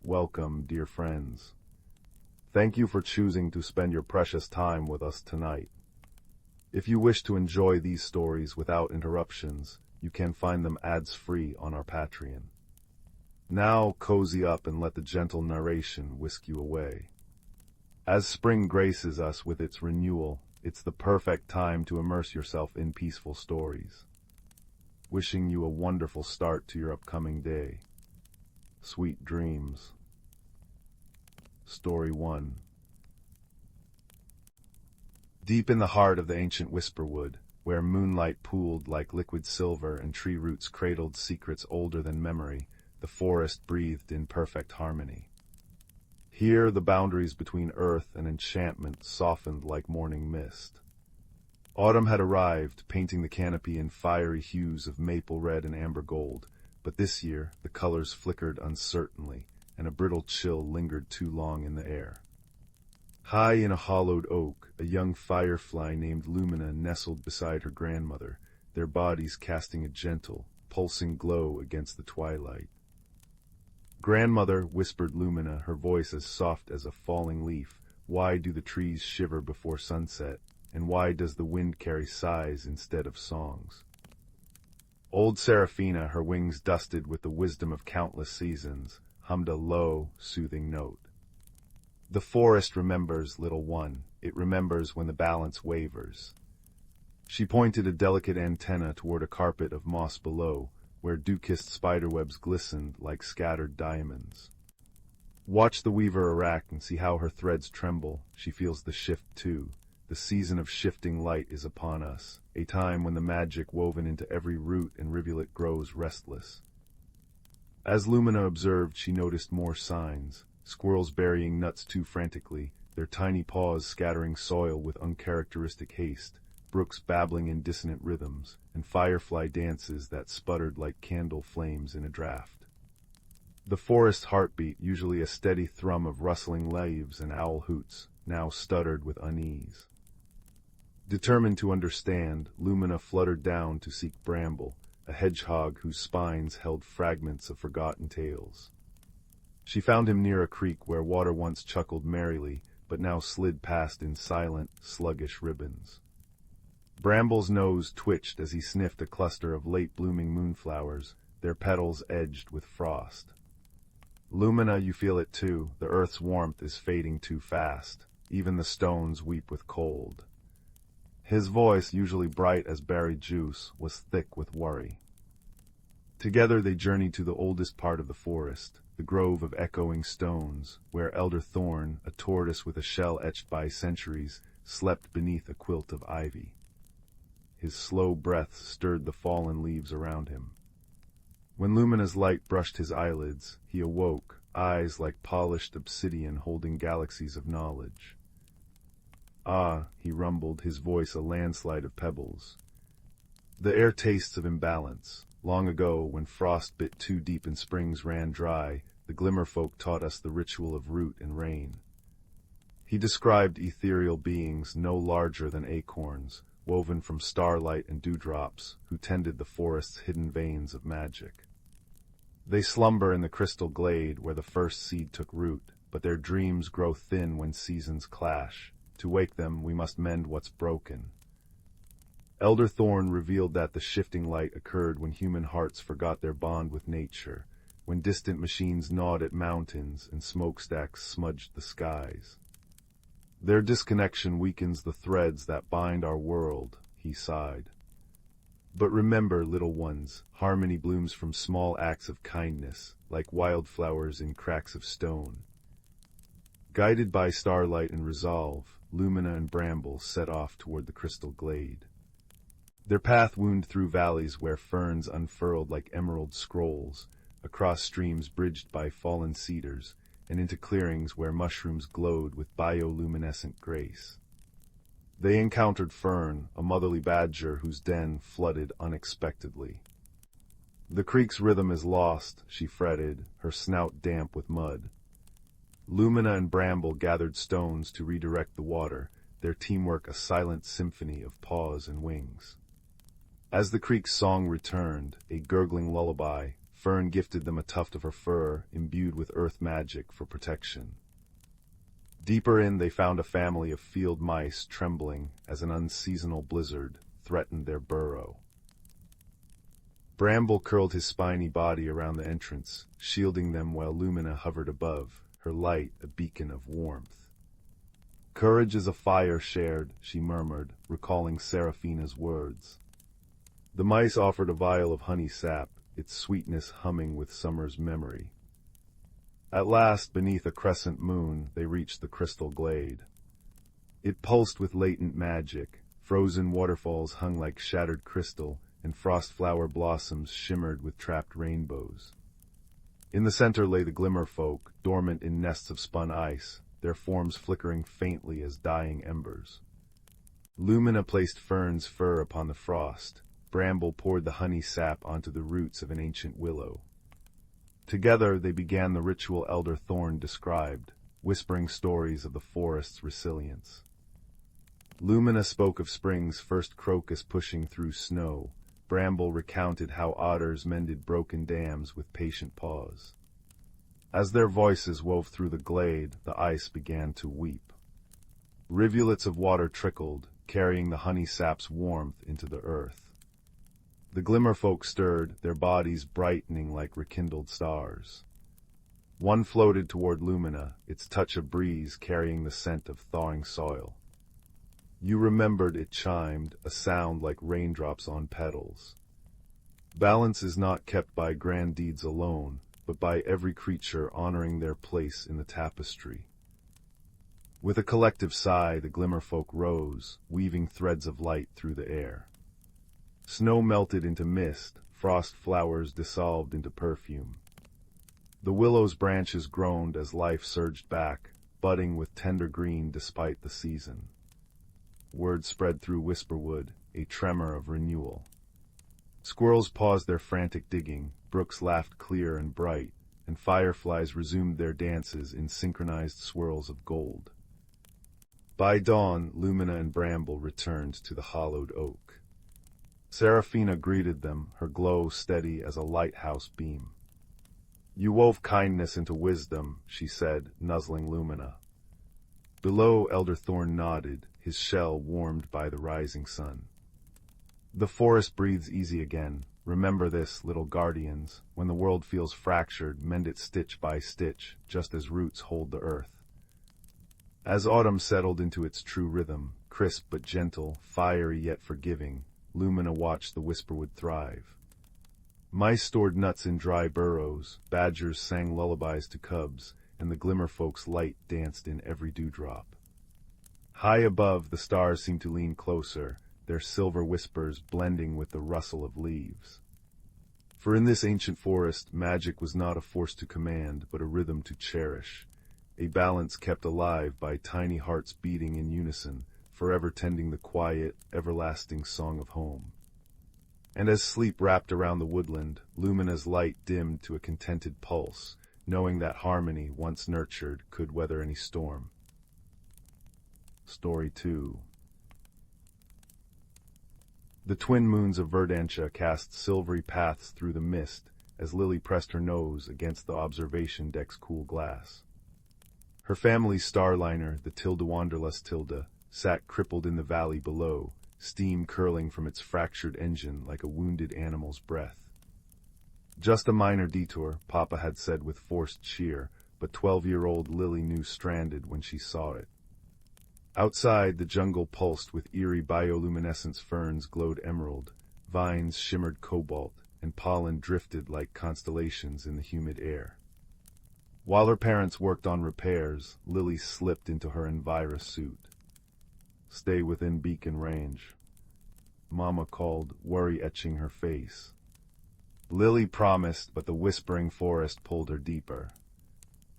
welcome, dear friends. Thank you for choosing to spend your precious time with us tonight. If you wish to enjoy these stories without interruptions, you can find them ads-free on our Patreon. Now cozy up and let the gentle narration whisk you away. As spring graces us with its renewal, it's the perfect time to immerse yourself in peaceful stories. Wishing you a wonderful start to your upcoming day. Sweet dreams. Story 1. Deep in the heart of the ancient Whisperwood, where moonlight pooled like liquid silver and tree roots cradled secrets older than memory, the forest breathed in perfect harmony. Here the boundaries between earth and enchantment softened like morning mist. Autumn had arrived, painting the canopy in fiery hues of maple red and amber gold, but this year the colors flickered uncertainly, and a brittle chill lingered too long in the air. High in a hollowed oak, a young firefly named Lumina nestled beside her grandmother, their bodies casting a gentle, pulsing glow against the twilight. "Grandmother," whispered Lumina, her voice as soft as a falling leaf, "why do the trees shiver before sunset, and why does the wind carry sighs instead of songs?" Old Seraphina, her wings dusted with the wisdom of countless seasons, hummed a low, soothing note. "The forest remembers, little one. It remembers when the balance wavers." She pointed a delicate antenna toward a carpet of moss below, where dew-kissed spiderwebs glistened like scattered diamonds. "Watch the weaver Iraq and see how her threads tremble. She feels the shift too. The season of shifting light is upon us, a time when the magic woven into every root and rivulet grows restless." As Lumina observed, she noticed more signs: squirrels burying nuts too frantically, their tiny paws scattering soil with uncharacteristic haste, brooks babbling in dissonant rhythms, and firefly dances that sputtered like candle flames in a draught. The forest's heartbeat, usually a steady thrum of rustling leaves and owl hoots, now stuttered with unease. Determined to understand, Lumina fluttered down to seek Bramble, a hedgehog whose spines held fragments of forgotten tales. She found him near a creek where water once chuckled merrily, but now slid past in silent, sluggish ribbons. Bramble's nose twitched as he sniffed a cluster of late-blooming moonflowers, their petals edged with frost. "Lumina, you feel it too. The earth's warmth is fading too fast. Even the stones weep with cold." His voice, usually bright as berry juice, was thick with worry. Together they journeyed to the oldest part of the forest, the grove of echoing stones, where Elder Thorn, a tortoise with a shell etched by centuries, slept beneath a quilt of ivy. His slow breath stirred the fallen leaves around him. When Lumina's light brushed his eyelids, he awoke, eyes like polished obsidian holding galaxies of knowledge. "Ah," he rumbled, his voice a landslide of pebbles. "The air tastes of imbalance. Long ago, when frost bit too deep and springs ran dry, the Glimmerfolk taught us the ritual of root and rain." He described ethereal beings no larger than acorns, woven from starlight and dewdrops, who tended the forest's hidden veins of magic. "They slumber in the crystal glade where the first seed took root, but their dreams grow thin when seasons clash. To wake them, we must mend what's broken." Elder Thorn revealed that the shifting light occurred when human hearts forgot their bond with nature, when distant machines gnawed at mountains and smokestacks smudged the skies. "Their disconnection weakens the threads that bind our world," he sighed. "But remember, little ones, harmony blooms from small acts of kindness, like wildflowers in cracks of stone." Guided by starlight and resolve, Lumina and Bramble set off toward the crystal glade. Their path wound through valleys where ferns unfurled like emerald scrolls, across streams bridged by fallen cedars, and into clearings where mushrooms glowed with bioluminescent grace. They encountered Fern, a motherly badger whose den flooded unexpectedly. "The creek's rhythm is lost," she fretted, her snout damp with mud. Lumina and Bramble gathered stones to redirect the water, their teamwork a silent symphony of paws and wings. As the creek's song returned, a gurgling lullaby, Fern gifted them a tuft of her fur, imbued with earth magic for protection. Deeper in, they found a family of field mice trembling as an unseasonal blizzard threatened their burrow. Bramble curled his spiny body around the entrance, shielding them while Lumina hovered above, her light a beacon of warmth. "Courage is a fire shared," she murmured, recalling Seraphina's words. The mice offered a vial of honey sap, its sweetness humming with summer's memory. At last, beneath a crescent moon, they reached the crystal glade. It pulsed with latent magic. Frozen waterfalls hung like shattered crystal, and frost flower blossoms shimmered with trapped rainbows. In the center lay the glimmer folk, dormant in nests of spun ice, their forms flickering faintly as dying embers. Lumina placed Fern's fur upon the frost. Bramble poured the honey sap onto the roots of an ancient willow. Together they began the ritual Elder Thorn described, whispering stories of the forest's resilience. Lumina spoke of spring's first crocus pushing through snow. Bramble recounted how otters mended broken dams with patient paws. As their voices wove through the glade, the ice began to weep. Rivulets of water trickled, carrying the honey sap's warmth into the earth. The glimmerfolk stirred, their bodies brightening like rekindled stars. One floated toward Lumina, its touch a breeze carrying the scent of thawing soil. "You remembered," it chimed, a sound like raindrops on petals. "Balance is not kept by grand deeds alone, but by every creature honoring their place in the tapestry." With a collective sigh, the glimmerfolk rose, weaving threads of light through the air. Snow melted into mist, frost flowers dissolved into perfume. The willow's branches groaned as life surged back, budding with tender green despite the season. Word spread through Whisperwood, a tremor of renewal. Squirrels paused their frantic digging, brooks laughed clear and bright, and fireflies resumed their dances in synchronized swirls of gold. By dawn, Lumina and Bramble returned to the hollowed oak. Seraphina greeted them, her glow steady as a lighthouse beam. "You wove kindness into wisdom," she said, nuzzling Lumina. Below, Elder Thorn nodded, his shell warmed by the rising sun. "The forest breathes easy again. Remember this, little guardians. When the world feels fractured, mend it stitch by stitch, just as roots hold the earth." As autumn settled into its true rhythm, crisp but gentle, fiery yet forgiving, Lumina watched the Whisperwood thrive. Mice stored nuts in dry burrows, badgers sang lullabies to cubs, and the glimmerfolk's light danced in every dewdrop. High above, the stars seemed to lean closer, their silver whispers blending with the rustle of leaves. For in this ancient forest, magic was not a force to command, but a rhythm to cherish, a balance kept alive by tiny hearts beating in unison, forever tending the quiet, everlasting song of home. And as sleep wrapped around the woodland, Lumina's light dimmed to a contented pulse, knowing that harmony, once nurtured, could weather any storm. Story 2. The twin moons of Verdantia cast silvery paths through the mist as Lily pressed her nose against the observation deck's cool glass. Her family's starliner, the Tilde Wanderlust Tilde, sat crippled in the valley below, steam curling from its fractured engine like a wounded animal's breath. Just a minor detour, Papa had said with forced cheer, but 12-year-old Lily knew stranded when she saw it. Outside, the jungle pulsed with eerie bioluminescence. Ferns glowed emerald, vines shimmered cobalt, and pollen drifted like constellations in the humid air. While her parents worked on repairs, Lily slipped into her Envira suit. "Stay within beacon range," Mama called, worry etching her face. Lily promised, but the whispering forest pulled her deeper.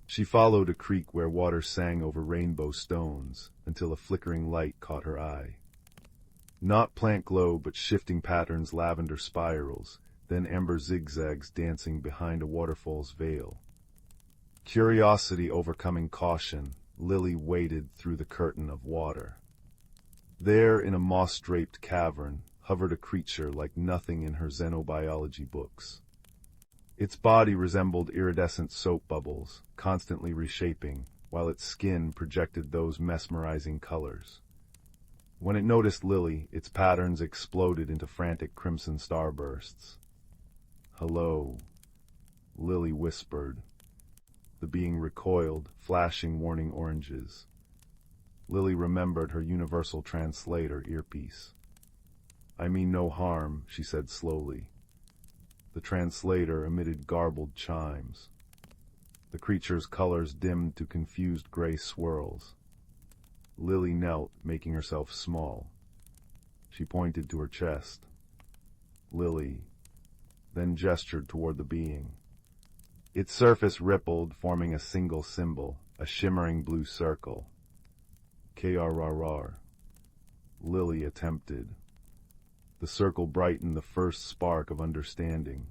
She followed a creek where water sang over rainbow stones, until a flickering light caught her eye. Not plant glow, but shifting patterns, lavender spirals, then amber zigzags dancing behind a waterfall's veil. Curiosity overcoming caution, Lily waded through the curtain of water. There, in a moss-draped cavern, hovered a creature like nothing in her xenobiology books. Its body resembled iridescent soap bubbles, constantly reshaping, while its skin projected those mesmerizing colors. When it noticed Lily, its patterns exploded into frantic crimson starbursts. "Hello," Lily whispered. The being recoiled, flashing warning oranges. Lily remembered her universal translator earpiece. "I mean no harm," she said slowly. The translator emitted garbled chimes. The creature's colors dimmed to confused gray swirls. Lily knelt, making herself small. She pointed to her chest. "Lily," then gestured toward the being. Its surface rippled, forming a single symbol, a shimmering blue circle. "Krrr." Lily attempted. The circle brightened the first spark of understanding.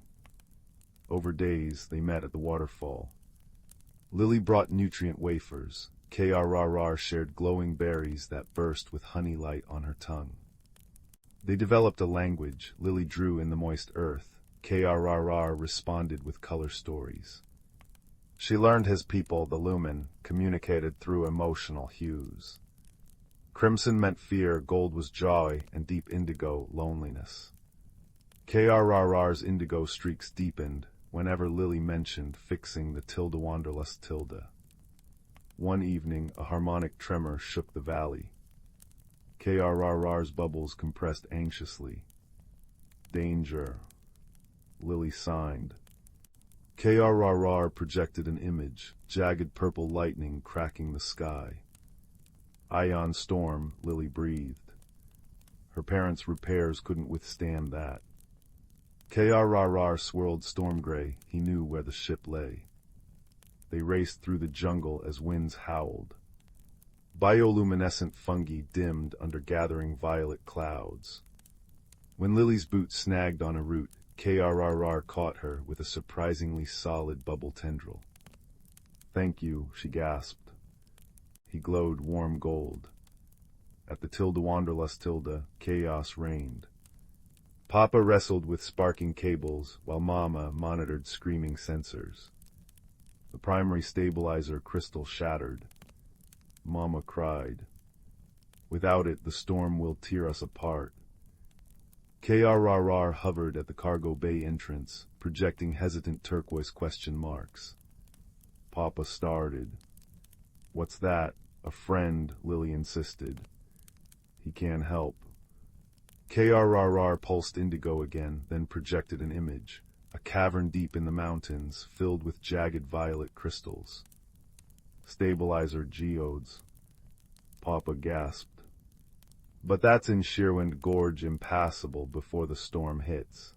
Over days, they met at the waterfall. Lily brought nutrient wafers. Krrr shared glowing berries that burst with honey light on her tongue. They developed a language. Lily drew in the moist earth. Krrr responded with color stories. She learned his people, the Lumen, communicated through emotional hues. Crimson meant fear, gold was joy, and deep indigo, loneliness. Krrr's indigo streaks deepened whenever Lily mentioned fixing the tilde wanderlust tilde. One evening, a harmonic tremor shook the valley. Krrr's bubbles compressed anxiously. "Danger," Lily signed. Krrr projected an image, jagged purple lightning cracking the sky. "Ion storm," Lily breathed. Her parents' repairs couldn't withstand that. Krrr swirled storm gray. He knew where the ship lay. They raced through the jungle as winds howled. Bioluminescent fungi dimmed under gathering violet clouds. When Lily's boot snagged on a root, Krrr caught her with a surprisingly solid bubble tendril. "Thank you," she gasped. He glowed warm gold. At the tilde wanderlust tilde, chaos reigned. Papa wrestled with sparking cables, while Mama monitored screaming sensors. The primary stabilizer crystal shattered. Mama cried. "Without it, the storm will tear us apart." Krrr hovered at the cargo bay entrance, projecting hesitant turquoise question marks. Papa started. "What's that?" "A friend," Lily insisted. "He can't help." Krrr pulsed indigo again, then projected an image. A cavern deep in the mountains, filled with jagged violet crystals. "Stabilizer geodes," Papa gasped. "But that's in Sheerwind Gorge, impassable before the storm hits."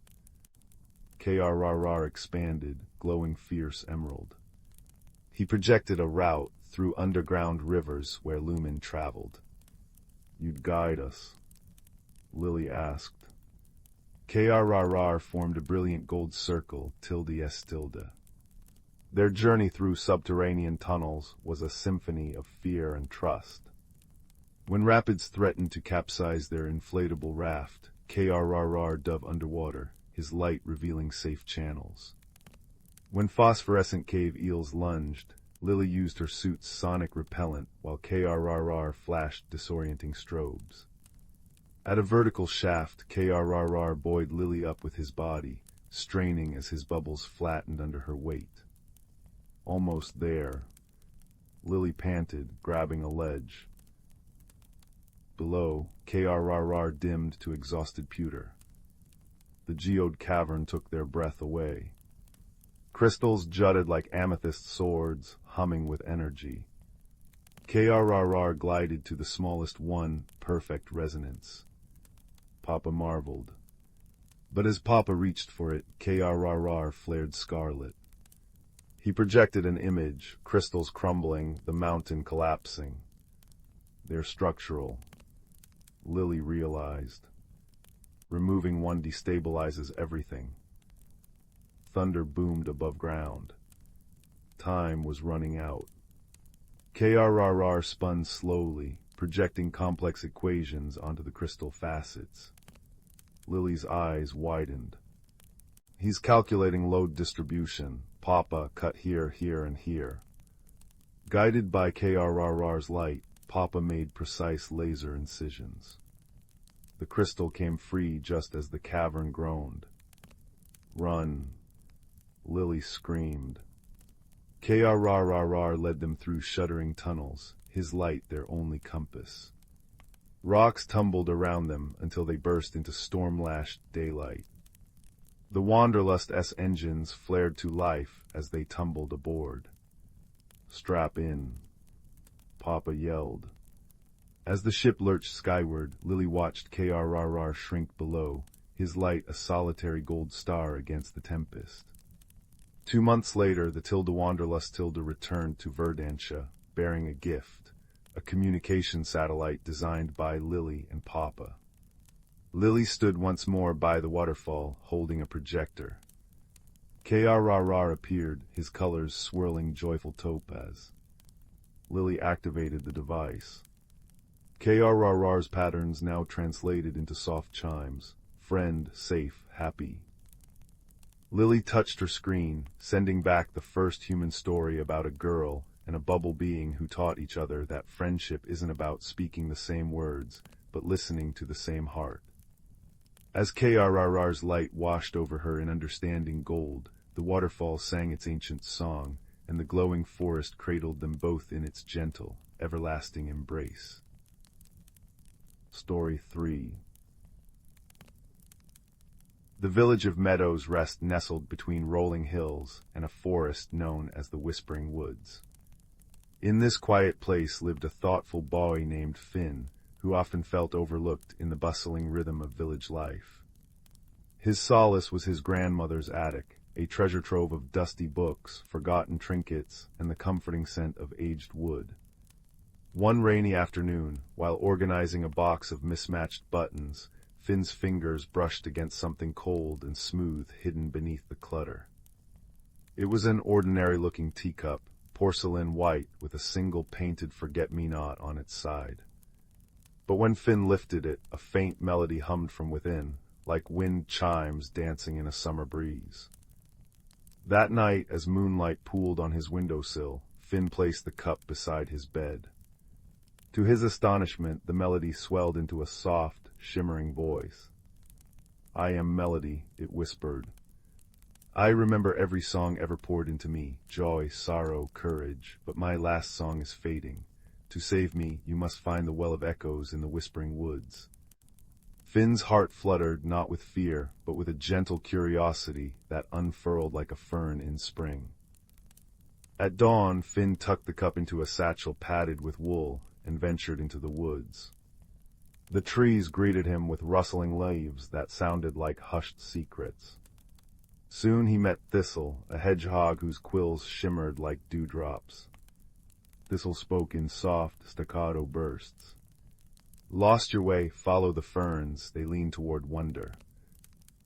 Krrr expanded, glowing fierce emerald. He projected a route through underground rivers where Lumen traveled. "You'd guide us?" Lily asked. Krrr formed a brilliant gold circle, tilde s tilde. Their journey through subterranean tunnels was a symphony of fear and trust. When rapids threatened to capsize their inflatable raft, Krrr dove underwater, his light revealing safe channels. When phosphorescent cave eels lunged, Lily used her suit's sonic repellent while Krrr flashed disorienting strobes. At a vertical shaft, Krrr buoyed Lily up with his body, straining as his bubbles flattened under her weight. Almost there. Lily panted, grabbing a ledge. Below, Krrr dimmed to exhausted pewter. The geode cavern took their breath away. Crystals jutted like amethyst swords, humming with energy. Krrr glided to the smallest one, perfect resonance. Papa marveled. But as Papa reached for it, Krrr flared scarlet. He projected an image, crystals crumbling, the mountain collapsing. They're structural, Lily realized. Removing one destabilizes everything. Thunder boomed above ground. Time was running out. Krrr spun slowly, projecting complex equations onto the crystal facets. Lily's eyes widened. He's calculating load distribution. Papa, cut here, here, and here. Guided by KRRR's light, Papa made precise laser incisions. The crystal came free just as the cavern groaned. Run. Lily screamed. KRRRR led them through shuddering tunnels, his light their only compass. Rocks tumbled around them until they burst into storm-lashed daylight. The Wanderlust's engines flared to life as they tumbled aboard. Strap in, Papa yelled. As the ship lurched skyward, Lily watched KRRR shrink below, his light a solitary gold star against the tempest. 2 months later, the Tilde Wanderlust Tilde returned to Verdantia, bearing a gift, a communication satellite designed by Lily and Papa. Lily stood once more by the waterfall, holding a projector. KRRR appeared, his colors swirling joyful topaz. Lily activated the device. KRRR's patterns now translated into soft chimes. Friend, safe, happy. Lily touched her screen, sending back the first human story about a girl and a bubble being who taught each other that friendship isn't about speaking the same words, but listening to the same heart. As KRRR's light washed over her in understanding gold, the waterfall sang its ancient song, and the glowing forest cradled them both in its gentle, everlasting embrace. Story 3. The village of Meadows Rest nestled between rolling hills and a forest known as the Whispering Woods. In this quiet place lived a thoughtful boy named Finn, who often felt overlooked in the bustling rhythm of village life. His solace was his grandmother's attic, a treasure trove of dusty books, forgotten trinkets, and the comforting scent of aged wood. One rainy afternoon, while organizing a box of mismatched buttons, Finn's fingers brushed against something cold and smooth hidden beneath the clutter. It was an ordinary-looking teacup, porcelain white with a single painted forget-me-not on its side. But when Finn lifted it, a faint melody hummed from within, like wind chimes dancing in a summer breeze. That night, as moonlight pooled on his windowsill, Finn placed the cup beside his bed. To his astonishment, the melody swelled into a soft, shimmering voice. "I am melody," it whispered. "I remember every song ever poured into me, joy, sorrow, courage, but my last song is fading. To save me, you must find the well of echoes in the Whispering Woods." Finn's heart fluttered, not with fear, but with a gentle curiosity that unfurled like a fern in spring. At dawn, Finn tucked the cup into a satchel padded with wool and ventured into the woods. The trees greeted him with rustling leaves that sounded like hushed secrets. Soon he met Thistle, a hedgehog whose quills shimmered like dewdrops. Thistle spoke in soft, staccato bursts. "Lost your way, follow the ferns," they leaned toward wonder.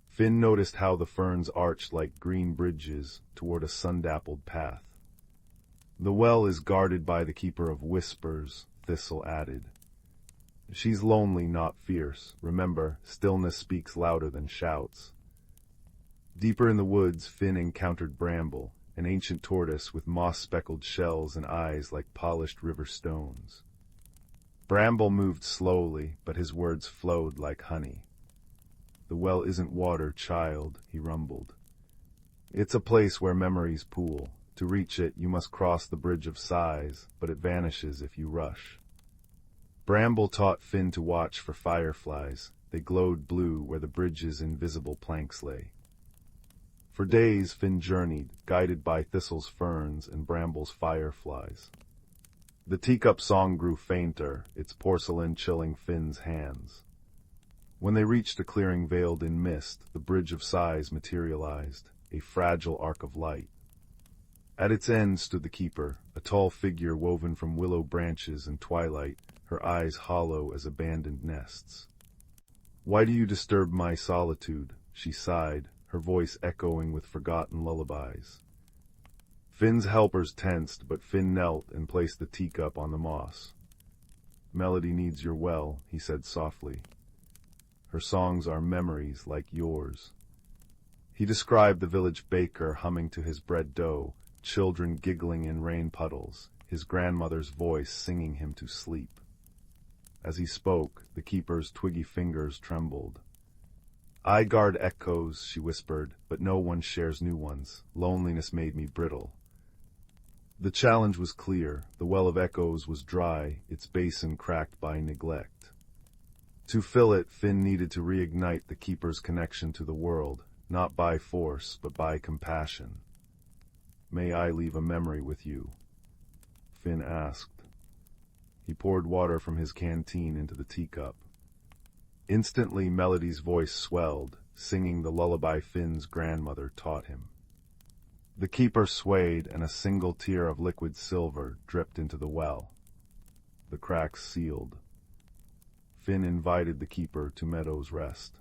Finn noticed how the ferns arched like green bridges toward a sun-dappled path. "The well is guarded by the keeper of whispers," Thistle added. "She's lonely, not fierce. Remember, stillness speaks louder than shouts." Deeper in the woods, Finn encountered Bramble, an ancient tortoise with moss-speckled shells and eyes like polished river stones. Bramble moved slowly, but his words flowed like honey. "The well isn't water, child," he rumbled. "It's a place where memories pool. To reach it, you must cross the bridge of sighs, but it vanishes if you rush." Bramble taught Finn to watch for fireflies. They glowed blue where the bridge's invisible planks lay. For days Finn journeyed, guided by Thistle's ferns and Bramble's fireflies. The teacup song grew fainter, its porcelain chilling Finn's hands. When they reached a clearing veiled in mist, the bridge of sighs materialized, a fragile arc of light. At its end stood the keeper, a tall figure woven from willow branches and twilight, her eyes hollow as abandoned nests. "Why do you disturb my solitude?" she sighed, her voice echoing with forgotten lullabies. Finn's helpers tensed, but Finn knelt and placed the teacup on the moss. "Melody needs your well," he said softly. "Her songs are memories like yours." He described the village baker humming to his bread dough, children giggling in rain puddles, his grandmother's voice singing him to sleep. As he spoke, the keeper's twiggy fingers trembled. "I guard echoes," she whispered, "but no one shares new ones. Loneliness made me brittle." The challenge was clear. The well of echoes was dry, its basin cracked by neglect. To fill it, Finn needed to reignite the keeper's connection to the world, not by force, but by compassion. "May I leave a memory with you?" Finn asked. He poured water from his canteen into the teacup. Instantly, Melody's voice swelled, singing the lullaby Finn's grandmother taught him. The keeper swayed, and a single tear of liquid silver dripped into the well. The cracks sealed. Finn invited the keeper to Meadow's Rest.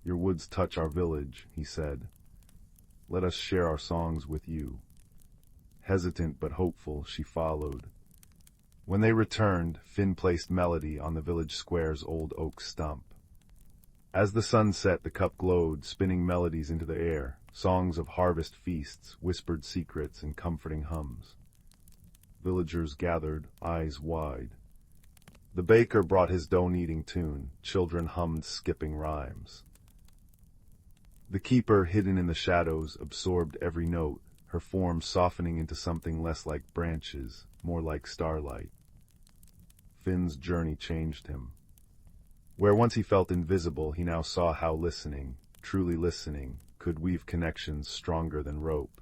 "Your woods touch our village," he said. "Let us share our songs with you." Hesitant but hopeful, she followed. When they returned, Finn placed Melody on the village square's old oak stump. As the sun set, the cup glowed, spinning melodies into the air, songs of harvest feasts, whispered secrets, and comforting hums. Villagers gathered, eyes wide. The baker brought his dough-kneading tune, children hummed skipping rhymes. The keeper, hidden in the shadows, absorbed every note, her form softening into something less like branches, more like starlight. Finn's journey changed him. Where once he felt invisible, he now saw how listening, truly listening, could weave connections stronger than rope.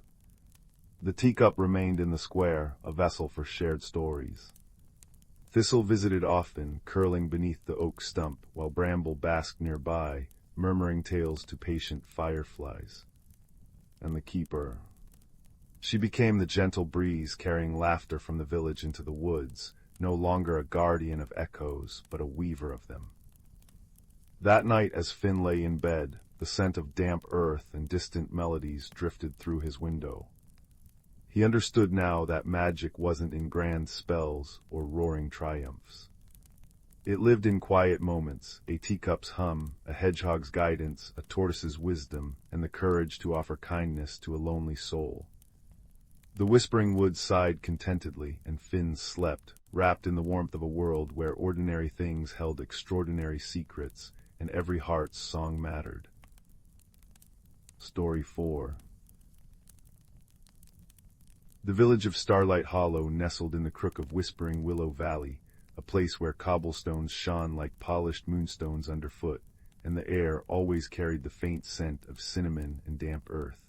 The teacup remained in the square, a vessel for shared stories. Thistle visited often, curling beneath the oak stump, while Bramble basked nearby, murmuring tales to patient fireflies. And the keeper. She became the gentle breeze carrying laughter from the village into the woods, no longer a guardian of echoes, but a weaver of them. That night, as Finn lay in bed, the scent of damp earth and distant melodies drifted through his window. He understood now that magic wasn't in grand spells or roaring triumphs. It lived in quiet moments, a teacup's hum, a hedgehog's guidance, a tortoise's wisdom, and the courage to offer kindness to a lonely soul. The whispering woods sighed contentedly, and Finn slept, wrapped in the warmth of a world where ordinary things held extraordinary secrets, and every heart's song mattered. Story 4. The village of Starlight Hollow nestled in the crook of Whispering Willow Valley, a place where cobblestones shone like polished moonstones underfoot, and the air always carried the faint scent of cinnamon and damp earth.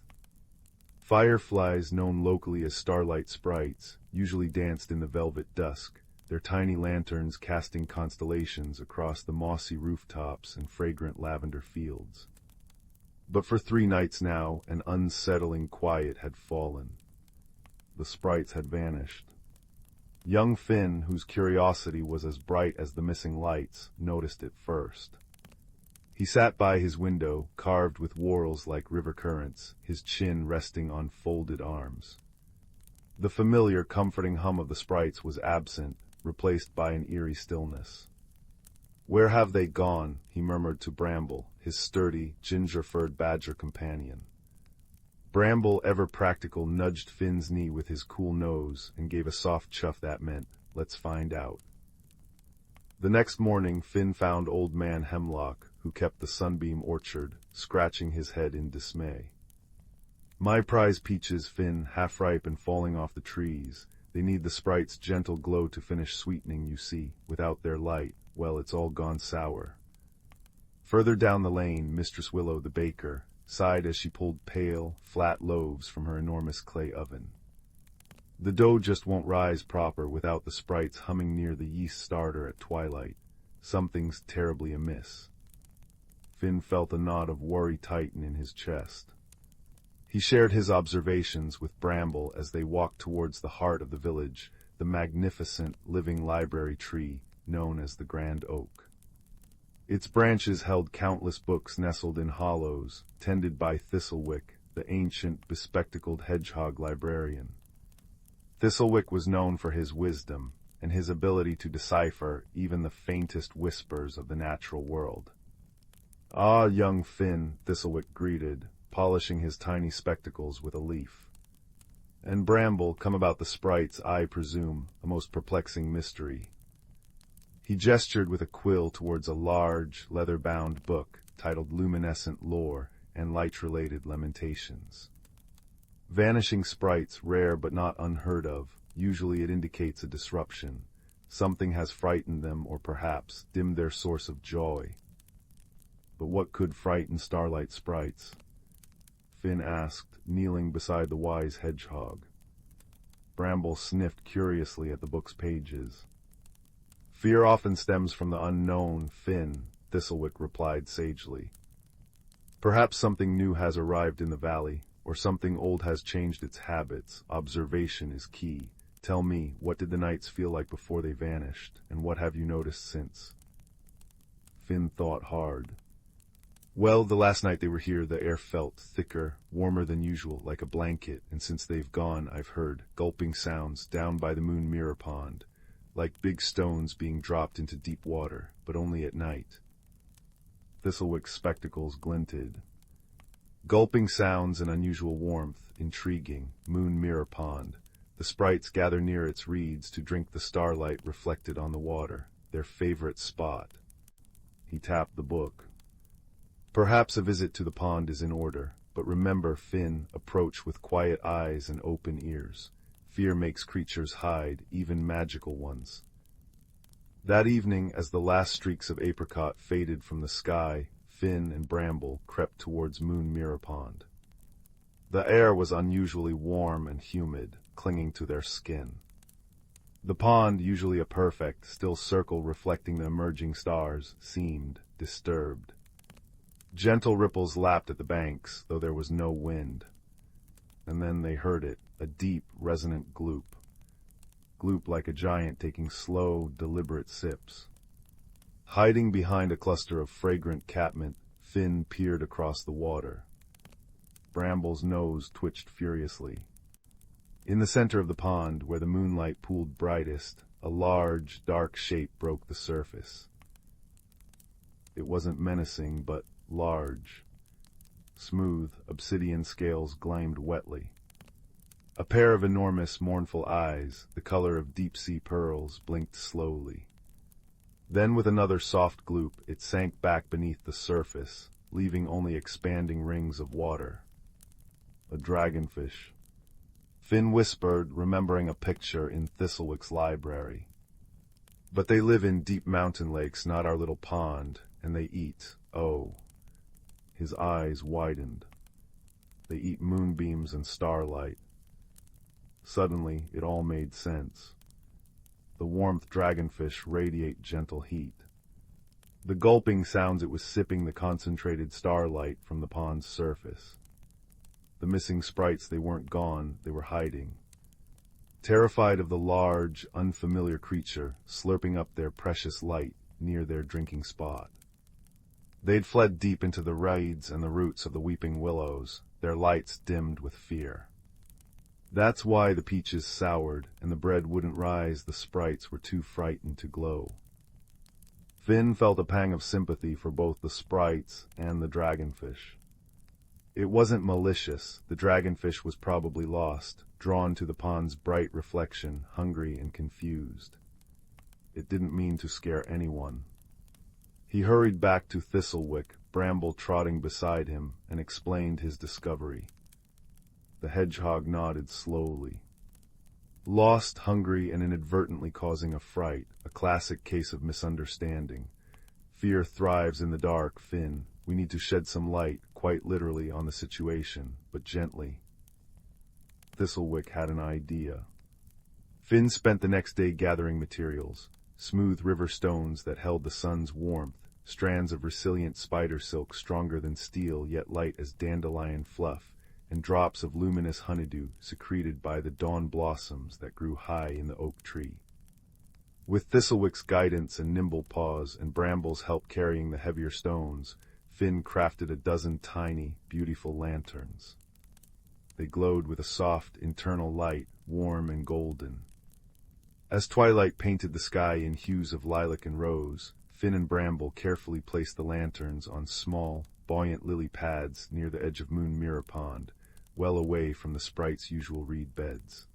Fireflies, known locally as starlight sprites, usually danced in the velvet dusk, their tiny lanterns casting constellations across the mossy rooftops and fragrant lavender fields. But for 3 nights now, an unsettling quiet had fallen. The sprites had vanished. Young Finn, whose curiosity was as bright as the missing lights, noticed it first. He sat by his window, carved with whorls like river currents, his chin resting on folded arms. The familiar, comforting hum of the sprites was absent, replaced by an eerie stillness. "Where have they gone?" he murmured to Bramble, his sturdy, ginger-furred badger companion. Bramble, ever practical, nudged Finn's knee with his cool nose and gave a soft chuff that meant, "Let's find out." The next morning, Finn found Old Man Hemlock, who kept the Sunbeam Orchard, scratching his head in dismay. "My prize peaches, Finn, half-ripe and falling off the trees. They need the sprite's gentle glow to finish sweetening, you see. Without their light, well, it's all gone sour." Further down the lane, Mistress Willow the baker sighed as she pulled pale, flat loaves from her enormous clay oven. "The dough just won't rise proper without the sprites humming near the yeast starter at twilight. Something's terribly amiss." Finn felt a knot of worry tighten in his chest. He shared his observations with Bramble as they walked towards the heart of the village, the magnificent living library tree known as the Grand Oak. Its branches held countless books nestled in hollows, tended by Thistlewick, the ancient, bespectacled hedgehog librarian. Thistlewick was known for his wisdom and his ability to decipher even the faintest whispers of the natural world. "Ah, young Finn," Thistlewick greeted, polishing his tiny spectacles with a leaf. And Bramble, come about the sprites, I presume, a most perplexing mystery. He gestured with a quill towards a large, leather-bound book titled Luminescent Lore and Light-Related Lamentations. Vanishing sprites, rare but not unheard of. Usually it indicates a disruption. Something has frightened them or perhaps dimmed their source of joy. But what could frighten starlight sprites? Finn asked, kneeling beside the wise hedgehog. Bramble sniffed curiously at the book's pages. Fear often stems from the unknown, Finn, Thistlewick replied sagely. Perhaps something new has arrived in the valley, or something old has changed its habits. Observation is key. Tell me, what did the nights feel like before they vanished, and what have you noticed since? Finn thought hard. Well, the last night they were here, the air felt thicker, warmer than usual, like a blanket, and since they've gone, I've heard gulping sounds down by the moon mirror pond, like big stones being dropped into deep water, but only at night. Thistlewick's spectacles glinted. Gulping sounds and unusual warmth, intriguing, moon mirror pond. The sprites gather near its reeds to drink the starlight reflected on the water, their favorite spot. He tapped the book. Perhaps a visit to the pond is in order, but remember, Finn, approach with quiet eyes and open ears. Fear makes creatures hide, even magical ones. That evening, as the last streaks of apricot faded from the sky, Finn and Bramble crept towards Moon Mirror Pond. The air was unusually warm and humid, clinging to their skin. The pond, usually a perfect, still circle reflecting the emerging stars, seemed disturbed. Gentle ripples lapped at the banks, though there was no wind. And then they heard it, a deep, resonant gloop. Gloop like a giant taking slow, deliberate sips. Hiding behind a cluster of fragrant catmint, Finn peered across the water. Bramble's nose twitched furiously. In the center of the pond, where the moonlight pooled brightest, a large, dark shape broke the surface. It wasn't menacing, but large. Smooth, obsidian scales gleamed wetly. A pair of enormous, mournful eyes, the color of deep-sea pearls, blinked slowly. Then with another soft gloop, it sank back beneath the surface, leaving only expanding rings of water. A dragonfish. Finn whispered, remembering a picture in Thistlewick's library. But they live in deep mountain lakes, not our little pond, and they eat, oh. His eyes widened. They eat moonbeams and starlight. Suddenly, it all made sense. The warmth dragonfish radiate gentle heat. The gulping sounds it was sipping the concentrated starlight from the pond's surface. The missing sprites, they weren't gone, they were hiding. Terrified of the large, unfamiliar creature slurping up their precious light near their drinking spot. They'd fled deep into the reeds and the roots of the weeping willows, their lights dimmed with fear. That's why the peaches soured and the bread wouldn't rise, the sprites were too frightened to glow. Finn felt a pang of sympathy for both the sprites and the dragonfish. It wasn't malicious, the dragonfish was probably lost, drawn to the pond's bright reflection, hungry and confused. It didn't mean to scare anyone. He hurried back to Thistlewick, Bramble trotting beside him, and explained his discovery. The hedgehog nodded slowly. Lost, hungry, and inadvertently causing a fright, a classic case of misunderstanding. Fear thrives in the dark, Finn. We need to shed some light, quite literally, on the situation, but gently. Thistlewick had an idea. Finn spent the next day gathering materials. Smooth river stones that held the sun's warmth, strands of resilient spider silk stronger than steel yet light as dandelion fluff, and drops of luminous honeydew secreted by the dawn blossoms that grew high in the oak tree. With Thistlewick's guidance and nimble paws and Bramble's help carrying the heavier stones, Finn crafted a dozen tiny, beautiful lanterns. They glowed with a soft, internal light, warm and golden. As twilight painted the sky in hues of lilac and rose, Finn and Bramble carefully placed the lanterns on small, buoyant lily pads near the edge of Moon Mirror Pond, well away from the sprite's usual reed beds.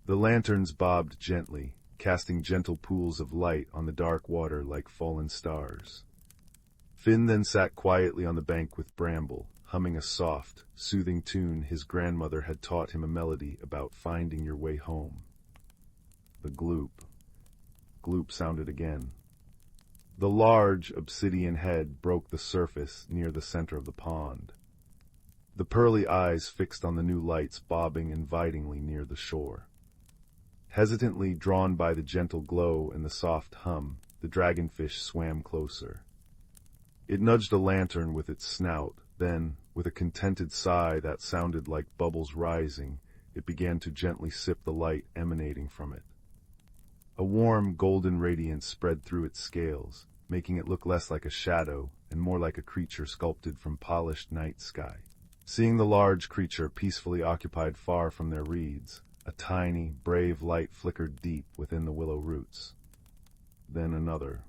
The lanterns bobbed gently, casting gentle pools of light on the dark water like fallen stars. Finn then sat quietly on the bank with Bramble, humming a soft, soothing tune his grandmother had taught him, a melody about finding your way home. The gloop. Gloop sounded again. The large obsidian head broke the surface near the center of the pond. The pearly eyes fixed on the new lights bobbing invitingly near the shore. Hesitantly drawn by the gentle glow and the soft hum, the dragonfish swam closer. It nudged a lantern with its snout, then, with a contented sigh that sounded like bubbles rising, it began to gently sip the light emanating from it. A warm, golden radiance spread through its scales, making it look less like a shadow and more like a creature sculpted from polished night sky. Seeing the large creature peacefully occupied far from their reeds, a tiny, brave light flickered deep within the willow roots. Then another.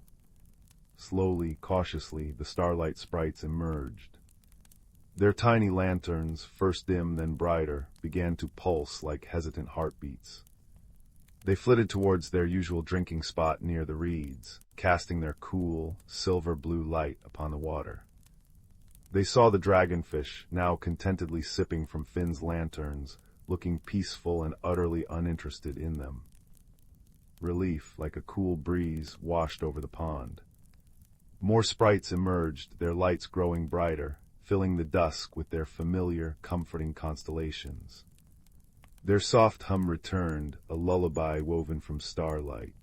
Slowly, cautiously, the starlight sprites emerged. Their tiny lanterns, first dim then brighter, began to pulse like hesitant heartbeats. They flitted towards their usual drinking spot near the reeds, casting their cool, silver-blue light upon the water. They saw the dragonfish, now contentedly sipping from Finn's lanterns, looking peaceful and utterly uninterested in them. Relief, like a cool breeze, washed over the pond. More sprites emerged, their lights growing brighter, filling the dusk with their familiar, comforting constellations. Their soft hum returned, a lullaby woven from starlight.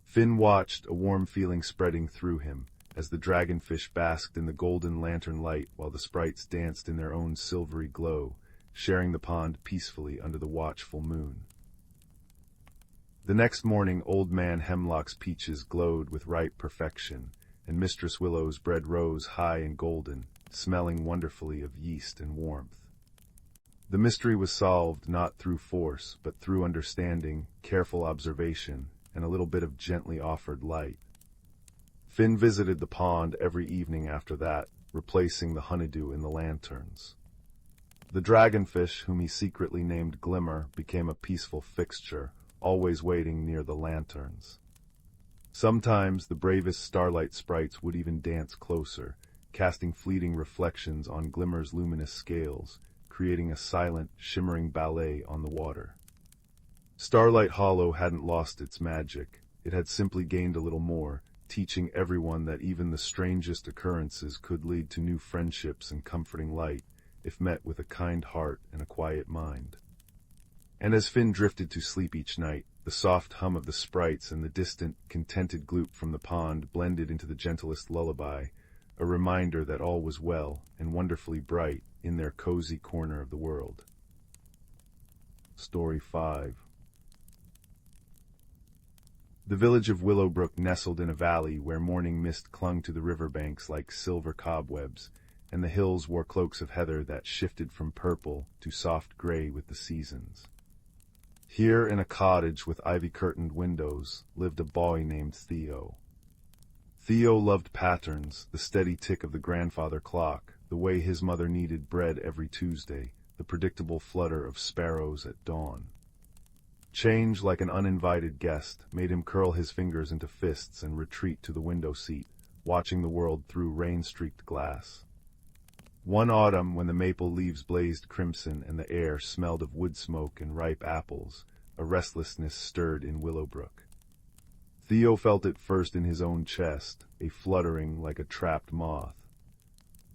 Finn watched, a warm feeling spreading through him, as the dragonfish basked in the golden lantern light while the sprites danced in their own silvery glow, sharing the pond peacefully under the watchful moon. The next morning, Old Man Hemlock's peaches glowed with ripe perfection, and Mistress Willow's bread rose high and golden, smelling wonderfully of yeast and warmth. The mystery was solved not through force, but through understanding, careful observation, and a little bit of gently offered light. Finn visited the pond every evening after that, replacing the honeydew in the lanterns. The dragonfish, whom he secretly named Glimmer, became a peaceful fixture, always waiting near the lanterns. Sometimes the bravest starlight sprites would even dance closer, casting fleeting reflections on Glimmer's luminous scales, creating a silent, shimmering ballet on the water. Starlight Hollow hadn't lost its magic. It had simply gained a little more, teaching everyone that even the strangest occurrences could lead to new friendships and comforting light, if met with a kind heart and a quiet mind. And as Finn drifted to sleep each night, the soft hum of the sprites and the distant, contented gloop from the pond blended into the gentlest lullaby, a reminder that all was well and wonderfully bright in their cozy corner of the world. Story 5. The village of Willowbrook nestled in a valley where morning mist clung to the riverbanks like silver cobwebs, and the hills wore cloaks of heather that shifted from purple to soft gray with the seasons. Here, in a cottage with ivy-curtained windows, lived a boy named Theo. Theo loved patterns, the steady tick of the grandfather clock, the way his mother kneaded bread every Tuesday, the predictable flutter of sparrows at dawn. Change, like an uninvited guest, made him curl his fingers into fists and retreat to the window seat, watching the world through rain-streaked glass. One autumn, when the maple leaves blazed crimson and the air smelled of wood smoke and ripe apples, a restlessness stirred in Willowbrook. Theo felt it first in his own chest, a fluttering like a trapped moth.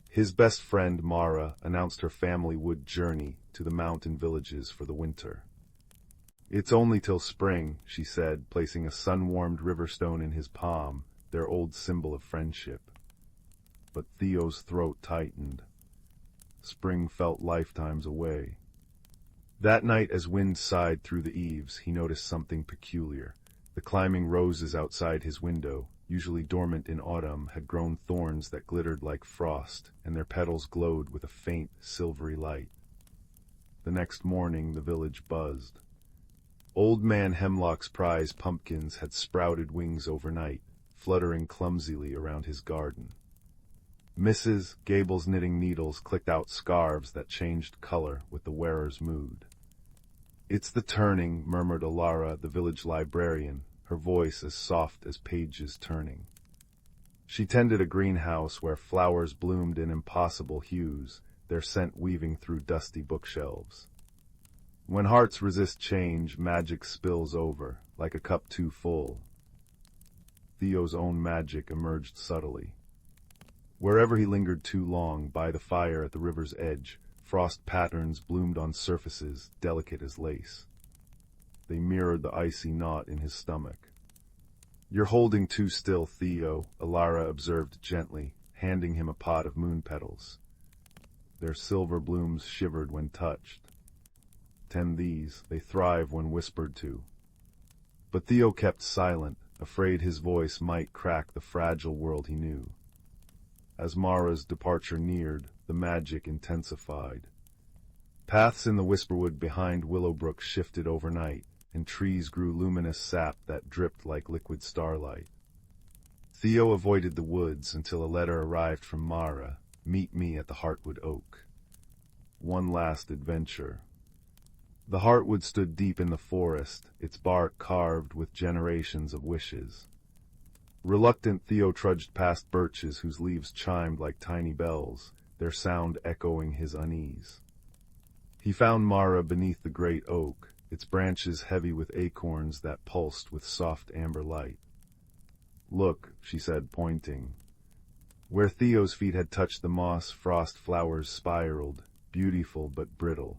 His best friend, Mara, announced her family would journey to the mountain villages for the winter. "It's only till spring," she said, placing a sun-warmed river stone in his palm, their old symbol of friendship. But Theo's throat tightened. Spring felt lifetimes away. That night, as wind sighed through the eaves, he noticed something peculiar. The climbing roses outside his window, usually dormant in autumn, had grown thorns that glittered like frost, and their petals glowed with a faint, silvery light. The next morning the village buzzed. Old Man Hemlock's prize pumpkins had sprouted wings overnight, fluttering clumsily around his garden. Mrs. Gable's knitting needles clicked out scarves that changed color with the wearer's mood. "It's the turning," murmured Alara, the village librarian, her voice as soft as pages turning. She tended a greenhouse where flowers bloomed in impossible hues, their scent weaving through dusty bookshelves. When hearts resist change, magic spills over, like a cup too full. Theo's own magic emerged subtly. Wherever he lingered too long, by the fire at the river's edge, frost patterns bloomed on surfaces delicate as lace. They mirrored the icy knot in his stomach. "You're holding too still, Theo," Alara observed gently, handing him a pot of moon petals. Their silver blooms shivered when touched. "Tend these, they thrive when whispered to." But Theo kept silent, afraid his voice might crack the fragile world he knew. As Mara's departure neared, the magic intensified. Paths in the Whisperwood behind Willowbrook shifted overnight, and trees grew luminous sap that dripped like liquid starlight. Theo avoided the woods until a letter arrived from Mara, "Meet me at the Heartwood Oak." One last adventure. The Heartwood stood deep in the forest, its bark carved with generations of wishes. Reluctant, Theo trudged past birches whose leaves chimed like tiny bells, their sound echoing his unease. He found Mara beneath the great oak, its branches heavy with acorns that pulsed with soft amber light. "Look," she said, pointing. Where Theo's feet had touched the moss, frost flowers spiraled, beautiful but brittle.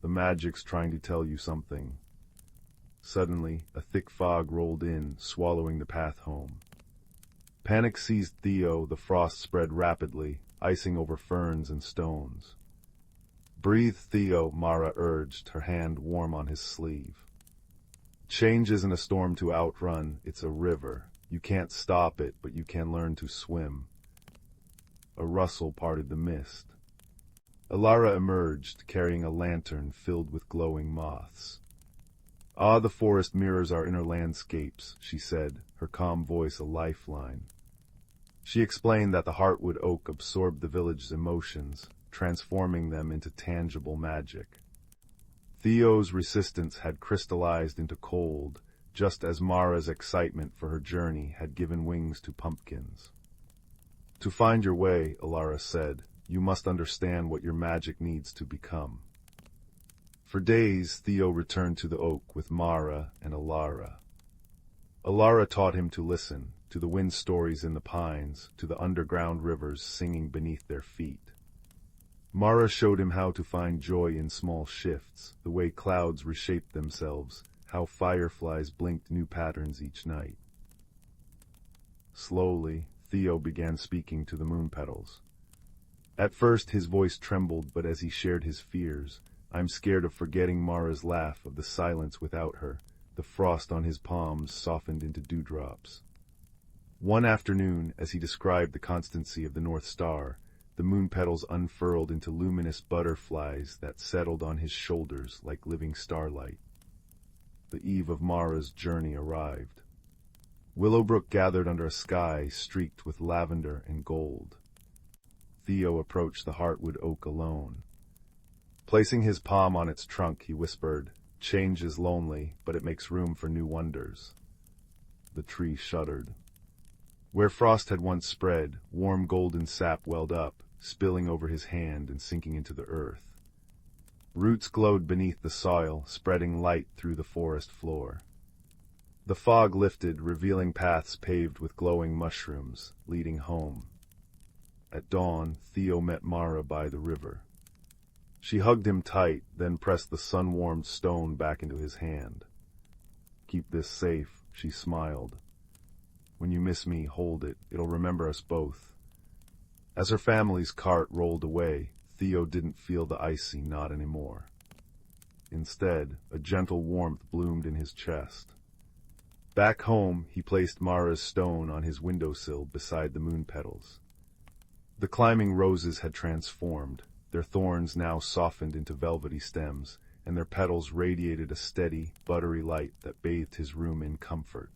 "The magic's trying to tell you something." Suddenly, a thick fog rolled in, swallowing the path home. Panic seized Theo, the frost spread rapidly, icing over ferns and stones. "Breathe, Theo," Mara urged, her hand warm on his sleeve. "Change isn't a storm to outrun, it's a river. You can't stop it, but you can learn to swim." A rustle parted the mist. Alara emerged, carrying a lantern filled with glowing moths. "Ah, the forest mirrors our inner landscapes," she said, her calm voice a lifeline. She explained that the Heartwood Oak absorbed the village's emotions, transforming them into tangible magic. Theo's resistance had crystallized into cold, just as Mara's excitement for her journey had given wings to pumpkins. "To find your way," Alara said, "you must understand what your magic needs to become." For days, Theo returned to the oak with Mara and Alara. Alara taught him to listen, to the wind stories in the pines, to the underground rivers singing beneath their feet. Mara showed him how to find joy in small shifts, the way clouds reshaped themselves, how fireflies blinked new patterns each night. Slowly, Theo began speaking to the moon petals. At first his voice trembled, but as he shared his fears, "I'm scared of forgetting Mara's laugh, of the silence without her," the frost on his palms softened into dewdrops. One afternoon, as he described the constancy of the North Star, the moon petals unfurled into luminous butterflies that settled on his shoulders like living starlight. The eve of Mara's journey arrived. Willowbrook gathered under a sky streaked with lavender and gold. Theo approached the Heartwood Oak alone. Placing his palm on its trunk, he whispered, "Change is lonely, but it makes room for new wonders." The tree shuddered. Where frost had once spread, warm golden sap welled up, spilling over his hand and sinking into the earth. Roots glowed beneath the soil, spreading light through the forest floor. The fog lifted, revealing paths paved with glowing mushrooms, leading home. At dawn, Theo met Mara by the river. She hugged him tight, then pressed the sun-warmed stone back into his hand. "Keep this safe," she smiled. "When you miss me, hold it. It'll remember us both." As her family's cart rolled away, Theo didn't feel the icy knot anymore. Instead, a gentle warmth bloomed in his chest. Back home, he placed Mara's stone on his windowsill beside the moon petals. The climbing roses had transformed, their thorns now softened into velvety stems, and their petals radiated a steady, buttery light that bathed his room in comfort.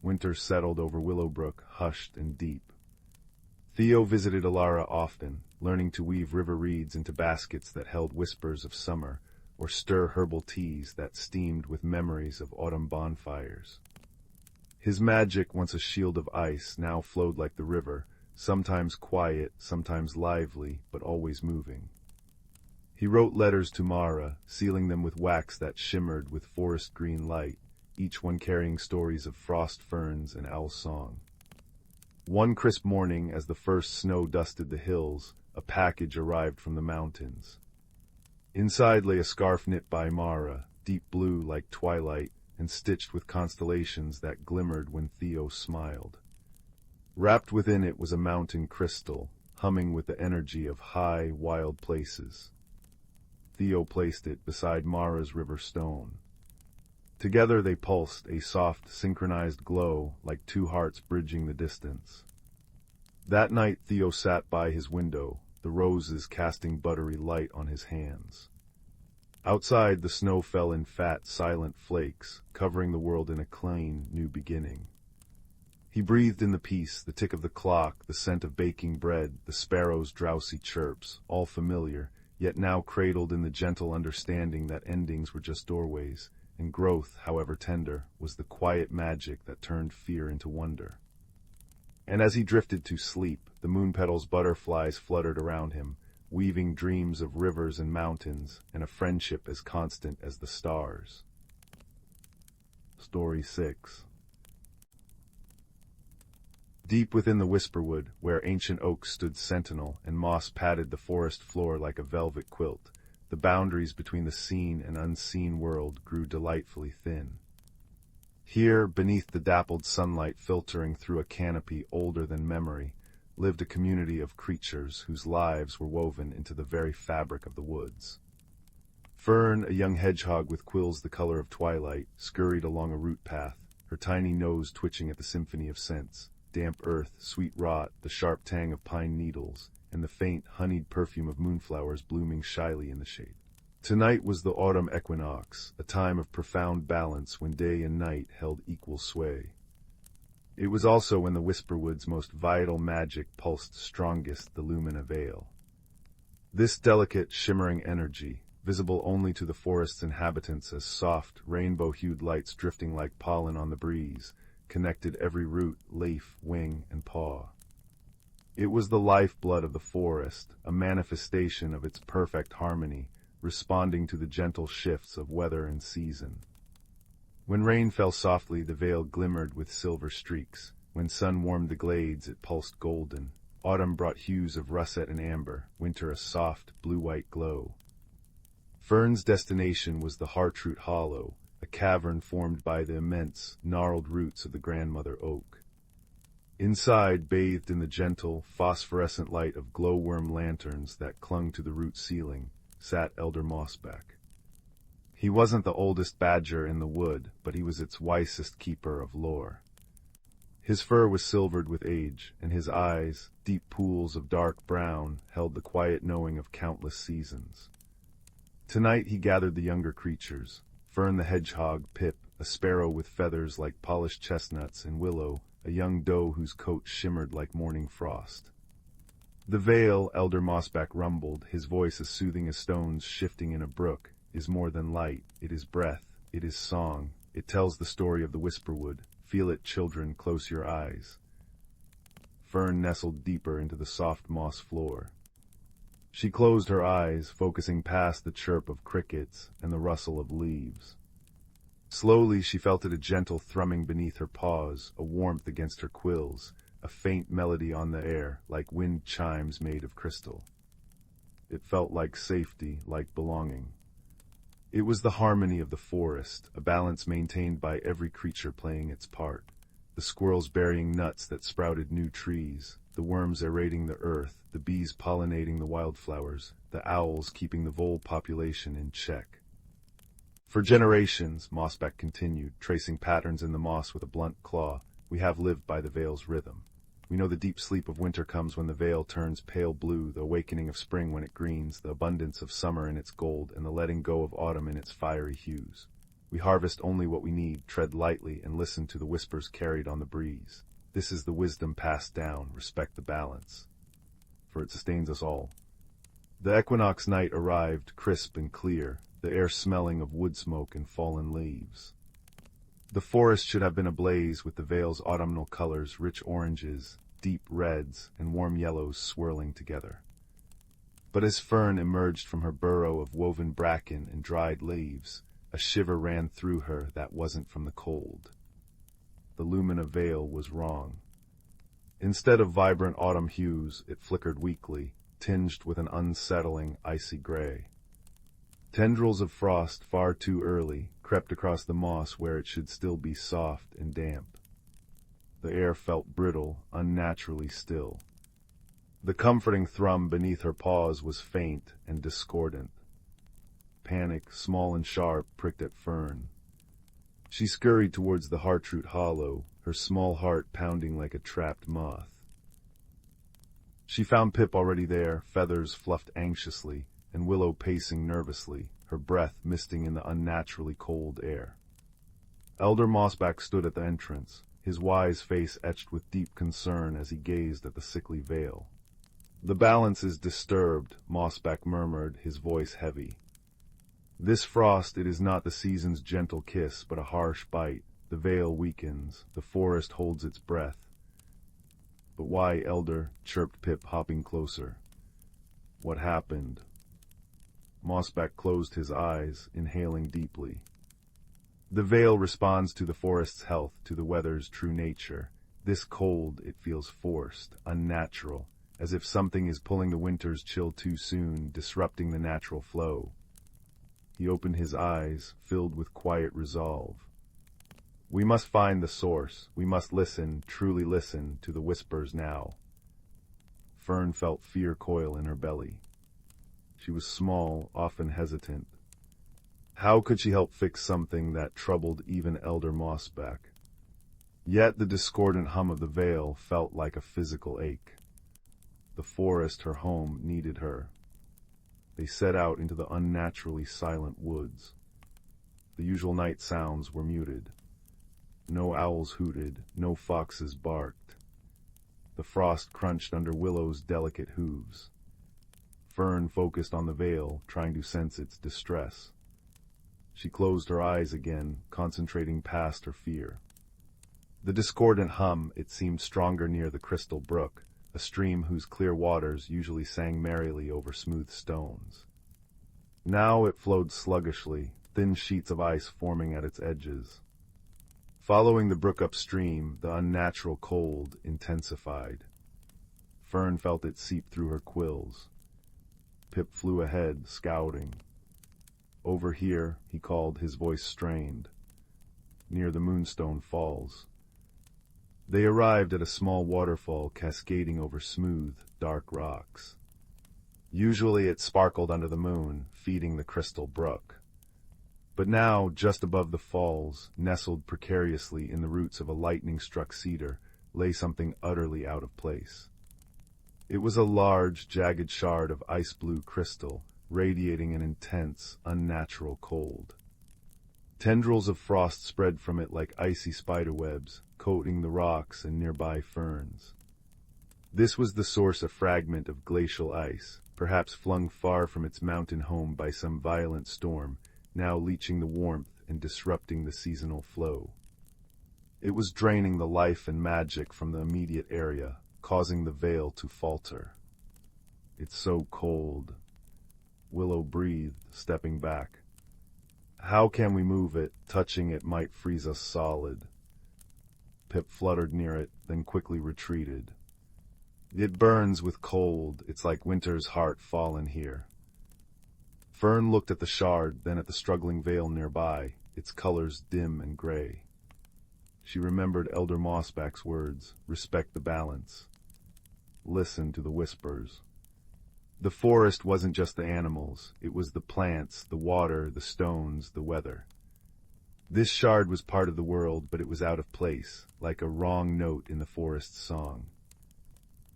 Winter settled over Willowbrook, hushed and deep. Theo visited Alara often, learning to weave river reeds into baskets that held whispers of summer, or stir herbal teas that steamed with memories of autumn bonfires. His magic, once a shield of ice, now flowed like the river, sometimes quiet, sometimes lively, but always moving. He wrote letters to Mara, sealing them with wax that shimmered with forest green light, each one carrying stories of frost ferns and owl song. One crisp morning, as the first snow dusted the hills, a package arrived from the mountains. Inside lay a scarf knit by Mara, deep blue like twilight, and stitched with constellations that glimmered when Theo smiled. Wrapped within it was a mountain crystal, humming with the energy of high, wild places. Theo placed it beside Mara's river stone. Together they pulsed, a soft, synchronized glow, like two hearts bridging the distance. That night Theo sat by his window, the roses casting buttery light on his hands. Outside, the snow fell in fat, silent flakes, covering the world in a clean, new beginning. He breathed in the peace, the tick of the clock, the scent of baking bread, the sparrows' drowsy chirps, all familiar, yet now cradled in the gentle understanding that endings were just doorways, and growth, however tender, was the quiet magic that turned fear into wonder. And as he drifted to sleep, the moon petals butterflies fluttered around him, weaving dreams of rivers and mountains, and a friendship as constant as the stars. Story 6. Deep within the Whisperwood, where ancient oaks stood sentinel and moss padded the forest floor like a velvet quilt, the boundaries between the seen and unseen world grew delightfully thin. Here, beneath the dappled sunlight filtering through a canopy older than memory, lived a community of creatures whose lives were woven into the very fabric of the woods. Fern, a young hedgehog with quills the color of twilight, scurried along a root path, her tiny nose twitching at the symphony of scents: damp earth, sweet rot, the sharp tang of pine needles, and the faint, honeyed perfume of moonflowers blooming shyly in the shade. Tonight was the autumn equinox, a time of profound balance when day and night held equal sway. It was also when the Whisperwood's most vital magic pulsed strongest, the Lumina veil. This delicate, shimmering energy, visible only to the forest's inhabitants as soft, rainbow-hued lights drifting like pollen on the breeze, connected every root, leaf, wing, and paw. It was the lifeblood of the forest, a manifestation of its perfect harmony, responding to the gentle shifts of weather and season. When rain fell softly, the veil glimmered with silver streaks. When sun warmed the glades, it pulsed golden. Autumn brought hues of russet and amber, winter a soft, blue-white glow. Fern's destination was the Heartroot Hollow, a cavern formed by the immense, gnarled roots of the grandmother oak. Inside, bathed in the gentle, phosphorescent light of glowworm lanterns that clung to the root ceiling, sat Elder Mossback. He wasn't the oldest badger in the wood, but he was its wisest keeper of lore. His fur was silvered with age, and his eyes, deep pools of dark brown, held the quiet knowing of countless seasons. Tonight he gathered the younger creatures: Fern the hedgehog, Pip, a sparrow with feathers like polished chestnuts, and Willow, a young doe whose coat shimmered like morning frost. The veil, Elder Mossback rumbled, his voice as soothing as stones shifting in a brook, is more than light. It is breath. It is song. It tells the story of the Whisperwood. Feel it, children, close your eyes. Fern nestled deeper into the soft moss floor. She closed her eyes, focusing past the chirp of crickets and the rustle of leaves. Slowly she felt it, a gentle thrumming beneath her paws, a warmth against her quills, a faint melody on the air, like wind chimes made of crystal. It felt like safety, like belonging. It was the harmony of the forest, a balance maintained by every creature playing its part. The squirrels burying nuts that sprouted new trees, the worms aerating the earth, the bees pollinating the wildflowers, the owls keeping the vole population in check. For generations, Mossback continued, tracing patterns in the moss with a blunt claw, we have lived by the veil's rhythm. We know the deep sleep of winter comes when the veil turns pale blue, the awakening of spring when it greens, the abundance of summer in its gold, and the letting go of autumn in its fiery hues. We harvest only what we need, tread lightly, and listen to the whispers carried on the breeze. This is the wisdom passed down. Respect the balance, for it sustains us all. The equinox night arrived, crisp and clear, the air smelling of wood smoke and fallen leaves. The forest should have been ablaze with the vale's autumnal colors, rich oranges, deep reds, and warm yellows swirling together. But as Fern emerged from her burrow of woven bracken and dried leaves, a shiver ran through her that wasn't from the cold. The Lumina veil was wrong. Instead of vibrant autumn hues, it flickered weakly, tinged with an unsettling, icy gray. Tendrils of frost, far too early, crept across the moss where it should still be soft and damp. The air felt brittle, unnaturally still. The comforting thrum beneath her paws was faint and discordant. Panic, small and sharp, pricked at Fern. She scurried towards the heartroot hollow, her small heart pounding like a trapped moth. She found Pip already there, feathers fluffed anxiously, and Willow pacing nervously, her breath misting in the unnaturally cold air. Elder Mossback stood at the entrance, his wise face etched with deep concern as he gazed at the sickly veil. "The balance is disturbed," Mossback murmured, his voice heavy. "This frost, it is not the season's gentle kiss, but a harsh bite. The veil weakens, the forest holds its breath." "But why, Elder?" chirped Pip, hopping closer. "What happened?" Mossback closed his eyes, inhaling deeply. "The veil responds to the forest's health, to the weather's true nature. This cold, it feels forced, unnatural, as if something is pulling the winter's chill too soon, disrupting the natural flow." He opened his eyes, filled with quiet resolve. "We must find the source. We must listen, truly listen, to the whispers now." Fern felt fear coil in her belly. She was small, often hesitant. How could she help fix something that troubled even Elder Mossback? Yet the discordant hum of the veil felt like a physical ache. The forest, her home, needed her. They set out into the unnaturally silent woods. The usual night sounds were muted. No owls hooted, no foxes barked. The frost crunched under Willow's delicate hooves. Fern focused on the veil, trying to sense its distress. She closed her eyes again, concentrating past her fear. The discordant hum, it seemed stronger near the crystal brook, a stream whose clear waters usually sang merrily over smooth stones. Now it flowed sluggishly, thin sheets of ice forming at its edges. Following the brook upstream, the unnatural cold intensified. Fern felt it seep through her quills. Pip flew ahead, scouting. "Over here," he called, his voice strained. "Near the Moonstone Falls." They arrived at a small waterfall cascading over smooth, dark rocks. Usually it sparkled under the moon, feeding the crystal brook. But now, just above the falls, nestled precariously in the roots of a lightning-struck cedar, lay something utterly out of place. It was a large, jagged shard of ice-blue crystal, radiating an intense, unnatural cold. Tendrils of frost spread from it like icy spiderwebs, coating the rocks and nearby ferns. This was the source, a fragment of glacial ice, perhaps flung far from its mountain home by some violent storm, now leaching the warmth and disrupting the seasonal flow. It was draining the life and magic from the immediate area, causing the veil to falter. "It's so cold." Willow breathed, stepping back. "How can we move it? Touching it might freeze us solid." Pip fluttered near it, then quickly retreated. "It burns with cold. It's like winter's heart fallen here." Fern looked at the shard, then at the struggling veil nearby, its colors dim and gray. She remembered Elder Mossback's words, "Respect the balance. Listen to the whispers." The forest wasn't just the animals, it was the plants, the water, the stones, the weather. This shard was part of the world, but it was out of place, like a wrong note in the forest's song.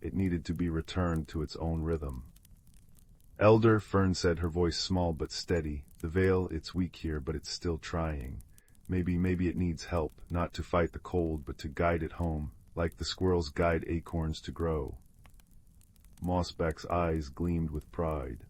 It needed to be returned to its own rhythm. "Elder," Fern said, her voice small but steady, "the veil, it's weak here, but it's still trying. Maybe it needs help, not to fight the cold, but to guide it home, like the squirrels guide acorns to grow. Mossback's eyes gleamed with pride.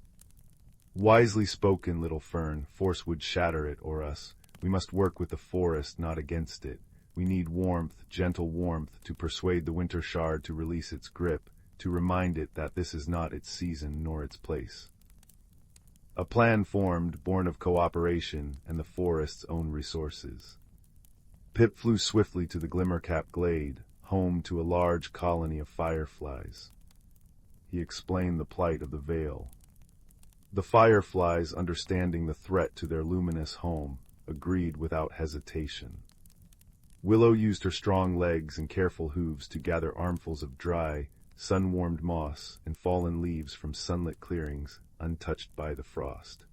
Wisely spoken, little fern, force would shatter it or us. We must work with the forest, not against it. We need warmth, gentle warmth, to persuade the winter shard to release its grip, to remind it that this is not its season nor its place. A plan formed, born of cooperation and the forest's own resources. Pip flew swiftly to the glimmer-capped glade, home to a large colony of fireflies. He explained the plight of the vale. The fireflies, understanding the threat to their luminous home, agreed without hesitation. Willow used her strong legs and careful hooves to gather armfuls of dry, sun-warmed moss and fallen leaves from sunlit clearings, untouched by the frost.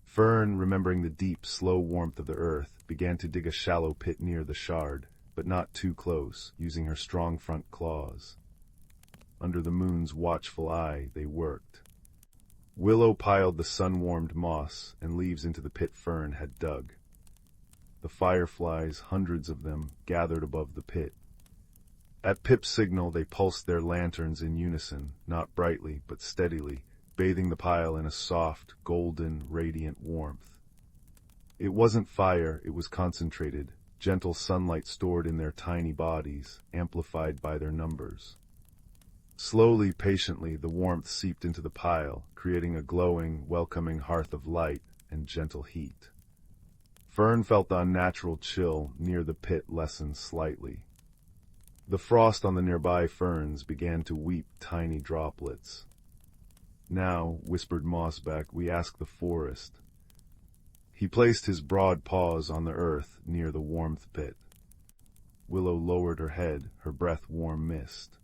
Fern, remembering the deep, slow warmth of the earth, began to dig a shallow pit near the shard, but not too close, using her strong front claws. Under the moon's watchful eye, they worked. Willow piled the sun-warmed moss and leaves into the pit Fern had dug. The fireflies, hundreds of them, gathered above the pit. At Pip's signal, they pulsed their lanterns in unison, not brightly, but steadily, bathing the pile in a soft, golden, radiant warmth. It wasn't fire, it was concentrated, gentle sunlight stored in their tiny bodies, amplified by their numbers. Slowly, patiently, the warmth seeped into the pile, creating a glowing, welcoming hearth of light and gentle heat. Fern felt the unnatural chill near the pit lessen slightly. The frost on the nearby ferns began to weep tiny droplets. Now, whispered Mossback, we ask the forest. He placed his broad paws on the earth near the warmth pit. Willow lowered her head, her breath warm mist.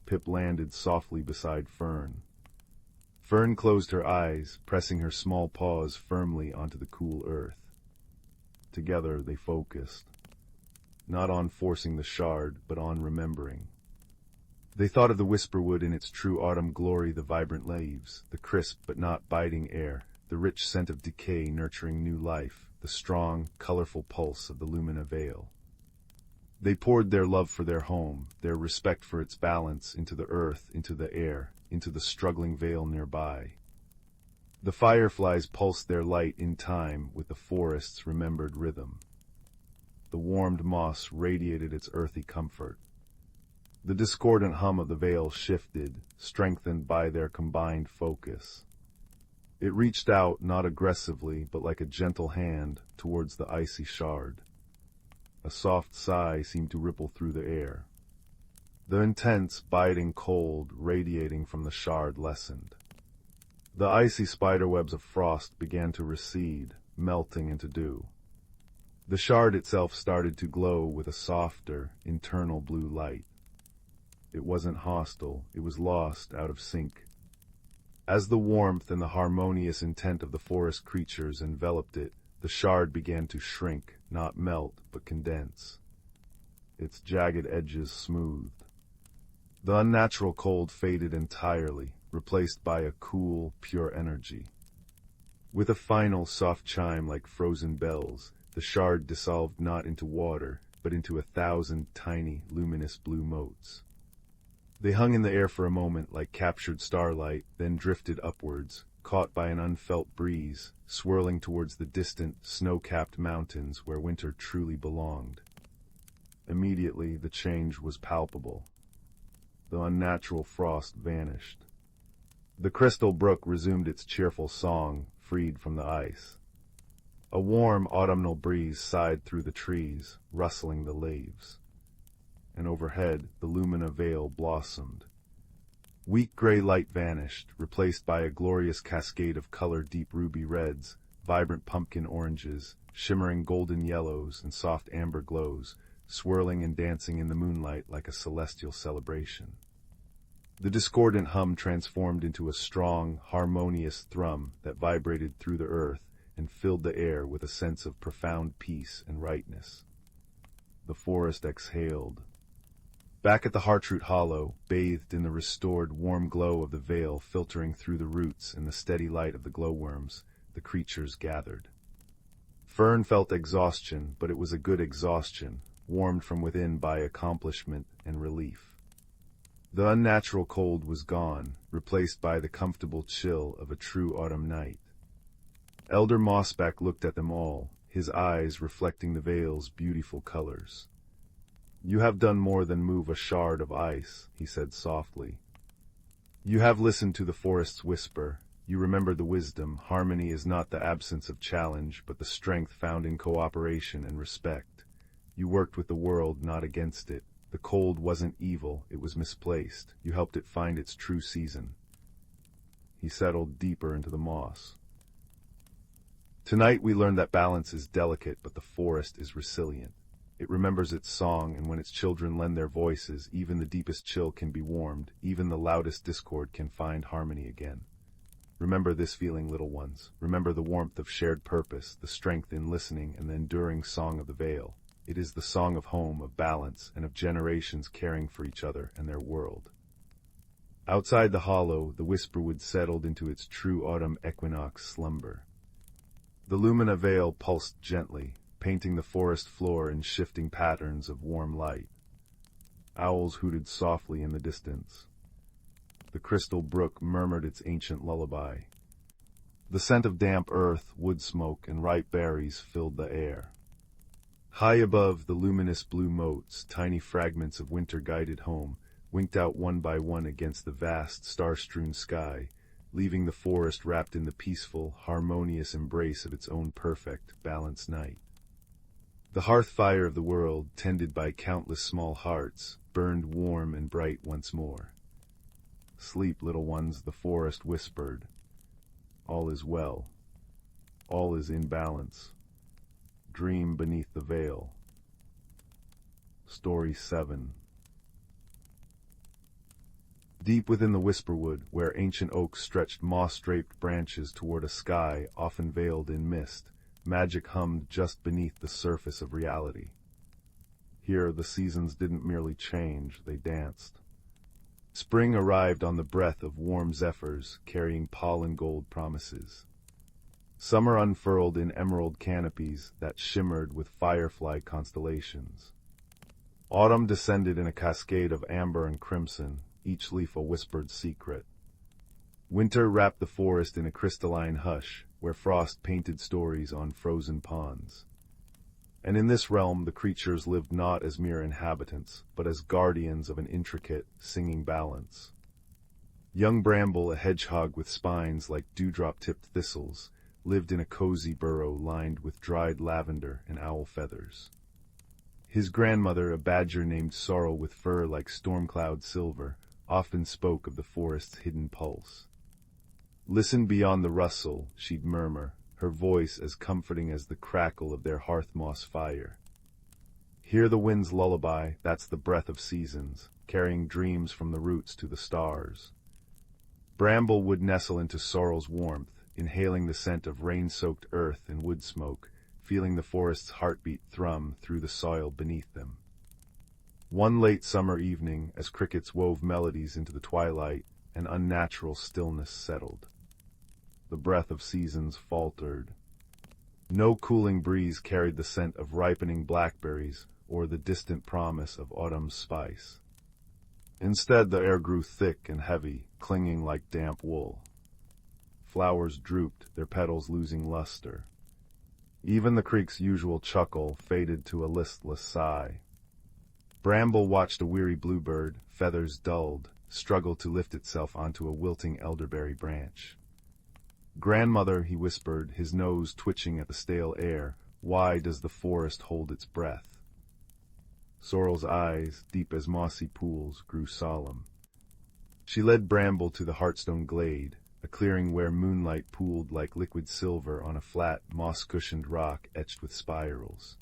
Pip landed softly beside Fern. Fern closed her eyes, pressing her small paws firmly onto the cool earth. Together they focused, not on forcing the shard, but on remembering. They thought of the Whisperwood in its true autumn glory, the vibrant leaves, the crisp but not biting air, the rich scent of decay nurturing new life, the strong, colorful pulse of the Lumina Vale. They poured their love for their home, their respect for its balance, into the earth, into the air, into the struggling vale nearby. The fireflies pulsed their light in time with the forest's remembered rhythm. The warmed moss radiated its earthy comfort. The discordant hum of the vale shifted, strengthened by their combined focus. It reached out, not aggressively, but like a gentle hand, towards the icy shard. A soft sigh seemed to ripple through the air. The intense, biting cold radiating from the shard lessened. The icy spiderwebs of frost began to recede, melting into dew. The shard itself started to glow with a softer, internal blue light. It wasn't hostile, it was lost, out of sync. As the warmth and the harmonious intent of the forest creatures enveloped it, the shard began to shrink, not melt, but condense. Its jagged edges smoothed. The unnatural cold faded entirely, replaced by a cool, pure energy. With a final soft chime like frozen bells, the shard dissolved not into water, but into 1,000 tiny, luminous blue motes. They hung in the air for a moment like captured starlight, then drifted upwards, caught by an unfelt breeze, swirling towards the distant, snow-capped mountains where winter truly belonged. Immediately, the change was palpable. The unnatural frost vanished. The crystal brook resumed its cheerful song, freed from the ice. A warm autumnal breeze sighed through the trees, rustling the leaves. And overhead, the Lumina Vale blossomed. Weak gray light vanished, replaced by a glorious cascade of color, deep ruby reds, vibrant pumpkin oranges, shimmering golden yellows, and soft amber glows, swirling and dancing in the moonlight like a celestial celebration. The discordant hum transformed into a strong, harmonious thrum that vibrated through the earth and filled the air with a sense of profound peace and rightness. The forest exhaled. Back at the Heartroot Hollow, bathed in the restored warm glow of the vale filtering through the roots and the steady light of the glowworms, the creatures gathered. Fern felt exhaustion, but it was a good exhaustion, warmed from within by accomplishment and relief. The unnatural cold was gone, replaced by the comfortable chill of a true autumn night. Elder Mossback looked at them all, his eyes reflecting the vale's beautiful colors. "You have done more than move a shard of ice," he said softly. "You have listened to the forest's whisper. You remember the wisdom. Harmony is not the absence of challenge, but the strength found in cooperation and respect. You worked with the world, not against it. The cold wasn't evil, it was misplaced. You helped it find its true season." He settled deeper into the moss. "Tonight we learned that balance is delicate, but the forest is resilient. It remembers its song, and when its children lend their voices, even the deepest chill can be warmed, even the loudest discord can find harmony again. Remember this feeling, little ones. Remember the warmth of shared purpose, the strength in listening, and the enduring song of the vale. It is the song of home, of balance, and of generations caring for each other and their world." Outside the hollow, the Whisperwood settled into its true autumn equinox slumber. The Lumina veil pulsed gently, painting the forest floor in shifting patterns of warm light. Owls hooted softly in the distance. The crystal brook murmured its ancient lullaby. The scent of damp earth, wood smoke, and ripe berries filled the air. High above, the luminous blue motes, tiny fragments of winter guided home, winked out one by one against the vast, star-strewn sky, leaving the forest wrapped in the peaceful, harmonious embrace of its own perfect, balanced night. The hearth fire of the world, tended by countless small hearts, burned warm and bright once more. "Sleep, little ones," the forest whispered. "All is well. All is in balance. Dream beneath the veil." Story 7. Deep within the Whisperwood, where ancient oaks stretched moss-draped branches toward a sky often veiled in mist, magic hummed just beneath the surface of reality. Here the seasons didn't merely change, they danced. Spring arrived on the breath of warm zephyrs, carrying pollen-gold promises. Summer unfurled in emerald canopies that shimmered with firefly constellations. Autumn descended in a cascade of amber and crimson, each leaf a whispered secret. Winter wrapped the forest in a crystalline hush, where frost painted stories on frozen ponds. And in this realm the creatures lived not as mere inhabitants, but as guardians of an intricate, singing balance. Young Bramble, a hedgehog with spines like dewdrop-tipped thistles, lived in a cozy burrow lined with dried lavender and owl feathers. His grandmother, a badger named Sorrel with fur like storm-cloud silver, often spoke of the forest's hidden pulse. "Listen beyond the rustle," she'd murmur, her voice as comforting as the crackle of their hearth moss fire. "Hear the wind's lullaby, that's the breath of seasons, carrying dreams from the roots to the stars." Bramble would nestle into Sorrel's warmth, inhaling the scent of rain-soaked earth and wood smoke, feeling the forest's heartbeat thrum through the soil beneath them. One late summer evening, as crickets wove melodies into the twilight, an unnatural stillness settled. The breath of seasons faltered. No cooling breeze carried the scent of ripening blackberries or the distant promise of autumn's spice. Instead, the air grew thick and heavy, clinging like damp wool. Flowers drooped, their petals losing luster. Even the creek's usual chuckle faded to a listless sigh. Bramble watched a weary bluebird, feathers dulled, struggle to lift itself onto a wilting elderberry branch. "Grandmother," he whispered, his nose twitching at the stale air, "why does the forest hold its breath?" Sorrel's eyes, deep as mossy pools, grew solemn. She led Bramble to the heartstone glade, a clearing where moonlight pooled like liquid silver on a flat, moss-cushioned rock etched with spirals.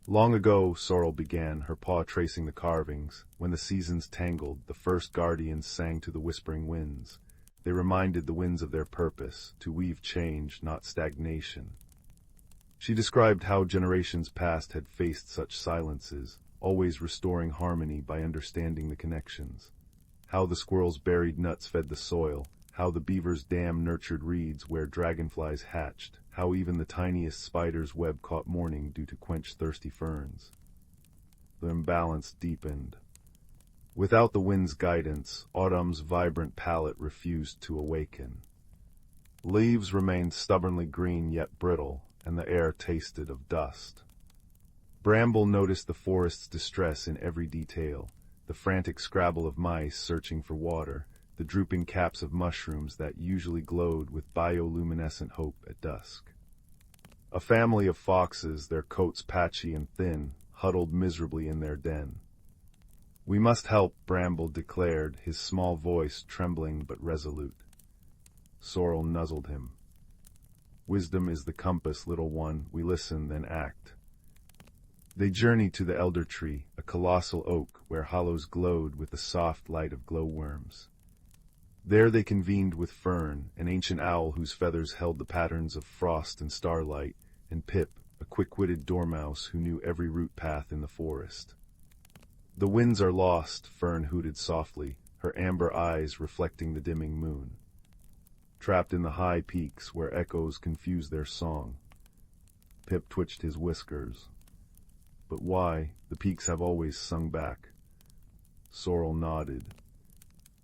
"Long ago," Sorrel began, her paw tracing the carvings, "when the seasons tangled, the first guardians sang to the whispering winds. They reminded the winds of their purpose, to weave change, not stagnation." She described how generations past had faced such silences, always restoring harmony by understanding the connections. How the squirrel's buried nuts fed the soil, how the beaver's dam nurtured reeds where dragonflies hatched, how even the tiniest spider's web caught morning dew to quench thirsty ferns. the imbalance deepened. Without the wind's guidance, autumn's vibrant palette refused to awaken. Leaves remained stubbornly green yet brittle, and the air tasted of dust. Bramble noticed the forest's distress in every detail, the frantic scrabble of mice searching for water, the drooping caps of mushrooms that usually glowed with bioluminescent hope at dusk. A family of foxes, their coats patchy and thin, huddled miserably in their den. "We must help," Bramble declared, his small voice trembling but resolute. Sorrel nuzzled him. "Wisdom is the compass, little one. We listen, then act." They journeyed to the elder tree, a colossal oak where hollows glowed with the soft light of glowworms. There they convened with Fern, an ancient owl whose feathers held the patterns of frost and starlight, and Pip, a quick-witted dormouse who knew every route path in the forest. "The winds are lost," Fern hooted softly, her amber eyes reflecting the dimming moon. "Trapped in the high peaks where echoes confuse their song." Pip twitched his whiskers. "But why? The peaks have always sung back." Sorrel nodded.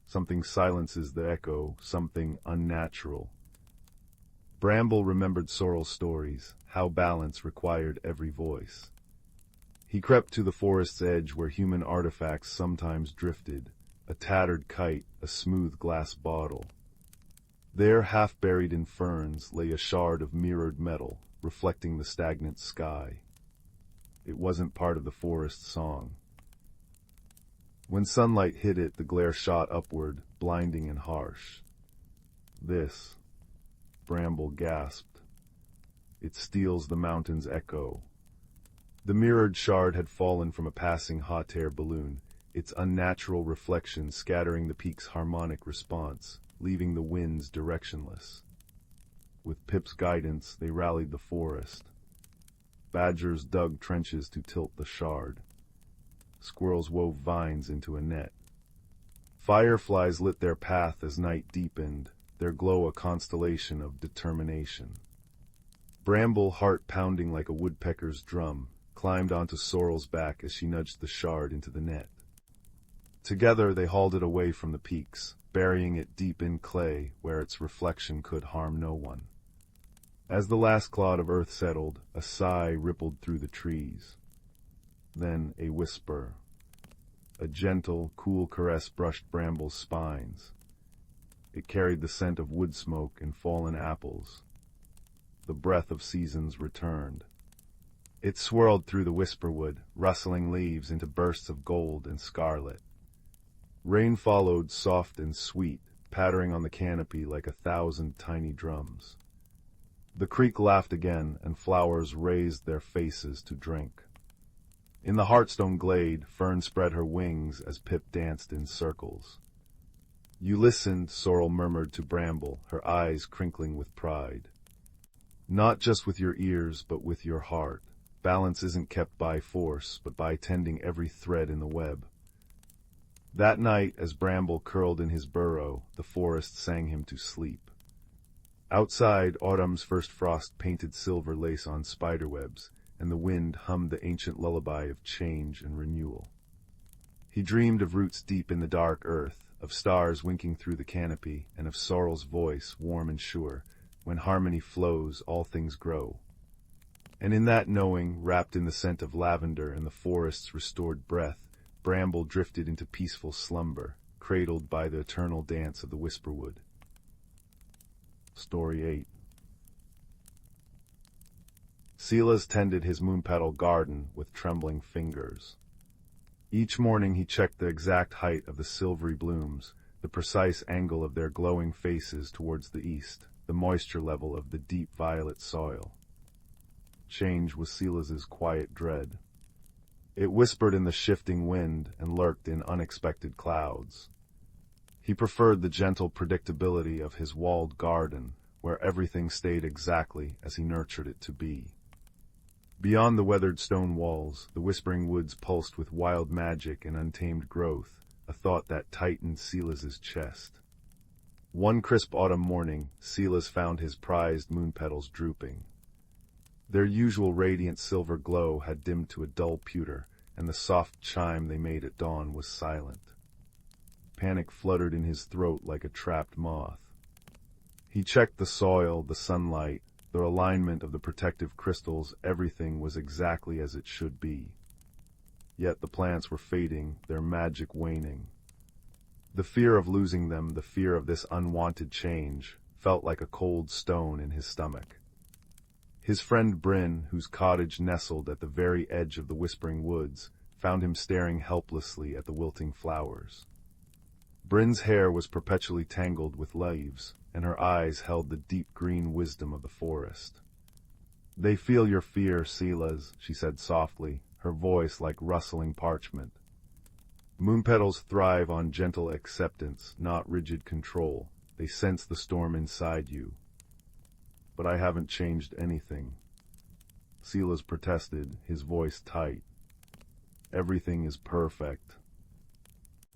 "Something silences the echo, something unnatural." Bramble remembered Sorrel's stories, how balance required every voice. He crept to the forest's edge where human artifacts sometimes drifted, a tattered kite, a smooth glass bottle. There, half buried in ferns, lay a shard of mirrored metal, reflecting the stagnant sky. It wasn't part of the forest's song. When sunlight hit it, the glare shot upward, blinding and harsh. "This," Bramble gasped. "It steals the mountain's echo." The mirrored shard had fallen from a passing hot air balloon, its unnatural reflection scattering the peak's harmonic response, leaving the winds directionless. With Pip's guidance, they rallied the forest. Badgers dug trenches to tilt the shard. Squirrels wove vines into a net. Fireflies lit their path as night deepened, their glow a constellation of determination. Bramble, heart pounding like a woodpecker's drum, climbed onto Sorrel's back as she nudged the shard into the net. Together they hauled it away from the peaks, burying it deep in clay where its reflection could harm no one. As the last clod of earth settled, a sigh rippled through the trees. Then a whisper. A gentle, cool caress brushed Bramble's spines. It carried the scent of wood smoke and fallen apples. The breath of seasons returned. It swirled through the Whisperwood, rustling leaves into bursts of gold and scarlet. Rain followed, soft and sweet, pattering on the canopy like 1,000 tiny drums. The creek laughed again, and flowers raised their faces to drink. In the Heartstone glade, Fern spread her wings as Pip danced in circles. "You listened," Sorrel murmured to Bramble, her eyes crinkling with pride. "Not just with your ears, but with your heart. Balance isn't kept by force, but by tending every thread in the web." That night, as Bramble curled in his burrow, the forest sang him to sleep. Outside, autumn's first frost painted silver lace on spiderwebs, and the wind hummed the ancient lullaby of change and renewal. He dreamed of roots deep in the dark earth, of stars winking through the canopy, and of Sorrel's voice, warm and sure, "When harmony flows, all things grow." And in that knowing, wrapped in the scent of lavender and the forest's restored breath, Bramble drifted into peaceful slumber, cradled by the eternal dance of the Whisperwood. Story 8. Silas tended his moonpetal garden with trembling fingers. Each morning he checked the exact height of the silvery blooms, the precise angle of their glowing faces towards the east, the moisture level of the deep violet soil. Change was Silas's quiet dread. It whispered in the shifting wind and lurked in unexpected clouds. He preferred the gentle predictability of his walled garden, where everything stayed exactly as he nurtured it to be. Beyond the weathered stone walls, the whispering woods pulsed with wild magic and untamed growth, a thought that tightened Silas's chest. One crisp autumn morning, Silas found his prized moonpetals drooping. Their usual radiant silver glow had dimmed to a dull pewter, and the soft chime they made at dawn was silent. Panic fluttered in his throat like a trapped moth. He checked the soil, the sunlight, the alignment of the protective crystals. Everything was exactly as it should be. Yet the plants were fading, their magic waning. The fear of losing them, the fear of this unwanted change, felt like a cold stone in his stomach. His friend Bryn, whose cottage nestled at the very edge of the whispering woods, found him staring helplessly at the wilting flowers. Bryn's hair was perpetually tangled with leaves, and her eyes held the deep green wisdom of the forest. "They feel your fear, Silas," she said softly, her voice like rustling parchment. "Moon petals thrive on gentle acceptance, not rigid control. They sense the storm inside you." "But I haven't changed anything," Silas protested, his voice tight. "Everything is perfect."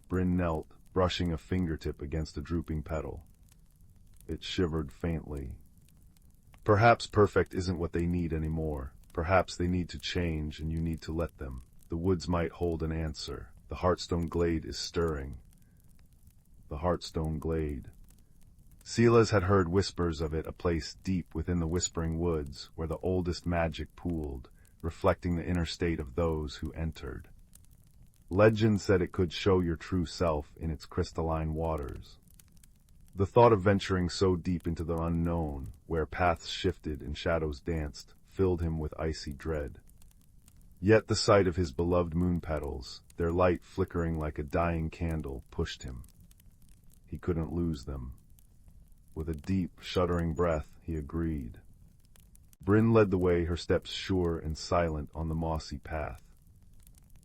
Bryn knelt, brushing a fingertip against a drooping petal. It shivered faintly. "Perhaps perfect isn't what they need anymore. Perhaps they need to change, and you need to let them. The woods might hold an answer. The Heartstone Glade is stirring." The Heartstone Glade. Silas had heard whispers of it, a place deep within the whispering woods, where the oldest magic pooled, reflecting the inner state of those who entered. Legend said it could show your true self in its crystalline waters. The thought of venturing so deep into the unknown, where paths shifted and shadows danced, filled him with icy dread. Yet the sight of his beloved moon petals, their light flickering like a dying candle, pushed him. He couldn't lose them. With a deep, shuddering breath, he agreed. Bryn led the way, her steps sure and silent on the mossy path.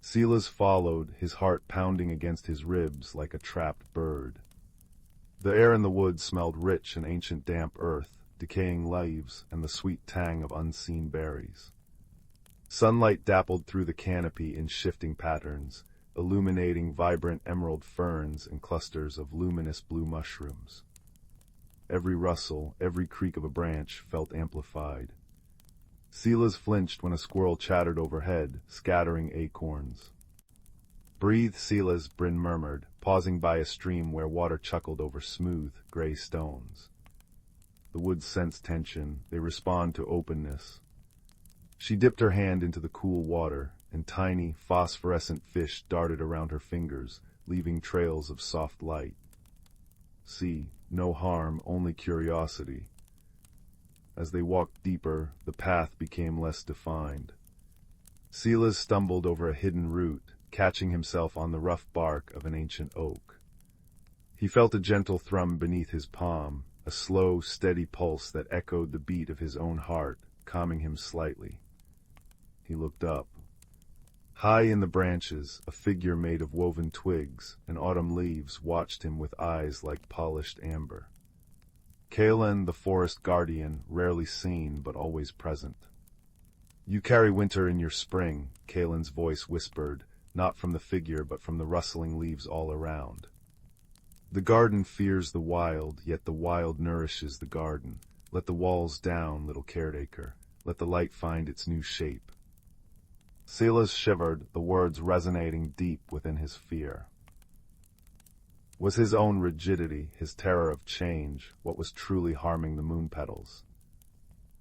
Silas followed, his heart pounding against his ribs like a trapped bird. The air in the woods smelled rich and ancient damp earth, decaying leaves, and the sweet tang of unseen berries. Sunlight dappled through the canopy in shifting patterns, illuminating vibrant emerald ferns and clusters of luminous blue mushrooms. Every rustle, every creak of a branch felt amplified. Silas flinched when a squirrel chattered overhead, scattering acorns. "Breathe, Silas," Bryn murmured, pausing by a stream where water chuckled over smooth, gray stones. The woods sense tension, they respond to openness. She dipped her hand into the cool water, and tiny, phosphorescent fish darted around her fingers, leaving trails of soft light. See, no harm, only curiosity. As they walked deeper, the path became less defined. Silas stumbled over a hidden root, catching himself on the rough bark of an ancient oak. He felt a gentle thrum beneath his palm, a slow, steady pulse that echoed the beat of his own heart, calming him slightly. He looked up. High in the branches, a figure made of woven twigs and autumn leaves watched him with eyes like polished amber. Kalen, the forest guardian, rarely seen but always present. "You carry winter in your spring," Kalen's voice whispered, not from the figure but from the rustling leaves all around. "The garden fears the wild, yet the wild nourishes the garden. Let the walls down, little caretaker. Let the light find its new shape." Silas shivered, the words resonating deep within his fear. Was his own rigidity, his terror of change, what was truly harming the moon petals?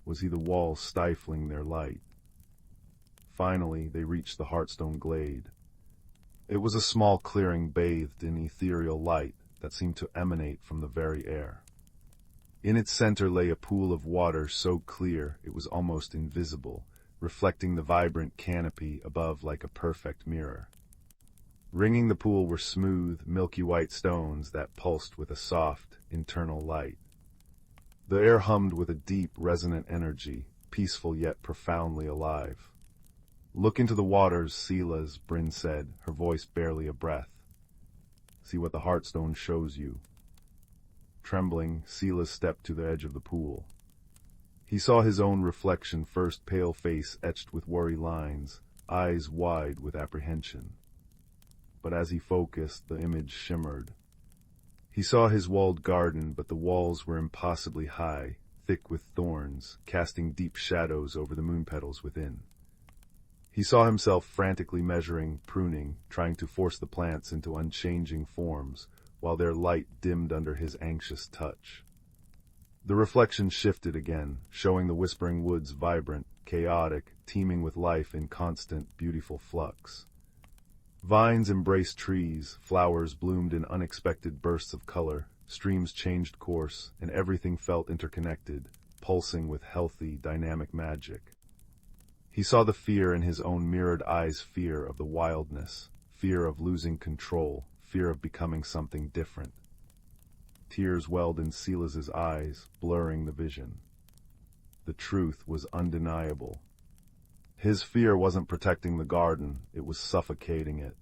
Was he the walls stifling their light? Finally, they reached the Heartstone Glade. It was a small clearing bathed in ethereal light that seemed to emanate from the very air. In its center lay a pool of water so clear it was almost invisible, reflecting the vibrant canopy above like a perfect mirror. Ringing the pool were smooth, milky white stones that pulsed with a soft, internal light. The air hummed with a deep, resonant energy, peaceful yet profoundly alive. "Look into the waters, Silas," Bryn said, her voice barely a breath. "See what the Heartstone shows you." Trembling, Silas stepped to the edge of the pool. He saw his own reflection first, pale face etched with worry lines, eyes wide with apprehension. But as he focused, the image shimmered. He saw his walled garden, but the walls were impossibly high, thick with thorns, casting deep shadows over the moon petals within. He saw himself frantically measuring, pruning, trying to force the plants into unchanging forms, while their light dimmed under his anxious touch. The reflection shifted again, showing the whispering woods vibrant, chaotic, teeming with life in constant, beautiful flux. Vines embraced trees, flowers bloomed in unexpected bursts of color, streams changed course, and everything felt interconnected, pulsing with healthy, dynamic magic. He saw the fear in his own mirrored eyes, fear of the wildness, fear of losing control, fear of becoming something different. Tears welled in Silas's eyes, blurring the vision. The truth was undeniable. His fear wasn't protecting the garden, it was suffocating it.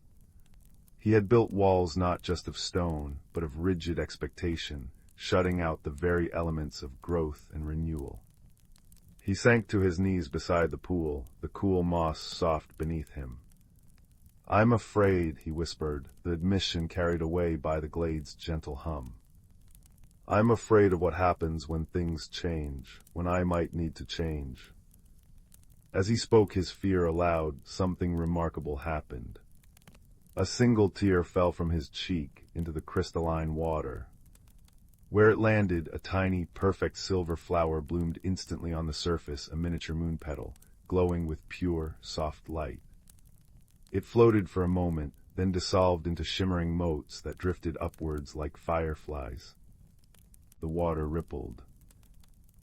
He had built walls not just of stone, but of rigid expectation, shutting out the very elements of growth and renewal. He sank to his knees beside the pool, the cool moss soft beneath him. "I'm afraid," he whispered, the admission carried away by the glade's gentle hum. "I'm afraid of what happens when things change, when I might need to change." As he spoke his fear aloud, something remarkable happened. A single tear fell from his cheek into the crystalline water. Where it landed, a tiny, perfect silver flower bloomed instantly on the surface, a miniature moon petal, glowing with pure, soft light. It floated for a moment, then dissolved into shimmering motes that drifted upwards like fireflies. The water rippled.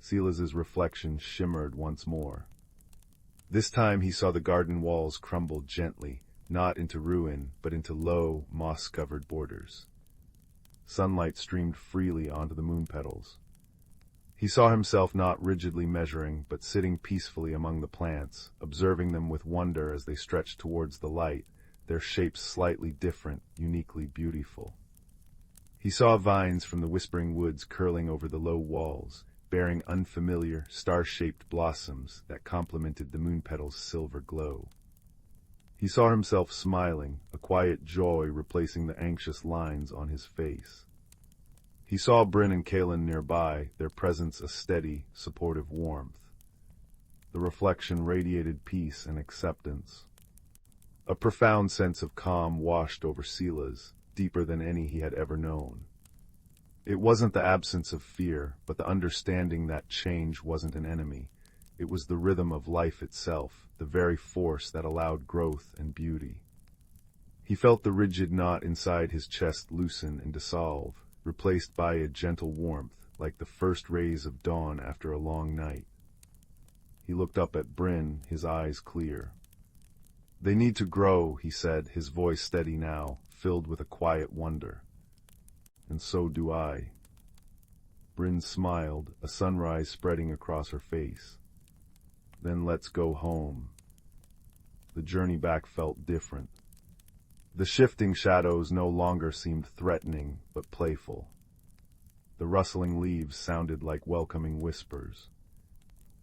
Silas's reflection shimmered once more. This time he saw the garden walls crumble gently, not into ruin, but into low, moss-covered borders. Sunlight streamed freely onto the moon petals. He saw himself not rigidly measuring, but sitting peacefully among the plants, observing them with wonder as they stretched towards the light, their shapes slightly different, uniquely beautiful. He saw vines from the whispering woods curling over the low walls, bearing unfamiliar, star-shaped blossoms that complemented the moon petals' silver glow. He saw himself smiling, a quiet joy replacing the anxious lines on his face. He saw Bryn and Kaelin nearby, their presence a steady, supportive warmth. The reflection radiated peace and acceptance. A profound sense of calm washed over Silas, deeper than any he had ever known. It wasn't the absence of fear, but the understanding that change wasn't an enemy. It was the rhythm of life itself, the very force that allowed growth and beauty. He felt the rigid knot inside his chest loosen and dissolve, replaced by a gentle warmth, like the first rays of dawn after a long night. He looked up at Bryn, his eyes clear. "They need to grow," he said, his voice steady now, filled with a quiet wonder. "And so do I." Bryn smiled, a sunrise spreading across her face. "Then let's go home." The journey back felt different. The shifting shadows no longer seemed threatening, but playful. The rustling leaves sounded like welcoming whispers.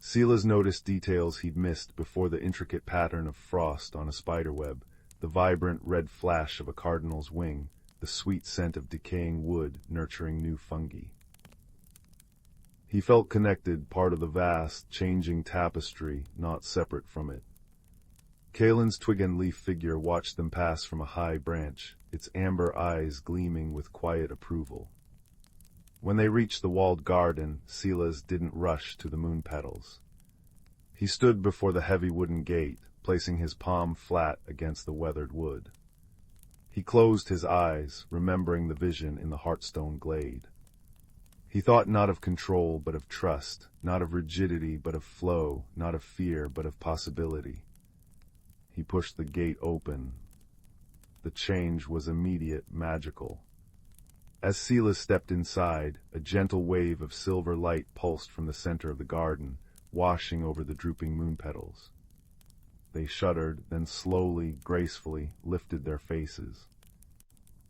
Silas noticed details he'd missed before: the intricate pattern of frost on a spiderweb, the vibrant red flash of a cardinal's wing, the sweet scent of decaying wood nurturing new fungi. He felt connected, part of the vast, changing tapestry, not separate from it. Kaelin's twig and leaf figure watched them pass from a high branch, its amber eyes gleaming with quiet approval. When they reached the walled garden, Silas didn't rush to the moon petals. He stood before the heavy wooden gate, placing his palm flat against the weathered wood. He closed his eyes, remembering the vision in the Heartstone glade. He thought not of control but of trust, not of rigidity but of flow, not of fear but of possibility. He pushed the gate open. The change was immediate, magical. As Silas stepped inside, a gentle wave of silver light pulsed from the center of the garden, washing over the drooping moon petals. They shuddered, then slowly, gracefully, lifted their faces.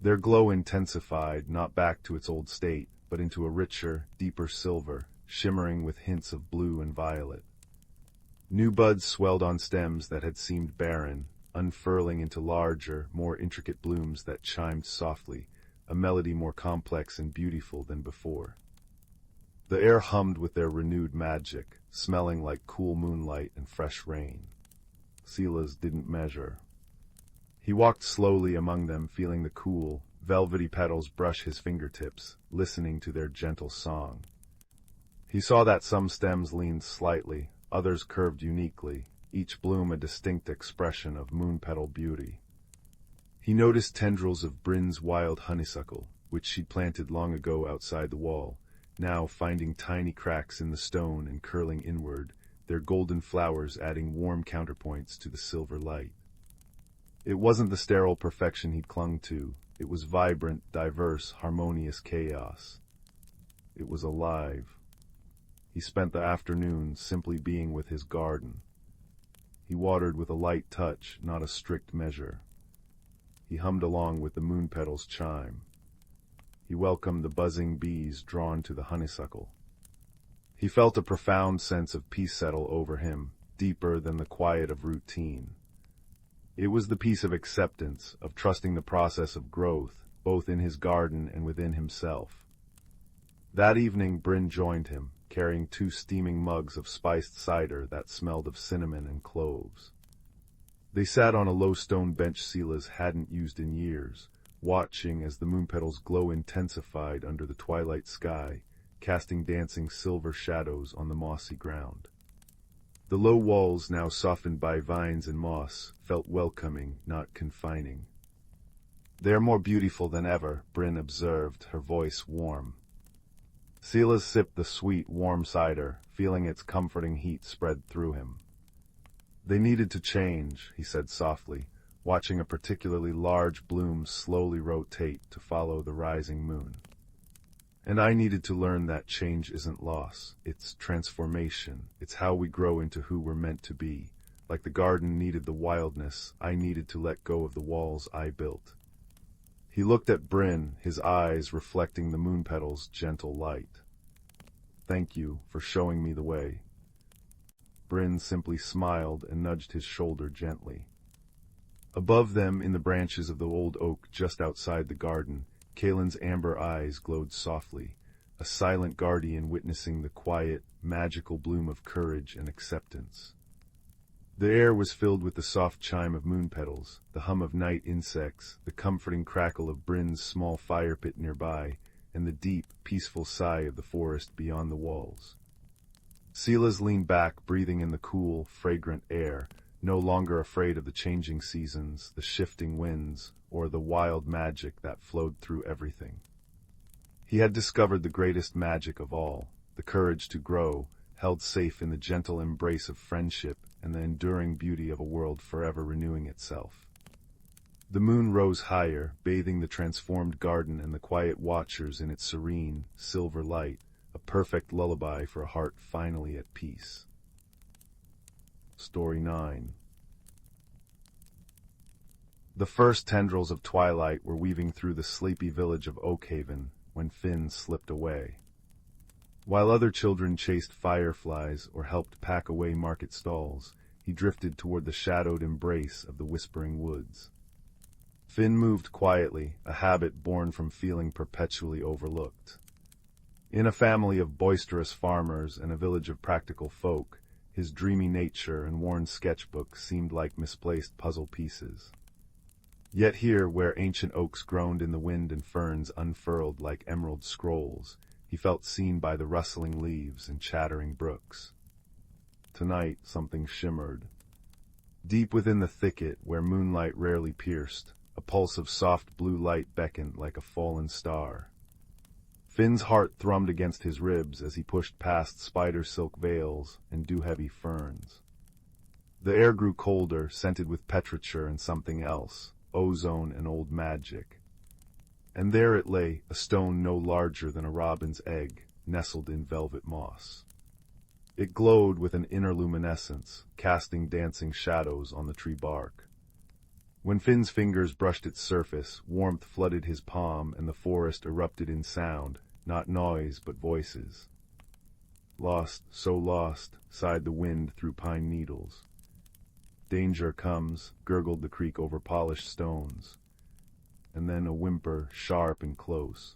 Their glow intensified, not back to its old state, but into a richer, deeper silver, shimmering with hints of blue and violet. New buds swelled on stems that had seemed barren, unfurling into larger, more intricate blooms that chimed softly, a melody more complex and beautiful than before. The air hummed with their renewed magic, smelling like cool moonlight and fresh rain. Silas didn't measure. He walked slowly among them, feeling the cool, velvety petals brush his fingertips, listening to their gentle song. He saw that some stems leaned slightly, others curved uniquely, each bloom a distinct expression of moon-petal beauty. He noticed tendrils of Bryn's wild honeysuckle, which she'd planted long ago outside the wall, now finding tiny cracks in the stone and curling inward, their golden flowers adding warm counterpoints to the silver light. It wasn't the sterile perfection he'd clung to. It was vibrant, diverse, harmonious chaos. It was alive. He spent the afternoon simply being with his garden. He watered with a light touch, not a strict measure. He hummed along with the moon petals' chime. He welcomed the buzzing bees drawn to the honeysuckle. He felt a profound sense of peace settle over him, deeper than the quiet of routine. It was the peace of acceptance, of trusting the process of growth, both in his garden and within himself. That evening Bryn joined him, carrying 2 steaming mugs of spiced cider that smelled of cinnamon and cloves. They sat on a low stone bench Silas hadn't used in years, watching as the moon petals' glow intensified under the twilight sky, casting dancing silver shadows on the mossy ground. The low walls, now softened by vines and moss, felt welcoming, not confining. "They're more beautiful than ever," Bryn observed, her voice warm. Silas sipped the sweet, warm cider, feeling its comforting heat spread through him. "They needed to change," he said softly, watching a particularly large bloom slowly rotate to follow the rising moon. "And I needed to learn that change isn't loss, it's transformation. It's how we grow into who we're meant to be. Like the garden needed the wildness, I needed to let go of the walls I built." He looked at Bryn, his eyes reflecting the moon petals' gentle light. "Thank you for showing me the way." Bryn simply smiled and nudged his shoulder gently. Above them, in the branches of the old oak just outside the garden, Kaelin's amber eyes glowed softly, a silent guardian witnessing the quiet, magical bloom of courage and acceptance. The air was filled with the soft chime of moon petals, the hum of night insects, the comforting crackle of Bryn's small fire pit nearby, and the deep, peaceful sigh of the forest beyond the walls. Silas leaned back, breathing in the cool, fragrant air, no longer afraid of the changing seasons, the shifting winds, or the wild magic that flowed through everything. He had discovered the greatest magic of all, the courage to grow, held safe in the gentle embrace of friendship and the enduring beauty of a world forever renewing itself. The moon rose higher, bathing the transformed garden and the quiet watchers in its serene, silver light, a perfect lullaby for a heart finally at peace. Story 9. The first tendrils of twilight were weaving through the sleepy village of Oakhaven when Finn slipped away. While other children chased fireflies or helped pack away market stalls, he drifted toward the shadowed embrace of the whispering woods. Finn moved quietly, a habit born from feeling perpetually overlooked. In a family of boisterous farmers and a village of practical folk, his dreamy nature and worn sketchbook seemed like misplaced puzzle pieces. Yet here, where ancient oaks groaned in the wind and ferns unfurled like emerald scrolls, he felt seen by the rustling leaves and chattering brooks. Tonight something shimmered. Deep within the thicket, where moonlight rarely pierced, a pulse of soft blue light beckoned like a fallen star. Finn's heart thrummed against his ribs as he pushed past spider silk veils and dew-heavy ferns. The air grew colder, scented with petrichor and something else, ozone and old magic. And there it lay, a stone no larger than a robin's egg, nestled in velvet moss. It glowed with an inner luminescence, casting dancing shadows on the tree bark. When Finn's fingers brushed its surface, warmth flooded his palm and the forest erupted in sound, not noise but voices. "Lost, so lost," sighed the wind through pine needles. "Danger comes," gurgled the creek over polished stones. And then a whimper, sharp and close.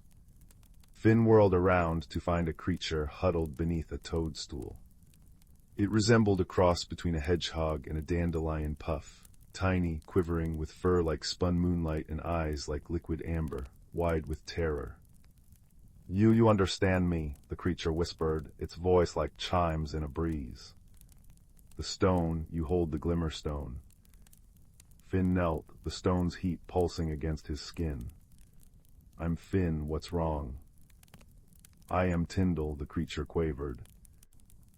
Finn whirled around to find a creature huddled beneath a toadstool. It resembled a cross between a hedgehog and a dandelion puff, tiny, quivering, with fur like spun moonlight and eyes like liquid amber, wide with terror. You understand me," the creature whispered, its voice like chimes in a breeze. "The stone, you hold the glimmer stone." Finn knelt, the stone's heat pulsing against his skin. "I'm Finn, what's wrong?" "I am Tyndall," the creature quavered.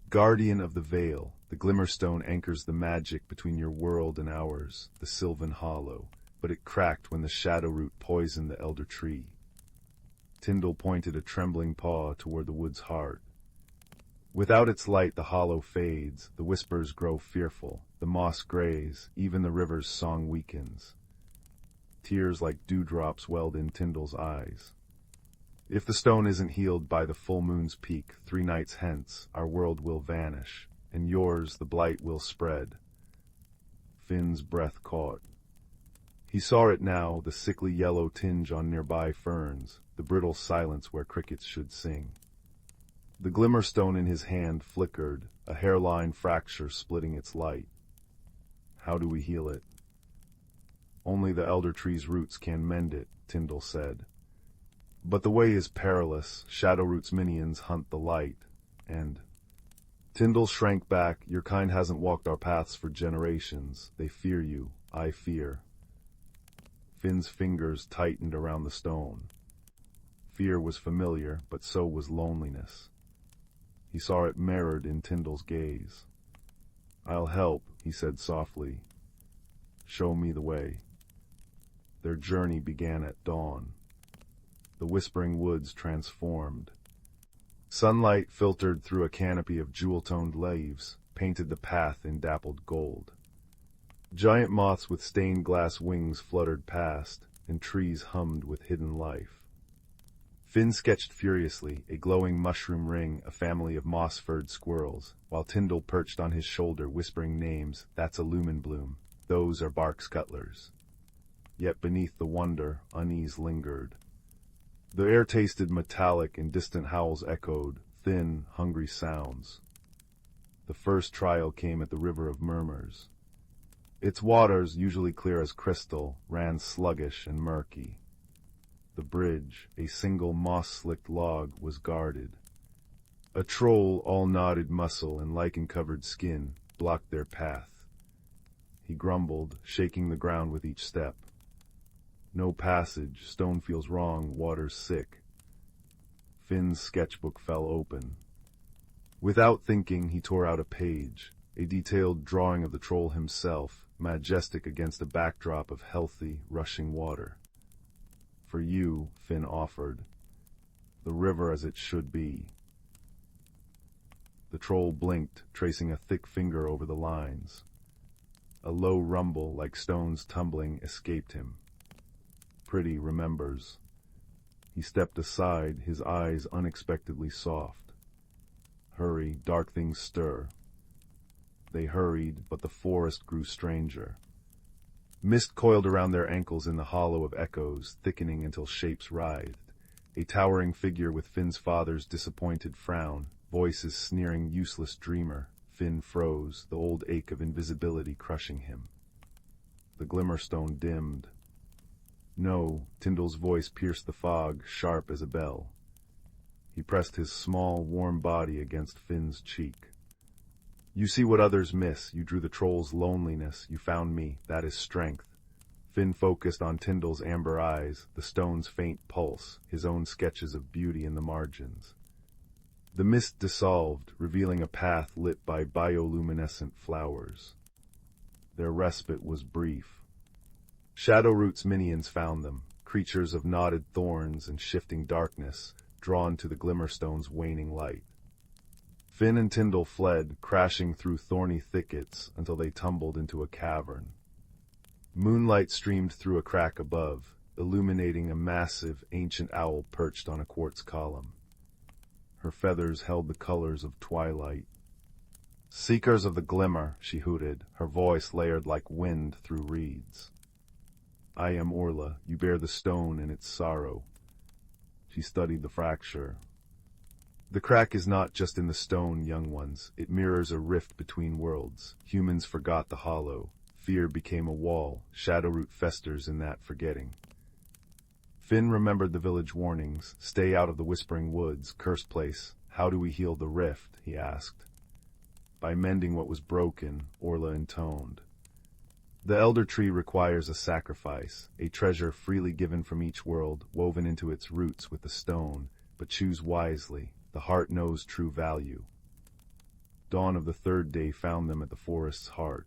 "Guardian of the veil, the glimmerstone anchors the magic between your world and ours, the sylvan hollow, but it cracked when the shadow root poisoned the elder tree." Tyndall pointed a trembling paw toward the wood's heart. "Without its light the hollow fades, the whispers grow fearful, the moss grays, even the river's song weakens." Tears like dewdrops welled in Tyndall's eyes. "If the stone isn't healed by the full moon's peak 3 nights hence, our world will vanish, and yours the blight will spread." Finn's breath caught. He saw it now, the sickly yellow tinge on nearby ferns, the brittle silence where crickets should sing. The glimmerstone in his hand flickered, a hairline fracture splitting its light. "How do we heal it?" "Only the elder tree's roots can mend it," Tyndall said. "But the way is perilous. Shadowroot's minions hunt the light, and—" Tyndall shrank back. "Your kind hasn't walked our paths for generations. They fear you. I fear." Finn's fingers tightened around the stone. Fear was familiar, but so was loneliness. He saw it mirrored in Tyndall's gaze. "I'll help," he said softly. "Show me the way." Their journey began at dawn. The whispering woods transformed. Sunlight filtered through a canopy of jewel-toned leaves, painted the path in dappled gold. Giant moths with stained glass wings fluttered past, and trees hummed with hidden life. Finn sketched furiously, a glowing mushroom ring, a family of moss-furred squirrels, while Tyndall perched on his shoulder whispering names. "That's a lumen bloom. Those are bark scuttlers." Yet beneath the wonder, unease lingered. The air tasted metallic and distant howls echoed, thin, hungry sounds. The first trial came at the River of Murmurs. Its waters, usually clear as crystal, ran sluggish and murky. The bridge, a single moss-slicked log, was guarded. A troll, all knotted muscle and lichen-covered skin, blocked their path. He grumbled, shaking the ground with each step. "No passage, stone feels wrong, water's sick." Finn's sketchbook fell open. Without thinking, he tore out a page, a detailed drawing of the troll himself, majestic against a backdrop of healthy, rushing water. "For you," Finn offered. "The river as it should be." The troll blinked, tracing a thick finger over the lines. A low rumble, like stones tumbling, escaped him. Pretty remembers. He stepped aside, his eyes unexpectedly soft. "Hurry, dark things stir." They hurried, but the forest grew stranger. Mist coiled around their ankles in the hollow of echoes, thickening until shapes writhed. A towering figure with Finn's father's disappointed frown, voices sneering useless dreamer. Finn froze, the old ache of invisibility crushing him. The glimmerstone dimmed. "No," Tyndall's voice pierced the fog, sharp as a bell. He pressed his small, warm body against Finn's cheek. "You see what others miss. You drew the troll's loneliness. You found me. That is strength." Finn focused on Tyndall's amber eyes, the stone's faint pulse, his own sketches of beauty in the margins. The mist dissolved, revealing a path lit by bioluminescent flowers. Their respite was brief. Shadowroot's minions found them, creatures of knotted thorns and shifting darkness, drawn to the glimmerstone's waning light. Finn and Tyndall fled, crashing through thorny thickets until they tumbled into a cavern. Moonlight streamed through a crack above, illuminating a massive, ancient owl perched on a quartz column. Her feathers held the colors of twilight. "Seekers of the glimmer," she hooted, her voice layered like wind through reeds. "I am Orla. You bear the stone and its sorrow." She studied the fracture. The crack is not just in the stone, young ones. It mirrors a rift between worlds. Humans forgot the hollow. Fear became a wall. Shadowroot festers in that forgetting. Finn remembered the village warnings. Stay out of the whispering woods, cursed place. How do we heal the rift? He asked. By mending what was broken, Orla intoned. The elder tree requires a sacrifice, a treasure freely given from each world, woven into its roots with the stone, but choose wisely. The heart knows true value. Dawn of the third day found them at the forest's heart.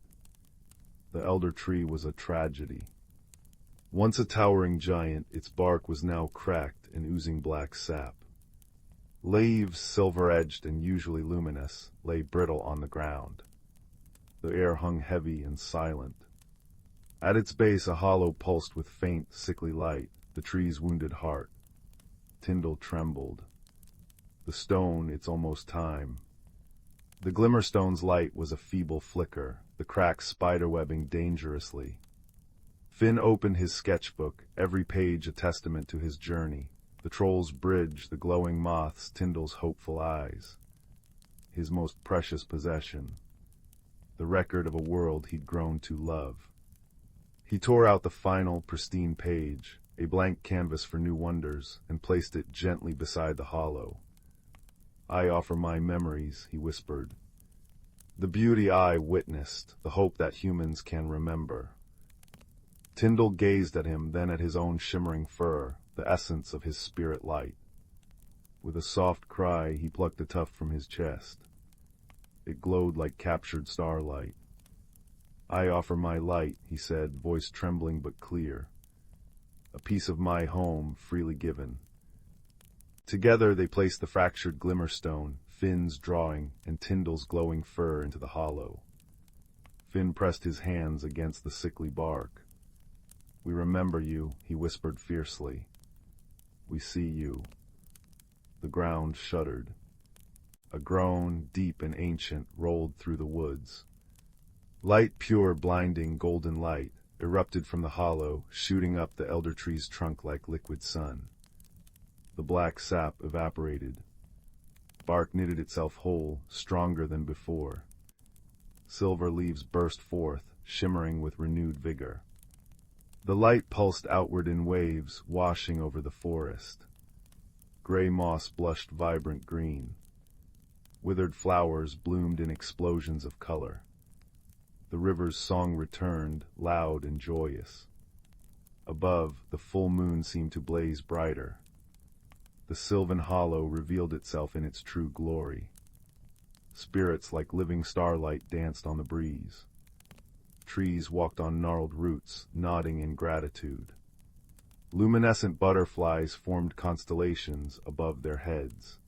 The elder tree was a tragedy. Once a towering giant, its bark was now cracked and oozing black sap. Leaves, silver-edged and usually luminous, lay brittle on the ground. The air hung heavy and silent. At its base a hollow pulsed with faint, sickly light, the tree's wounded heart. Tyndall trembled. The stone, it's almost time. The glimmerstone's light was a feeble flicker, the crack spiderwebbing dangerously. Finn opened his sketchbook, every page a testament to his journey. The troll's bridge, the glowing moths, Tyndall's hopeful eyes. His most precious possession. The record of a world he'd grown to love. He tore out the final, pristine page, a blank canvas for new wonders, and placed it gently beside the hollow. I offer my memories, he whispered. The beauty I witnessed, the hope that humans can remember. Tyndall gazed at him, then at his own shimmering fur, the essence of his spirit light. With a soft cry, he plucked a tuft from his chest. It glowed like captured starlight. I offer my light, he said, voice trembling but clear. A piece of my home, freely given. Together they placed the fractured glimmerstone, Finn's drawing, and Tyndall's glowing fur into the hollow. Finn pressed his hands against the sickly bark. We remember you, he whispered fiercely. We see you. The ground shuddered. A groan, deep and ancient, rolled through the woods. Light, pure, blinding, golden light, erupted from the hollow, shooting up the elder tree's trunk like liquid sun. The black sap evaporated. Bark knitted itself whole, stronger than before. Silver leaves burst forth, shimmering with renewed vigor. The light pulsed outward in waves, washing over the forest. Gray moss blushed vibrant green. Withered flowers bloomed in explosions of color. The river's song returned, loud and joyous. Above, the full moon seemed to blaze brighter. The sylvan hollow revealed itself in its true glory. Spirits like living starlight danced on the breeze. Trees walked on gnarled roots, nodding in gratitude. Luminescent butterflies formed constellations above their heads.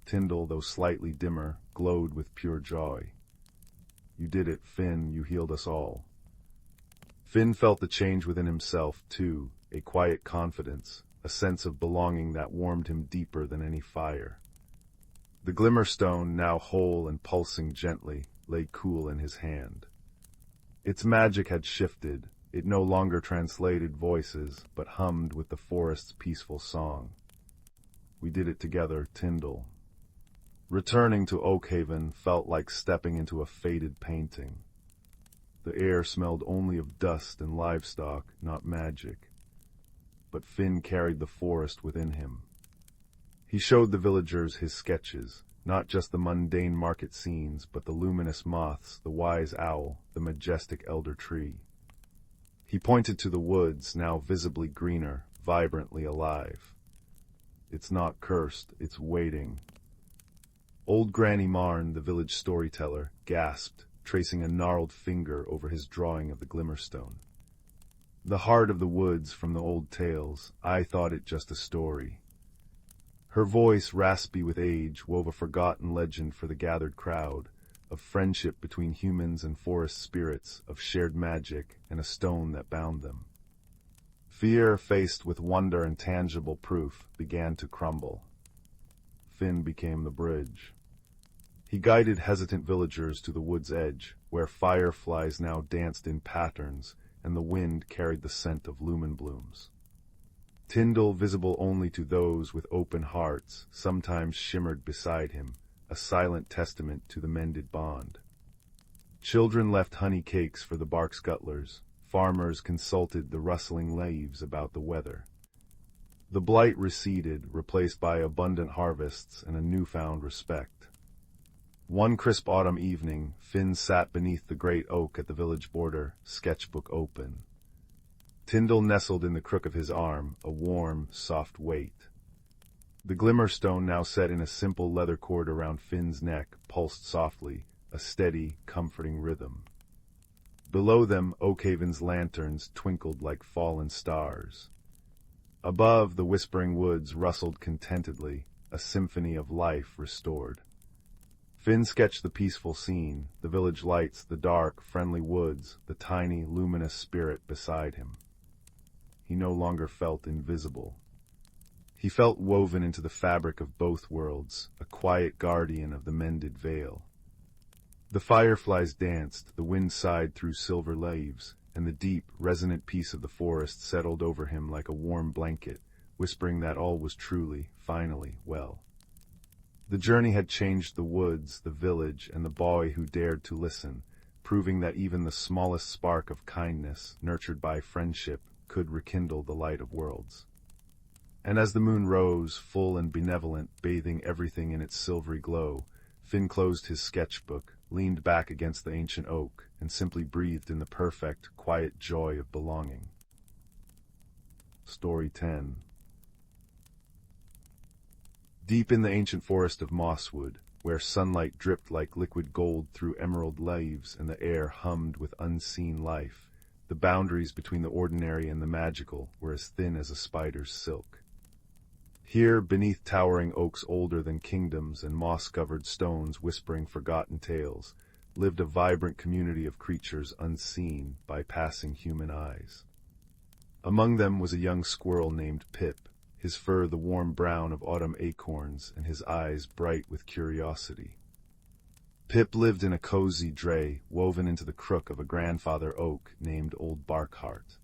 Tyndall, though slightly dimmer, glowed with pure joy. You did it, Finn, you healed us all. Finn felt the change within himself, too, a quiet confidence, a sense of belonging that warmed him deeper than any fire. The glimmerstone, now whole and pulsing gently, lay cool in his hand. Its magic had shifted. It no longer translated voices, but hummed with the forest's peaceful song. We did it together, Tyndall. Returning to Oakhaven felt like stepping into a faded painting. The air smelled only of dust and livestock, not magic. But Finn carried the forest within him. He showed the villagers his sketches, not just the mundane market scenes, but the luminous moths, the wise owl, the majestic elder tree. He pointed to the woods, now visibly greener, vibrantly alive. It's not cursed, it's waiting. Old Granny Marn, the village storyteller, gasped, tracing a gnarled finger over his drawing of the glimmerstone. The heart of the woods from the old tales, I thought it just a story. Her voice, raspy with age, wove a forgotten legend for the gathered crowd, of friendship between humans and forest spirits, of shared magic and a stone that bound them. Fear, faced with wonder and tangible proof, began to crumble. Finn became the bridge. He guided hesitant villagers to the wood's edge, where fireflies now danced in patterns, and the wind carried the scent of lumen blooms. Tyndall, visible only to those with open hearts, sometimes shimmered beside him, a silent testament to the mended bond. Children left honey cakes for the bark scuttlers. Farmers consulted the rustling leaves about the weather. The blight receded, replaced by abundant harvests and a newfound respect. One crisp autumn evening, Finn sat beneath the great oak at the village border, sketchbook open. Tyndall nestled in the crook of his arm, a warm, soft weight. The glimmerstone, now set in a simple leather cord around Finn's neck, pulsed softly, a steady, comforting rhythm. Below them, Oakhaven's lanterns twinkled like fallen stars. Above, the whispering woods rustled contentedly, a symphony of life restored. Finn sketched the peaceful scene, the village lights, the dark, friendly woods, the tiny, luminous spirit beside him. He no longer felt invisible. He felt woven into the fabric of both worlds, a quiet guardian of the mended veil. The fireflies danced, the wind sighed through silver leaves, and the deep, resonant peace of the forest settled over him like a warm blanket, whispering that all was truly, finally, well. The journey had changed the woods, the village, and the boy who dared to listen, proving that even the smallest spark of kindness, nurtured by friendship, could rekindle the light of worlds. And as the moon rose, full and benevolent, bathing everything in its silvery glow, Finn closed his sketchbook, leaned back against the ancient oak, and simply breathed in the perfect, quiet joy of belonging. Story 10. Deep in the ancient forest of Mosswood, where sunlight dripped like liquid gold through emerald leaves and the air hummed with unseen life, the boundaries between the ordinary and the magical were as thin as a spider's silk. Here, beneath towering oaks older than kingdoms and moss-covered stones whispering forgotten tales, lived a vibrant community of creatures unseen by passing human eyes. Among them was a young squirrel named Pip, his fur the warm brown of autumn acorns and his eyes bright with curiosity. Pip lived in a cozy dray woven into the crook of a grandfather oak named Old Barkheart.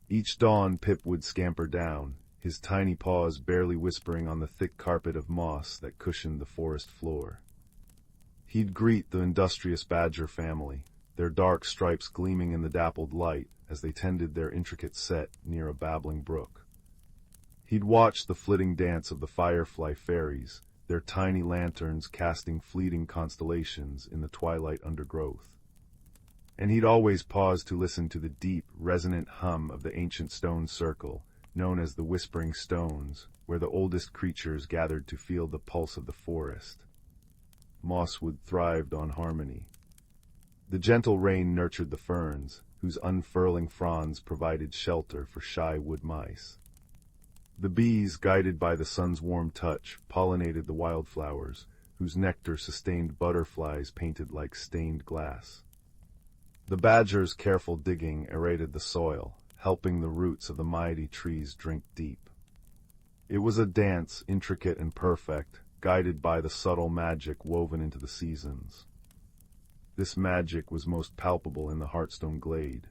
Each dawn Pip would scamper down, his tiny paws barely whispering on the thick carpet of moss that cushioned the forest floor. He'd greet the industrious badger family, their dark stripes gleaming in the dappled light as they tended their intricate set near a babbling brook. He'd watch the flitting dance of the firefly fairies, their tiny lanterns casting fleeting constellations in the twilight undergrowth. And he'd always pause to listen to the deep, resonant hum of the ancient stone circle, known as the Whispering Stones, where the oldest creatures gathered to feel the pulse of the forest. Mosswood thrived on harmony. The gentle rain nurtured the ferns, whose unfurling fronds provided shelter for shy wood mice. The bees, guided by the sun's warm touch, pollinated the wildflowers, whose nectar sustained butterflies painted like stained glass. The badger's careful digging aerated the soil, helping the roots of the mighty trees drink deep. It was a dance intricate and perfect, guided by the subtle magic woven into the seasons. This magic was most palpable in the Heartstone Glade.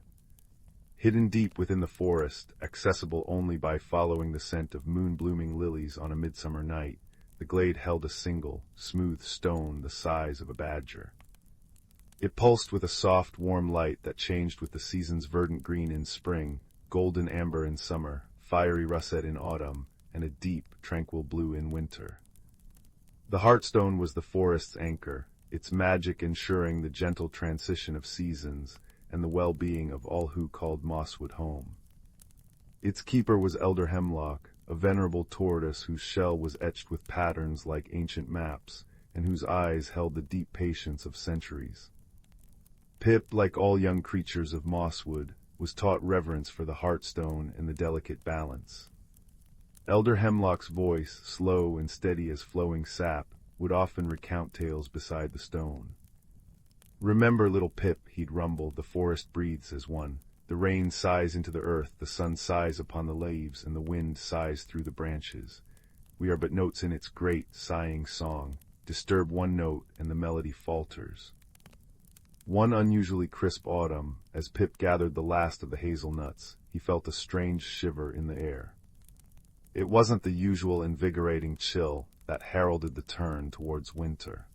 Hidden deep within the forest, accessible only by following the scent of moon-blooming lilies on a midsummer night, the glade held a single, smooth stone the size of a badger. It pulsed with a soft, warm light that changed with the season's verdant green in spring, golden amber in summer, fiery russet in autumn, and a deep, tranquil blue in winter. The Heartstone was the forest's anchor, its magic ensuring the gentle transition of seasons and the well-being of all who called Mosswood home. Its keeper was Elder Hemlock, a venerable tortoise whose shell was etched with patterns like ancient maps, and whose eyes held the deep patience of centuries. Pip, like all young creatures of Mosswood, was taught reverence for the Heartstone and the delicate balance. Elder Hemlock's voice, slow and steady as flowing sap, would often recount tales beside the stone. "Remember, little Pip," he'd rumble, "the forest breathes as one. The rain sighs into the earth, the sun sighs upon the leaves, and the wind sighs through the branches. We are but notes in its great, sighing song. Disturb one note, and the melody falters." One unusually crisp autumn, as Pip gathered the last of the hazelnuts, he felt a strange shiver in the air. It wasn't the usual invigorating chill that heralded the turn towards winter.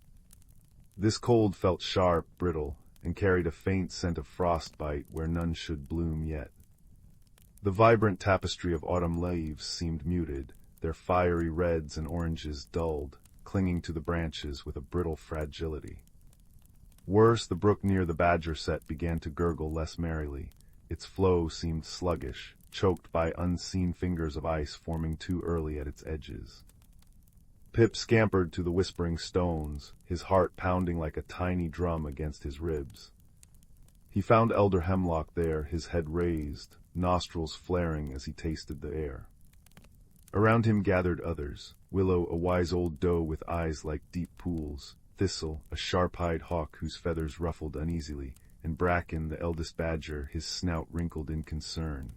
This cold felt sharp, brittle, and carried a faint scent of frostbite where none should bloom yet. The vibrant tapestry of autumn leaves seemed muted, their fiery reds and oranges dulled, clinging to the branches with a brittle fragility. Worse, the brook near the badger set began to gurgle less merrily. Its flow seemed sluggish, choked by unseen fingers of ice forming too early at its edges. Pip scampered to the whispering stones, his heart pounding like a tiny drum against his ribs. He found Elder Hemlock there, his head raised, nostrils flaring as he tasted the air. Around him gathered others, Willow, a wise old doe with eyes like deep pools, Thistle, a sharp-eyed hawk whose feathers ruffled uneasily, and Bracken, the eldest badger, his snout wrinkled in concern.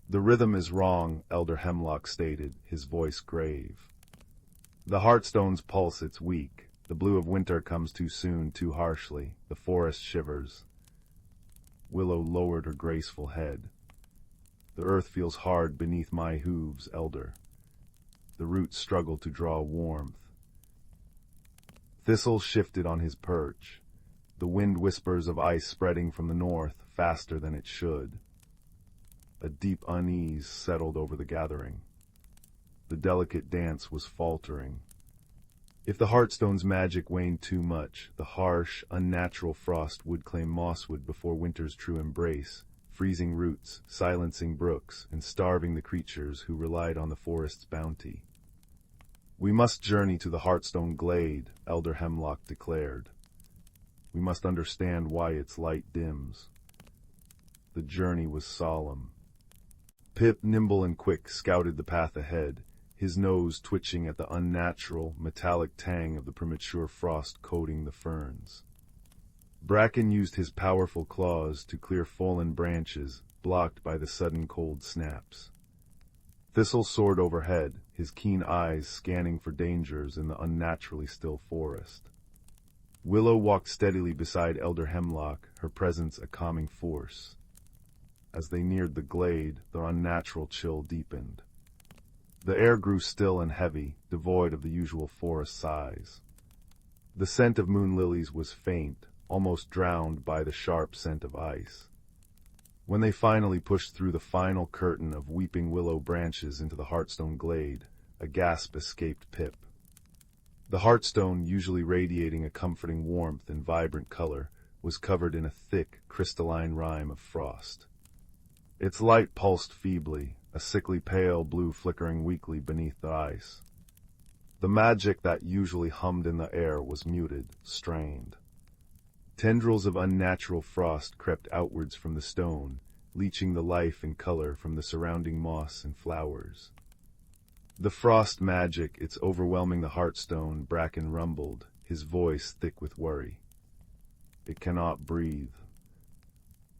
"The rhythm is wrong," Elder Hemlock stated, his voice grave. "The heartstone's pulse, it's weak. The blue of winter comes too soon, too harshly. The forest shivers." Willow lowered her graceful head. "The earth feels hard beneath my hooves, Elder. The roots struggle to draw warmth." Thistle shifted on his perch, the wind whispers of ice spreading from the north faster than it should. A deep unease settled over the gathering. The delicate dance was faltering. If the Heartstone's magic waned too much, the harsh, unnatural frost would claim Mosswood before winter's true embrace, freezing roots, silencing brooks, and starving the creatures who relied on the forest's bounty. "We must journey to the Heartstone Glade," Elder Hemlock declared. "We must understand why its light dims." The journey was solemn. Pip, nimble and quick, scouted the path ahead, his nose twitching at the unnatural, metallic tang of the premature frost coating the ferns. Bracken used his powerful claws to clear fallen branches, blocked by the sudden cold snaps. Thistle soared overhead, his keen eyes scanning for dangers in the unnaturally still forest. Willow walked steadily beside Elder Hemlock, her presence a calming force. As they neared the glade, the unnatural chill deepened. The air grew still and heavy, devoid of the usual forest sighs. The scent of moon lilies was faint, almost drowned by the sharp scent of ice. When they finally pushed through the final curtain of weeping willow branches into the Heartstone Glade, a gasp escaped Pip. The Heartstone, usually radiating a comforting warmth and vibrant color, was covered in a thick, crystalline rime of frost. Its light pulsed feebly, a sickly pale blue flickering weakly beneath the ice. The magic that usually hummed in the air was muted, strained. Tendrils of unnatural frost crept outwards from the stone, leaching the life and color from the surrounding moss and flowers. "The frost magic, it's overwhelming the Heartstone," Bracken rumbled, his voice thick with worry. "It cannot breathe."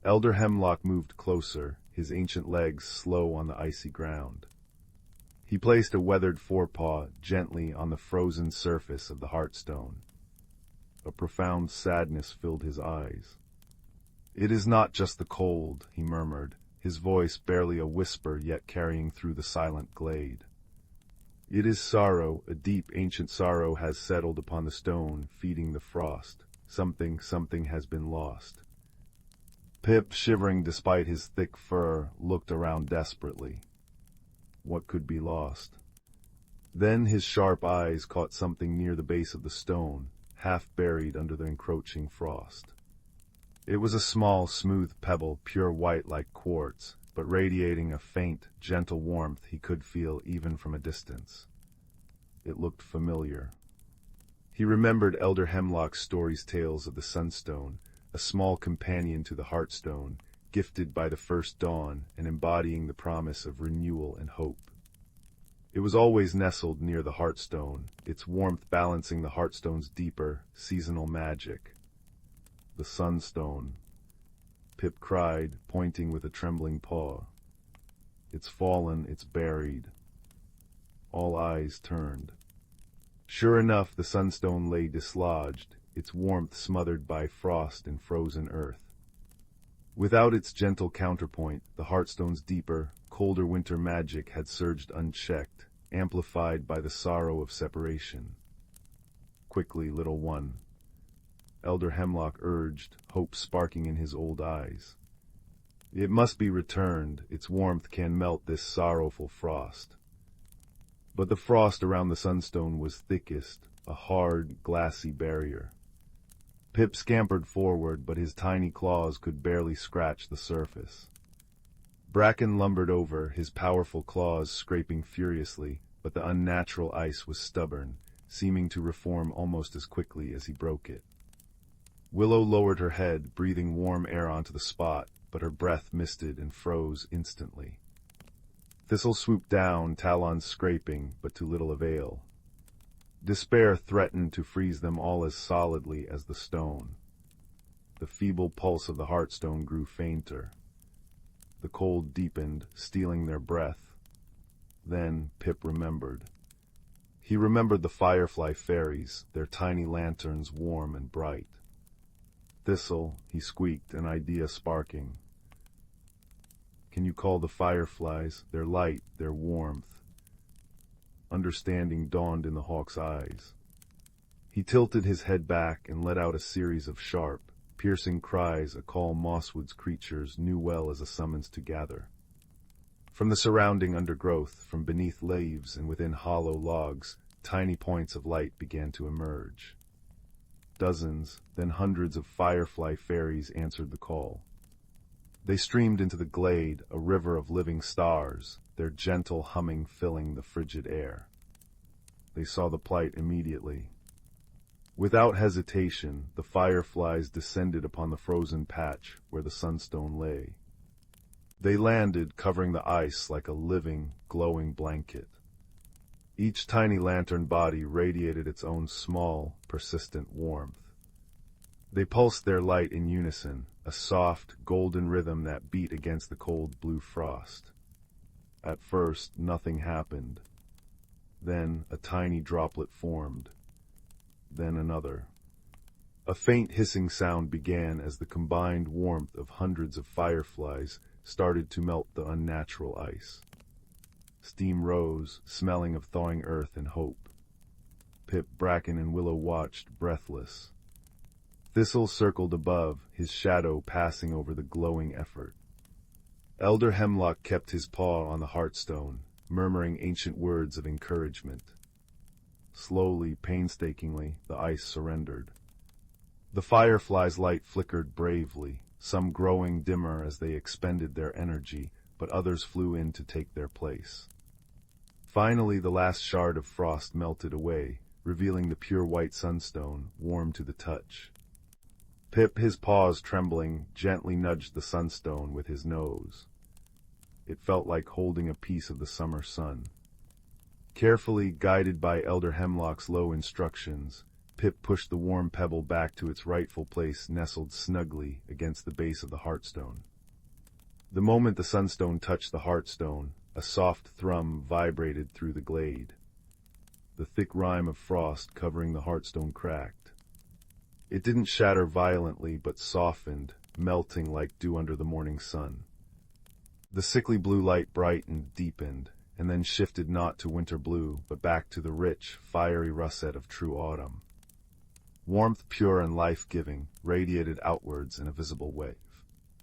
Elder Hemlock moved closer, his ancient legs slow on the icy ground. He placed a weathered forepaw gently on the frozen surface of the Heartstone. A profound sadness filled his eyes. "It is not just the cold," he murmured, his voice barely a whisper yet carrying through the silent glade. "It is sorrow, a deep ancient sorrow has settled upon the stone, feeding the frost. Something has been lost." Pip, shivering despite his thick fur, looked around desperately. What could be lost? Then his sharp eyes caught something near the base of the stone, half buried under the encroaching frost. It was a small, smooth pebble, pure white like quartz, but radiating a faint, gentle warmth he could feel even from a distance. It looked familiar. He remembered Elder Hemlock's stories tales of the Sunstone, a small companion to the Heartstone, gifted by the first dawn and embodying the promise of renewal and hope. It was always nestled near the Heartstone, its warmth balancing the Heartstone's deeper, seasonal magic. "The Sunstone," Pip cried, pointing with a trembling paw. "It's fallen, it's buried." All eyes turned. Sure enough, the Sunstone lay dislodged, its warmth smothered by frost and frozen earth. Without its gentle counterpoint, the Heartstone's deeper, colder winter magic had surged unchecked, amplified by the sorrow of separation. "Quickly, little one," Elder Hemlock urged, hope sparking in his old eyes. "It must be returned, its warmth can melt this sorrowful frost." But the frost around the sunstone was thickest, a hard, glassy barrier. Pip scampered forward, but his tiny claws could barely scratch the surface. Bracken lumbered over, his powerful claws scraping furiously, but the unnatural ice was stubborn, seeming to reform almost as quickly as he broke it. Willow lowered her head, breathing warm air onto the spot, but her breath misted and froze instantly. Thistle swooped down, talons scraping, but to little avail. Despair threatened to freeze them all as solidly as the stone. The feeble pulse of the heartstone grew fainter. The cold deepened, stealing their breath. Then Pip remembered. He remembered the Firefly fairies, their tiny lanterns warm and bright. "Thistle," he squeaked, an idea sparking. "Can you call the Fireflies, their light, their warmth?" Understanding dawned in the hawk's eyes. He tilted his head back and let out a series of sharp, piercing cries, a call Mosswood's creatures knew well as a summons to gather. From the surrounding undergrowth, from beneath leaves and within hollow logs, tiny points of light began to emerge. Dozens, then hundreds of Firefly fairies answered the call. They streamed into the glade, a river of living stars, their gentle humming filling the frigid air. They saw the plight immediately. Without hesitation, the Fireflies descended upon the frozen patch where the sunstone lay. They landed, covering the ice like a living, glowing blanket. Each tiny lantern body radiated its own small, persistent warmth. They pulsed their light in unison, a soft, golden rhythm that beat against the cold blue frost. At first, nothing happened. Then a tiny droplet formed. Then another. A faint hissing sound began as the combined warmth of hundreds of fireflies started to melt the unnatural ice. Steam rose, smelling of thawing earth and hope. Pip, Bracken, and Willow watched, breathless. Thistle circled above, his shadow passing over the glowing effort. Elder Hemlock kept his paw on the heartstone, murmuring ancient words of encouragement. Slowly, painstakingly, the ice surrendered. The fireflies' light flickered bravely, some growing dimmer as they expended their energy, but others flew in to take their place. Finally, the last shard of frost melted away, revealing the pure white sunstone, warm to the touch. Pip, his paws trembling, gently nudged the sunstone with his nose. It felt like holding a piece of the summer sun. Carefully, guided by Elder Hemlock's low instructions, Pip pushed the warm pebble back to its rightful place, nestled snugly against the base of the heartstone. The moment the sunstone touched the heartstone, a soft thrum vibrated through the glade. The thick rime of frost covering the heartstone cracked. It didn't shatter violently, but softened, melting like dew under the morning sun. The sickly blue light brightened, deepened, and then shifted not to winter blue, but back to the rich, fiery russet of true autumn. Warmth pure and life-giving radiated outwards in a visible wave.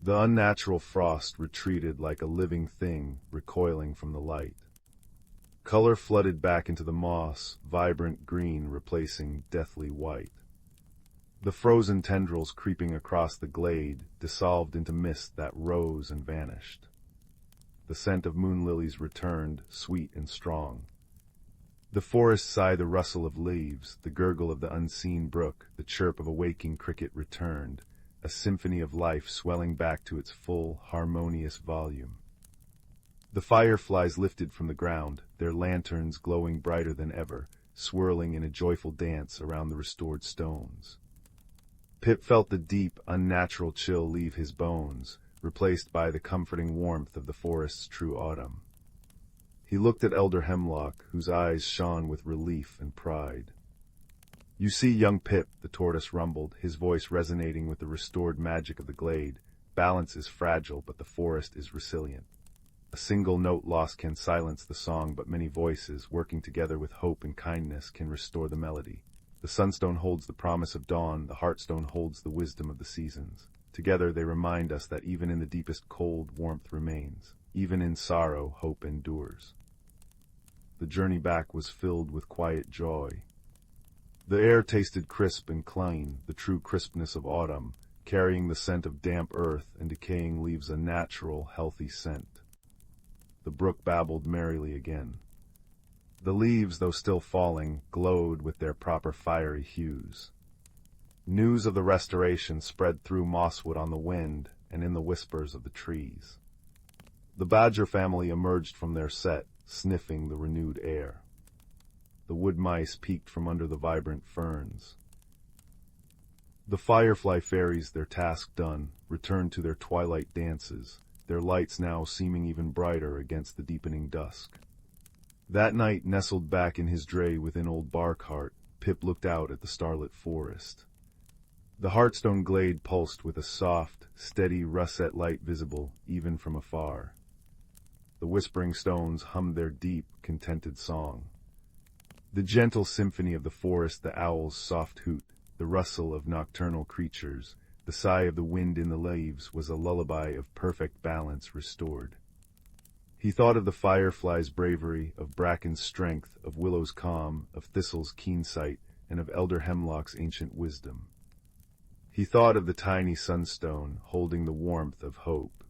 The unnatural frost retreated like a living thing recoiling from the light. Color flooded back into the moss, vibrant green replacing deathly white. The frozen tendrils creeping across the glade dissolved into mist that rose and vanished. The scent of moon lilies returned, sweet and strong. The forest sighed the rustle of leaves, the gurgle of the unseen brook, the chirp of a waking cricket returned, a symphony of life swelling back to its full, harmonious volume. The fireflies lifted from the ground, their lanterns glowing brighter than ever, swirling in a joyful dance around the restored stones. Pip felt the deep, unnatural chill leave his bones, replaced by the comforting warmth of the forest's true autumn. He looked at Elder Hemlock, whose eyes shone with relief and pride. "You see, young Pip," the tortoise rumbled, his voice resonating with the restored magic of the glade, "balance is fragile, but the forest is resilient. A single note lost can silence the song, but many voices, working together with hope and kindness, can restore the melody. The sunstone holds the promise of dawn, the heartstone holds the wisdom of the seasons. Together they remind us that even in the deepest cold, warmth remains. Even in sorrow, hope endures. The journey back was filled with quiet joy. The air tasted crisp and clean, the true crispness of autumn, carrying the scent of damp earth and decaying leaves, a natural, healthy scent. The brook babbled merrily again. The leaves, though still falling, glowed with their proper fiery hues. News of the restoration spread through Mosswood on the wind and in the whispers of the trees. The badger family emerged from their set, sniffing the renewed air. The wood mice peeked from under the vibrant ferns. The firefly fairies, their task done, returned to their twilight dances, their lights now seeming even brighter against the deepening dusk. That night, nestled back in his dray within old Barkheart, Pip looked out at the starlit forest. The Heartstone glade pulsed with a soft, steady russet light visible even from afar. The whispering stones hummed their deep, contented song. The gentle symphony of the forest, the owl's soft hoot, the rustle of nocturnal creatures, the sigh of the wind in the leaves, was a lullaby of perfect balance restored. He thought of the firefly's bravery, of bracken's strength, of willow's calm, of thistle's keen sight, and of elder hemlock's ancient wisdom. He thought of the tiny sunstone, holding the warmth of hope.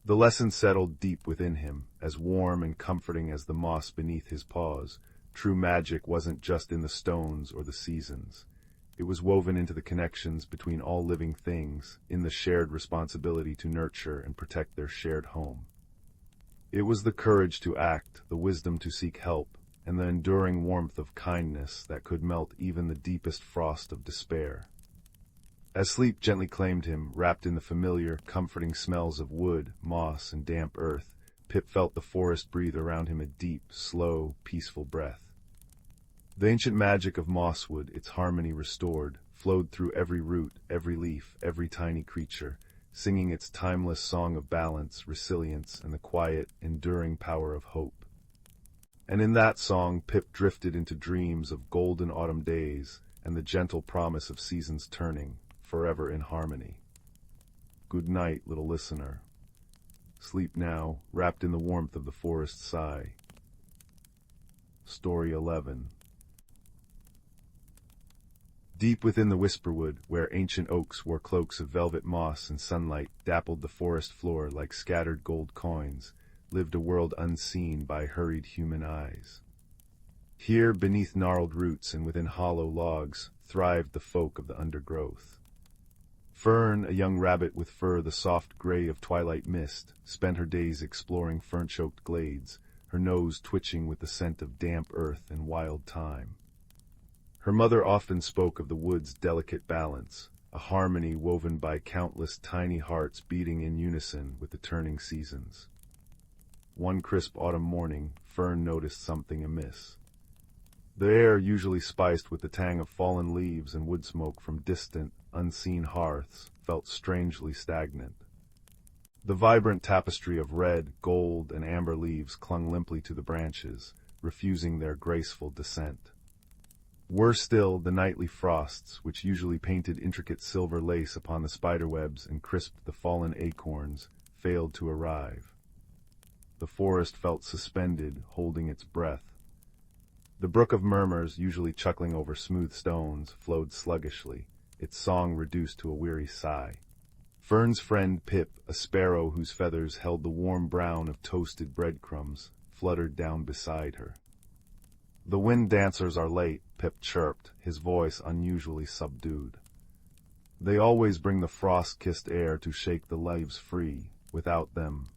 The lesson settled deep within him, as warm and comforting as the moss beneath his paws. True magic wasn't just in the stones or the seasons. It was woven into the connections between all living things, in the shared responsibility to nurture and protect their shared home. It was the courage to act, the wisdom to seek help, and the enduring warmth of kindness that could melt even the deepest frost of despair. As sleep gently claimed him, wrapped in the familiar, comforting smells of wood, moss, and damp earth, Pip felt the forest breathe around him a deep, slow, peaceful breath. The ancient magic of Mosswood, its harmony restored, flowed through every root, every leaf, every tiny creature, singing its timeless song of balance, resilience, and the quiet, enduring power of hope. And in that song, Pip drifted into dreams of golden autumn days and the gentle promise of seasons turning, forever in harmony. Good night, little listener. Sleep now, wrapped in the warmth of the forest sigh. Story 11. Deep within the Whisperwood, where ancient oaks wore cloaks of velvet moss and sunlight dappled the forest floor like scattered gold coins, lived a world unseen by hurried human eyes. Here, beneath gnarled roots and within hollow logs, thrived the folk of the undergrowth. Fern, a young rabbit with fur the soft gray of twilight mist, spent her days exploring fern-choked glades, her nose twitching with the scent of damp earth and wild thyme. Her mother often spoke of the wood's delicate balance, a harmony woven by countless tiny hearts beating in unison with the turning seasons. One crisp autumn morning, Fern noticed something amiss. The air, usually spiced with the tang of fallen leaves and wood smoke from distant, unseen hearths, felt strangely stagnant. The vibrant tapestry of red, gold, and amber leaves clung limply to the branches, refusing their graceful descent. Worse still, the nightly frosts, which usually painted intricate silver lace upon the spiderwebs and crisped the fallen acorns, failed to arrive. The forest felt suspended, holding its breath. The brook of murmurs, usually chuckling over smooth stones, flowed sluggishly, its song reduced to a weary sigh. Fern's friend Pip, a sparrow whose feathers held the warm brown of toasted breadcrumbs, fluttered down beside her. "The wind dancers are late," Pip chirped, his voice unusually subdued. "They always bring the frost-kissed air to shake the leaves free. Without them—"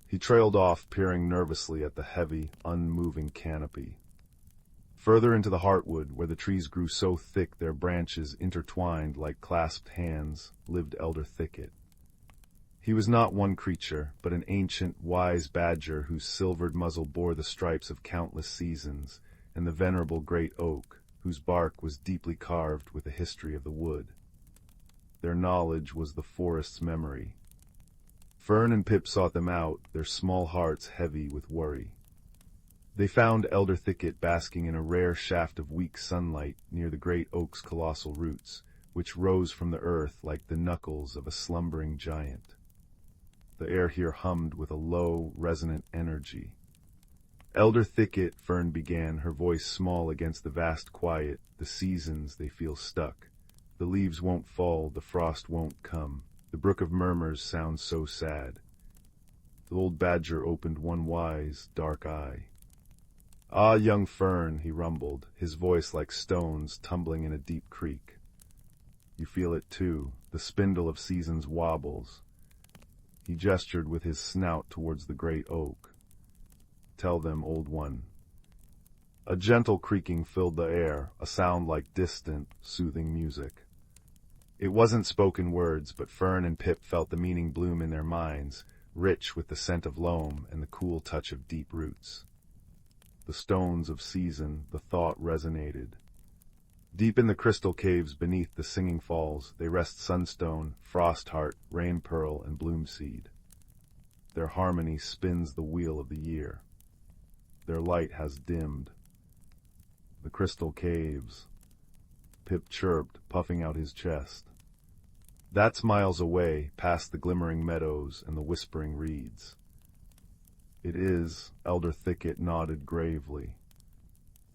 He trailed off, peering nervously at the heavy, unmoving canopy. Further into the heartwood, where the trees grew so thick their branches intertwined like clasped hands, lived Elder Thicket. He was not one creature, but an ancient, wise badger whose silvered muzzle bore the stripes of countless seasons, and the venerable great oak, whose bark was deeply carved with the history of the wood. Their knowledge was the forest's memory. Fern and Pip sought them out, their small hearts heavy with worry. They found Elder Thicket basking in a rare shaft of weak sunlight near the great oak's colossal roots, which rose from the earth like the knuckles of a slumbering giant. The air here hummed with a low, resonant energy. Elder Thicket, Fern began, her voice small against the vast quiet. The seasons, they feel stuck. The leaves won't fall, the frost won't come. The brook of murmurs sounds so sad. The old badger opened one wise, dark eye. Ah, young Fern, he rumbled, his voice like stones tumbling in a deep creek. You feel it too, the spindle of seasons wobbles. He gestured with his snout towards the great oak. Tell them, old one. A gentle creaking filled the air, a sound like distant, soothing music. It wasn't spoken words, but Fern and Pip felt the meaning bloom in their minds, rich with the scent of loam and the cool touch of deep roots. The stones of season, the thought resonated. Deep in the crystal caves beneath the singing falls, they rest sunstone, frostheart, rain pearl, and bloomseed. Their harmony spins the wheel of the year. Their light has dimmed. The crystal caves. Pip chirped, puffing out his chest. That's miles away, past the glimmering meadows and the whispering reeds. It is, Elder Thicket nodded gravely.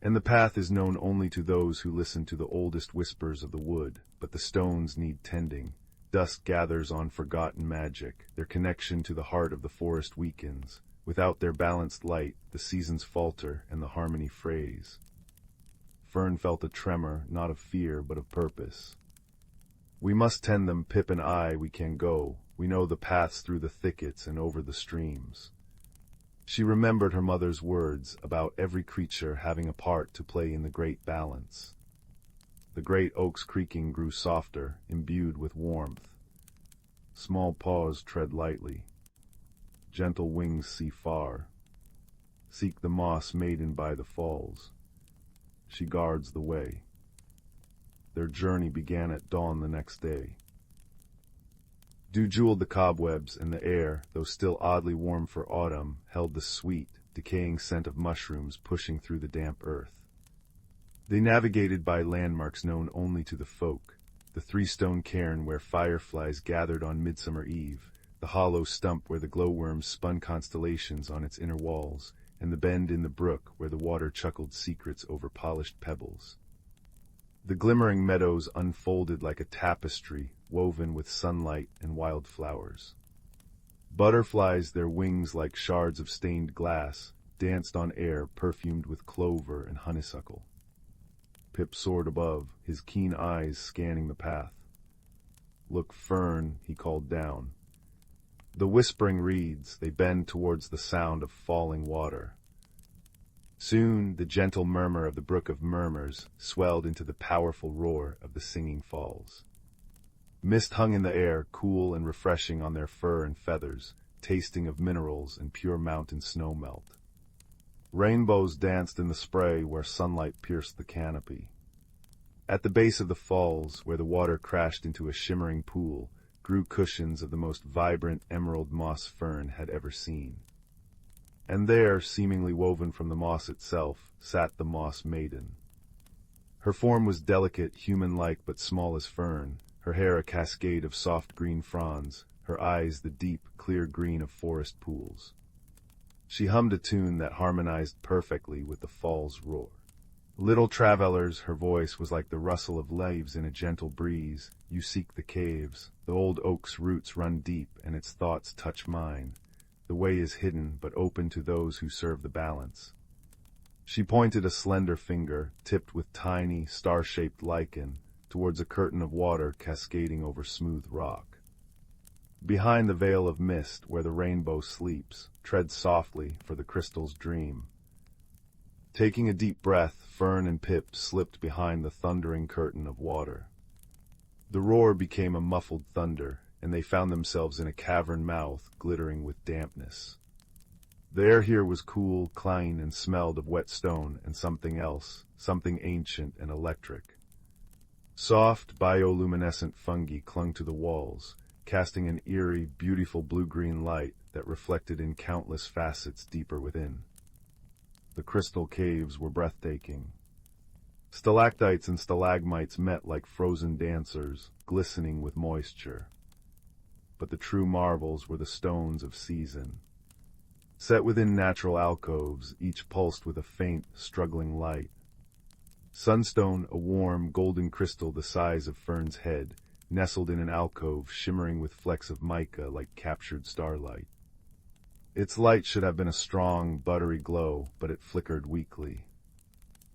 And the path is known only to those who listen to the oldest whispers of the wood, but the stones need tending. Dusk gathers on forgotten magic, their connection to the heart of the forest weakens. Without their balanced light, the seasons falter and the harmony frays. Fern felt a tremor, not of fear, but of purpose. We must tend them, Pip and I, we can go. We know the paths through the thickets and over the streams. She remembered her mother's words about every creature having a part to play in the great balance. The great oak's creaking grew softer, imbued with warmth. Small paws tread lightly. Gentle wings see far. Seek the moss maiden by the falls. She guards the way. Their journey began at dawn the next day. Dew jeweled the cobwebs, and the air, though still oddly warm for autumn, held the sweet, decaying scent of mushrooms pushing through the damp earth. They navigated by landmarks known only to the folk, the three-stone cairn where fireflies gathered on Midsummer Eve, the hollow stump where the glowworms spun constellations on its inner walls, and the bend in the brook where the water chuckled secrets over polished pebbles. The glimmering meadows unfolded like a tapestry, woven with sunlight and wildflowers. Butterflies, their wings like shards of stained glass, danced on air perfumed with clover and honeysuckle. Pip soared above, his keen eyes scanning the path. Look, Fern, he called down. The whispering reeds, they bend towards the sound of falling water. Soon the gentle murmur of the brook of murmurs swelled into the powerful roar of the singing falls. Mist hung in the air, cool and refreshing on their fur and feathers, tasting of minerals and pure mountain snowmelt. Rainbows danced in the spray where sunlight pierced the canopy. At the base of the falls, where the water crashed into a shimmering pool, grew cushions of the most vibrant emerald moss Fern had ever seen. And there, seemingly woven from the moss itself, sat the Moss Maiden. Her form was delicate, human-like, but small as Fern, her hair a cascade of soft green fronds, her eyes the deep, clear green of forest pools. She hummed a tune that harmonized perfectly with the fall's roar. Little travelers, her voice was like the rustle of leaves in a gentle breeze. You seek the caves. The old oak's roots run deep, and its thoughts touch mine. The way is hidden, but open to those who serve the balance. She pointed a slender finger, tipped with tiny, star-shaped lichen, towards a curtain of water cascading over smooth rock. Behind the veil of mist, where the rainbow sleeps, tread softly, for the crystals dream. Taking a deep breath, Fern and Pip slipped behind the thundering curtain of water. The roar became a muffled thunder, and they found themselves in a cavern mouth glittering with dampness. The air here was cool, clean, and smelled of wet stone and something else, something ancient and electric. Soft, bioluminescent fungi clung to the walls, casting an eerie, beautiful blue-green light that reflected in countless facets deeper within. The crystal caves were breathtaking. Stalactites and stalagmites met like frozen dancers, glistening with moisture. But the true marvels were the stones of season. Set within natural alcoves, each pulsed with a faint, struggling light. Sunstone, a warm, golden crystal the size of Fern's head, nestled in an alcove shimmering with flecks of mica like captured starlight. Its light should have been a strong, buttery glow, but it flickered weakly.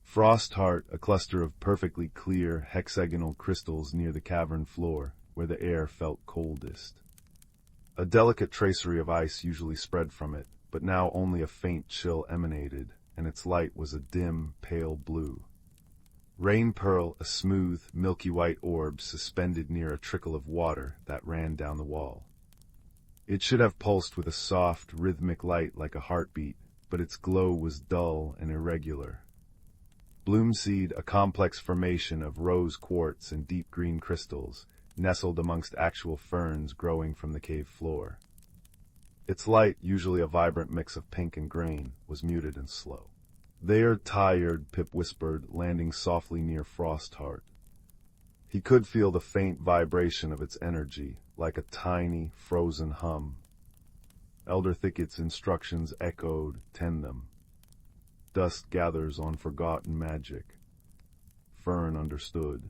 Frostheart, a cluster of perfectly clear, hexagonal crystals near the cavern floor, where the air felt coldest. A delicate tracery of ice usually spread from it, but now only a faint chill emanated, and its light was a dim, pale blue. Rain Pearl, a smooth, milky white orb suspended near a trickle of water that ran down the wall. It should have pulsed with a soft, rhythmic light like a heartbeat, but its glow was dull and irregular. Bloomseed, a complex formation of rose quartz and deep green crystals, nestled amongst actual ferns growing from the cave floor. Its light, usually a vibrant mix of pink and green, was muted and slow. "They're tired," Pip whispered, landing softly near Frostheart. He could feel the faint vibration of its energy, like a tiny, frozen hum. Elder Thicket's instructions echoed, "Tend them. Dust gathers on forgotten magic." Fern understood.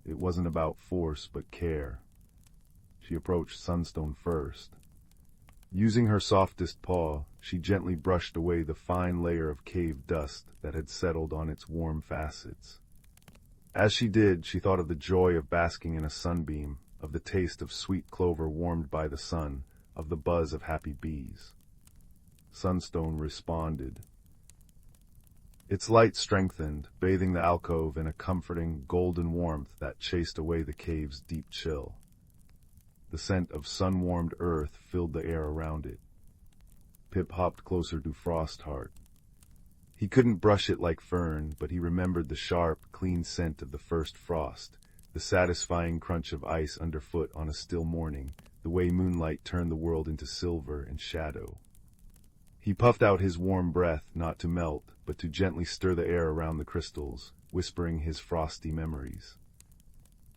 It wasn't about force, but care. She approached Sunstone first. Using her softest paw, she gently brushed away the fine layer of cave dust that had settled on its warm facets. As she did, she thought of the joy of basking in a sunbeam, of the taste of sweet clover warmed by the sun, of the buzz of happy bees. Sunstone responded. Its light strengthened, bathing the alcove in a comforting, golden warmth that chased away the cave's deep chill. The scent of sun-warmed earth filled the air around it. Pip hopped closer to Frostheart. He couldn't brush it like Fern, but he remembered the sharp, clean scent of the first frost, the satisfying crunch of ice underfoot on a still morning, the way moonlight turned the world into silver and shadow. He puffed out his warm breath, not to melt, but to gently stir the air around the crystals, whispering his frosty memories.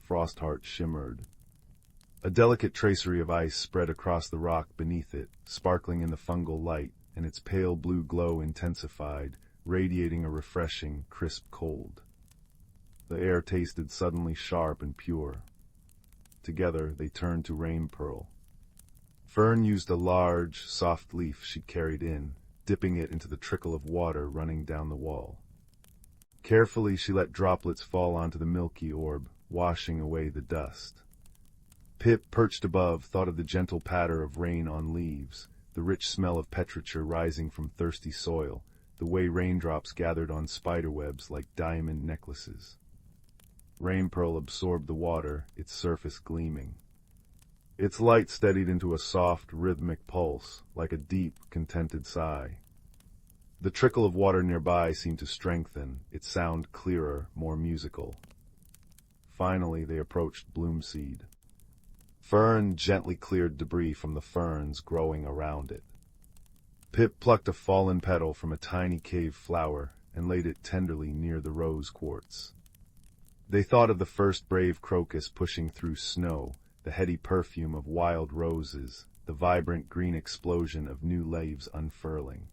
Frostheart shimmered. A delicate tracery of ice spread across the rock beneath it, sparkling in the fungal light, and its pale blue glow intensified, radiating a refreshing, crisp cold. The air tasted suddenly sharp and pure. Together they turned to Rain Pearl. Fern used a large, soft leaf she carried in, dipping it into the trickle of water running down the wall. Carefully she let droplets fall onto the milky orb, washing away the dust. Pip, perched above, thought of the gentle patter of rain on leaves, the rich smell of petrichor rising from thirsty soil, the way raindrops gathered on spiderwebs like diamond necklaces. Rain Pearl absorbed the water, its surface gleaming. Its light steadied into a soft, rhythmic pulse, like a deep, contented sigh. The trickle of water nearby seemed to strengthen, its sound clearer, more musical. Finally they approached Bloomseed. Fern gently cleared debris from the ferns growing around it. Pip plucked a fallen petal from a tiny cave flower and laid it tenderly near the rose quartz. They thought of the first brave crocus pushing through snow, the heady perfume of wild roses, the vibrant green explosion of new leaves unfurling.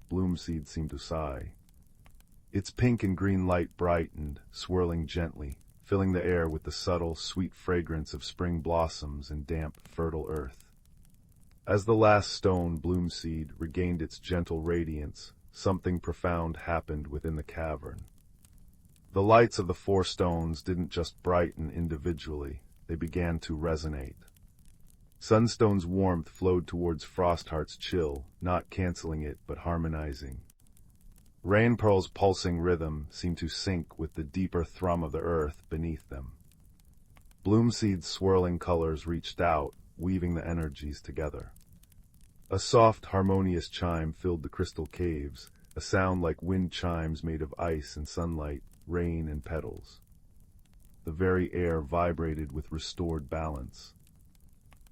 Bloomseed seemed to sigh. Its pink and green light brightened, swirling gently, filling the air with the subtle, sweet fragrance of spring blossoms and damp, fertile earth. As the last stone, Bloomseed, regained its gentle radiance, something profound happened within the cavern. The lights of the four stones didn't just brighten individually, they began to resonate. Sunstone's warmth flowed towards Frostheart's chill, not canceling it but harmonizing. Rain Pearl's pulsing rhythm seemed to sync with the deeper thrum of the earth beneath them. Bloomseed's swirling colors reached out, weaving the energies together. A soft, harmonious chime filled the crystal caves, a sound like wind chimes made of ice and sunlight, rain and petals. The very air vibrated with restored balance.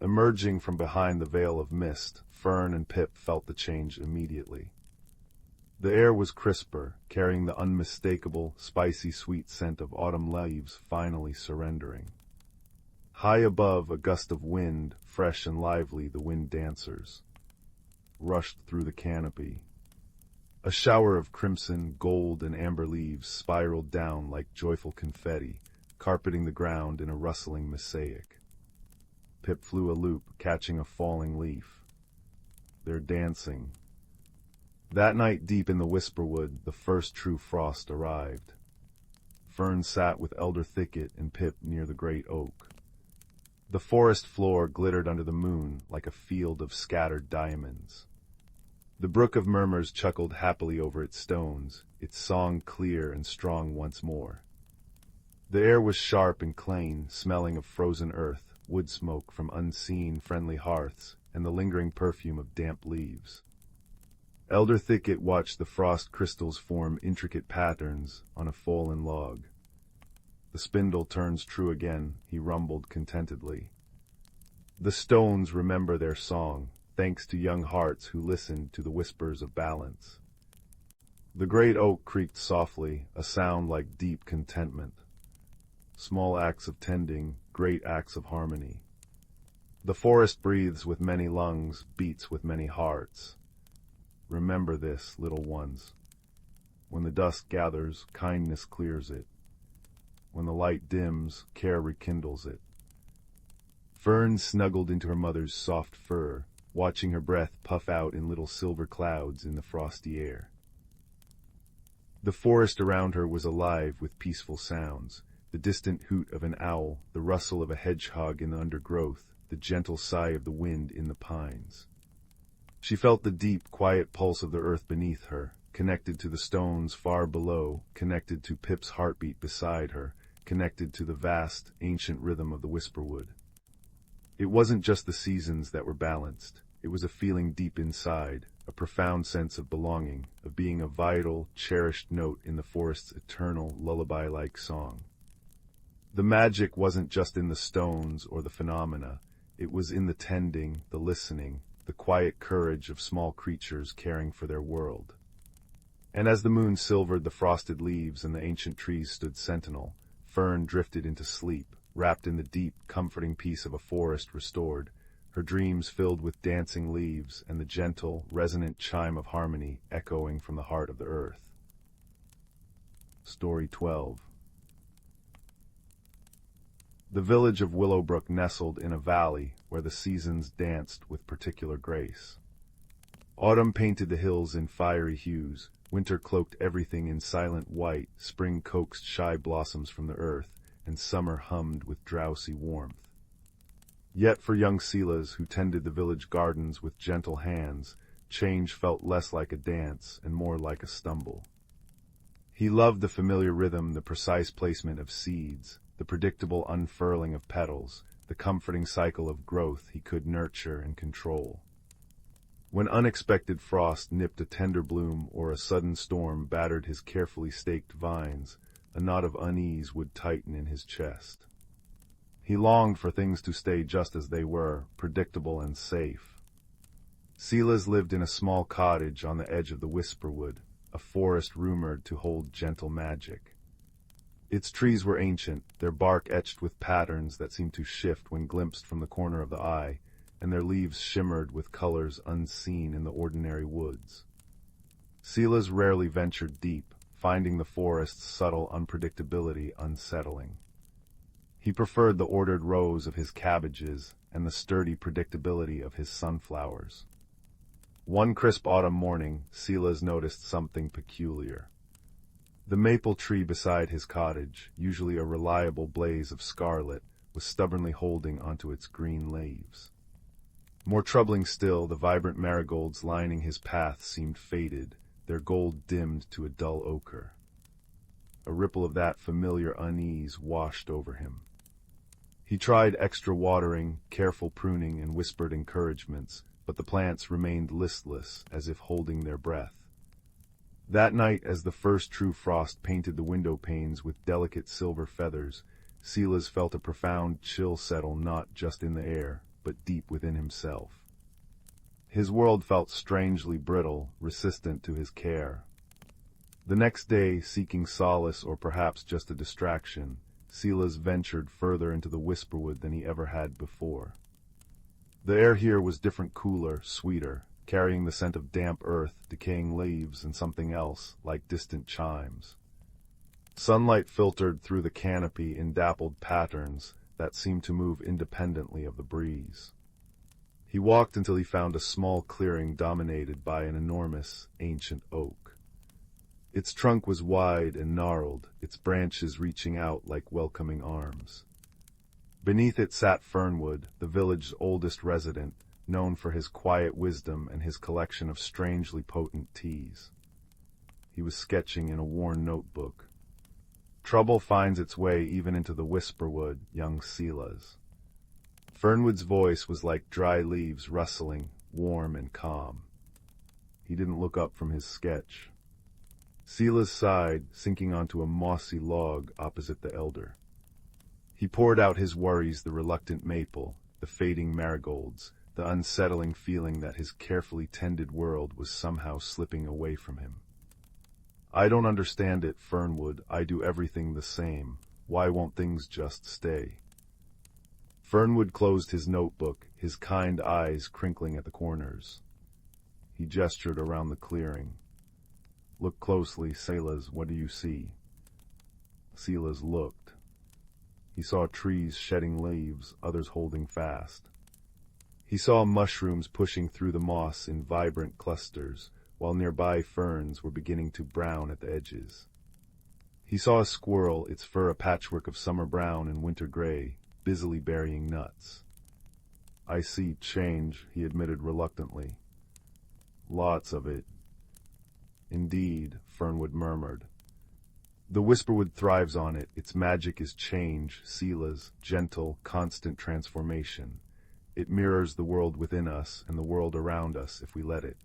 Emerging from behind the veil of mist, Fern and Pip felt the change immediately. The air was crisper, carrying the unmistakable, spicy sweet scent of autumn leaves finally surrendering. High above, a gust of wind, fresh and lively, the wind dancers, rushed through the canopy. A shower of crimson, gold, and amber leaves spiraled down like joyful confetti, carpeting the ground in a rustling mosaic. Pip flew a loop, catching a falling leaf. They're dancing. That night, deep in the Whisperwood, the first true frost arrived. Fern sat with Elder Thicket and Pip near the great oak. The forest floor glittered under the moon like a field of scattered diamonds. The brook of murmurs chuckled happily over its stones, its song clear and strong once more. The air was sharp and clean, smelling of frozen earth, wood smoke from unseen, friendly hearths, and the lingering perfume of damp leaves. Elder Thicket watched the frost crystals form intricate patterns on a fallen log. The spindle turns true again, he rumbled contentedly. The stones remember their song, thanks to young hearts who listened to the whispers of balance. The great oak creaked softly, a sound like deep contentment. Small acts of tending, great acts of harmony. The forest breathes with many lungs, beats with many hearts. Remember this, little ones. When the dusk gathers, kindness clears it. When the light dims, care rekindles it. Fern snuggled into her mother's soft fur, watching her breath puff out in little silver clouds in the frosty air. The forest around her was alive with peaceful sounds, the distant hoot of an owl, the rustle of a hedgehog in the undergrowth, the gentle sigh of the wind in the pines. She felt the deep, quiet pulse of the earth beneath her, connected to the stones far below, connected to Pip's heartbeat beside her, connected to the vast, ancient rhythm of the Whisperwood. It wasn't just the seasons that were balanced. It was a feeling deep inside, a profound sense of belonging, of being a vital, cherished note in the forest's eternal, lullaby-like song. The magic wasn't just in the stones or the phenomena. It was in the tending, the listening, the quiet courage of small creatures caring for their world. And as the moon silvered the frosted leaves and the ancient trees stood sentinel, Fern drifted into sleep, wrapped in the deep, comforting peace of a forest restored, her dreams filled with dancing leaves and the gentle, resonant chime of harmony echoing from the heart of the earth. Story 12. The village of Willowbrook nestled in a valley where the seasons danced with particular grace. Autumn painted the hills in fiery hues, winter cloaked everything in silent white, spring coaxed shy blossoms from the earth, and summer hummed with drowsy warmth. Yet for young Silas, who tended the village gardens with gentle hands, change felt less like a dance and more like a stumble. He loved the familiar rhythm, the precise placement of seeds, the predictable unfurling of petals, the comforting cycle of growth he could nurture and control. When unexpected frost nipped a tender bloom or a sudden storm battered his carefully staked vines, a knot of unease would tighten in his chest. He longed for things to stay just as they were, predictable and safe. Silas lived in a small cottage on the edge of the Whisperwood, a forest rumored to hold gentle magic. Its trees were ancient, their bark etched with patterns that seemed to shift when glimpsed from the corner of the eye, and their leaves shimmered with colors unseen in the ordinary woods. Silas rarely ventured deep, finding the forest's subtle unpredictability unsettling. He preferred the ordered rows of his cabbages and the sturdy predictability of his sunflowers. One crisp autumn morning, Silas noticed something peculiar. The maple tree beside his cottage, usually a reliable blaze of scarlet, was stubbornly holding onto its green leaves. More troubling still, the vibrant marigolds lining his path seemed faded, their gold dimmed to a dull ochre. A ripple of that familiar unease washed over him. He tried extra watering, careful pruning, and whispered encouragements, but the plants remained listless, as if holding their breath. That night, as the first true frost painted the window panes with delicate silver feathers, Silas felt a profound chill settle not just in the air, but deep within himself. His world felt strangely brittle, resistant to his care. The next day, seeking solace or perhaps just a distraction, Silas ventured further into the Whisperwood than he ever had before. The air here was different, cooler, sweeter, carrying the scent of damp earth, decaying leaves, and something else, like distant chimes. Sunlight filtered through the canopy in dappled patterns that seemed to move independently of the breeze. He walked until he found a small clearing dominated by an enormous, ancient oak. Its trunk was wide and gnarled, its branches reaching out like welcoming arms. Beneath it sat Fernwood, the village's oldest resident, known for his quiet wisdom and his collection of strangely potent teas. He was sketching in a worn notebook. Trouble finds its way even into the Whisperwood, young Silas. Fernwood's voice was like dry leaves rustling, warm and calm. He didn't look up from his sketch. Silas sighed, sinking onto a mossy log opposite the elder. He poured out his worries, the reluctant maple, the fading marigolds, the unsettling feeling that his carefully tended world was somehow slipping away from him. "I don't understand it, Fernwood. I do everything the same. Why won't things just stay?" Fernwood closed his notebook, his kind eyes crinkling at the corners. He gestured around the clearing. "Look closely, Silas. What do you see?" Silas looked. He saw trees shedding leaves, others holding fast. He saw mushrooms pushing through the moss in vibrant clusters, while nearby ferns were beginning to brown at the edges. He saw a squirrel, its fur a patchwork of summer brown and winter gray, busily burying nuts. "I see change," he admitted reluctantly. "Lots of it." "Indeed," Fernwood murmured. "The Whisperwood thrives on it. Its magic is change, Silas, gentle, constant transformation. It mirrors the world within us and the world around us if we let it."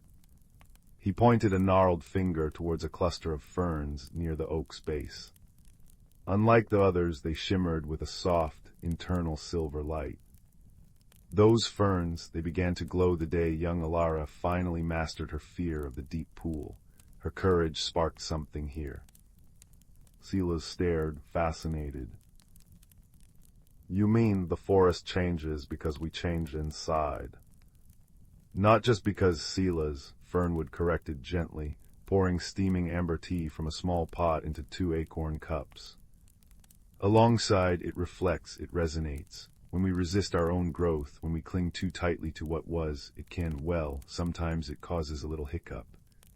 He pointed a gnarled finger towards a cluster of ferns near the oak's base. Unlike the others, they shimmered with a soft, internal silver light. Those ferns, they began to glow the day young Alara finally mastered her fear of the deep pool. Her courage sparked something here. Silas stared, fascinated. "You mean the forest changes because we change inside?" "Not just because, Silas," Fernwood corrected gently, pouring steaming amber tea from a small pot into 2 acorn cups. "Alongside, it reflects, it resonates. When we resist our own growth, when we cling too tightly to what was, it can, well, sometimes it causes a little hiccup,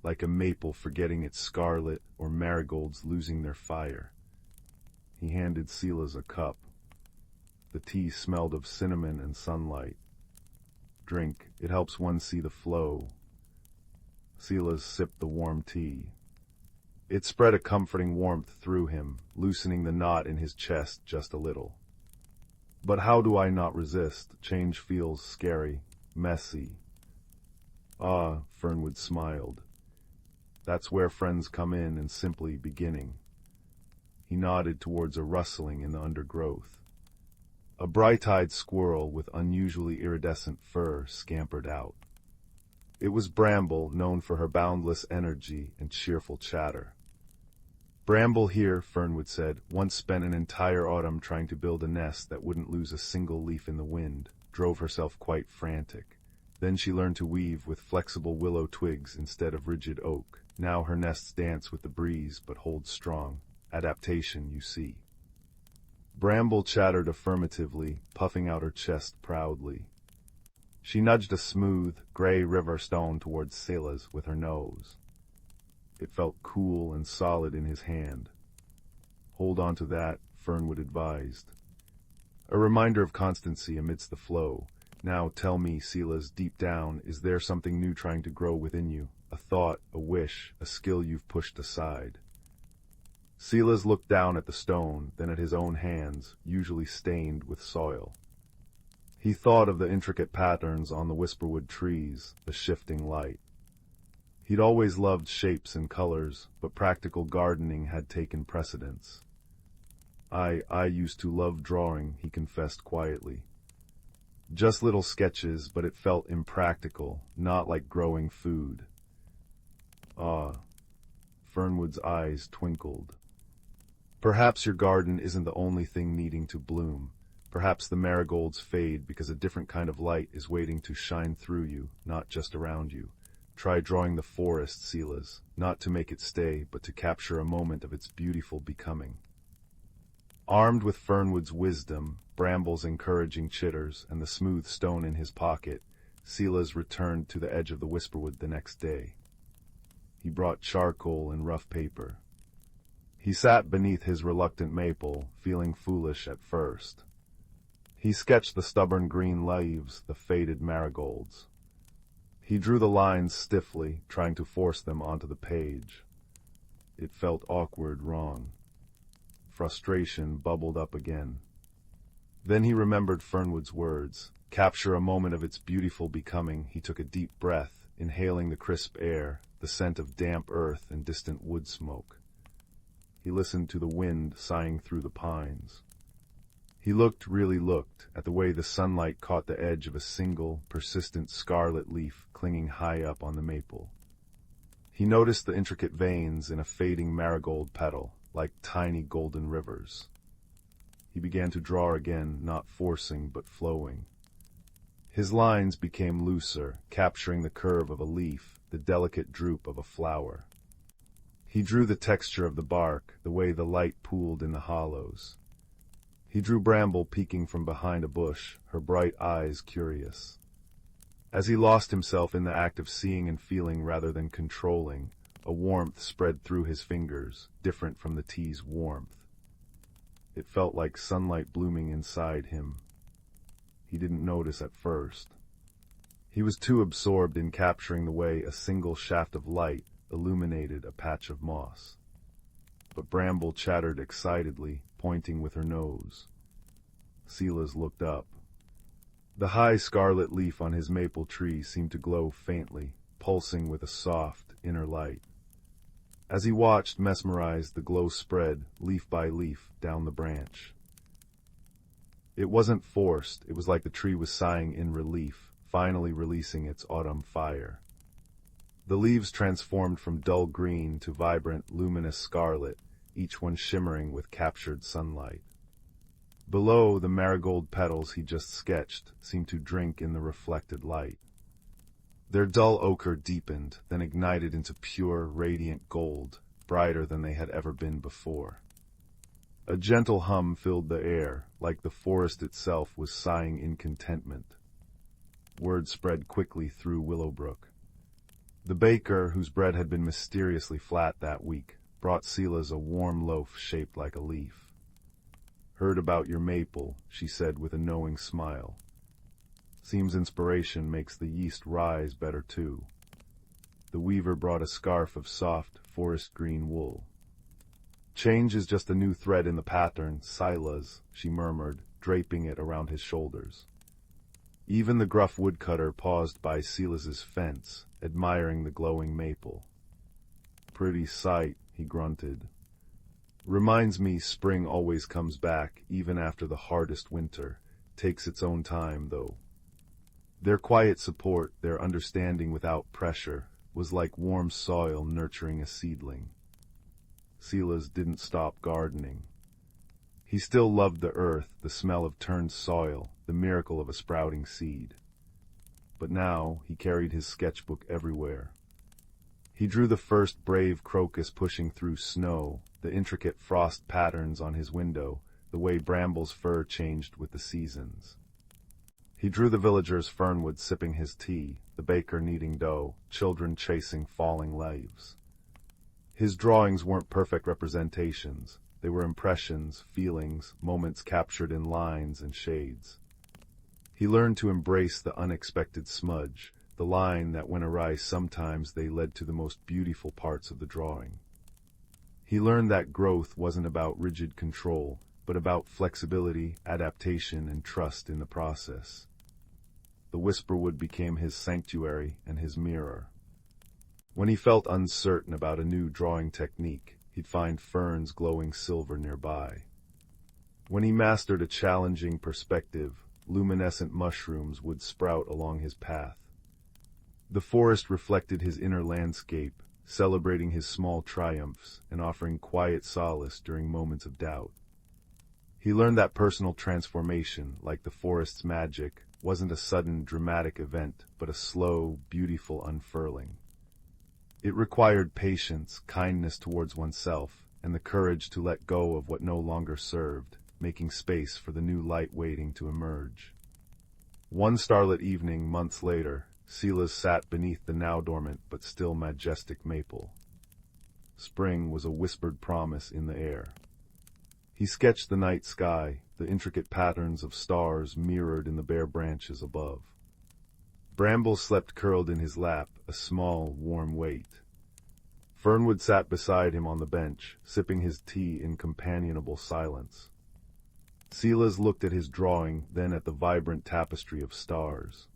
like a maple forgetting its scarlet or marigolds losing their fire." He handed Silas a cup. The tea smelled of cinnamon and sunlight. "Drink, it helps one see the flow." Silas sipped the warm tea. It spread a comforting warmth through him, loosening the knot in his chest just a little. "But how do I not resist? Change feels scary, messy." "Ah," Fernwood smiled. "That's where friends come in and simply beginning." He nodded towards a rustling in the undergrowth. A bright-eyed squirrel with unusually iridescent fur scampered out. It was Bramble, known for her boundless energy and cheerful chatter. Bramble here, Fernwood said, once spent an entire autumn trying to build a nest that wouldn't lose a single leaf in the wind, drove herself quite frantic. Then she learned to weave with flexible willow twigs instead of rigid oak. Now her nests dance with the breeze but hold strong. Adaptation, you see. Bramble chattered affirmatively, puffing out her chest proudly. She nudged a smooth, gray river stone towards Silas with her nose. It felt cool and solid in his hand. "Hold on to that," Fernwood advised. A reminder of constancy amidst the flow. "Now tell me, Silas, deep down, is there something new trying to grow within you? A thought, a wish, a skill you've pushed aside?" Silas looked down at the stone, then at his own hands, usually stained with soil. He thought of the intricate patterns on the Whisperwood trees, the shifting light. He'd always loved shapes and colors, but practical gardening had taken precedence. I used to love drawing," he confessed quietly. Just little sketches, but it felt impractical, not like growing food. Ah, Fernwood's eyes twinkled. Perhaps your garden isn't the only thing needing to bloom. Perhaps the marigolds fade because a different kind of light is waiting to shine through you, not just around you. Try drawing the forest, Silas, not to make it stay, but to capture a moment of its beautiful becoming. Armed with Fernwood's wisdom, Bramble's encouraging chitters, and the smooth stone in his pocket, Silas returned to the edge of the Whisperwood the next day. He brought charcoal and rough paper. He sat beneath his reluctant maple, feeling foolish at first. He sketched the stubborn green leaves, the faded marigolds. He drew the lines stiffly, trying to force them onto the page. It felt awkward, wrong. Frustration bubbled up again. Then he remembered Fernwood's words. Capture a moment of its beautiful becoming. He took a deep breath, inhaling the crisp air, the scent of damp earth and distant wood smoke. He listened to the wind sighing through the pines. He really looked, at the way the sunlight caught the edge of a single, persistent scarlet leaf clinging high up on the maple. He noticed the intricate veins in a fading marigold petal, like tiny golden rivers. He began to draw again, not forcing but flowing. His lines became looser, capturing the curve of a leaf, the delicate droop of a flower. He drew the texture of the bark, the way the light pooled in the hollows. He drew Bramble peeking from behind a bush, her bright eyes curious. As he lost himself in the act of seeing and feeling rather than controlling, a warmth spread through his fingers, different from the tea's warmth. It felt like sunlight blooming inside him. He didn't notice at first. He was too absorbed in capturing the way a single shaft of light illuminated a patch of moss. But Bramble chattered excitedly, pointing with her nose. Silas looked up. The high scarlet leaf on his maple tree seemed to glow faintly, pulsing with a soft, inner light. As he watched, mesmerized, the glow spread, leaf by leaf, down the branch. It wasn't forced, it was like the tree was sighing in relief, finally releasing its autumn fire. The leaves transformed from dull green to vibrant, luminous scarlet, each one shimmering with captured sunlight. Below, the marigold petals he just sketched seemed to drink in the reflected light. Their dull ochre deepened, then ignited into pure, radiant gold, brighter than they had ever been before. A gentle hum filled the air, like the forest itself was sighing in contentment. Word spread quickly through Willowbrook. The baker, whose bread had been mysteriously flat that week, brought Silas a warm loaf shaped like a leaf. "Heard about your maple," she said with a knowing smile. "Seems inspiration makes the yeast rise better too." The weaver brought a scarf of soft, forest green wool. "Change is just a new thread in the pattern, Silas," she murmured, draping it around his shoulders. Even the gruff woodcutter paused by Silas's fence, admiring the glowing maple. "Pretty sight," he grunted. "Reminds me spring always comes back, even after the hardest winter. Takes its own time, though." Their quiet support, their understanding without pressure, was like warm soil nurturing a seedling. Silas didn't stop gardening. He still loved the earth, the smell of turned soil, the miracle of a sprouting seed. But now he carried his sketchbook everywhere. He drew the first brave crocus pushing through snow, the intricate frost patterns on his window, the way Bramble's fur changed with the seasons. He drew the villagers Fernwood sipping his tea, the baker kneading dough, children chasing falling leaves. His drawings weren't perfect representations. They were impressions, feelings, moments captured in lines and shades. He learned to embrace the unexpected smudge, the line that went awry sometimes they led to the most beautiful parts of the drawing. He learned that growth wasn't about rigid control, but about flexibility, adaptation, and trust in the process. The Whisperwood became his sanctuary and his mirror. When he felt uncertain about a new drawing technique, he'd find ferns glowing silver nearby. When he mastered a challenging perspective, luminescent mushrooms would sprout along his path. The forest reflected his inner landscape, celebrating his small triumphs and offering quiet solace during moments of doubt. He learned that personal transformation, like the forest's magic, wasn't a sudden, dramatic event, but a slow, beautiful unfurling. It required patience, kindness towards oneself, and the courage to let go of what no longer served, making space for the new light waiting to emerge. One starlit evening, months later, Silas sat beneath the now dormant but still majestic maple. Spring was a whispered promise in the air. He sketched the night sky, the intricate patterns of stars mirrored in the bare branches above. Bramble slept curled in his lap, a small, warm weight. Fernwood sat beside him on the bench, sipping his tea in companionable silence. Silas looked at his drawing, then at the vibrant tapestry of stars.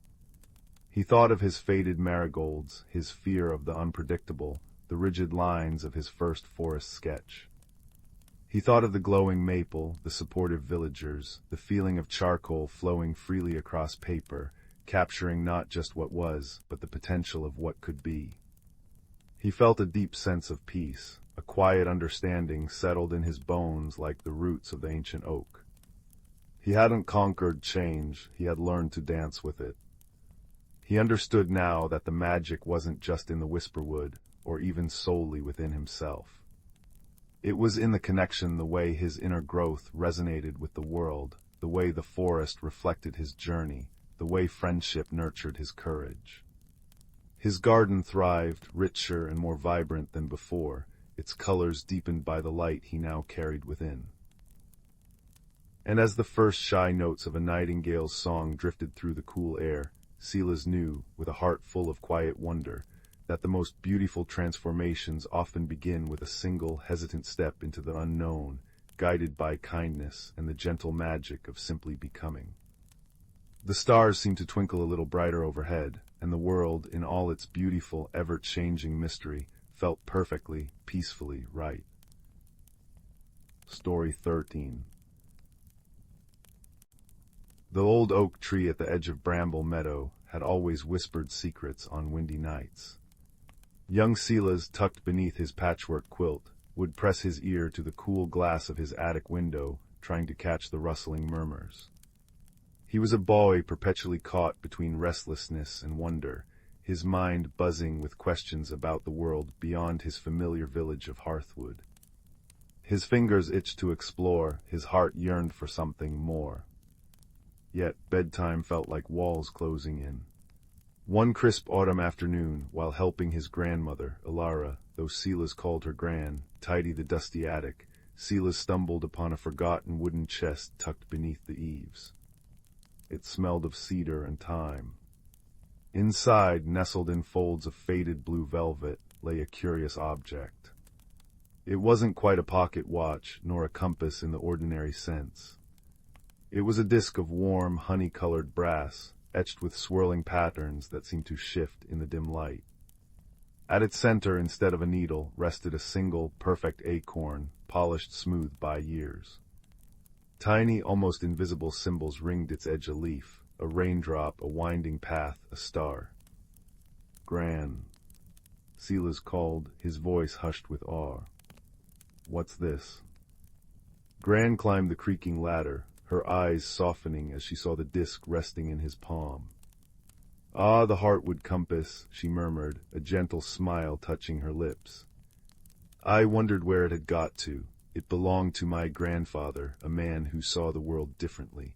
He thought of his faded marigolds, his fear of the unpredictable, the rigid lines of his first forest sketch. He thought of the glowing maple, the supportive villagers, the feeling of charcoal flowing freely across paper, capturing not just what was, but the potential of what could be. He felt a deep sense of peace, a quiet understanding settled in his bones like the roots of the ancient oak. He hadn't conquered change, he had learned to dance with it. He understood now that the magic wasn't just in the Whisperwood, or even solely within himself. It was in the connection, the way his inner growth resonated with the world, the way the forest reflected his journey, the way friendship nurtured his courage. His garden thrived, richer and more vibrant than before, its colors deepened by the light he now carried within. And as the first shy notes of a nightingale's song drifted through the cool air, Silas knew, with a heart full of quiet wonder, that the most beautiful transformations often begin with a single, hesitant step into the unknown, guided by kindness and the gentle magic of simply becoming. The stars seemed to twinkle a little brighter overhead, and the world, in all its beautiful, ever-changing mystery, felt perfectly, peacefully right. Story 13. The old oak tree at the edge of Bramble Meadow had always whispered secrets on windy nights. Young Silas, tucked beneath his patchwork quilt, would press his ear to the cool glass of his attic window, trying to catch the rustling murmurs. He was a boy perpetually caught between restlessness and wonder, his mind buzzing with questions about the world beyond his familiar village of Hearthwood. His fingers itched to explore, his heart yearned for something more. Yet bedtime felt like walls closing in. One crisp autumn afternoon, while helping his grandmother, Ilara, though Silas called her Gran, tidy the dusty attic, Silas stumbled upon a forgotten wooden chest tucked beneath the eaves. It smelled of cedar and thyme. Inside, nestled in folds of faded blue velvet, lay a curious object. It wasn't quite a pocket watch, nor a compass in the ordinary sense. It was a disk of warm, honey-colored brass, etched with swirling patterns that seemed to shift in the dim light. At its center, instead of a needle, rested a single, perfect acorn, polished smooth by years. Tiny, almost invisible symbols ringed its edge: a leaf, a raindrop, a winding path, a star. Gran, Silas called, his voice hushed with awe. What's this? Gran climbed the creaking ladder, her eyes softening as she saw the disk resting in his palm. Ah, the Heartwood compass, she murmured, a gentle smile touching her lips. I wondered where it had got to. It belonged to my grandfather, a man who saw the world differently.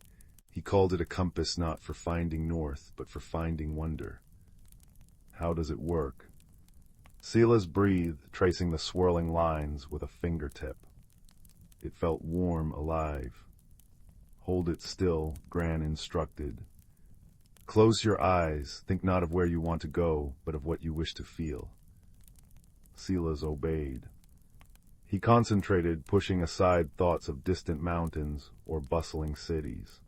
He called it a compass not for finding north, but for finding wonder. How does it work? Silas breathed, tracing the swirling lines with a fingertip. It felt warm, alive. Hold it still, Gran instructed. Close your eyes, think not of where you want to go, but of what you wish to feel. Silas obeyed. He concentrated, pushing aside thoughts of distant mountains or bustling cities.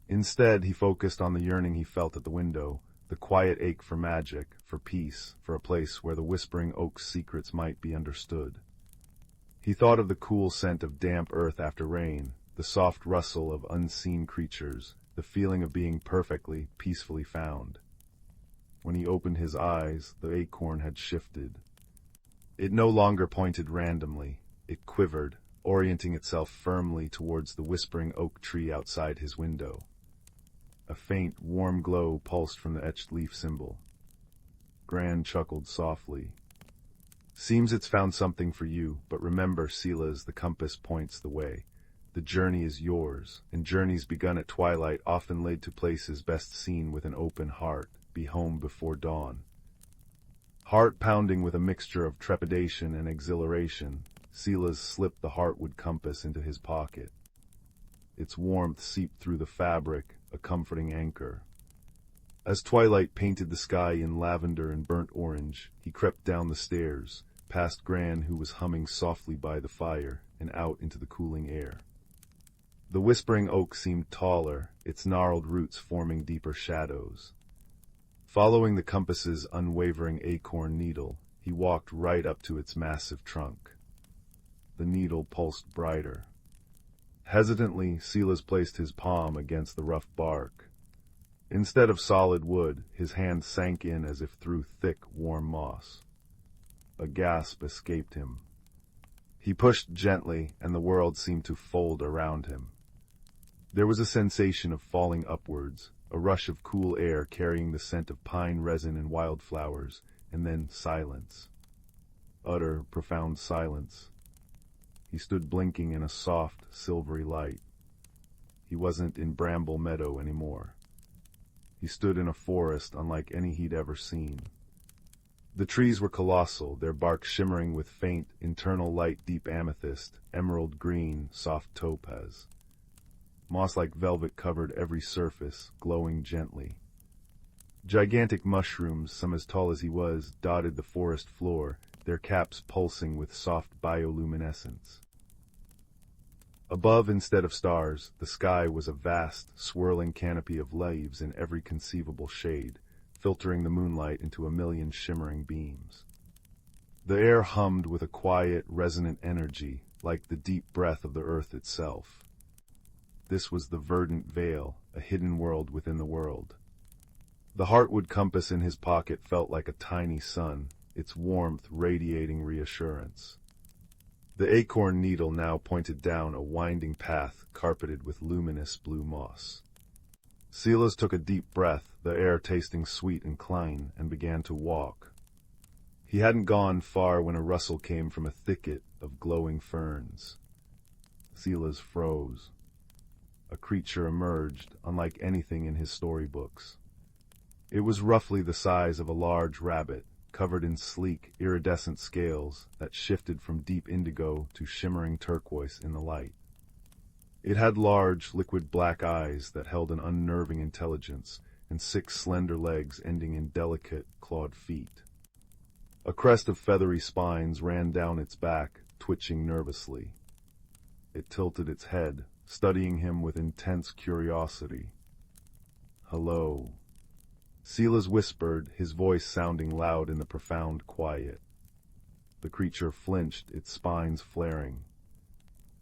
Instead, he focused on the yearning he felt at the window, the quiet ache for magic, for peace, for a place where the whispering oak's secrets might be understood. He thought of the cool scent of damp earth after rain, the soft rustle of unseen creatures, the feeling of being perfectly, peacefully found. When he opened his eyes, the acorn had shifted. It no longer pointed randomly. It quivered, orienting itself firmly towards the whispering oak tree outside his window. A faint, warm glow pulsed from the etched leaf symbol. Gran chuckled softly. Seems it's found something for you, but remember, Silas, the compass points the way. The journey is yours, and journeys begun at twilight often lead to places best seen with an open heart. Be home before dawn. Heart pounding with a mixture of trepidation and exhilaration, Silas slipped the heartwood compass into his pocket. Its warmth seeped through the fabric, a comforting anchor. As twilight painted the sky in lavender and burnt orange, he crept down the stairs, past Gran, who was humming softly by the fire, and out into the cooling air. The whispering oak seemed taller, its gnarled roots forming deeper shadows. Following the compass's unwavering acorn needle, he walked right up to its massive trunk. The needle pulsed brighter. Hesitantly, Silas placed his palm against the rough bark. Instead of solid wood, his hand sank in as if through thick, warm moss. A gasp escaped him. He pushed gently, and the world seemed to fold around him. There was a sensation of falling upwards, a rush of cool air carrying the scent of pine resin and wildflowers, and then silence. Utter, profound silence. He stood blinking in a soft, silvery light. He wasn't in Bramble Meadow anymore. He stood in a forest unlike any he'd ever seen. The trees were colossal, their bark shimmering with faint, internal light deep amethyst, emerald green, soft topaz. Moss like velvet covered every surface, glowing gently. Gigantic mushrooms, some as tall as he was, dotted the forest floor, their caps pulsing with soft bioluminescence. Above, instead of stars, the sky was a vast, swirling canopy of leaves in every conceivable shade, filtering the moonlight into a million shimmering beams. The air hummed with a quiet, resonant energy, like the deep breath of the earth itself. This was the verdant veil, a hidden world within the world. The heartwood compass in his pocket felt like a tiny sun, its warmth radiating reassurance. The acorn needle now pointed down a winding path carpeted with luminous blue moss. Silas took a deep breath, the air tasting sweet and clean, and began to walk. He hadn't gone far when a rustle came from a thicket of glowing ferns. Silas froze. A creature emerged, unlike anything in his storybooks. It was roughly the size of a large rabbit, covered in sleek, iridescent scales that shifted from deep indigo to shimmering turquoise in the light. It had large, liquid black eyes that held an unnerving intelligence, and 6 slender legs ending in delicate, clawed feet. A crest of feathery spines ran down its back, twitching nervously. It tilted its head, studying him with intense curiosity. "Hello," Silas whispered, his voice sounding loud in the profound quiet. The creature flinched, its spines flaring.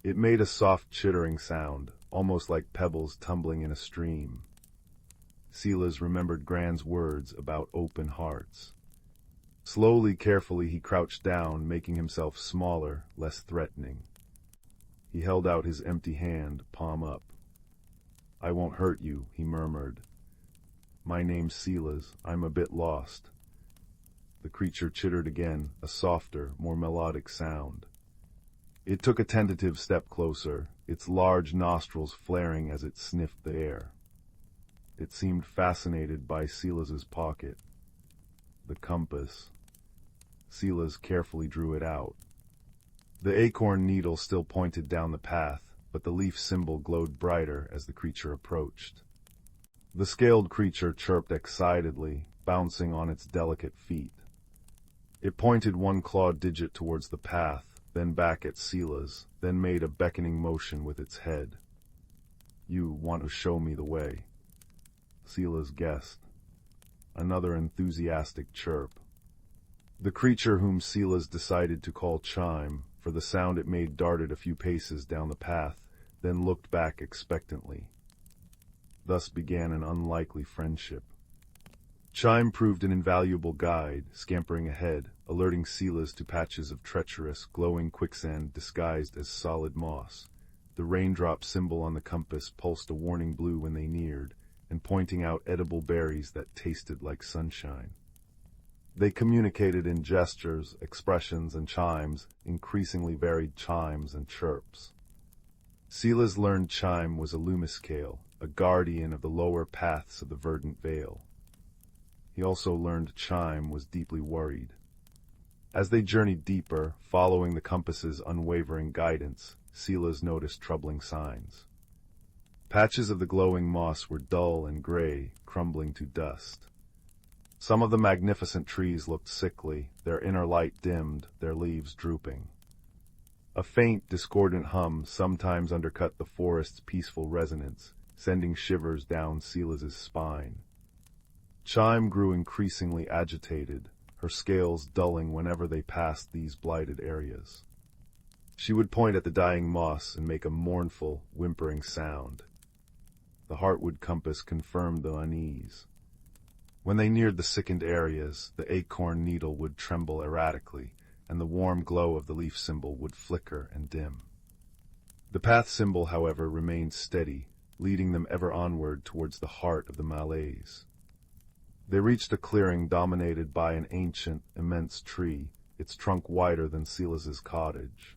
It made a soft chittering sound, almost like pebbles tumbling in a stream. Silas remembered Gran's words about open hearts. Slowly, carefully, he crouched down, making himself smaller, less threatening. He held out his empty hand, palm up. "I won't hurt you," he murmured. "My name's Silas. I'm a bit lost." The creature chittered again, a softer, more melodic sound. It took a tentative step closer, its large nostrils flaring as it sniffed the air. It seemed fascinated by Silas's pocket. The compass. Silas carefully drew it out. The acorn needle still pointed down the path, but the leaf symbol glowed brighter as the creature approached. The scaled creature chirped excitedly, bouncing on its delicate feet. It pointed one clawed digit towards the path, then back at Silas, then made a beckoning motion with its head. "You want to show me the way." Silas guessed. Another enthusiastic chirp. The creature whom Silas decided to call Chime, for the sound it made, darted a few paces down the path, then looked back expectantly. Thus began an unlikely friendship. Chime proved an invaluable guide, scampering ahead, alerting Silas to patches of treacherous, glowing quicksand disguised as solid moss. The raindrop symbol on the compass pulsed a warning blue when they neared, and pointing out edible berries that tasted like sunshine. They communicated in gestures, expressions, and chimes, increasingly varied chimes and chirps. Silas learned Chime was a lumiscale, a guardian of the lower paths of the verdant vale. He also learned Chime was deeply worried. As they journeyed deeper, following the compass's unwavering guidance, Silas noticed troubling signs. Patches of the glowing moss were dull and gray, crumbling to dust. Some of the magnificent trees looked sickly, their inner light dimmed, their leaves drooping. A faint, discordant hum sometimes undercut the forest's peaceful resonance, sending shivers down Silas's spine. Chime grew increasingly agitated, her scales dulling whenever they passed these blighted areas. She would point at the dying moss and make a mournful, whimpering sound. The heartwood compass confirmed the unease. When they neared the sickened areas, the acorn needle would tremble erratically, and the warm glow of the leaf symbol would flicker and dim. The path symbol, however, remained steady, leading them ever onward towards the heart of the malaise. They reached a clearing dominated by an ancient, immense tree, its trunk wider than Silas's cottage.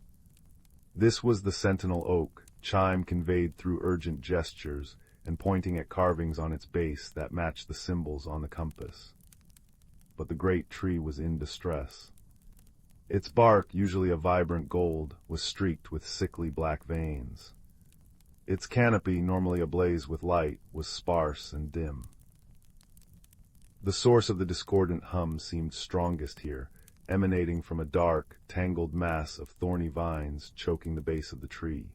This was the sentinel oak, Chime conveyed through urgent gestures, and pointing at carvings on its base that matched the symbols on the compass. But the great tree was in distress. Its bark, usually a vibrant gold, was streaked with sickly black veins. Its canopy, normally ablaze with light, was sparse and dim. The source of the discordant hum seemed strongest here, emanating from a dark, tangled mass of thorny vines choking the base of the tree.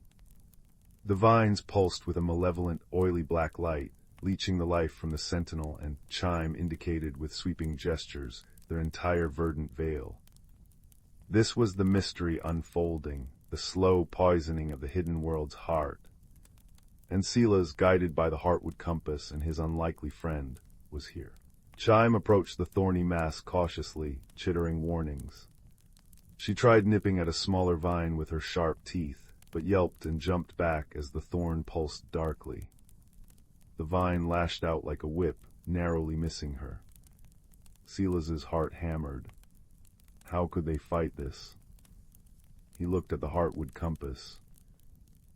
The vines pulsed with a malevolent, oily black light, leeching the life from the sentinel, and Chime indicated with sweeping gestures their entire verdant vale. This was the mystery unfolding, the slow poisoning of the hidden world's heart. And Silas, guided by the heartwood compass and his unlikely friend, was here. Chime approached the thorny mass cautiously, chittering warnings. She tried nipping at a smaller vine with her sharp teeth, but yelped and jumped back as the thorn pulsed darkly. The vine lashed out like a whip, narrowly missing her. Silas's heart hammered. How could they fight this? He looked at the heartwood compass.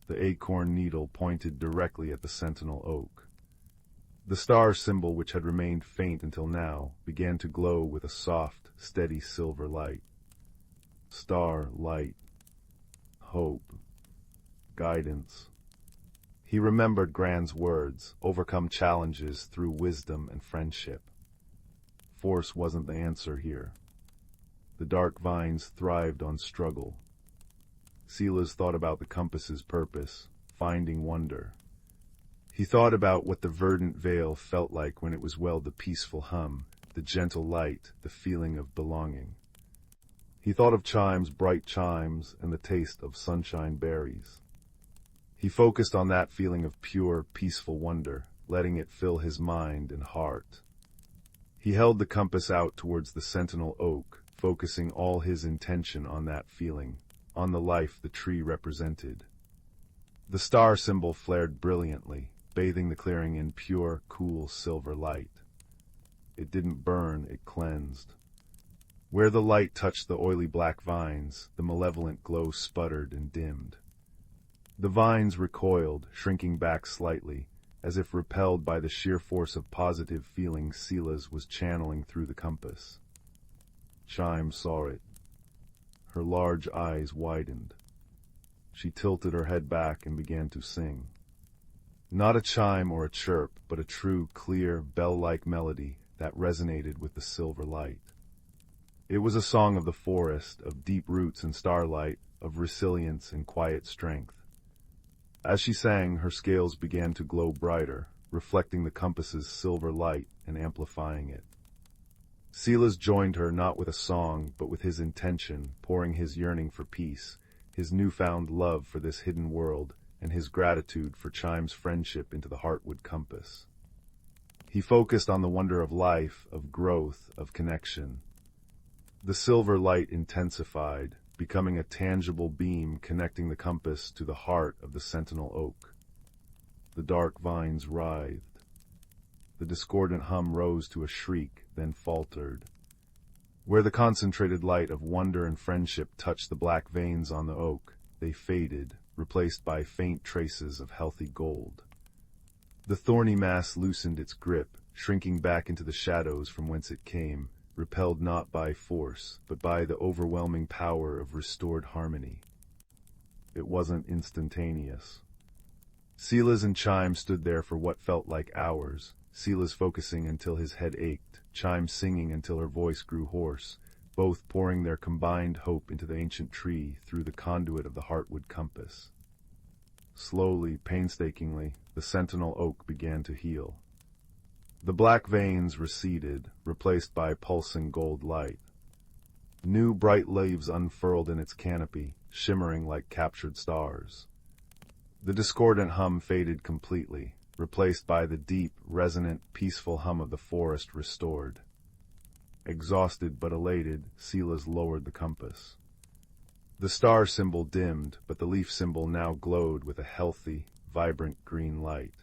The acorn needle pointed directly at the sentinel oak. The star symbol, which had remained faint until now, began to glow with a soft, steady silver light. Star, light, hope, guidance. He remembered Gran's words, overcome challenges through wisdom and friendship. Force wasn't the answer here. The dark vines thrived on struggle. Silas thought about the compass's purpose, finding wonder. He thought about what the verdant vale felt like when it was welled the peaceful hum, the gentle light, the feeling of belonging. He thought of Chime's bright chimes and the taste of sunshine berries. He focused on that feeling of pure, peaceful wonder, letting it fill his mind and heart. He held the compass out towards the sentinel oak, focusing all his intention on that feeling, on the life the tree represented. The star symbol flared brilliantly, bathing the clearing in pure, cool silver light. It didn't burn, it cleansed. Where the light touched the oily black vines, the malevolent glow sputtered and dimmed. The vines recoiled, shrinking back slightly, as if repelled by the sheer force of positive feeling Silas was channeling through the compass. Chime saw it. Her large eyes widened. She tilted her head back and began to sing. Not a chime or a chirp, but a true, clear, bell-like melody that resonated with the silver light. It was a song of the forest, of deep roots and starlight, of resilience and quiet strength. As she sang, her scales began to glow brighter, reflecting the compass's silver light and amplifying it. Silas joined her not with a song, but with his intention, pouring his yearning for peace, his newfound love for this hidden world, and his gratitude for Chime's friendship into the heartwood compass. He focused on the wonder of life, of growth, of connection. The silver light intensified, becoming a tangible beam connecting the compass to the heart of the sentinel oak. The dark vines writhed. The discordant hum rose to a shriek, then faltered. Where the concentrated light of wonder and friendship touched the black veins on the oak, they faded, replaced by faint traces of healthy gold. The thorny mass loosened its grip, shrinking back into the shadows from whence it came, repelled not by force, but by the overwhelming power of restored harmony. It wasn't instantaneous. Silas and Chime stood there for what felt like hours, Silas focusing until his head ached, Chime singing until her voice grew hoarse, both pouring their combined hope into the ancient tree through the conduit of the heartwood compass. Slowly, painstakingly, the sentinel oak began to heal. The black veins receded, replaced by pulsing gold light. New bright leaves unfurled in its canopy, shimmering like captured stars. The discordant hum faded completely, replaced by the deep, resonant, peaceful hum of the forest restored. Exhausted but elated, Silas lowered the compass. The star symbol dimmed, but the leaf symbol now glowed with a healthy, vibrant green light.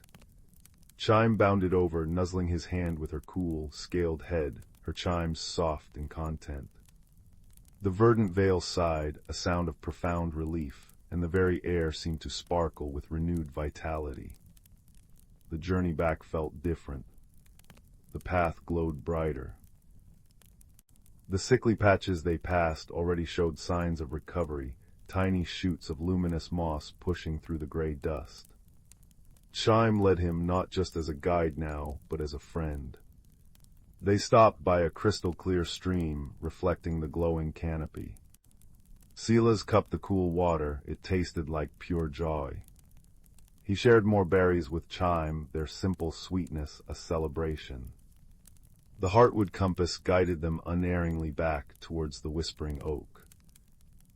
Chime bounded over, nuzzling his hand with her cool, scaled head, her chimes soft in content. The verdant vale sighed, a sound of profound relief, and the very air seemed to sparkle with renewed vitality. The journey back felt different. The path glowed brighter. The sickly patches they passed already showed signs of recovery, tiny shoots of luminous moss pushing through the gray dust. Chime led him not just as a guide now, but as a friend. They stopped by a crystal-clear stream, reflecting the glowing canopy. Silas cupped the cool water, it tasted like pure joy. He shared more berries with Chime, their simple sweetness a celebration. The heartwood compass guided them unerringly back towards the whispering oak.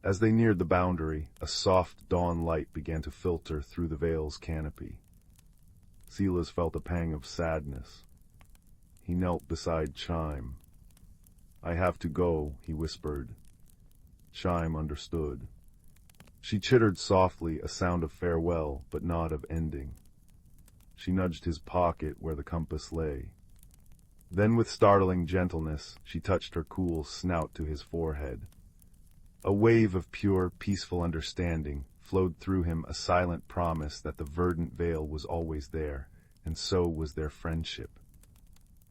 As they neared the boundary, a soft dawn light began to filter through the vale's canopy. Silas felt a pang of sadness. He knelt beside Chime. "I have to go," he whispered. Chime understood. She chittered softly, a sound of farewell, but not of ending. She nudged his pocket where the compass lay. Then with startling gentleness, she touched her cool snout to his forehead. A wave of pure, peaceful understanding flowed through him, a silent promise that the verdant vale was always there, and so was their friendship.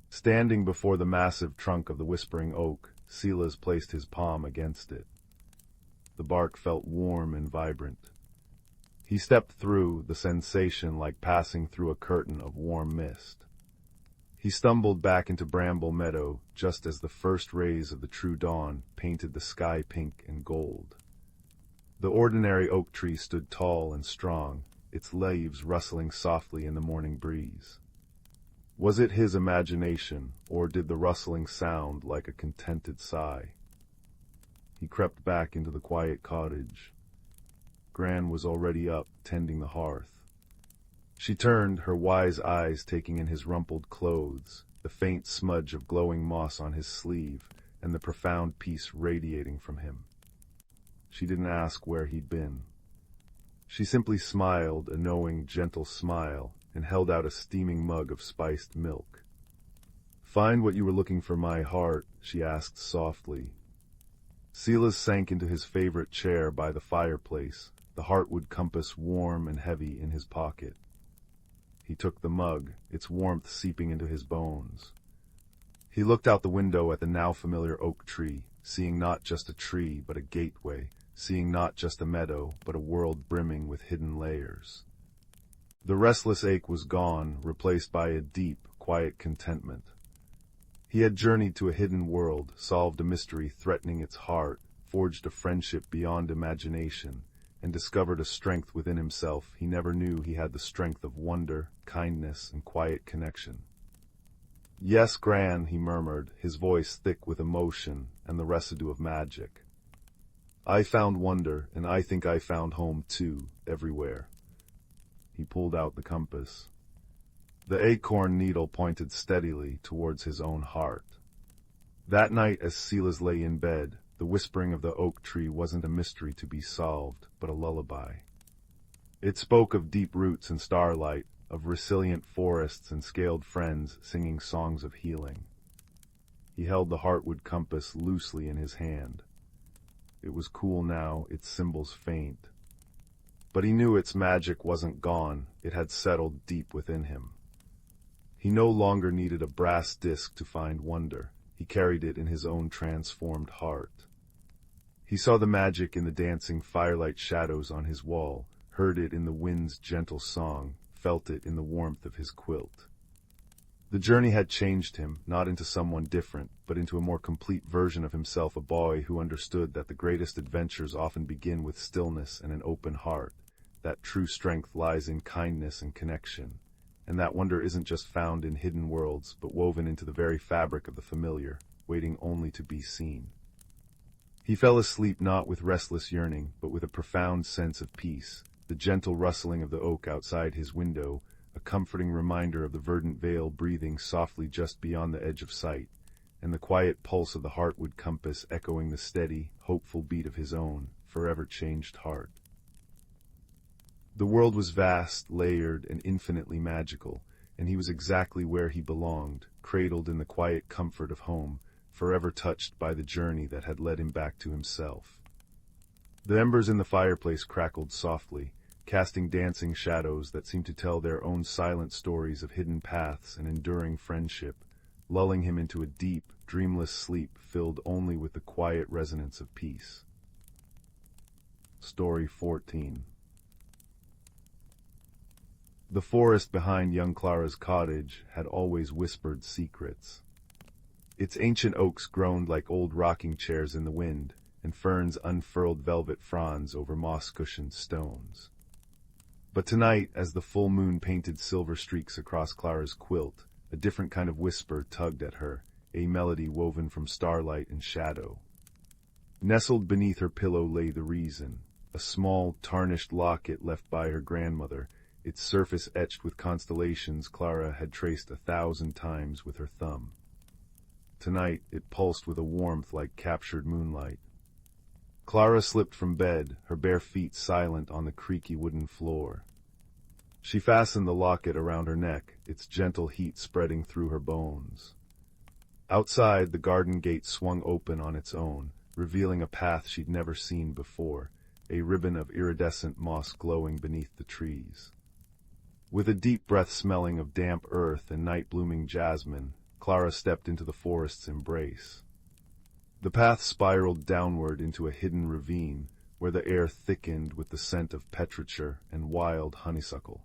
Standing before the massive trunk of the whispering oak, Silas placed his palm against it. The bark felt warm and vibrant. He stepped through, the sensation like passing through a curtain of warm mist. He stumbled back into Bramble Meadow just as the first rays of the true dawn painted the sky pink and gold. The ordinary oak tree stood tall and strong, its leaves rustling softly in the morning breeze. Was it his imagination, or did the rustling sound like a contented sigh? He crept back into the quiet cottage. Gran was already up, tending the hearth. She turned, her wise eyes taking in his rumpled clothes, the faint smudge of glowing moss on his sleeve, and the profound peace radiating from him. She didn't ask where he'd been. She simply smiled, a knowing, gentle smile, and held out a steaming mug of spiced milk. "Find what you were looking for, my heart?" she asked softly. Silas sank into his favorite chair by the fireplace, the heartwood compass warm and heavy in his pocket. He took the mug, its warmth seeping into his bones. He looked out the window at the now familiar oak tree, seeing not just a tree but a gateway, seeing not just a meadow but a world brimming with hidden layers. The restless ache was gone, replaced by a deep, quiet contentment. He had journeyed to a hidden world, solved a mystery threatening its heart, forged a friendship beyond imagination, and discovered a strength within himself he never knew he had, the strength of wonder, kindness, and quiet connection. "Yes, Gran," he murmured, his voice thick with emotion and the residue of magic. "I found wonder, and I think I found home too, everywhere. He pulled out the compass. The acorn needle pointed steadily towards his own heart. That night, as Silas lay in bed, the whispering of the oak tree wasn't a mystery to be solved, but a lullaby. It spoke of deep roots and starlight, of resilient forests and scaled friends singing songs of healing. He held the heartwood compass loosely in his hand. It was cool now, its symbols faint. But he knew its magic wasn't gone, it had settled deep within him. He no longer needed a brass disc to find wonder. He carried it in his own transformed heart. He saw the magic in the dancing firelight shadows on his wall, heard it in the wind's gentle song, felt it in the warmth of his quilt. The journey had changed him, not into someone different, but into a more complete version of himself, a boy who understood that the greatest adventures often begin with stillness and an open heart, that true strength lies in kindness and connection, and that wonder isn't just found in hidden worlds, but woven into the very fabric of the familiar, waiting only to be seen. He fell asleep not with restless yearning, but with a profound sense of peace, the gentle rustling of the oak outside his window, a comforting reminder of the verdant vale breathing softly just beyond the edge of sight, and the quiet pulse of the heartwood compass echoing the steady, hopeful beat of his own, forever changed heart. The world was vast, layered, and infinitely magical, and he was exactly where he belonged, cradled in the quiet comfort of home, forever touched by the journey that had led him back to himself. The embers in the fireplace crackled softly, casting dancing shadows that seemed to tell their own silent stories of hidden paths and enduring friendship, lulling him into a deep, dreamless sleep filled only with the quiet resonance of peace. Story 14. The forest behind young Clara's cottage had always whispered secrets. Its ancient oaks groaned like old rocking chairs in the wind, and ferns unfurled velvet fronds over moss-cushioned stones. But tonight, as the full moon painted silver streaks across Clara's quilt, a different kind of whisper tugged at her, a melody woven from starlight and shadow. Nestled beneath her pillow lay the reason, a small, tarnished locket left by her grandmother, its surface etched with constellations Clara had traced 1,000 times with her thumb. Tonight it pulsed with a warmth like captured moonlight. Clara slipped from bed, her bare feet silent on the creaky wooden floor. She fastened the locket around her neck, its gentle heat spreading through her bones. Outside, the garden gate swung open on its own, revealing a path she'd never seen before, a ribbon of iridescent moss glowing beneath the trees. With a deep breath smelling of damp earth and night-blooming jasmine, Clara stepped into the forest's embrace. The path spiraled downward into a hidden ravine, where the air thickened with the scent of petrichor and wild honeysuckle.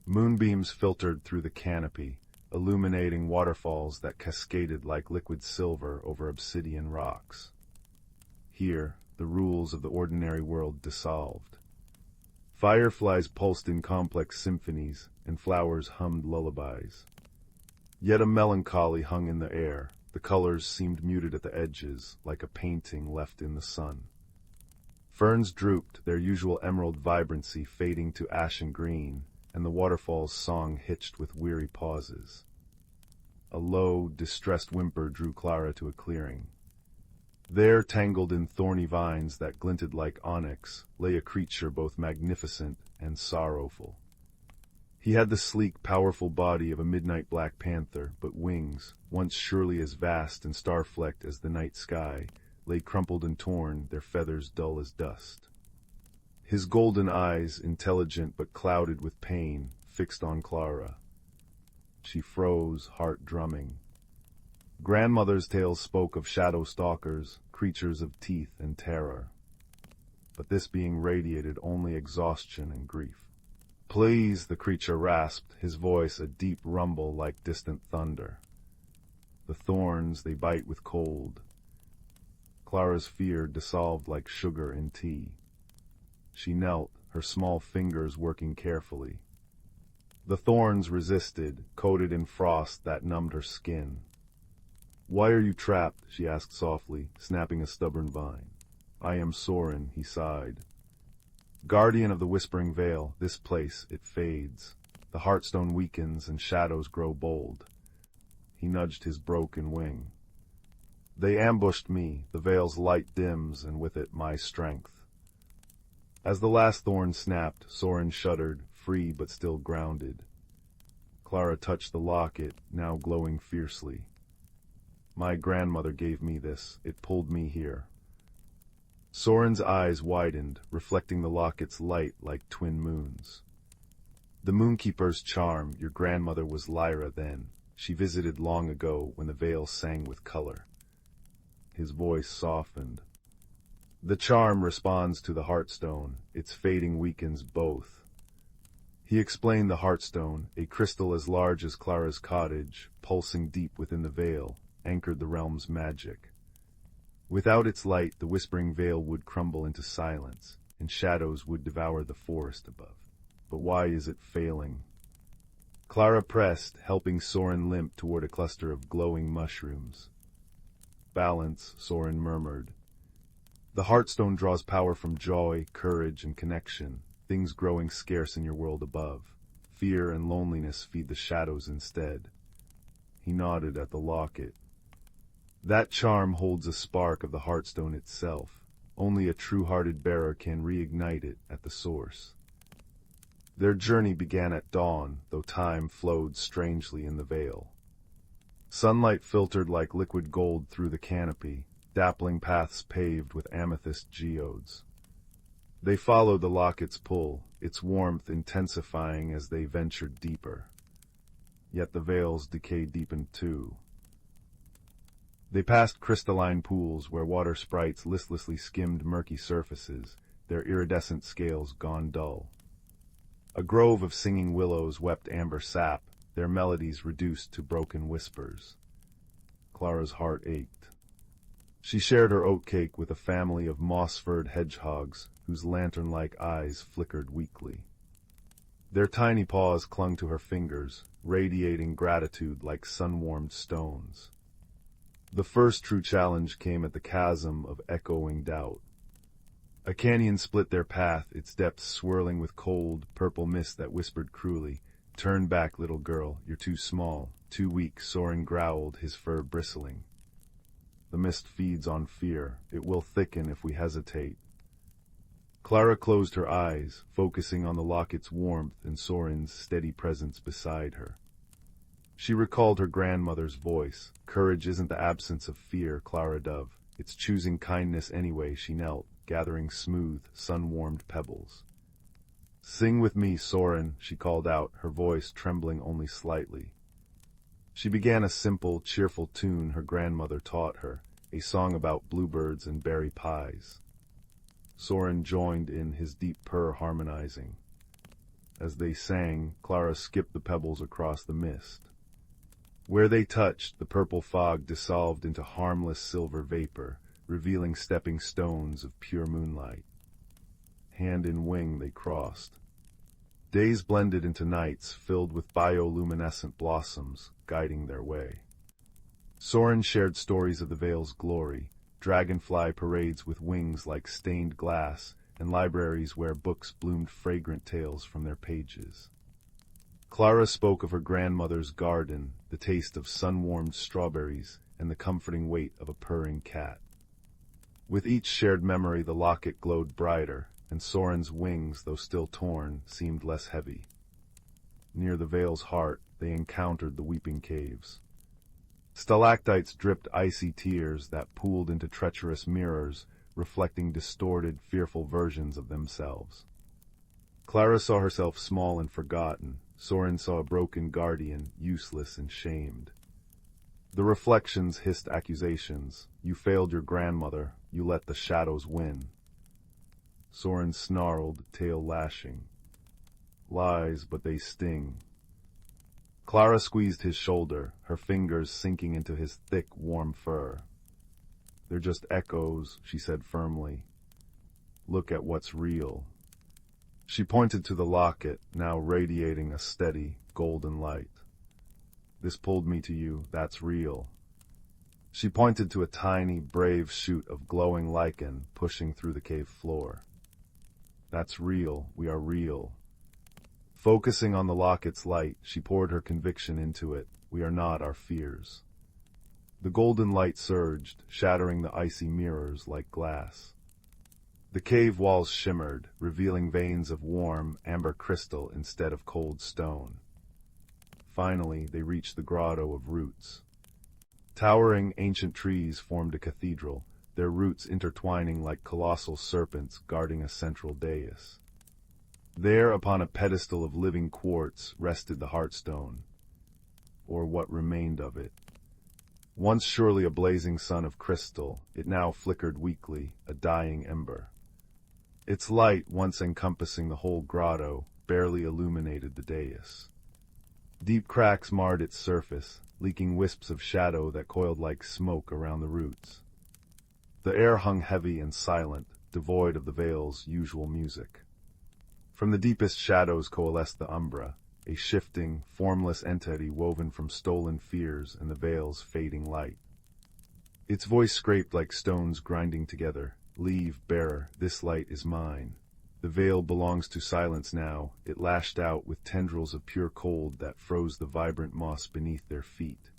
Moonbeams filtered through the canopy, illuminating waterfalls that cascaded like liquid silver over obsidian rocks. Here, the rules of the ordinary world dissolved. Fireflies pulsed in complex symphonies, and flowers hummed lullabies. Yet a melancholy hung in the air. The colors seemed muted at the edges, like a painting left in the sun. Ferns drooped, their usual emerald vibrancy fading to ashen green, and the waterfall's song hitched with weary pauses. A low, distressed whimper drew Clara to a clearing. There, tangled in thorny vines that glinted like onyx, lay a creature both magnificent and sorrowful. He had the sleek, powerful body of a midnight black panther, but wings, once surely as vast and star-flecked as the night sky, lay crumpled and torn, their feathers dull as dust. His golden eyes, intelligent but clouded with pain, fixed on Clara. She froze, heart drumming. Grandmother's tales spoke of shadow stalkers, creatures of teeth and terror. But this being radiated only exhaustion and grief. "Please," the creature rasped, his voice a deep rumble like distant thunder. "The thorns, they bite with cold." Clara's fear dissolved like sugar in tea. She knelt, her small fingers working carefully. The thorns resisted, coated in frost that numbed her skin. "Why are you trapped?" she asked softly, snapping a stubborn vine. "I am Soren," he sighed. Guardian of the Whispering Vale, this place, it fades. The heartstone weakens and shadows grow bold. He nudged his broken wing. They ambushed me, the veil's light dims, and with it my strength. As the last thorn snapped, Soren shuddered, free but still grounded. Clara touched the locket, now glowing fiercely. My grandmother gave me this, it pulled me here. Soren's eyes widened, reflecting the locket's light like twin moons. The Moonkeeper's charm, your grandmother was Lyra then. She visited long ago when the veil sang with color. His voice softened. The charm responds to the heartstone, its fading weakens both. He explained the heartstone, a crystal as large as Clara's cottage, pulsing deep within the veil, anchored the realm's magic. Without its light, the Whispering Vale would crumble into silence, and shadows would devour the forest above. But why is it failing? Clara pressed, helping Soren limp toward a cluster of glowing mushrooms. Balance, Soren murmured. The heartstone draws power from joy, courage, and connection, things growing scarce in your world above. Fear and loneliness feed the shadows instead. He nodded at the locket. That charm holds a spark of the heartstone itself. Only a true-hearted bearer can reignite it at the source. Their journey began at dawn, though time flowed strangely in the vale. Sunlight filtered like liquid gold through the canopy, dappling paths paved with amethyst geodes. They followed the locket's pull, its warmth intensifying as they ventured deeper. Yet the vale's decay deepened too. They passed crystalline pools where water sprites listlessly skimmed murky surfaces, their iridescent scales gone dull. A grove of singing willows wept amber sap, their melodies reduced to broken whispers. Clara's heart ached. She shared her oatcake with a family of moss-furred hedgehogs whose lantern-like eyes flickered weakly. Their tiny paws clung to her fingers, radiating gratitude like sun-warmed stones. The first true challenge came at the chasm of echoing doubt. A canyon split their path, its depths swirling with cold, purple mist that whispered cruelly, "Turn back, little girl, you're too small, too weak," Soren growled, his fur bristling. The mist feeds on fear. It will thicken if we hesitate. Clara closed her eyes, focusing on the locket's warmth and Soren's steady presence beside her. She recalled her grandmother's voice. Courage isn't the absence of fear, Clara Dove. It's choosing kindness anyway. She knelt, gathering smooth, sun-warmed pebbles. "Sing with me, Soren," she called out, her voice trembling only slightly. She began a simple, cheerful tune her grandmother taught her, a song about bluebirds and berry pies. Soren joined in, his deep purr harmonizing. As they sang, Clara skipped the pebbles across the mist. Where they touched, the purple fog dissolved into harmless silver vapor, revealing stepping stones of pure moonlight. Hand in wing they crossed. Days blended into nights filled with bioluminescent blossoms, guiding their way. Soren shared stories of the Vale's glory, dragonfly parades with wings like stained glass, and libraries where books bloomed fragrant tales from their pages. Clara spoke of her grandmother's garden, the taste of sun-warmed strawberries, and the comforting weight of a purring cat. With each shared memory the locket glowed brighter, and Soren's wings, though still torn, seemed less heavy. Near the Vale's heart, they encountered the weeping caves. Stalactites dripped icy tears that pooled into treacherous mirrors, reflecting distorted, fearful versions of themselves. Clara saw herself small and forgotten. Soren saw a broken guardian, useless and shamed. The reflections hissed accusations. "You failed your grandmother. You let the shadows win." Soren snarled, tail lashing. "Lies, but they sting." Clara squeezed his shoulder, her fingers sinking into his thick, warm fur. "They're just echoes," she said firmly. "Look at what's real." She pointed to the locket, now radiating a steady, golden light. "This pulled me to you, that's real." She pointed to a tiny, brave shoot of glowing lichen pushing through the cave floor. That's real. We are real. Focusing on the locket's light, she poured her conviction into it. We are not our fears. The golden light surged, shattering the icy mirrors like glass. The cave walls shimmered, revealing veins of warm, amber crystal instead of cold stone. Finally, they reached the grotto of roots. Towering ancient trees formed a cathedral, their roots intertwining like colossal serpents guarding a central dais. There, upon a pedestal of living quartz, rested the Heartstone, or what remained of it. Once surely a blazing sun of crystal, it now flickered weakly, a dying ember. Its light, once encompassing the whole grotto, barely illuminated the dais. Deep cracks marred its surface, leaking wisps of shadow that coiled like smoke around the roots. The air hung heavy and silent, devoid of the veil's usual music. From the deepest shadows coalesced the Umbra, a shifting, formless entity woven from stolen fears and the veil's fading light. Its voice scraped like stones grinding together. Leave, bearer, this light is mine. The veil belongs to silence now. It lashed out with tendrils of pure cold that froze the vibrant moss beneath their feet.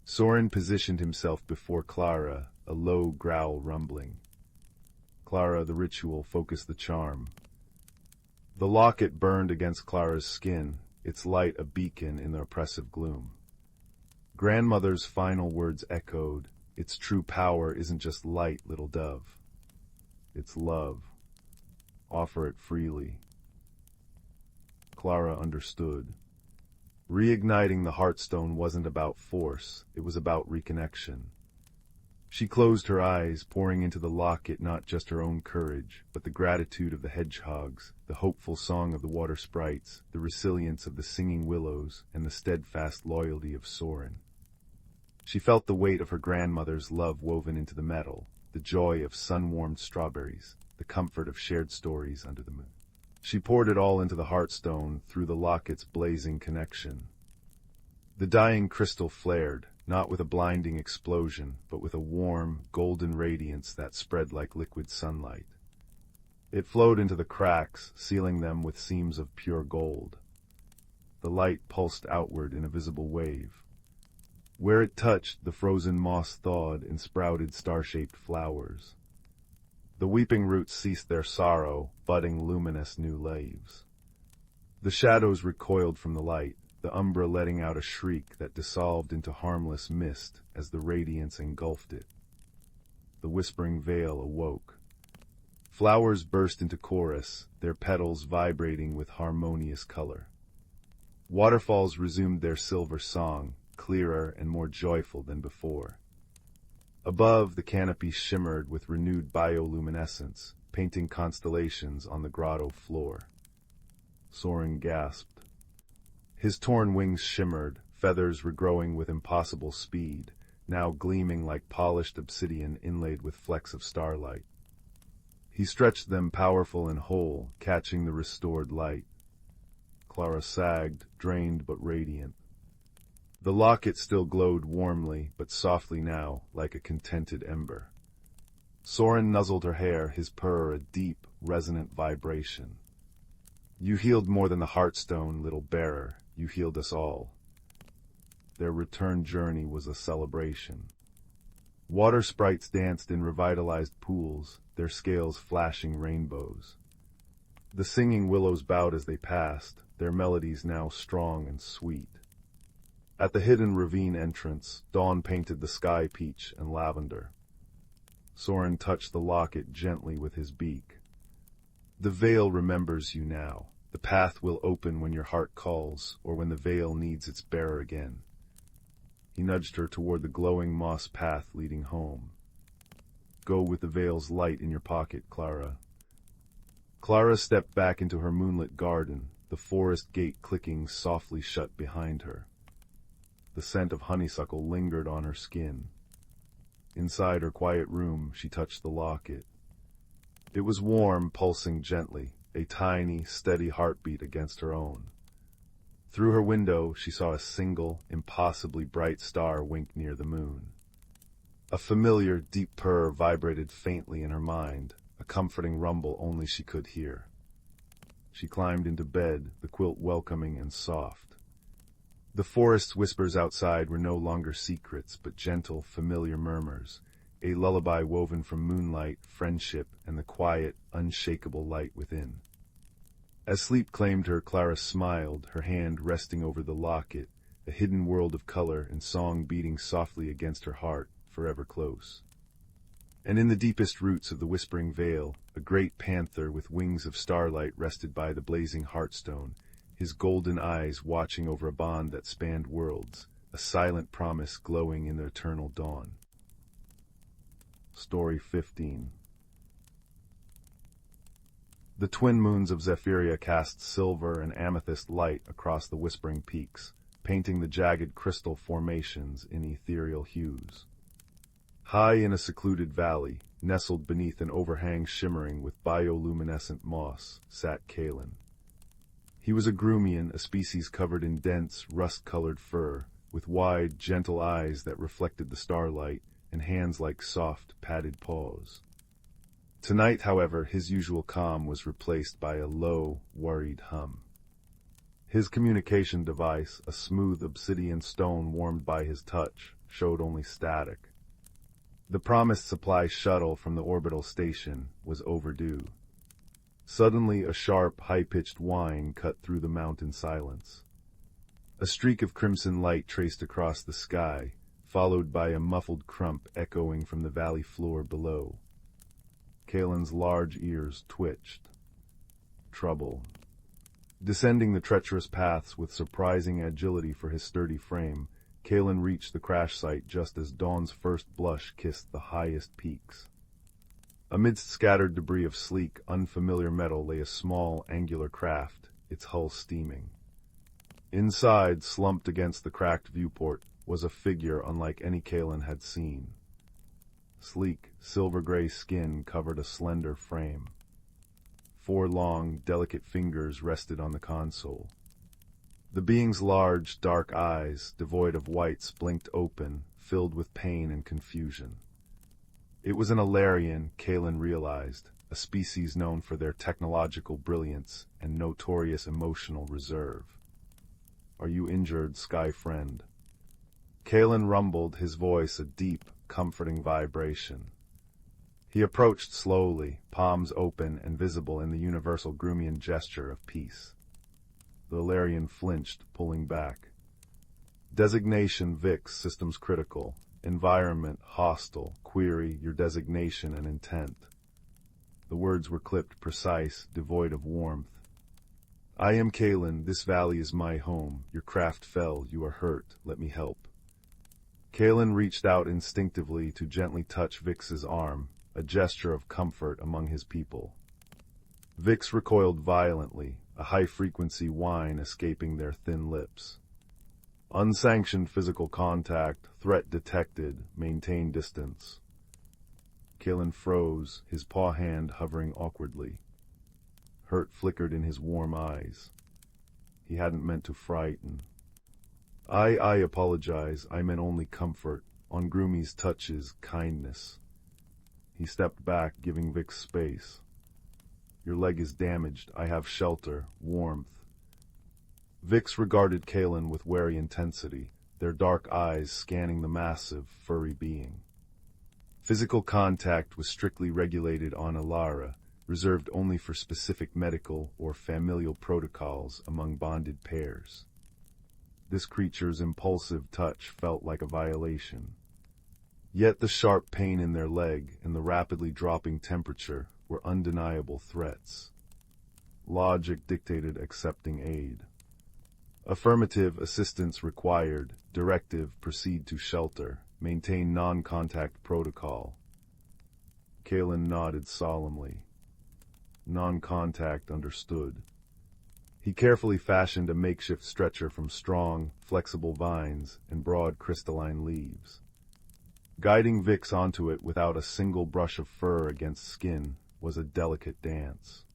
Soren positioned himself before Clara, a low growl rumbling. Clara, the ritual, focused the charm. The locket burned against Clara's skin, its light a beacon in the oppressive gloom. Grandmother's final words echoed, "Its true power isn't just light, little dove. It's love. Offer it freely." Clara understood. Reigniting the Heartstone wasn't about force, it was about reconnection. She closed her eyes, pouring into the locket not just her own courage, but the gratitude of the hedgehogs, the hopeful song of the water sprites, the resilience of the singing willows, and the steadfast loyalty of Soren. She felt the weight of her grandmother's love woven into the metal, the joy of sun-warmed strawberries, the comfort of shared stories under the moon. She poured it all into the Heartstone through the locket's blazing connection. The dying crystal flared, not with a blinding explosion, but with a warm, golden radiance that spread like liquid sunlight. It flowed into the cracks, sealing them with seams of pure gold. The light pulsed outward in a visible wave. Where it touched, the frozen moss thawed and sprouted star-shaped flowers. The weeping roots ceased their sorrow, budding luminous new leaves. The shadows recoiled from the light, the umbra letting out a shriek that dissolved into harmless mist as the radiance engulfed it. The whispering veil awoke. Flowers burst into chorus, their petals vibrating with harmonious color. Waterfalls resumed their silver song, clearer and more joyful than before. Above, the canopy shimmered with renewed bioluminescence, painting constellations on the grotto floor. Soren gasped. His torn wings shimmered, feathers regrowing with impossible speed, now gleaming like polished obsidian inlaid with flecks of starlight. He stretched them powerful and whole, catching the restored light. Clara sagged, drained but radiant. The locket still glowed warmly, but softly now, like a contented ember. Soren nuzzled her hair, his purr a deep, resonant vibration. "You healed more than the Heartstone, little bearer. You healed us all." Their return journey was a celebration. Water sprites danced in revitalized pools, their scales flashing rainbows. The singing willows bowed as they passed, their melodies now strong and sweet. At the hidden ravine entrance, dawn painted the sky peach and lavender. Soren touched the locket gently with his beak. "The veil remembers you now. The path will open when your heart calls, or when the veil needs its bearer again." He nudged her toward the glowing moss path leading home. "Go with the veil's light in your pocket, Clara." Clara stepped back into her moonlit garden, the forest gate clicking softly shut behind her. The scent of honeysuckle lingered on her skin. Inside her quiet room, she touched the locket. It was warm, pulsing gently, a tiny, steady heartbeat against her own. Through her window, she saw a single, impossibly bright star wink near the moon. A familiar, deep purr vibrated faintly in her mind, a comforting rumble only she could hear. She climbed into bed, the quilt welcoming and soft. The forest's whispers outside were no longer secrets, but gentle, familiar murmurs, a lullaby woven from moonlight, friendship, and the quiet, unshakable light within. As sleep claimed her, Clara smiled, her hand resting over the locket, a hidden world of color and song beating softly against her heart, forever close. And in the deepest roots of the whispering vale, a great panther with wings of starlight rested by the blazing hearthstone, his golden eyes watching over a bond that spanned worlds, a silent promise glowing in the eternal dawn. Story 15. The twin moons of Zephyria cast silver and amethyst light across the whispering peaks, painting the jagged crystal formations in ethereal hues. High in a secluded valley, nestled beneath an overhang shimmering with bioluminescent moss, sat Kalen. He was a Groomian, a species covered in dense, rust-colored fur, with wide, gentle eyes that reflected the starlight, and hands like soft, padded paws. Tonight, however, his usual calm was replaced by a low, worried hum. His communication device, a smooth obsidian stone warmed by his touch, showed only static. The promised supply shuttle from the orbital station was overdue. Suddenly, a sharp, high-pitched whine cut through the mountain silence. A streak of crimson light traced across the sky, followed by a muffled crump echoing from the valley floor below. Kalen's large ears twitched. Trouble. Descending the treacherous paths with surprising agility for his sturdy frame, Kalen reached the crash site just as dawn's first blush kissed the highest peaks. Amidst scattered debris of sleek, unfamiliar metal lay a small, angular craft, its hull steaming. Inside, slumped against the cracked viewport, was a figure unlike any Kalen had seen. Sleek, silver-gray skin covered a slender frame. 4 long, delicate fingers rested on the console. The being's large, dark eyes, devoid of whites, blinked open, filled with pain and confusion. It was an Alarian, Kalen realized, a species known for their technological brilliance and notorious emotional reserve. "Are you injured, Sky Friend?" Kalen rumbled, his voice a deep, comforting vibration. He approached slowly, palms open and visible in the universal Groomian gesture of peace. The Alarian flinched, pulling back. Designation VIX, systems critical. Environment hostile. Query your designation and intent. The words were clipped precise, devoid of warmth. "I am Kalen, this valley is my home. Your craft fell, you are hurt, let me help." Kalen reached out instinctively to gently touch Vix's arm, a gesture of comfort among his people. Vix recoiled violently, a high-frequency whine escaping their thin lips. Unsanctioned physical contact, threat detected, maintain distance. Kalen froze, his paw hand hovering awkwardly. Hurt flickered in his warm eyes. He hadn't meant to frighten. I apologize, I meant only comfort, on Groomi's touches, kindness." He stepped back, giving Vix space. "Your leg is damaged, I have shelter, warmth." Vix regarded Kalen with wary intensity, their dark eyes scanning the massive, furry being. Physical contact was strictly regulated on Alara, reserved only for specific medical or familial protocols among bonded pairs. This creature's impulsive touch felt like a violation. Yet the sharp pain in their leg and the rapidly dropping temperature were undeniable threats. Logic dictated accepting aid. Affirmative, assistance required. Directive, proceed to shelter. Maintain non-contact protocol. Kalen nodded solemnly. Non-contact understood. He carefully fashioned a makeshift stretcher from strong, flexible vines and broad crystalline leaves. Guiding Vix onto it without a single brush of fur against skin was a delicate dance.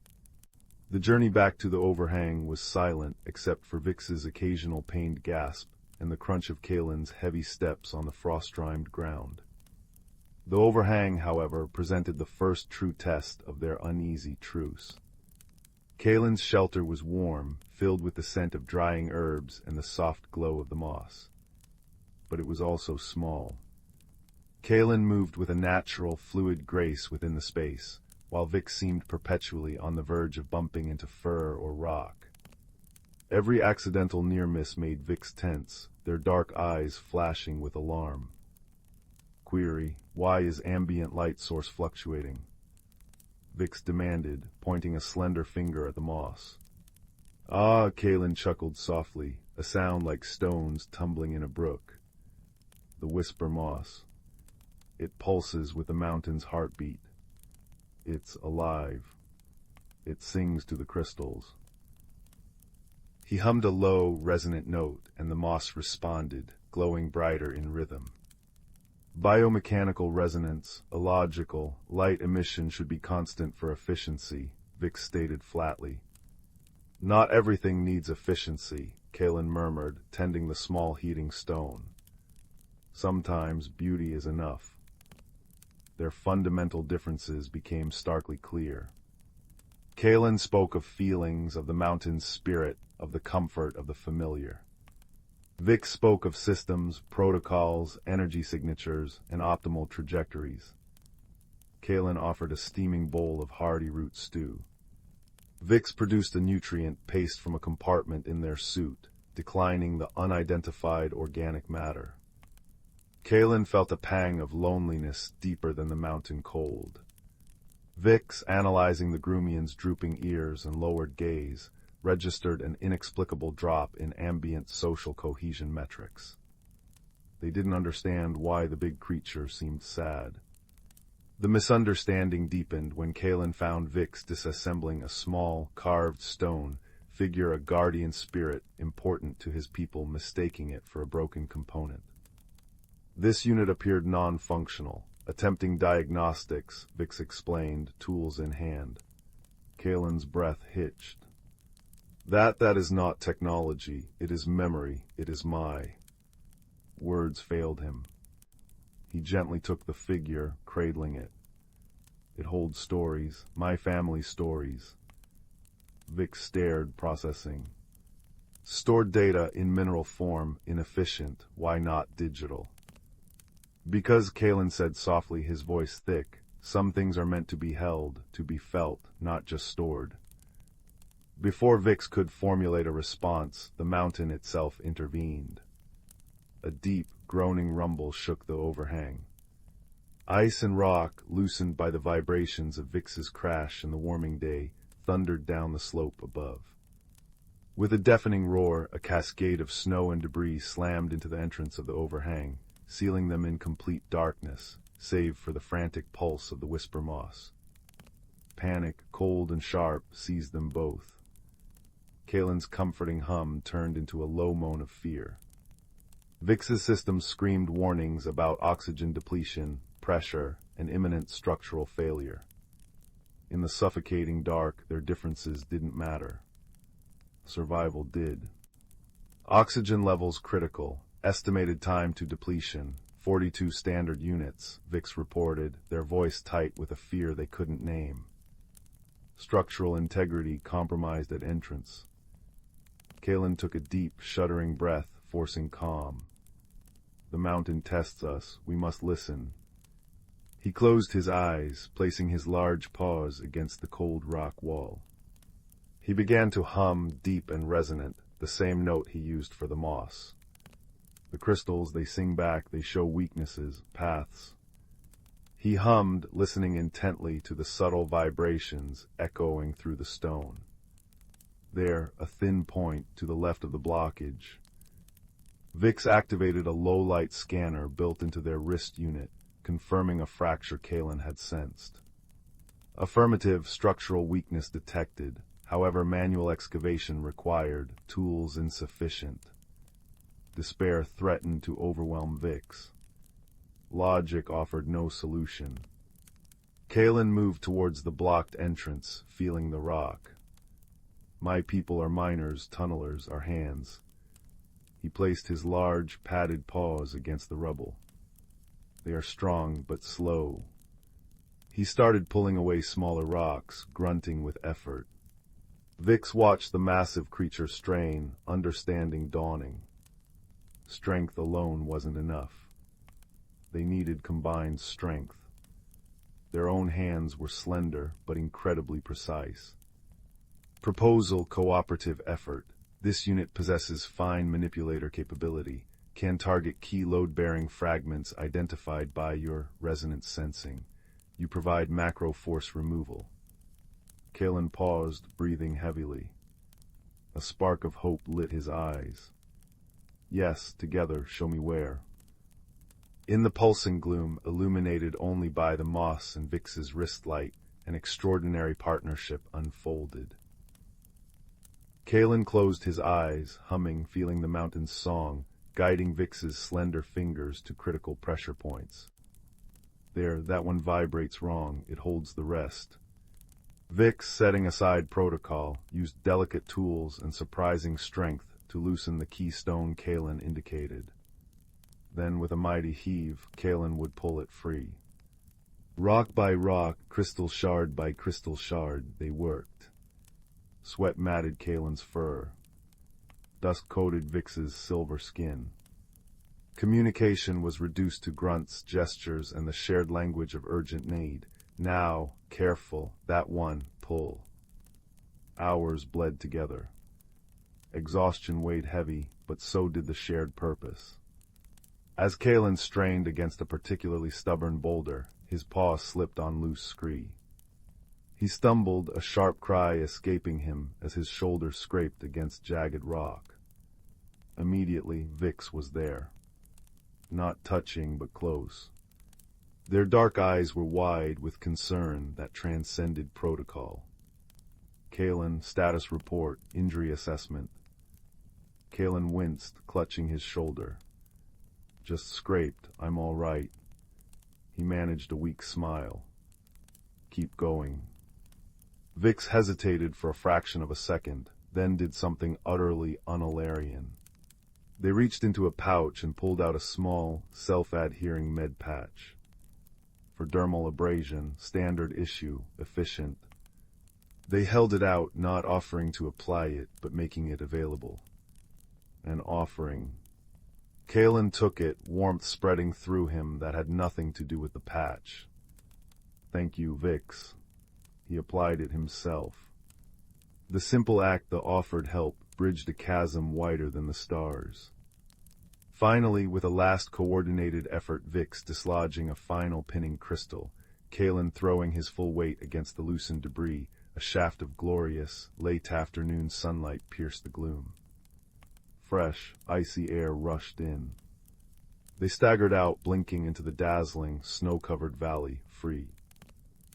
The journey back to the overhang was silent except for Vix's occasional pained gasp and the crunch of Kalen's heavy steps on the frost-rimed ground. The overhang, however, presented the first true test of their uneasy truce. Kalen's shelter was warm, filled with the scent of drying herbs and the soft glow of the moss. But it was also small. Kalen moved with a natural, fluid grace within the space, while Vix seemed perpetually on the verge of bumping into fur or rock. Every accidental near-miss made Vix tense, their dark eyes flashing with alarm. Query, why is ambient light source fluctuating? Vix demanded, pointing a slender finger at the moss. Ah, Kalen chuckled softly, a sound like stones tumbling in a brook. The whisper moss. It pulses with the mountain's heartbeat. It's alive. It sings to the crystals. He hummed a low, resonant note, and the moss responded, glowing brighter in rhythm. Biomechanical resonance, illogical, light emission should be constant for efficiency, Vix stated flatly. Not everything needs efficiency, Kalen murmured, tending the small heating stone. Sometimes beauty is enough. Their fundamental differences became starkly clear. Kalen spoke of feelings, of the mountain's spirit, of the comfort of the familiar. Vix spoke of systems, protocols, energy signatures, and optimal trajectories. Kalen offered a steaming bowl of hardy root stew. Vix produced a nutrient paste from a compartment in their suit, declining the unidentified organic matter. Kalen felt a pang of loneliness deeper than the mountain cold. Vix, analyzing the Groomian's drooping ears and lowered gaze, registered an inexplicable drop in ambient social cohesion metrics. They didn't understand why the big creature seemed sad. The misunderstanding deepened when Kalen found Vix disassembling a small, carved stone figure, a guardian spirit important to his people, mistaking it for a broken component. This unit appeared non-functional, attempting diagnostics, Vix explained, tools in hand. Kalen's breath hitched. That is not technology, it is memory, it is my. Words failed him. He gently took the figure, cradling it. It holds stories, my family's stories. Vix stared, processing. Stored data in mineral form, inefficient, why not digital? Because, Kalen said softly, his voice thick, some things are meant to be held, to be felt, not just stored. Before Vix could formulate a response, the mountain itself intervened. A deep, groaning rumble shook the overhang. Ice and rock, loosened by the vibrations of Vix's crash in the warming day, thundered down the slope above. With a deafening roar, a cascade of snow and debris slammed into the entrance of the overhang, sealing them in complete darkness, save for the frantic pulse of the whisper moss. Panic, cold and sharp, seized them both. Kalen's comforting hum turned into a low moan of fear. Vix's system screamed warnings about oxygen depletion, pressure, and imminent structural failure. In the suffocating dark, their differences didn't matter. Survival did. Oxygen levels critical. Estimated time to depletion, 42 standard units, Vix reported, their voice tight with a fear they couldn't name. Structural integrity compromised at entrance. Kalen took a deep, shuddering breath, forcing calm. The mountain tests us, we must listen. He closed his eyes, placing his large paws against the cold rock wall. He began to hum, deep and resonant, the same note he used for the moss. The crystals, they sing back, they show weaknesses, paths. He hummed, listening intently to the subtle vibrations echoing through the stone. There, a thin point to the left of the blockage. Vix activated a low-light scanner built into their wrist unit, confirming a fracture Kalen had sensed. Affirmative, structural weakness detected, however manual excavation required, tools insufficient. Despair threatened to overwhelm Vix. Logic offered no solution. Kalen moved towards the blocked entrance, feeling the rock. My people are miners, tunnelers, our hands. He placed his large, padded paws against the rubble. They are strong but slow. He started pulling away smaller rocks, grunting with effort. Vix watched the massive creature strain, understanding dawning. Strength alone wasn't enough. They needed combined strength. Their own hands were slender but incredibly precise. Proposal cooperative effort. This unit possesses fine manipulator capability, can target key load-bearing fragments identified by your resonance sensing. You provide macro force removal. Kalen paused, breathing heavily. A spark of hope lit his eyes. Yes, together, show me where. In the pulsing gloom, illuminated only by the moss and Vix's wrist light, an extraordinary partnership unfolded. Kalen closed his eyes, humming, feeling the mountain's song, guiding Vix's slender fingers to critical pressure points. There, that one vibrates wrong, it holds the rest. Vix, setting aside protocol, used delicate tools and surprising strength to loosen the keystone Kalen indicated. Then, with a mighty heave, Kalen would pull it free. Rock by rock, crystal shard by crystal shard, they worked. Sweat matted Kalen's fur. Dust coated Vix's silver skin. Communication was reduced to grunts, gestures, and the shared language of urgent need. Now, careful, that one, pull. Hours bled together. Exhaustion weighed heavy, but so did the shared purpose. As Kalen strained against a particularly stubborn boulder, his paw slipped on loose scree. He stumbled, a sharp cry escaping him as his shoulder scraped against jagged rock. Immediately, Vix was there. Not touching, but close. Their dark eyes were wide with concern that transcended protocol. Kalen, status report, injury assessment. Kalen winced, clutching his shoulder. Just scraped, I'm all right. He managed a weak smile. Keep going. Vix hesitated for a fraction of a second, then did something utterly un-Alarian. They reached into a pouch and pulled out a small, self-adhering med patch. For dermal abrasion, standard issue, efficient. They held it out, not offering to apply it, but making it available. An offering. Kalen took it, warmth spreading through him that had nothing to do with the patch. Thank you, Vix. He applied it himself. The simple act that offered help bridged a chasm wider than the stars. Finally, with a last coordinated effort, Vix dislodging a final pinning crystal, Kalen throwing his full weight against the loosened debris, a shaft of glorious, late afternoon sunlight pierced the gloom. Fresh, icy air rushed in. They staggered out, blinking into the dazzling, snow-covered valley, free.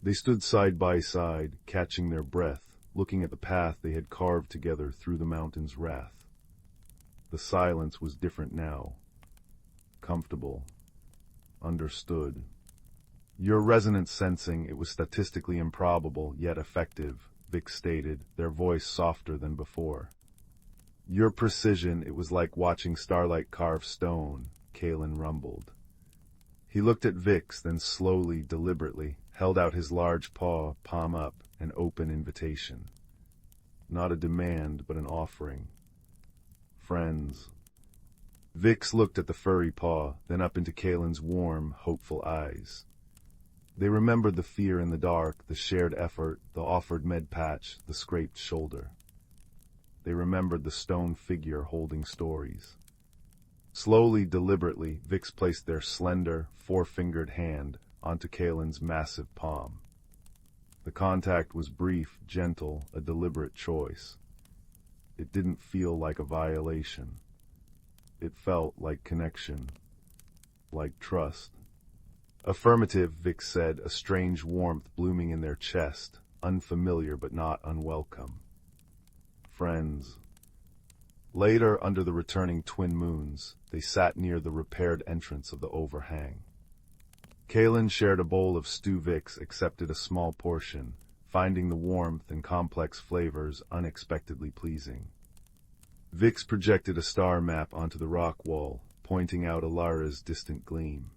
They stood side by side, catching their breath, looking at the path they had carved together through the mountain's wrath. The silence was different now. Comfortable. Understood. Your resonance sensing, it was statistically improbable, yet effective, Vix stated, their voice softer than before. Your precision, it was like watching starlight carve stone, Kalen rumbled. He looked at Vix, then slowly, deliberately, held out his large paw, palm up, an open invitation. Not a demand, but an offering. Friends. Vix looked at the furry paw, then up into Kalen's warm, hopeful eyes. They remembered the fear in the dark, the shared effort, the offered med patch, the scraped shoulder. They remembered the stone figure holding stories. Slowly, deliberately, Vix placed their slender, four-fingered hand onto Kalen's massive palm. The contact was brief, gentle, a deliberate choice. It didn't feel like a violation. It felt like connection, like trust. Affirmative, Vix said, a strange warmth blooming in their chest, unfamiliar but not unwelcome. Friends. Later, under the returning twin moons, they sat near the repaired entrance of the overhang. Kalen shared a bowl of stew. Vix accepted a small portion, finding the warmth and complex flavors unexpectedly pleasing. Vix projected a star map onto the rock wall, pointing out Alara's distant gleam.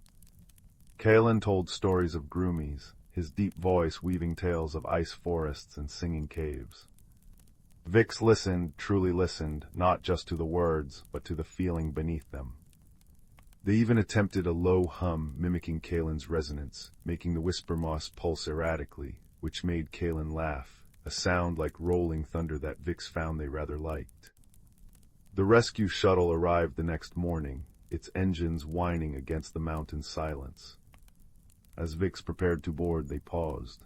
Kalen told stories of groomies, his deep voice weaving tales of ice forests and singing caves. Vix listened, truly listened, not just to the words, but to the feeling beneath them. They even attempted a low hum mimicking Kalen's resonance, making the whisper moss pulse erratically, which made Kalen laugh, a sound like rolling thunder that Vix found they rather liked. The rescue shuttle arrived the next morning, its engines whining against the mountain silence. As Vix prepared to board, they paused.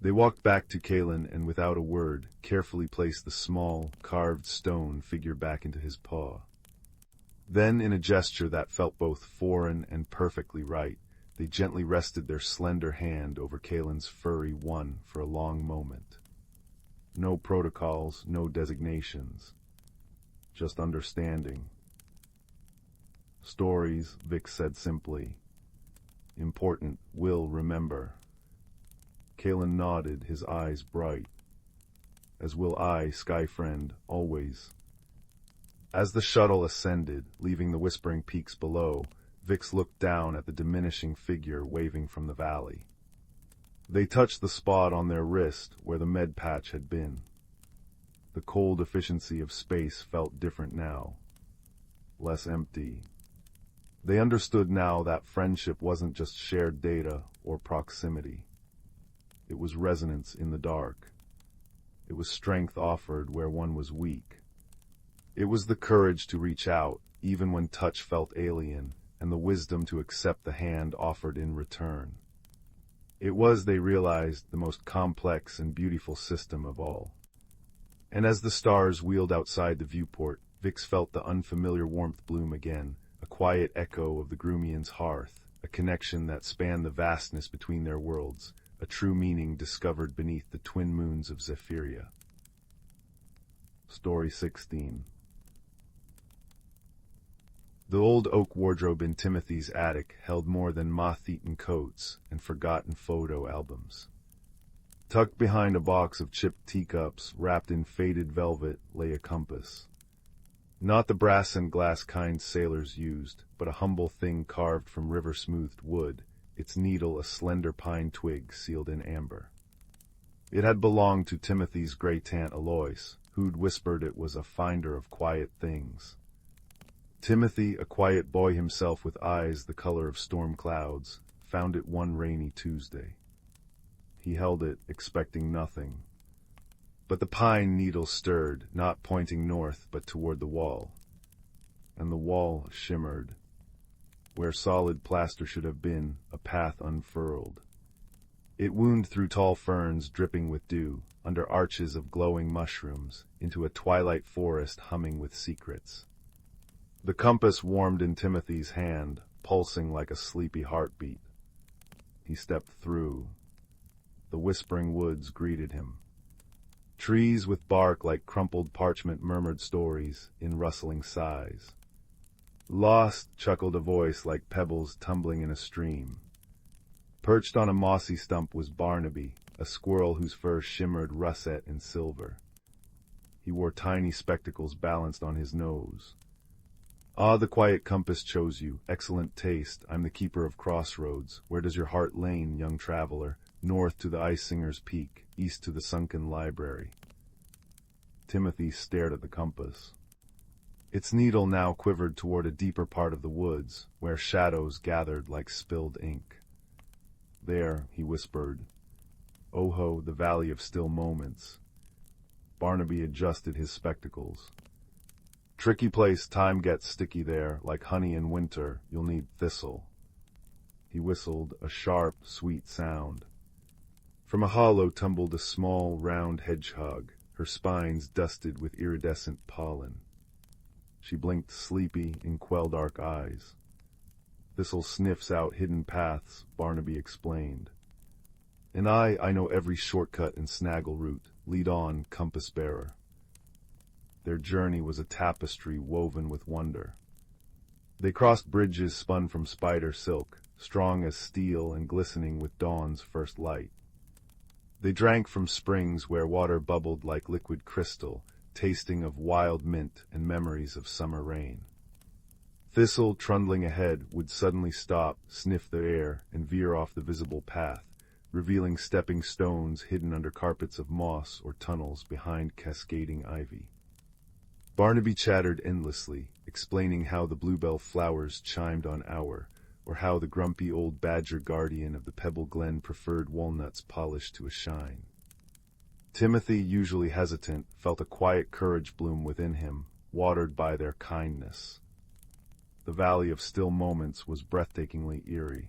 They walked back to Kalen and without a word, carefully placed the small, carved stone figure back into his paw. Then, in a gesture that felt both foreign and perfectly right, they gently rested their slender hand over Kalen's furry one for a long moment. No protocols, no designations. Just understanding. Stories, Vix said simply. Important, will remember. Kalen nodded, his eyes bright. As will I, Sky Friend, always. As the shuttle ascended, leaving the whispering peaks below, Vix looked down at the diminishing figure waving from the valley. They touched the spot on their wrist where the med patch had been. The cold efficiency of space felt different now. Less empty. They understood now that friendship wasn't just shared data or proximity. It was resonance in the dark. It was strength offered where one was weak. It was the courage to reach out, even when touch felt alien, and the wisdom to accept the hand offered in return. It was, they realized, the most complex and beautiful system of all. And as the stars wheeled outside the viewport, Vix felt the unfamiliar warmth bloom again, a quiet echo of the Groomian's hearth, a connection that spanned the vastness between their worlds, a true meaning discovered beneath the twin moons of Zephyria. Story 16. The old oak wardrobe in Timothy's attic held more than moth-eaten coats and forgotten photo albums. Tucked behind a box of chipped teacups wrapped in faded velvet lay a compass. Not the brass and glass kind sailors used, but a humble thing carved from river-smoothed wood, its needle a slender pine twig sealed in amber. It had belonged to Timothy's great-aunt Alois, who'd whispered it was a finder of quiet things. Timothy, a quiet boy himself with eyes the color of storm clouds, found it one rainy Tuesday. He held it, expecting nothing. But the pine needle stirred, not pointing north but toward the wall. And the wall shimmered. Where solid plaster should have been, a path unfurled. It wound through tall ferns dripping with dew, under arches of glowing mushrooms, into a twilight forest humming with secrets. The compass warmed in Timothy's hand, pulsing like a sleepy heartbeat. He stepped through. The whispering woods greeted him. Trees with bark like crumpled parchment murmured stories in rustling sighs. Lost, chuckled a voice like pebbles tumbling in a stream. Perched on a mossy stump was Barnaby, a squirrel whose fur shimmered russet and silver. He wore tiny spectacles balanced on his nose. Ah, the quiet compass chose you, excellent taste, I'm the keeper of crossroads. Where does your heart lane, young traveler? North to the Ice Singer's Peak, east to the sunken library. Timothy stared at the compass. Its needle now quivered toward a deeper part of the woods, where shadows gathered like spilled ink. There, he whispered. Oho, the valley of still moments. Barnaby adjusted his spectacles. Tricky place, time gets sticky there, like honey in winter, you'll need thistle. He whistled, a sharp, sweet sound. From a hollow tumbled a small, round hedgehog, her spines dusted with iridescent pollen. She blinked sleepy, in quell-dark eyes. Thistle sniffs out hidden paths, Barnaby explained. And I know every shortcut and snaggle route. Lead on, compass-bearer. Their journey was a tapestry woven with wonder. They crossed bridges spun from spider silk, strong as steel and glistening with dawn's first light. They drank from springs where water bubbled like liquid crystal, tasting of wild mint and memories of summer rain. Thistle, trundling ahead, would suddenly stop, sniff the air, and veer off the visible path, revealing stepping stones hidden under carpets of moss or tunnels behind cascading ivy. Barnaby chattered endlessly, explaining how the bluebell flowers chimed on hour, or how the grumpy old badger guardian of the Pebble Glen preferred walnuts polished to a shine. Timothy, usually hesitant, felt a quiet courage bloom within him, watered by their kindness. The Valley of Still Moments was breathtakingly eerie.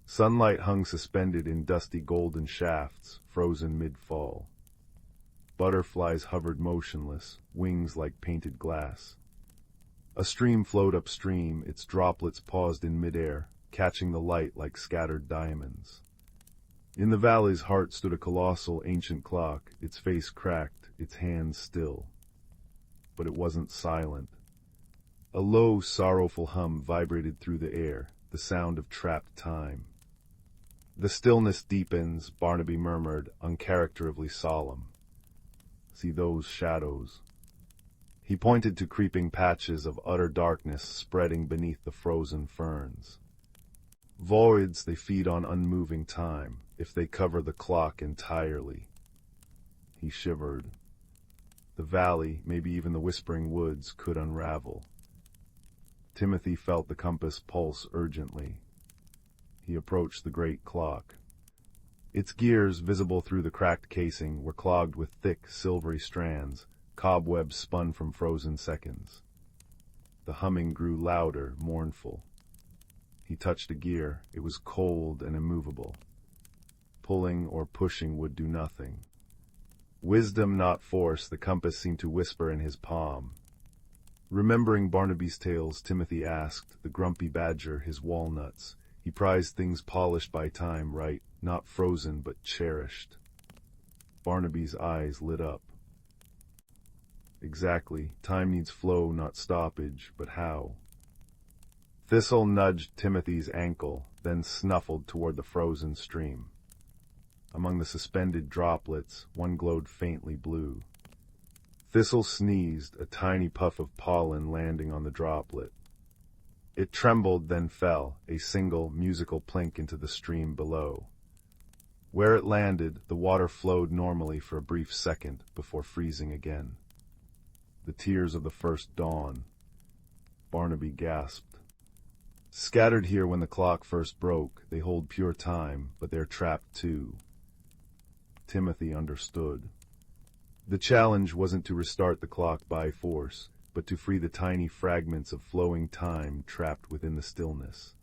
Sunlight hung suspended in dusty golden shafts, frozen mid-fall. Butterflies hovered motionless, wings like painted glass. A stream flowed upstream, its droplets paused in midair, catching the light like scattered diamonds. In the valley's heart stood a colossal ancient clock, its face cracked, its hands still. But it wasn't silent. A low, sorrowful hum vibrated through the air, the sound of trapped time. The stillness deepens, Barnaby murmured, uncharacteristically solemn. See those shadows? He pointed to creeping patches of utter darkness spreading beneath the frozen ferns. Voids, they feed on unmoving time, if they cover the clock entirely. He shivered. The valley, maybe even the whispering woods, could unravel. Timothy felt the compass pulse urgently. He approached the great clock. Its gears, visible through the cracked casing, were clogged with thick, silvery strands, cobwebs spun from frozen seconds. The humming grew louder, mournful. He touched a gear. It was cold and immovable. Pulling or pushing would do nothing. Wisdom, not force, the compass seemed to whisper in his palm. Remembering Barnaby's tales, Timothy asked the grumpy badger his walnuts. He prized things polished by time, right, not frozen but cherished. Barnaby's eyes lit up. Exactly. Time needs flow, not stoppage, but how? Thistle nudged Timothy's ankle, then snuffled toward the frozen stream. Among the suspended droplets, one glowed faintly blue. Thistle sneezed, a tiny puff of pollen landing on the droplet. It trembled, then fell, a single, musical plink into the stream below. Where it landed, the water flowed normally for a brief second before freezing again. The tears of the first dawn. Barnaby gasped. Scattered here when the clock first broke, they hold pure time, but they're trapped too. Timothy understood. The challenge wasn't to restart the clock by force, but to free the tiny fragments of flowing time trapped within the stillness.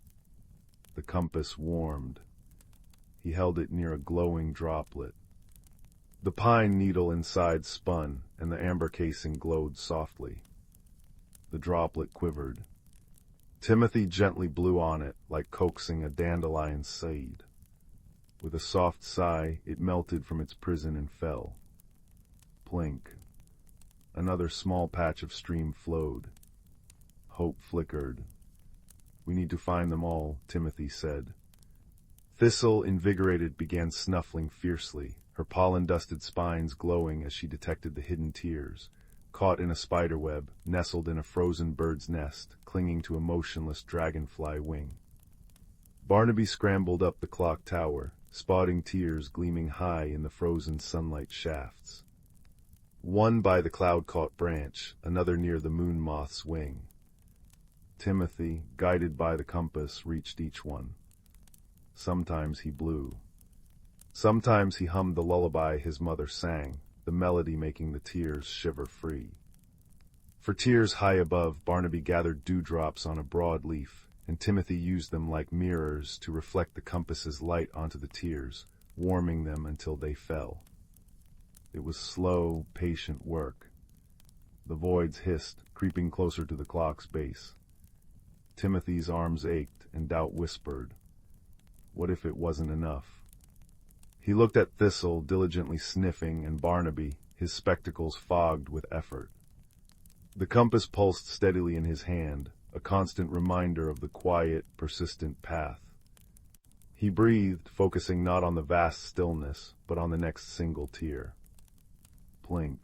The compass warmed. He held it near a glowing droplet. The pine needle inside spun, and the amber casing glowed softly. The droplet quivered. Timothy gently blew on it, like coaxing a dandelion seed. With a soft sigh, it melted from its prison and fell. Plink. Another small patch of stream flowed. Hope flickered. We need to find them all, Timothy said. Thistle, invigorated, began snuffling fiercely, her pollen-dusted spines glowing as she detected the hidden tears, caught in a spiderweb, nestled in a frozen bird's nest, clinging to a motionless dragonfly wing. Barnaby scrambled up the clock tower, spotting tears gleaming high in the frozen sunlight shafts. One by the cloud-caught branch, another near the moon moth's wing. Timothy, guided by the compass, reached each one. Sometimes he blew. Sometimes he hummed the lullaby his mother sang, the melody making the tears shiver free. For tears high above, Barnaby gathered dewdrops on a broad leaf, and Timothy used them like mirrors to reflect the compass's light onto the tears, warming them until they fell. It was slow, patient work. The voids hissed, creeping closer to the clock's base. Timothy's arms ached, and doubt whispered. What if it wasn't enough? He looked at Thistle, diligently sniffing, and Barnaby, his spectacles fogged with effort. The compass pulsed steadily in his hand, a constant reminder of the quiet, persistent path. He breathed, focusing not on the vast stillness, but on the next single tear. Plink,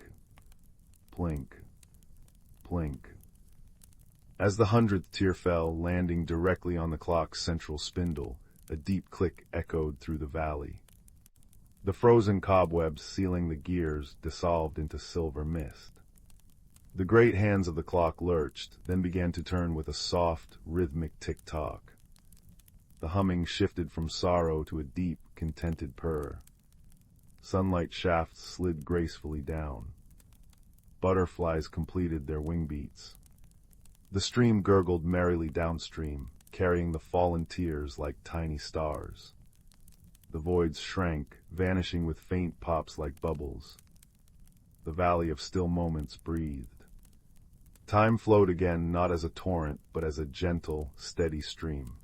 plink, plink. As the 100th tear fell, landing directly on the clock's central spindle, a deep click echoed through the valley. The frozen cobwebs sealing the gears dissolved into silver mist. The great hands of the clock lurched, then began to turn with a soft, rhythmic tick-tock. The humming shifted from sorrow to a deep, contented purr. Sunlight shafts slid gracefully down. Butterflies completed their wing beats. The stream gurgled merrily downstream, carrying the fallen tears like tiny stars. The voids shrank, vanishing with faint pops like bubbles. The valley of still moments breathed. Time flowed again, not as a torrent, but as a gentle, steady stream.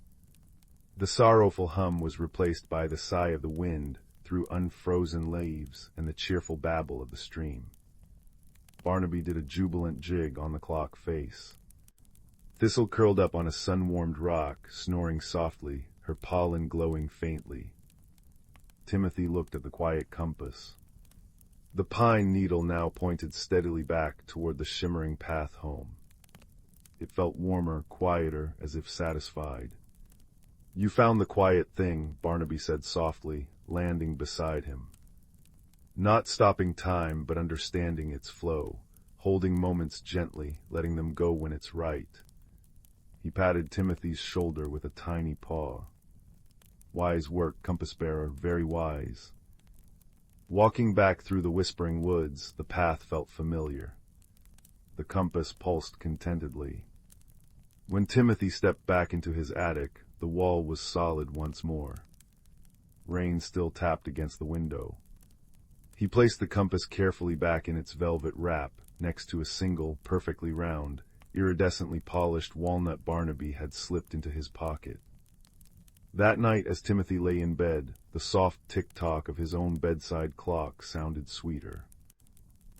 The sorrowful hum was replaced by the sigh of the wind through unfrozen leaves and the cheerful babble of the stream. Barnaby did a jubilant jig on the clock face. Thistle curled up on a sun-warmed rock, snoring softly, her pollen glowing faintly. Timothy looked at the quiet compass. The pine needle now pointed steadily back toward the shimmering path home. It felt warmer, quieter, as if satisfied. "You found the quiet thing," Barnaby said softly, landing beside him. Not stopping time, but understanding its flow, holding moments gently, letting them go when it's right. He patted Timothy's shoulder with a tiny paw. "Wise work, compass-bearer, very wise." Walking back through the whispering woods, the path felt familiar. The compass pulsed contentedly. When Timothy stepped back into his attic, the wall was solid once more. Rain still tapped against the window. He placed the compass carefully back in its velvet wrap, next to a single, perfectly round, iridescently polished walnut Barnaby had slipped into his pocket. That night, as Timothy lay in bed, the soft tick-tock of his own bedside clock sounded sweeter.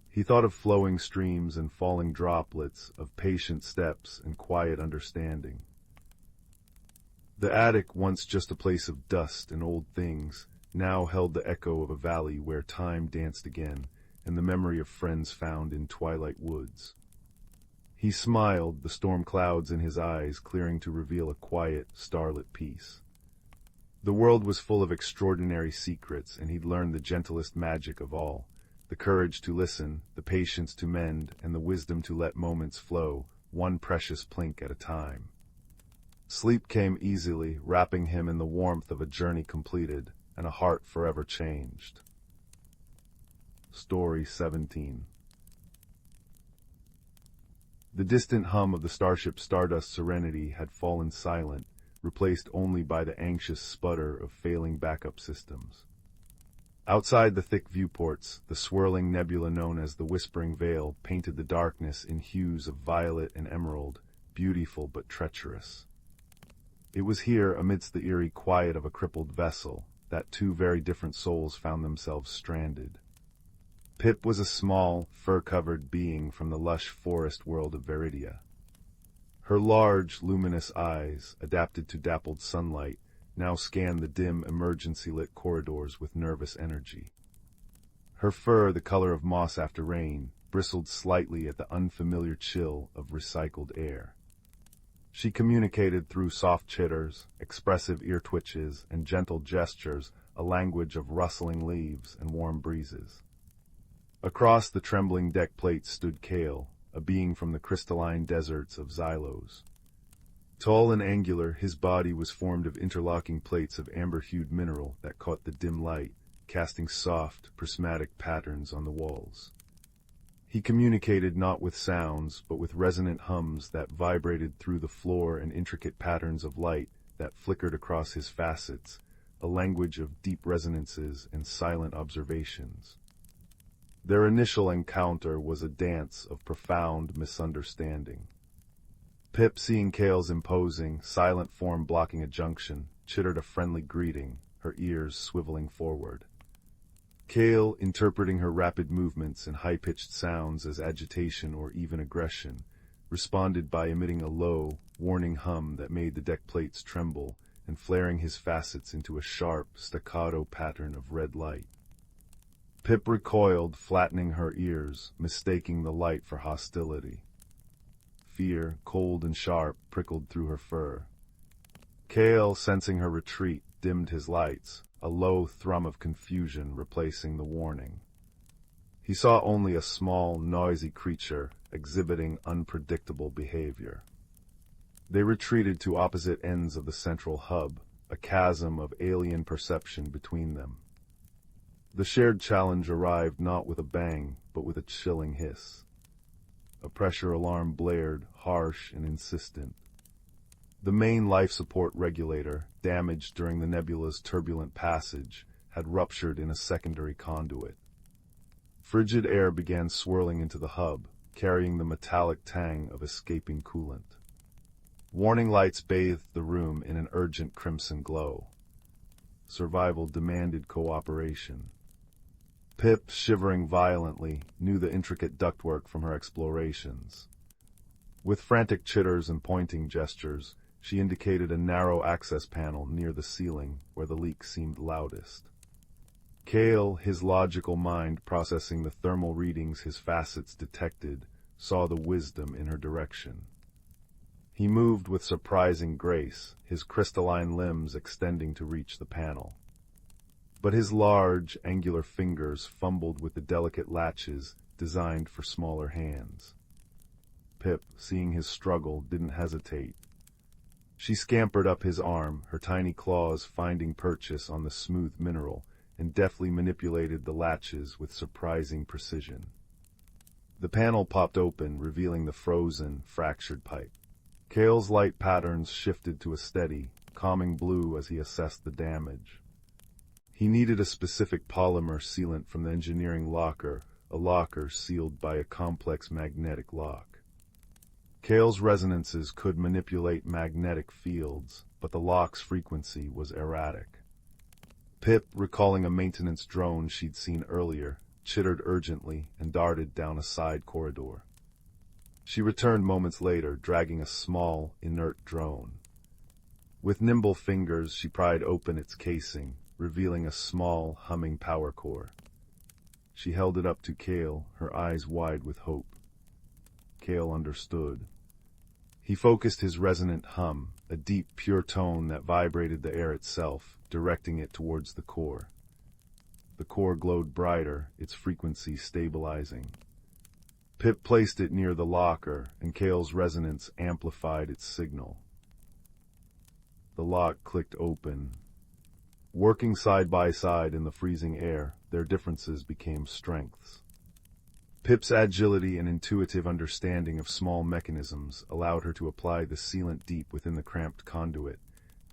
He thought of flowing streams and falling droplets, of patient steps and quiet understanding. The attic, once just a place of dust and old things, now held the echo of a valley where time danced again, and the memory of friends found in twilight woods. He smiled, the storm clouds in his eyes clearing to reveal a quiet, starlit peace. The world was full of extraordinary secrets, and he'd learned the gentlest magic of all, the courage to listen, the patience to mend, and the wisdom to let moments flow, one precious plink at a time. Sleep came easily, wrapping him in the warmth of a journey completed, and a heart forever changed. Story 17. The distant hum of the starship Stardust Serenity had fallen silent, replaced only by the anxious sputter of failing backup systems. Outside the thick viewports, the swirling nebula known as the Whispering Veil painted the darkness in hues of violet and emerald, beautiful but treacherous. It was here, amidst the eerie quiet of a crippled vessel, that two very different souls found themselves stranded. Pip was a small, fur-covered being from the lush forest world of Veridia. Her large, luminous eyes, adapted to dappled sunlight, now scanned the dim, emergency-lit corridors with nervous energy. Her fur, the color of moss after rain, bristled slightly at the unfamiliar chill of recycled air. She communicated through soft chitters, expressive ear twitches, and gentle gestures, a language of rustling leaves and warm breezes. Across the trembling deck plates stood Kale, a being from the crystalline deserts of Xylos. Tall and angular, his body was formed of interlocking plates of amber-hued mineral that caught the dim light, casting soft, prismatic patterns on the walls. He communicated not with sounds, but with resonant hums that vibrated through the floor and intricate patterns of light that flickered across his facets, a language of deep resonances and silent observations. Their initial encounter was a dance of profound misunderstanding. Pip, seeing Kale's imposing, silent form blocking a junction, chittered a friendly greeting, her ears swiveling forward. Kale, interpreting her rapid movements and high-pitched sounds as agitation or even aggression, responded by emitting a low, warning hum that made the deck plates tremble and flaring his facets into a sharp, staccato pattern of red light. Pip recoiled, flattening her ears, mistaking the light for hostility. fear, cold and sharp, prickled through her fur. Kale, sensing her retreat, dimmed his lights, a low thrum of confusion replacing the warning. He saw only a small, noisy creature exhibiting unpredictable behavior. They retreated to opposite ends of the central hub, a chasm of alien perception between them. The shared challenge arrived not with a bang, but with a chilling hiss. A pressure alarm blared, harsh and insistent. The main life support regulator, damaged during the nebula's turbulent passage, had ruptured in a secondary conduit. Frigid air began swirling into the hub, carrying the metallic tang of escaping coolant. Warning lights bathed the room in an urgent crimson glow. Survival demanded cooperation. Pip, shivering violently, knew the intricate ductwork from her explorations. With frantic chitters and pointing gestures, she indicated a narrow access panel near the ceiling where the leak seemed loudest. Kale, his logical mind processing the thermal readings his facets detected, saw the wisdom in her direction. He moved with surprising grace, his crystalline limbs extending to reach the panel. But his large, angular fingers fumbled with the delicate latches designed for smaller hands. Pip, seeing his struggle, didn't hesitate. She scampered up his arm, her tiny claws finding purchase on the smooth mineral, and deftly manipulated the latches with surprising precision. The panel popped open, revealing the frozen, fractured pipe. Kale's light patterns shifted to a steady, calming blue as he assessed the damage. He needed a specific polymer sealant from the engineering locker, a locker sealed by a complex magnetic lock. Kale's resonances could manipulate magnetic fields, but the lock's frequency was erratic. Pip, recalling a maintenance drone she'd seen earlier, chittered urgently and darted down a side corridor. She returned moments later, dragging a small, inert drone. With nimble fingers, she pried open its casing, revealing a small, humming power core. She held it up to Kale, her eyes wide with hope. Kale understood. He focused his resonant hum, a deep, pure tone that vibrated the air itself, directing it towards the core. The core glowed brighter, its frequency stabilizing. Pip placed it near the locker, and Kale's resonance amplified its signal. The lock clicked open. Working side by side in the freezing air, their differences became strengths. Pip's agility and intuitive understanding of small mechanisms allowed her to apply the sealant deep within the cramped conduit,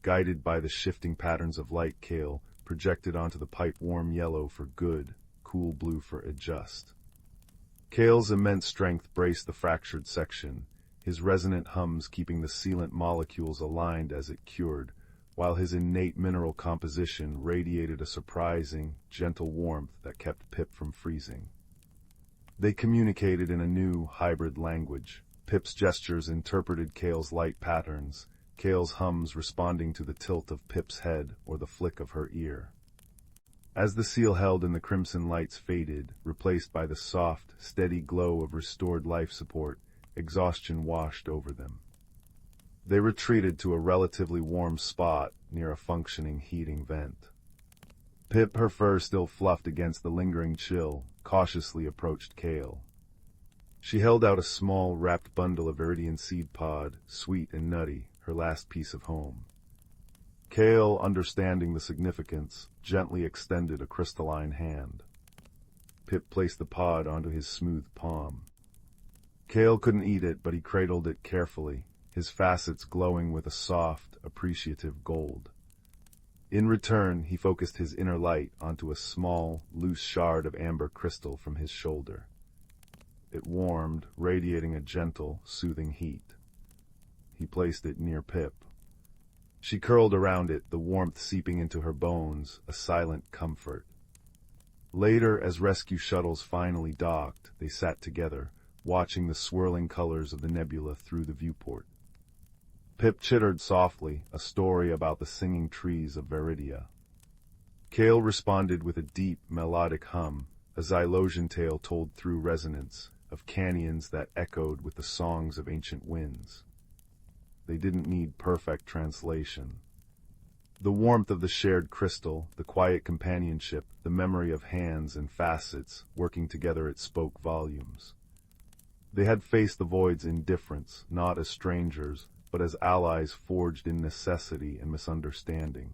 guided by the shifting patterns of light. Kale projected onto the pipe warm yellow for good, cool blue for adjust. Kale's immense strength braced the fractured section, his resonant hums keeping the sealant molecules aligned as it cured, while his innate mineral composition radiated a surprising, gentle warmth that kept Pip from freezing. They communicated in a new, hybrid language. Pip's gestures interpreted Kale's light patterns, Kale's hums responding to the tilt of Pip's head or the flick of her ear. As the seal held in the crimson lights faded, replaced by the soft, steady glow of restored life support, exhaustion washed over them. They retreated to a relatively warm spot near a functioning heating vent. Pip, her fur still fluffed against the lingering chill, cautiously approached Kale. She held out a small, wrapped bundle of Viridian seed pod, sweet and nutty, her last piece of home. Kale, understanding the significance, gently extended a crystalline hand. Pip placed the pod onto his smooth palm. Kale couldn't eat it, but he cradled it carefully, his facets glowing with a soft, appreciative gold. In return, he focused his inner light onto a small, loose shard of amber crystal from his shoulder. It warmed, radiating a gentle, soothing heat. He placed it near Pip. She curled around it, the warmth seeping into her bones, a silent comfort. Later, as rescue shuttles finally docked, they sat together, watching the swirling colors of the nebula through the viewport. Pip chittered softly, a story about the singing trees of Veridia. Kale responded with a deep, melodic hum, a Xylosian tale told through resonance, of canyons that echoed with the songs of ancient winds. They didn't need perfect translation. The warmth of the shared crystal, the quiet companionship, the memory of hands and facets working together, it spoke volumes. They had faced the void's indifference, not as strangers, but as allies forged in necessity and misunderstanding.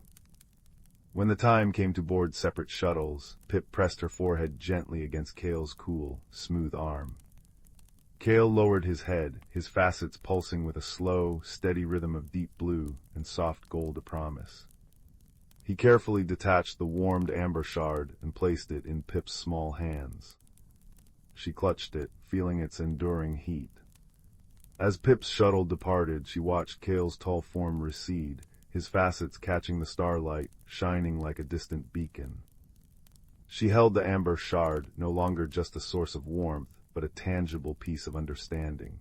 When the time came to board separate shuttles, Pip pressed her forehead gently against Kale's cool, smooth arm. Kale lowered his head, his facets pulsing with a slow, steady rhythm of deep blue and soft gold a promise. He carefully detached the warmed amber shard and placed it in Pip's small hands. She clutched it, feeling its enduring heat. As Pip's shuttle departed, she watched Kale's tall form recede, his facets catching the starlight, shining like a distant beacon. She held the amber shard, no longer just a source of warmth, but a tangible piece of understanding.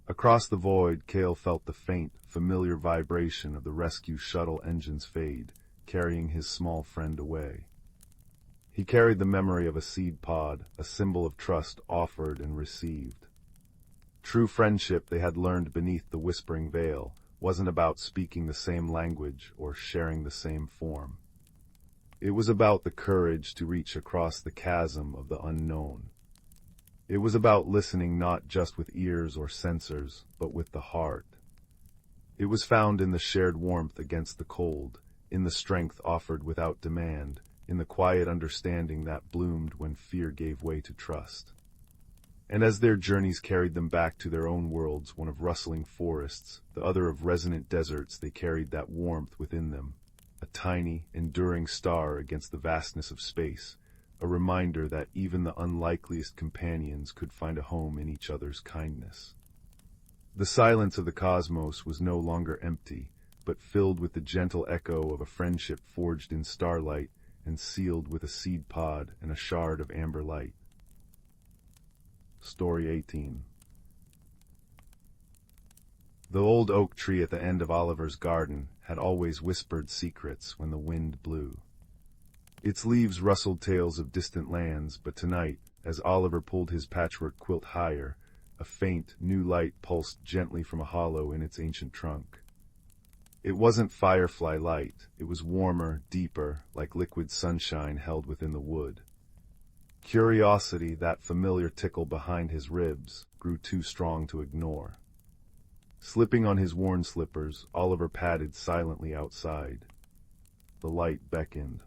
Across the void, Kale felt the faint, familiar vibration of the rescue shuttle engines fade, carrying his small friend away. He carried the memory of a seed pod, a symbol of trust offered and received. True friendship, they had learned beneath the whispering veil, wasn't about speaking the same language or sharing the same form. It was about the courage to reach across the chasm of the unknown. It was about listening not just with ears or sensors, but with the heart. It was found in the shared warmth against the cold, in the strength offered without demand, in the quiet understanding that bloomed when fear gave way to trust. And as their journeys carried them back to their own worlds, one of rustling forests, the other of resonant deserts, they carried that warmth within them, a tiny, enduring star against the vastness of space, a reminder that even the unlikeliest companions could find a home in each other's kindness. The silence of the cosmos was no longer empty, but filled with the gentle echo of a friendship forged in starlight and sealed with a seed pod and a shard of amber light. Story 18. The old oak tree at the end of Oliver's garden had always whispered secrets when the wind blew. Its leaves rustled tales of distant lands, but tonight, as Oliver pulled his patchwork quilt higher, a faint, new light pulsed gently from a hollow in its ancient trunk. It wasn't Firefly light, it was warmer, deeper, like liquid sunshine held within the wood. Curiosity, that familiar tickle behind his ribs, grew too strong to ignore. Slipping on his worn slippers, Oliver padded silently outside. The light beckoned.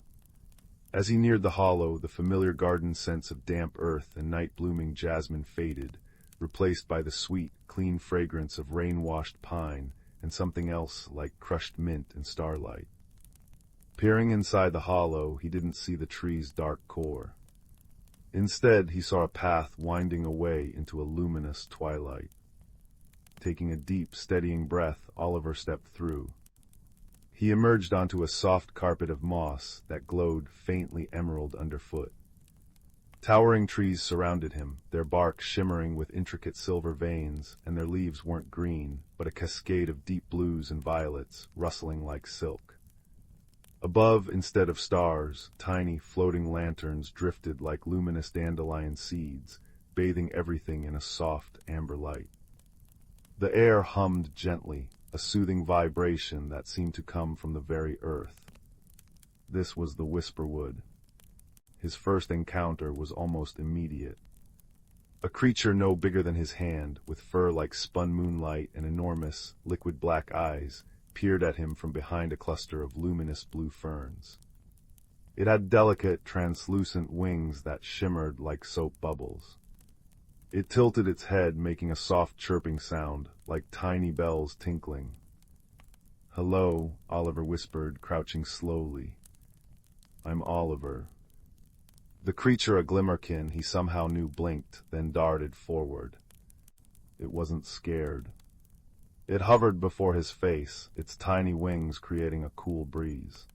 As he neared the hollow, the familiar garden scents of damp earth and night-blooming jasmine faded, replaced by the sweet, clean fragrance of rain-washed pine and something else like crushed mint and starlight. Peering inside the hollow, he didn't see the tree's dark core. Instead, he saw a path winding away into a luminous twilight. Taking a deep, steadying breath, Oliver stepped through. He emerged onto a soft carpet of moss that glowed faintly emerald underfoot. Towering trees surrounded him, their bark shimmering with intricate silver veins, and their leaves weren't green, but a cascade of deep blues and violets, rustling like silk. Above, instead of stars, tiny floating lanterns drifted like luminous dandelion seeds, bathing everything in a soft amber light. The air hummed gently, a soothing vibration that seemed to come from the very earth. This was the Whisperwood. His first encounter was almost immediate. A creature no bigger than his hand, with fur like spun moonlight and enormous, liquid black eyes, peered at him from behind a cluster of luminous blue ferns. It had delicate, translucent wings that shimmered like soap bubbles. It tilted its head, making a soft chirping sound, like tiny bells tinkling. "Hello," Oliver whispered, crouching slowly. "I'm Oliver." The creature, a glimmerkin he somehow knew, blinked, then darted forward. It wasn't scared. It hovered before his face, its tiny wings creating a cool breeze.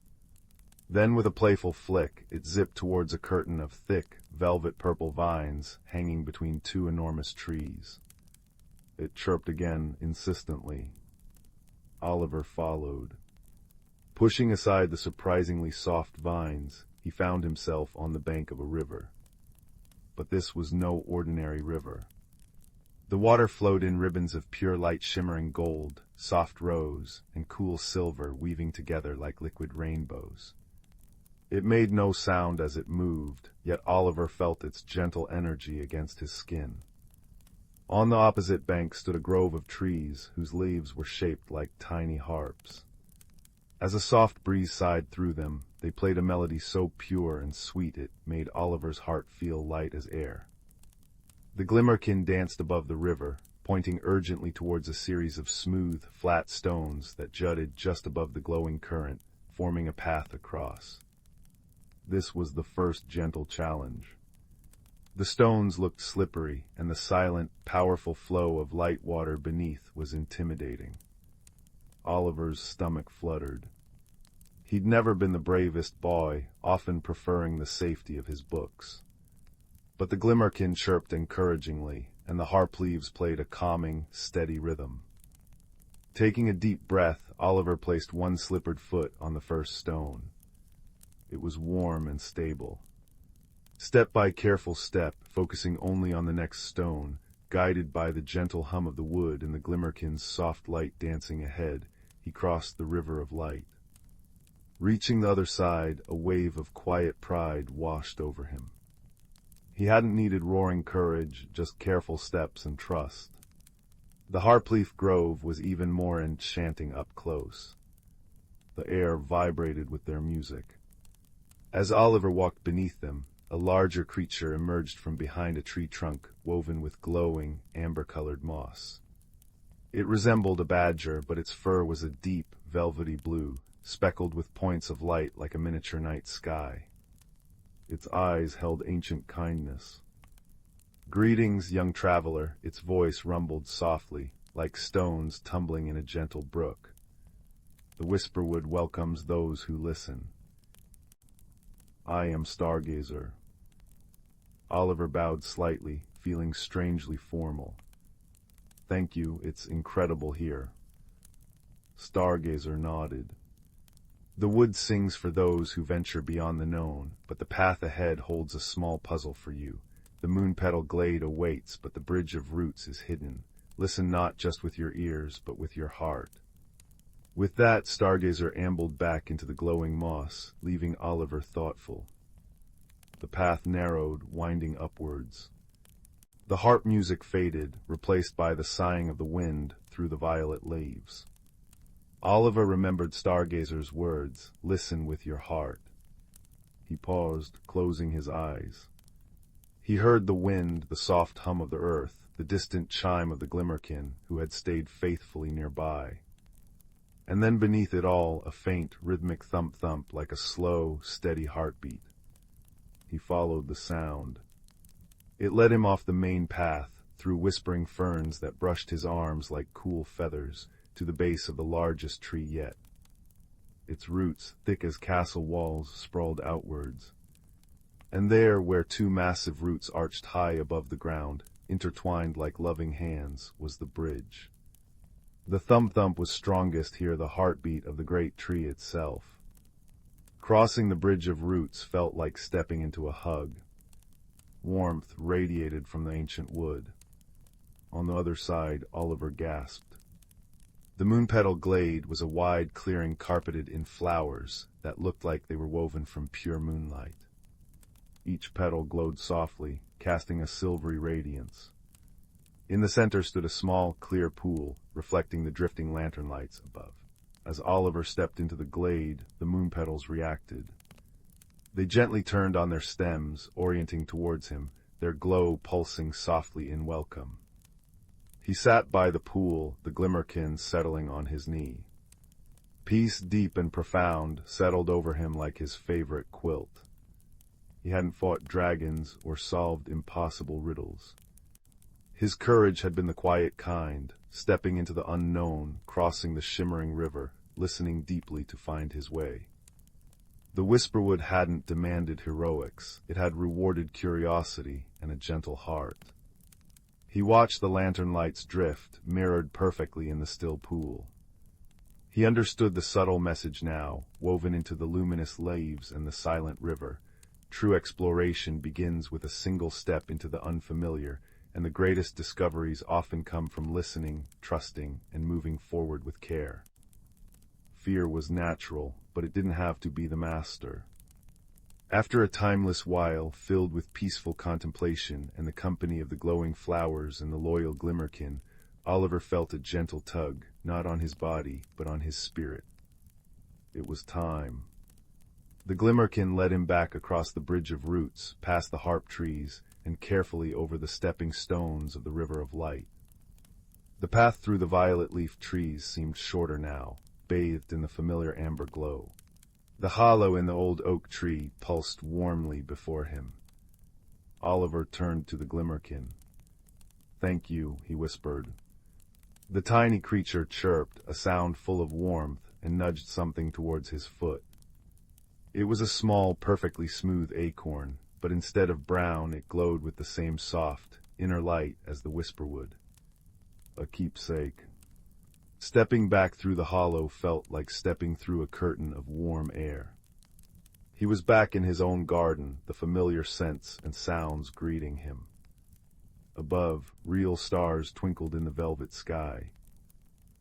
Then, with a playful flick, it zipped towards a curtain of thick, velvet purple vines hanging between two enormous trees. It chirped again, insistently. Oliver followed. Pushing aside the surprisingly soft vines, he found himself on the bank of a river. but this was no ordinary river. The water flowed in ribbons of pure light shimmering gold, soft rose, and cool silver weaving together like liquid rainbows. It made no sound as it moved, yet Oliver felt its gentle energy against his skin. On the opposite bank stood a grove of trees whose leaves were shaped like tiny harps. As a soft breeze sighed through them, they played a melody so pure and sweet it made Oliver's heart feel light as air. The Glimmerkin danced above the river, pointing urgently towards a series of smooth, flat stones that jutted just above the glowing current, forming a path across. This was the first gentle challenge. The stones looked slippery, and the silent, powerful flow of light water beneath was intimidating. Oliver's stomach fluttered. He'd never been the bravest boy, often preferring the safety of his books. But the Glimmerkin chirped encouragingly, and the harp leaves played a calming, steady rhythm. Taking a deep breath, Oliver placed one slippered foot on the first stone. It was warm and stable. Step by careful step, focusing only on the next stone, guided by the gentle hum of the wood and the Glimmerkin's soft light dancing ahead, he crossed the river of light. Reaching the other side, a wave of quiet pride washed over him. He hadn't needed roaring courage, just careful steps and trust. The harpleaf grove was even more enchanting up close. The air vibrated with their music. As Oliver walked beneath them, a larger creature emerged from behind a tree trunk woven with glowing, amber-colored moss. It resembled a badger, but its fur was a deep, velvety blue, speckled with points of light like a miniature night sky. Its eyes held ancient kindness. "Greetings, young traveler," its voice rumbled softly, like stones tumbling in a gentle brook. "The Whisperwood welcomes those who listen." "I am Stargazer." Oliver bowed slightly, feeling strangely formal. "Thank you, it's incredible here." Stargazer nodded. "The wood sings for those who venture beyond the known, but the path ahead holds a small puzzle for you. The moon-petal glade awaits, but the bridge of roots is hidden. Listen not just with your ears, but with your heart." With that, Stargazer ambled back into the glowing moss, leaving Oliver thoughtful. The path narrowed, winding upwards. The harp music faded, replaced by the sighing of the wind through the violet leaves. Oliver remembered Stargazer's words, "Listen with your heart." He paused, closing his eyes. He heard the wind, the soft hum of the earth, the distant chime of the Glimmerkin, who had stayed faithfully nearby. And then beneath it all, a faint, rhythmic thump-thump like a slow, steady heartbeat. He followed the sound. It led him off the main path, through whispering ferns that brushed his arms like cool feathers, to the base of the largest tree yet. Its roots, thick as castle walls, sprawled outwards. And there, where two massive roots arched high above the ground, intertwined like loving hands, was the bridge. The thump-thump was strongest here, the heartbeat of the great tree itself. Crossing the bridge of roots felt like stepping into a hug. Warmth radiated from the ancient wood. On the other side, Oliver gasped. The moon-petal glade was a wide clearing carpeted in flowers that looked like they were woven from pure moonlight. Each petal glowed softly, casting a silvery radiance. In the center stood a small, clear pool, reflecting the drifting lantern lights above. As Oliver stepped into the glade, the moon petals reacted. They gently turned on their stems, orienting towards him, their glow pulsing softly in welcome. He sat by the pool, the Glimmerkin settling on his knee. Peace deep and profound settled over him like his favorite quilt. He hadn't fought dragons or solved impossible riddles. His courage had been the quiet kind, stepping into the unknown, crossing the shimmering river, listening deeply to find his way. The Whisperwood hadn't demanded heroics, it had rewarded curiosity and a gentle heart. He watched the lantern lights drift, mirrored perfectly in the still pool. He understood the subtle message now, woven into the luminous leaves and the silent river. true exploration begins with a single step into the unfamiliar, and the greatest discoveries often come from listening, trusting, and moving forward with care. Fear was natural, but it didn't have to be the master. After a timeless while filled with peaceful contemplation and the company of the glowing flowers and the loyal glimmerkin, Oliver felt a gentle tug, not on his body, but on his spirit. It was time. The glimmerkin led him back across the bridge of roots, past the harp trees, and carefully over the stepping stones of the river of light. The path through the violet-leafed trees seemed shorter now, bathed in the familiar amber glow. The hollow in the old oak tree pulsed warmly before him. Oliver turned to the glimmerkin. "Thank you," he whispered. The tiny creature chirped, a sound full of warmth, and nudged something towards his foot. It was a small, perfectly smooth acorn, but instead of brown it glowed with the same soft, inner light as the whisperwood. A keepsake. Stepping back through the hollow felt like stepping through a curtain of warm air. He was back in his own garden, the familiar scents and sounds greeting him. Above, real stars twinkled in the velvet sky.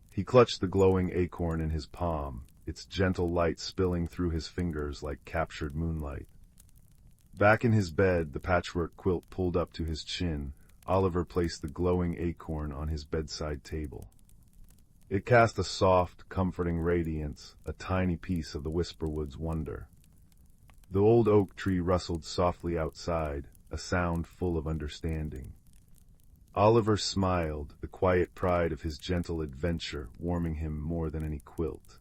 He clutched the glowing acorn in his palm, its gentle light spilling through his fingers like captured moonlight. Back in his bed, the patchwork quilt pulled up to his chin, Oliver placed the glowing acorn on his bedside table. It cast a soft, comforting radiance, a tiny piece of the Whisperwood's wonder. The old oak tree rustled softly outside, a sound full of understanding. Oliver smiled, the quiet pride of his gentle adventure warming him more than any quilt.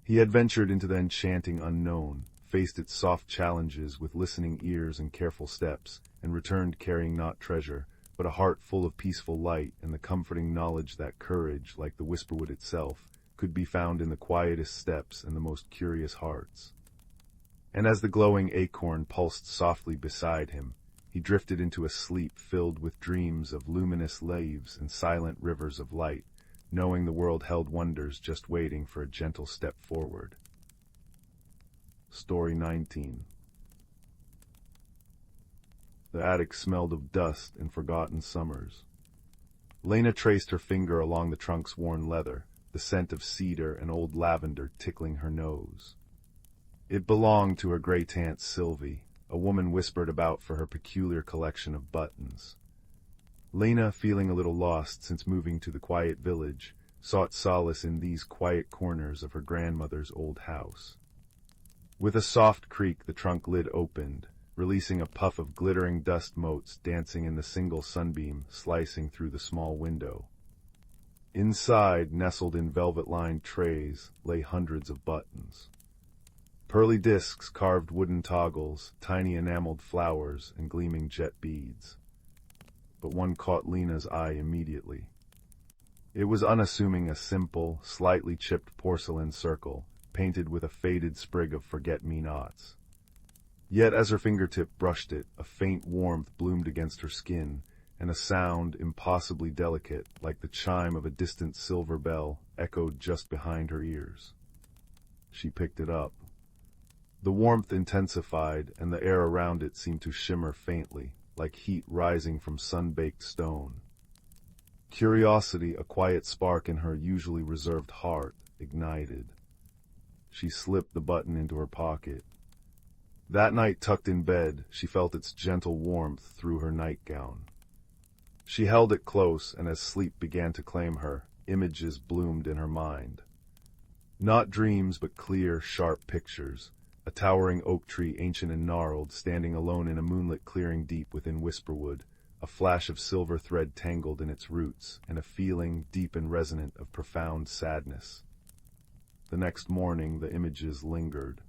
He had ventured into the enchanting unknown, faced its soft challenges with listening ears and careful steps, and returned carrying not treasure, but a heart full of peaceful light and the comforting knowledge that courage, like the Whisperwood itself, could be found in the quietest steps and the most curious hearts. And as the glowing acorn pulsed softly beside him, he drifted into a sleep filled with dreams of luminous leaves and silent rivers of light, knowing the world held wonders just waiting for a gentle step forward. Story 19. The attic smelled of dust and forgotten summers. Lena traced her finger along the trunk's worn leather, the scent of cedar and old lavender tickling her nose. It belonged to her great aunt Sylvie, a woman whispered about for her peculiar collection of buttons. Lena, feeling a little lost since moving to the quiet village, sought solace in these quiet corners of her grandmother's old house. With a soft creak, the trunk lid opened, releasing a puff of glittering dust motes dancing in the single sunbeam slicing through the small window. Inside, nestled in velvet-lined trays, lay hundreds of buttons. Pearly discs, carved wooden toggles, tiny enameled flowers, and gleaming jet beads. But one caught Lena's eye immediately. It was unassuming, a simple, slightly chipped porcelain circle, painted with a faded sprig of forget-me-nots. Yet as her fingertip brushed it, a faint warmth bloomed against her skin, and a sound impossibly delicate, like the chime of a distant silver bell, echoed just behind her ears. She picked it up. The warmth intensified, and the air around it seemed to shimmer faintly, like heat rising from sun-baked stone. Curiosity, a quiet spark in her usually reserved heart, ignited. She slipped the button into her pocket. That night, tucked in bed, she felt its gentle warmth through her nightgown. She held it close, and as sleep began to claim her, images bloomed in her mind. Not dreams, but clear, sharp pictures. A towering oak tree, ancient and gnarled, standing alone in a moonlit clearing deep within Whisperwood, a flash of silver thread tangled in its roots, and a feeling, deep and resonant, of profound sadness. The next morning, the images lingered.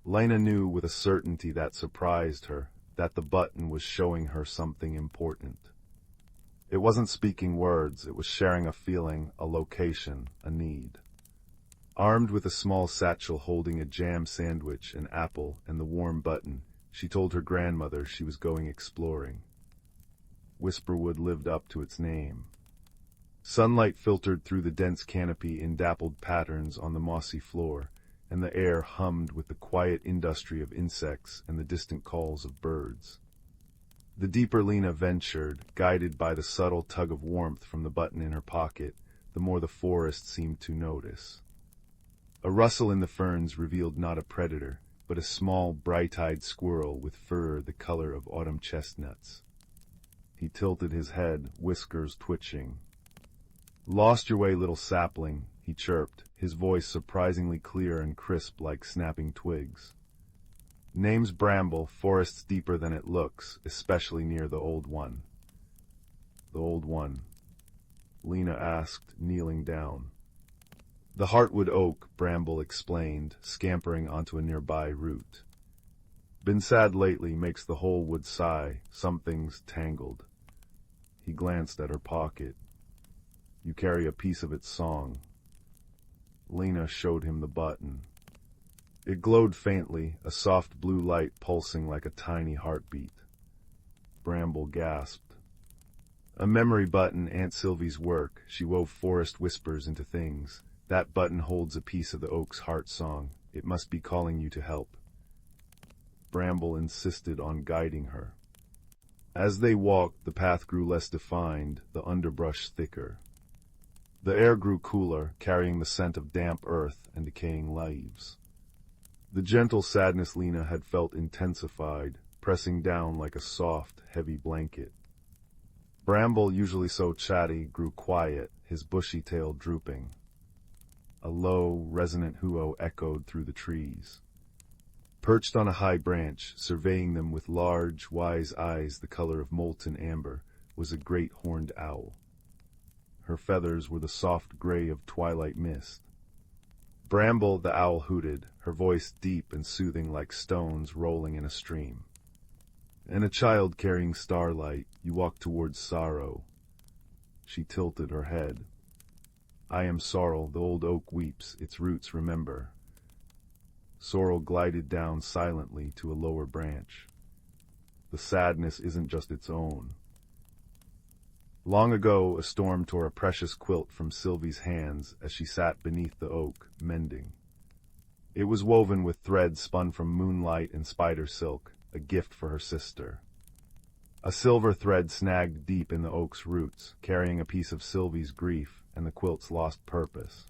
Lena knew with a certainty that surprised her, that the button was showing her something important. It wasn't speaking words, it was sharing a feeling, a location, a need. Armed with a small satchel holding a jam sandwich, an apple, and the warm button, she told her grandmother she was going exploring. Whisperwood lived up to its name. Sunlight filtered through the dense canopy in dappled patterns on the mossy floor, and the air hummed with the quiet industry of insects and the distant calls of birds. The deeper Lena ventured, guided by the subtle tug of warmth from the button in her pocket, the more the forest seemed to notice. A rustle in the ferns revealed not a predator, but a small, bright-eyed squirrel with fur the color of autumn chestnuts. He tilted his head, whiskers twitching. "Lost your way, little sapling," he chirped, his voice surprisingly clear and crisp like snapping twigs. "Name's Bramble, forest's deeper than it looks, especially near the Old One." "The Old One?" Lena asked, kneeling down. "The heartwood oak," Bramble explained, scampering onto a nearby root. "Been sad lately, makes the whole wood sigh, something's tangled." He glanced at her pocket. "You carry a piece of its song." Lena showed him the button. It glowed faintly, a soft blue light pulsing like a tiny heartbeat. Bramble gasped. "A memory button, Aunt Sylvie's work. She wove forest whispers into things. That button holds a piece of the oak's heart song. It must be calling you to help." Bramble insisted on guiding her. As they walked, the path grew less defined, the underbrush thicker. The air grew cooler, carrying the scent of damp earth and decaying leaves. The gentle sadness Lena had felt intensified, pressing down like a soft, heavy blanket. Bramble, usually so chatty, grew quiet, his bushy tail drooping. A low, resonant hoo-oh echoed through the trees. Perched on a high branch, surveying them with large, wise eyes the color of molten amber, was a great horned owl. Her feathers were the soft gray of twilight mist. "Bramble," the owl hooted, her voice deep and soothing like stones rolling in a stream. "And a child carrying starlight, you walk towards sorrow." She tilted her head. "I am sorrel, the old oak weeps, its roots remember." Sorrel glided down silently to a lower branch. "The sadness isn't just its own." Long ago, a storm tore a precious quilt from Sylvie's hands as she sat beneath the oak, mending. It was woven with threads spun from moonlight and spider silk, a gift for her sister. A silver thread snagged deep in the oak's roots, carrying a piece of Sylvie's grief and the quilt's lost purpose.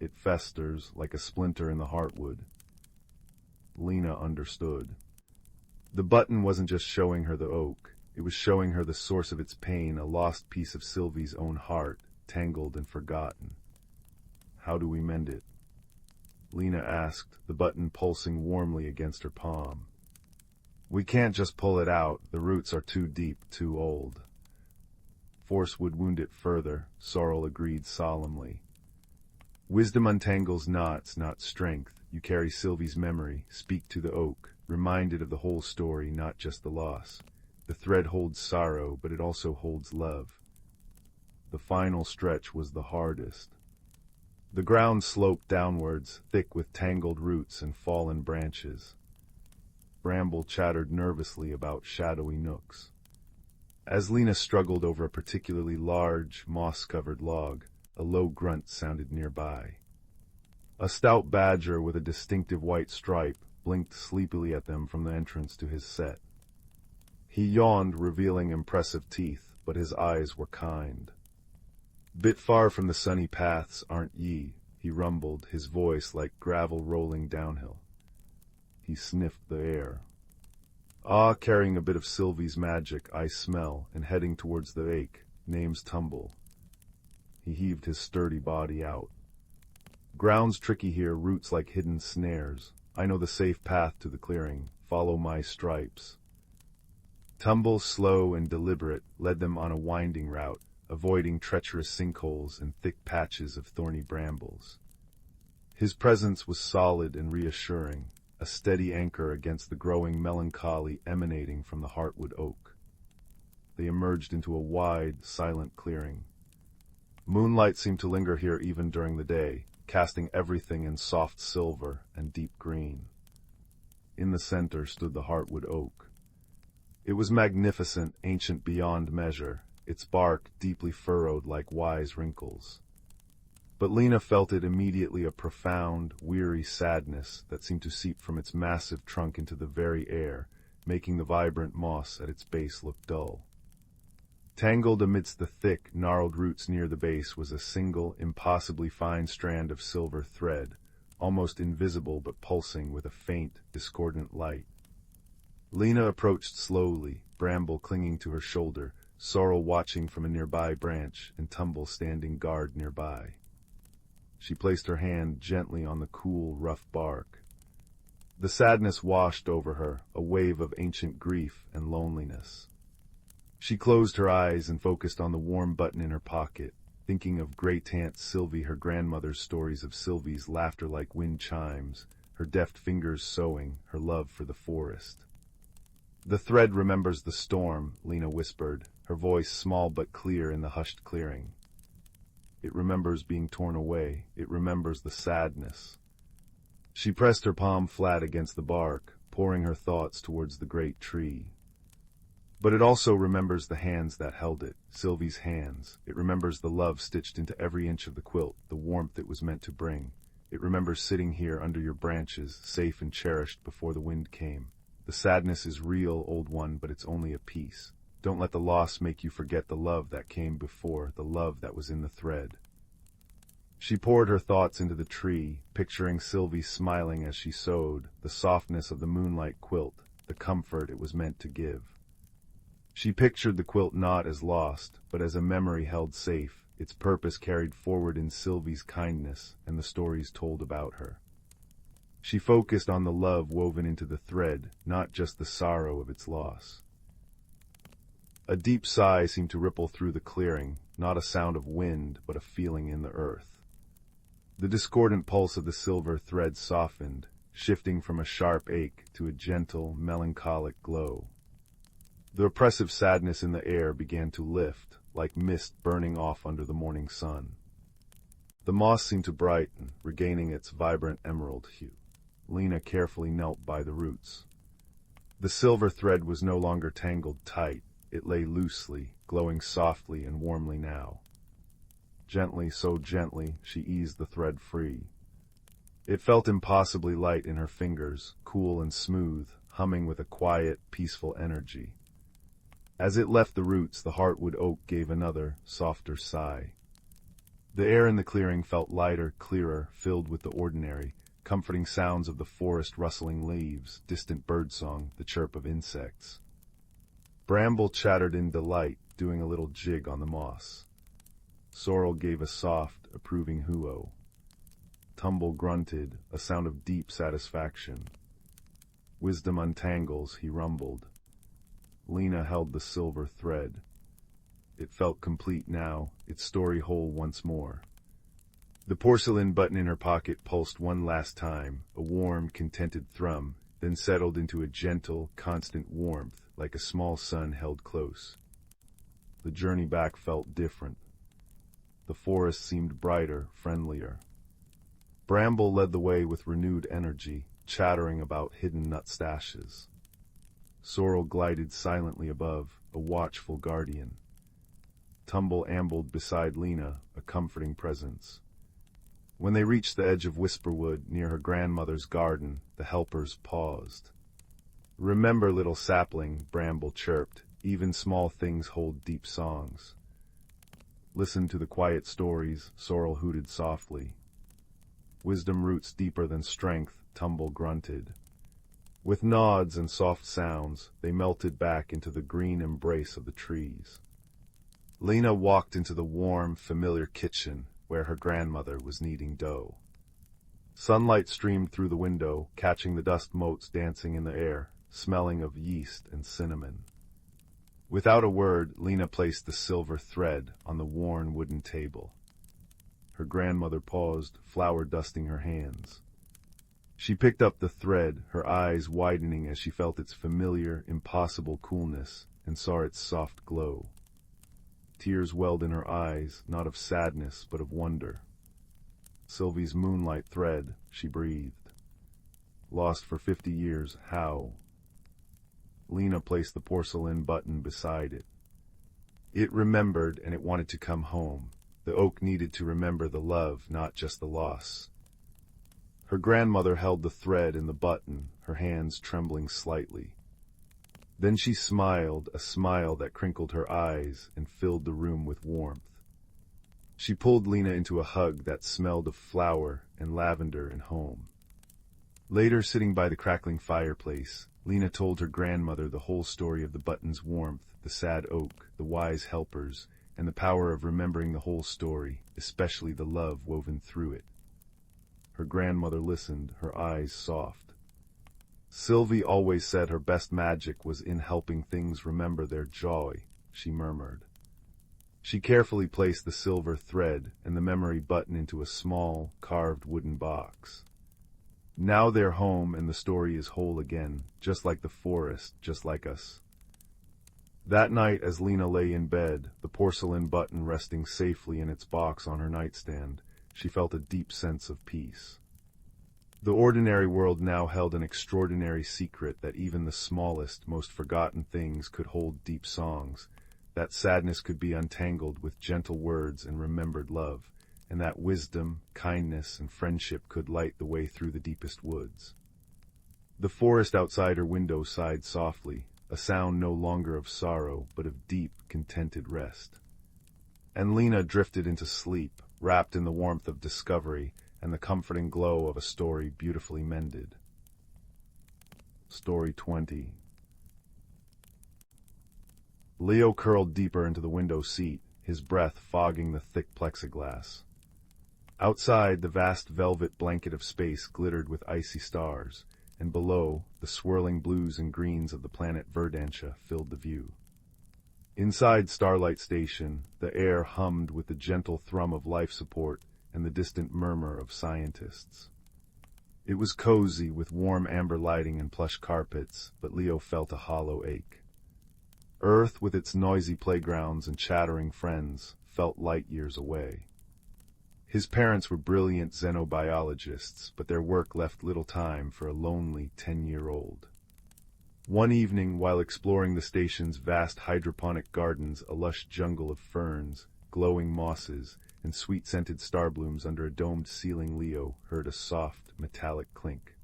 It festers like a splinter in the heartwood. Lena understood. The button wasn't just showing her the oak. It was showing her the source of its pain, a lost piece of Sylvie's own heart, tangled and forgotten. "How do we mend it?" Lena asked, the button pulsing warmly against her palm. "We can't just pull it out. The roots are too deep, too old." "Force would wound it further," Sorrel agreed solemnly. "Wisdom untangles knots, not strength. You carry Sylvie's memory, speak to the oak, reminded of the whole story, not just the loss. The thread holds sorrow, but it also holds love." The final stretch was the hardest. The ground sloped downwards, thick with tangled roots and fallen branches. Bramble chattered nervously about shadowy nooks. As Lena struggled over a particularly large, moss-covered log, a low grunt sounded nearby. A stout badger with a distinctive white stripe blinked sleepily at them from the entrance to his set. He yawned, revealing impressive teeth, but his eyes were kind. "Bit far from the sunny paths, aren't ye?" he rumbled, his voice like gravel rolling downhill. He sniffed the air. "Ah, carrying a bit of Sylvie's magic, I smell, and heading towards the lake. Name's Tumble." He heaved his sturdy body out. "Ground's tricky here, roots like hidden snares. I know the safe path to the clearing. Follow my stripes." Tumble, slow and deliberate, led them on a winding route, avoiding treacherous sinkholes and thick patches of thorny brambles. His presence was solid and reassuring, a steady anchor against the growing melancholy emanating from the heartwood oak. They emerged into a wide, silent clearing. Moonlight seemed to linger here even during the day, casting everything in soft silver and deep green. In the center stood the heartwood oak. It was magnificent, ancient beyond measure, its bark deeply furrowed like wise wrinkles. But Lena felt it immediately, a profound, weary sadness that seemed to seep from its massive trunk into the very air, making the vibrant moss at its base look dull. Tangled amidst the thick, gnarled roots near the base was a single, impossibly fine strand of silver thread, almost invisible but pulsing with a faint, discordant light. Lena approached slowly, Bramble clinging to her shoulder, Sorrel watching from a nearby branch, and Tumble standing guard nearby. She placed her hand gently on the cool, rough bark. The sadness washed over her, a wave of ancient grief and loneliness. She closed her eyes and focused on the warm button in her pocket, thinking of great-aunt Sylvie, her grandmother's stories of Sylvie's laughter like wind chimes, her deft fingers sewing, her love for the forest. "The thread remembers the storm," Lena whispered, her voice small but clear in the hushed clearing. "It remembers being torn away. It remembers the sadness." She pressed her palm flat against the bark, pouring her thoughts towards the great tree. "But it also remembers the hands that held it, Sylvie's hands. It remembers the love stitched into every inch of the quilt, the warmth it was meant to bring. It remembers sitting here under your branches, safe and cherished before the wind came. The sadness is real, old one, but it's only a piece. Don't let the loss make you forget the love that came before, the love that was in the thread." She poured her thoughts into the tree, picturing Sylvie smiling as she sewed, the softness of the moonlight quilt, the comfort it was meant to give. She pictured the quilt not as lost, but as a memory held safe, its purpose carried forward in Sylvie's kindness and the stories told about her. She focused on the love woven into the thread, not just the sorrow of its loss. A deep sigh seemed to ripple through the clearing, not a sound of wind, but a feeling in the earth. The discordant pulse of the silver thread softened, shifting from a sharp ache to a gentle, melancholic glow. The oppressive sadness in the air began to lift, like mist burning off under the morning sun. The moss seemed to brighten, regaining its vibrant emerald hue. Lena carefully knelt by the roots. The silver thread was no longer tangled tight. It lay loosely, glowing softly and warmly now. Gently, so gently, she eased the thread free. It felt impossibly light in her fingers, cool and smooth, humming with a quiet, peaceful energy. As it left the roots, the heartwood oak gave another, softer sigh. The air in the clearing felt lighter, clearer, filled with the ordinary, comforting sounds of the forest, rustling leaves, distant birdsong, the chirp of insects. Bramble chattered in delight, doing a little jig on the moss. Sorrel gave a soft, approving hoo-oh. Tumble grunted, a sound of deep satisfaction. "Wisdom untangles," he rumbled. Lena held the silver thread. It felt complete now, its story whole once more. The porcelain button in her pocket pulsed one last time, a warm, contented thrum, then settled into a gentle, constant warmth, like a small sun held close. The journey back felt different. The forest seemed brighter, friendlier. Bramble led the way with renewed energy, chattering about hidden nut stashes. Sorrel glided silently above, a watchful guardian. Tumble ambled beside Lena, a comforting presence. When they reached the edge of Whisperwood, near her grandmother's garden, the helpers paused. "Remember, little sapling," Bramble chirped, "even small things hold deep songs." "Listen to the quiet stories," Sorrel hooted softly. "Wisdom roots deeper than strength," Tumble grunted. With nods and soft sounds, they melted back into the green embrace of the trees. Lena walked into the warm, familiar kitchen, where her grandmother was kneading dough. Sunlight streamed through the window, catching the dust motes dancing in the air, smelling of yeast and cinnamon. Without a word, Lena placed the silver thread on the worn wooden table. Her grandmother paused, flour dusting her hands. She picked up the thread, her eyes widening as she felt its familiar, impossible coolness, and saw its soft glow. Tears welled in her eyes, not of sadness, but of wonder. "Sylvie's moonlight thread," she breathed. "Lost for 50 years, how?" Lena placed the porcelain button beside it. It remembered, and it wanted to come home. The oak needed to remember the love, not just the loss. Her grandmother held the thread and the button, her hands trembling slightly. Then she smiled, a smile that crinkled her eyes and filled the room with warmth. She pulled Lena into a hug that smelled of flower and lavender and home. Later, sitting by the crackling fireplace, Lena told her grandmother the whole story of the button's warmth, the sad oak, the wise helpers, and the power of remembering the whole story, especially the love woven through it. Her grandmother listened, her eyes soft. Sylvie always said her best magic was in helping things remember their joy, she murmured. She carefully placed the silver thread and the memory button into a small, carved wooden box. Now they're home and the story is whole again, just like the forest, just like us. That night, as Lena lay in bed, the porcelain button resting safely in its box on her nightstand, she felt a deep sense of peace. The ordinary world now held an extraordinary secret that even the smallest, most forgotten things could hold deep songs, that sadness could be untangled with gentle words and remembered love, and that wisdom, kindness, and friendship could light the way through the deepest woods. The forest outside her window sighed softly, a sound no longer of sorrow, but of deep, contented rest. And Lena drifted into sleep, wrapped in the warmth of discovery and the comforting glow of a story beautifully mended. Story 20. Leo curled deeper into the window seat, his breath fogging the thick plexiglass. Outside, the vast velvet blanket of space glittered with icy stars, and below, the swirling blues and greens of the planet Verdantia filled the view. Inside Starlight Station, the air hummed with the gentle thrum of life support and the distant murmur of scientists. It was cozy with warm amber lighting and plush carpets, but Leo felt a hollow ache. Earth, with its noisy playgrounds and chattering friends, felt light years away. His parents were brilliant xenobiologists, but their work left little time for a lonely 10-year-old. One evening, while exploring the station's vast hydroponic gardens, a lush jungle of ferns, glowing mosses, and sweet-scented starblooms under a domed ceiling, Leo heard a soft, metallic clink.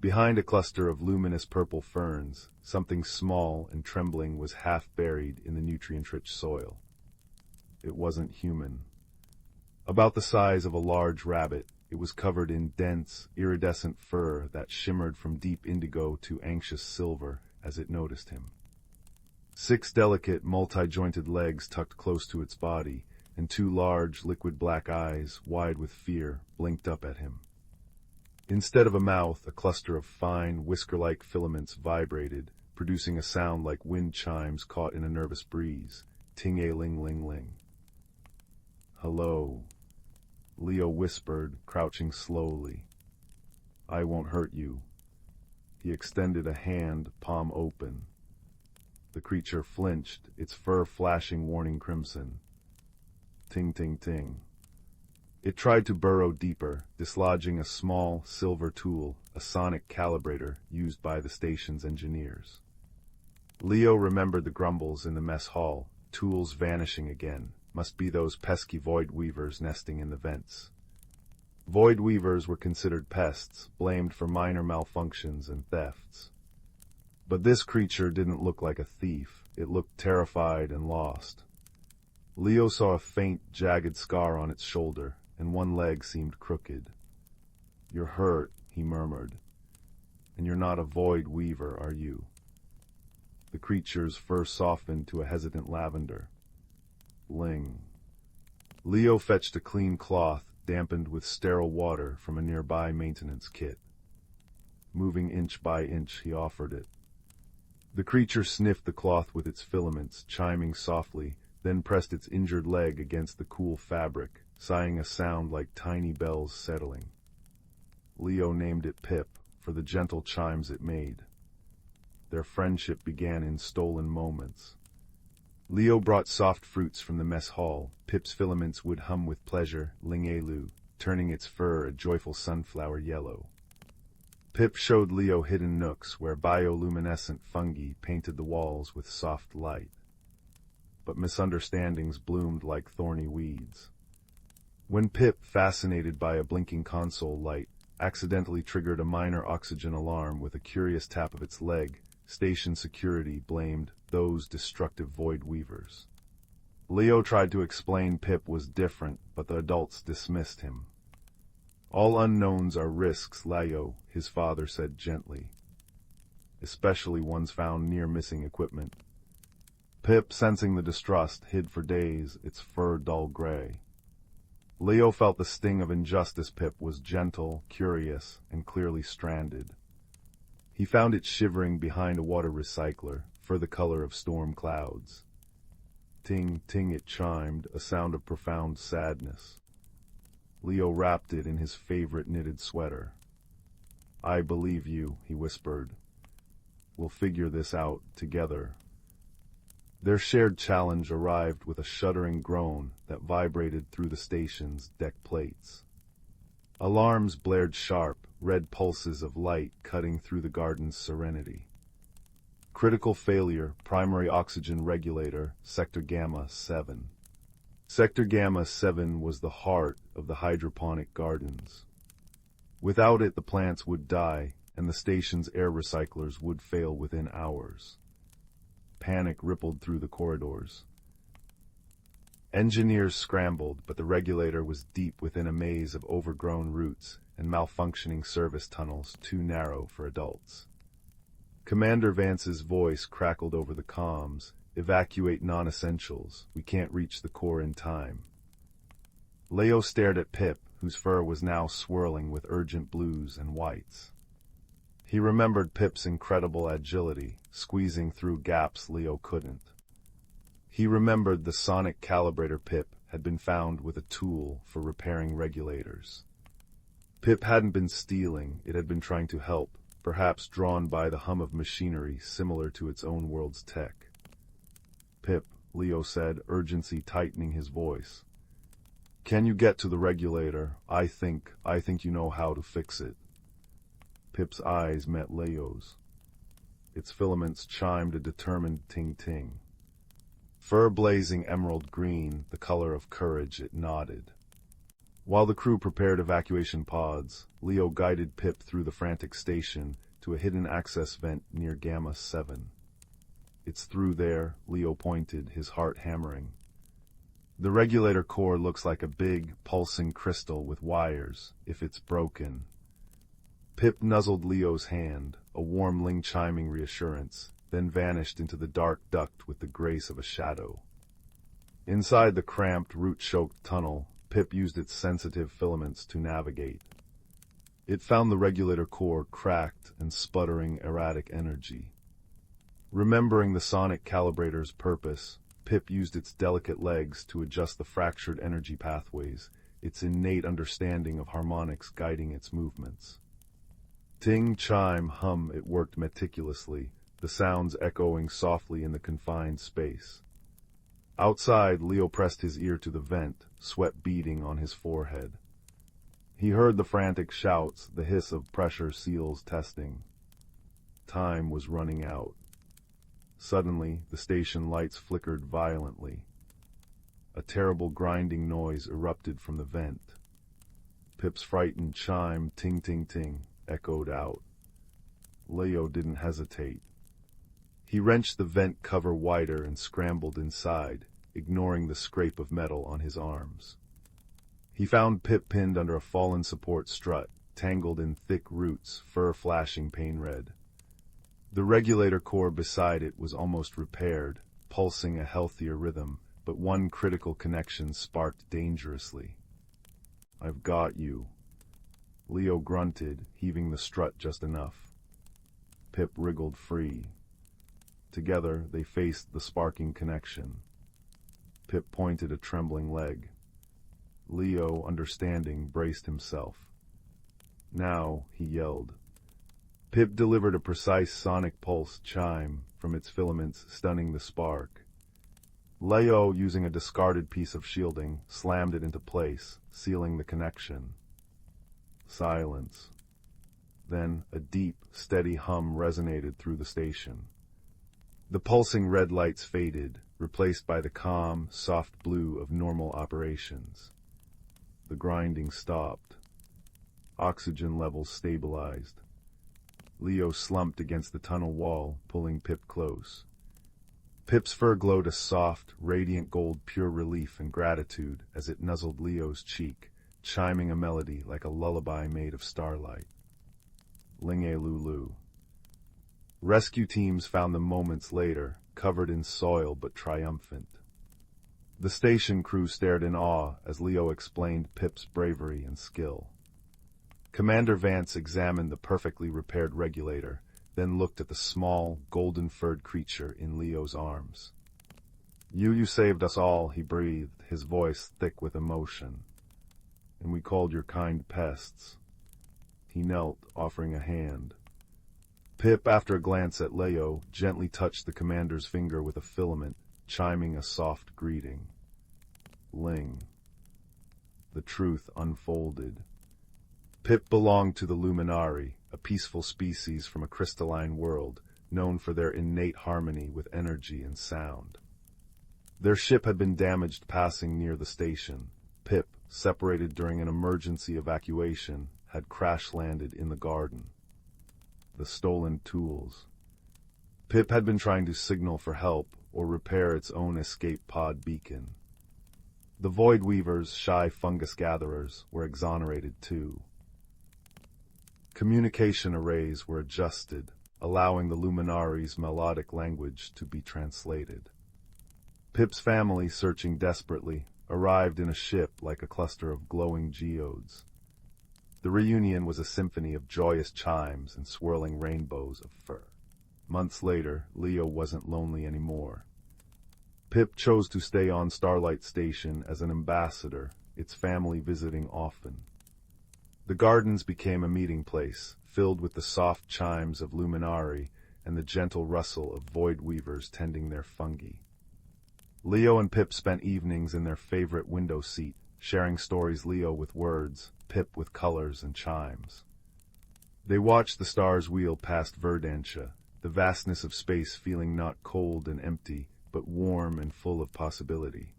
Behind a cluster of luminous purple ferns, something small and trembling was half buried in the nutrient-rich soil. It wasn't human. About the size of a large rabbit, it was covered in dense, iridescent fur that shimmered from deep indigo to anxious silver as it noticed him. 6 delicate, multi-jointed legs tucked close to its body, and 2 large, liquid black eyes, wide with fear, blinked up at him. Instead of a mouth, a cluster of fine, whisker-like filaments vibrated, producing a sound like wind chimes caught in a nervous breeze. Ting-a-ling-ling-ling. "Hello," Leo whispered, crouching slowly. "I won't hurt you." He extended a hand, palm open. The creature flinched, its fur flashing warning crimson. Ting-ting-ting. It tried to burrow deeper, dislodging a small, silver tool, a sonic calibrator used by the station's engineers. Leo remembered the grumbles in the mess hall, tools vanishing again. Must be those pesky void weavers nesting in the vents. Void weavers were considered pests, blamed for minor malfunctions and thefts. But this creature didn't look like a thief. It looked terrified and lost. Leo saw a faint, jagged scar on its shoulder, and one leg seemed crooked. "You're hurt," he murmured. "And you're not a void weaver, are you?" The creature's fur softened to a hesitant lavender. Ling. Leo fetched a clean cloth, dampened with sterile water from a nearby maintenance kit. Moving inch by inch, he offered it. The creature sniffed the cloth with its filaments, chiming softly, then pressed its injured leg against the cool fabric, sighing a sound like tiny bells settling. Leo named it Pip, for the gentle chimes it made. Their friendship began in stolen moments. Leo brought soft fruits from the mess hall. Pip's filaments would hum with pleasure, ling-a-lu, turning its fur a joyful sunflower yellow. Pip showed Leo hidden nooks where bioluminescent fungi painted the walls with soft light. but misunderstandings bloomed like thorny weeds. When Pip, fascinated by a blinking console light, accidentally triggered a minor oxygen alarm with a curious tap of its leg, station security blamed those destructive void weavers. Leo tried to explain Pip was different, but the adults dismissed him. All unknowns are risks, Leo, his father said gently. Especially ones found near missing equipment. Pip, sensing the distrust, hid for days, its fur dull gray. Leo felt the sting of injustice. Pip was gentle, curious, and clearly stranded. He found it shivering behind a water recycler, fur the color of storm clouds. Ting, ting it chimed, a sound of profound sadness. Leo wrapped it in his favorite knitted sweater. I believe you, he whispered. We'll figure this out together. Their shared challenge arrived with a shuddering groan that vibrated through the station's deck plates. Alarms blared sharp, red pulses of light cutting through the garden's serenity. Critical failure, primary oxygen regulator, Sector Gamma 7. Sector Gamma 7 was the heart of the hydroponic gardens. Without it, the plants would die, and the station's air recyclers would fail within hours. Panic rippled through the corridors. Engineers scrambled, but the regulator was deep within a maze of overgrown roots and malfunctioning service tunnels too narrow for adults. Commander Vance's voice crackled over the comms. Evacuate non-essentials. We can't reach the core in time. Leo stared at Pip, whose fur was now swirling with urgent blues and whites. He remembered Pip's incredible agility, squeezing through gaps Leo couldn't. He remembered the sonic calibrator Pip had been found with a tool for repairing regulators. Pip hadn't been stealing, it had been trying to help, perhaps drawn by the hum of machinery similar to its own world's tech. Pip, Leo said, urgency tightening his voice. Can you get to the regulator? I think you know how to fix it. Pip's eyes met Leo's. Its filaments chimed a determined ting-ting. Fur blazing emerald green, the color of courage, it nodded. While the crew prepared evacuation pods, Leo guided Pip through the frantic station to a hidden access vent near Gamma 7. It's through there, Leo pointed, his heart hammering. The regulator core looks like a big, pulsing crystal with wires, if it's broken. Pip nuzzled Leo's hand, a warm ling-chiming reassurance, then vanished into the dark duct with the grace of a shadow. Inside the cramped, root-choked tunnel, Pip used its sensitive filaments to navigate. It found the regulator core cracked and sputtering erratic energy. Remembering the sonic calibrator's purpose, Pip used its delicate legs to adjust the fractured energy pathways, its innate understanding of harmonics guiding its movements. Ting, chime, hum, it worked meticulously, the sounds echoing softly in the confined space. Outside, Leo pressed his ear to the vent, sweat beading on his forehead. He heard the frantic shouts, the hiss of pressure seals testing. Time was running out. Suddenly, the station lights flickered violently. A terrible grinding noise erupted from the vent. Pip's frightened chime, ting, ting, ting, echoed out. Leo didn't hesitate. He wrenched the vent cover wider and scrambled inside, ignoring the scrape of metal on his arms. He found Pip pinned under a fallen support strut, tangled in thick roots, fur flashing pain red. The regulator core beside it was almost repaired, pulsing a healthier rhythm, but one critical connection sparked dangerously. I've got you. Leo grunted, heaving the strut just enough. Pip wriggled free. Together, they faced the sparking connection. Pip pointed a trembling leg. Leo, understanding, braced himself. Now, he yelled. Pip delivered a precise sonic pulse chime from its filaments, stunning the spark. Leo, using a discarded piece of shielding, slammed it into place, sealing the connection. Silence. Then a deep, steady hum resonated through the station. The pulsing red lights faded, replaced by the calm, soft blue of normal operations. The grinding stopped. Oxygen levels stabilized. Leo slumped against the tunnel wall, pulling Pip close. Pip's fur glowed a soft, radiant gold, pure relief and gratitude as it nuzzled Leo's cheek, chiming a melody like a lullaby made of starlight. Ling-a-lulu. Rescue teams found them moments later, covered in soil but triumphant. The station crew stared in awe as Leo explained Pip's bravery and skill. Commander Vance examined the perfectly repaired regulator, then looked at the small, golden-furred creature in Leo's arms. You saved us all, he breathed, his voice thick with emotion. And we called your kind pests. He knelt, offering a hand. Pip, after a glance at Leo, gently touched the commander's finger with a filament, chiming a soft greeting. Ling. The truth unfolded. Pip belonged to the Luminari, a peaceful species from a crystalline world, known for their innate harmony with energy and sound. Their ship had been damaged passing near the station. Pip, separated during an emergency evacuation, had crash-landed in the garden. The stolen tools. Pip had been trying to signal for help or repair its own escape pod beacon. The Void Weavers, shy fungus gatherers, were exonerated too. Communication arrays were adjusted, allowing the Luminari's melodic language to be translated. Pip's family, searching desperately, arrived in a ship like a cluster of glowing geodes. The reunion was a symphony of joyous chimes and swirling rainbows of fur. Months later, Leo wasn't lonely anymore. Pip chose to stay on Starlight Station as an ambassador, its family visiting often. The gardens became a meeting place, filled with the soft chimes of Luminari and the gentle rustle of Void Weavers tending their fungi. Leo and Pip spent evenings in their favorite window seat, sharing stories, Leo with words, Pip with colors and chimes. They watched the stars wheel past Verdantia, the vastness of space feeling not cold and empty, but warm and full of possibility.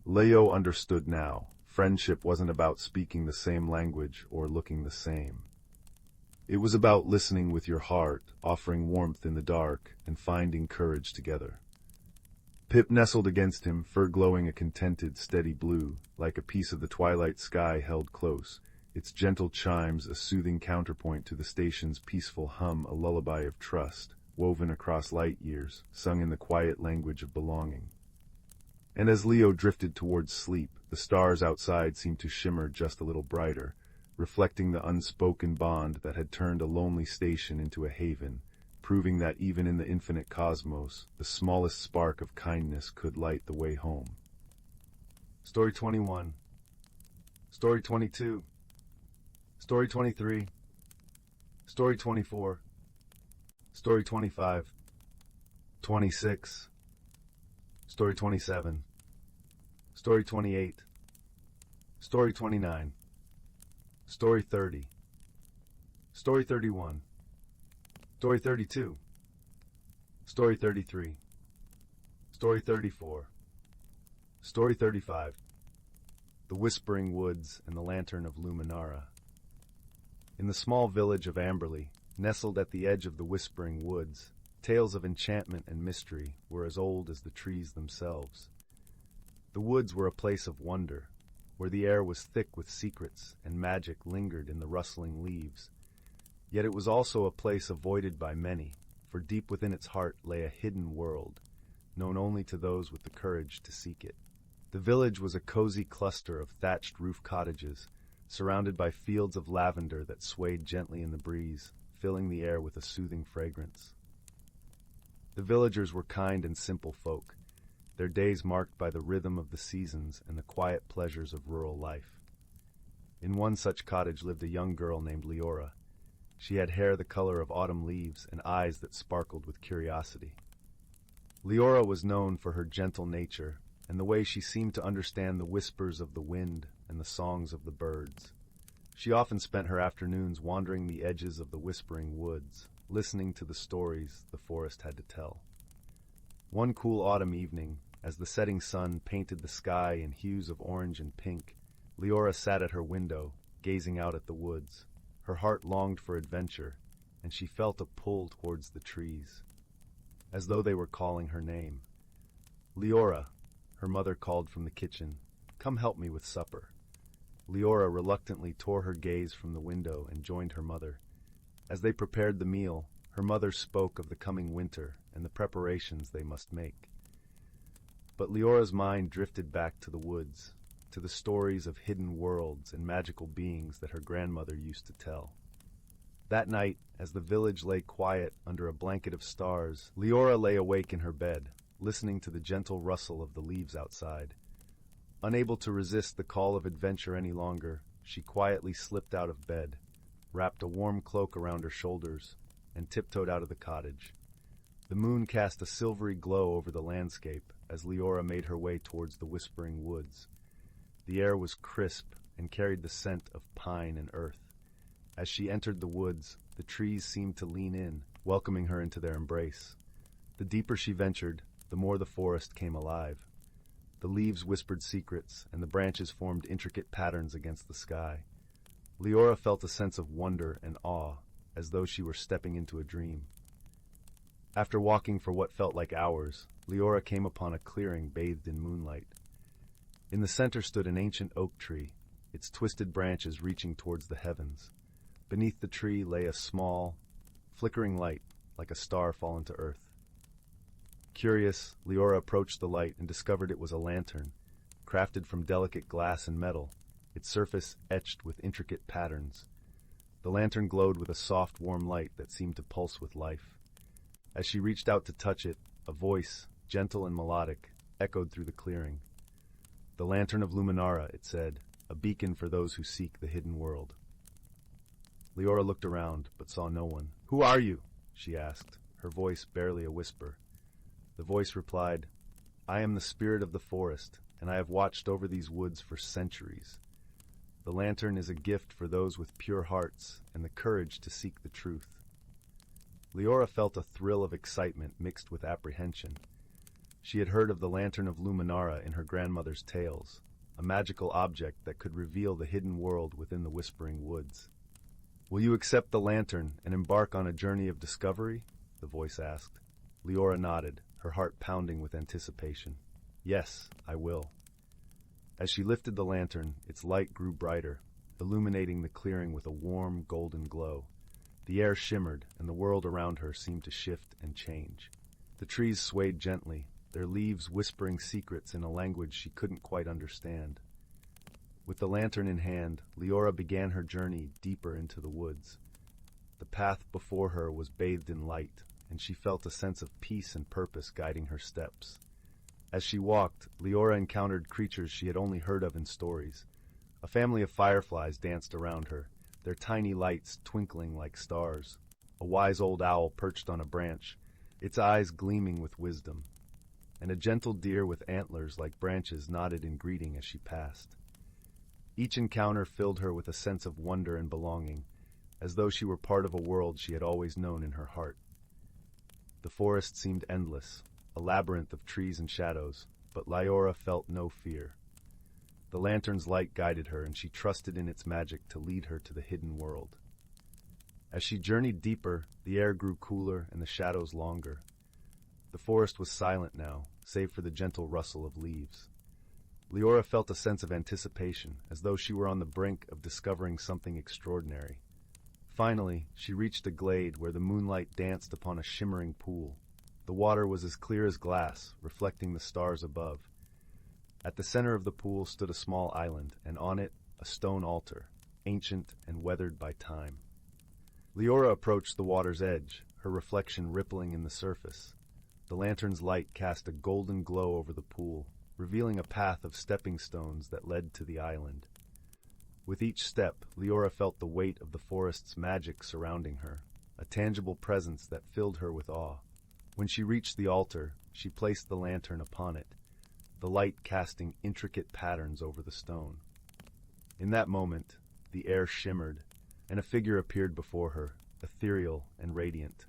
Leo understood now. Friendship wasn't about speaking the same language or looking the same. It was about listening with your heart, offering warmth in the dark, and finding courage together. Pip nestled against him, fur glowing a contented, steady blue, like a piece of the twilight sky held close, its gentle chimes a soothing counterpoint to the station's peaceful hum, a lullaby of trust, woven across light years, sung in the quiet language of belonging. And as Leo drifted towards sleep, the stars outside seemed to shimmer just a little brighter, reflecting the unspoken bond that had turned a lonely station into a haven, proving that even in the infinite cosmos, the smallest spark of kindness could light the way home. Story 21. Story 22. Story 23. Story 24. Story 25. 26. Story 27. Story 28. Story 29. Story 30. Story 31. Story 32. Story 33. Story 34. Story 35. The Whispering Woods and the Lantern of Luminara. In the small village of Amberley, nestled at the edge of the Whispering Woods, tales of enchantment and mystery were as old as the trees themselves. The woods were a place of wonder, where the air was thick with secrets and magic lingered in the rustling leaves. Yet it was also a place avoided by many, for deep within its heart lay a hidden world, known only to those with the courage to seek it. The village was a cozy cluster of thatched roof cottages, surrounded by fields of lavender that swayed gently in the breeze, filling the air with a soothing fragrance. The villagers were kind and simple folk, their days marked by the rhythm of the seasons and the quiet pleasures of rural life. In one such cottage lived a young girl named Leora. She had hair the color of autumn leaves and eyes that sparkled with curiosity. Leora was known for her gentle nature and the way she seemed to understand the whispers of the wind and the songs of the birds. She often spent her afternoons wandering the edges of the Whispering Woods, listening to the stories the forest had to tell. One cool autumn evening, as the setting sun painted the sky in hues of orange and pink, Leora sat at her window, gazing out at the woods. Her heart longed for adventure, and she felt a pull towards the trees, as though they were calling her name. "Leora," her mother called from the kitchen, "come help me with supper." Leora reluctantly tore her gaze from the window and joined her mother. As they prepared the meal, her mother spoke of the coming winter and the preparations they must make. But Leora's mind drifted back to the woods, to the stories of hidden worlds and magical beings that her grandmother used to tell. That night, as the village lay quiet under a blanket of stars, Leora lay awake in her bed, listening to the gentle rustle of the leaves outside. Unable to resist the call of adventure any longer, she quietly slipped out of bed, wrapped a warm cloak around her shoulders, and tiptoed out of the cottage. The moon cast a silvery glow over the landscape as Leora made her way towards the whispering woods. The air was crisp and carried the scent of pine and earth. As she entered the woods, the trees seemed to lean in, welcoming her into their embrace. The deeper she ventured, the more the forest came alive. The leaves whispered secrets, and the branches formed intricate patterns against the sky. Leora felt a sense of wonder and awe, as though she were stepping into a dream. After walking for what felt like hours, Leora came upon a clearing bathed in moonlight. In the center stood an ancient oak tree, its twisted branches reaching towards the heavens. Beneath the tree lay a small, flickering light, like a star fallen to earth. Curious, Leora approached the light and discovered it was a lantern, crafted from delicate glass and metal, its surface etched with intricate patterns. The lantern glowed with a soft, warm light that seemed to pulse with life. As she reached out to touch it, a voice, gentle and melodic, echoed through the clearing. "The Lantern of Luminara," it said, "a beacon for those who seek the hidden world." Leora looked around, but saw no one. "Who are you?" she asked, her voice barely a whisper. The voice replied, "I am the spirit of the forest, and I have watched over these woods for centuries. The lantern is a gift for those with pure hearts and the courage to seek the truth." Leora felt a thrill of excitement mixed with apprehension. She had heard of the Lantern of Luminara in her grandmother's tales, a magical object that could reveal the hidden world within the whispering woods. "Will you accept the lantern and embark on a journey of discovery?" the voice asked. Leora nodded, her heart pounding with anticipation. "Yes, I will." As she lifted the lantern, its light grew brighter, illuminating the clearing with a warm, golden glow. The air shimmered, and the world around her seemed to shift and change. The trees swayed gently, their leaves whispering secrets in a language she couldn't quite understand. With the lantern in hand, Leora began her journey deeper into the woods. The path before her was bathed in light, and she felt a sense of peace and purpose guiding her steps. As she walked, Leora encountered creatures she had only heard of in stories. A family of fireflies danced around her, their tiny lights twinkling like stars. A wise old owl perched on a branch, its eyes gleaming with wisdom. And a gentle deer with antlers like branches nodded in greeting as she passed. Each encounter filled her with a sense of wonder and belonging, as though she were part of a world she had always known in her heart. The forest seemed endless, a labyrinth of trees and shadows, but Leora felt no fear. The lantern's light guided her, and she trusted in its magic to lead her to the hidden world. As she journeyed deeper, the air grew cooler and the shadows longer. The forest was silent now, save for the gentle rustle of leaves. Leora felt a sense of anticipation, as though she were on the brink of discovering something extraordinary. Finally, she reached a glade where the moonlight danced upon a shimmering pool. The water was as clear as glass, reflecting the stars above. At the center of the pool stood a small island, and on it, a stone altar, ancient and weathered by time. Leora approached the water's edge, her reflection rippling in the surface. The lantern's light cast a golden glow over the pool, revealing a path of stepping stones that led to the island. With each step, Leora felt the weight of the forest's magic surrounding her, a tangible presence that filled her with awe. When she reached the altar, she placed the lantern upon it, the light casting intricate patterns over the stone. In that moment, the air shimmered, and a figure appeared before her, ethereal and radiant.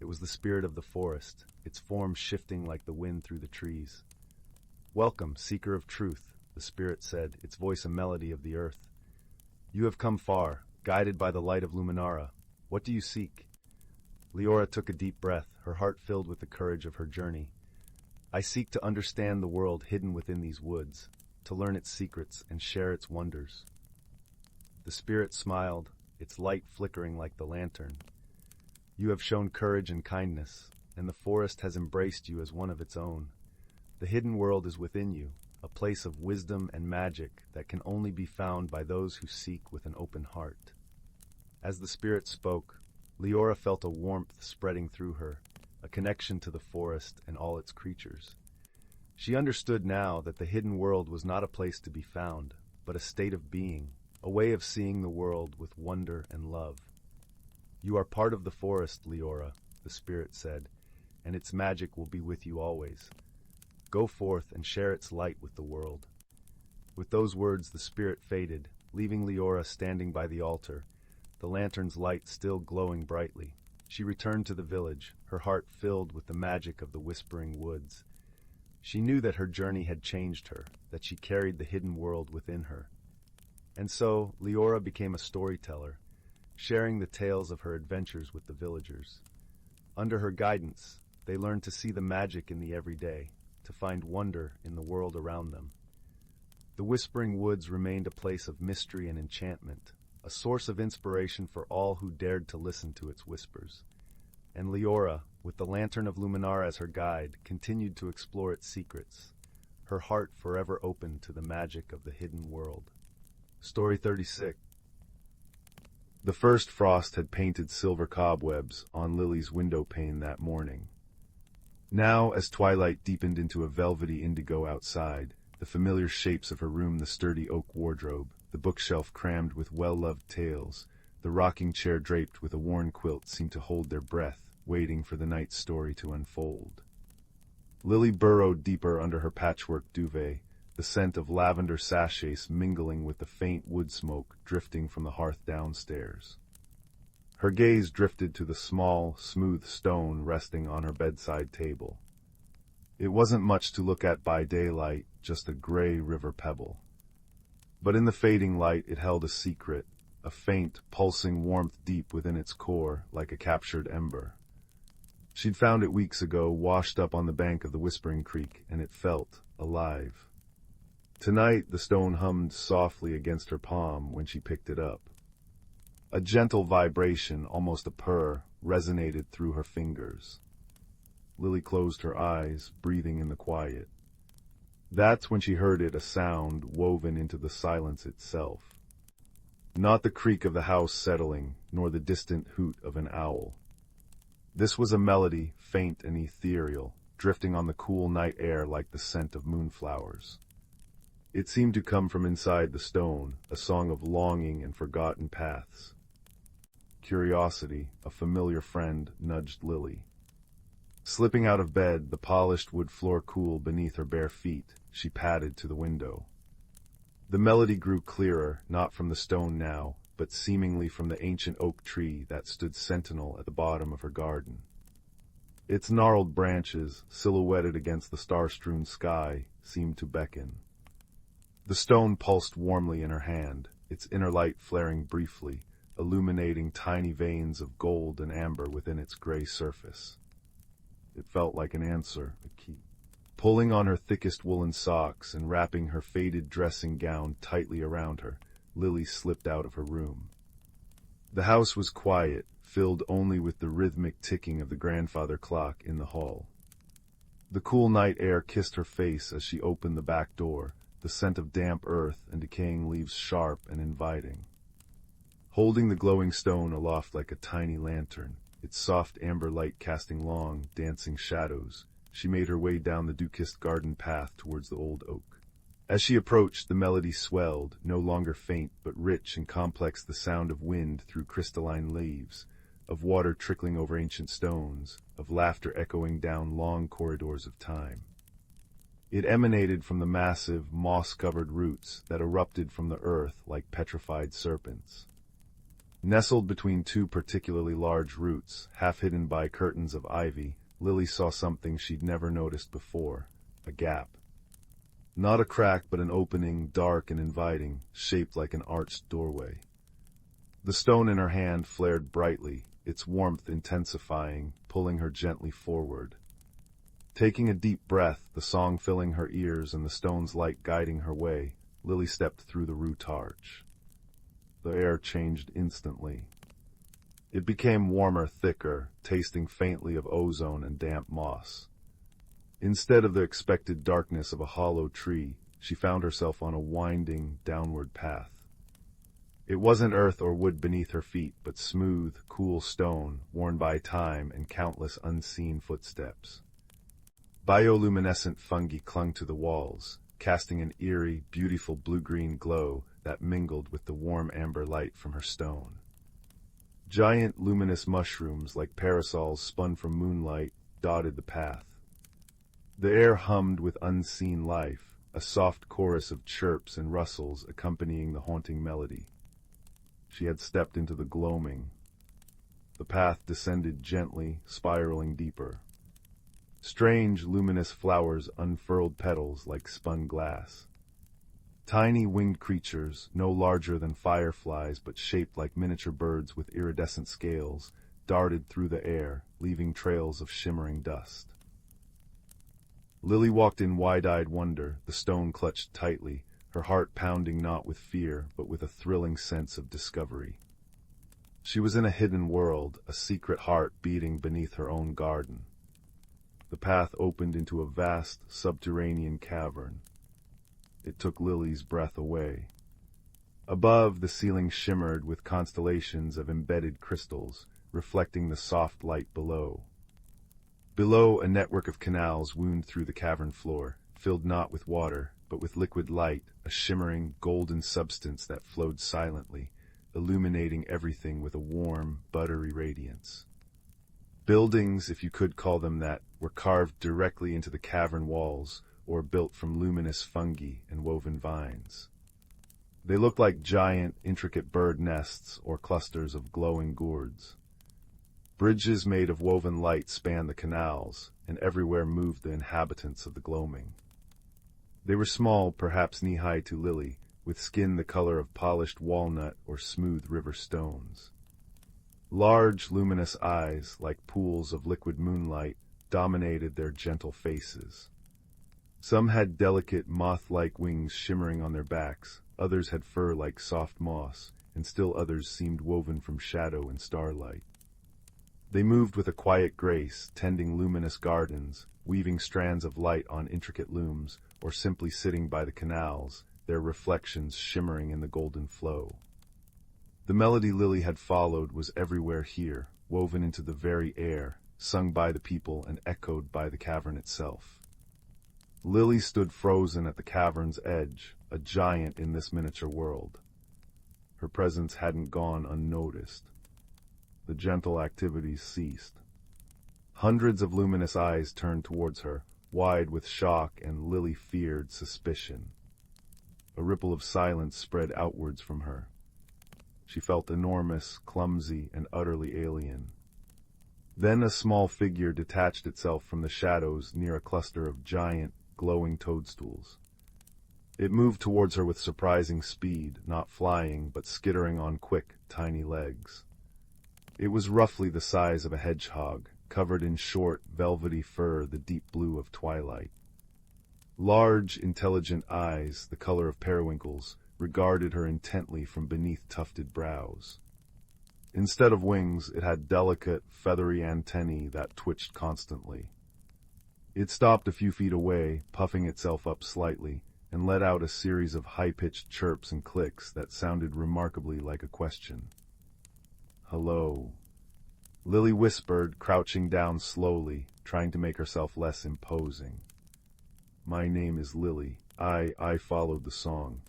It was the spirit of the forest, its form shifting like the wind through the trees. "Welcome, seeker of truth," the spirit said, its voice a melody of the earth. "You have come far, guided by the light of Luminara. What do you seek?" Leora took a deep breath, her heart filled with the courage of her journey. "I seek to understand the world hidden within these woods, to learn its secrets and share its wonders." The spirit smiled, its light flickering like the lantern. "You have shown courage and kindness, and the forest has embraced you as one of its own. The hidden world is within you, a place of wisdom and magic that can only be found by those who seek with an open heart." As the spirit spoke, Leora felt a warmth spreading through her, a connection to the forest and all its creatures. She understood now that the hidden world was not a place to be found, but a state of being, a way of seeing the world with wonder and love. "You are part of the forest, Leora," the spirit said, "and its magic will be with you always. Go forth and share its light with the world." With those words the spirit faded, leaving Leora standing by the altar, the lantern's light still glowing brightly. She returned to the village, her heart filled with the magic of the whispering woods. She knew that her journey had changed her, that she carried the hidden world within her. And so, Leora became a storyteller, sharing the tales of her adventures with the villagers. Under her guidance, they learned to see the magic in the everyday, to find wonder in the world around them. The Whispering Woods remained a place of mystery and enchantment, a source of inspiration for all who dared to listen to its whispers. And Leora, with the lantern of Luminara as her guide, continued to explore its secrets, her heart forever open to the magic of the hidden world. Story 36. The first frost had painted silver cobwebs on Lily's window pane that morning. Now, as twilight deepened into a velvety indigo outside, the familiar shapes of her room, the sturdy oak wardrobe, the bookshelf crammed with well-loved tales, the rocking chair draped with a worn quilt seemed to hold their breath, waiting for the night's story to unfold. Lily burrowed deeper under her patchwork duvet, the scent of lavender sachets mingling with the faint wood smoke drifting from the hearth downstairs. Her gaze drifted to the small, smooth stone resting on her bedside table. It wasn't much to look at by daylight, just a gray river pebble. But in the fading light it held a secret, a faint, pulsing warmth deep within its core, like a captured ember. She'd found it weeks ago, washed up on the bank of the Whispering Creek, and it felt alive. Tonight the stone hummed softly against her palm when she picked it up. A gentle vibration, almost a purr, resonated through her fingers. Lily closed her eyes, breathing in the quiet. That's when she heard it, a sound woven into the silence itself. Not the creak of the house settling, nor the distant hoot of an owl. This was a melody, faint and ethereal, drifting on the cool night air like the scent of moonflowers. It seemed to come from inside the stone, a song of longing and forgotten paths. Curiosity, a familiar friend, nudged Lily. Slipping out of bed, the polished wood floor cool beneath her bare feet, she padded to the window. The melody grew clearer, not from the stone now, but seemingly from the ancient oak tree that stood sentinel at the bottom of her garden. Its gnarled branches, silhouetted against the star-strewn sky, seemed to beckon. The stone pulsed warmly in her hand, its inner light flaring briefly, illuminating tiny veins of gold and amber within its gray surface. It felt like an answer, a key. Pulling on her thickest woolen socks and wrapping her faded dressing gown tightly around her, Lily slipped out of her room. The house was quiet, filled only with the rhythmic ticking of the grandfather clock in the hall. The cool night air kissed her face as she opened the back door, the scent of damp earth and decaying leaves sharp and inviting. Holding the glowing stone aloft like a tiny lantern, its soft amber light casting long, dancing shadows, she made her way down the dew-kissed garden path towards the old oak. As she approached, the melody swelled, no longer faint but rich and complex, the sound of wind through crystalline leaves, of water trickling over ancient stones, of laughter echoing down long corridors of time. It emanated from the massive, moss-covered roots that erupted from the earth like petrified serpents. Nestled between two particularly large roots, half hidden by curtains of ivy, Lily saw something she'd never noticed before, a gap. Not a crack, but an opening, dark and inviting, shaped like an arched doorway. The stone in her hand flared brightly, its warmth intensifying, pulling her gently forward. Taking a deep breath, the song filling her ears and the stone's light guiding her way, Lily stepped through the root arch. The air changed instantly. It became warmer, thicker, tasting faintly of ozone and damp moss. Instead of the expected darkness of a hollow tree, she found herself on a winding, downward path. It wasn't earth or wood beneath her feet, but smooth, cool stone, worn by time and countless unseen footsteps. Bioluminescent fungi clung to the walls, casting an eerie, beautiful blue-green glow that mingled with the warm amber light from her stone. Giant luminous mushrooms like parasols spun from moonlight dotted the path. The air hummed with unseen life, a soft chorus of chirps and rustles accompanying the haunting melody. She had stepped into the gloaming. The path descended gently, spiraling deeper. Strange, luminous flowers unfurled petals like spun glass. Tiny winged creatures, no larger than fireflies but shaped like miniature birds with iridescent scales, darted through the air, leaving trails of shimmering dust. Lily walked in wide-eyed wonder, the stone clutched tightly, her heart pounding not with fear but with a thrilling sense of discovery. She was in a hidden world, a secret heart beating beneath her own garden. The path opened into a vast, subterranean cavern. It took Lily's breath away. Above, the ceiling shimmered with constellations of embedded crystals, reflecting the soft light below. Below, a network of canals wound through the cavern floor, filled not with water, but with liquid light, a shimmering, golden substance that flowed silently, illuminating everything with a warm, buttery radiance. Buildings, if you could call them that, were carved directly into the cavern walls, or built from luminous fungi and woven vines. They looked like giant, intricate bird nests or clusters of glowing gourds. Bridges made of woven light spanned the canals, and everywhere moved the inhabitants of the gloaming. They were small, perhaps knee-high to Lily, with skin the color of polished walnut or smooth river stones. Large, luminous eyes, like pools of liquid moonlight, dominated their gentle faces. Some had delicate, moth-like wings shimmering on their backs, others had fur like soft moss, and still others seemed woven from shadow and starlight. They moved with a quiet grace, tending luminous gardens, weaving strands of light on intricate looms, or simply sitting by the canals, their reflections shimmering in the golden flow. The melody Lily had followed was everywhere here, woven into the very air, sung by the people and echoed by the cavern itself. Lily stood frozen at the cavern's edge, a giant in this miniature world. Her presence hadn't gone unnoticed. The gentle activities ceased. Hundreds of luminous eyes turned towards her, wide with shock, and Lily feared suspicion. A ripple of silence spread outwards from her. She felt enormous, clumsy, and utterly alien. Then a small figure detached itself from the shadows near a cluster of giant, glowing toadstools. It moved towards her with surprising speed, not flying, but skittering on quick, tiny legs. It was roughly the size of a hedgehog, covered in short, velvety fur the deep blue of twilight. Large, intelligent eyes, the color of periwinkles, regarded her intently from beneath tufted brows. Instead of wings, it had delicate, feathery antennae that twitched constantly. It stopped a few feet away, puffing itself up slightly, and let out a series of high-pitched chirps and clicks that sounded remarkably like a question. "Hello," Lily whispered, crouching down slowly, trying to make herself less imposing. "My name is Lily. I followed the song."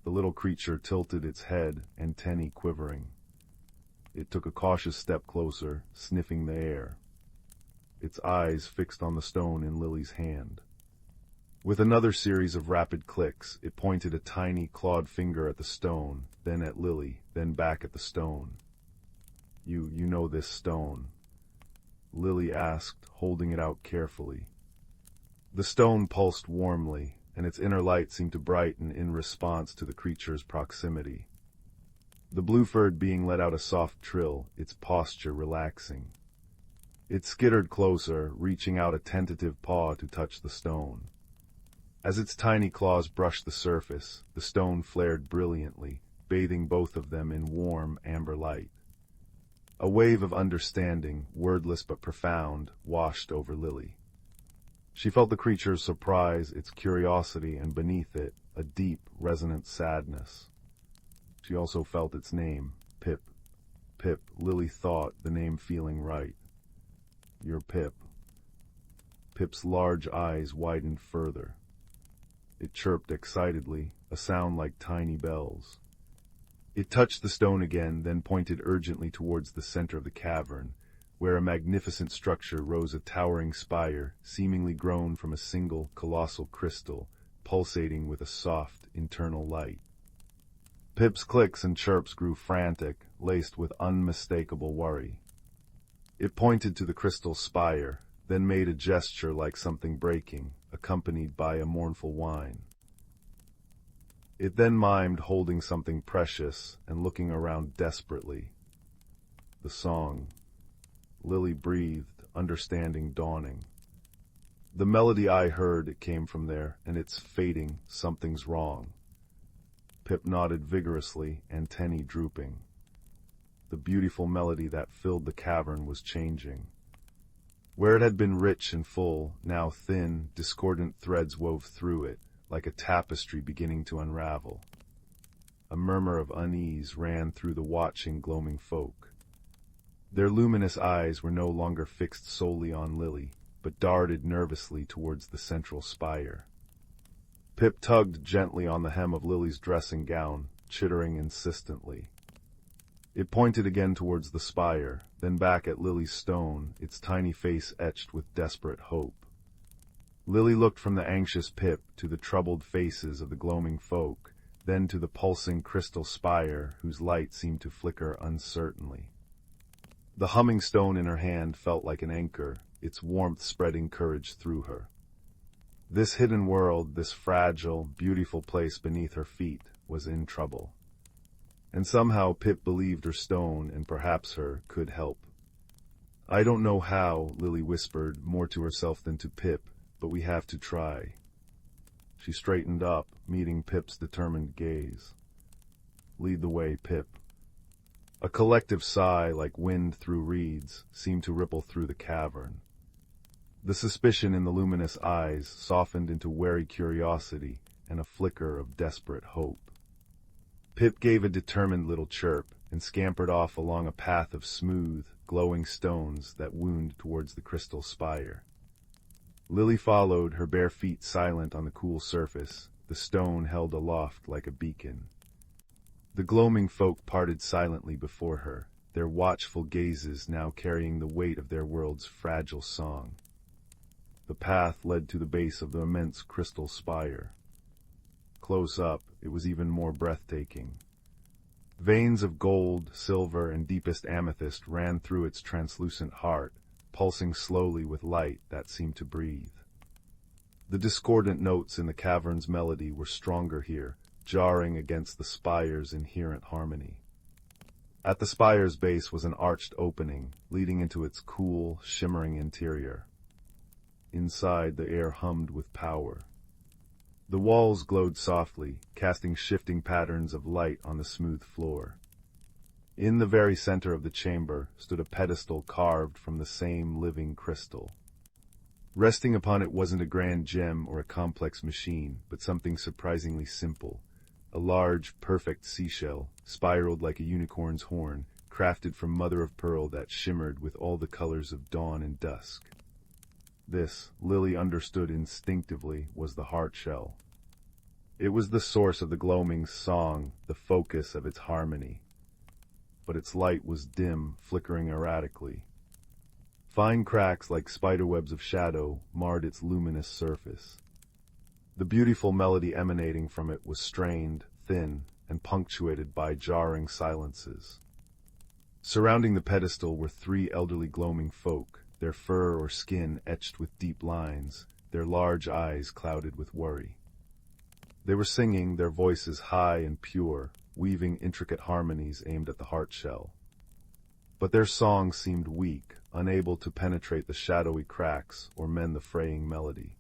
The little creature tilted its head, antennae quivering. It took a cautious step closer, sniffing the air. Its eyes fixed on the stone in Lily's hand. With another series of rapid clicks, it pointed a tiny clawed finger at the stone, then at Lily, then back at the stone. You know this stone?" Lily asked, holding it out carefully. The stone pulsed warmly, and its inner light seemed to brighten in response to the creature's proximity. The blue-furred being let out a soft trill, its posture relaxing. It skittered closer, reaching out a tentative paw to touch the stone. As its tiny claws brushed the surface, the stone flared brilliantly, bathing both of them in warm, amber light. A wave of understanding, wordless but profound, washed over Lily. She felt the creature's surprise, its curiosity, and beneath it, a deep, resonant sadness. She also felt its name, Pip. Pip, Lily thought, the name feeling right. "You're Pip." Pip's large eyes widened further. It chirped excitedly, a sound like tiny bells. It touched the stone again, then pointed urgently towards the center of the cavern, where a magnificent structure rose, a towering spire, seemingly grown from a single, colossal crystal, pulsating with a soft, internal light. Pip's clicks and chirps grew frantic, laced with unmistakable worry. It pointed to the crystal spire, then made a gesture like something breaking, accompanied by a mournful whine. It then mimed holding something precious and looking around desperately. The song. Lily breathed, understanding dawning. "The melody I heard, it came from there, and it's fading, something's wrong." Pip nodded vigorously, antennae drooping. The beautiful melody that filled the cavern was changing. Where it had been rich and full, now thin, discordant threads wove through it, like a tapestry beginning to unravel. A murmur of unease ran through the watching, gloaming folk. Their luminous eyes were no longer fixed solely on Lily, but darted nervously towards the central spire. Pip tugged gently on the hem of Lily's dressing gown, chittering insistently. It pointed again towards the spire, then back at Lily's stone, its tiny face etched with desperate hope. Lily looked from the anxious Pip to the troubled faces of the gloaming folk, then to the pulsing crystal spire whose light seemed to flicker uncertainly. The humming stone in her hand felt like an anchor, its warmth spreading courage through her. This hidden world, this fragile, beautiful place beneath her feet, was in trouble. And somehow Pip believed her stone, and perhaps her, could help. "I don't know how," Lily whispered, more to herself than to Pip, "but we have to try." She straightened up, meeting Pip's determined gaze. "Lead the way, Pip." A collective sigh, like wind through reeds, seemed to ripple through the cavern. The suspicion in the luminous eyes softened into wary curiosity and a flicker of desperate hope. Pip gave a determined little chirp and scampered off along a path of smooth, glowing stones that wound towards the crystal spire. Lily followed, her bare feet silent on the cool surface, the stone held aloft like a beacon. The gloaming folk parted silently before her, their watchful gazes now carrying the weight of their world's fragile song. The path led to the base of the immense crystal spire. Close up, it was even more breathtaking. Veins of gold, silver, and deepest amethyst ran through its translucent heart, pulsing slowly with light that seemed to breathe. The discordant notes in the cavern's melody were stronger here, jarring against the spire's inherent harmony. At the spire's base was an arched opening, leading into its cool, shimmering interior. Inside, the air hummed with power. The walls glowed softly, casting shifting patterns of light on the smooth floor. In the very center of the chamber stood a pedestal carved from the same living crystal. Resting upon it wasn't a grand gem or a complex machine, but something surprisingly simple. A large, perfect seashell, spiraled like a unicorn's horn, crafted from mother-of-pearl that shimmered with all the colors of dawn and dusk. This, Lily understood instinctively, was the heart shell. It was the source of the gloaming's song, the focus of its harmony. But its light was dim, flickering erratically. Fine cracks like spiderwebs of shadow marred its luminous surface. The beautiful melody emanating from it was strained, thin, and punctuated by jarring silences. Surrounding the pedestal were three elderly gloaming folk, their fur or skin etched with deep lines, their large eyes clouded with worry. They were singing, their voices high and pure, weaving intricate harmonies aimed at the heart shell. But their song seemed weak, unable to penetrate the shadowy cracks or mend the fraying melody.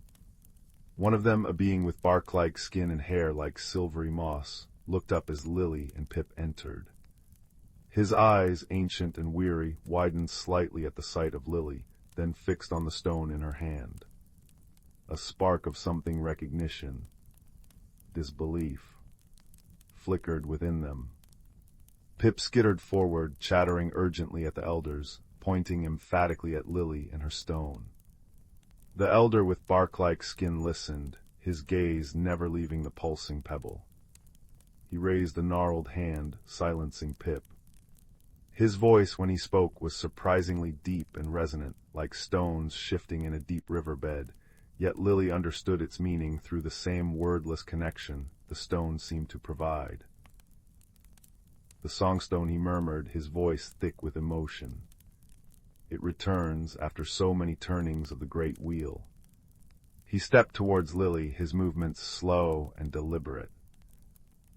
One of them, a being with bark-like skin and hair like silvery moss, looked up as Lily and Pip entered. His eyes, ancient and weary, widened slightly at the sight of Lily, then fixed on the stone in her hand. A spark of something recognition, disbelief, flickered within them. Pip skittered forward, chattering urgently at the elders, pointing emphatically at Lily and her stone. The elder with bark-like skin listened, his gaze never leaving the pulsing pebble. He raised a gnarled hand, silencing Pip. His voice, when he spoke, was surprisingly deep and resonant, like stones shifting in a deep riverbed, yet Lily understood its meaning through the same wordless connection the stone seemed to provide. The songstone, he murmured, his voice thick with emotion. It returns after so many turnings of the great wheel. He stepped towards Lily, his movements slow and deliberate.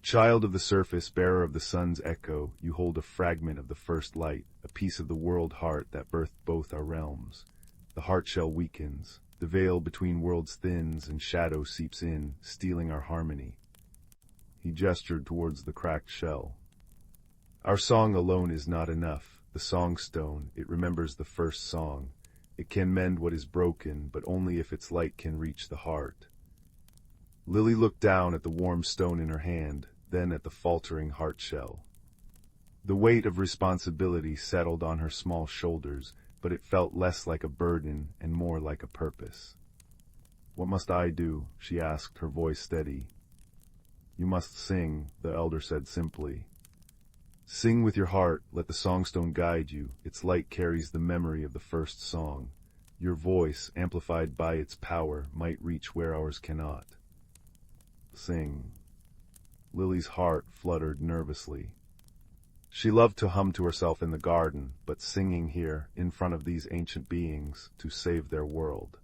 Child of the surface, bearer of the sun's echo, you hold a fragment of the first light, a piece of the world heart that birthed both our realms. The heart shell weakens, the veil between worlds thins, and shadow seeps in, stealing our harmony. He gestured towards the cracked shell. Our song alone is not enough. The songstone, it remembers the first song. It can mend what is broken, but only if its light can reach the heart. Lily looked down at the warm stone in her hand, then at the faltering heart shell. The weight of responsibility settled on her small shoulders, but it felt less like a burden and more like a purpose. "What must I do?" she asked, her voice steady. "You must sing," the elder said simply. "Sing with your heart, let the songstone guide you. Its light carries the memory of the first song. Your voice, amplified by its power, might reach where ours cannot. Sing." Lily's heart fluttered nervously. She loved to hum to herself in the garden, but singing here, in front of these ancient beings, to save their world.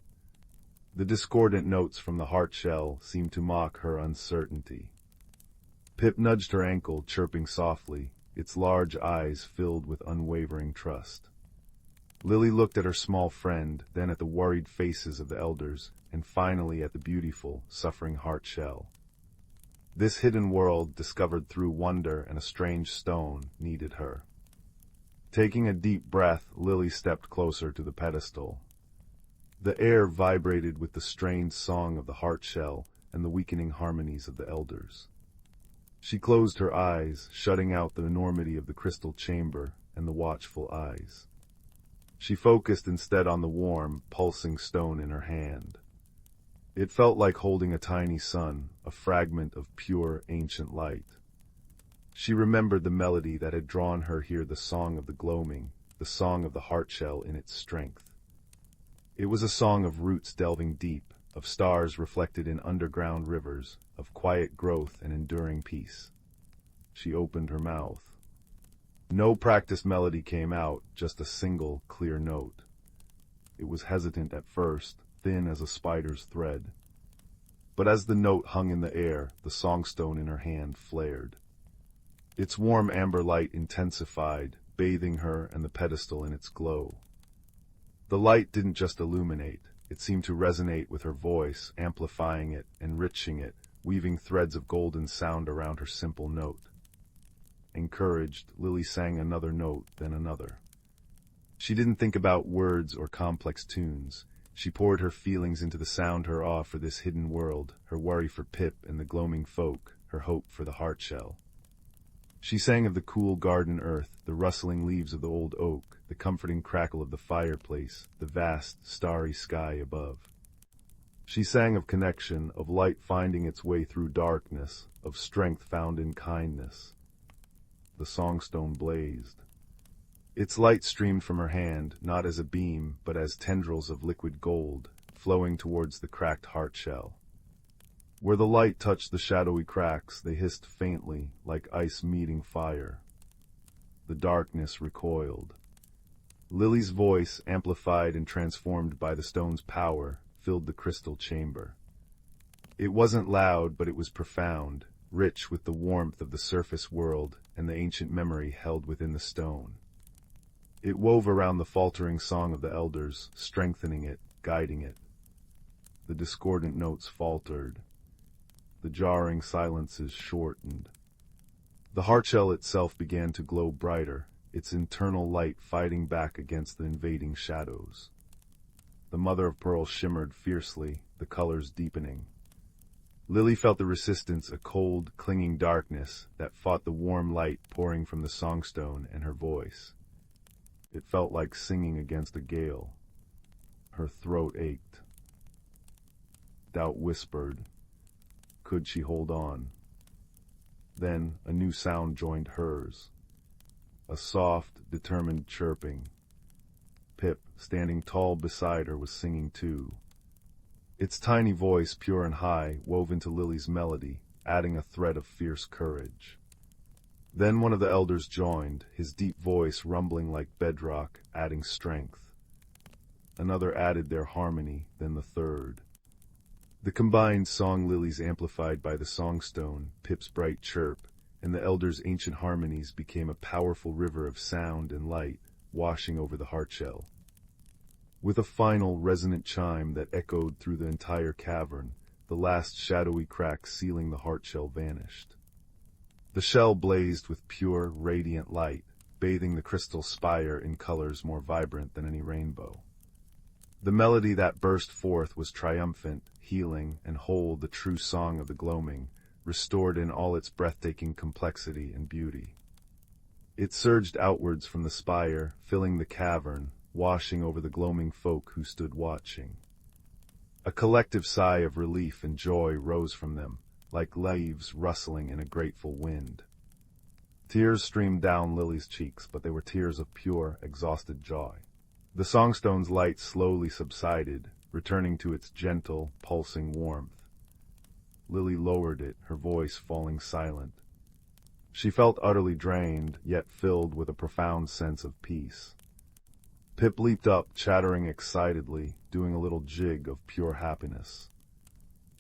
The discordant notes from the heart shell seemed to mock her uncertainty. Pip nudged her ankle, chirping softly, its large eyes filled with unwavering trust. Lily looked at her small friend, then at the worried faces of the elders, and finally at the beautiful, suffering heart shell. This hidden world, discovered through wonder and a strange stone, needed her. Taking a deep breath, Lily stepped closer to the pedestal. The air vibrated with the strained song of the heart shell and the weakening harmonies of the elders. She closed her eyes, shutting out the enormity of the crystal chamber and the watchful eyes. She focused instead on the warm, pulsing stone in her hand. It felt like holding a tiny sun, a fragment of pure, ancient light. She remembered the melody that had drawn her here, the song of the gloaming, the song of the heart shell in its strength. It was a song of roots delving deep, of stars reflected in underground rivers, of quiet growth and enduring peace. She opened her mouth. No practiced melody came out, just a single, clear note. It was hesitant at first, thin as a spider's thread. But as the note hung in the air, the songstone in her hand flared. Its warm amber light intensified, bathing her and the pedestal in its glow. The light didn't just illuminate, it seemed to resonate with her voice, amplifying it, enriching it, weaving threads of golden sound around her simple note. Encouraged, Lily sang another note, then another. She didn't think about words or complex tunes. She poured her feelings into the sound, her awe for this hidden world, her worry for Pip and the gloaming folk, her hope for the heart shell. She sang of the cool garden earth, the rustling leaves of the old oak, the comforting crackle of the fireplace, the vast, starry sky above. She sang of connection, of light finding its way through darkness, of strength found in kindness. The songstone blazed. Its light streamed from her hand, not as a beam, but as tendrils of liquid gold, flowing towards the cracked heart shell. Where the light touched the shadowy cracks, they hissed faintly, like ice meeting fire. The darkness recoiled. Lily's voice, amplified and transformed by the stone's power, filled the crystal chamber. It wasn't loud, but it was profound, rich with the warmth of the surface world and the ancient memory held within the stone. It wove around the faltering song of the elders, strengthening it, guiding it. The discordant notes faltered. The jarring silences shortened. The heartshell itself began to glow brighter, its internal light fighting back against the invading shadows. The mother of pearl shimmered fiercely, the colors deepening. Lily felt the resistance, a cold, clinging darkness that fought the warm light pouring from the songstone and her voice. It felt like singing against a gale. Her throat ached. Doubt whispered, could she hold on? Then a new sound joined hers. A soft, determined chirping. Pip, standing tall beside her, was singing too. Its tiny voice, pure and high, wove into Lily's melody, adding a thread of fierce courage. Then one of the elders joined, his deep voice rumbling like bedrock, adding strength. Another added their harmony, then the third. The combined song lilies amplified by the songstone, Pip's bright chirp, and the elders' ancient harmonies became a powerful river of sound and light, washing over the heartshell. With a final, resonant chime that echoed through the entire cavern, the last shadowy crack sealing the heartshell vanished. The shell blazed with pure, radiant light, bathing the crystal spire in colors more vibrant than any rainbow. The melody that burst forth was triumphant, healing, and whole, the true song of the gloaming, restored in all its breathtaking complexity and beauty. It surged outwards from the spire, filling the cavern, washing over the gloaming folk who stood watching. A collective sigh of relief and joy rose from them, like leaves rustling in a grateful wind. Tears streamed down Lily's cheeks, but they were tears of pure, exhausted joy. The songstone's light slowly subsided, returning to its gentle, pulsing warmth. Lily lowered it, her voice falling silent. She felt utterly drained, yet filled with a profound sense of peace. Pip leaped up, chattering excitedly, doing a little jig of pure happiness.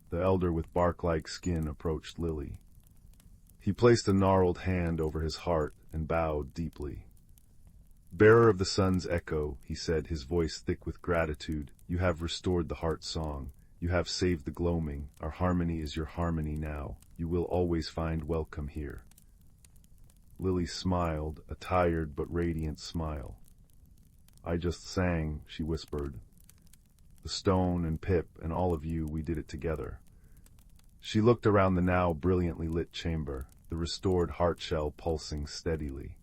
The elder with bark-like skin approached Lily. He placed a gnarled hand over his heart and bowed deeply. "Bearer of the sun's echo," he said, his voice thick with gratitude, "you have restored the heart song. You have saved the gloaming. Our harmony is your harmony now. You will always find welcome here." Lily smiled, a tired but radiant smile. "I just sang," she whispered. "The stone and Pip and all of you, we did it together." She looked around the now brilliantly lit chamber, the restored heart-shell pulsing steadily.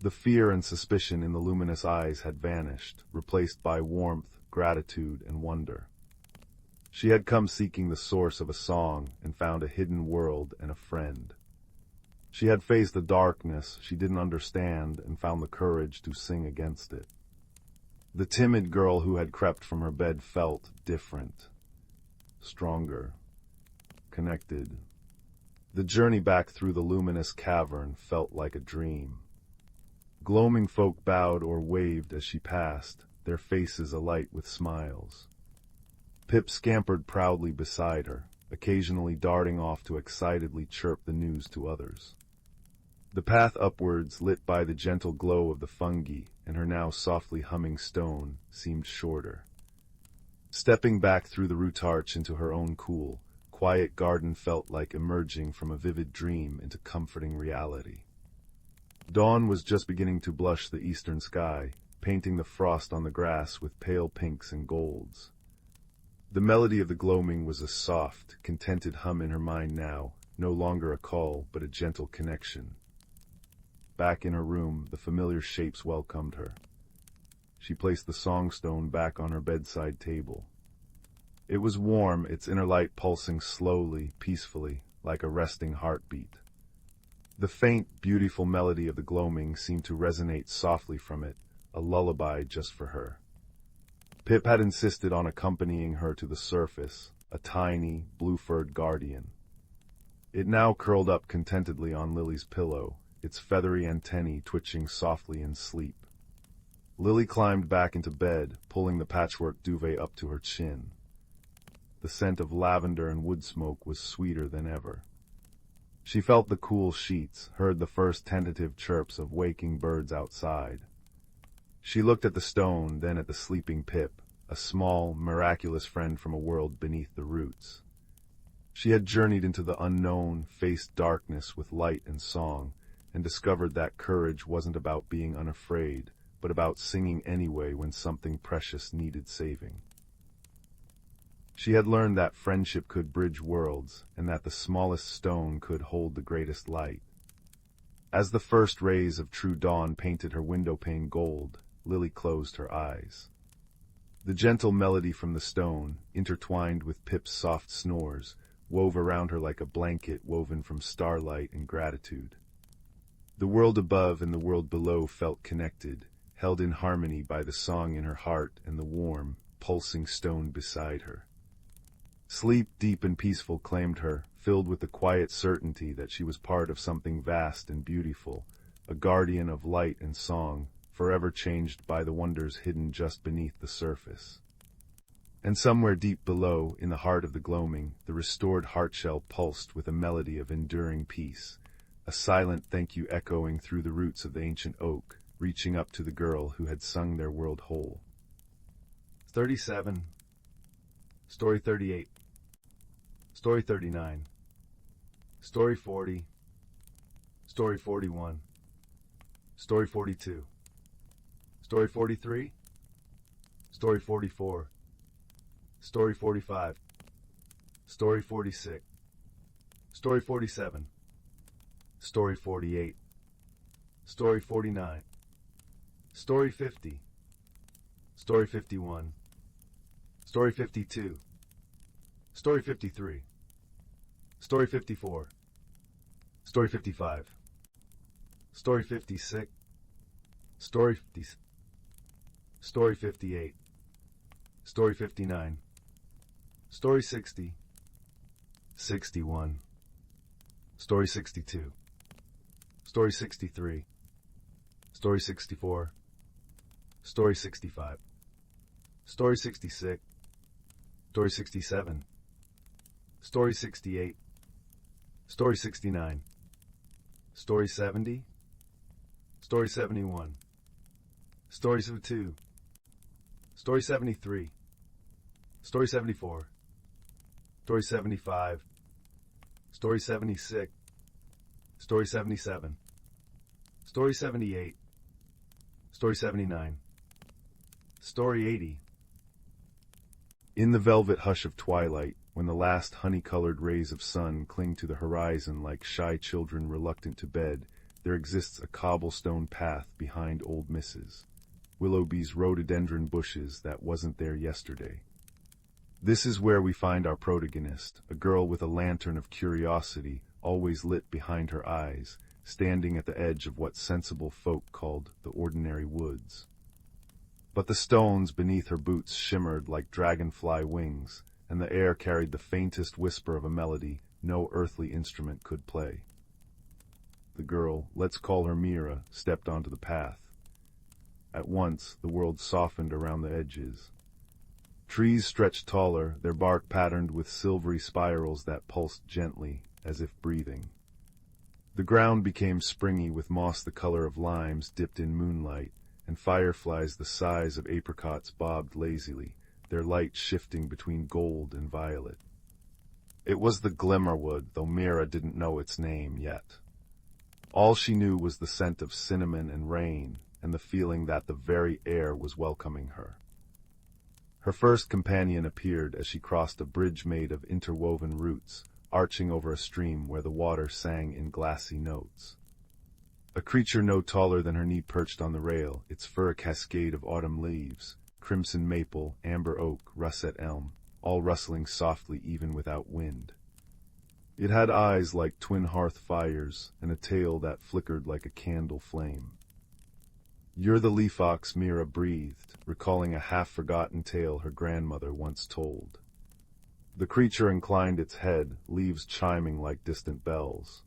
The fear and suspicion in the luminous eyes had vanished, replaced by warmth, gratitude, and wonder. She had come seeking the source of a song and found a hidden world and a friend. She had faced the darkness she didn't understand and found the courage to sing against it. The timid girl who had crept from her bed felt different, stronger, connected. The journey back through the luminous cavern felt like a dream. Gloaming folk bowed or waved as she passed, their faces alight with smiles. Pip scampered proudly beside her, occasionally darting off to excitedly chirp the news to others. The path upwards, lit by the gentle glow of the fungi and her now softly humming stone, seemed shorter. Stepping back through the root arch into her own cool, quiet garden felt like emerging from a vivid dream into comforting reality. Dawn was just beginning to blush the eastern sky, painting the frost on the grass with pale pinks and golds. The melody of the gloaming was a soft, contented hum in her mind now, no longer a call, but a gentle connection. Back in her room, the familiar shapes welcomed her. She placed the songstone back on her bedside table. It was warm, its inner light pulsing slowly, peacefully, like a resting heartbeat. The faint, beautiful melody of the gloaming seemed to resonate softly from it, a lullaby just for her. Pip had insisted on accompanying her to the surface, a tiny, blue-furred guardian. It now curled up contentedly on Lily's pillow, its feathery antennae twitching softly in sleep. Lily climbed back into bed, pulling the patchwork duvet up to her chin. The scent of lavender and wood smoke was sweeter than ever. She felt the cool sheets, heard the first tentative chirps of waking birds outside. She looked at the stone, then at the sleeping Pip, a small, miraculous friend from a world beneath the roots. She had journeyed into the unknown, faced darkness with light and song, and discovered that courage wasn't about being unafraid, but about singing anyway when something precious needed saving. She had learned that friendship could bridge worlds, and that the smallest stone could hold the greatest light. As the first rays of true dawn painted her windowpane gold, Lily closed her eyes. The gentle melody from the stone, intertwined with Pip's soft snores, wove around her like a blanket woven from starlight and gratitude. The world above and the world below felt connected, held in harmony by the song in her heart and the warm, pulsing stone beside her. Sleep, deep and peaceful, claimed her, filled with the quiet certainty that she was part of something vast and beautiful, a guardian of light and song, forever changed by the wonders hidden just beneath the surface. And somewhere deep below, in the heart of the gloaming, the restored heartshell pulsed with a melody of enduring peace, a silent thank you echoing through the roots of the ancient oak, reaching up to the girl who had sung their world whole. 37. Story 38. Story 39. Story 40. Story 41. Story 42. Story 43. Story 44. Story 45. Story 46. Story 47. Story 48. Story 49. Story 50. Story 51. Story 52. Story 53. Story 54. Story 55. Story 56. Story 50. Story 58. Story 59. Story 60. 61. Story 62. Story 63. Story 64. Story 65. Story 66. Story 67. Story 68. Story 69. Story 70. Story 71. Story 72. Story 73. Story 74. Story 75. Story 76. Story 77. Story 78. Story 79. Story 80. In the velvet hush of twilight, when the last honey-colored rays of sun cling to the horizon like shy children reluctant to bed, there exists a cobblestone path behind old Mrs. Willoughby's rhododendron bushes that wasn't there yesterday. This is where we find our protagonist, a girl with a lantern of curiosity always lit behind her eyes, standing at the edge of what sensible folk called the ordinary woods. But the stones beneath her boots shimmered like dragonfly wings, and the air carried the faintest whisper of a melody no earthly instrument could play. The girl, let's call her Mira, stepped onto the path. At once, the world softened around the edges. Trees stretched taller, their bark patterned with silvery spirals that pulsed gently, as if breathing. The ground became springy with moss the color of limes dipped in moonlight, and fireflies the size of apricots bobbed lazily, their light shifting between gold and violet. It was the Glimmerwood, though Mira didn't know its name yet. All she knew was the scent of cinnamon and rain, and the feeling that the very air was welcoming her. Her first companion appeared as she crossed a bridge made of interwoven roots, arching over a stream where the water sang in glassy notes. A creature no taller than her knee perched on the rail, its fur a cascade of autumn leaves, crimson maple, amber oak, russet elm, all rustling softly even without wind. It had eyes like twin hearth fires, and a tail that flickered like a candle flame. "You're the leaf ox," Mira breathed, recalling a half-forgotten tale her grandmother once told. The creature inclined its head, leaves chiming like distant bells.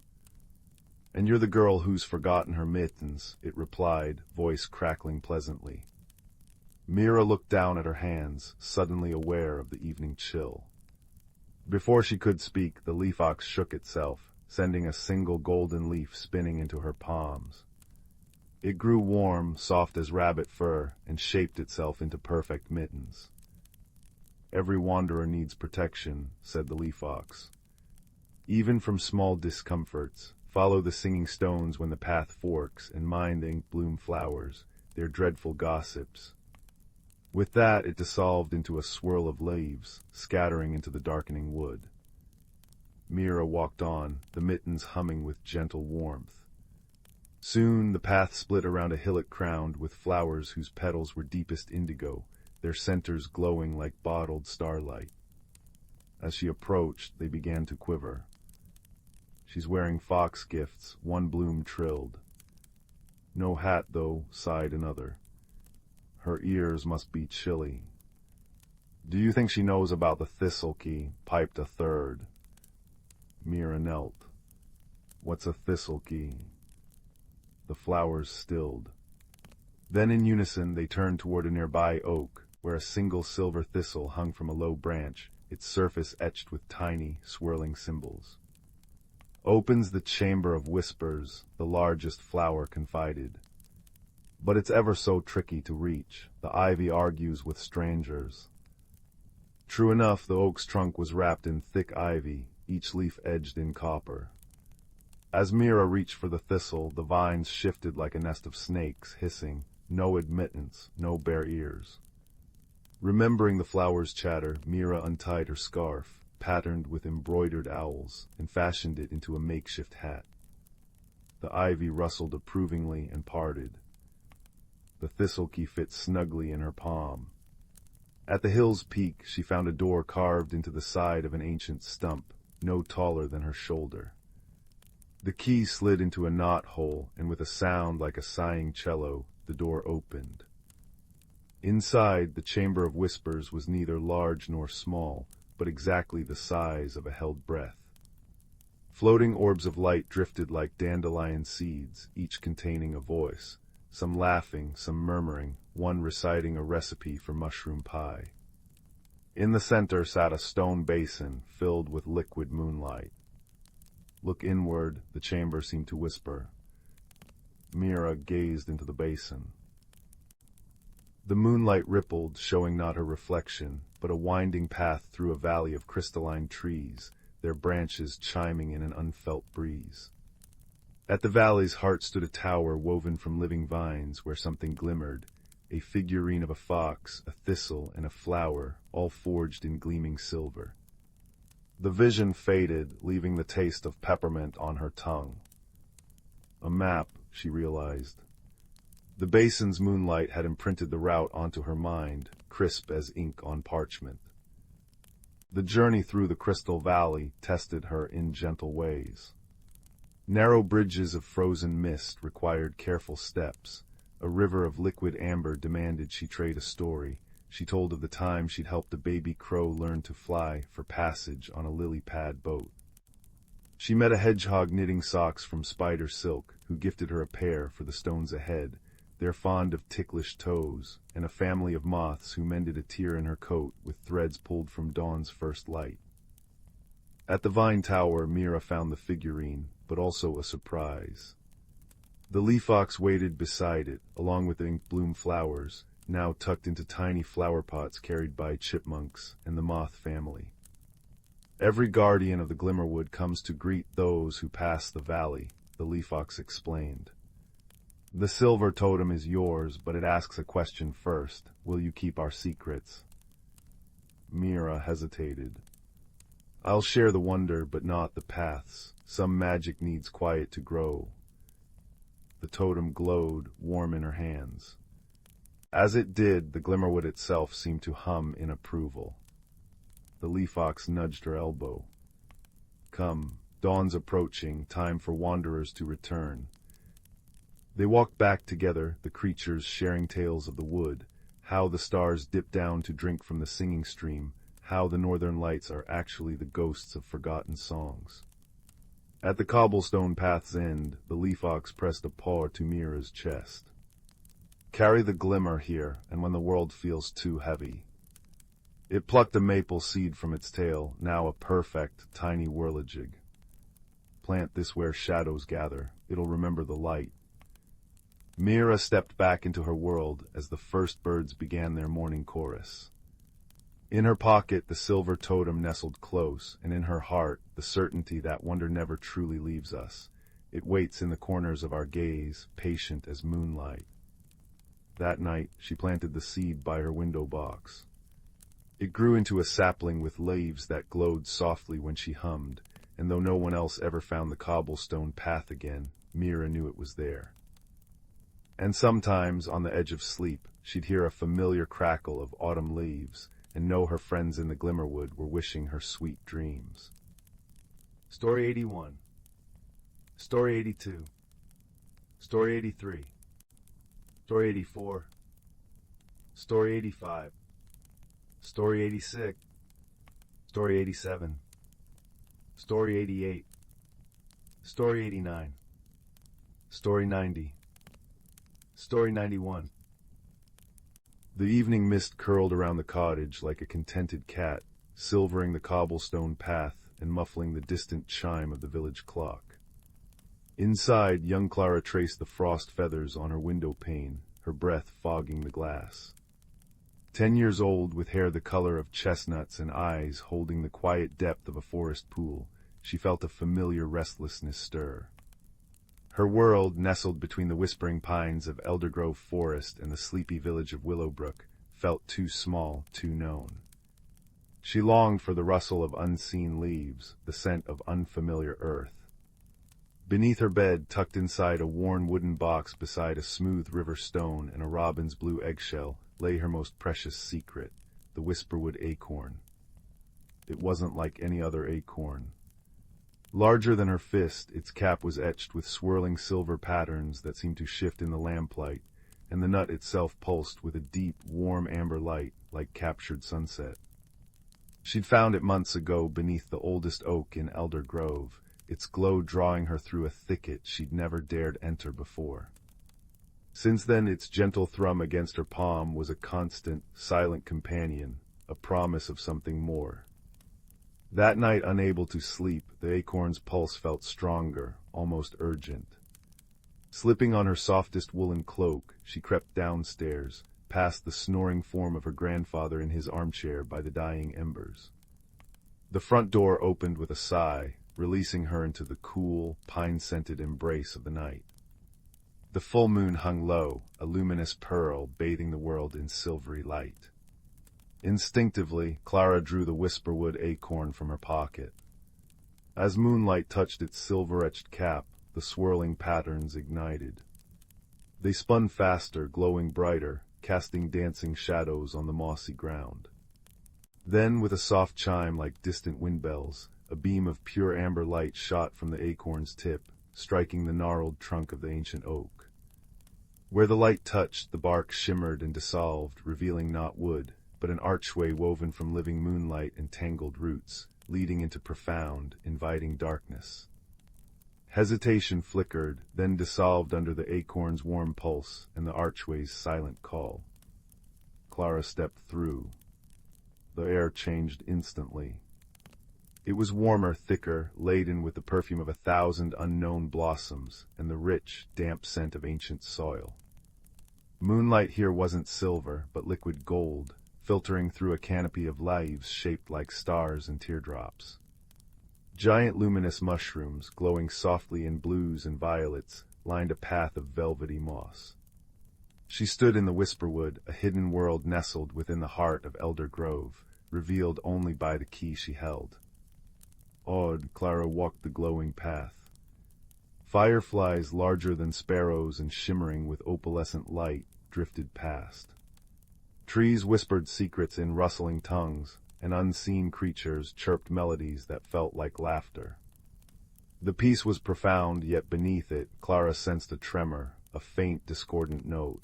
"And you're the girl who's forgotten her mittens," it replied, voice crackling pleasantly. Mira looked down at her hands, suddenly aware of the evening chill. Before she could speak, the leaf ox shook itself, sending a single golden leaf spinning into her palms. It grew warm, soft as rabbit fur, and shaped itself into perfect mittens. "Every wanderer needs protection," said the leaf ox. "Even from small discomforts. Follow the singing stones when the path forks, and mind the ink-bloom flowers, their dreadful gossips." With that, it dissolved into a swirl of leaves, scattering into the darkening wood. Mira walked on, the mittens humming with gentle warmth. Soon the path split around a hillock crowned with flowers whose petals were deepest indigo, their centers glowing like bottled starlight. As she approached, they began to quiver. "She's wearing fox gifts," one bloom trilled. "No hat, though," sighed another. "Her ears must be chilly." "Do you think she knows about the thistle key?" piped a third. Mira knelt. "What's a thistle key?" The flowers stilled. Then in unison they turned toward a nearby oak, where a single silver thistle hung from a low branch, its surface etched with tiny, swirling symbols. "Opens the chamber of whispers," the largest flower confided. "But it's ever so tricky to reach. The ivy argues with strangers." True enough, the oak's trunk was wrapped in thick ivy, each leaf edged in copper. As Mira reached for the thistle, the vines shifted like a nest of snakes, hissing, "No admittance, no bare ears." Remembering the flower's chatter, Mira untied her scarf, patterned with embroidered owls, and fashioned it into a makeshift hat. The ivy rustled approvingly and parted. The thistle key fit snugly in her palm. At the hill's peak, she found a door carved into the side of an ancient stump, no taller than her shoulder. The key slid into a knot hole, and with a sound like a sighing cello, the door opened. Inside, the chamber of whispers was neither large nor small, but exactly the size of a held breath. Floating orbs of light drifted like dandelion seeds, each containing a voice, some laughing, some murmuring, one reciting a recipe for mushroom pie. In the center sat a stone basin filled with liquid moonlight. "Look inward," the chamber seemed to whisper. Mira gazed into the basin. The moonlight rippled, showing not her reflection, but a winding path through a valley of crystalline trees, their branches chiming in an unfelt breeze. At the valley's heart stood a tower woven from living vines where something glimmered, a figurine of a fox, a thistle, and a flower, all forged in gleaming silver. The vision faded, leaving the taste of peppermint on her tongue. A map, she realized. The basin's moonlight had imprinted the route onto her mind, crisp as ink on parchment. The journey through the crystal valley tested her in gentle ways. Narrow bridges of frozen mist required careful steps. A river of liquid amber demanded she trade a story. She told of the time she'd helped a baby crow learn to fly for passage on a lily pad boat. She met a hedgehog knitting socks from spider silk, who gifted her a pair for the stones ahead. They're fond of ticklish toes, and a family of moths who mended a tear in her coat with threads pulled from dawn's first light. At the vine tower, Mira found the figurine, but also a surprise. The leaf ox waited beside it, along with the ink-bloom flowers, now tucked into tiny flower pots carried by chipmunks and the moth family. "Every guardian of the Glimmerwood comes to greet those who pass the valley," the leaf ox explained. "The silver totem is yours, but it asks a question first. Will you keep our secrets?" Mira hesitated. "I'll share the wonder, but not the paths. Some magic needs quiet to grow." The totem glowed, warm in her hands. As it did, the Glimmerwood itself seemed to hum in approval. The leaf ox nudged her elbow. "Come, dawn's approaching, time for wanderers to return." They walked back together, the creatures sharing tales of the wood, how the stars dipped down to drink from the singing stream, how the northern lights are actually the ghosts of forgotten songs. At the cobblestone path's end, the leaf ox pressed a paw to Mira's chest. Carry the glimmer here, and when the world feels too heavy. It plucked a maple seed from its tail, now a perfect, tiny whirligig. Plant this where shadows gather. It'll remember the light. Mira stepped back into her world as the first birds began their morning chorus. In her pocket, the silver totem nestled close, and in her heart, the certainty that wonder never truly leaves us. It waits in the corners of our gaze, patient as moonlight. That night, she planted the seed by her window box. It grew into a sapling with leaves that glowed softly when she hummed, and though no one else ever found the cobblestone path again, Mira knew it was there. And sometimes, on the edge of sleep, she'd hear a familiar crackle of autumn leaves, and know her friends in the Glimmerwood were wishing her sweet dreams. Story 81. Story 82. Story 83. Story 84. Story 85. Story 86. Story 87. Story 88. Story 89. Story 90. Story 91. The evening mist curled around the cottage like a contented cat, silvering the cobblestone path and muffling the distant chime of the village clock. Inside, young Clara traced the frost feathers on her window pane, her breath fogging the glass. 10 years old, with hair the color of chestnuts and eyes holding the quiet depth of a forest pool, she felt a familiar restlessness stir. Her world, nestled between the whispering pines of Eldergrove Forest and the sleepy village of Willowbrook, felt too small, too known. She longed for the rustle of unseen leaves, the scent of unfamiliar earth. Beneath her bed, tucked inside a worn wooden box beside a smooth river stone and a robin's blue eggshell, lay her most precious secret, the Whisperwood acorn. It wasn't like any other acorn. Larger than her fist, its cap was etched with swirling silver patterns that seemed to shift in the lamplight, and the nut itself pulsed with a deep, warm amber light like captured sunset. She'd found it months ago beneath the oldest oak in Elder Grove, its glow drawing her through a thicket she'd never dared enter before. Since then, its gentle thrum against her palm was a constant, silent companion, a promise of something more. That night, unable to sleep, the acorn's pulse felt stronger, almost urgent. Slipping on her softest woolen cloak, she crept downstairs, past the snoring form of her grandfather in his armchair by the dying embers. The front door opened with a sigh, releasing her into the cool, pine-scented embrace of the night. The full moon hung low, a luminous pearl bathing the world in silvery light. Instinctively, Clara drew the Whisperwood acorn from her pocket. As moonlight touched its silver-etched cap, the swirling patterns ignited. They spun faster, glowing brighter, casting dancing shadows on the mossy ground. Then, with a soft chime like distant windbells, a beam of pure amber light shot from the acorn's tip, striking the gnarled trunk of the ancient oak. Where the light touched, the bark shimmered and dissolved, revealing not wood, but an archway woven from living moonlight and tangled roots, leading into profound, inviting darkness. Hesitation flickered, then dissolved under the acorn's warm pulse and the archway's silent call. Clara stepped through. The air changed instantly. It was warmer, thicker, laden with the perfume of 1,000 unknown blossoms and the rich, damp scent of ancient soil. Moonlight here wasn't silver, but liquid gold, filtering through a canopy of leaves shaped like stars and teardrops. Giant luminous mushrooms, glowing softly in blues and violets, lined a path of velvety moss. She stood in the Whisperwood, a hidden world nestled within the heart of Elder Grove, revealed only by the key she held. Awed, Clara walked the glowing path. Fireflies larger than sparrows and shimmering with opalescent light drifted past. Trees whispered secrets in rustling tongues, and unseen creatures chirped melodies that felt like laughter. The peace was profound, yet beneath it, Clara sensed a tremor, a faint, discordant note.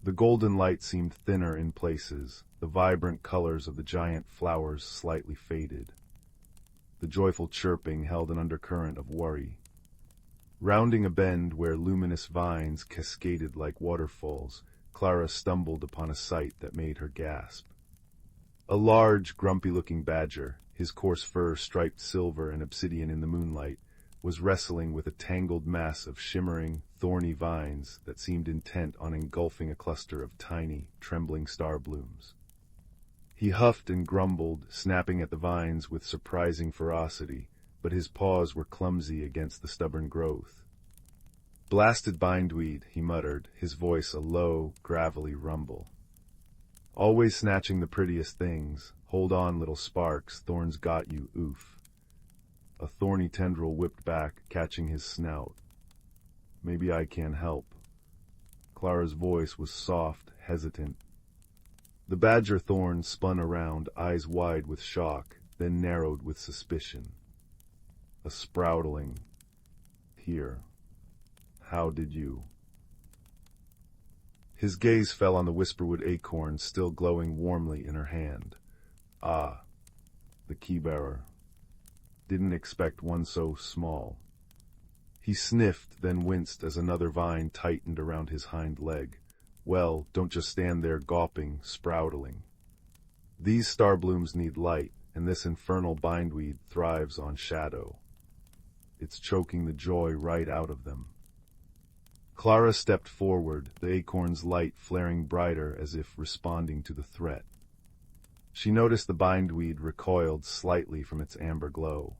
The golden light seemed thinner in places, the vibrant colors of the giant flowers slightly faded. The joyful chirping held an undercurrent of worry. Rounding a bend where luminous vines cascaded like waterfalls, Clara stumbled upon a sight that made her gasp. A large, grumpy-looking badger, his coarse fur striped silver and obsidian in the moonlight, was wrestling with a tangled mass of shimmering, thorny vines that seemed intent on engulfing a cluster of tiny, trembling star blooms. He huffed and grumbled, snapping at the vines with surprising ferocity, but his paws were clumsy against the stubborn growth. "Blasted bindweed," he muttered, his voice a low, gravelly rumble. "Always snatching the prettiest things. Hold on, little sparks, thorns got you, oof." A thorny tendril whipped back, catching his snout. "Maybe I can help." Clara's voice was soft, hesitant. The badger thorn spun around, eyes wide with shock, then narrowed with suspicion. "A sproutling. Here. How did you?" His gaze fell on the Whisperwood acorn still glowing warmly in her hand. "Ah, the key-bearer. Didn't expect one so small." He sniffed, then winced as another vine tightened around his hind leg. "Well, don't just stand there gawping, sproutling. These star blooms need light, and this infernal bindweed thrives on shadow. It's choking the joy right out of them." Clara stepped forward, the acorn's light flaring brighter as if responding to the threat. She noticed the bindweed recoiled slightly from its amber glow.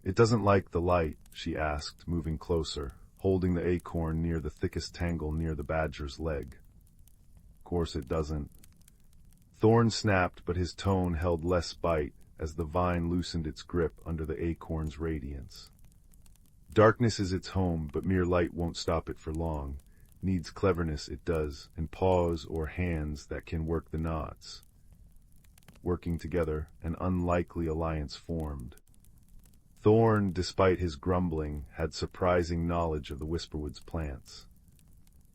"It doesn't like the light?" she asked, moving closer, holding the acorn near the thickest tangle near the badger's leg. "Course it doesn't." Thorn snapped, but his tone held less bite as the vine loosened its grip under the acorn's radiance. "Darkness is its home, but mere light won't stop it for long. Needs cleverness, it does, and paws or hands that can work the knots." Working together, an unlikely alliance formed. Thorn, despite his grumbling, had surprising knowledge of the Whisperwood's plants.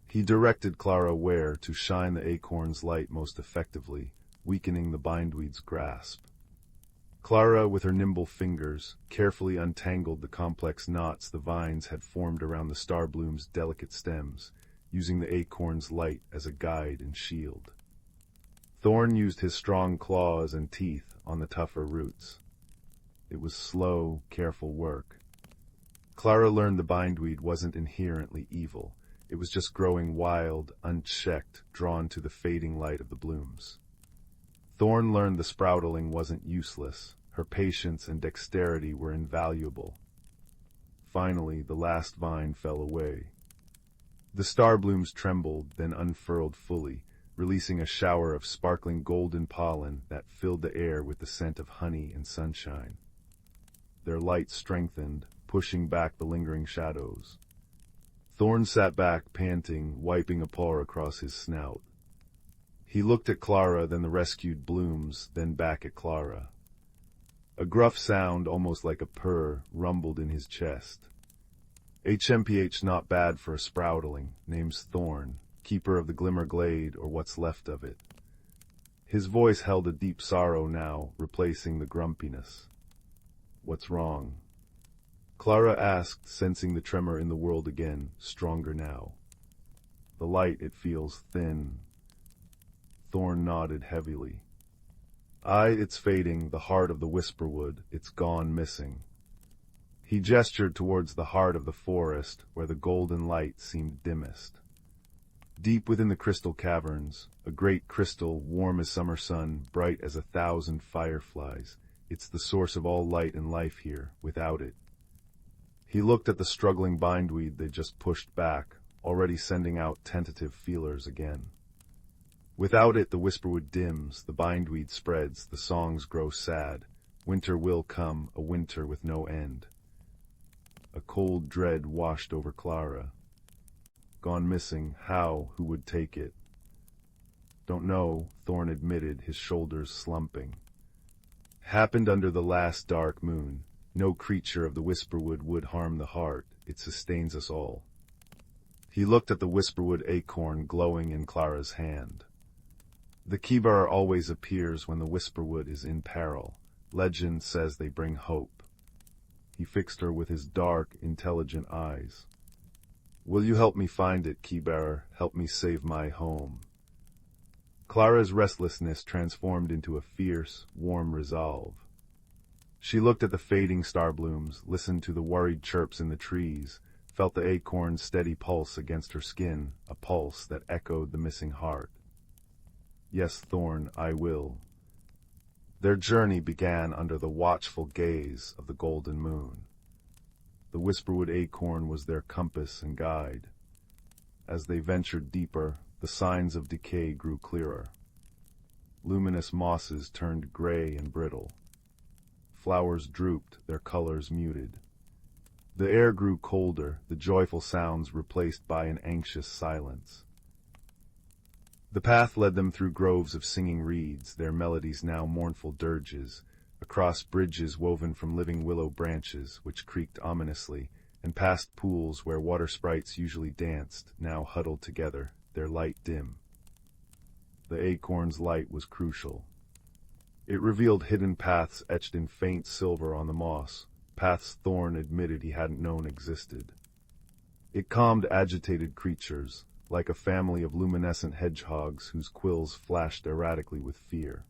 He directed Clara where to shine the acorn's light most effectively, weakening the bindweed's grasp. Clara, with her nimble fingers, carefully untangled the complex knots the vines had formed around the star bloom's delicate stems, using the acorn's light as a guide and shield. Thorn used his strong claws and teeth on the tougher roots. It was slow, careful work. Clara learned the bindweed wasn't inherently evil. It was just growing wild, unchecked, drawn to the fading light of the blooms. Thorn learned the sproutling wasn't useless. Her patience and dexterity were invaluable. Finally, the last vine fell away. The star blooms trembled, then unfurled fully, releasing a shower of sparkling golden pollen that filled the air with the scent of honey and sunshine. Their light strengthened, pushing back the lingering shadows. Thorn sat back, panting, wiping a paw across his snout. He looked at Clara, then the rescued blooms, then back at Clara. A gruff sound, almost like a purr, rumbled in his chest. "HMPH not bad for a sproutling. Name's Thorn, keeper of the Glimmer Glade, or what's left of it." His voice held a deep sorrow now, replacing the grumpiness. "What's wrong?" Clara asked, sensing the tremor in the world again, stronger now. "The light, it feels thin." Thorn nodded heavily. "Aye, it's fading, the heart of the Whisperwood, it's gone missing." He gestured towards the heart of the forest, where the golden light seemed dimmest. Deep within the crystal caverns, a great crystal, warm as summer sun, bright as 1,000 fireflies, it's the source of all light and life here. Without it. He looked at the struggling bindweed they just pushed back, already sending out tentative feelers again. Without it, the Whisperwood dims, the bindweed spreads, the songs grow sad. Winter will come, a winter with no end. A cold dread washed over Clara. Gone missing, how, who would take it? "Don't know," Thorn admitted, his shoulders slumping. "Happened under the last dark moon. No creature of the Whisperwood would harm the heart. It sustains us all." He looked at the Whisperwood acorn glowing in Clara's hand. The Kibar always appears when the Whisperwood is in peril. Legend says they bring hope. He fixed her with his dark, intelligent eyes. Will you help me find it, Keybearer? Help me save my home. Clara's restlessness transformed into a fierce, warm resolve. She looked at the fading star blooms, listened to the worried chirps in the trees, felt the acorn's steady pulse against her skin, a pulse that echoed the missing heart. Yes, Thorn, I will. Their journey began under the watchful gaze of the golden moon. The Whisperwood acorn was their compass and guide. As they ventured deeper, the signs of decay grew clearer. Luminous mosses turned gray and brittle. Flowers drooped, their colors muted. The air grew colder, the joyful sounds replaced by an anxious silence. The path led them through groves of singing reeds, their melodies now mournful dirges, across bridges woven from living willow branches, which creaked ominously, and past pools where water sprites usually danced, now huddled together, their light dim. The acorn's light was crucial. It revealed hidden paths etched in faint silver on the moss, paths Thorn admitted he hadn't known existed. It calmed agitated creatures, like a family of luminescent hedgehogs whose quills flashed erratically with fear.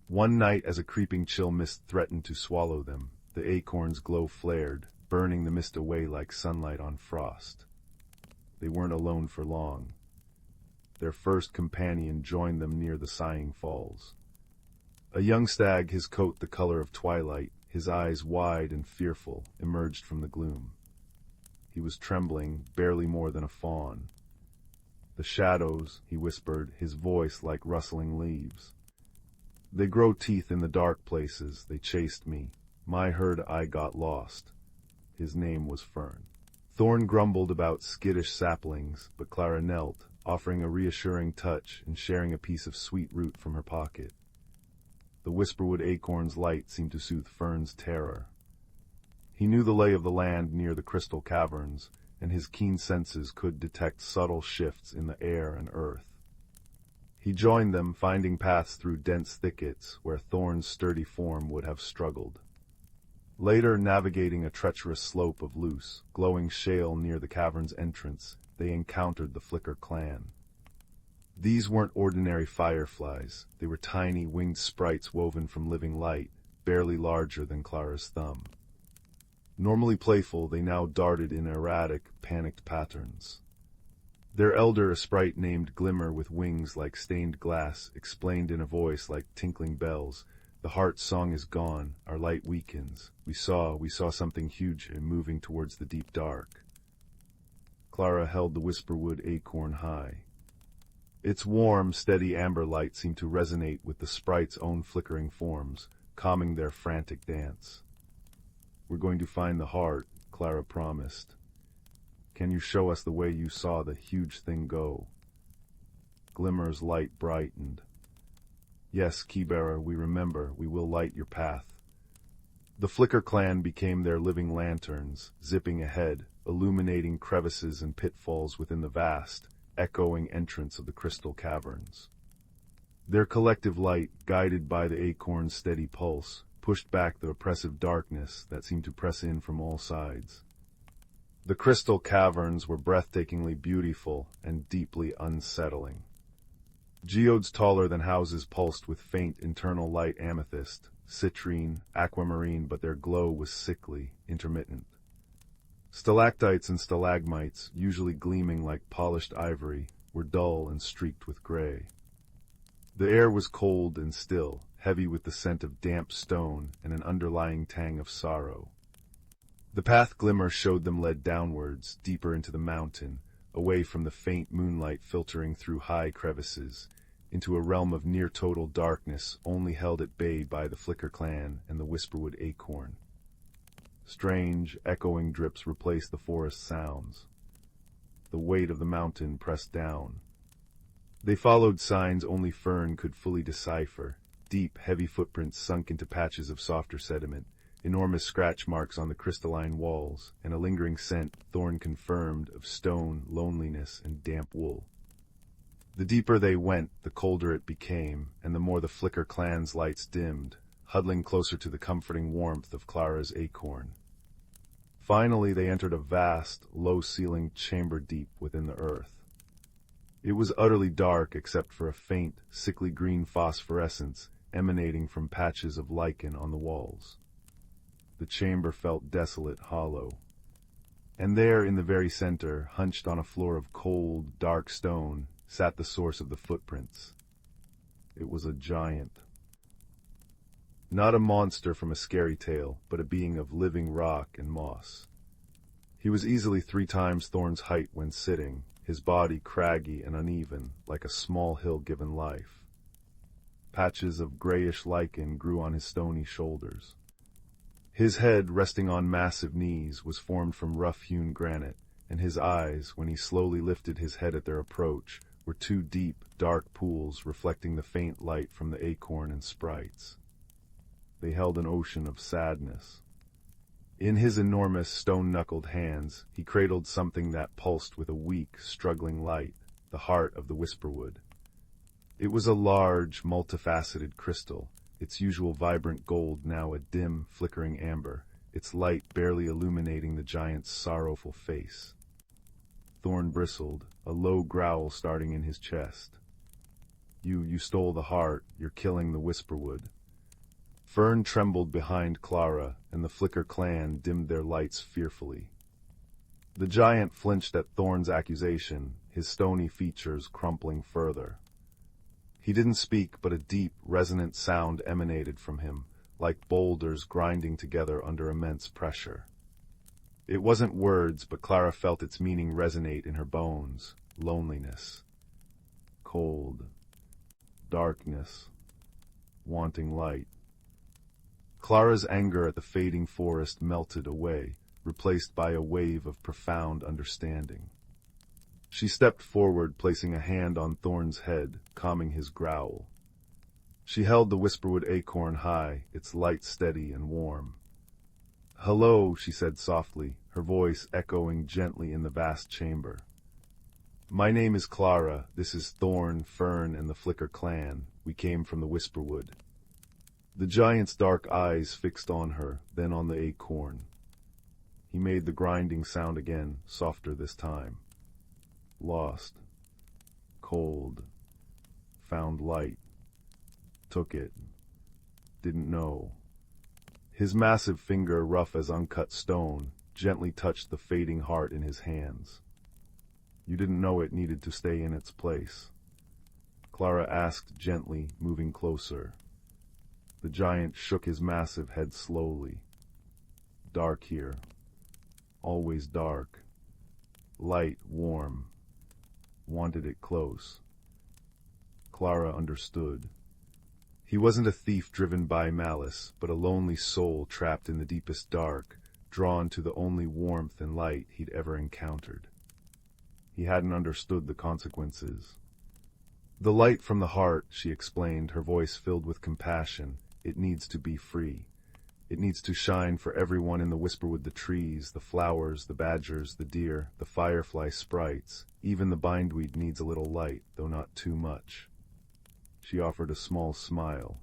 One night, as a creeping chill mist threatened to swallow them, the acorn's glow flared, burning the mist away like sunlight on frost. They weren't alone for long. Their first companion joined them near the Sighing Falls. A young stag, his coat the color of twilight, his eyes wide and fearful, emerged from the gloom. He was trembling, barely more than a fawn. The shadows, he whispered, his voice like rustling leaves. They grow teeth in the dark places, they chased me. My herd I got lost. His name was Fern. Thorn grumbled about skittish saplings, but Clara knelt, offering a reassuring touch and sharing a piece of sweet root from her pocket. The Whisperwood acorn's light seemed to soothe Fern's terror. He knew the lay of the land near the crystal caverns, and his keen senses could detect subtle shifts in the air and earth. He joined them, finding paths through dense thickets where Thorn's sturdy form would have struggled. Later, navigating a treacherous slope of loose, glowing shale near the cavern's entrance, they encountered the Flicker clan. These weren't ordinary fireflies. They were tiny, winged sprites woven from living light, barely larger than Clara's thumb. Normally playful, they now darted in erratic, panicked patterns. Their elder, a sprite named Glimmer with wings like stained glass, explained in a voice like tinkling bells, "The heart's song is gone, our light weakens. We saw something huge moving towards the deep dark." Clara held the Whisperwood acorn high. Its warm, steady amber light seemed to resonate with the sprite's own flickering forms, calming their frantic dance. "We're going to find the heart," Clara promised. "Can you show us the way you saw the huge thing go?" Glimmer's light brightened. "Yes, Keybearer, we remember. We will light your path." The Flicker clan became their living lanterns, zipping ahead, illuminating crevices and pitfalls within the vast, echoing entrance of the crystal caverns. Their collective light, guided by the acorn's steady pulse, pushed back the oppressive darkness that seemed to press in from all sides. The crystal caverns were breathtakingly beautiful and deeply unsettling. Geodes taller than houses pulsed with faint internal light amethyst, citrine, aquamarine, but their glow was sickly, intermittent. Stalactites and stalagmites, usually gleaming like polished ivory, were dull and streaked with gray. The air was cold and still, heavy with the scent of damp stone and an underlying tang of sorrow. The path Glimmer showed them led downwards, deeper into the mountain, away from the faint moonlight filtering through high crevices, into a realm of near-total darkness only held at bay by the Flicker clan and the Whisperwood acorn. Strange, echoing drips replaced the forest sounds. The weight of the mountain pressed down. They followed signs only Fern could fully decipher, deep, heavy footprints sunk into patches of softer sediment, enormous scratch marks on the crystalline walls, and a lingering scent, Thorn confirmed, of stone, loneliness, and damp wool. The deeper they went, the colder it became, and the more the Flicker clan's lights dimmed, huddling closer to the comforting warmth of Clara's acorn. Finally, they entered a vast, low-ceilinged chamber deep within the earth. It was utterly dark except for a faint, sickly green phosphorescence emanating from patches of lichen on the walls. The chamber felt desolate, hollow. And there, in the very center, hunched on a floor of cold, dark stone, sat the source of the footprints. It was a giant. Not a monster from a scary tale, but a being of living rock and moss. He was easily 3 times Thorn's height when sitting, his body craggy and uneven, like a small hill given life. Patches of grayish lichen grew on his stony shoulders. His head, resting on massive knees, was formed from rough-hewn granite, and his eyes, when he slowly lifted his head at their approach, were 2 deep, dark pools reflecting the faint light from the acorn and sprites. They held an ocean of sadness. In his enormous, stone-knuckled hands, he cradled something that pulsed with a weak, struggling light, the heart of the Whisperwood. It was a large, multifaceted crystal, its usual vibrant gold now a dim, flickering amber, its light barely illuminating the giant's sorrowful face. Thorn bristled, a low growl starting in his chest. You stole the heart, you're killing the Whisperwood." Fern trembled behind Clara, and the Flicker clan dimmed their lights fearfully. The giant flinched at Thorn's accusation, his stony features crumpling further. He didn't speak, but a deep, resonant sound emanated from him, like boulders grinding together under immense pressure. It wasn't words, but Clara felt its meaning resonate in her bones. Loneliness. Cold. Darkness. Wanting light. Clara's anger at the fading forest melted away, replaced by a wave of profound understanding. She stepped forward, placing a hand on Thorn's head, calming his growl. She held the Whisperwood acorn high, its light steady and warm. "Hello," she said softly, her voice echoing gently in the vast chamber. "My name is Clara. This is Thorn, Fern, and the Flicker clan. We came from the Whisperwood." The giant's dark eyes fixed on her, then on the acorn. He made the grinding sound again, softer this time. "Lost. Cold. Found light. Took it. Didn't know." His massive finger, rough as uncut stone, gently touched the fading heart in his hands. "You didn't know it needed to stay in its place?" Clara asked gently, moving closer. The giant shook his massive head slowly. "Dark here. Always dark. Light, warm. Wanted it close." Clara understood. He wasn't a thief driven by malice, but a lonely soul trapped in the deepest dark, drawn to the only warmth and light he'd ever encountered. He hadn't understood the consequences. "The light from the heart," she explained, her voice filled with compassion. "It needs to be free. It needs to shine for everyone in the Whisperwood, the trees, the flowers, the badgers, the deer, the firefly sprites. Even the bindweed needs a little light, though not too much." She offered a small smile.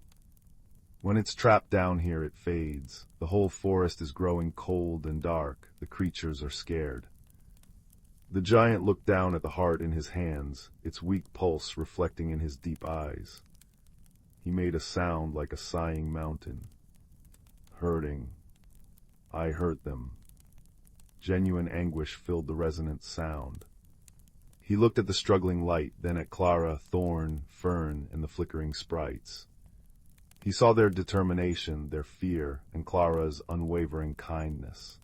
"When it's trapped down here, it fades. The whole forest is growing cold and dark. The creatures are scared." The giant looked down at the heart in his hands, its weak pulse reflecting in his deep eyes. He made a sound like a sighing mountain. "Hurting. I hurt them." Genuine anguish filled the resonant sound. He looked at the struggling light, then at Clara, Thorn, Fern, and the flickering sprites. He saw their determination, their fear, and Clara's unwavering kindness.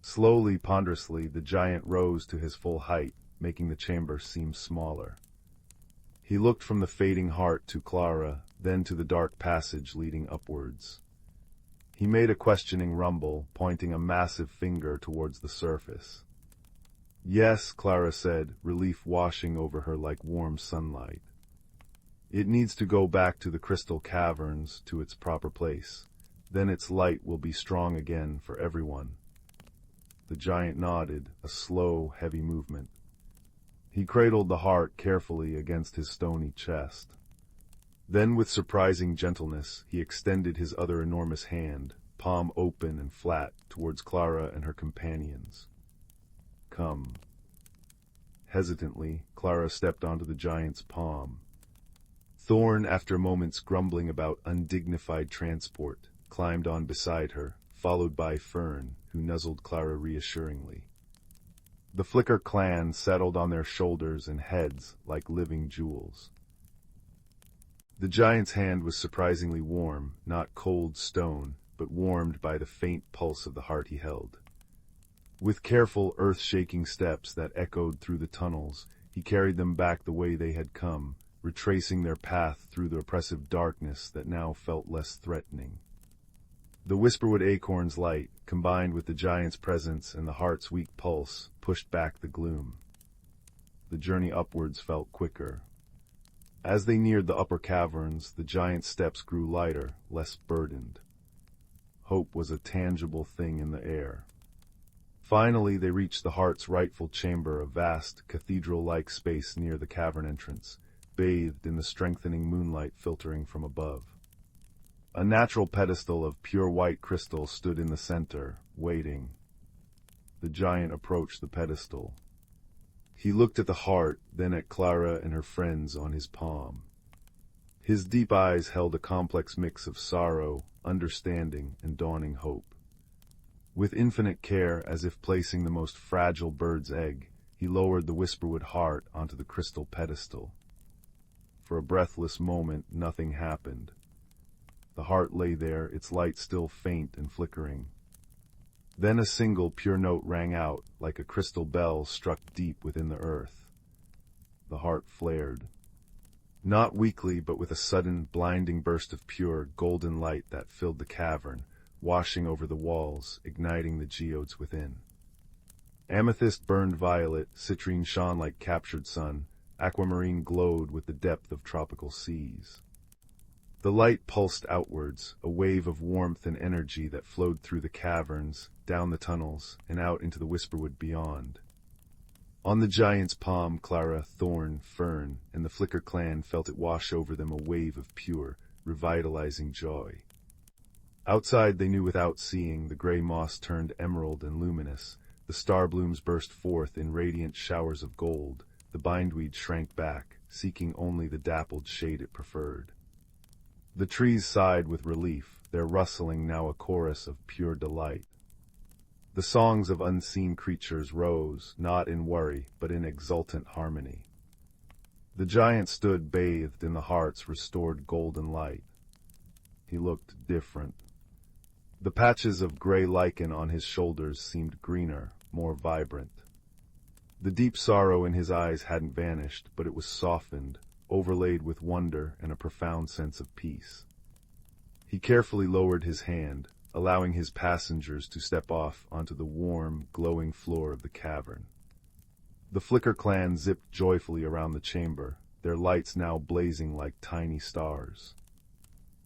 Slowly, ponderously, the giant rose to his full height, making the chamber seem smaller. He looked from the fading heart to Clara, then to the dark passage leading upwards. He made a questioning rumble, pointing a massive finger towards the surface. "Yes," Clara said, relief washing over her like warm sunlight. "It needs to go back to the crystal caverns, to its proper place. Then its light will be strong again for everyone." The giant nodded, a slow, heavy movement. He cradled the heart carefully against his stony chest. Then with surprising gentleness, he extended his other enormous hand, palm open and flat, towards Clara and her companions. Come. Hesitantly, Clara stepped onto the giant's palm. Thorn, after moments grumbling about undignified transport, climbed on beside her, followed by Fern, who nuzzled Clara reassuringly. The Flicker clan settled on their shoulders and heads like living jewels. The giant's hand was surprisingly warm, not cold stone, but warmed by the faint pulse of the heart he held. With careful, earth-shaking steps that echoed through the tunnels, he carried them back the way they had come, retracing their path through the oppressive darkness that now felt less threatening. The Whisperwood acorn's light, combined with the giant's presence and the heart's weak pulse, pushed back the gloom. The journey upwards felt quicker. As they neared the upper caverns, the giant's steps grew lighter, less burdened. Hope was a tangible thing in the air. Finally, they reached the heart's rightful chamber, a vast, cathedral-like space near the cavern entrance, bathed in the strengthening moonlight filtering from above. A natural pedestal of pure white crystal stood in the center, waiting. The giant approached the pedestal. He looked at the heart, then at Clara and her friends on his palm. His deep eyes held a complex mix of sorrow, understanding, and dawning hope. With infinite care, as if placing the most fragile bird's egg, he lowered the Whisperwood heart onto the crystal pedestal. For a breathless moment, nothing happened. The heart lay there, its light still faint and flickering. Then a single pure note rang out, like a crystal bell struck deep within the earth. The heart flared. Not weakly, but with a sudden, blinding burst of pure, golden light that filled the cavern, washing over the walls, igniting the geodes within. Amethyst burned violet, citrine shone like captured sun, aquamarine glowed with the depth of tropical seas. The light pulsed outwards, a wave of warmth and energy that flowed through the caverns, down the tunnels, and out into the Whisperwood beyond. On the giant's palm, Clara, Thorn, Fern, and the Flicker clan felt it wash over them, a wave of pure, revitalizing joy. Outside, they knew without seeing, the gray moss turned emerald and luminous, the star blooms burst forth in radiant showers of gold, the bindweed shrank back, seeking only the dappled shade it preferred. The trees sighed with relief, their rustling now a chorus of pure delight. The songs of unseen creatures rose, not in worry, but in exultant harmony. The giant stood bathed in the heart's restored golden light. He looked different. The patches of gray lichen on his shoulders seemed greener, more vibrant. The deep sorrow in his eyes hadn't vanished, but it was softened, overlaid with wonder and a profound sense of peace. He carefully lowered his hand, allowing his passengers to step off onto the warm, glowing floor of the cavern. The Flicker clan zipped joyfully around the chamber, their lights now blazing like tiny stars.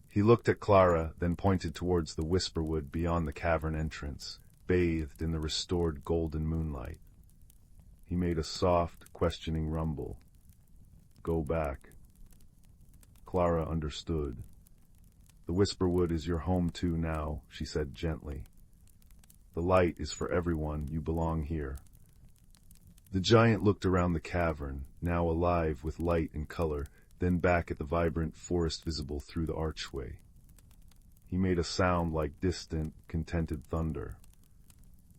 He looked at Clara, then pointed towards the Whisperwood beyond the cavern entrance, bathed in the restored golden moonlight. He made a soft, questioning rumble. Go back. Clara understood. The Whisperwood is your home too now, she said gently. The light is for everyone, you belong here. The giant looked around the cavern, now alive with light and color, then back at the vibrant forest visible through the archway. He made a sound like distant, contented thunder.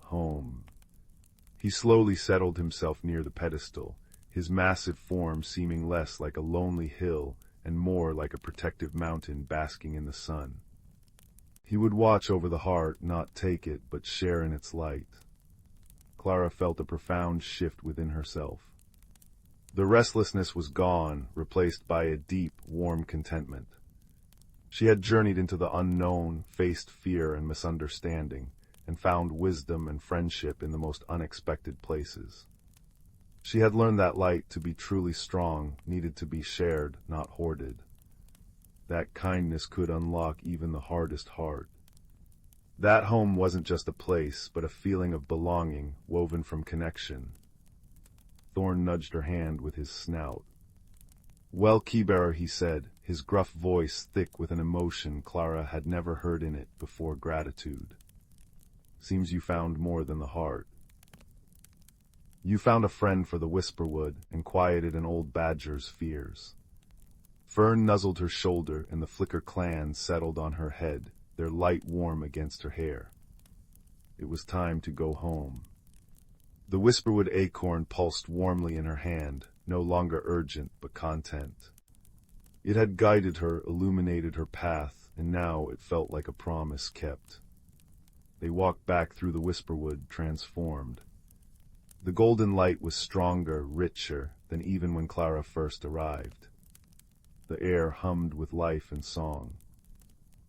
Home. He slowly settled himself near the pedestal, his massive form seeming less like a lonely hill and more like a protective mountain basking in the sun. He would watch over the heart, not take it, but share in its light. Clara felt a profound shift within herself. The restlessness was gone, replaced by a deep, warm contentment. She had journeyed into the unknown, faced fear and misunderstanding, and found wisdom and friendship in the most unexpected places. She had learned that light, to be truly strong, needed to be shared, not hoarded. That kindness could unlock even the hardest heart. That home wasn't just a place, but a feeling of belonging, woven from connection. Thorn nudged her hand with his snout. "Well, Keybearer," he said, his gruff voice thick with an emotion Clara had never heard in it before gratitude. "Seems you found more than the heart. You found a friend for the Whisperwood and quieted an old badger's fears." Fern nuzzled her shoulder and the Flicker clan settled on her head, their light warm against her hair. It was time to go home. The Whisperwood acorn pulsed warmly in her hand, no longer urgent but content. It had guided her, illuminated her path, and now it felt like a promise kept. They walked back through the Whisperwood, transformed. The golden light was stronger, richer, than even when Clara first arrived. The air hummed with life and song.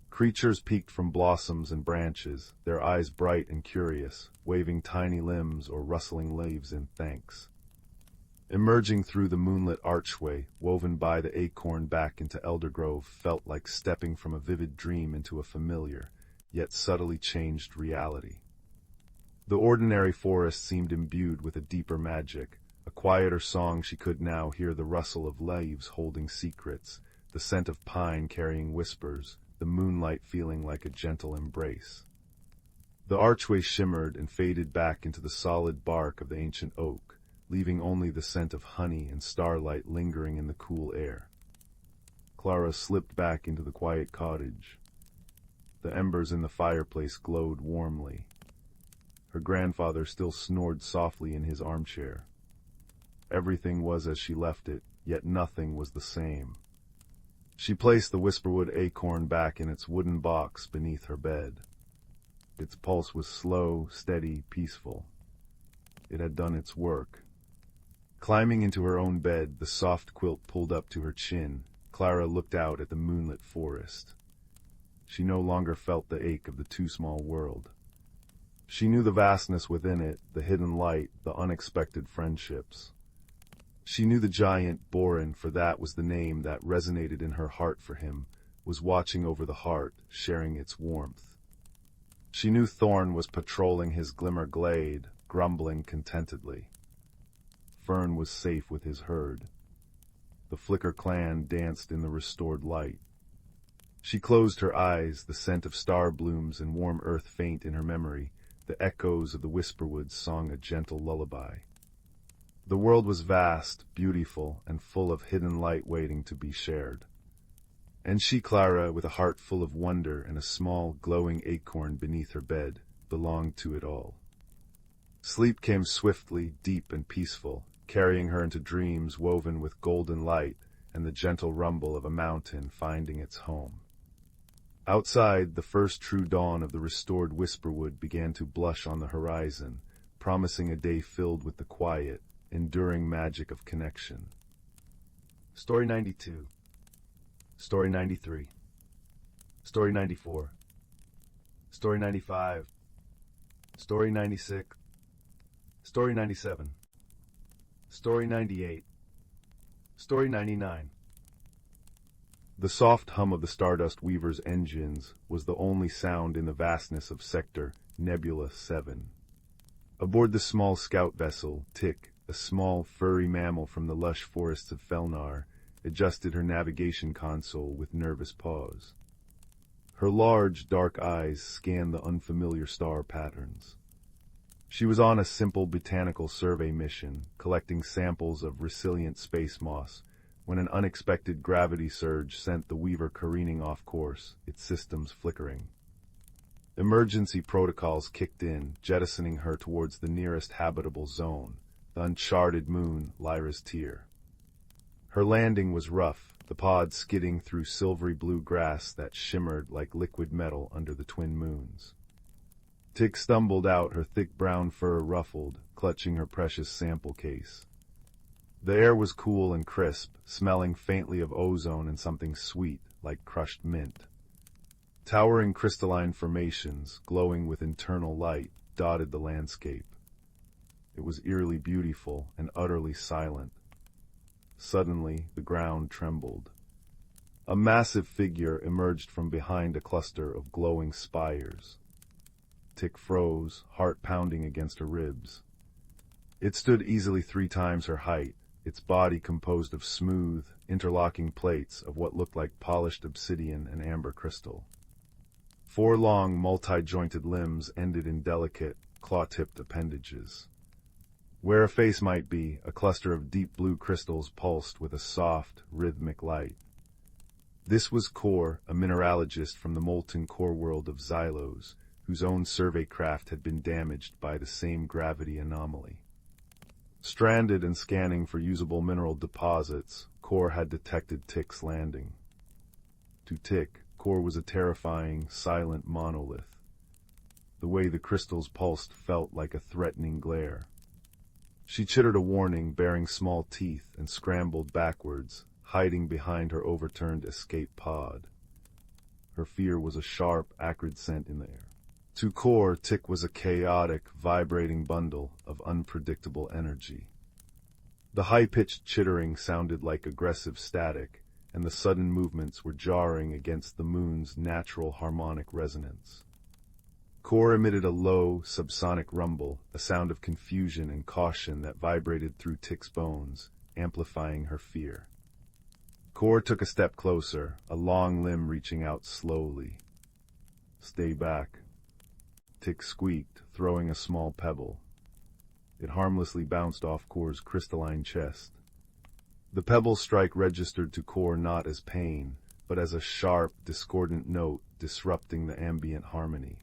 Creatures peeked from blossoms and branches, their eyes bright and curious, waving tiny limbs or rustling leaves in thanks. Emerging through the moonlit archway, woven by the acorn back into Eldergrove, felt like stepping from a vivid dream into a familiar, yet subtly changed reality. The ordinary forest seemed imbued with a deeper magic, a quieter song. She could now hear the rustle of leaves holding secrets, the scent of pine carrying whispers, the moonlight feeling like a gentle embrace. The archway shimmered and faded back into the solid bark of the ancient oak, leaving only the scent of honey and starlight lingering in the cool air. Clara slipped back into the quiet cottage. The embers in the fireplace glowed warmly. Her grandfather still snored softly in his armchair. Everything was as she left it, yet nothing was the same. She placed the Whisperwood acorn back in its wooden box beneath her bed. Its pulse was slow, steady, peaceful. It had done its work. Climbing into her own bed, the soft quilt pulled up to her chin, Clara looked out at the moonlit forest. She no longer felt the ache of the too small world. She knew the vastness within it, the hidden light, the unexpected friendships. She knew the giant, Borin, for that was the name that resonated in her heart for him, was watching over the heart, sharing its warmth. She knew Thorn was patrolling his glimmer glade, grumbling contentedly. Fern was safe with his herd. The Flicker clan danced in the restored light. She closed her eyes, the scent of star blooms and warm earth faint in her memory. The echoes of the Whisperwoods song a gentle lullaby. The world was vast, beautiful, and full of hidden light waiting to be shared. And she, Clara, with a heart full of wonder and a small, glowing acorn beneath her bed, belonged to it all. Sleep came swiftly, deep and peaceful, carrying her into dreams woven with golden light and the gentle rumble of a mountain finding its home. Outside, the first true dawn of the restored Whisperwood began to blush on the horizon, promising a day filled with the quiet, enduring magic of connection. Story 92. Story 93. Story 94. Story 95. Story 96. Story 97. Story 98. Story 99. The soft hum of the Stardust Weaver's engines was the only sound in the vastness of Sector Nebula 7. Aboard the small scout vessel, Tick, a small, furry mammal from the lush forests of Felnar, adjusted her navigation console with nervous paws. Her large, dark eyes scanned the unfamiliar star patterns. She was on a simple botanical survey mission, collecting samples of resilient space moss, when an unexpected gravity surge sent the Weaver careening off course, its systems flickering. Emergency protocols kicked in, jettisoning her towards the nearest habitable zone, the uncharted moon, Lyra's Tear. Her landing was rough, the pod skidding through silvery blue grass that shimmered like liquid metal under the twin moons. Tick stumbled out, her thick brown fur ruffled, clutching her precious sample case. The air was cool and crisp, smelling faintly of ozone and something sweet, like crushed mint. Towering crystalline formations, glowing with internal light, dotted the landscape. It was eerily beautiful and utterly silent. Suddenly, the ground trembled. A massive figure emerged from behind a cluster of glowing spires. Tick froze, heart pounding against her ribs. It stood easily 3 times her height, its body composed of smooth, interlocking plates of what looked like polished obsidian and amber crystal. 4 long, multi-jointed limbs ended in delicate, claw-tipped appendages. Where a face might be, a cluster of deep blue crystals pulsed with a soft, rhythmic light. This was Core, a mineralogist from the molten core world of Xylos, whose own survey craft had been damaged by the same gravity anomaly. Stranded and scanning for usable mineral deposits, Core had detected Tick's landing. To Tick, Core was a terrifying, silent monolith. The way the crystals pulsed felt like a threatening glare. She chittered a warning, baring small teeth, and scrambled backwards, hiding behind her overturned escape pod. Her fear was a sharp, acrid scent in the air. To Core, Tick was a chaotic, vibrating bundle of unpredictable energy. The high-pitched chittering sounded like aggressive static, and the sudden movements were jarring against the moon's natural harmonic resonance. Core emitted a low, subsonic rumble, a sound of confusion and caution that vibrated through Tick's bones, amplifying her fear. Core took a step closer, a long limb reaching out slowly. "Stay back." Tick squeaked, throwing a small pebble. It harmlessly bounced off Core's crystalline chest. The pebble's strike registered to Core not as pain, but as a sharp, discordant note disrupting the ambient harmony.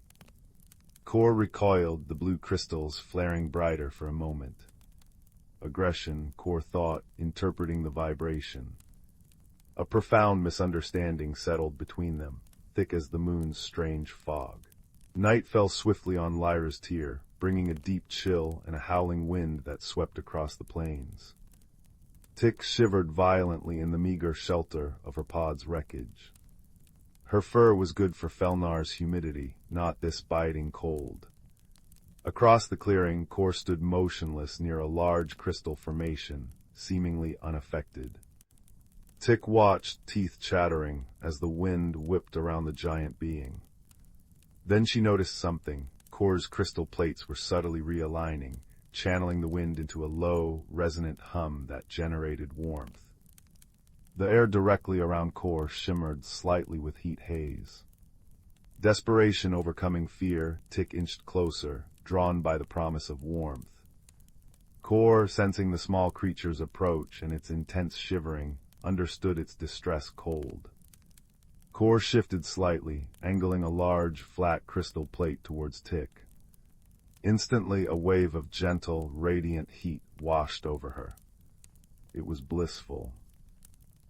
Core recoiled, the blue crystals flaring brighter for a moment. Aggression, Core thought, interpreting the vibration. A profound misunderstanding settled between them, thick as the moon's strange fog. Night fell swiftly on Lyra's tier, bringing a deep chill and a howling wind that swept across the plains. Tick shivered violently in the meager shelter of her pod's wreckage. Her fur was good for Felnar's humidity, not this biting cold. Across the clearing, Core stood motionless near a large crystal formation, seemingly unaffected. Tick watched, teeth chattering, as the wind whipped around the giant being. Then she noticed something. Core's crystal plates were subtly realigning, channeling the wind into a low, resonant hum that generated warmth. The air directly around Core shimmered slightly with heat haze. Desperation overcoming fear, Tick inched closer, drawn by the promise of warmth. Core, sensing the small creature's approach and its intense shivering, understood its distress cold. Core shifted slightly, angling a large, flat crystal plate towards Tick. Instantly, a wave of gentle, radiant heat washed over her. It was blissful.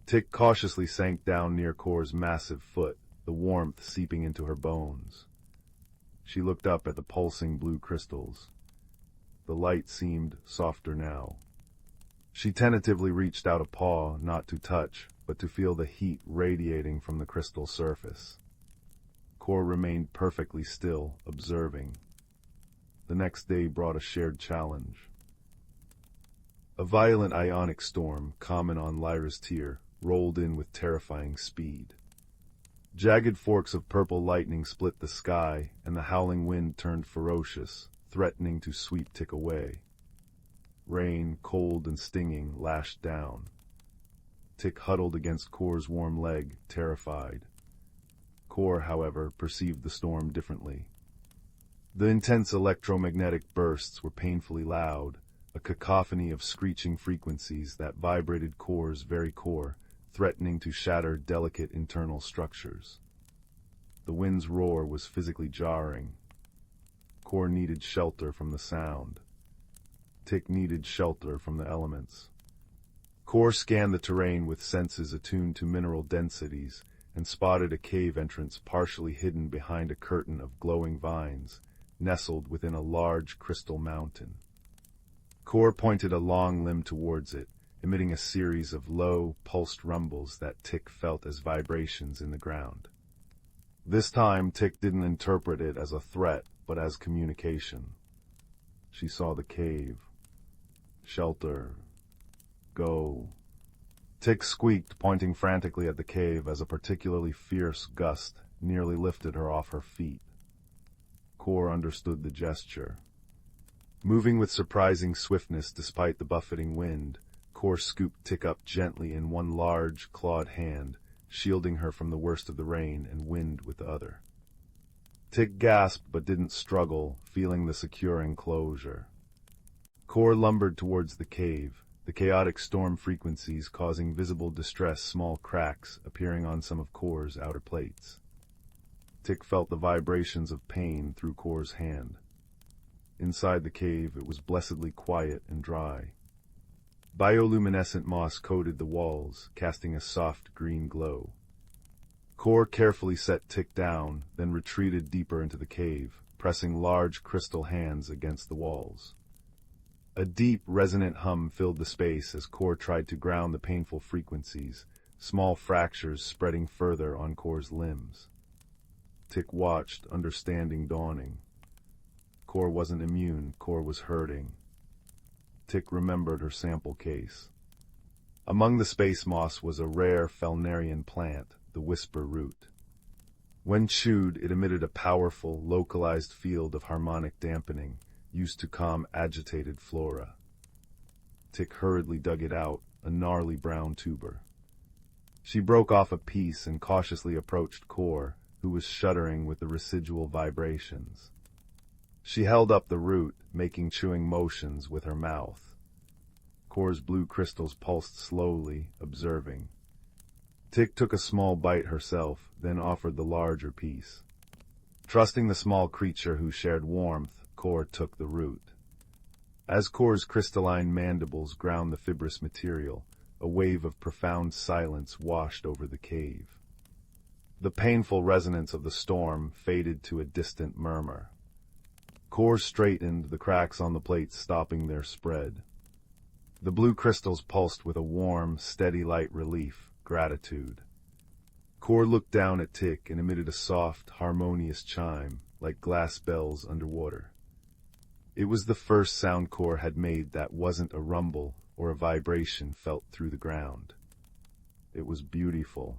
Tick cautiously sank down near Core's massive foot, the warmth seeping into her bones. She looked up at the pulsing blue crystals. The light seemed softer now. She tentatively reached out a paw, not to touch, but to feel the heat radiating from the crystal surface. Core remained perfectly still, observing. The next day brought a shared challenge. A violent ionic storm, common on Lyra's tier, rolled in with terrifying speed. Jagged forks of purple lightning split the sky, and the howling wind turned ferocious, threatening to sweep Tick away. Rain, cold and stinging, lashed down. Tick huddled against Core's warm leg, terrified. Core, however, perceived the storm differently. The intense electromagnetic bursts were painfully loud, a cacophony of screeching frequencies that vibrated Core's very core, threatening to shatter delicate internal structures. The wind's roar was physically jarring. Core needed shelter from the sound. Tick needed shelter from the elements. Core scanned the terrain with senses attuned to mineral densities and spotted a cave entrance partially hidden behind a curtain of glowing vines, nestled within a large crystal mountain. Core pointed a long limb towards it, emitting a series of low, pulsed rumbles that Tick felt as vibrations in the ground. This time, Tick didn't interpret it as a threat, but as communication. She saw the cave. Shelter. Go. Tick squeaked, pointing frantically at the cave as a particularly fierce gust nearly lifted her off her feet. Core understood the gesture. Moving with surprising swiftness despite the buffeting wind, Kor scooped Tick up gently in one large, clawed hand, shielding her from the worst of the rain and wind with the other. Tick gasped but didn't struggle, feeling the secure enclosure. Kor lumbered towards the cave, the chaotic storm frequencies causing visible distress, small cracks appearing on some of Kor's outer plates. Tick felt the vibrations of pain through Kor's hand. Inside the cave, it was blessedly quiet and dry. Bioluminescent moss coated the walls, casting a soft green glow. Kor carefully set Tick down, then retreated deeper into the cave, pressing large crystal hands against the walls. A deep, resonant hum filled the space as Kor tried to ground the painful frequencies, small fractures spreading further on Kor's limbs. Tick watched, understanding dawning. Kor wasn't immune, Kor was hurting. Tick remembered her sample case. Among the space moss was a rare Felnarian plant, the whisper root. When chewed, it emitted a powerful, localized field of harmonic dampening, used to calm agitated flora. Tick hurriedly dug it out, a gnarly brown tuber. She broke off a piece and cautiously approached Kor, who was shuddering with the residual vibrations. She held up the root, making chewing motions with her mouth. Kor's blue crystals pulsed slowly, observing. Tick took a small bite herself, then offered the larger piece. Trusting the small creature who shared warmth, Kor took the root. As Kor's crystalline mandibles ground the fibrous material, a wave of profound silence washed over the cave. The painful resonance of the storm faded to a distant murmur. Kor straightened, the cracks on the plates stopping their spread. The blue crystals pulsed with a warm, steady light relief, gratitude. Kor looked down at Tick and emitted a soft, harmonious chime, like glass bells underwater. It was the first sound Kor had made that wasn't a rumble or a vibration felt through the ground. It was beautiful.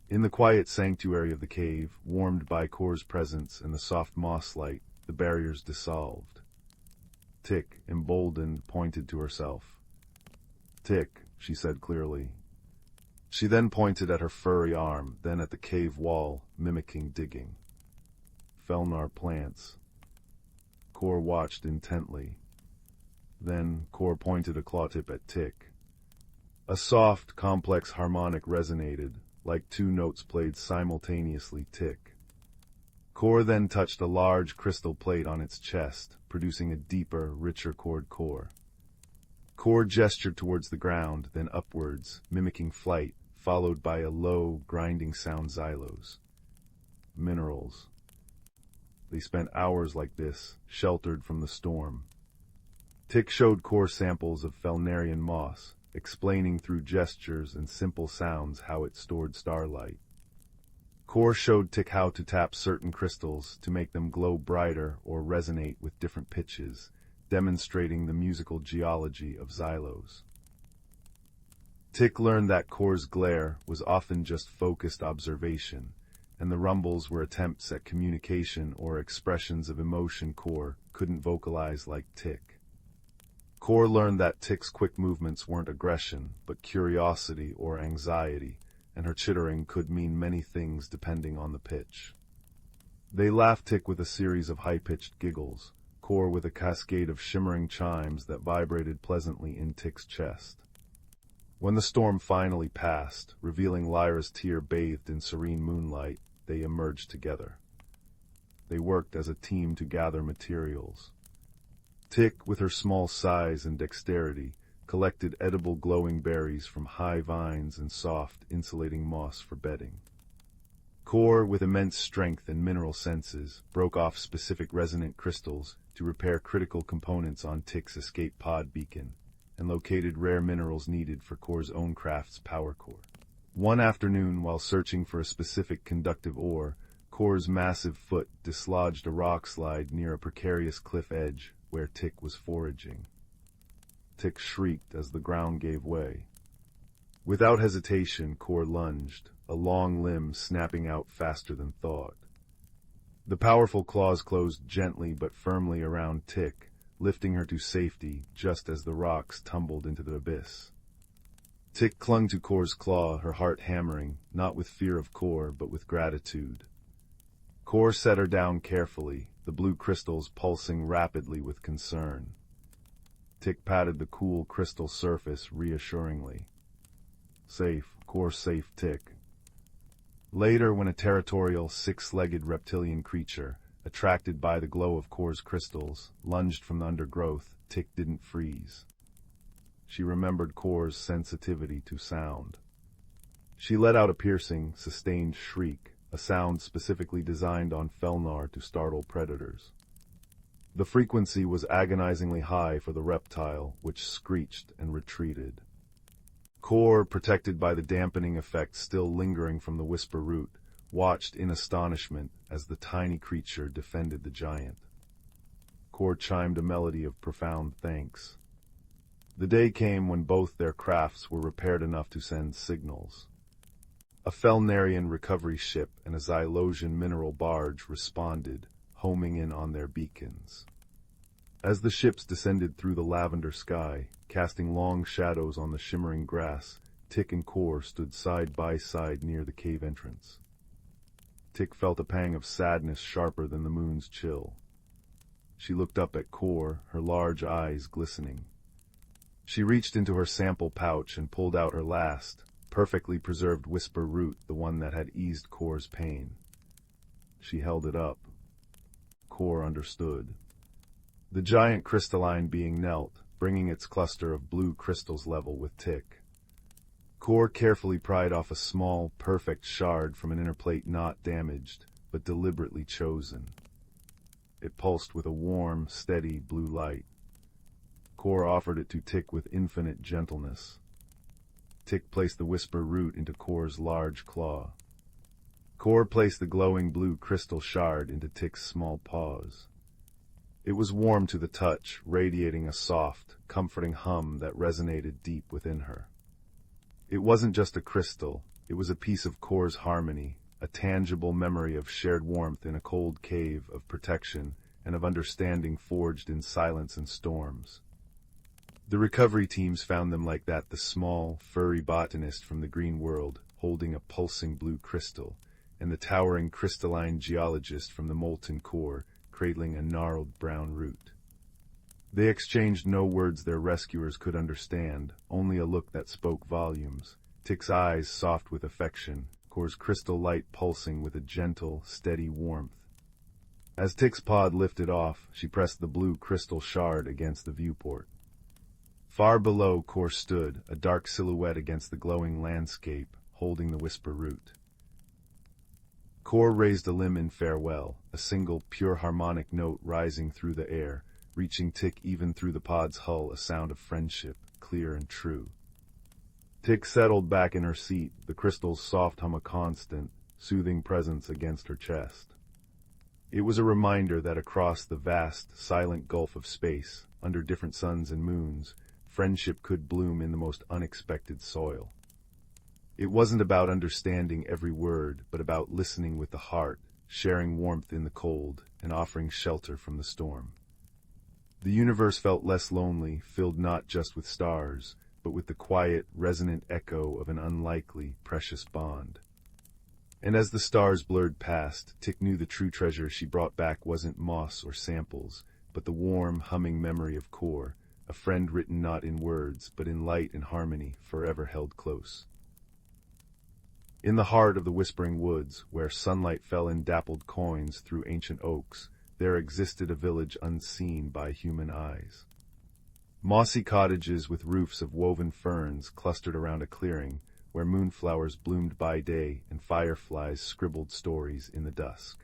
In the quiet sanctuary of the cave, warmed by Kor's presence and the soft moss light, the barriers dissolved. Tick, emboldened, pointed to herself. "Tick," she said clearly. She then pointed at her furry arm, then at the cave wall, mimicking digging. Felnar plants. Kor watched intently. Then Kor pointed a claw tip at Tick. A soft, complex harmonic resonated, like two notes played simultaneously. Tick. Kor then touched a large crystal plate on its chest, producing a deeper, richer chord core. Kor gestured towards the ground, then upwards, mimicking flight, followed by a low, grinding sound. Xylos. Minerals. They spent hours like this, sheltered from the storm. Tick showed Kor samples of Felnarian moss, explaining through gestures and simple sounds how it stored starlight. Kor showed Tick how to tap certain crystals to make them glow brighter or resonate with different pitches, demonstrating the musical geology of Xylos. Tick learned that Kor's glare was often just focused observation, and the rumbles were attempts at communication or expressions of emotion Kor couldn't vocalize like Tick. Kor learned that Tick's quick movements weren't aggression, but curiosity or anxiety, and her chittering could mean many things depending on the pitch. They laughed, Tick with a series of high-pitched giggles, Kor with a cascade of shimmering chimes that vibrated pleasantly in Tick's chest. When the storm finally passed, revealing Lyra's tear bathed in serene moonlight, they emerged together. They worked as a team to gather materials. Tick, with her small size and dexterity, collected edible glowing berries from high vines and soft, insulating moss for bedding. Kor, with immense strength and mineral senses, broke off specific resonant crystals to repair critical components on Tick's escape pod beacon, and located rare minerals needed for Kor's own craft's power core. One afternoon, while searching for a specific conductive ore, Kor's massive foot dislodged a rock slide near a precarious cliff edge where Tick was foraging. Tick shrieked as the ground gave way. Without hesitation, Kor lunged, a long limb snapping out faster than thought. The powerful claws closed gently but firmly around Tick, lifting her to safety just as the rocks tumbled into the abyss. Tick clung to Kor's claw, her heart hammering, not with fear of Kor, but with gratitude. Kor set her down carefully, the blue crystals pulsing rapidly with concern. Tick patted the cool crystal surface reassuringly. Safe, Kor safe, Tick. Later, when a territorial, six-legged reptilian creature, attracted by the glow of Kor's crystals, lunged from the undergrowth, Tick didn't freeze. She remembered Kor's sensitivity to sound. She let out a piercing, sustained shriek, a sound specifically designed on Felnar to startle predators. The frequency was agonizingly high for the reptile, which screeched and retreated. Kor, protected by the dampening effect still lingering from the whisper root, watched in astonishment as the tiny creature defended the giant. Kor chimed a melody of profound thanks. The day came when both their crafts were repaired enough to send signals. A Felnarian recovery ship and a Xylosian mineral barge responded, homing in on their beacons. As the ships descended through the lavender sky, casting long shadows on the shimmering grass, Tick and Kor stood side by side near the cave entrance. Tick felt a pang of sadness sharper than the moon's chill. She looked up at Kor, her large eyes glistening. She reached into her sample pouch and pulled out her last, perfectly preserved whisper root, the one that had eased Kor's pain. She held it up. Kor understood. The giant crystalline being knelt, bringing its cluster of blue crystals level with Tick. Kor carefully pried off a small, perfect shard from an inner plate not damaged, but deliberately chosen. It pulsed with a warm, steady blue light. Kor offered it to Tick with infinite gentleness. Tick placed the whisper root into Kor's large claw. Kor placed the glowing blue crystal shard into Tick's small paws. It was warm to the touch, radiating a soft, comforting hum that resonated deep within her. It wasn't just a crystal, it was a piece of Kor's harmony, a tangible memory of shared warmth in a cold cave, of protection, and of understanding forged in silence and storms. The recovery teams found them like that, the small, furry botanist from the green world, holding a pulsing blue crystal, and the towering crystalline geologist from the molten core, cradling a gnarled brown root. They exchanged no words their rescuers could understand, only a look that spoke volumes. Tick's eyes soft with affection, Kor's crystal light pulsing with a gentle, steady warmth. As Tick's pod lifted off, she pressed the blue crystal shard against the viewport. Far below, Kor stood, a dark silhouette against the glowing landscape, holding the whisper root. Kor raised a limb in farewell, a single, pure harmonic note rising through the air, reaching Tick even through the pod's hull, a sound of friendship, clear and true. Tick settled back in her seat, the crystal's soft hum a constant, soothing presence against her chest. It was a reminder that across the vast, silent gulf of space, under different suns and moons, friendship could bloom in the most unexpected soil. It wasn't about understanding every word, but about listening with the heart, sharing warmth in the cold, and offering shelter from the storm. The universe felt less lonely, filled not just with stars, but with the quiet, resonant echo of an unlikely, precious bond. And as the stars blurred past, Tick knew the true treasure she brought back wasn't moss or samples, but the warm, humming memory of Kor, a friend written not in words, but in light and harmony, forever held close. In the heart of the whispering woods, where sunlight fell in dappled coins through ancient oaks, there existed a village unseen by human eyes. Mossy cottages with roofs of woven ferns clustered around a clearing, where moonflowers bloomed by day and fireflies scribbled stories in the dusk.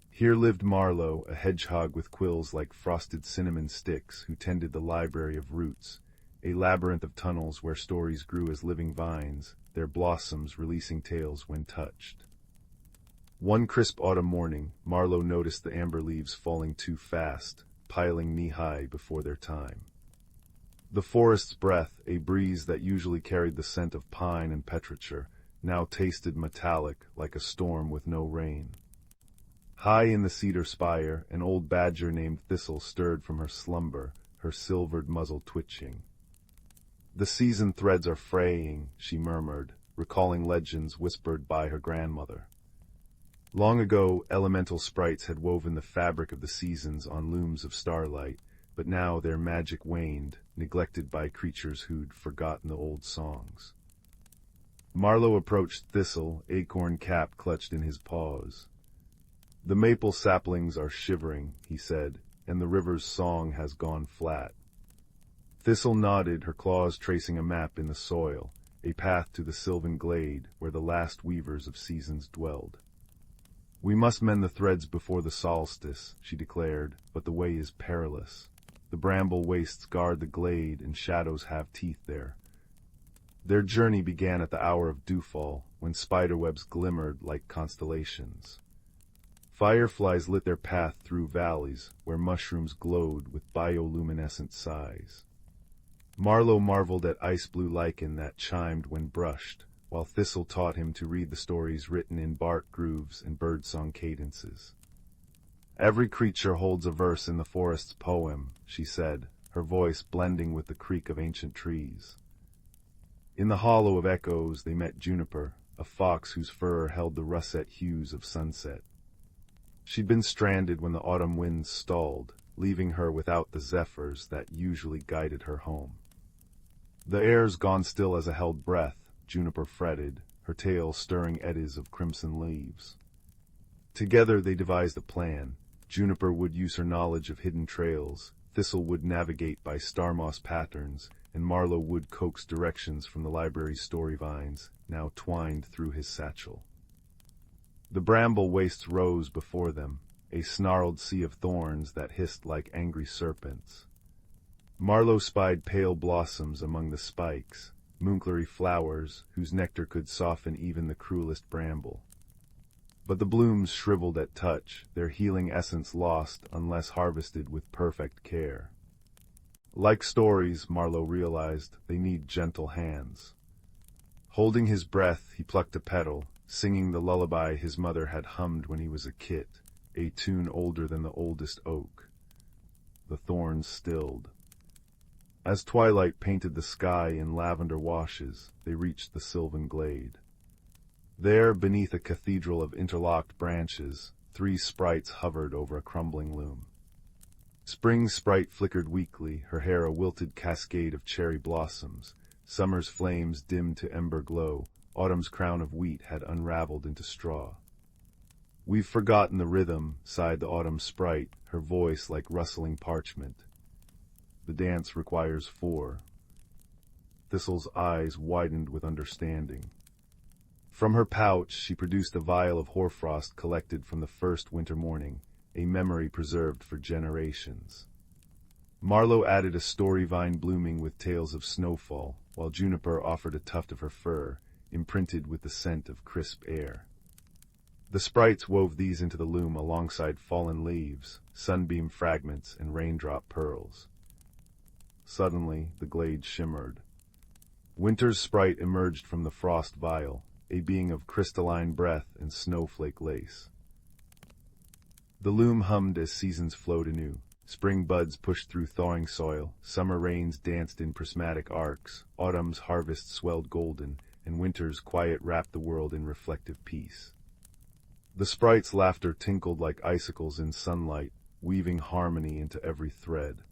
Here lived Marlowe, a hedgehog with quills like frosted cinnamon sticks, who tended the library of roots, a labyrinth of tunnels where stories grew as living vines, their blossoms releasing tales when touched. One crisp autumn morning, Marlowe noticed the amber leaves falling too fast, piling knee-high before their time. The forest's breath, a breeze that usually carried the scent of pine and petrichor, now tasted metallic like a storm with no rain. High in the cedar spire, an old badger named Thistle stirred from her slumber, her silvered muzzle twitching. "The season threads are fraying," she murmured, recalling legends whispered by her grandmother. Long ago, elemental sprites had woven the fabric of the seasons on looms of starlight, but now their magic waned, neglected by creatures who'd forgotten the old songs. Marlowe approached Thistle, acorn cap clutched in his paws. "The maple saplings are shivering," he said, "and the river's song has gone flat." Thistle nodded, her claws tracing a map in the soil, a path to the sylvan glade where the last weavers of seasons dwelled. "We must mend the threads before the solstice," she declared, "but the way is perilous. The bramble wastes guard the glade, and shadows have teeth there." Their journey began at the hour of dewfall, when spiderwebs glimmered like constellations. Fireflies lit their path through valleys where mushrooms glowed with bioluminescent sighs. Marlowe marveled at ice-blue lichen that chimed when brushed, while Thistle taught him to read the stories written in bark grooves and birdsong cadences. "Every creature holds a verse in the forest's poem," she said, her voice blending with the creak of ancient trees. In the hollow of echoes they met Juniper, a fox whose fur held the russet hues of sunset. She'd been stranded when the autumn winds stalled, leaving her without the zephyrs that usually guided her home. "The air's gone still as a held breath," Juniper fretted, her tail stirring eddies of crimson leaves. Together they devised a plan. Juniper would use her knowledge of hidden trails, Thistle would navigate by star moss patterns, and Marlowe would coax directions from the library's story vines, now twined through his satchel. The bramble wastes rose before them, a snarled sea of thorns that hissed like angry serpents. Marlowe spied pale blossoms among the spikes, moonclery flowers whose nectar could soften even the cruelest bramble. But the blooms shriveled at touch, their healing essence lost unless harvested with perfect care. Like stories, Marlowe realized, they need gentle hands. Holding his breath, he plucked a petal, singing the lullaby his mother had hummed when he was a kit, a tune older than the oldest oak. The thorns stilled. As twilight painted the sky in lavender washes, they reached the sylvan glade. There, beneath a cathedral of interlocked branches, 3 sprites hovered over a crumbling loom. Spring's sprite flickered weakly, her hair a wilted cascade of cherry blossoms. Summer's flames dimmed to ember glow, autumn's crown of wheat had unraveled into straw. "We've forgotten the rhythm," sighed the autumn sprite, her voice like rustling parchment. "The dance requires 4. Thistle's eyes widened with understanding. From her pouch she produced a vial of hoarfrost collected from the first winter morning, a memory preserved for generations. Marlowe added a story vine blooming with tales of snowfall, while Juniper offered a tuft of her fur, imprinted with the scent of crisp air. The sprites wove these into the loom alongside fallen leaves, sunbeam fragments, and raindrop pearls. Suddenly, the glade shimmered. Winter's sprite emerged from the frost vial, a being of crystalline breath and snowflake lace. The loom hummed as seasons flowed anew. Spring buds pushed through thawing soil, summer rains danced in prismatic arcs, autumn's harvest swelled golden, and winter's quiet wrapped the world in reflective peace. The sprite's laughter tinkled like icicles in sunlight, weaving harmony into every thread.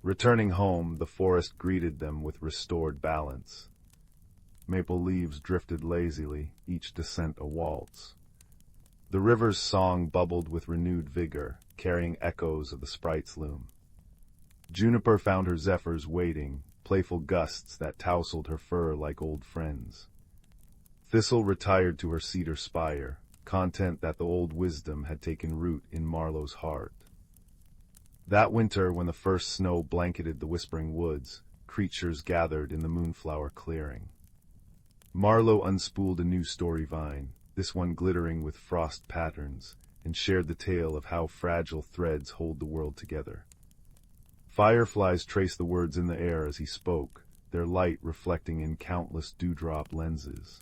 Returning home, the forest greeted them with restored balance. Maple leaves drifted lazily, each descent a waltz. The river's song bubbled with renewed vigor, carrying echoes of the sprite's loom. Juniper found her zephyrs waiting, playful gusts that tousled her fur like old friends. Thistle retired to her cedar spire, content that the old wisdom had taken root in Marlowe's heart. That winter, when the first snow blanketed the whispering woods, creatures gathered in the moonflower clearing. Marlowe unspooled a new story vine, this one glittering with frost patterns, and shared the tale of how fragile threads hold the world together. Fireflies traced the words in the air as he spoke, their light reflecting in countless dewdrop lenses.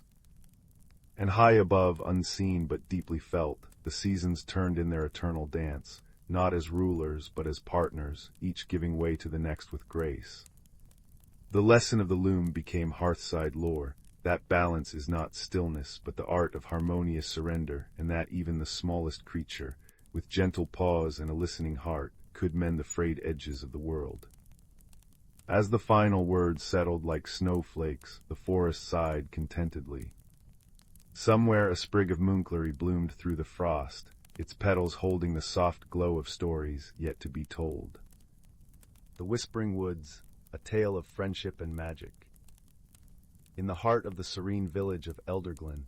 And high above, unseen but deeply felt, the seasons turned in their eternal dance, not as rulers but as partners, each giving way to the next with grace. The lesson of the loom became hearthside lore, that balance is not stillness but the art of harmonious surrender, and that even the smallest creature, with gentle paws and a listening heart, could mend the frayed edges of the world. As the final words settled like snowflakes, the forest sighed contentedly. Somewhere a sprig of moonclory bloomed through the frost, its petals holding the soft glow of stories yet to be told. The Whispering Woods, a tale of friendship and magic. In the heart of the serene village of Elderglen,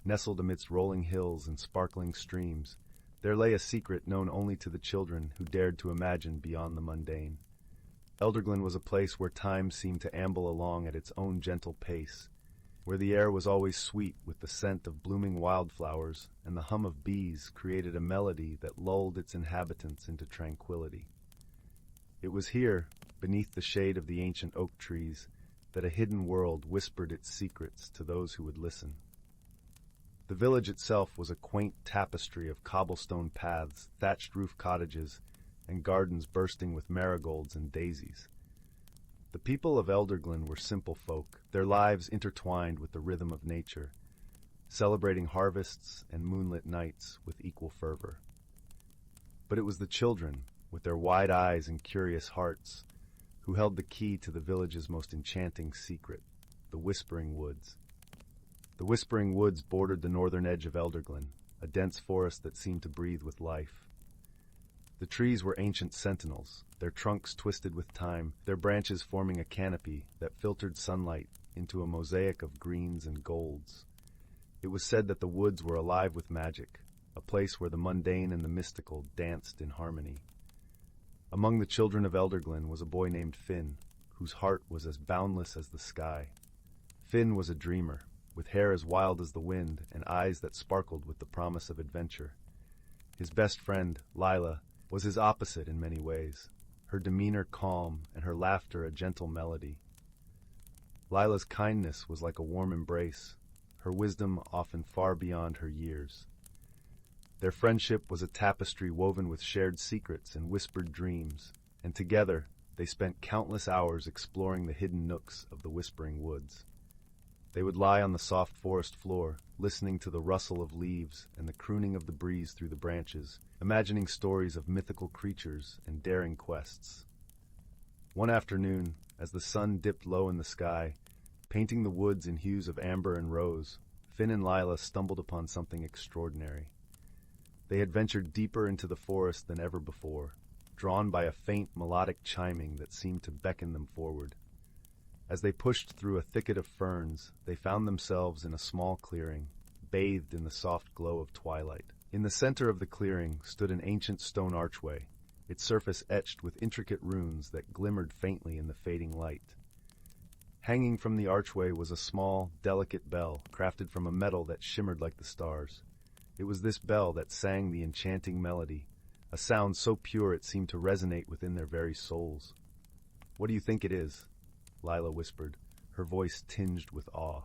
nestled amidst rolling hills and sparkling streams, there lay a secret known only to the children who dared to imagine beyond the mundane. Elderglen was a place where time seemed to amble along at its own gentle pace, where the air was always sweet with the scent of blooming wildflowers, and the hum of bees created a melody that lulled its inhabitants into tranquility. It was here, beneath the shade of the ancient oak trees, that a hidden world whispered its secrets to those who would listen. The village itself was a quaint tapestry of cobblestone paths, thatched roof cottages, and gardens bursting with marigolds and daisies. The people of Elderglen were simple folk, their lives intertwined with the rhythm of nature, celebrating harvests and moonlit nights with equal fervor. But it was the children, with their wide eyes and curious hearts, who held the key to the village's most enchanting secret, the Whispering Woods. The Whispering Woods bordered the northern edge of Elderglen, a dense forest that seemed to breathe with life. The trees were ancient sentinels, their trunks twisted with time, their branches forming a canopy that filtered sunlight into a mosaic of greens and golds. It was said that the woods were alive with magic, a place where the mundane and the mystical danced in harmony. Among the children of Elderglen was a boy named Finn, whose heart was as boundless as the sky. Finn was a dreamer, with hair as wild as the wind and eyes that sparkled with the promise of adventure. His best friend, Lila, was his opposite in many ways, her demeanor calm and her laughter a gentle melody. Lila's kindness was like a warm embrace, her wisdom often far beyond her years. Their friendship was a tapestry woven with shared secrets and whispered dreams, and together they spent countless hours exploring the hidden nooks of the Whispering Woods. They would lie on the soft forest floor, listening to the rustle of leaves and the crooning of the breeze through the branches, imagining stories of mythical creatures and daring quests. One afternoon, as the sun dipped low in the sky, painting the woods in hues of amber and rose, Finn and Lila stumbled upon something extraordinary. They had ventured deeper into the forest than ever before, drawn by a faint melodic chiming that seemed to beckon them forward. As they pushed through a thicket of ferns, they found themselves in a small clearing, bathed in the soft glow of twilight. In the center of the clearing stood an ancient stone archway, its surface etched with intricate runes that glimmered faintly in the fading light. Hanging from the archway was a small, delicate bell, crafted from a metal that shimmered like the stars. It was this bell that sang the enchanting melody, a sound so pure it seemed to resonate within their very souls. "What do you think it is?" Lila whispered, her voice tinged with awe.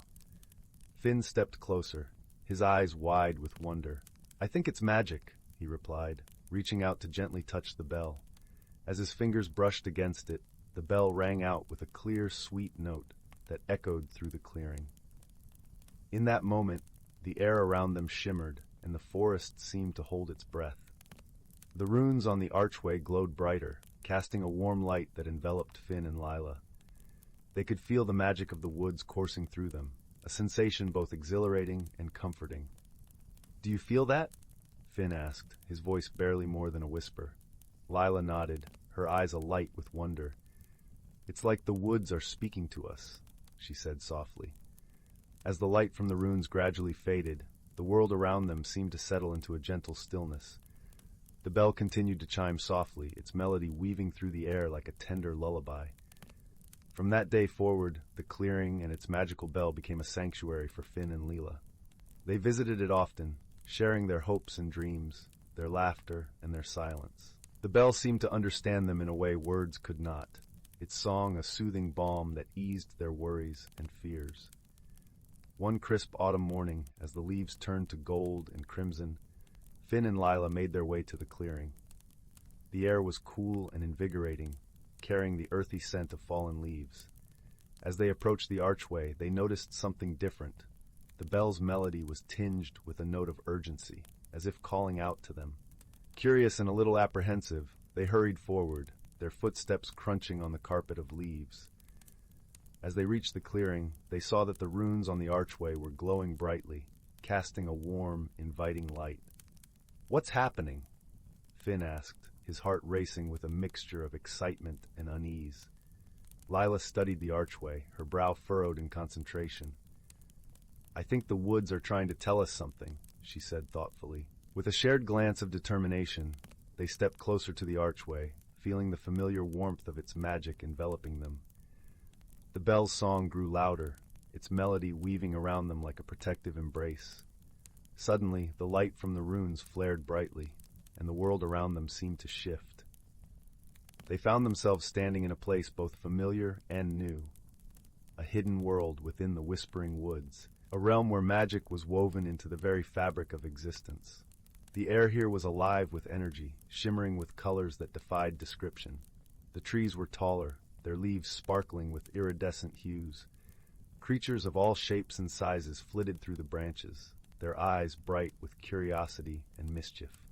Finn stepped closer, his eyes wide with wonder. "I think it's magic," he replied, reaching out to gently touch the bell. As his fingers brushed against it, the bell rang out with a clear, sweet note that echoed through the clearing. In that moment, the air around them shimmered, and the forest seemed to hold its breath. The runes on the archway glowed brighter, casting a warm light that enveloped Finn and Lila. They could feel the magic of the woods coursing through them, a sensation both exhilarating and comforting. "Do you feel that?" Finn asked, his voice barely more than a whisper. Lila nodded, her eyes alight with wonder. "It's like the woods are speaking to us," she said softly. As the light from the runes gradually faded, the world around them seemed to settle into a gentle stillness. The bell continued to chime softly, its melody weaving through the air like a tender lullaby. From that day forward, the clearing and its magical bell became a sanctuary for Finn and Lila. They visited it often, sharing their hopes and dreams, their laughter and their silence. The bell seemed to understand them in a way words could not, its song a soothing balm that eased their worries and fears. One crisp autumn morning, as the leaves turned to gold and crimson, Finn and Lila made their way to the clearing. The air was cool and invigorating, carrying the earthy scent of fallen leaves. As they approached the archway, they noticed something different. The bell's melody was tinged with a note of urgency, as if calling out to them. Curious and a little apprehensive, they hurried forward, their footsteps crunching on the carpet of leaves. As they reached the clearing, they saw that the runes on the archway were glowing brightly, casting a warm, inviting light. "What's happening?" Finn asked, his heart racing with a mixture of excitement and unease. Lila studied the archway, her brow furrowed in concentration. "I think the woods are trying to tell us something," she said thoughtfully. With a shared glance of determination, they stepped closer to the archway, feeling the familiar warmth of its magic enveloping them. The bell's song grew louder, its melody weaving around them like a protective embrace. Suddenly, the light from the runes flared brightly, and the world around them seemed to shift. They found themselves standing in a place both familiar and new, a hidden world within the Whispering Woods, a realm where magic was woven into the very fabric of existence. The air here was alive with energy, shimmering with colors that defied description. The trees were taller, their leaves sparkling with iridescent hues. Creatures of all shapes and sizes flitted through the branches, their eyes bright with curiosity and mischief.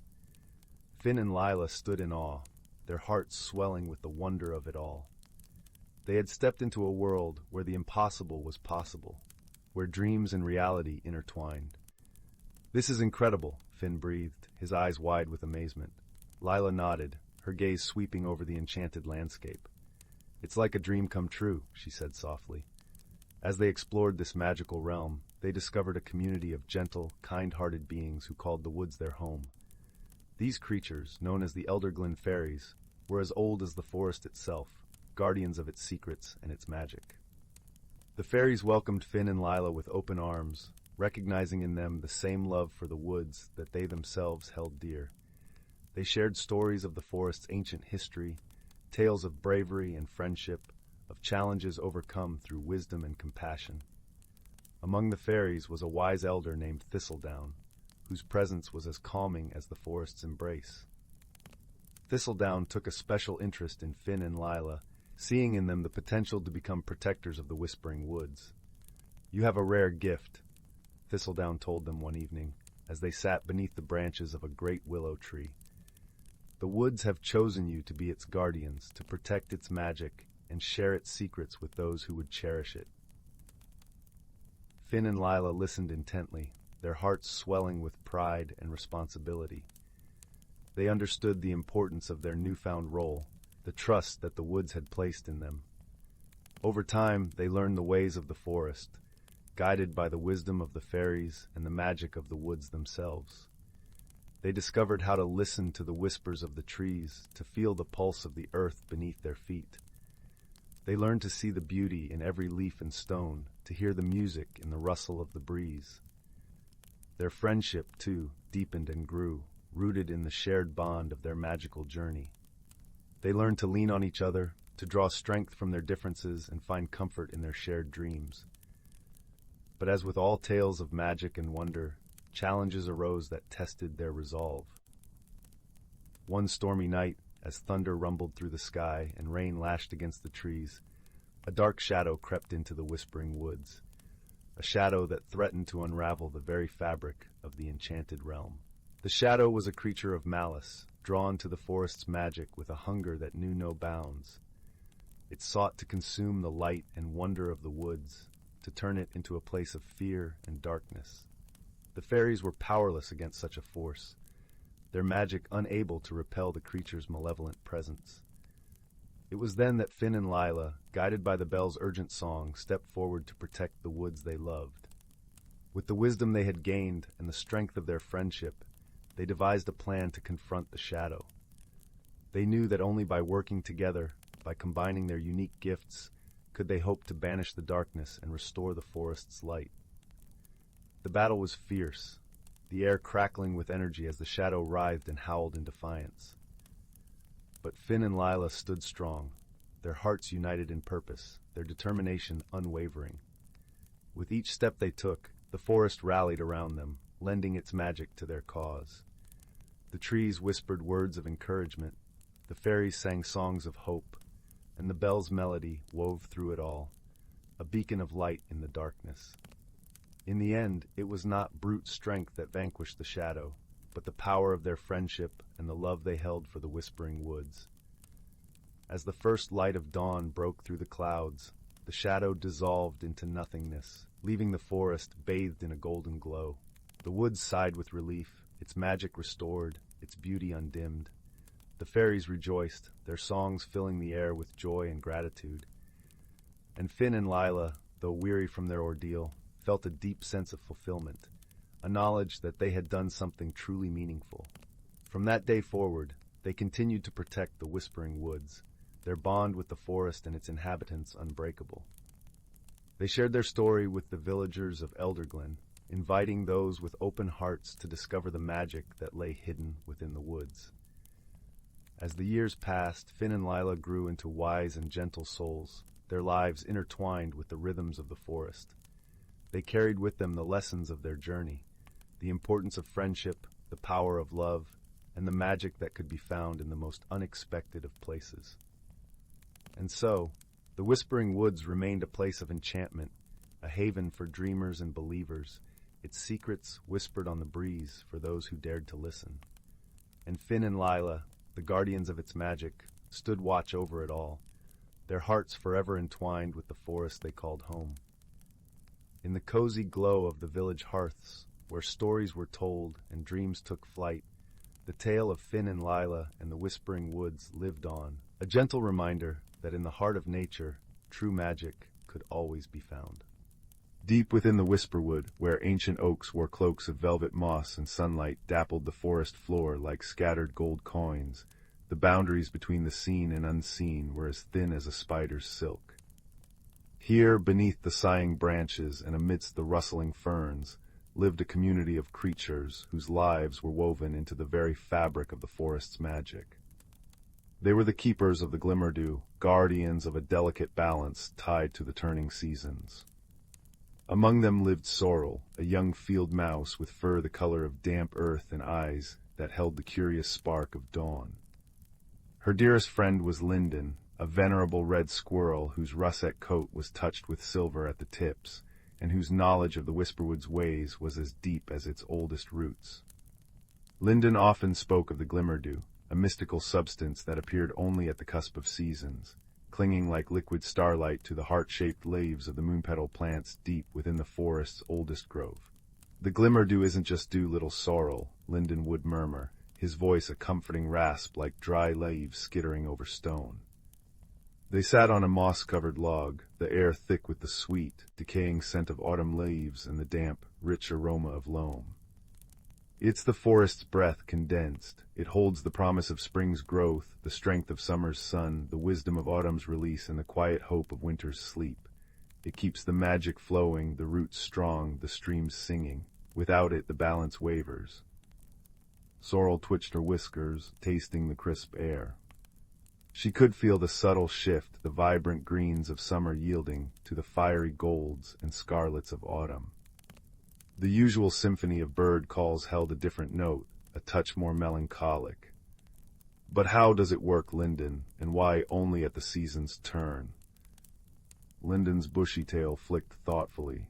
Finn and Lila stood in awe, their hearts swelling with the wonder of it all. They had stepped into a world where the impossible was possible, where dreams and reality intertwined. "This is incredible," Finn breathed, his eyes wide with amazement. Lila nodded, her gaze sweeping over the enchanted landscape. "It's like a dream come true," she said softly. As they explored this magical realm, they discovered a community of gentle, kind-hearted beings who called the woods their home. These creatures, known as the Elderglen Fairies, were as old as the forest itself, guardians of its secrets and its magic. The fairies welcomed Finn and Lila with open arms, recognizing in them the same love for the woods that they themselves held dear. They shared stories of the forest's ancient history, tales of bravery and friendship, of challenges overcome through wisdom and compassion. Among the fairies was a wise elder named Thistledown, whose presence was as calming as the forest's embrace. Thistledown took a special interest in Finn and Lila, seeing in them the potential to become protectors of the Whispering Woods. "You have a rare gift," Thistledown told them one evening, as they sat beneath the branches of a great willow tree. "The woods have chosen you to be its guardians, to protect its magic, and share its secrets with those who would cherish it." Finn and Lila listened intently, their hearts swelling with pride and responsibility. They understood the importance of their newfound role, the trust that the woods had placed in them. Over time, they learned the ways of the forest, guided by the wisdom of the fairies and the magic of the woods themselves. They discovered how to listen to the whispers of the trees, to feel the pulse of the earth beneath their feet. They learned to see the beauty in every leaf and stone, to hear the music in the rustle of the breeze. Their friendship, too, deepened and grew, rooted in the shared bond of their magical journey. They learned to lean on each other, to draw strength from their differences and find comfort in their shared dreams. But as with all tales of magic and wonder, challenges arose that tested their resolve. One stormy night, as thunder rumbled through the sky and rain lashed against the trees, a dark shadow crept into the Whispering Woods, a shadow that threatened to unravel the very fabric of the enchanted realm. The shadow was a creature of malice, drawn to the forest's magic with a hunger that knew no bounds. It sought to consume the light and wonder of the woods, to turn it into a place of fear and darkness. The fairies were powerless against such a force, their magic unable to repel the creature's malevolent presence. It was then that Finn and Lila, guided by the bell's urgent song, stepped forward to protect the woods they loved. With the wisdom they had gained and the strength of their friendship, they devised a plan to confront the shadow. They knew that only by working together, by combining their unique gifts, could they hope to banish the darkness and restore the forest's light. The battle was fierce, the air crackling with energy as the shadow writhed and howled in defiance. But Finn and Lila stood strong, their hearts united in purpose, their determination unwavering. With each step they took, the forest rallied around them, lending its magic to their cause. The trees whispered words of encouragement, the fairies sang songs of hope, and the bell's melody wove through it all, a beacon of light in the darkness. In the end, it was not brute strength that vanquished the shadow, but the power of their friendship and the love they held for the whispering woods. As the first light of dawn broke through the clouds, the shadow dissolved into nothingness, leaving the forest bathed in a golden glow. The woods sighed with relief, its magic restored, its beauty undimmed. The fairies rejoiced, their songs filling the air with joy and gratitude. And Finn and Lila, though weary from their ordeal, felt a deep sense of fulfillment, a knowledge that they had done something truly meaningful. From that day forward, they continued to protect the Whispering Woods, their bond with the forest and its inhabitants unbreakable. They shared their story with the villagers of Elderglen, inviting those with open hearts to discover the magic that lay hidden within the woods. As the years passed, Finn and Lila grew into wise and gentle souls, their lives intertwined with the rhythms of the forest. They carried with them the lessons of their journey, the importance of friendship, the power of love, and the magic that could be found in the most unexpected of places. And so, the Whispering Woods remained a place of enchantment, a haven for dreamers and believers, its secrets whispered on the breeze for those who dared to listen. And Finn and Lila, the guardians of its magic, stood watch over it all, their hearts forever entwined with the forest they called home. In the cozy glow of the village hearths, where stories were told and dreams took flight, the tale of Finn and Lila and the Whispering Woods lived on, a gentle reminder that in the heart of nature, true magic could always be found. Deep within the Whisperwood, where ancient oaks wore cloaks of velvet moss and sunlight dappled the forest floor like scattered gold coins, the boundaries between the seen and unseen were as thin as a spider's silk. Here, beneath the sighing branches and amidst the rustling ferns, lived a community of creatures whose lives were woven into the very fabric of the forest's magic. They were the keepers of the Glimmerdew, guardians of a delicate balance tied to the turning seasons. Among them lived Sorrel, a young field mouse with fur the color of damp earth and eyes that held the curious spark of dawn. Her dearest friend was Linden, a venerable red squirrel whose russet coat was touched with silver at the tips, and whose knowledge of the Whisperwood's ways was as deep as its oldest roots. Linden often spoke of the Glimmerdew, a mystical substance that appeared only at the cusp of seasons, clinging like liquid starlight to the heart-shaped leaves of the moonpetal plants deep within the forest's oldest grove. "The Glimmerdew isn't just dew, little Sorrel," Linden would murmur, his voice a comforting rasp like dry leaves skittering over stone. They sat on a moss-covered log, the air thick with the sweet, decaying scent of autumn leaves and the damp, rich aroma of loam. It's the forest's breath condensed. It holds the promise of spring's growth, the strength of summer's sun, the wisdom of autumn's release, and the quiet hope of winter's sleep. It keeps the magic flowing, the roots strong, the streams singing. Without it, the balance wavers. Sorrel twitched her whiskers, tasting the crisp air. She could feel the subtle shift, the vibrant greens of summer yielding to the fiery golds and scarlets of autumn. The usual symphony of bird calls held a different note, a touch more melancholic. But how does it work, Linden, and why only at the season's turn? Linden's bushy tail flicked thoughtfully.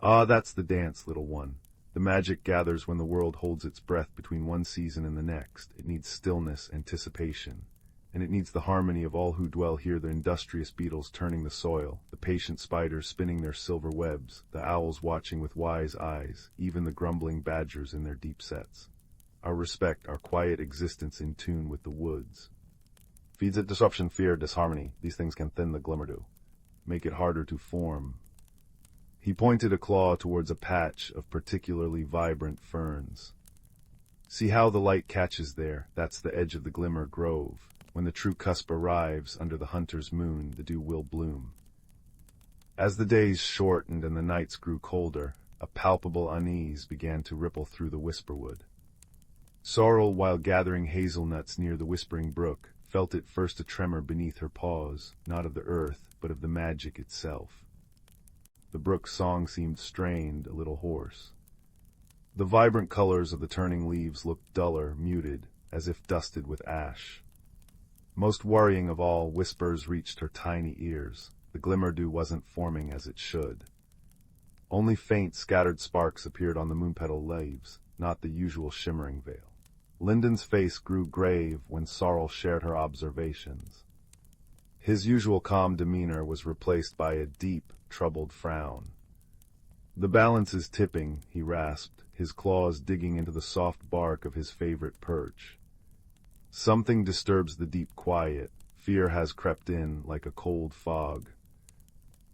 "Ah, that's the dance, little one. The magic gathers when the world holds its breath between one season and the next. It needs stillness, anticipation. And it needs the harmony of all who dwell here, the industrious beetles turning the soil, the patient spiders spinning their silver webs, the owls watching with wise eyes, even the grumbling badgers in their deep sets. Our respect, our quiet existence in tune with the woods. Feeds it disruption, fear, disharmony. These things can thin the Glimmerdew, make it harder to form." He pointed a claw towards a patch of particularly vibrant ferns. "See how the light catches there? That's the edge of the Glimmer Grove. When the true cusp arrives under the hunter's moon, the dew will bloom." As the days shortened and the nights grew colder, a palpable unease began to ripple through the Whisperwood. Sorrel, while gathering hazelnuts near the Whispering Brook, felt at first a tremor beneath her paws, not of the earth, but of the magic itself. The brook's song seemed strained, a little hoarse. The vibrant colors of the turning leaves looked duller, muted, as if dusted with ash. Most worrying of all, whispers reached her tiny ears. The glimmer-dew wasn't forming as it should. Only faint, scattered sparks appeared on the moonpetal leaves, not the usual shimmering veil. Linden's face grew grave when Sorrel shared her observations. His usual calm demeanor was replaced by a deep, troubled frown. "The balance is tipping," he rasped, his claws digging into the soft bark of his favorite perch. "Something disturbs the deep quiet. Fear has crept in like a cold fog."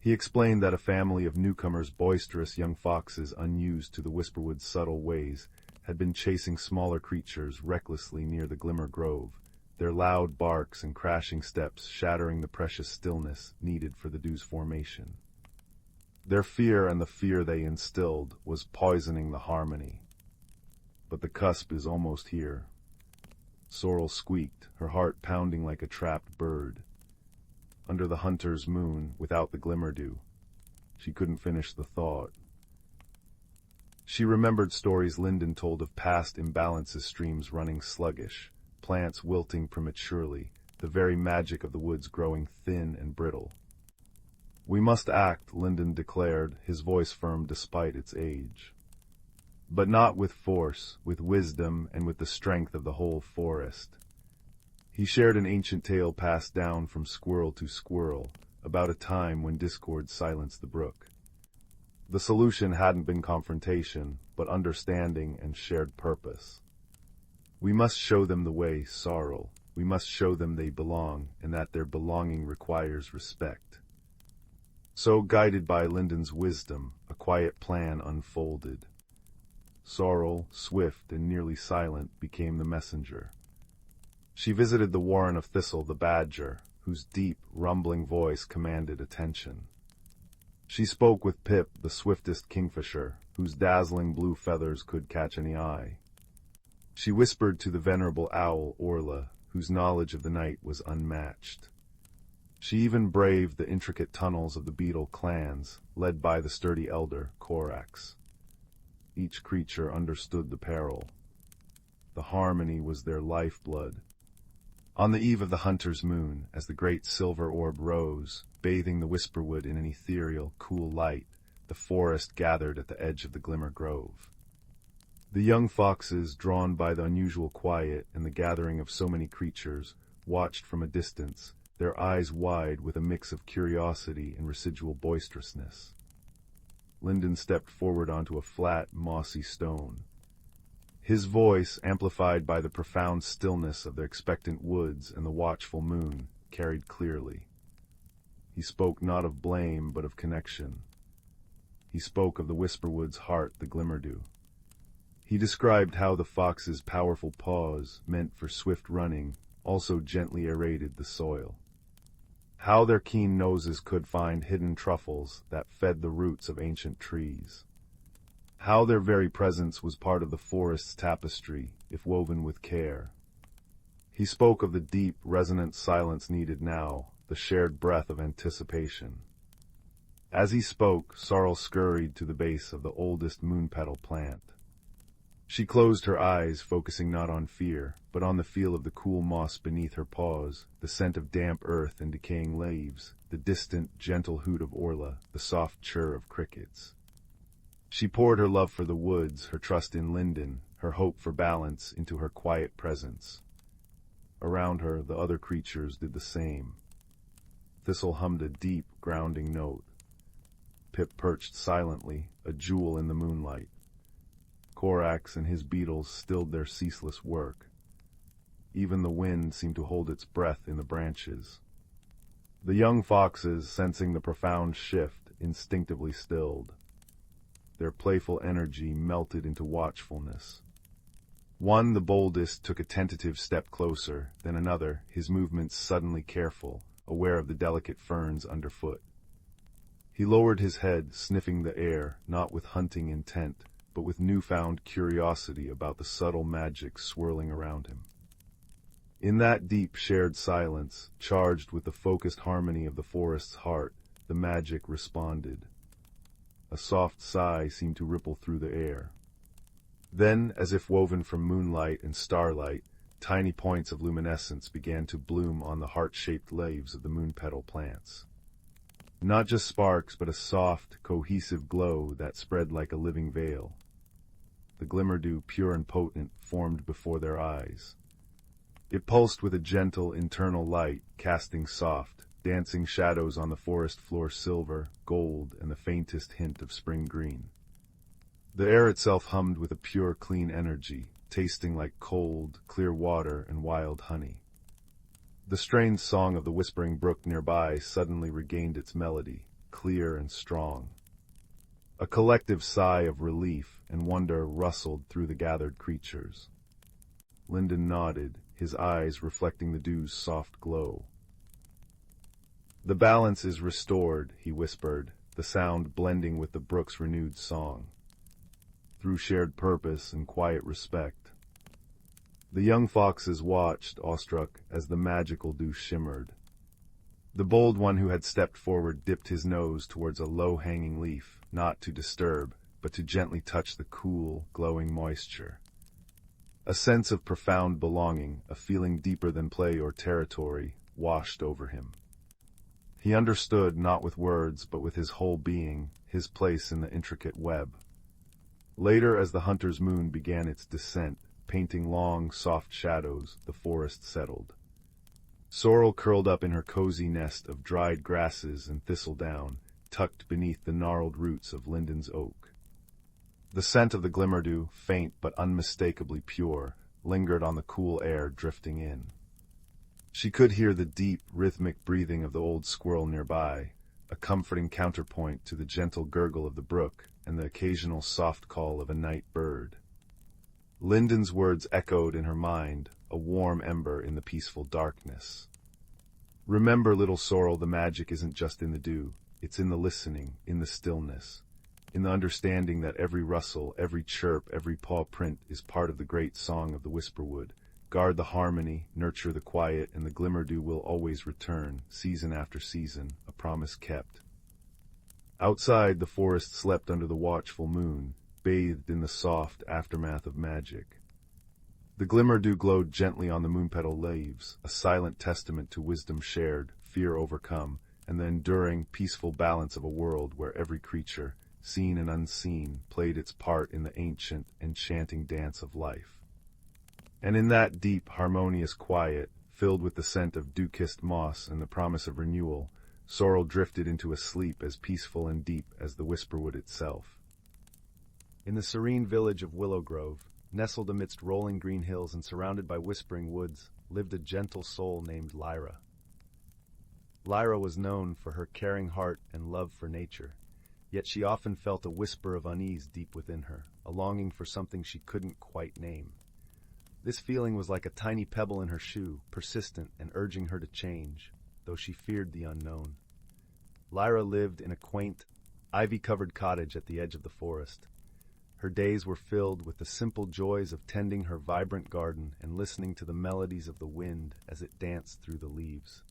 He explained that a family of newcomers, boisterous young foxes unused to the Whisperwood's subtle ways, had been chasing smaller creatures recklessly near the Glimmer Grove, their loud barks and crashing steps shattering the precious stillness needed for the dew's formation. Their fear and the fear they instilled was poisoning the harmony. But the cusp is almost here. Sorrel squeaked, her heart pounding like a trapped bird. Under the hunter's moon, without the glimmer-dew. She couldn't finish the thought. She remembered stories Linden told of past imbalances, streams running sluggish, plants wilting prematurely, the very magic of the woods growing thin and brittle. "We must act," Linden declared, his voice firm despite its age. "But not with force, with wisdom and with the strength of the whole forest." He shared an ancient tale passed down from squirrel to squirrel, about a time when discord silenced the brook. The solution hadn't been confrontation, but understanding and shared purpose. "We must show them the way, Sorrel. We must show them they belong, and that their belonging requires respect." So, guided by Linden's wisdom, a quiet plan unfolded. Sorrel, swift and nearly silent, became the messenger. She visited the warren of Thistle the badger, whose deep, rumbling voice commanded attention. She spoke with Pip, the swiftest kingfisher, whose dazzling blue feathers could catch any eye. She whispered to the venerable owl Orla, whose knowledge of the night was unmatched. She even braved the intricate tunnels of the beetle clans, led by the sturdy elder Korax. Each creature understood the peril. The harmony was their lifeblood. On the eve of the hunter's moon, as the great silver orb rose, bathing the Whisperwood in an ethereal, cool light, the forest gathered at the edge of the Glimmer Grove. The young foxes, drawn by the unusual quiet and the gathering of so many creatures, watched from a distance, their eyes wide with a mix of curiosity and residual boisterousness. Linden stepped forward onto a flat, mossy stone. His voice, amplified by the profound stillness of the expectant woods and the watchful moon, carried clearly. He spoke not of blame, but of connection. He spoke of the Whisperwood's heart, the Glimmerdew. He described how the fox's powerful paws, meant for swift running, also gently aerated the soil. How their keen noses could find hidden truffles that fed the roots of ancient trees. How their very presence was part of the forest's tapestry, if woven with care. He spoke of the deep, resonant silence needed now, the shared breath of anticipation. As he spoke, Sorrel scurried to the base of the oldest moonpetal plant. She closed her eyes, focusing not on fear, but on the feel of the cool moss beneath her paws, the scent of damp earth and decaying leaves, the distant, gentle hoot of Orla, the soft chirr of crickets. She poured her love for the woods, her trust in Linden, her hope for balance, into her quiet presence. Around her, the other creatures did the same. Thistle hummed a deep, grounding note. Pip perched silently, a jewel in the moonlight. Korax and his beetles stilled their ceaseless work. Even the wind seemed to hold its breath in the branches. The young foxes, sensing the profound shift, instinctively stilled. Their playful energy melted into watchfulness. One, the boldest, took a tentative step closer, then another, his movements suddenly careful, aware of the delicate ferns underfoot. He lowered his head, sniffing the air, not with hunting intent, but with newfound curiosity about the subtle magic swirling around him. In that deep shared silence, charged with the focused harmony of the forest's heart, the magic responded. A soft sigh seemed to ripple through the air. Then, as if woven from moonlight and starlight, tiny points of luminescence began to bloom on the heart-shaped leaves of the moon-petal plants. Not just sparks, but a soft, cohesive glow that spread like a living veil. The glimmer-dew, pure and potent, formed before their eyes. It pulsed with a gentle, internal light, casting soft, dancing shadows on the forest floor, silver, gold, and the faintest hint of spring green. The air itself hummed with a pure, clean energy, tasting like cold, clear water and wild honey. The strained song of the whispering brook nearby suddenly regained its melody, clear and strong. A collective sigh of relief and wonder rustled through the gathered creatures. Linden nodded, his eyes reflecting the dew's soft glow. "The balance is restored," he whispered, the sound blending with the brook's renewed song. "Through shared purpose and quiet respect." The young foxes watched, awestruck, as the magical dew shimmered. The bold one who had stepped forward dipped his nose towards a low-hanging leaf, not to disturb, but to gently touch the cool, glowing moisture. A sense of profound belonging, a feeling deeper than play or territory, washed over him. He understood, not with words, but with his whole being, his place in the intricate web. Later, as the hunter's moon began its descent, painting long, soft shadows, the forest settled. Sorrel curled up in her cozy nest of dried grasses and thistledown, tucked beneath the gnarled roots of Linden's oak. The scent of the glimmerdew, faint but unmistakably pure, lingered on the cool air drifting in. She could hear the deep, rhythmic breathing of the old squirrel nearby, a comforting counterpoint to the gentle gurgle of the brook and the occasional soft call of a night bird. Linden's words echoed in her mind, a warm ember in the peaceful darkness. "Remember, little sorrel, the magic isn't just in the dew. It's in the listening, in the stillness, in the understanding that every rustle, every chirp, every paw print is part of the great song of the Whisperwood. Guard the harmony, nurture the quiet, and the glimmerdew will always return, season after season, a promise kept." Outside, the forest slept under the watchful moon, bathed in the soft aftermath of magic. The glimmerdew glowed gently on the moonpetal leaves, a silent testament to wisdom shared, fear overcome, and the enduring, peaceful balance of a world where every creature, seen and unseen, played its part in the ancient, enchanting dance of life. And in that deep, harmonious quiet, filled with the scent of dew-kissed moss and the promise of renewal, Sorrel drifted into a sleep as peaceful and deep as the Whisperwood itself. In the serene village of Willowgrove, nestled amidst rolling green hills and surrounded by whispering woods, lived a gentle soul named Lyra. Lyra was known for her caring heart and love for nature, yet she often felt a whisper of unease deep within her, a longing for something she couldn't quite name. This feeling was like a tiny pebble in her shoe, persistent and urging her to change, though she feared the unknown. Lyra lived in a quaint, ivy-covered cottage at the edge of the forest. Her days were filled with the simple joys of tending her vibrant garden and listening to the melodies of the wind as it danced through the leaves.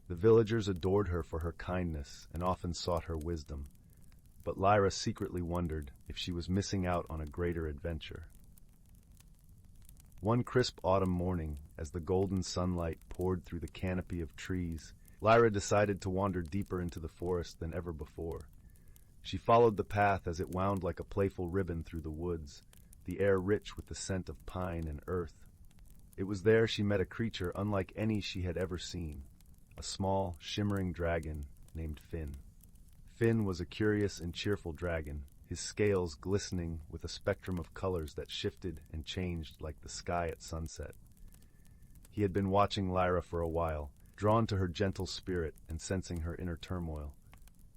The villagers adored her for her kindness and often sought her wisdom, but Lyra secretly wondered if she was missing out on a greater adventure. One crisp autumn morning, as the golden sunlight poured through the canopy of trees, Lyra decided to wander deeper into the forest than ever before. She followed the path as it wound like a playful ribbon through the woods, the air rich with the scent of pine and earth. It was there she met a creature unlike any she had ever seen, a small, shimmering dragon named Finn. Finn was a curious and cheerful dragon, his scales glistening with a spectrum of colors that shifted and changed like the sky at sunset. He had been watching Lyra for a while, drawn to her gentle spirit and sensing her inner turmoil.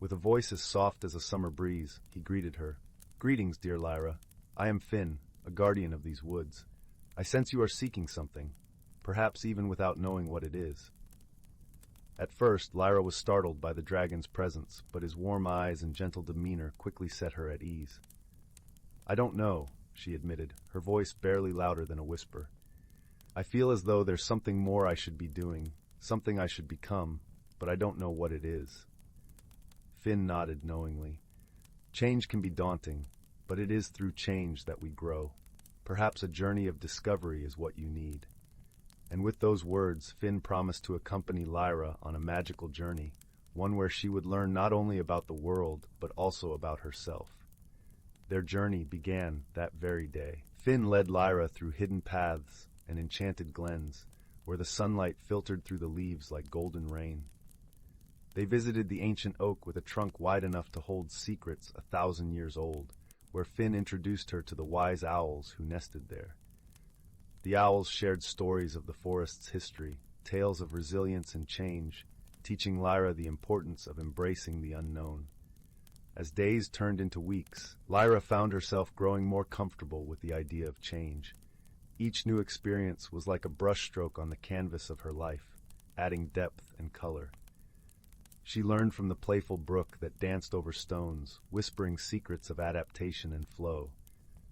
With a voice as soft as a summer breeze, he greeted her. "Greetings, dear Lyra. I am Finn, a guardian of these woods. I sense you are seeking something, perhaps even without knowing what it is." At first, Lyra was startled by the dragon's presence, but his warm eyes and gentle demeanor quickly set her at ease. "I don't know," she admitted, her voice barely louder than a whisper. "I feel as though there's something more I should be doing, something I should become, but I don't know what it is." Finn nodded knowingly. Change can be daunting, but it is through change that we grow. Perhaps a journey of discovery is what you need. And with those words, Finn promised to accompany Lyra on a magical journey, one where she would learn not only about the world, but also about herself. Their journey began that very day. Finn led Lyra through hidden paths and enchanted glens, where the sunlight filtered through the leaves like golden rain. They visited the ancient oak with a trunk wide enough to hold secrets 1,000 years old, where Finn introduced her to the wise owls who nested there. The owls shared stories of the forest's history, tales of resilience and change, teaching Lyra the importance of embracing the unknown. As days turned into weeks, Lyra found herself growing more comfortable with the idea of change. Each new experience was like a brushstroke on the canvas of her life, adding depth and color. She learned from the playful brook that danced over stones, whispering secrets of adaptation and flow.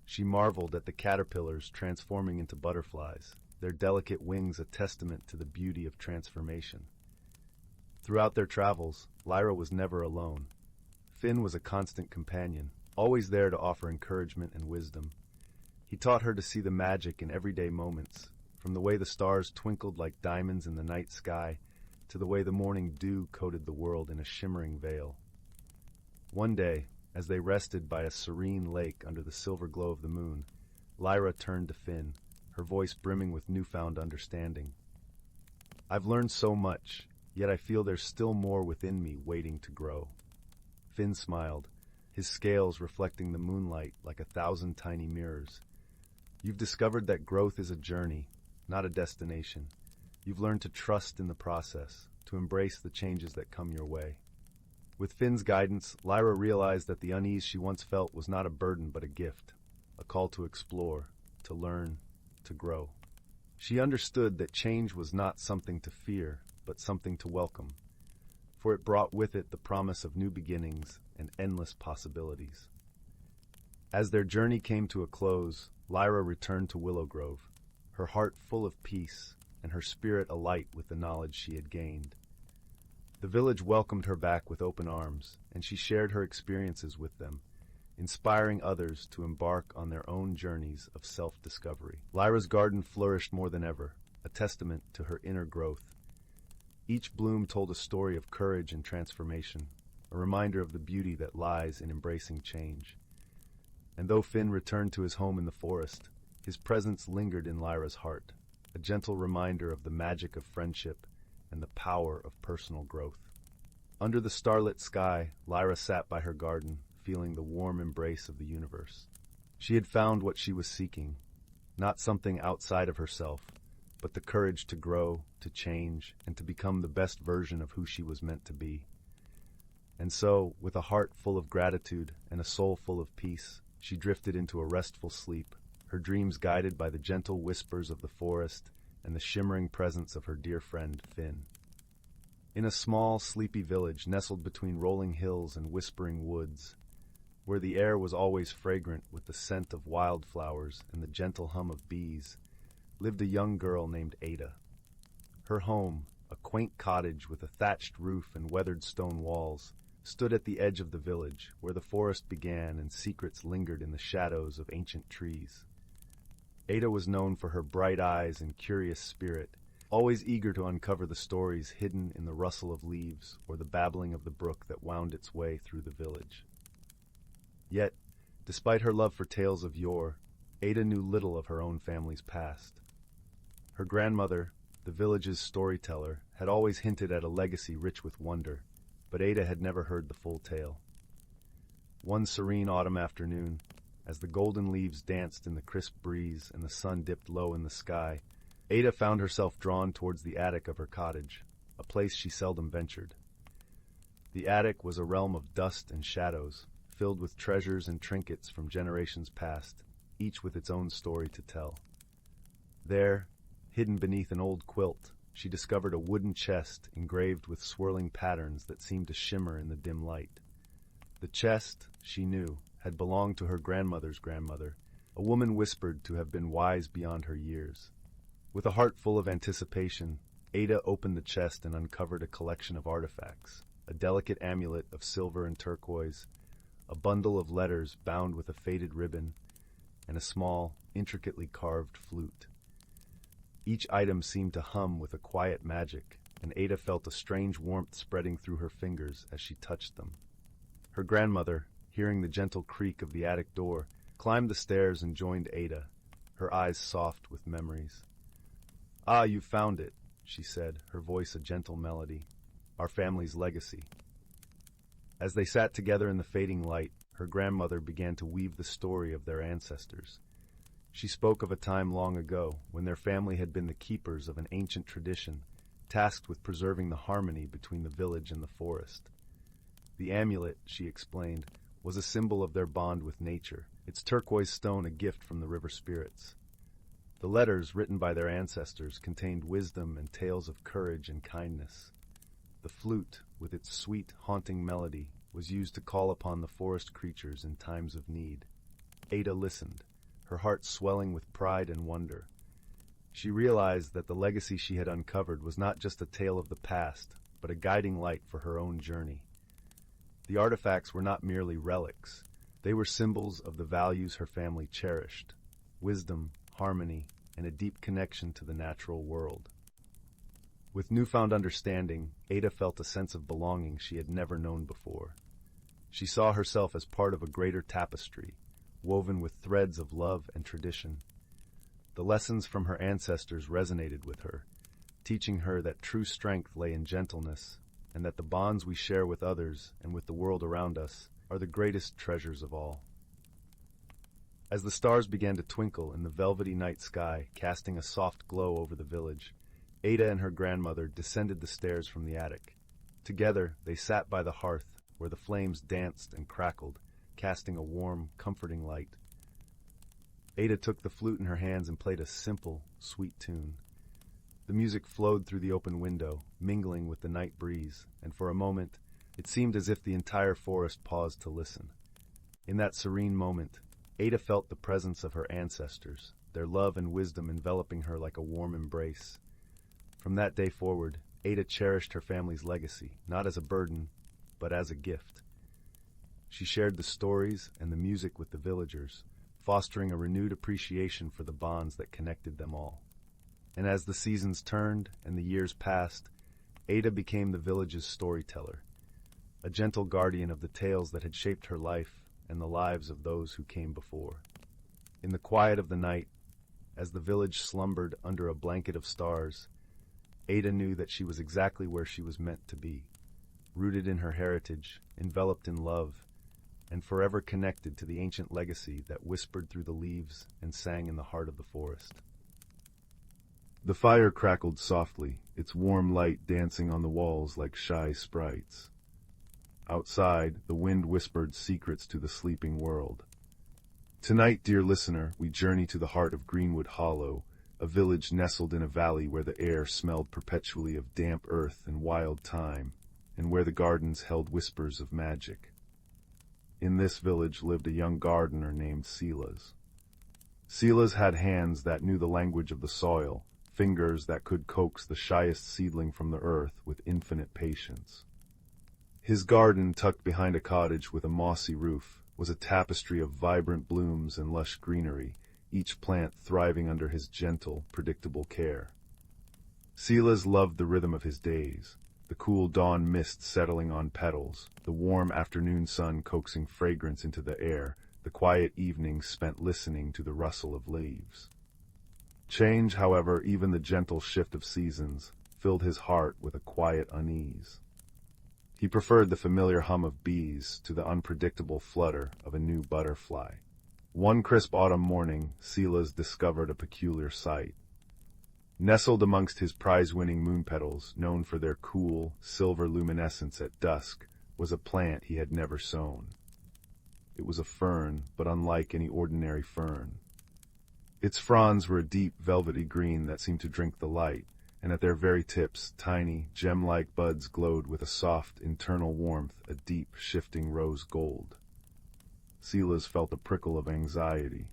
She marveled at the caterpillars transforming into butterflies, their delicate wings a testament to the beauty of transformation. Throughout their travels, Lyra was never alone. Finn was a constant companion, always there to offer encouragement and wisdom. He taught her to see the magic in everyday moments, from the way the stars twinkled like diamonds in the night sky, to the way the morning dew coated the world in a shimmering veil. One day, as they rested by a serene lake under the silver glow of the moon, Lyra turned to Finn, her voice brimming with newfound understanding. "I've learned so much, yet I feel there's still more within me waiting to grow." Finn smiled, his scales reflecting the moonlight like 1,000 tiny mirrors. "You've discovered that growth is a journey, not a destination. You've learned to trust in the process, to embrace the changes that come your way." With Finn's guidance, Lyra realized that the unease she once felt was not a burden but a gift, a call to explore, to learn, to grow. She understood that change was not something to fear, but something to welcome, for it brought with it the promise of new beginnings and endless possibilities. As their journey came to a close, Lyra returned to Willowgrove, her heart full of peace and her spirit alight with the knowledge she had gained. The village welcomed her back with open arms, and she shared her experiences with them, inspiring others to embark on their own journeys of self-discovery. Lyra's garden flourished more than ever, a testament to her inner growth. Each bloom told a story of courage and transformation, a reminder of the beauty that lies in embracing change. And though Finn returned to his home in the forest, his presence lingered in Lyra's heart, a gentle reminder of the magic of friendship and the power of personal growth. Under the starlit sky, Lyra sat by her garden, feeling the warm embrace of the universe. She had found what she was seeking, not something outside of herself, but the courage to grow, to change, and to become the best version of who she was meant to be. And so, with a heart full of gratitude and a soul full of peace, she drifted into a restful sleep, her dreams guided by the gentle whispers of the forest and the shimmering presence of her dear friend, Finn. In a small, sleepy village nestled between rolling hills and whispering woods, where the air was always fragrant with the scent of wildflowers and the gentle hum of bees, lived a young girl named Ada. Her home, a quaint cottage with a thatched roof and weathered stone walls, stood at the edge of the village, where the forest began and secrets lingered in the shadows of ancient trees. Ada was known for her bright eyes and curious spirit, always eager to uncover the stories hidden in the rustle of leaves or the babbling of the brook that wound its way through the village. Yet, despite her love for tales of yore, Ada knew little of her own family's past. Her grandmother, the village's storyteller, had always hinted at a legacy rich with wonder, but Ada had never heard the full tale. One serene autumn afternoon, as the golden leaves danced in the crisp breeze and the sun dipped low in the sky, Ada found herself drawn towards the attic of her cottage, a place she seldom ventured. The attic was a realm of dust and shadows, filled with treasures and trinkets from generations past, each with its own story to tell. There, hidden beneath an old quilt, she discovered a wooden chest engraved with swirling patterns that seemed to shimmer in the dim light. The chest, she knew, had belonged to her grandmother's grandmother, a woman whispered to have been wise beyond her years. With a heart full of anticipation, Ada opened the chest and uncovered a collection of artifacts, a delicate amulet of silver and turquoise, a bundle of letters bound with a faded ribbon, and a small, intricately carved flute. Each item seemed to hum with a quiet magic, and Ada felt a strange warmth spreading through her fingers as she touched them. Her grandmother, hearing the gentle creak of the attic door, climbed the stairs and joined Ada, her eyes soft with memories. "Ah, you found it," she said, her voice a gentle melody. "Our family's legacy." As they sat together in the fading light, her grandmother began to weave the story of their ancestors. She spoke of a time long ago when their family had been the keepers of an ancient tradition, tasked with preserving the harmony between the village and the forest. The amulet, she explained, was a symbol of their bond with nature, its turquoise stone a gift from the river spirits. The letters written by their ancestors contained wisdom and tales of courage and kindness. The flute, with its sweet, haunting melody, was used to call upon the forest creatures in times of need. Ada listened, her heart swelling with pride and wonder. She realized that the legacy she had uncovered was not just a tale of the past, but a guiding light for her own journey. The artifacts were not merely relics. They were symbols of the values her family cherished: wisdom, harmony, and a deep connection to the natural world. With newfound understanding, Ada felt a sense of belonging she had never known before. She saw herself as part of a greater tapestry, woven with threads of love and tradition. The lessons from her ancestors resonated with her, teaching her that true strength lay in gentleness, and that the bonds we share with others and with the world around us are the greatest treasures of all. As the stars began to twinkle in the velvety night sky, casting a soft glow over the village, Ada and her grandmother descended the stairs from the attic. Together, they sat by the hearth, where the flames danced and crackled, casting a warm, comforting light. Ada took the flute in her hands and played a simple, sweet tune. The music flowed through the open window, mingling with the night breeze, and for a moment, it seemed as if the entire forest paused to listen. In that serene moment, Ada felt the presence of her ancestors, their love and wisdom enveloping her like a warm embrace. From that day forward, Ada cherished her family's legacy, not as a burden, but as a gift. She shared the stories and the music with the villagers, fostering a renewed appreciation for the bonds that connected them all. And as the seasons turned and the years passed, Ada became the village's storyteller, a gentle guardian of the tales that had shaped her life and the lives of those who came before. In the quiet of the night, as the village slumbered under a blanket of stars, Ada knew that she was exactly where she was meant to be, rooted in her heritage, enveloped in love, and forever connected to the ancient legacy that whispered through the leaves and sang in the heart of the forest. The fire crackled softly, its warm light dancing on the walls like shy sprites. Outside, the wind whispered secrets to the sleeping world. Tonight, dear listener, we journey to the heart of Greenwood Hollow, a village nestled in a valley where the air smelled perpetually of damp earth and wild thyme, and where the gardens held whispers of magic. In this village lived a young gardener named Silas. Silas had hands that knew the language of the soil, fingers that could coax the shyest seedling from the earth with infinite patience. His garden, tucked behind a cottage with a mossy roof, was a tapestry of vibrant blooms and lush greenery, each plant thriving under his gentle, predictable care. Silas loved the rhythm of his days, the cool dawn mist settling on petals, the warm afternoon sun coaxing fragrance into the air, the quiet evenings spent listening to the rustle of leaves. Change, however, even the gentle shift of seasons, filled his heart with a quiet unease. He preferred the familiar hum of bees to the unpredictable flutter of a new butterfly. One crisp autumn morning, Silas discovered a peculiar sight. Nestled amongst his prize-winning moon petals, known for their cool, silver luminescence at dusk, was a plant he had never sown. It was a fern, but unlike any ordinary fern. Its fronds were a deep, velvety green that seemed to drink the light, and at their very tips, tiny, gem-like buds glowed with a soft, internal warmth, a deep, shifting rose gold. Silas felt a prickle of anxiety.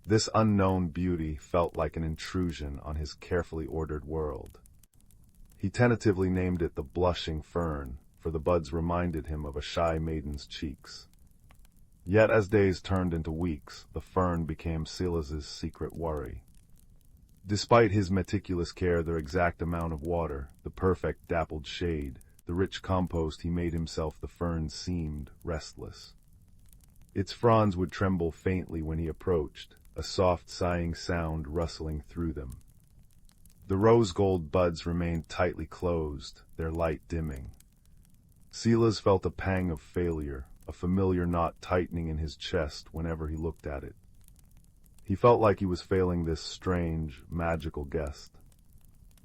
This unknown beauty felt like an intrusion on his carefully ordered world. He tentatively named it the blushing fern, for the buds reminded him of a shy maiden's cheeks. Yet as days turned into weeks, the fern became Silas's secret worry. Despite his meticulous care, the exact amount of water, the perfect dappled shade, the rich compost he made himself, the fern seemed restless. Its fronds would tremble faintly when he approached, a soft sighing sound rustling through them. The rose-gold buds remained tightly closed, their light dimming. Silas felt a pang of failure, a familiar knot tightening in his chest whenever he looked at it. He felt like he was failing this strange, magical guest.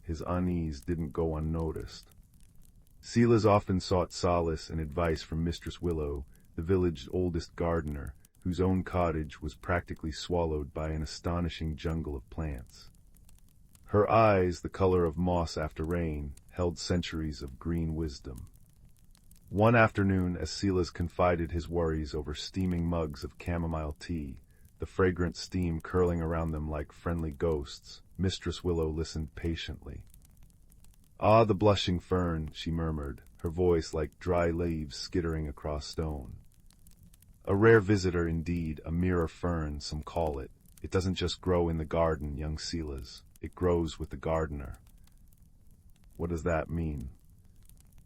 His unease didn't go unnoticed. Silas often sought solace and advice from Mistress Willow, the village's oldest gardener, whose own cottage was practically swallowed by an astonishing jungle of plants. Her eyes, the color of moss after rain, held centuries of green wisdom. One afternoon, as Silas confided his worries over steaming mugs of chamomile tea, the fragrant steam curling around them like friendly ghosts, Mistress Willow listened patiently. "Ah, the blushing fern," she murmured, her voice like dry leaves skittering across stone. "A rare visitor indeed, a mirror fern, some call it. It doesn't just grow in the garden, young Silas. It grows with the gardener." "What does that mean?"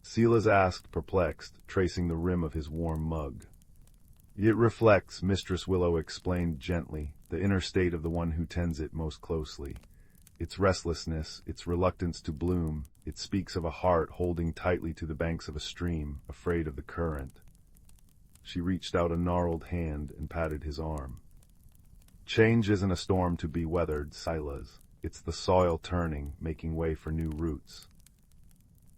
Silas asked, perplexed, tracing the rim of his warm mug. "It reflects," Mistress Willow explained gently, "the inner state of the one who tends it most closely. Its restlessness, its reluctance to bloom, it speaks of a heart holding tightly to the banks of a stream, afraid of the current." She reached out a gnarled hand and patted his arm. "Change isn't a storm to be weathered, Silas. It's the soil turning, making way for new roots."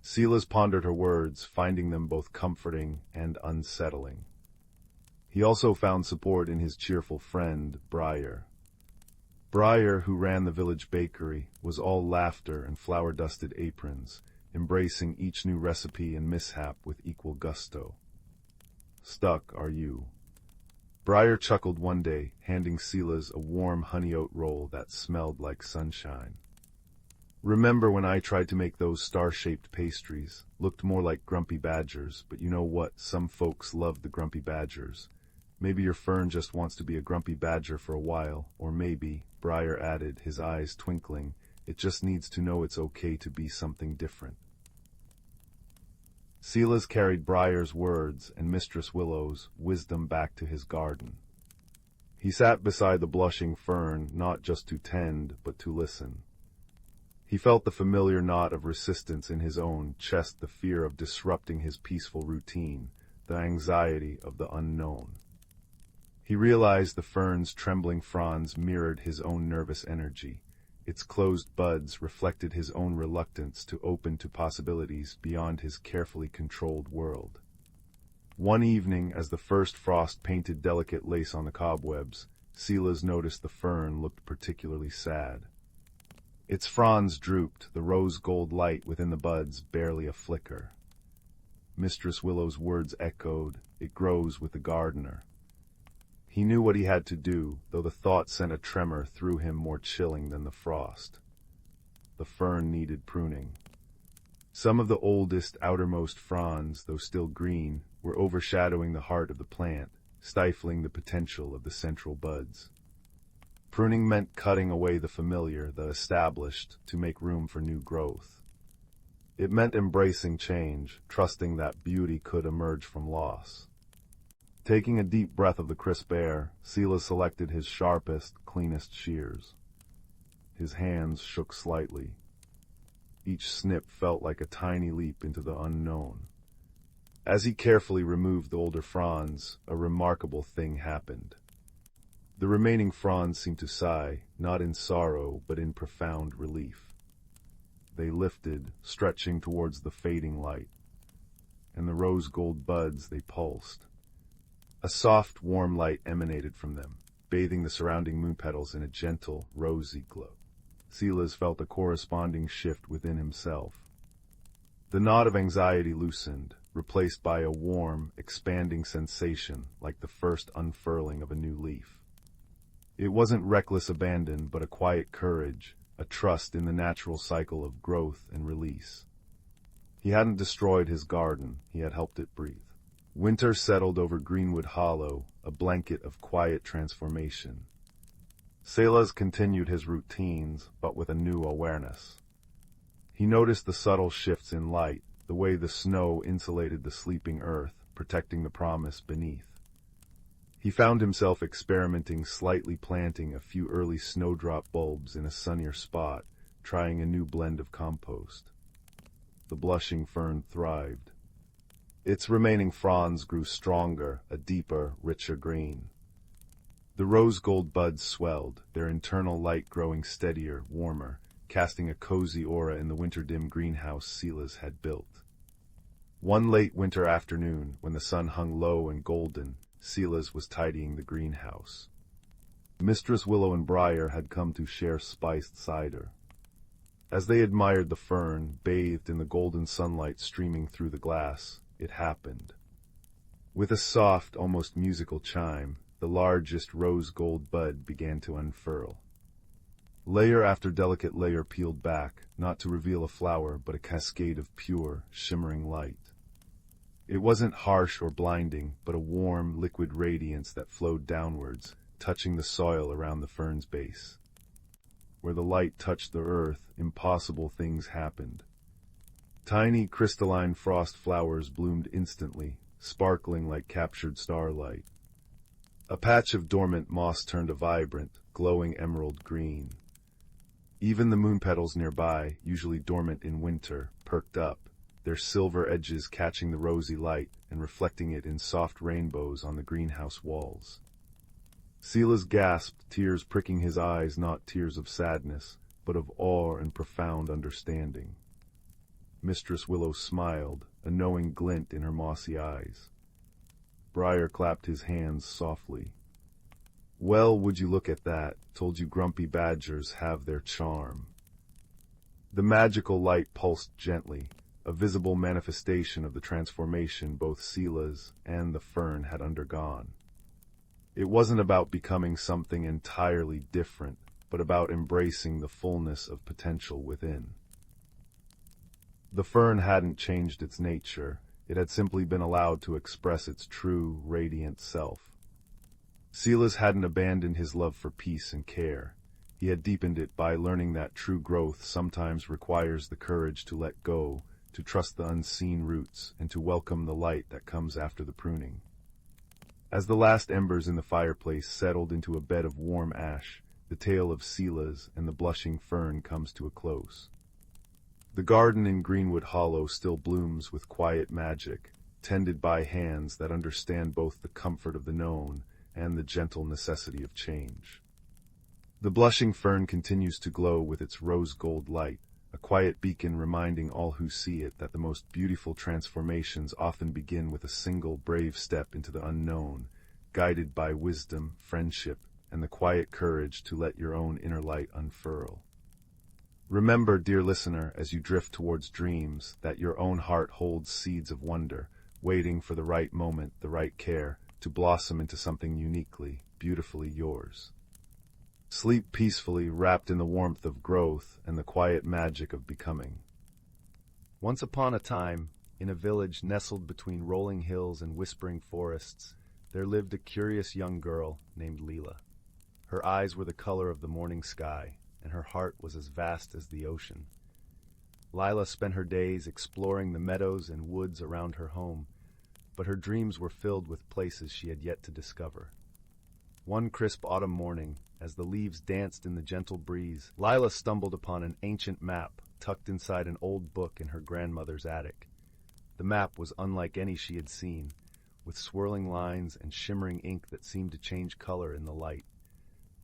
Silas pondered her words, finding them both comforting and unsettling. He also found support in his cheerful friend, Briar. Briar, who ran the village bakery, was all laughter and flour-dusted aprons, embracing each new recipe and mishap with equal gusto. "Stuck, are you?" Briar chuckled one day, handing Silas a warm honey oat roll that smelled like sunshine. "Remember when I tried to make those star-shaped pastries? Looked more like grumpy badgers, but you know what? Some folks love the grumpy badgers. Maybe your fern just wants to be a grumpy badger for a while, or maybe," Briar added, his eyes twinkling, "it just needs to know it's okay to be something different." Silas carried Briar's words and Mistress Willow's wisdom back to his garden. He sat beside the blushing fern, not just to tend, but to listen. He felt the familiar knot of resistance in his own chest, the fear of disrupting his peaceful routine, the anxiety of the unknown. He realized the fern's trembling fronds mirrored his own nervous energy. Its closed buds reflected his own reluctance to open to possibilities beyond his carefully controlled world. One evening, as the first frost painted delicate lace on the cobwebs, Silas noticed the fern looked particularly sad. Its fronds drooped, the rose-gold light within the buds barely a flicker. Mistress Willow's words echoed, "It grows with the gardener." He knew what he had to do, though the thought sent a tremor through him more chilling than the frost. The fern needed pruning. Some of the oldest, outermost fronds, though still green, were overshadowing the heart of the plant, stifling the potential of the central buds. Pruning meant cutting away the familiar, the established, to make room for new growth. It meant embracing change, trusting that beauty could emerge from loss. Taking a deep breath of the crisp air, Silas selected his sharpest, cleanest shears. His hands shook slightly. Each snip felt like a tiny leap into the unknown. As he carefully removed the older fronds, a remarkable thing happened. The remaining fronds seemed to sigh, not in sorrow, but in profound relief. They lifted, stretching towards the fading light. And the rose-gold buds, they pulsed. A soft, warm light emanated from them, bathing the surrounding moon petals in a gentle, rosy glow. Silas felt a corresponding shift within himself. The knot of anxiety loosened, replaced by a warm, expanding sensation like the first unfurling of a new leaf. It wasn't reckless abandon, but a quiet courage, a trust in the natural cycle of growth and release. He hadn't destroyed his garden, he had helped it breathe. Winter settled over Greenwood Hollow, a blanket of quiet transformation. Silas continued his routines, but with a new awareness. He noticed the subtle shifts in light, the way the snow insulated the sleeping earth, protecting the promise beneath. He found himself experimenting, slightly planting a few early snowdrop bulbs in a sunnier spot, trying a new blend of compost. The blushing fern thrived. Its remaining fronds grew stronger, a deeper, richer green. The rose-gold buds swelled, their internal light growing steadier, warmer, casting a cozy aura in the winter-dim greenhouse Silas had built. One late winter afternoon, when the sun hung low and golden, Silas was tidying the greenhouse. Mistress Willow and Briar had come to share spiced cider. As they admired the fern, bathed in the golden sunlight streaming through the glass, it happened. With a soft, almost musical chime, the largest rose-gold bud began to unfurl. Layer after delicate layer peeled back, not to reveal a flower, but a cascade of pure, shimmering light. It wasn't harsh or blinding, but a warm, liquid radiance that flowed downwards, touching the soil around the fern's base. Where the light touched the earth, impossible things happened. Tiny, crystalline frost flowers bloomed instantly, sparkling like captured starlight. A patch of dormant moss turned a vibrant, glowing emerald green. Even the moon petals nearby, usually dormant in winter, perked up, their silver edges catching the rosy light and reflecting it in soft rainbows on the greenhouse walls. Silas gasped, tears pricking his eyes, not tears of sadness, but of awe and profound understanding. Mistress Willow smiled, a knowing glint in her mossy eyes. Briar clapped his hands softly. "Well, would you look at that, told you grumpy badgers have their charm." The magical light pulsed gently, a visible manifestation of the transformation both Silas and the fern had undergone. It wasn't about becoming something entirely different, but about embracing the fullness of potential within. The fern hadn't changed its nature, it had simply been allowed to express its true, radiant self. Silas hadn't abandoned his love for peace and care. He had deepened it by learning that true growth sometimes requires the courage to let go, to trust the unseen roots, and to welcome the light that comes after the pruning. As the last embers in the fireplace settled into a bed of warm ash, the tale of Silas and the blushing fern comes to a close. The garden in Greenwood Hollow still blooms with quiet magic, tended by hands that understand both the comfort of the known and the gentle necessity of change. The blushing fern continues to glow with its rose-gold light, a quiet beacon reminding all who see it that the most beautiful transformations often begin with a single brave step into the unknown, guided by wisdom, friendship, and the quiet courage to let your own inner light unfurl. Remember, dear listener, as you drift towards dreams, that your own heart holds seeds of wonder, waiting for the right moment, the right care, to blossom into something uniquely, beautifully yours. Sleep peacefully, wrapped in the warmth of growth and the quiet magic of becoming. Once upon a time, in a village nestled between rolling hills and whispering forests, there lived a curious young girl named Leela. Her eyes were the color of the morning sky, and her heart was as vast as the ocean. Lila spent her days exploring the meadows and woods around her home, but her dreams were filled with places she had yet to discover. One crisp autumn morning, as the leaves danced in the gentle breeze, Lila stumbled upon an ancient map tucked inside an old book in her grandmother's attic. The map was unlike any she had seen, with swirling lines and shimmering ink that seemed to change color in the light.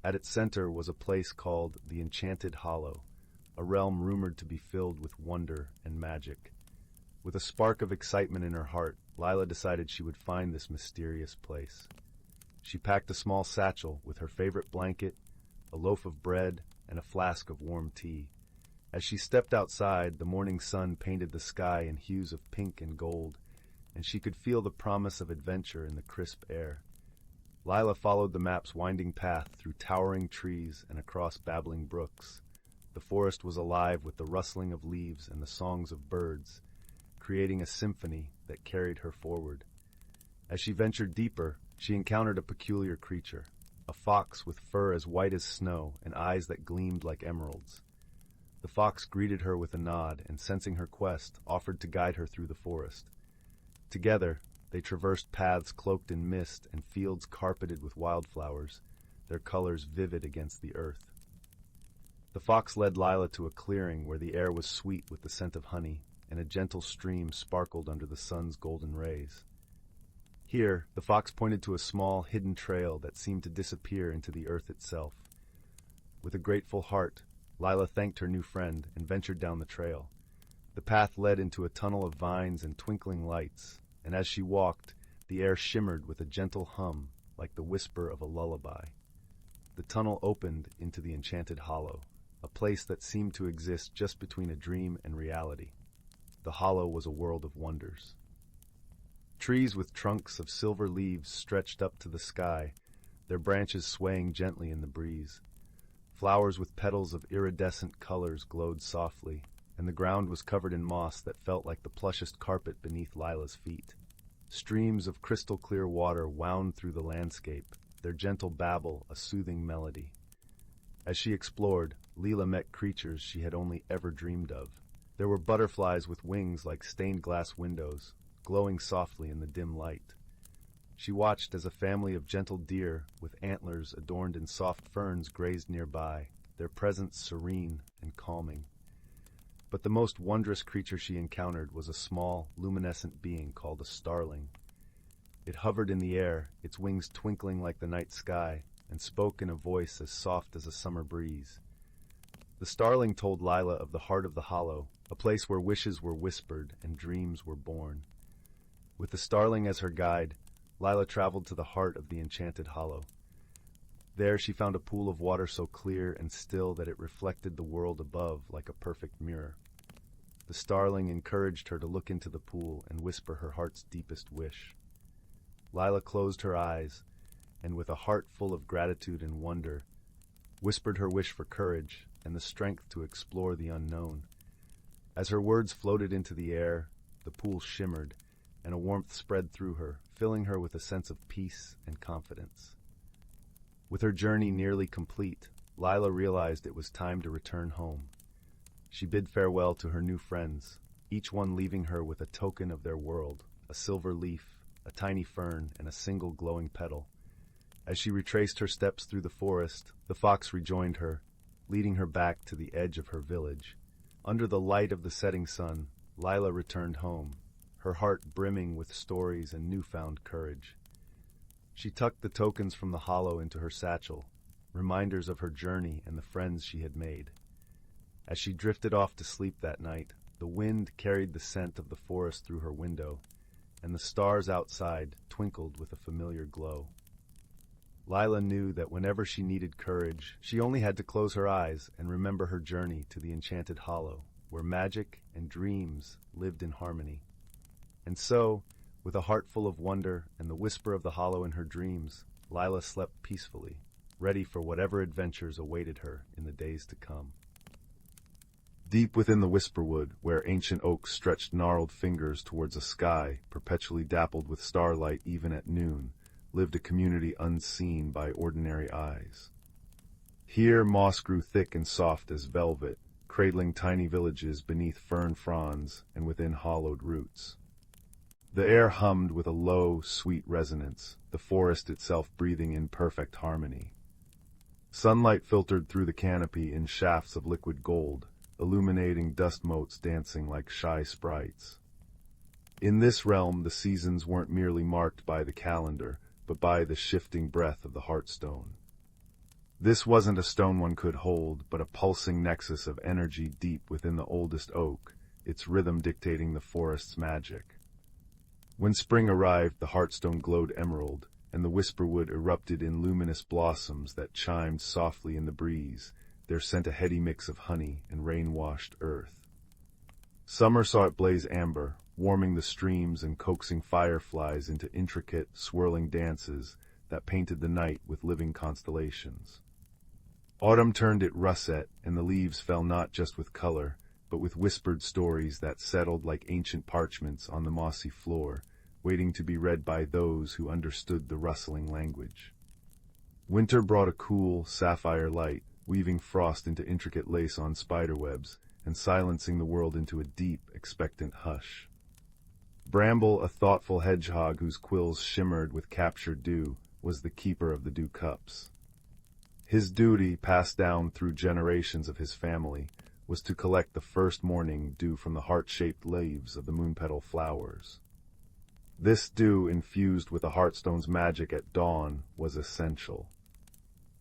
At its center was a place called the Enchanted Hollow, a realm rumored to be filled with wonder and magic. With a spark of excitement in her heart, Lila decided she would find this mysterious place. She packed a small satchel with her favorite blanket, a loaf of bread, and a flask of warm tea. As she stepped outside, the morning sun painted the sky in hues of pink and gold, and she could feel the promise of adventure in the crisp air. Lila followed the map's winding path through towering trees and across babbling brooks. The forest was alive with the rustling of leaves and the songs of birds, creating a symphony that carried her forward. As she ventured deeper, she encountered a peculiar creature, a fox with fur as white as snow and eyes that gleamed like emeralds. The fox greeted her with a nod and, sensing her quest, offered to guide her through the forest. Together, they traversed paths cloaked in mist and fields carpeted with wildflowers, their colors vivid against the earth. The fox led Lila to a clearing where the air was sweet with the scent of honey, and a gentle stream sparkled under the sun's golden rays. Here, the fox pointed to a small, hidden trail that seemed to disappear into the earth itself. With a grateful heart, Lila thanked her new friend and ventured down the trail. The path led into a tunnel of vines and twinkling lights, and as she walked, the air shimmered with a gentle hum, like the whisper of a lullaby. The tunnel opened into the Enchanted Hollow, a place that seemed to exist just between a dream and reality. The hollow was a world of wonders. Trees with trunks of silver leaves stretched up to the sky, their branches swaying gently in the breeze. Flowers with petals of iridescent colors glowed softly, and the ground was covered in moss that felt like the plushest carpet beneath Lila's feet. Streams of crystal-clear water wound through the landscape, their gentle babble a soothing melody. As she explored, Lila met creatures she had only ever dreamed of. There were butterflies with wings like stained glass windows, glowing softly in the dim light. She watched as a family of gentle deer with antlers adorned in soft ferns grazed nearby, their presence serene and calming. But the most wondrous creature she encountered was a small, luminescent being called a starling. It hovered in the air, its wings twinkling like the night sky, and spoke in a voice as soft as a summer breeze. The starling told Lila of the heart of the hollow, a place where wishes were whispered and dreams were born. With the starling as her guide, Lila traveled to the heart of the Enchanted Hollow. There she found a pool of water so clear and still that it reflected the world above like a perfect mirror. The starling encouraged her to look into the pool and whisper her heart's deepest wish. Lila closed her eyes, and with a heart full of gratitude and wonder, whispered her wish for courage and the strength to explore the unknown. As her words floated into the air, the pool shimmered, and a warmth spread through her, filling her with a sense of peace and confidence. With her journey nearly complete, Lila realized it was time to return home. She bid farewell to her new friends, each one leaving her with a token of their world, a silver leaf, a tiny fern, and a single glowing petal. As she retraced her steps through the forest, the fox rejoined her, leading her back to the edge of her village. Under the light of the setting sun, Lila returned home, her heart brimming with stories and newfound courage. She tucked the tokens from the hollow into her satchel, reminders of her journey and the friends she had made. As she drifted off to sleep that night, the wind carried the scent of the forest through her window, and the stars outside twinkled with a familiar glow. Lila knew that whenever she needed courage, she only had to close her eyes and remember her journey to the Enchanted Hollow, where magic and dreams lived in harmony. And so, with a heart full of wonder and the whisper of the hollow in her dreams, Lila slept peacefully, ready for whatever adventures awaited her in the days to come. Deep within the Whisperwood, where ancient oaks stretched gnarled fingers towards a sky perpetually dappled with starlight even at noon, lived a community unseen by ordinary eyes. Here moss grew thick and soft as velvet, cradling tiny villages beneath fern fronds and within hollowed roots. The air hummed with a low, sweet resonance, the forest itself breathing in perfect harmony. Sunlight filtered through the canopy in shafts of liquid gold, illuminating dust motes dancing like shy sprites. In this realm, the seasons weren't merely marked by the calendar, but by the shifting breath of the heartstone. This wasn't a stone one could hold, but a pulsing nexus of energy deep within the oldest oak, its rhythm dictating the forest's magic. When spring arrived, the heartstone glowed emerald, and the Whisperwood erupted in luminous blossoms that chimed softly in the breeze, their scent a heady mix of honey and rain-washed earth. Summer saw it blaze amber, warming the streams and coaxing fireflies into intricate, swirling dances that painted the night with living constellations. Autumn turned it russet, and the leaves fell not just with color, but with whispered stories that settled like ancient parchments on the mossy floor, waiting to be read by those who understood the rustling language. Winter brought a cool, sapphire light, weaving frost into intricate lace on spiderwebs, and silencing the world into a deep, expectant hush. Bramble, a thoughtful hedgehog whose quills shimmered with captured dew, was the keeper of the dew cups. His duty, passed down through generations of his family, was to collect the first morning dew from the heart-shaped leaves of the moonpetal flowers. This dew, infused with the heartstone's magic at dawn, was essential.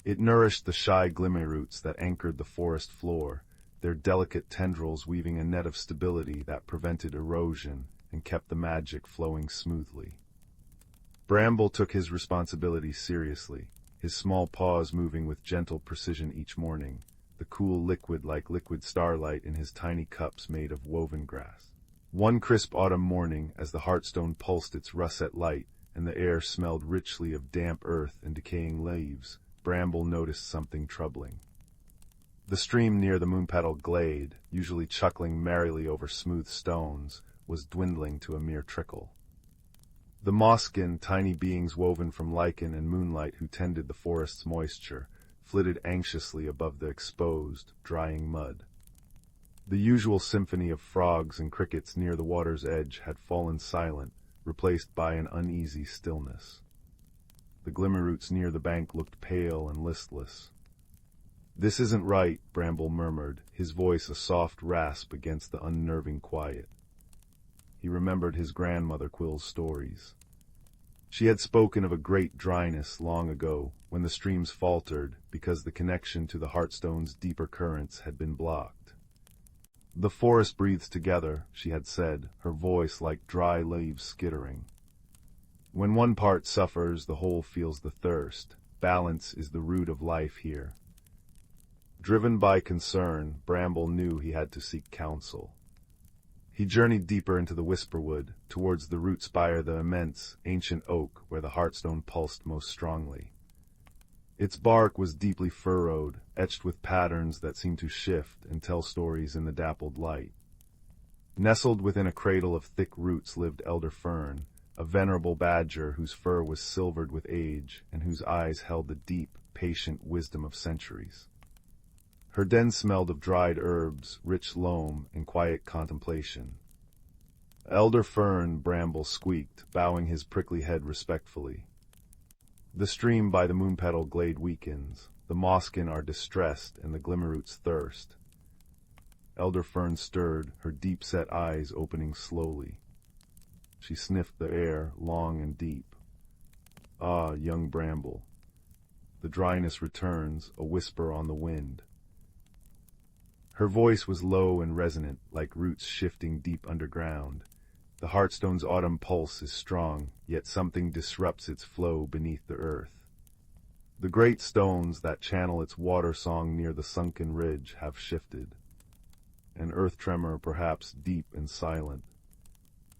It nourished the shy glimmerroots that anchored the forest floor, their delicate tendrils weaving a net of stability that prevented erosion and kept the magic flowing smoothly. Bramble took his responsibility seriously, his small paws moving with gentle precision each morning, the cool liquid like liquid starlight in his tiny cups made of woven grass. One crisp autumn morning, as the heartstone pulsed its russet light and the air smelled richly of damp earth and decaying leaves, Bramble noticed something troubling. The stream near the moonpetal glade, usually chuckling merrily over smooth stones, was dwindling to a mere trickle. The moss-skinned, tiny beings woven from lichen and moonlight who tended the forest's moisture flitted anxiously above the exposed, drying mud. The usual symphony of frogs and crickets near the water's edge had fallen silent, replaced by an uneasy stillness. The glimmerroots near the bank looked pale and listless. "This isn't right," Bramble murmured, his voice a soft rasp against the unnerving quiet. He remembered his grandmother Quill's stories. She had spoken of a great dryness long ago, when the streams faltered because the connection to the heartstone's deeper currents had been blocked. "The forest breathes together," she had said, her voice like dry leaves skittering. "When one part suffers, the whole feels the thirst. Balance is the root of life here." Driven by concern, Bramble knew he had to seek counsel. He journeyed deeper into the Whisperwood, towards the root spire of the immense, ancient oak where the heartstone pulsed most strongly. Its bark was deeply furrowed, etched with patterns that seemed to shift and tell stories in the dappled light. Nestled within a cradle of thick roots lived Elder Fern, a venerable badger whose fur was silvered with age and whose eyes held the deep, patient wisdom of centuries. Her den smelled of dried herbs, rich loam, and quiet contemplation. "Elder Fern," Bramble squeaked, bowing his prickly head respectfully. "The stream by the moonpetal glade weakens, the mosskin are distressed, and the glimmerroots thirst." Elder Fern stirred, her deep-set eyes opening slowly. She sniffed the air, long and deep. "Ah, young Bramble." The dryness returns, a whisper on the wind. Her voice was low and resonant, like roots shifting deep underground. The heartstone's autumn pulse is strong, yet something disrupts its flow beneath the earth. The great stones that channel its water song near the sunken ridge have shifted. An earth tremor, perhaps deep and silent.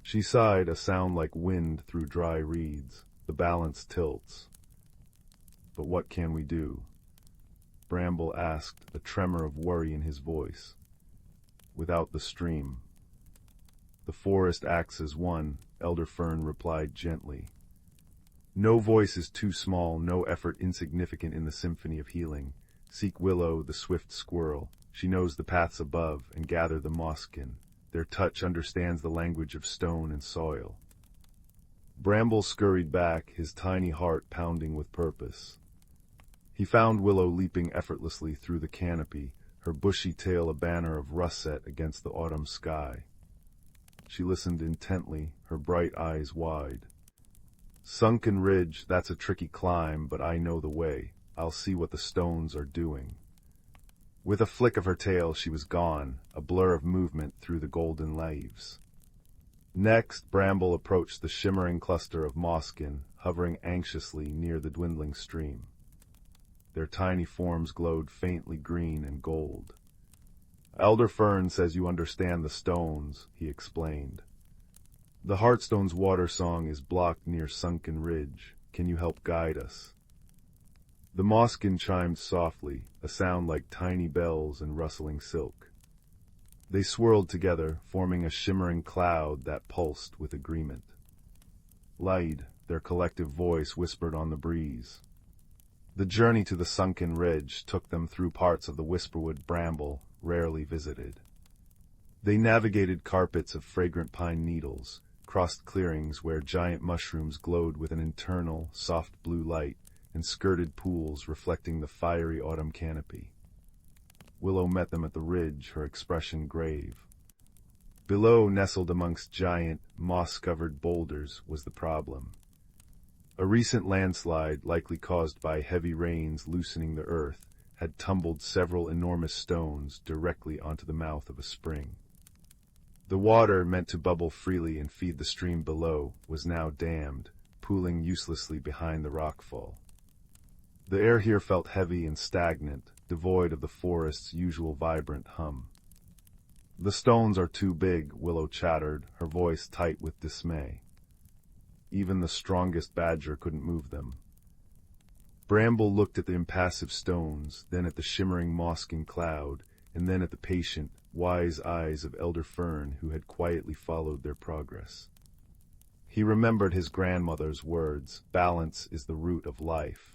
She sighed, a sound like wind through dry reeds. The balance tilts. "But what can we do?" Bramble asked, a tremor of worry in his voice. "Without the stream." "The forest acts as one," Elder Fern replied gently. "No voice is too small, no effort insignificant in the symphony of healing. Seek Willow, the swift squirrel. She knows the paths above, and gather the mosskin. Their touch understands the language of stone and soil." Bramble scurried back, his tiny heart pounding with purpose. He found Willow leaping effortlessly through the canopy, her bushy tail a banner of russet against the autumn sky. She listened intently, her bright eyes wide. "Sunken Ridge, that's a tricky climb, but I know the way. I'll see what the stones are doing." With a flick of her tail she was gone, a blur of movement through the golden leaves. Next, Bramble approached the shimmering cluster of mosskin, hovering anxiously near the dwindling stream. Their tiny forms glowed faintly green and gold. "Elder Fern says you understand the stones," he explained. "The Heartstone's water song is blocked near Sunken Ridge. Can you help guide us?" The mosskin chimed softly, a sound like tiny bells and rustling silk. They swirled together, forming a shimmering cloud that pulsed with agreement. light, their collective voice whispered on the breeze. The journey to the sunken ridge took them through parts of the Whisperwood Bramble, rarely visited. They navigated carpets of fragrant pine needles, crossed clearings where giant mushrooms glowed with an internal, soft blue light, and skirted pools reflecting the fiery autumn canopy. Willow met them at the ridge, her expression grave. Below, nestled amongst giant, moss-covered boulders, was the problem. A recent landslide, likely caused by heavy rains loosening the earth, had tumbled several enormous stones directly onto the mouth of a spring. The water, meant to bubble freely and feed the stream below, was now dammed, pooling uselessly behind the rockfall. The air here felt heavy and stagnant, devoid of the forest's usual vibrant hum. "The stones are too big," Willow chattered, her voice tight with dismay. Even the strongest badger couldn't move them. Bramble looked at the impassive stones, then at the shimmering moss-skin cloud, and then at the patient, wise eyes of Elder Fern who had quietly followed their progress. He remembered his grandmother's words, "Balance is the root of life."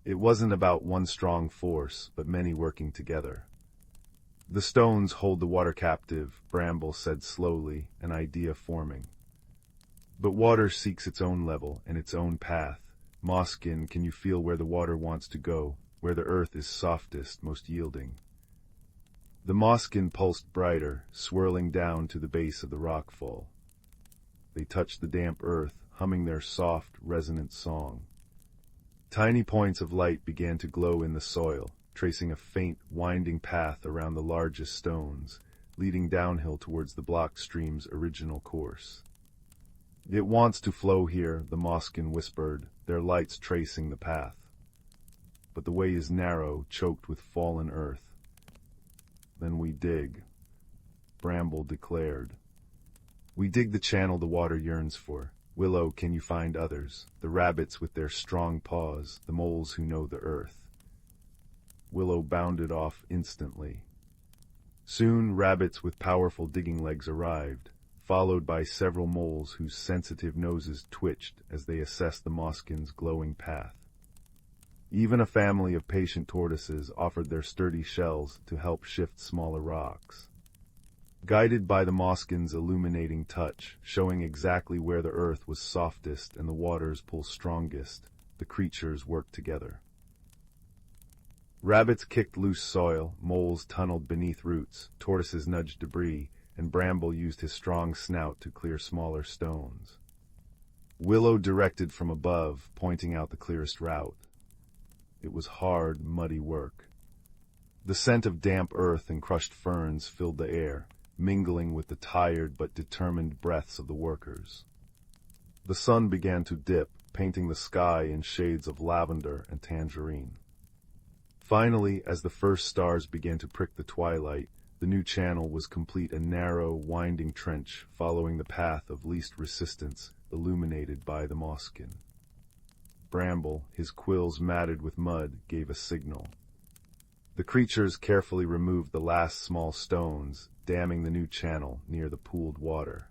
It wasn't about one strong force, but many working together. "The stones hold the water captive," Bramble said slowly, an idea forming. "But water seeks its own level and its own path. Mosskin, can you feel where the water wants to go, where the earth is softest, most yielding?" The mosskin pulsed brighter, swirling down to the base of the rockfall. They touched the damp earth, humming their soft, resonant song. Tiny points of light began to glow in the soil, tracing a faint, winding path around the largest stones, leading downhill towards the blocked stream's original course. "It wants to flow here," the mosskin whispered, their lights tracing the path. "But the way is narrow, choked with fallen earth." "Then we dig," Bramble declared. "We dig the channel the water yearns for. Willow, can you find others? The rabbits with their strong paws, the moles who know the earth." Willow bounded off instantly. Soon rabbits with powerful digging legs arrived, followed by several moles whose sensitive noses twitched as they assessed the mosskin's glowing path. Even a family of patient tortoises offered their sturdy shells to help shift smaller rocks. Guided by the mosskin's illuminating touch, showing exactly where the earth was softest and the water's pull strongest, the creatures worked together. Rabbits kicked loose soil, moles tunneled beneath roots, tortoises nudged debris, and Bramble used his strong snout to clear smaller stones. Willow directed from above, pointing out the clearest route. It was hard, muddy work. The scent of damp earth and crushed ferns filled the air, mingling with the tired but determined breaths of the workers. The sun began to dip, painting the sky in shades of lavender and tangerine. Finally, as the first stars began to prick the twilight, the new channel was complete, a narrow, winding trench following the path of least resistance, illuminated by the mosskin. Bramble, his quills matted with mud, gave a signal. The creatures carefully removed the last small stones, damming the new channel near the pooled water.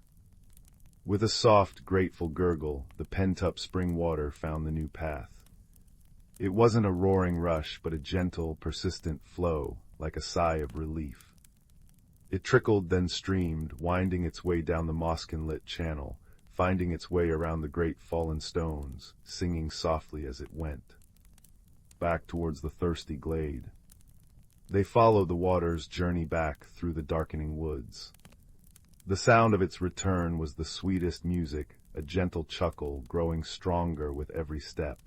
With a soft, grateful gurgle, the pent-up spring water found the new path. It wasn't a roaring rush, but a gentle, persistent flow, like a sigh of relief. It trickled, then streamed, winding its way down the mosskin-lit channel, finding its way around the great fallen stones, singing softly as it went. Back towards the thirsty glade. They followed the water's journey back through the darkening woods. The sound of its return was the sweetest music, a gentle chuckle growing stronger with every step.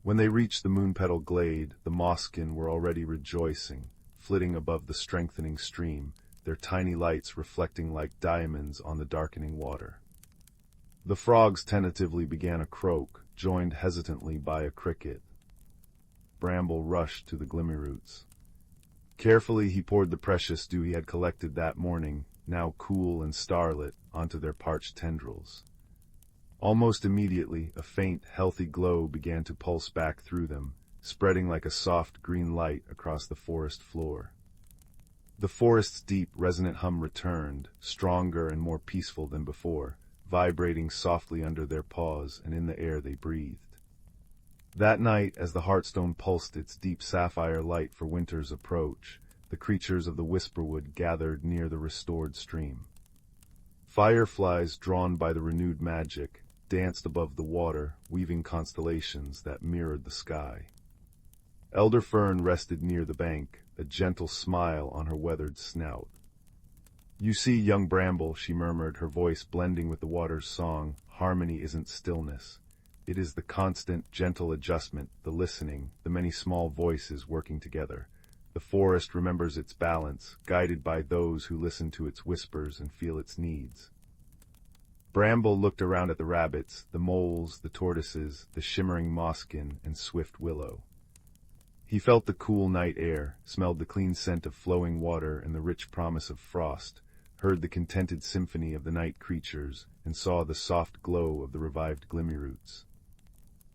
When they reached the moon-petal glade, the mosskin were already rejoicing, flitting above the strengthening stream, their tiny lights reflecting like diamonds on the darkening water. The frogs tentatively began a croak, joined hesitantly by a cricket. Bramble rushed to the glimmerroots. Carefully he poured the precious dew he had collected that morning, now cool and starlit, onto their parched tendrils. Almost immediately, a faint, healthy glow began to pulse back through them, spreading like a soft green light across the forest floor. The forest's deep, resonant hum returned, stronger and more peaceful than before, vibrating softly under their paws and in the air they breathed. That night, as the hearthstone pulsed its deep sapphire light for winter's approach, the creatures of the Whisperwood gathered near the restored stream. Fireflies, drawn by the renewed magic, danced above the water, weaving constellations that mirrored the sky. Elder Fern rested near the bank, a gentle smile on her weathered snout. "You see, young Bramble," she murmured, her voice blending with the water's song, "harmony isn't stillness. It is the constant, gentle adjustment, the listening, the many small voices working together. The forest remembers its balance, guided by those who listen to its whispers and feel its needs." Bramble looked around at the rabbits, the moles, the tortoises, the shimmering mosskin, and swift willow. He felt the cool night air, smelled the clean scent of flowing water and the rich promise of frost, heard the contented symphony of the night creatures, and saw the soft glow of the revived Glimmyroots.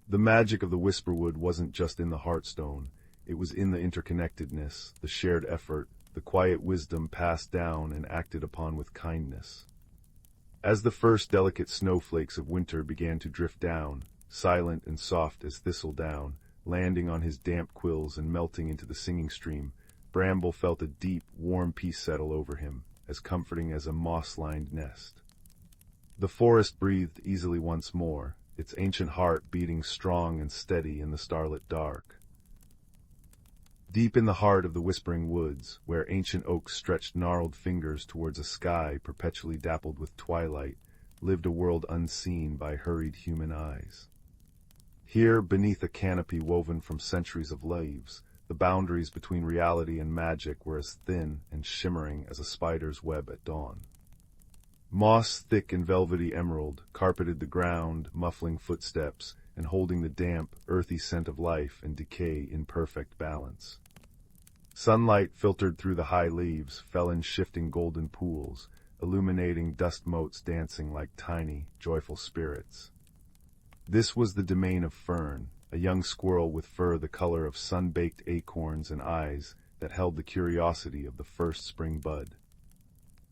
The magic of the Whisperwood wasn't just in the hearthstone, it was in the interconnectedness, the shared effort, the quiet wisdom passed down and acted upon with kindness. As the first delicate snowflakes of winter began to drift down, silent and soft as thistledown, landing on his damp quills and melting into the singing stream, Bramble felt a deep, warm peace settle over him, as comforting as a moss-lined nest. The forest breathed easily once more, its ancient heart beating strong and steady in the starlit dark. Deep in the heart of the whispering woods, where ancient oaks stretched gnarled fingers towards a sky perpetually dappled with twilight, lived a world unseen by hurried human eyes. Here, beneath a canopy woven from centuries of leaves, the boundaries between reality and magic were as thin and shimmering as a spider's web at dawn. Moss, thick and velvety emerald, carpeted the ground, muffling footsteps, and holding the damp, earthy scent of life and decay in perfect balance. Sunlight filtered through the high leaves, fell in shifting golden pools, illuminating dust motes dancing like tiny, joyful spirits. This was the domain of Fern, a young squirrel with fur the color of sun-baked acorns and eyes that held the curiosity of the first spring bud.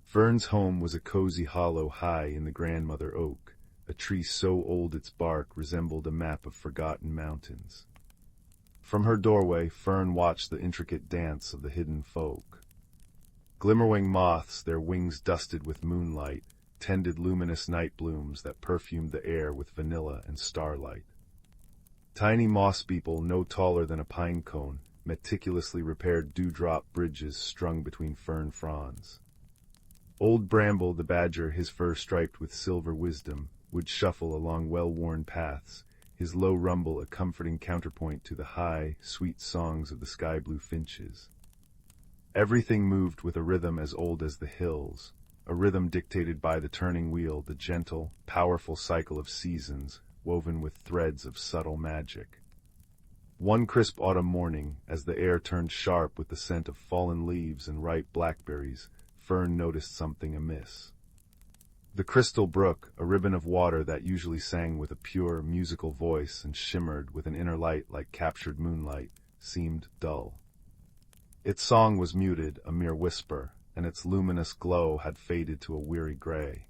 Fern's home was a cozy hollow high in the grandmother oak, a tree so old its bark resembled a map of forgotten mountains. From her doorway, Fern watched the intricate dance of the hidden folk. Glimmerwing moths, their wings dusted with moonlight, tended luminous night blooms that perfumed the air with vanilla and starlight. Tiny moss beetle, no taller than a pine cone, meticulously repaired dewdrop bridges strung between fern fronds. Old Bramble the badger, his fur striped with silver wisdom, would shuffle along well-worn paths, his low rumble a comforting counterpoint to the high, sweet songs of the sky-blue finches. Everything moved with a rhythm as old as the hills, a rhythm dictated by the turning wheel, the gentle, powerful cycle of seasons, woven with threads of subtle magic. One crisp autumn morning, as the air turned sharp with the scent of fallen leaves and ripe blackberries, Fern noticed something amiss. The crystal brook, a ribbon of water that usually sang with a pure, musical voice and shimmered with an inner light like captured moonlight, seemed dull. Its song was muted, a mere whisper, and its luminous glow had faded to a weary gray.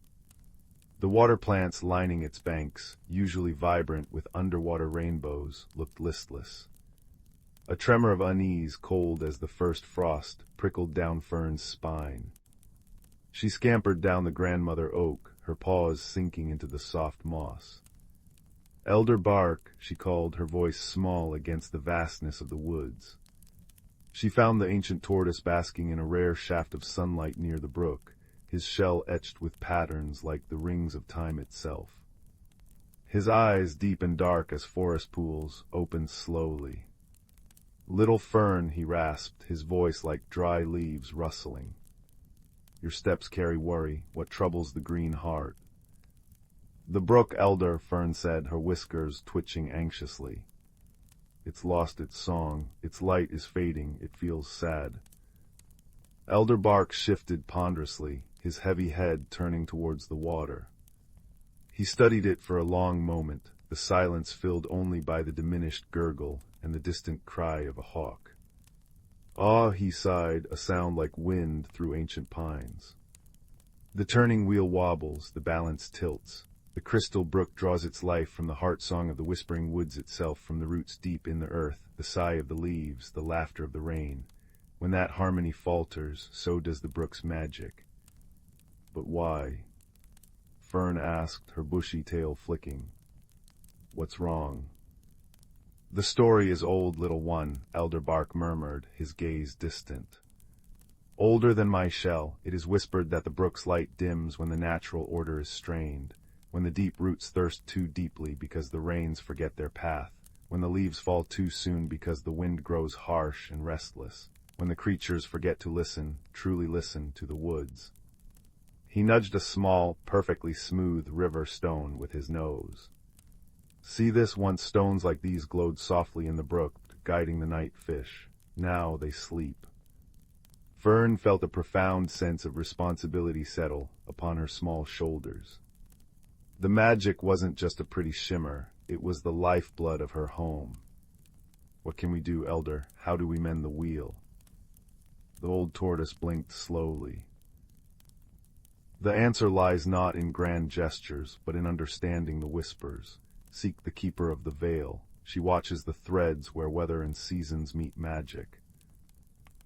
The water plants lining its banks, usually vibrant with underwater rainbows, looked listless. A tremor of unease, cold as the first frost, prickled down Fern's spine. She scampered down the grandmother oak, her paws sinking into the soft moss. "Elder Bark," she called, her voice small against the vastness of the woods. She found the ancient tortoise basking in a rare shaft of sunlight near the brook, his shell etched with patterns like the rings of time itself. His eyes, deep and dark as forest pools, opened slowly. "Little Fern," he rasped, his voice like dry leaves rustling. "Your steps carry worry. What troubles the green heart?" "The brook, Elder," Fern said, her whiskers twitching anxiously. "It's lost its song. Its light is fading. It feels sad." Elder Bark shifted ponderously, his heavy head turning towards the water. He studied it for a long moment, the silence filled only by the diminished gurgle and the distant cry of a hawk. "Ah," he sighed, a sound like wind through ancient pines. The turning wheel wobbles, the balance tilts. The crystal brook draws its life from the heart song of the whispering woods itself, from the roots deep in the earth, the sigh of the leaves, the laughter of the rain. When that harmony falters, so does the brook's magic. But why? Fern asked, her bushy tail flicking. What's wrong? The story is old, little one, Elder Bark murmured, his gaze distant. Older than my shell, it is whispered that the brook's light dims when the natural order is strained, when the deep roots thirst too deeply because the rains forget their path, when the leaves fall too soon because the wind grows harsh and restless, when the creatures forget to listen, truly listen, to the woods. He nudged a small, perfectly smooth river stone with his nose. See this? Once stones like these glowed softly in the brook, guiding the night fish. Now they sleep. Fern felt a profound sense of responsibility settle upon her small shoulders. The magic wasn't just a pretty shimmer, it was the lifeblood of her home. What can we do, Elder? How do we mend the wheel? The old tortoise blinked slowly. The answer lies not in grand gestures, but in understanding the whispers. Seek the keeper of the veil. She watches the threads where weather and seasons meet magic.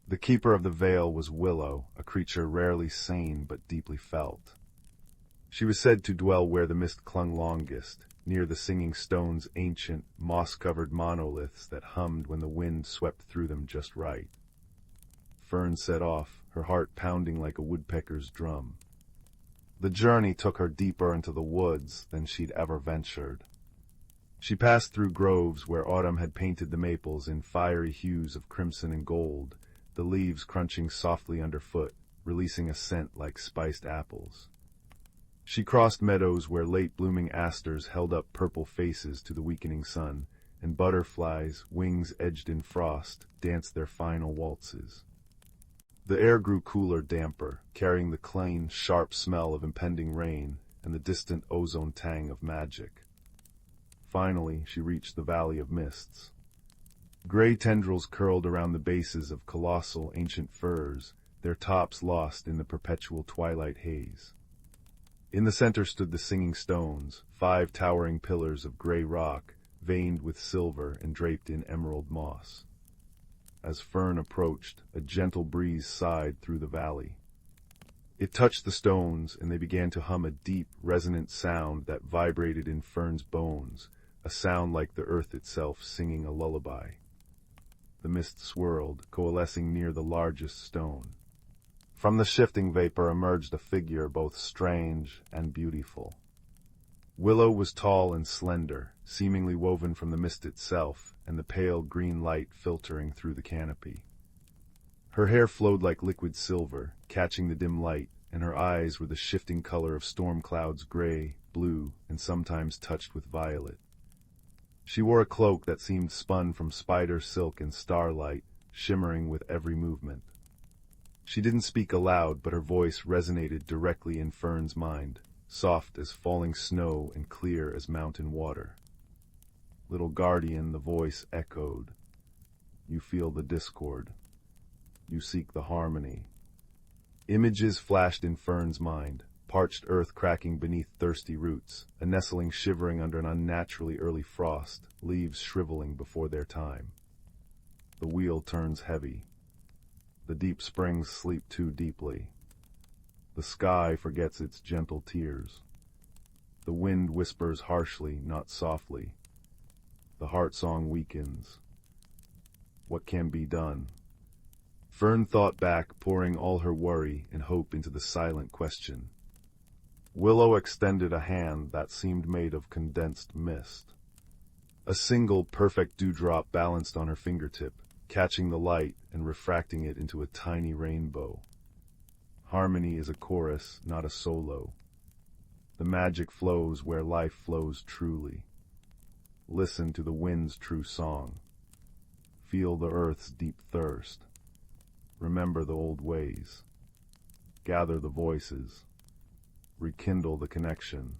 The keeper of the veil was Willow, a creature rarely sane but deeply felt. She was said to dwell where the mist clung longest, near the singing stones, ancient, moss-covered monoliths that hummed when the wind swept through them just right. Fern set off, her heart pounding like a woodpecker's drum. The journey took her deeper into the woods than she'd ever ventured. She passed through groves where autumn had painted the maples in fiery hues of crimson and gold, the leaves crunching softly underfoot, releasing a scent like spiced apples. She crossed meadows where late-blooming asters held up purple faces to the weakening sun, and butterflies, wings edged in frost, danced their final waltzes. The air grew cooler, damper, carrying the clean, sharp smell of impending rain and the distant ozone tang of magic. Finally, she reached the Valley of Mists. Gray tendrils curled around the bases of colossal ancient firs, their tops lost in the perpetual twilight haze. In the center stood the Singing Stones, 5 towering pillars of gray rock, veined with silver and draped in emerald moss. As Fern approached, a gentle breeze sighed through the valley. It touched the stones, and they began to hum a deep, resonant sound that vibrated in Fern's bones, a sound like the earth itself singing a lullaby. The mist swirled, coalescing near the largest stone. From the shifting vapor emerged a figure both strange and beautiful. Willow was tall and slender, seemingly woven from the mist itself, and the pale green light filtering through the canopy. Her hair flowed like liquid silver, catching the dim light, and her eyes were the shifting color of storm clouds, gray, blue, and sometimes touched with violet. She wore a cloak that seemed spun from spider silk and starlight, shimmering with every movement. She didn't speak aloud, but her voice resonated directly in Fern's mind, soft as falling snow and clear as mountain water. Little guardian, the voice echoed. You feel the discord. You seek the harmony. Images flashed in Fern's mind, parched earth cracking beneath thirsty roots, a nestling shivering under an unnaturally early frost, leaves shriveling before their time. The wheel turns heavy. The deep springs sleep too deeply. The sky forgets its gentle tears. The wind whispers harshly, not softly. The heart song weakens. What can be done? Fern thought back, pouring all her worry and hope into the silent question. Willow extended a hand that seemed made of condensed mist. A single perfect dewdrop balanced on her fingertip, catching the light and refracting it into a tiny rainbow. Harmony is a chorus, not a solo. The magic flows where life flows truly. Listen to the wind's true song. Feel the earth's deep thirst. Remember the old ways. Gather the voices. Rekindle the connection.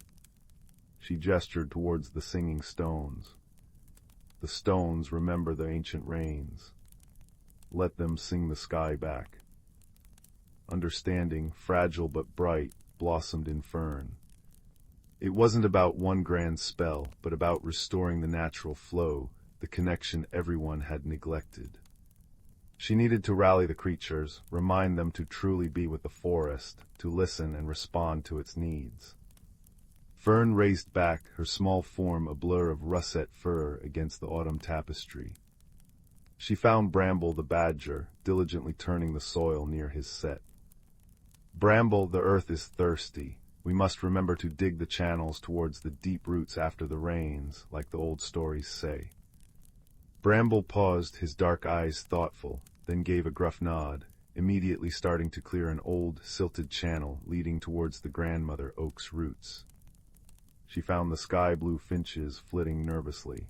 She gestured towards the singing stones. The stones remember the ancient rains. Let them sing the sky back. Understanding, fragile but bright, blossomed in Fern. It wasn't about one grand spell, but about restoring the natural flow, the connection everyone had neglected. She needed to rally the creatures, remind them to truly be with the forest, to listen and respond to its needs. Fern raised back, her small form a blur of russet fur against the autumn tapestry. She found Bramble the badger, diligently turning the soil near his set. "Bramble, the earth is thirsty. We must remember to dig the channels towards the deep roots after the rains, like the old stories say." Bramble paused, his dark eyes thoughtful, then gave a gruff nod, immediately starting to clear an old, silted channel leading towards the grandmother oak's roots. She found the sky-blue finches flitting nervously.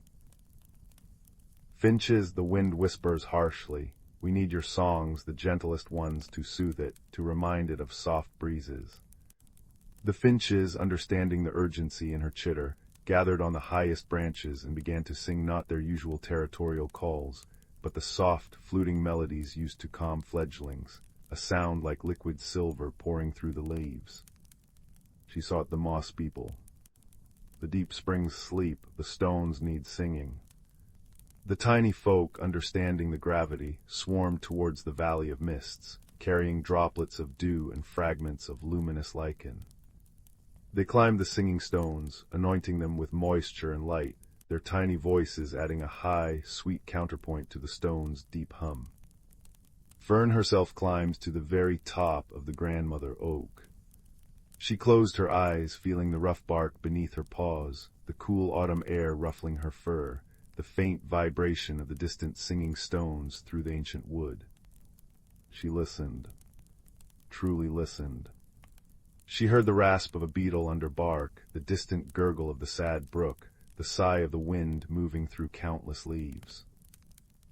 "Finches," the wind whispers harshly, "we need your songs, the gentlest ones, to soothe it, to remind it of soft breezes." The finches, understanding the urgency in her chitter, gathered on the highest branches and began to sing not their usual territorial calls, but the soft, fluting melodies used to calm fledglings, a sound like liquid silver pouring through the leaves. She sought the moss people. The deep springs sleep, the stones need singing. The tiny folk, understanding the gravity, swarmed towards the valley of mists, carrying droplets of dew and fragments of luminous lichen. They climbed the singing stones, anointing them with moisture and light, their tiny voices adding a high, sweet counterpoint to the stones' deep hum. Fern herself climbed to the very top of the grandmother oak. She closed her eyes, feeling the rough bark beneath her paws, the cool autumn air ruffling her fur, the faint vibration of the distant singing stones through the ancient wood. She listened, truly listened. She heard the rasp of a beetle under bark, the distant gurgle of the sad brook, the sigh of the wind moving through countless leaves.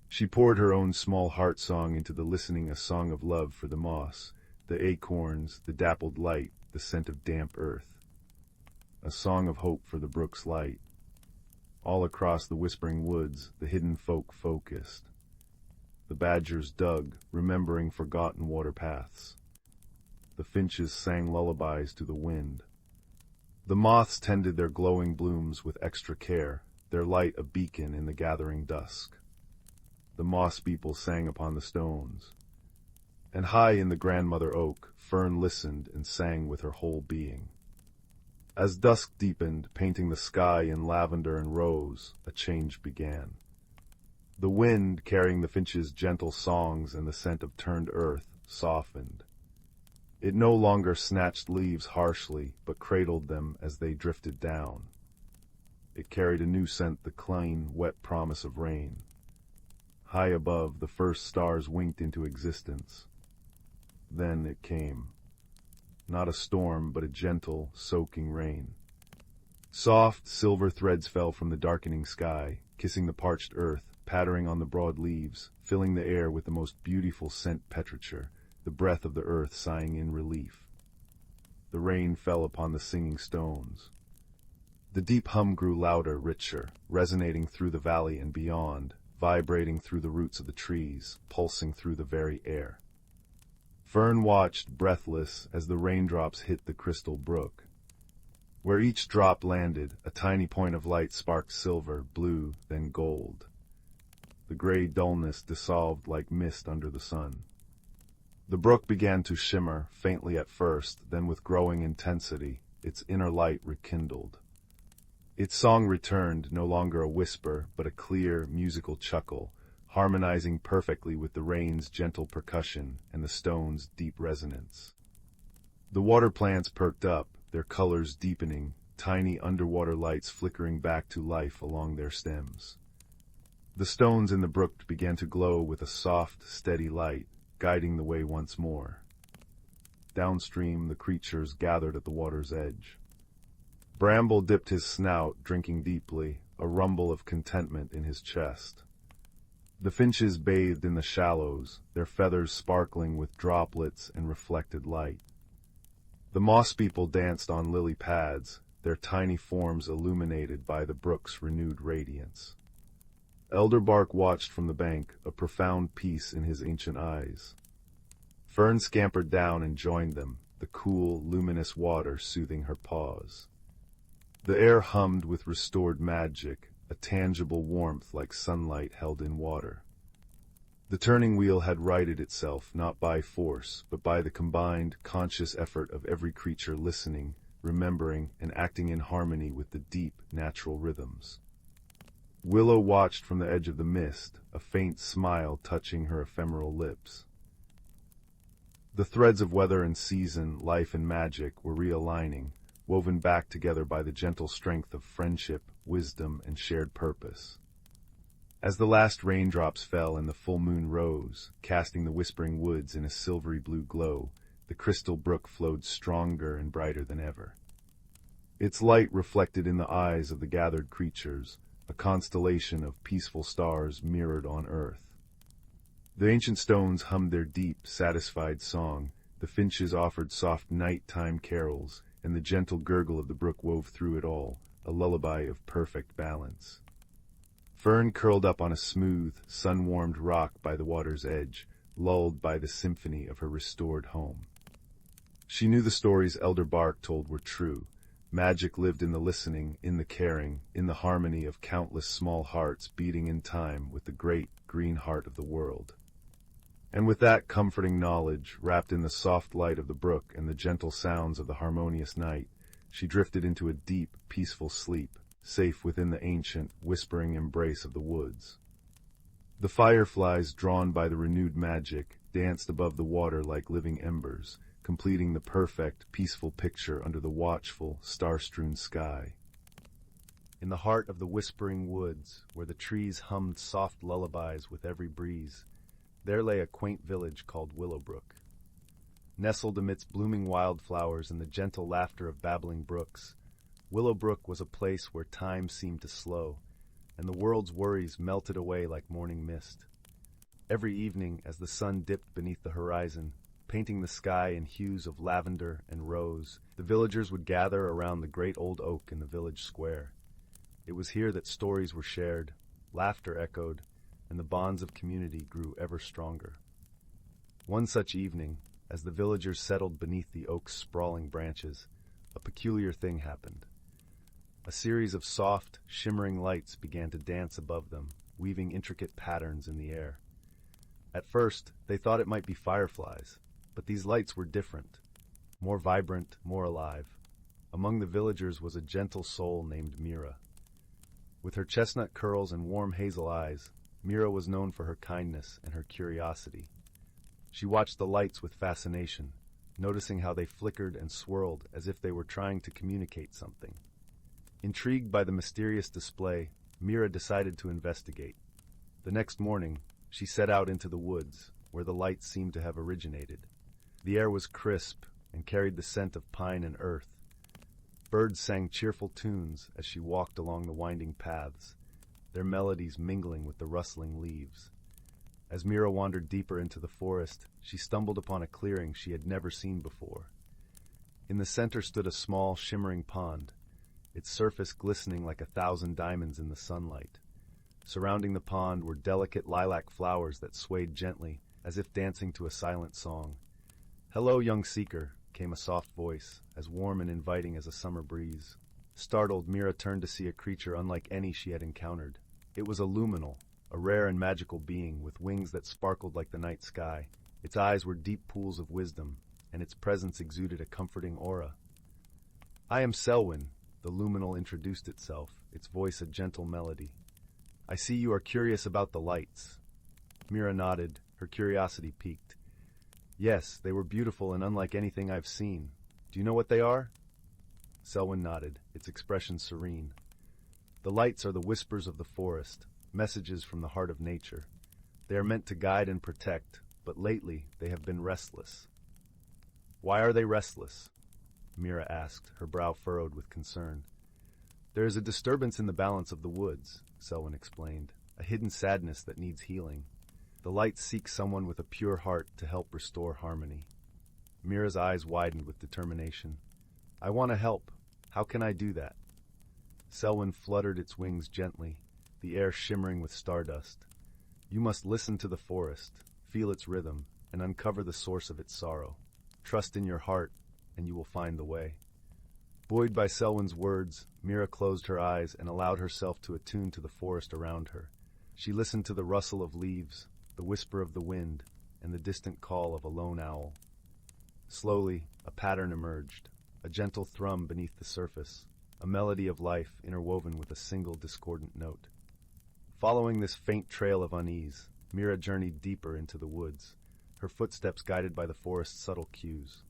She poured her own small heart song into the listening, a song of love for the moss, the acorns, the dappled light, the scent of damp earth. A song of hope for the brook's light. All across the whispering woods, the hidden folk focused. The badgers dug, remembering forgotten water paths. The finches sang lullabies to the wind. The moths tended their glowing blooms with extra care, their light a beacon in the gathering dusk. The moss people sang upon the stones. And high in the grandmother oak, Fern listened and sang with her whole being. As dusk deepened, painting the sky in lavender and rose, a change began. The wind, carrying the finches' gentle songs and the scent of turned earth, softened. It no longer snatched leaves harshly, but cradled them as they drifted down. It carried a new scent, the clean, wet promise of rain. High above, the first stars winked into existence. Then it came. Not a storm, but a gentle, soaking rain. Soft, silver threads fell from the darkening sky, kissing the parched earth, pattering on the broad leaves, filling the air with the most beautiful scent petrichor, the breath of the earth sighing in relief. The rain fell upon the singing stones. The deep hum grew louder, richer, resonating through the valley and beyond, vibrating through the roots of the trees, pulsing through the very air. Fern watched, breathless, as the raindrops hit the crystal brook. Where each drop landed, a tiny point of light sparked silver, blue, then gold. The gray dullness dissolved like mist under the sun. The brook began to shimmer, faintly at first, then with growing intensity, its inner light rekindled. Its song returned, no longer a whisper, but a clear, musical chuckle, harmonizing perfectly with the rain's gentle percussion and the stone's deep resonance. The water plants perked up, their colors deepening, tiny underwater lights flickering back to life along their stems. The stones in the brook began to glow with a soft, steady light, guiding the way once more. Downstream, the creatures gathered at the water's edge. Bramble dipped his snout, drinking deeply, a rumble of contentment in his chest. The finches bathed in the shallows, their feathers sparkling with droplets and reflected light. The moss people danced on lily pads, their tiny forms illuminated by the brook's renewed radiance. Elderbark watched from the bank, a profound peace in his ancient eyes. Fern scampered down and joined them, the cool, luminous water soothing her paws. The air hummed with restored magic, a tangible warmth like sunlight held in water. The turning wheel had righted itself not by force, but by the combined, conscious effort of every creature listening, remembering, and acting in harmony with the deep, natural rhythms. Willow watched from the edge of the mist, a faint smile touching her ephemeral lips. The threads of weather and season, life and magic were realigning, woven back together by the gentle strength of friendship, wisdom, and shared purpose. As the last raindrops fell and the full moon rose, casting the whispering woods in a silvery blue glow, the crystal brook flowed stronger and brighter than ever. Its light reflected in the eyes of the gathered creatures, a constellation of peaceful stars mirrored on earth. The ancient stones hummed their deep, satisfied song, the finches offered soft night-time carols, and the gentle gurgle of the brook wove through it all, a lullaby of perfect balance. Fern curled up on a smooth, sun-warmed rock by the water's edge, lulled by the symphony of her restored home. She knew the stories Elder Bark told were true. Magic lived in the listening, in the caring, in the harmony of countless small hearts beating in time with the great, green heart of the world. And with that comforting knowledge, wrapped in the soft light of the brook and the gentle sounds of the harmonious night, she drifted into a deep, peaceful sleep, safe within the ancient, whispering embrace of the woods. The fireflies, drawn by the renewed magic, danced above the water like living embers, completing the perfect, peaceful picture under the watchful, star-strewn sky. In the heart of the whispering woods, where the trees hummed soft lullabies with every breeze, there lay a quaint village called Willowbrook. Nestled amidst blooming wildflowers and the gentle laughter of babbling brooks, Willowbrook was a place where time seemed to slow, and the world's worries melted away like morning mist. Every evening, as the sun dipped beneath the horizon, painting the sky in hues of lavender and rose, the villagers would gather around the great old oak in the village square. It was here that stories were shared, laughter echoed, and the bonds of community grew ever stronger. One such evening, as the villagers settled beneath the oak's sprawling branches, a peculiar thing happened. A series of soft, shimmering lights began to dance above them, weaving intricate patterns in the air. At first, they thought it might be fireflies, but these lights were different, more vibrant, more alive. Among the villagers was a gentle soul named Mira. With her chestnut curls and warm hazel eyes, Mira was known for her kindness and her curiosity. She watched the lights with fascination, noticing how they flickered and swirled as if they were trying to communicate something. Intrigued by the mysterious display, Mira decided to investigate. The next morning, she set out into the woods, where the lights seemed to have originated. The air was crisp and carried the scent of pine and earth. Birds sang cheerful tunes as she walked along the winding paths, their melodies mingling with the rustling leaves. As Mira wandered deeper into the forest, she stumbled upon a clearing she had never seen before. In the center stood a small, shimmering pond, its surface glistening like 1,000 diamonds in the sunlight. Surrounding the pond were delicate lilac flowers that swayed gently, as if dancing to a silent song. "Hello, young seeker," came a soft voice, as warm and inviting as a summer breeze. Startled, Mira turned to see a creature unlike any she had encountered. It was a luminal, a rare and magical being with wings that sparkled like the night sky. Its eyes were deep pools of wisdom, and its presence exuded a comforting aura. "I am Selwyn," the luminal introduced itself, its voice a gentle melody. "I see you are curious about the lights." Mira nodded, her curiosity piqued. "Yes, they were beautiful and unlike anything I've seen. Do you know what they are?" Selwyn nodded, its expression serene. "The lights are the whispers of the forest, messages from the heart of nature. They are meant to guide and protect, but lately they have been restless." "Why are they restless?" Mira asked, her brow furrowed with concern. "There is a disturbance in the balance of the woods," Selwyn explained, "a hidden sadness that needs healing. The lights seek someone with a pure heart to help restore harmony." Mira's eyes widened with determination. "I want to help. How can I do that?" Selwyn fluttered its wings gently, the air shimmering with stardust. "You must listen to the forest, feel its rhythm, and uncover the source of its sorrow. Trust in your heart, and you will find the way. Buoyed by Selwyn's words, Mira closed her eyes and allowed herself to attune to the forest around her. She listened to the rustle of leaves, the whisper of the wind, and the distant call of a lone owl. Slowly, a pattern emerged, a gentle thrum beneath the surface, a melody of life interwoven with a single discordant note. Following this faint trail of unease, Mira journeyed deeper into the woods, her footsteps guided by the forest's subtle cues.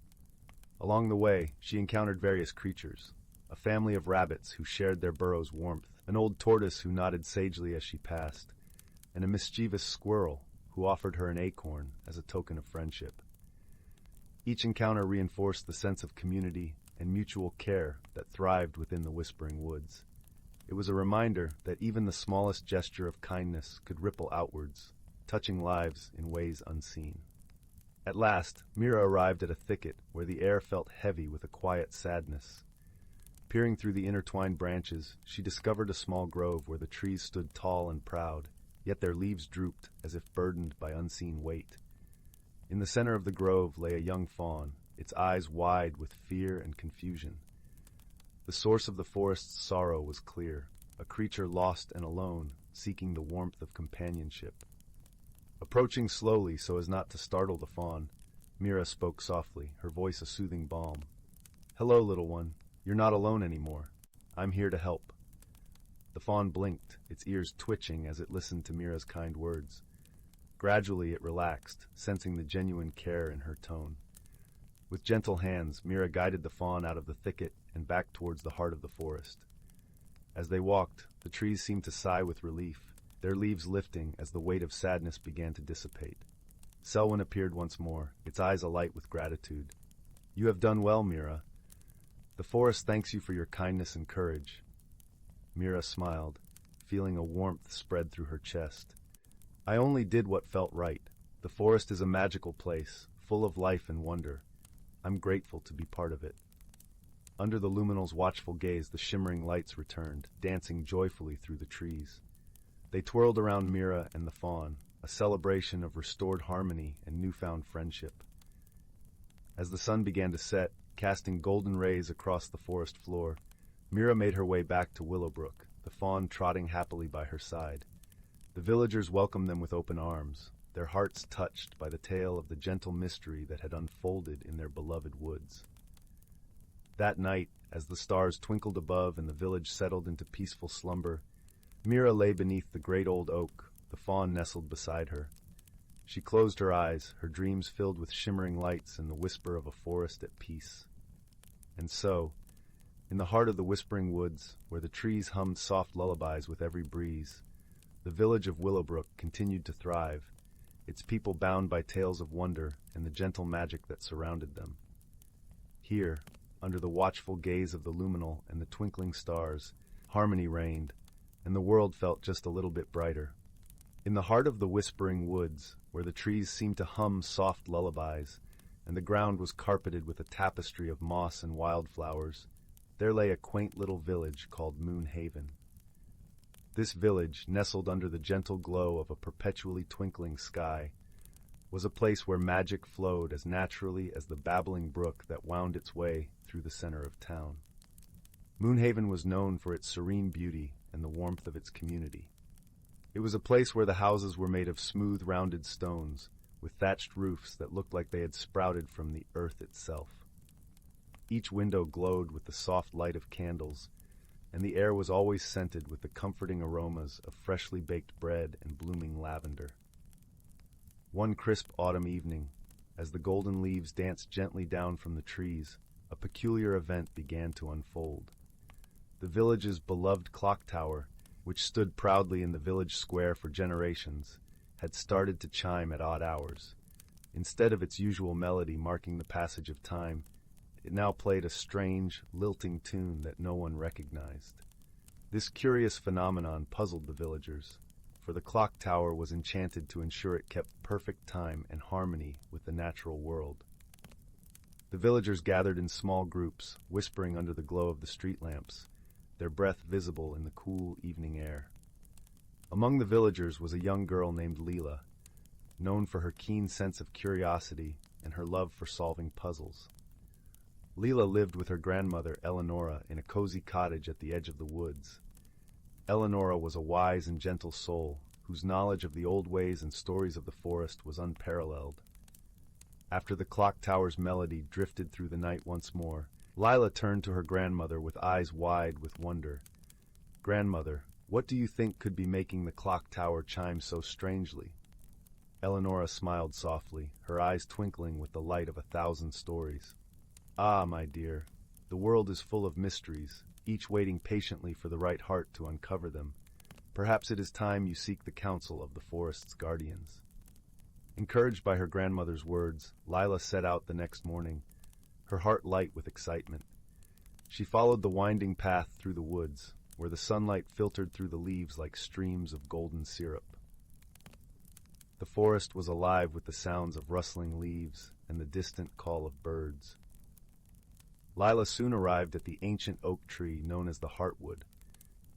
Along the way, she encountered various creatures, a family of rabbits who shared their burrow's warmth, an old tortoise who nodded sagely as she passed, and a mischievous squirrel who offered her an acorn as a token of friendship. Each encounter reinforced the sense of community and mutual care that thrived within the Whispering Woods. It was a reminder that even the smallest gesture of kindness could ripple outwards, touching lives in ways unseen. At last, Mira arrived at a thicket where the air felt heavy with a quiet sadness. Peering through the intertwined branches, she discovered a small grove where the trees stood tall and proud, yet their leaves drooped as if burdened by unseen weight. In the center of the grove lay a young fawn, its eyes wide with fear and confusion. The source of the forest's sorrow was clear, a creature lost and alone, seeking the warmth of companionship. Approaching slowly so as not to startle the fawn, Mira spoke softly, her voice a soothing balm. "Hello, little one. You're not alone anymore. I'm here to help." The fawn blinked, its ears twitching as it listened to Mira's kind words. Gradually it relaxed, sensing the genuine care in her tone. With gentle hands, Mira guided the fawn out of the thicket and back towards the heart of the forest. As they walked, the trees seemed to sigh with relief, their leaves lifting as the weight of sadness began to dissipate. Selwyn appeared once more, its eyes alight with gratitude. "You have done well, Mira. The forest thanks you for your kindness and courage." Mira smiled, feeling a warmth spread through her chest. "I only did what felt right. The forest is a magical place, full of life and wonder. I'm grateful to be part of it." Under the luminal's watchful gaze, the shimmering lights returned, dancing joyfully through the trees. They twirled around Mira and the fawn, a celebration of restored harmony and newfound friendship. As the sun began to set, casting golden rays across the forest floor, Mira made her way back to Willowbrook, the fawn trotting happily by her side. The villagers welcomed them with open arms, their hearts touched by the tale of the gentle mystery that had unfolded in their beloved woods. That night, as the stars twinkled above and the village settled into peaceful slumber, Mira lay beneath the great old oak, the fawn nestled beside her. She closed her eyes, her dreams filled with shimmering lights and the whisper of a forest at peace. And so, in the heart of the Whispering Woods, where the trees hummed soft lullabies with every breeze, the village of Willowbrook continued to thrive, its people bound by tales of wonder and the gentle magic that surrounded them. Here, under the watchful gaze of the luminal and the twinkling stars, harmony reigned, and the world felt just a little bit brighter. In the heart of the Whispering Woods, where the trees seemed to hum soft lullabies, and the ground was carpeted with a tapestry of moss and wildflowers, there lay a quaint little village called Moonhaven. This village, nestled under the gentle glow of a perpetually twinkling sky, was a place where magic flowed as naturally as the babbling brook that wound its way through the center of town. Moonhaven was known for its serene beauty and the warmth of its community. It was a place where the houses were made of smooth, rounded stones, with thatched roofs that looked like they had sprouted from the earth itself. Each window glowed with the soft light of candles, and the air was always scented with the comforting aromas of freshly baked bread and blooming lavender. One crisp autumn evening, as the golden leaves danced gently down from the trees, a peculiar event began to unfold. The village's beloved clock tower, which stood proudly in the village square for generations, had started to chime at odd hours. Instead of its usual melody marking the passage of time, it now played a strange, lilting tune that no one recognized. This curious phenomenon puzzled the villagers, for the clock tower was enchanted to ensure it kept perfect time and harmony with the natural world. The villagers gathered in small groups, whispering under the glow of the street lamps, their breath visible in the cool evening air. Among the villagers was a young girl named Leela, known for her keen sense of curiosity and her love for solving puzzles. Leela lived with her grandmother, Eleonora, in a cozy cottage at the edge of the woods. Eleonora was a wise and gentle soul, whose knowledge of the old ways and stories of the forest was unparalleled. After the clock tower's melody drifted through the night once more, Lila turned to her grandmother with eyes wide with wonder. "Grandmother, what do you think could be making the clock tower chime so strangely?" Eleonora smiled softly, her eyes twinkling with the light of 1,000 stories. "Ah, my dear, the world is full of mysteries, each waiting patiently for the right heart to uncover them. Perhaps it is time you seek the counsel of the forest's guardians." Encouraged by her grandmother's words, Lila set out the next morning, her heart light with excitement. She followed the winding path through the woods, where the sunlight filtered through the leaves like streams of golden syrup. The forest was alive with the sounds of rustling leaves and the distant call of birds. Lila soon arrived at the ancient oak tree known as the Heartwood.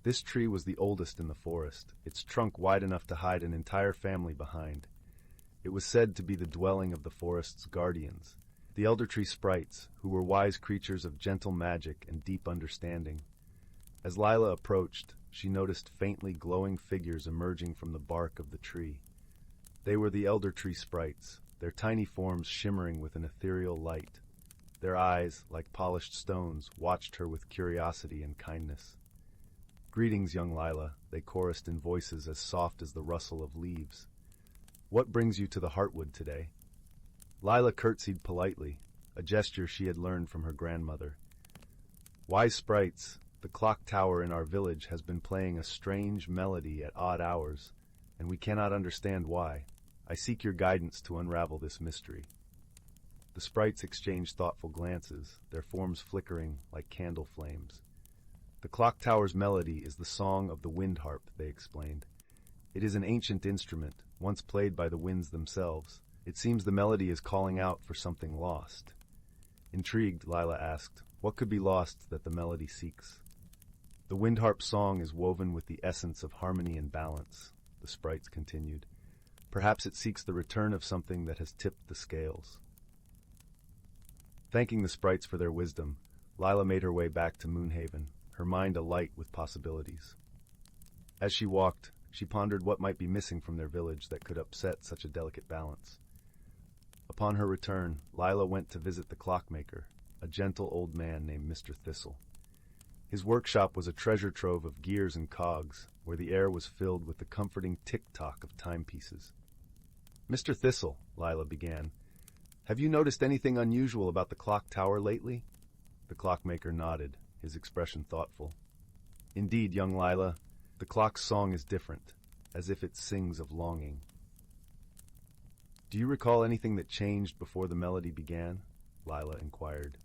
This tree was the oldest in the forest, its trunk wide enough to hide an entire family behind. It was said to be the dwelling of the forest's guardians, the elder tree sprites, who were wise creatures of gentle magic and deep understanding. As Lila approached, she noticed faintly glowing figures emerging from the bark of the tree. They were the elder tree sprites, their tiny forms shimmering with an ethereal light. Their eyes, like polished stones, watched her with curiosity and kindness. "Greetings, young Lila," they chorused in voices as soft as the rustle of leaves. "What brings you to the Heartwood today?" Lila curtsied politely, a gesture she had learned from her grandmother. "Wise sprites, the clock tower in our village has been playing a strange melody at odd hours, and we cannot understand why. I seek your guidance to unravel this mystery." The sprites exchanged thoughtful glances, their forms flickering like candle flames. "The clock tower's melody is the song of the wind harp," they explained. "It is an ancient instrument, once played by the winds themselves. It seems the melody is calling out for something lost." Intrigued, Lila asked, "What could be lost that the melody seeks?" "The wind harp song is woven with the essence of harmony and balance," the sprites continued. "Perhaps it seeks the return of something that has tipped the scales." Thanking the sprites for their wisdom, Lila made her way back to Moonhaven, her mind alight with possibilities. As she walked, she pondered what might be missing from their village that could upset such a delicate balance. Upon her return, Lila went to visit the clockmaker, a gentle old man named Mr. Thistle. His workshop was a treasure trove of gears and cogs, where the air was filled with the comforting tick-tock of timepieces. "Mr. Thistle," Lila began, "have you noticed anything unusual about the clock tower lately?" The clockmaker nodded, his expression thoughtful. "Indeed, young Lila, the clock's song is different, as if it sings of longing." "Do you recall anything that changed before the melody began?" Lila inquired.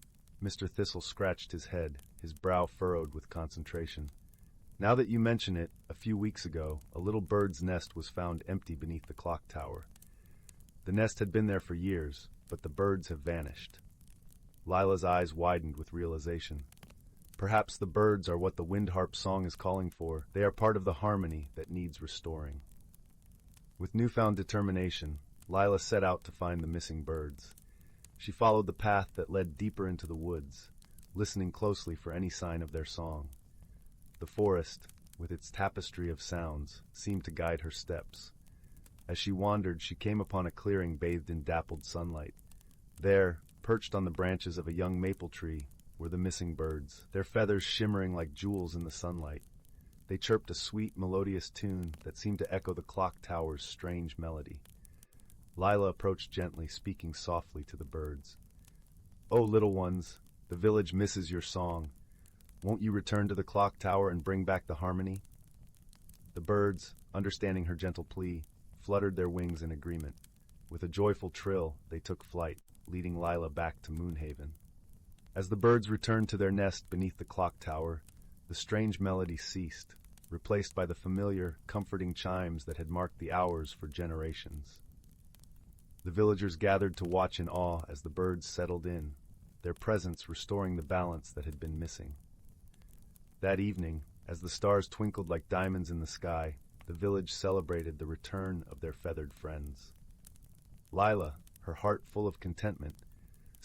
Mr. Thistle scratched his head, his brow furrowed with concentration. "Now that you mention it, a few weeks ago, a little bird's nest was found empty beneath the clock tower. The nest had been there for years, but the birds have vanished." Lila's eyes widened with realization. Perhaps the birds are what the wind harp song is calling for. They are part of the harmony that needs restoring. With newfound determination, Lila set out to find the missing birds. She followed the path that led deeper into the woods, listening closely for any sign of their song. The forest, with its tapestry of sounds, seemed to guide her steps. As she wandered, she came upon a clearing bathed in dappled sunlight. There, perched on the branches of a young maple tree, were the missing birds, their feathers shimmering like jewels in the sunlight. They chirped a sweet, melodious tune that seemed to echo the clock tower's strange melody. Lila approached gently, speaking softly to the birds. "Oh, little ones, the village misses your song. Won't you return to the clock tower and bring back the harmony?" The birds, understanding her gentle plea, fluttered their wings in agreement. With a joyful trill, they took flight, leading Lila back to Moonhaven. As the birds returned to their nest beneath the clock tower, the strange melody ceased, replaced by the familiar, comforting chimes that had marked the hours for generations. The villagers gathered to watch in awe as the birds settled in, their presence restoring the balance that had been missing. That evening, as the stars twinkled like diamonds in the sky, the village celebrated the return of their feathered friends. Lila, her heart full of contentment,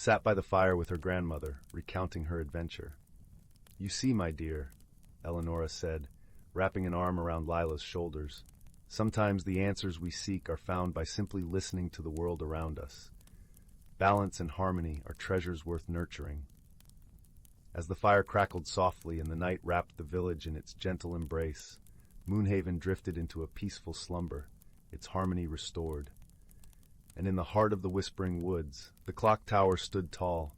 sat by the fire with her grandmother, recounting her adventure. "You see, my dear," Eleonora said, wrapping an arm around Lila's shoulders, "sometimes the answers we seek are found by simply listening to the world around us. Balance and harmony are treasures worth nurturing." As the fire crackled softly and the night wrapped the village in its gentle embrace, Moonhaven drifted into a peaceful slumber, its harmony restored. And in the heart of the whispering woods, the clock tower stood tall,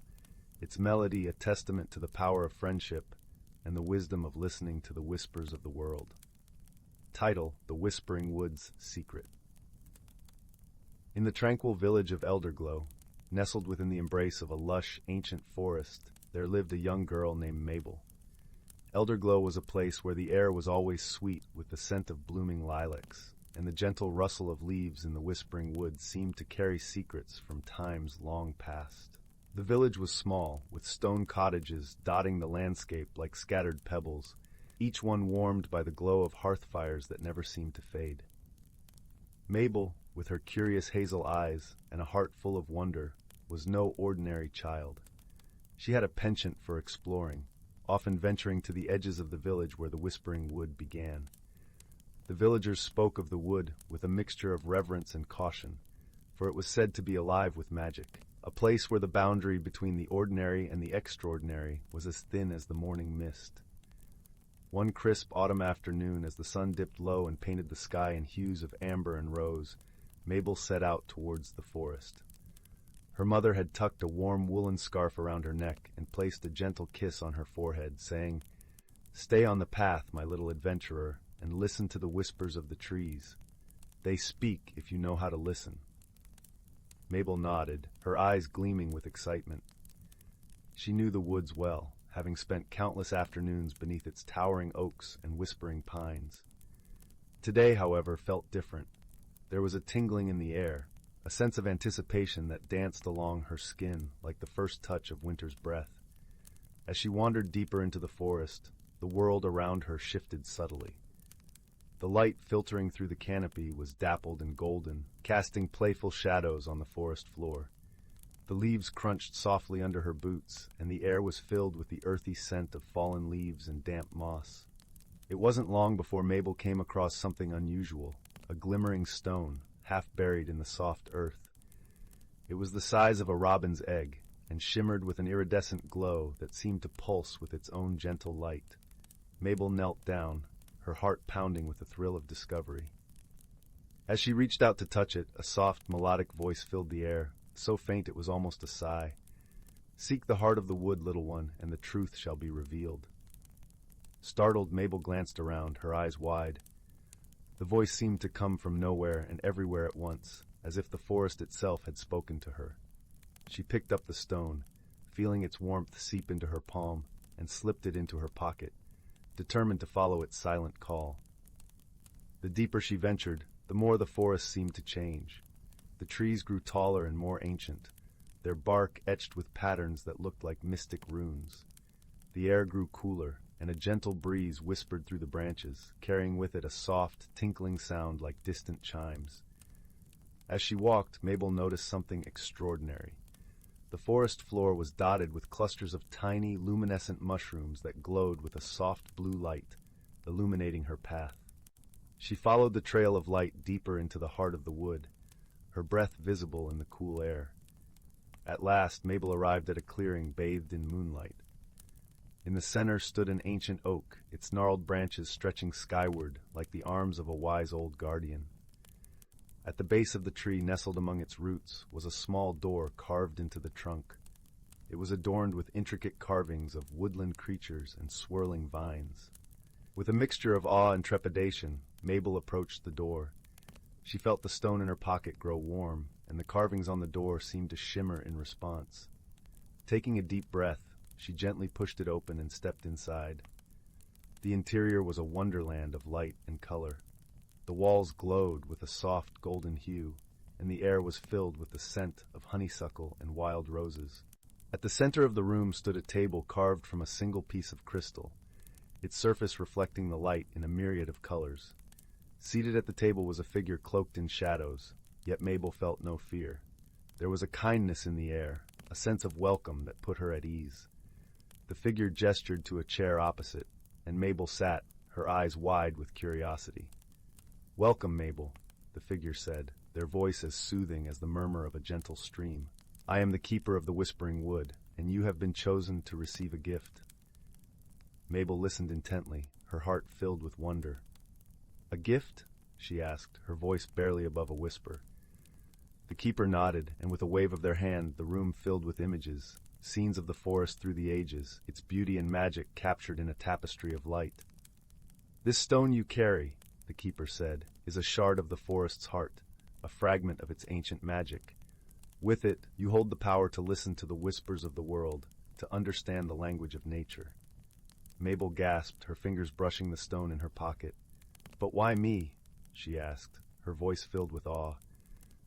its melody a testament to the power of friendship and the wisdom of listening to the whispers of the world. Title: The Whispering Woods Secret. In the tranquil village of Elderglow, nestled within the embrace of a lush, ancient forest, there lived a young girl named Mabel. Elderglow was a place where the air was always sweet with the scent of blooming lilacs, and the gentle rustle of leaves in the whispering woods seemed to carry secrets from times long past. The village was small, with stone cottages dotting the landscape like scattered pebbles, each one warmed by the glow of hearth fires that never seemed to fade. Mabel, with her curious hazel eyes and a heart full of wonder, was no ordinary child. She had a penchant for exploring, often venturing to the edges of the village where the whispering wood began. The villagers spoke of the wood with a mixture of reverence and caution, for it was said to be alive with magic, a place where the boundary between the ordinary and the extraordinary was as thin as the morning mist. One crisp autumn afternoon, as the sun dipped low and painted the sky in hues of amber and rose, Mabel set out towards the forest. Her mother had tucked a warm woolen scarf around her neck and placed a gentle kiss on her forehead, saying, "Stay on the path, my little adventurer, and listen to the whispers of the trees. They speak if you know how to listen." Mabel nodded, her eyes gleaming with excitement. She knew the woods well, having spent countless afternoons beneath its towering oaks and whispering pines. Today, however, felt different. There was a tingling in the air, a sense of anticipation that danced along her skin like the first touch of winter's breath. As she wandered deeper into the forest, the world around her shifted subtly. The light filtering through the canopy was dappled and golden, casting playful shadows on the forest floor. The leaves crunched softly under her boots, and the air was filled with the earthy scent of fallen leaves and damp moss. It wasn't long before Mabel came across something unusual, a glimmering stone, half buried in the soft earth. It was the size of a robin's egg, and shimmered with an iridescent glow that seemed to pulse with its own gentle light. Mabel knelt down, her heart pounding with the thrill of discovery. As she reached out to touch it, a soft, melodic voice filled the air, so faint it was almost a sigh. "Seek the heart of the wood, little one, and the truth shall be revealed." Startled, Mabel glanced around, her eyes wide. The voice seemed to come from nowhere and everywhere at once, as if the forest itself had spoken to her. She picked up the stone, feeling its warmth seep into her palm, and slipped it into her pocket, determined to follow its silent call. The deeper she ventured, the more the forest seemed to change. The trees grew taller and more ancient, their bark etched with patterns that looked like mystic runes. The air grew cooler, and a gentle breeze whispered through the branches, carrying with it a soft, tinkling sound like distant chimes. As she walked, Mabel noticed something extraordinary. The forest floor was dotted with clusters of tiny, luminescent mushrooms that glowed with a soft blue light, illuminating her path. She followed the trail of light deeper into the heart of the wood, her breath visible in the cool air. At last, Mabel arrived at a clearing bathed in moonlight. In the center stood an ancient oak, its gnarled branches stretching skyward like the arms of a wise old guardian. At the base of the tree, nestled among its roots, was a small door carved into the trunk. It was adorned with intricate carvings of woodland creatures and swirling vines. With a mixture of awe and trepidation, Mabel approached the door. She felt the stone in her pocket grow warm, and the carvings on the door seemed to shimmer in response. Taking a deep breath, she gently pushed it open and stepped inside. The interior was a wonderland of light and color. The walls glowed with a soft golden hue, and the air was filled with the scent of honeysuckle and wild roses. At the center of the room stood a table carved from a single piece of crystal, its surface reflecting the light in a myriad of colors. Seated at the table was a figure cloaked in shadows, yet Mabel felt no fear. There was a kindness in the air, a sense of welcome that put her at ease. The figure gestured to a chair opposite, and Mabel sat, her eyes wide with curiosity. "Welcome, Mabel," the figure said, their voice as soothing as the murmur of a gentle stream. "I am the keeper of the Whispering Wood, and you have been chosen to receive a gift." Mabel listened intently, her heart filled with wonder. "A gift?" she asked, her voice barely above a whisper. The keeper nodded, and with a wave of their hand, the room filled with images, scenes of the forest through the ages, its beauty and magic captured in a tapestry of light. "This stone you carry," the keeper said, "is a shard of the forest's heart, a fragment of its ancient magic. With it, you hold the power to listen to the whispers of the world, to understand the language of nature." Mabel gasped, her fingers brushing the stone in her pocket. "But why me?" she asked, her voice filled with awe.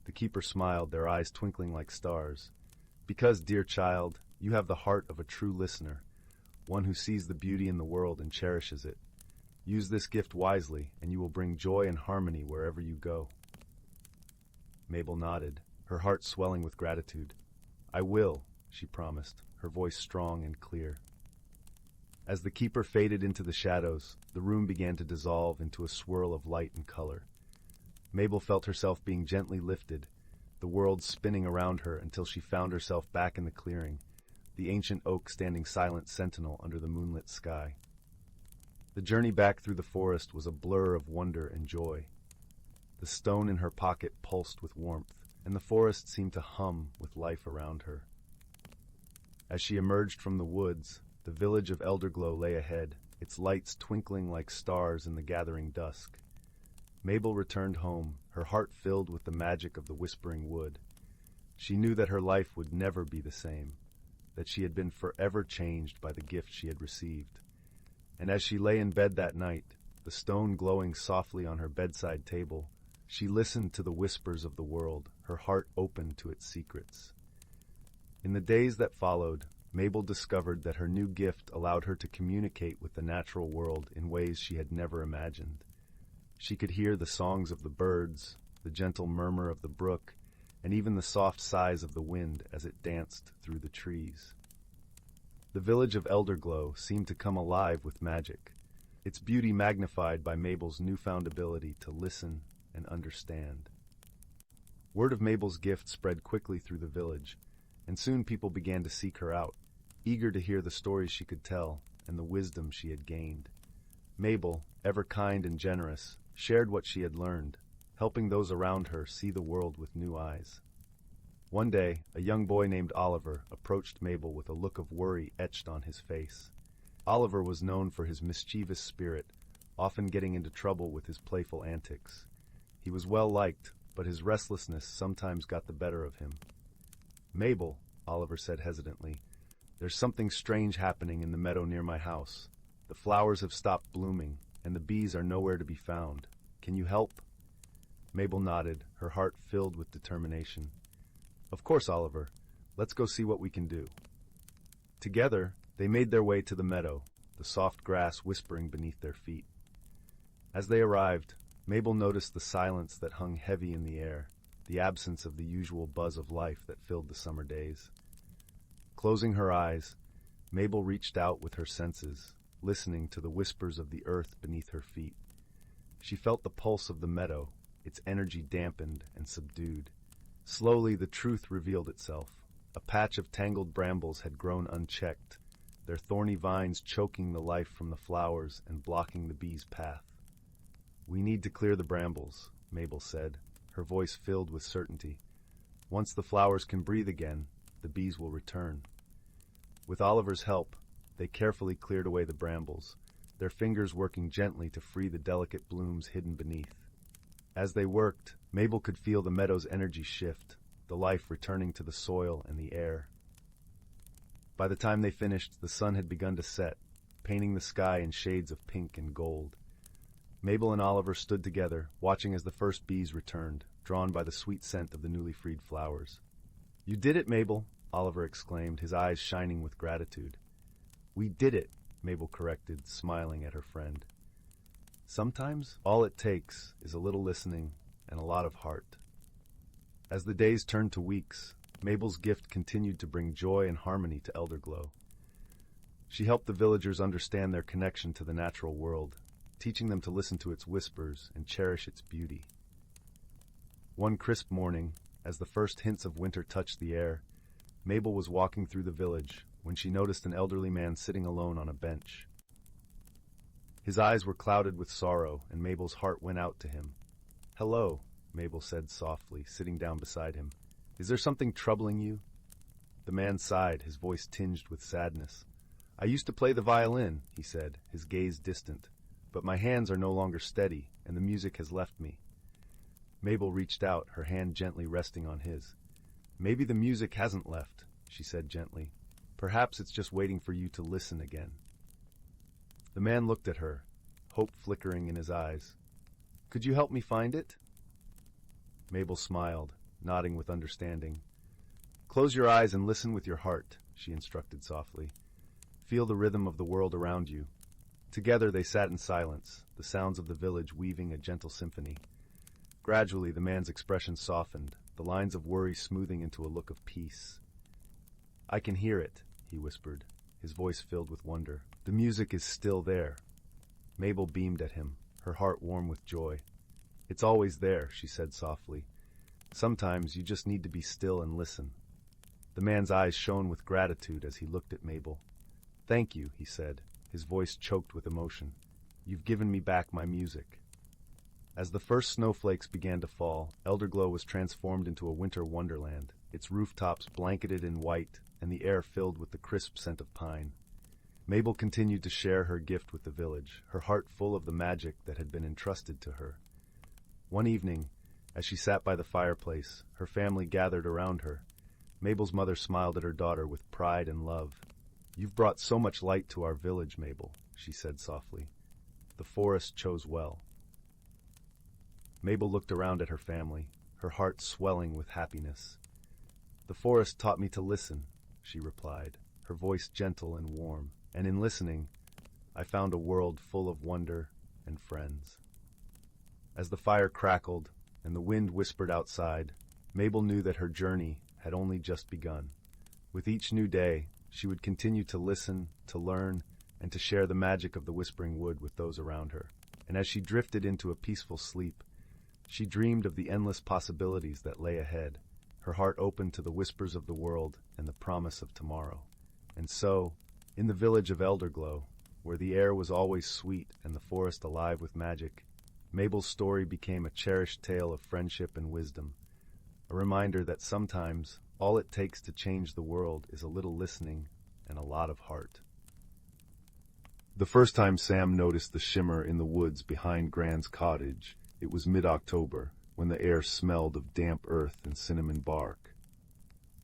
The keeper smiled, their eyes twinkling like stars. "Because, dear child, you have the heart of a true listener, one who sees the beauty in the world and cherishes it. Use this gift wisely, and you will bring joy and harmony wherever you go." Mabel nodded, her heart swelling with gratitude. "I will," she promised, her voice strong and clear. As the keeper faded into the shadows, the room began to dissolve into a swirl of light and color. Mabel felt herself being gently lifted, the world spinning around her until she found herself back in the clearing, the ancient oak standing silent sentinel under the moonlit sky. The journey back through the forest was a blur of wonder and joy. The stone in her pocket pulsed with warmth, and the forest seemed to hum with life around her. As she emerged from the woods, the village of Elderglow lay ahead, its lights twinkling like stars in the gathering dusk. Mabel returned home, her heart filled with the magic of the Whispering Wood. She knew that her life would never be the same, that she had been forever changed by the gift she had received. And as she lay in bed that night, the stone glowing softly on her bedside table, she listened to the whispers of the world, her heart open to its secrets. In the days that followed, Mabel discovered that her new gift allowed her to communicate with the natural world in ways she had never imagined. She could hear the songs of the birds, the gentle murmur of the brook, and even the soft sighs of the wind as it danced through the trees. The village of Elderglow seemed to come alive with magic, its beauty magnified by Mabel's newfound ability to listen and understand. Word of Mabel's gift spread quickly through the village, and soon people began to seek her out, eager to hear the stories she could tell and the wisdom she had gained. Mabel, ever kind and generous, shared what she had learned, helping those around her see the world with new eyes. One day, a young boy named Oliver approached Mabel with a look of worry etched on his face. Oliver was known for his mischievous spirit, often getting into trouble with his playful antics. He was well liked, but his restlessness sometimes got the better of him. "Mabel," Oliver said hesitantly, "there's something strange happening in the meadow near my house. The flowers have stopped blooming, and the bees are nowhere to be found. Can you help?" Mabel nodded, her heart filled with determination. "Of course, Oliver. Let's go see what we can do." Together, they made their way to the meadow, the soft grass whispering beneath their feet. As they arrived, Mabel noticed the silence that hung heavy in the air, the absence of the usual buzz of life that filled the summer days. Closing her eyes, Mabel reached out with her senses, listening to the whispers of the earth beneath her feet. She felt the pulse of the meadow, its energy dampened and subdued. Slowly the truth revealed itself. A patch of tangled brambles had grown unchecked, their thorny vines choking the life from the flowers and blocking the bees' path. "We need to clear the brambles," Mabel said, her voice filled with certainty. "Once the flowers can breathe again, the bees will return." With Oliver's help, they carefully cleared away the brambles, their fingers working gently to free the delicate blooms hidden beneath. As they worked, Mabel could feel the meadow's energy shift, the life returning to the soil and the air. By the time they finished, the sun had begun to set, painting the sky in shades of pink and gold. Mabel and Oliver stood together, watching as the first bees returned, drawn by the sweet scent of the newly freed flowers. "You did it, Mabel," Oliver exclaimed, his eyes shining with gratitude. "We did it," Mabel corrected, smiling at her friend. Sometimes all it takes is a little listening and a lot of heart. As the days turned to weeks, Mabel's gift continued to bring joy and harmony to Elderglow. She helped the villagers understand their connection to the natural world, teaching them to listen to its whispers and cherish its beauty. One crisp morning, as the first hints of winter touched the air, Mabel was walking through the village when she noticed an elderly man sitting alone on a bench. His eyes were clouded with sorrow, and Mabel's heart went out to him. "Hello," Mabel said softly, sitting down beside him. "Is there something troubling you?" The man sighed, his voice tinged with sadness. "I used to play the violin," he said, his gaze distant, "but my hands are no longer steady, and the music has left me." Mabel reached out, her hand gently resting on his. "Maybe the music hasn't left," she said gently. "Perhaps it's just waiting for you to listen again." The man looked at her, hope flickering in his eyes. "Could you help me find it?" Mabel smiled, nodding with understanding. "Close your eyes and listen with your heart," she instructed softly. "Feel the rhythm of the world around you." Together they sat in silence, the sounds of the village weaving a gentle symphony. Gradually the man's expression softened, the lines of worry smoothing into a look of peace. "I can hear it," he whispered, his voice filled with wonder. "The music is still there." Mabel beamed at him, her heart warm with joy. "It's always there," she said softly. "Sometimes you just need to be still and listen." The man's eyes shone with gratitude as he looked at Mabel. "Thank you," he said, his voice choked with emotion. "You've given me back my music." As the first snowflakes began to fall, Elderglow was transformed into a winter wonderland, its rooftops blanketed in white and the air filled with the crisp scent of pine. Mabel continued to share her gift with the village, her heart full of the magic that had been entrusted to her. One evening, as she sat by the fireplace, her family gathered around her. Mabel's mother smiled at her daughter with pride and love. "You've brought so much light to our village, Mabel," she said softly. "The forest chose well." Mabel looked around at her family, her heart swelling with happiness. "The forest taught me to listen," she replied, her voice gentle and warm, "and in listening, I found a world full of wonder and friends." As the fire crackled and the wind whispered outside, Mabel knew that her journey had only just begun. With each new day, she would continue to listen, to learn, and to share the magic of the Whispering Wood with those around her. And as she drifted into a peaceful sleep, she dreamed of the endless possibilities that lay ahead, her heart open to the whispers of the world and the promise of tomorrow. And so, in the village of Elderglow, where the air was always sweet and the forest alive with magic, Mabel's story became a cherished tale of friendship and wisdom, a reminder that sometimes all it takes to change the world is a little listening and a lot of heart. The first time Sam noticed the shimmer in the woods behind Gran's cottage, it was mid-October, when the air smelled of damp earth and cinnamon bark.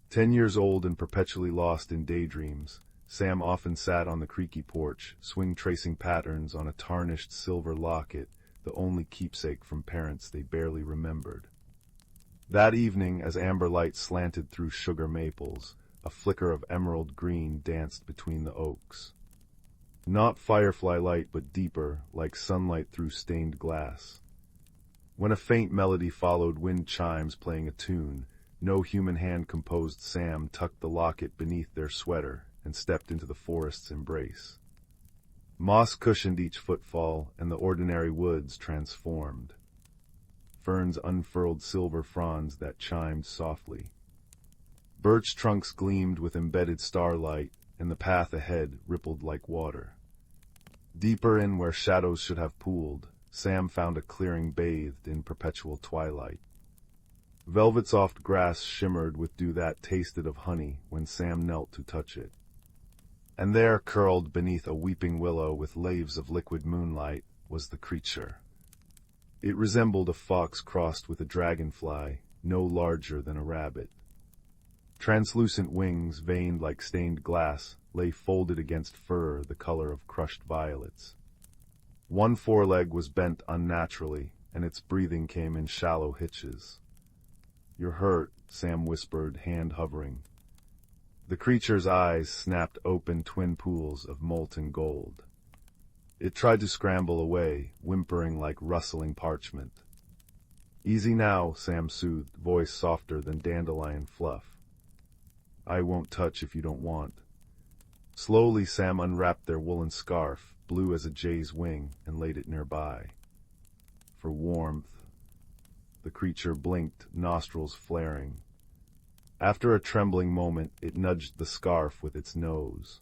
10 years old and perpetually lost in daydreams, Sam often sat on the creaky porch, swing-tracing patterns on a tarnished silver locket, the only keepsake from parents they barely remembered. That evening, as amber light slanted through sugar maples, a flicker of emerald green danced between the oaks. Not firefly light, but deeper, like sunlight through stained glass. When a faint melody followed wind chimes playing a tune, no human hand composed, Sam tucked the locket beneath their sweater and stepped into the forest's embrace. Moss cushioned each footfall, and the ordinary woods transformed. Ferns unfurled silver fronds that chimed softly. Birch trunks gleamed with embedded starlight, and the path ahead rippled like water. Deeper in where shadows should have pooled, Sam found a clearing bathed in perpetual twilight. Velvet-soft grass shimmered with dew that tasted of honey when Sam knelt to touch it. And there, curled beneath a weeping willow with laves of liquid moonlight, was the creature. It resembled a fox crossed with a dragonfly, no larger than a rabbit. Translucent wings, veined like stained glass, lay folded against fur the color of crushed violets. One foreleg was bent unnaturally, and its breathing came in shallow hitches. "You're hurt," Sam whispered, hand hovering. The creature's eyes snapped open twin pools of molten gold. It tried to scramble away, whimpering like rustling parchment. "Easy now," Sam soothed, voice softer than dandelion fluff. I won't touch if you don't want. Slowly Sam unwrapped their woolen scarf, blue as a jay's wing, and laid it nearby. For warmth, the creature blinked, nostrils flaring. After a trembling moment, it nudged the scarf with its nose.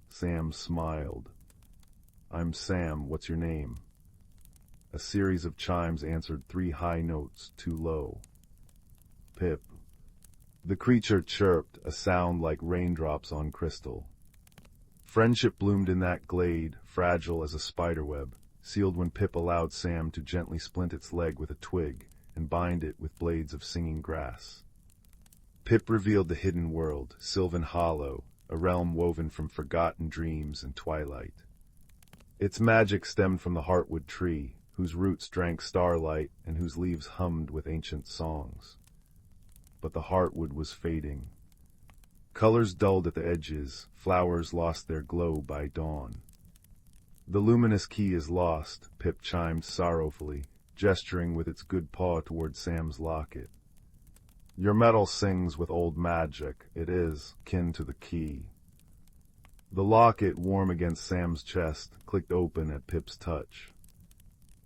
Sam smiled. I'm Sam, what's your name? A series of chimes answered 3 high notes, too low. Pip. The creature chirped, a sound like raindrops on crystal. Friendship bloomed in that glade, fragile as a spiderweb, sealed when Pip allowed Sam to gently splint its leg with a twig and bind it with blades of singing grass. Pip revealed the hidden world, Sylvan Hollow, a realm woven from forgotten dreams and twilight. Its magic stemmed from the heartwood tree, whose roots drank starlight and whose leaves hummed with ancient songs. But the heartwood was fading. Colors dulled at the edges, flowers lost their glow by dawn. The luminous key is lost, Pip chimed sorrowfully, gesturing with its good paw toward Sam's locket. Your metal sings with old magic, it is kin to the key. The locket, warm against Sam's chest, clicked open at Pip's touch.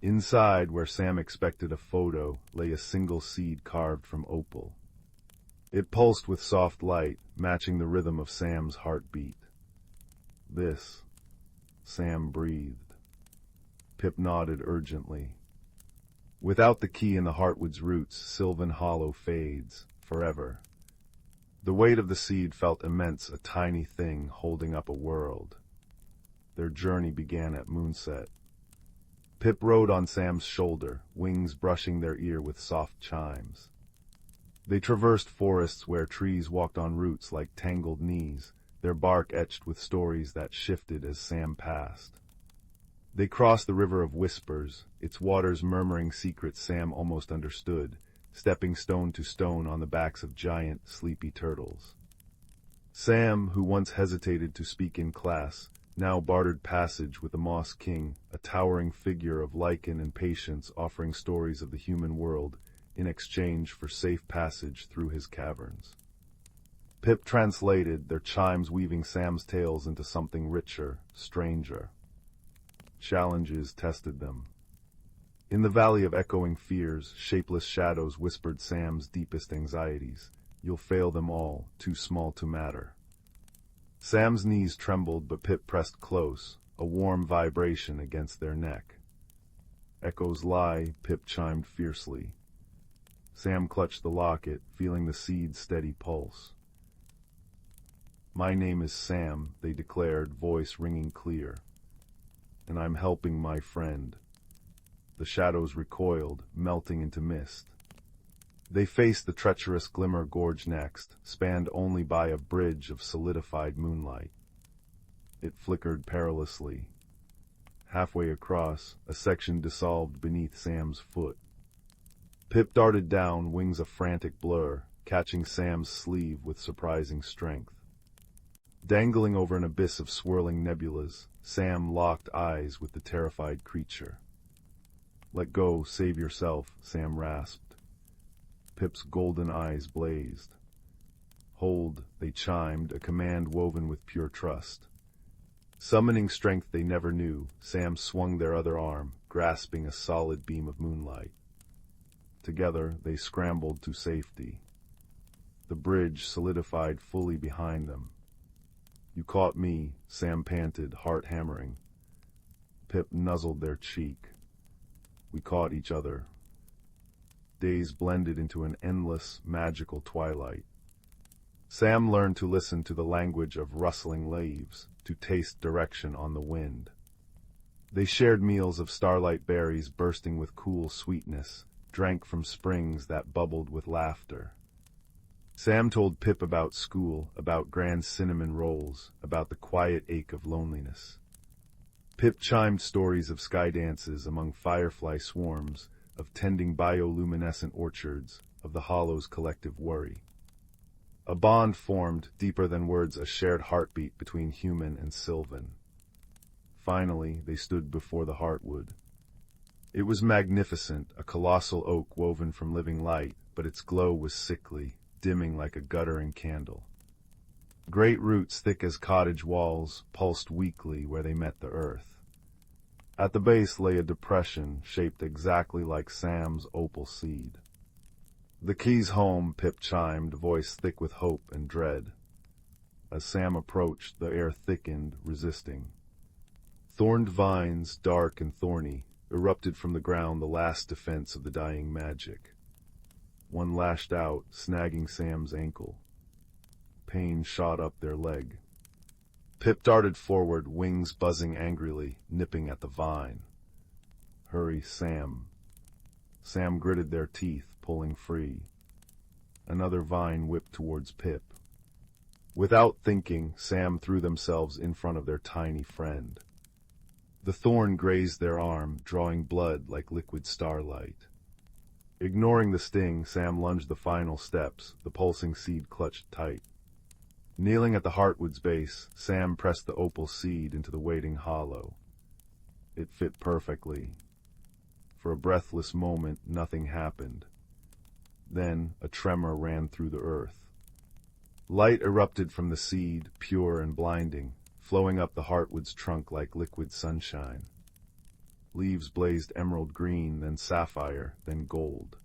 Inside, where Sam expected a photo, lay a single seed carved from opal. It pulsed with soft light, matching the rhythm of Sam's heartbeat. This, Sam breathed. Pip nodded urgently. Without the key in the heartwood's roots, Sylvan Hollow fades, forever. The weight of the seed felt immense, a tiny thing holding up a world. Their journey began at moonset. Pip rode on Sam's shoulder, wings brushing their ear with soft chimes. They traversed forests where trees walked on roots like tangled knees, their bark etched with stories that shifted as Sam passed. They crossed the river of whispers, its waters murmuring secrets Sam almost understood, stepping stone to stone on the backs of giant, sleepy turtles. Sam, who once hesitated to speak in class, now bartered passage with the Moss King, a towering figure of lichen and patience offering stories of the human world in exchange for safe passage through his caverns. Pip translated, their chimes weaving Sam's tales into something richer, stranger. Challenges tested them. In the valley of echoing fears, shapeless shadows whispered Sam's deepest anxieties. You'll fail them all, too small to matter. Sam's knees trembled, but Pip pressed close, a warm vibration against their neck. Echoes lie, Pip chimed fiercely. Sam clutched the locket, feeling the seed's steady pulse. My name is Sam, they declared, voice ringing clear. And I'm helping my friend. The shadows recoiled, melting into mist. They faced the treacherous Glimmer Gorge next, spanned only by a bridge of solidified moonlight. It flickered perilously. Halfway across, a section dissolved beneath Sam's foot. Pip darted down, wings a frantic blur, catching Sam's sleeve with surprising strength. Dangling over an abyss of swirling nebulas, Sam locked eyes with the terrified creature. Let go, save yourself, Sam rasped. Pip's golden eyes blazed. Hold, they chimed, a command woven with pure trust. Summoning strength they never knew, Sam swung their other arm, grasping a solid beam of moonlight. Together, they scrambled to safety. The bridge solidified fully behind them. You caught me, Sam panted, heart hammering. Pip nuzzled their cheek. We caught each other. Days blended into an endless, magical twilight. Sam learned to listen to the language of rustling leaves, to taste direction on the wind. They shared meals of starlight berries bursting with cool sweetness, drank from springs that bubbled with laughter. Sam told Pip about school, about grand cinnamon rolls, about the quiet ache of loneliness. Pip chimed stories of sky dances among firefly swarms, of tending bioluminescent orchards, of the Hollow's collective worry. A bond formed, deeper than words, a shared heartbeat between human and sylvan. Finally, they stood before the heartwood. It was magnificent, a colossal oak woven from living light, but its glow was sickly, dimming like a guttering candle. Great roots thick as cottage walls pulsed weakly where they met the earth. At the base lay a depression shaped exactly like Sam's opal seed. "The key's home," Pip chimed, voice thick with hope and dread. As Sam approached, the air thickened, resisting. Thorned vines, dark and thorny, erupted from the ground, the last defense of the dying magic. One lashed out, snagging Sam's ankle. Pain shot up their leg. Pip darted forward, wings buzzing angrily, nipping at the vine. "Hurry, Sam." Sam gritted their teeth, pulling free. Another vine whipped towards Pip. Without thinking, Sam threw themselves in front of their tiny friend. The thorn grazed their arm, drawing blood like liquid starlight. Ignoring the sting, Sam lunged the final steps, the pulsing seed clutched tight. Kneeling at the heartwood's base, Sam pressed the opal seed into the waiting hollow. It fit perfectly. For a breathless moment, nothing happened. Then a tremor ran through the earth. Light erupted from the seed, pure and blinding, flowing up the heartwood's trunk like liquid sunshine. Leaves blazed emerald green, then sapphire, then gold.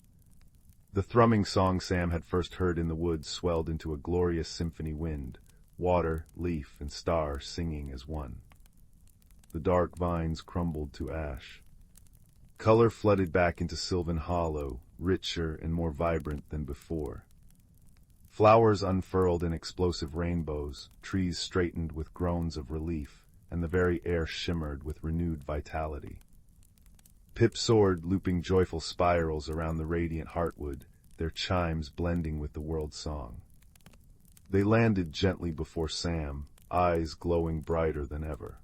The thrumming song Sam had first heard in the woods swelled into a glorious symphony wind, water, leaf, and star singing as one. The dark vines crumbled to ash. Color flooded back into Sylvan Hollow, richer and more vibrant than before. Flowers unfurled in explosive rainbows, trees straightened with groans of relief, and the very air shimmered with renewed vitality. Pip soared, looping joyful spirals around the radiant heartwood, their chimes blending with the world's song. They landed gently before Sam, eyes glowing brighter than ever.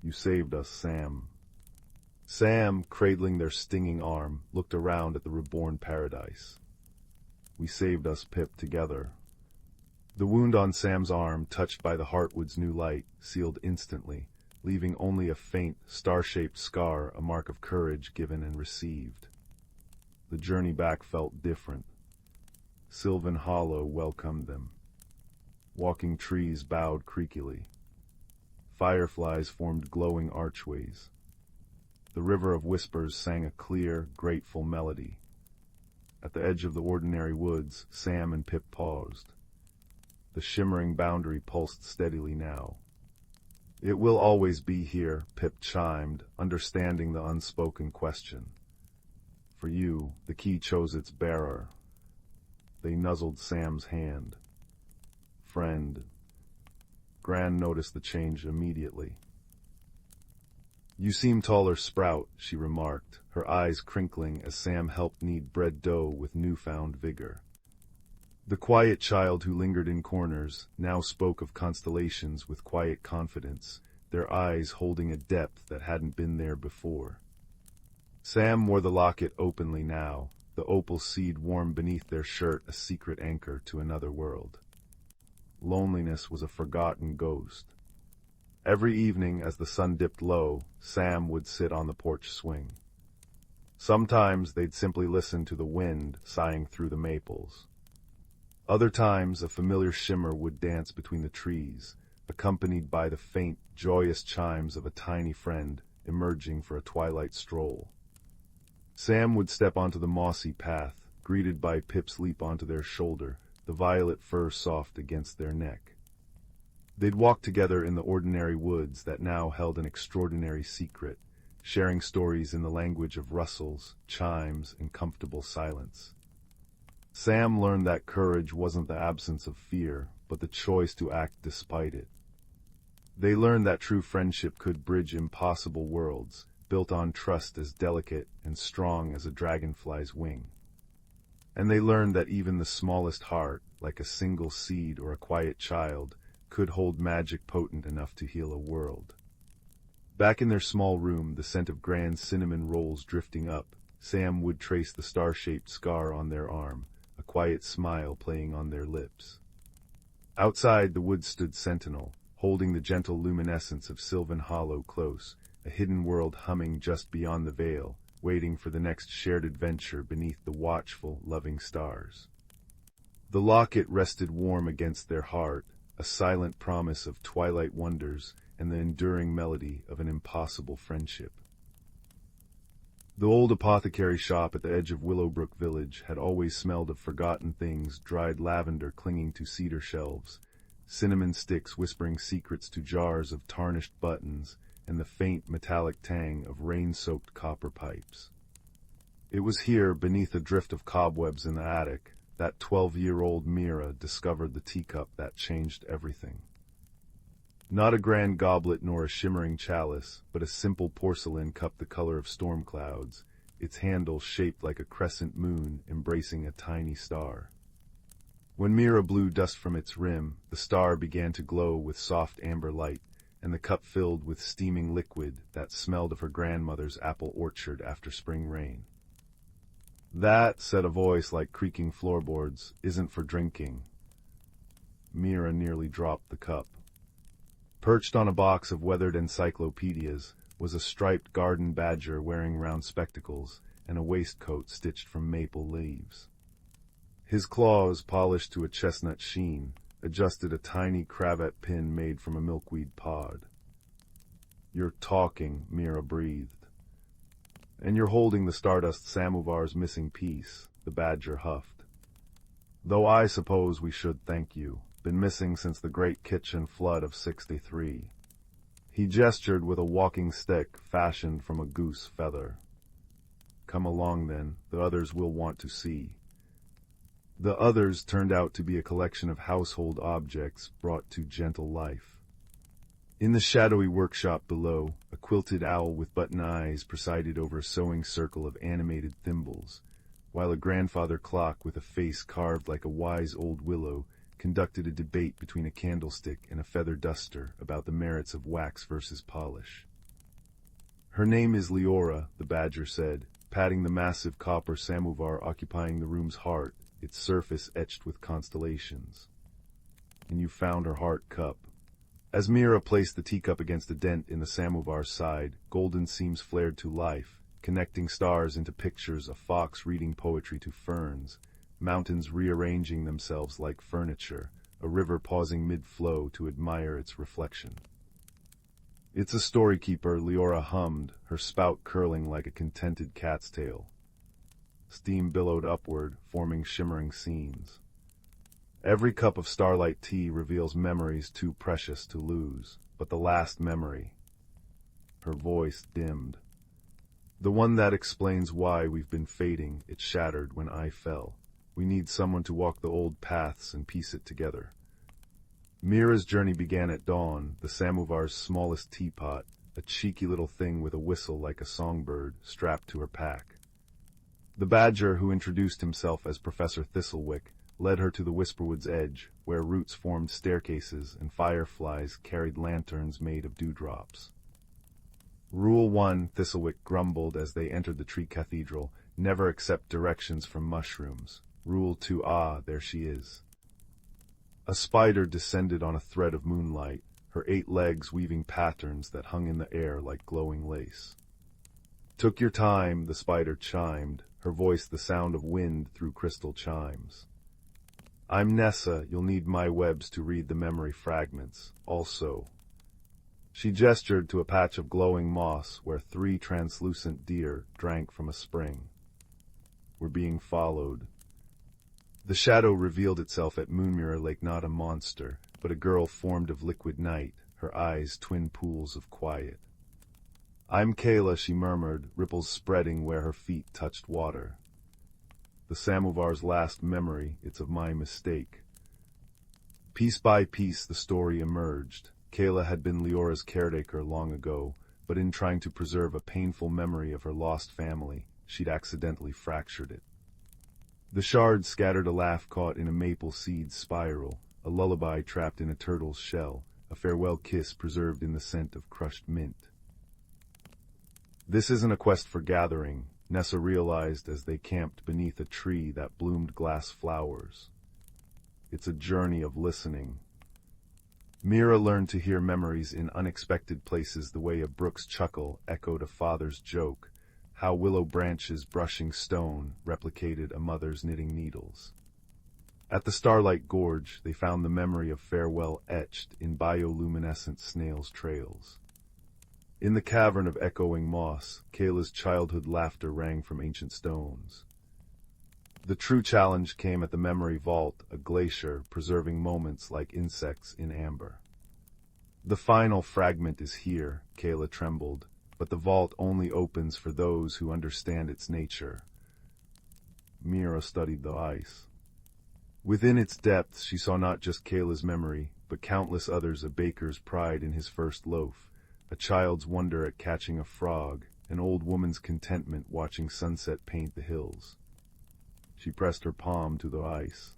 "You saved us, Sam." Sam, cradling their stinging arm, looked around at the reborn paradise. "We saved us, Pip, together." The wound on Sam's arm, touched by the heartwood's new light, sealed instantly, leaving only a faint, star-shaped scar, a mark of courage given and received. The journey back felt different. Sylvan Hollow welcomed them. Walking trees bowed creakily. Fireflies formed glowing archways. The river of whispers sang a clear, grateful melody. At the edge of the ordinary woods, Sam and Pip paused. The shimmering boundary pulsed steadily now. "It will always be here," Pip chimed, understanding the unspoken question. "For you, the key chose its bearer." They nuzzled Sam's hand. "Friend." Gran noticed the change immediately. "You seem taller, Sprout," she remarked, her eyes crinkling as Sam helped knead bread dough with newfound vigor. The quiet child who lingered in corners now spoke of constellations with quiet confidence, their eyes holding a depth that hadn't been there before. Sam wore the locket openly now, the opal seed warm beneath their shirt, a secret anchor to another world. Loneliness was a forgotten ghost. Every evening as the sun dipped low, Sam would sit on the porch swing. Sometimes they'd simply listen to the wind sighing through the maples. Other times a familiar shimmer would dance between the trees, accompanied by the faint, joyous chimes of a tiny friend emerging for a twilight stroll. Sam would step onto the mossy path, greeted by Pip's leap onto their shoulder, the violet fur soft against their neck. They'd walk together in the ordinary woods that now held an extraordinary secret, sharing stories in the language of rustles, chimes, and comfortable silence. Sam learned that courage wasn't the absence of fear, but the choice to act despite it. They learned that true friendship could bridge impossible worlds, built on trust as delicate and strong as a dragonfly's wing. And they learned that even the smallest heart, like a single seed or a quiet child, could hold magic potent enough to heal a world. Back in their small room, the scent of grand cinnamon rolls drifting up, Sam would trace the star-shaped scar on their arm, a quiet smile playing on their lips. Outside, the woods stood sentinel, holding the gentle luminescence of Sylvan Hollow close, a hidden world humming just beyond the veil, waiting for the next shared adventure beneath the watchful, loving stars. The locket rested warm against their heart, a silent promise of twilight wonders and the enduring melody of an impossible friendship. The old apothecary shop at the edge of Willowbrook village had always smelled of forgotten things, dried lavender clinging to cedar shelves, cinnamon sticks whispering secrets to jars of tarnished buttons, and the faint metallic tang of rain-soaked copper pipes. It was here, beneath a drift of cobwebs in the attic, that 12-year-old Mira discovered the teacup that changed everything. Not a grand goblet nor a shimmering chalice, but a simple porcelain cup the color of storm clouds, its handle shaped like a crescent moon embracing a tiny star. When Mira blew dust from its rim, the star began to glow with soft amber light, and the cup filled with steaming liquid that smelled of her grandmother's apple orchard after spring rain. "That," said a voice like creaking floorboards, "isn't for drinking." Mira nearly dropped the cup. Perched on a box of weathered encyclopedias was a striped garden badger wearing round spectacles and a waistcoat stitched from maple leaves. His claws, polished to a chestnut sheen, adjusted a tiny cravat pin made from a milkweed pod. "You're talking," Mira breathed. "And you're holding the stardust samovar's missing piece," the badger huffed. "Though I suppose we should thank you. Been missing since the great kitchen flood of '63. He gestured with a walking stick fashioned from a goose feather. "Come along then, the others will want to see." The others turned out to be a collection of household objects brought to gentle life. In the shadowy workshop below, a quilted owl with button eyes presided over a sewing circle of animated thimbles, while a grandfather clock with a face carved like a wise old willow conducted a debate between a candlestick and a feather duster about the merits of wax versus polish. "Her name is Leora," the badger said, patting the massive copper samovar occupying the room's heart, its surface etched with constellations. "And you found her heart cup." As Mira placed the teacup against a dent in the samovar's side, golden seams flared to life, connecting stars into pictures, a fox reading poetry to ferns, mountains rearranging themselves like furniture, a river pausing mid-flow to admire its reflection. "It's a storykeeper," Leora hummed, her spout curling like a contented cat's tail. Steam billowed upward, forming shimmering scenes. "Every cup of starlight tea reveals memories too precious to lose, but the last memory—" Her voice dimmed. "The one that explains why we've been fading, it shattered when I fell. We need someone to walk the old paths and piece it together." Mira's journey began at dawn, the samovar's smallest teapot, a cheeky little thing with a whistle like a songbird, strapped to her pack. The badger, who introduced himself as Professor Thistlewick, led her to the Whisperwood's edge, where roots formed staircases and fireflies carried lanterns made of dewdrops. "Rule 1, Thistlewick grumbled as they entered the tree cathedral, "never accept directions from mushrooms. Rule 2, there she is." A spider descended on a thread of moonlight, her 8 legs weaving patterns that hung in the air like glowing lace. "Took your time," the spider chimed, her voice the sound of wind through crystal chimes. "I'm Nessa, you'll need my webs to read the memory fragments, also." She gestured to a patch of glowing moss where 3 translucent deer drank from a spring. "We're being followed." The shadow revealed itself at Moonmirror Lake, not a monster, but a girl formed of liquid night, her eyes twin pools of quiet. "I'm Kayla," she murmured, ripples spreading where her feet touched water. "The samovar's last memory, it's of my mistake." Piece by piece the story emerged. Kayla had been Leora's caretaker long ago, but in trying to preserve a painful memory of her lost family, she'd accidentally fractured it. The shards scattered a laugh caught in a maple seed spiral, a lullaby trapped in a turtle's shell, a farewell kiss preserved in the scent of crushed mint. "This isn't a quest for gathering," Nessa realized as they camped beneath a tree that bloomed glass flowers. "It's a journey of listening." Mira learned to hear memories in unexpected places, the way a brook's chuckle echoed a father's joke, how willow branches brushing stone replicated a mother's knitting needles. At the Starlight Gorge, they found the memory of farewell etched in bioluminescent snails' trails. In the cavern of echoing moss, Kayla's childhood laughter rang from ancient stones. The true challenge came at the memory vault, a glacier preserving moments like insects in amber. The final fragment is here, Kayla trembled, but the vault only opens for those who understand its nature. Mira studied the ice. Within its depths she saw not just Kayla's memory, but countless others: a baker's pride in his first loaf, a child's wonder at catching a frog, an old woman's contentment watching sunset paint the hills. She pressed her palm to the ice.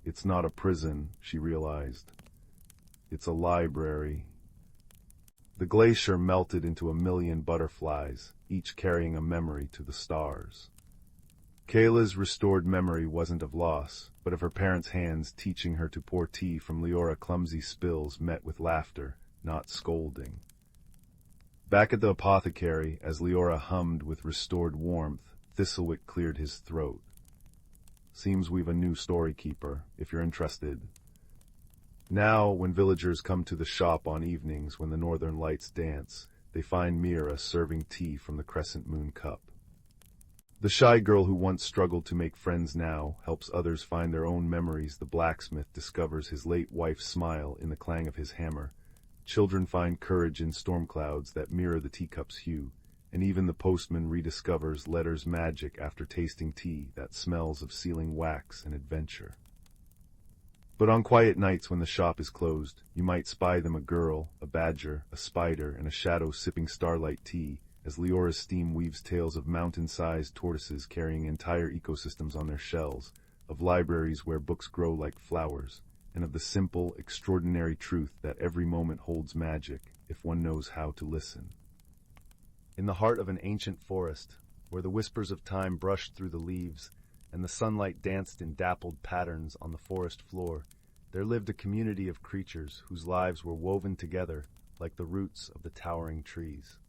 It's not a prison, she realized. It's a library. The glacier melted into a million butterflies, each carrying a memory to the stars. Kayla's restored memory wasn't of loss, but of her parents' hands teaching her to pour tea from Leora clumsy spills met with laughter, not scolding. Back at the apothecary, as Leora hummed with restored warmth, Thistlewick cleared his throat. Seems we've a new story keeper, if you're interested. Now, when villagers come to the shop on evenings when the northern lights dance, they find Mira serving tea from the crescent moon cup. The shy girl who once struggled to make friends now helps others find their own memories. The blacksmith discovers his late wife's smile in the clang of his hammer. Children find courage in storm clouds that mirror the teacup's hue, and even the postman rediscovers letters' magic after tasting tea that smells of sealing wax and adventure. But on quiet nights when the shop is closed, you might spy them: a girl, a badger, a spider, and a shadow sipping starlight tea, as Leora's steam weaves tales of mountain-sized tortoises carrying entire ecosystems on their shells, of libraries where books grow like flowers, and of the simple, extraordinary truth that every moment holds magic if one knows how to listen. In the heart of an ancient forest, where the whispers of time brushed through the leaves and the sunlight danced in dappled patterns on the forest floor, there lived a community of creatures whose lives were woven together like the roots of the towering trees.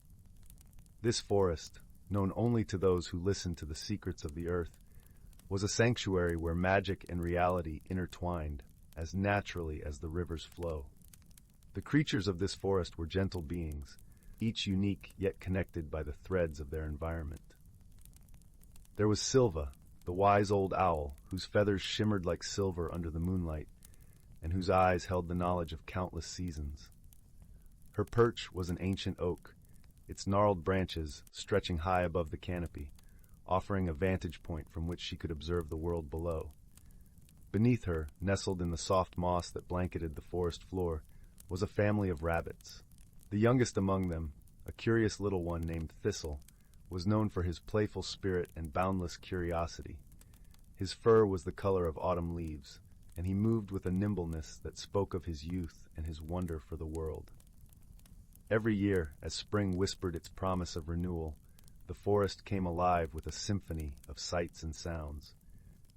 This forest, known only to those who listen to the secrets of the earth, was a sanctuary where magic and reality intertwined as naturally as the rivers flow. The creatures of this forest were gentle beings, each unique yet connected by the threads of their environment. There was Silva, the wise old owl, whose feathers shimmered like silver under the moonlight, and whose eyes held the knowledge of countless seasons. Her perch was an ancient oak, its gnarled branches stretching high above the canopy, offering a vantage point from which she could observe the world below. Beneath her, nestled in the soft moss that blanketed the forest floor, was a family of rabbits. The youngest among them, a curious little one named Thistle, was known for his playful spirit and boundless curiosity. His fur was the color of autumn leaves, and he moved with a nimbleness that spoke of his youth and his wonder for the world. Every year, as spring whispered its promise of renewal, the forest came alive with a symphony of sights and sounds.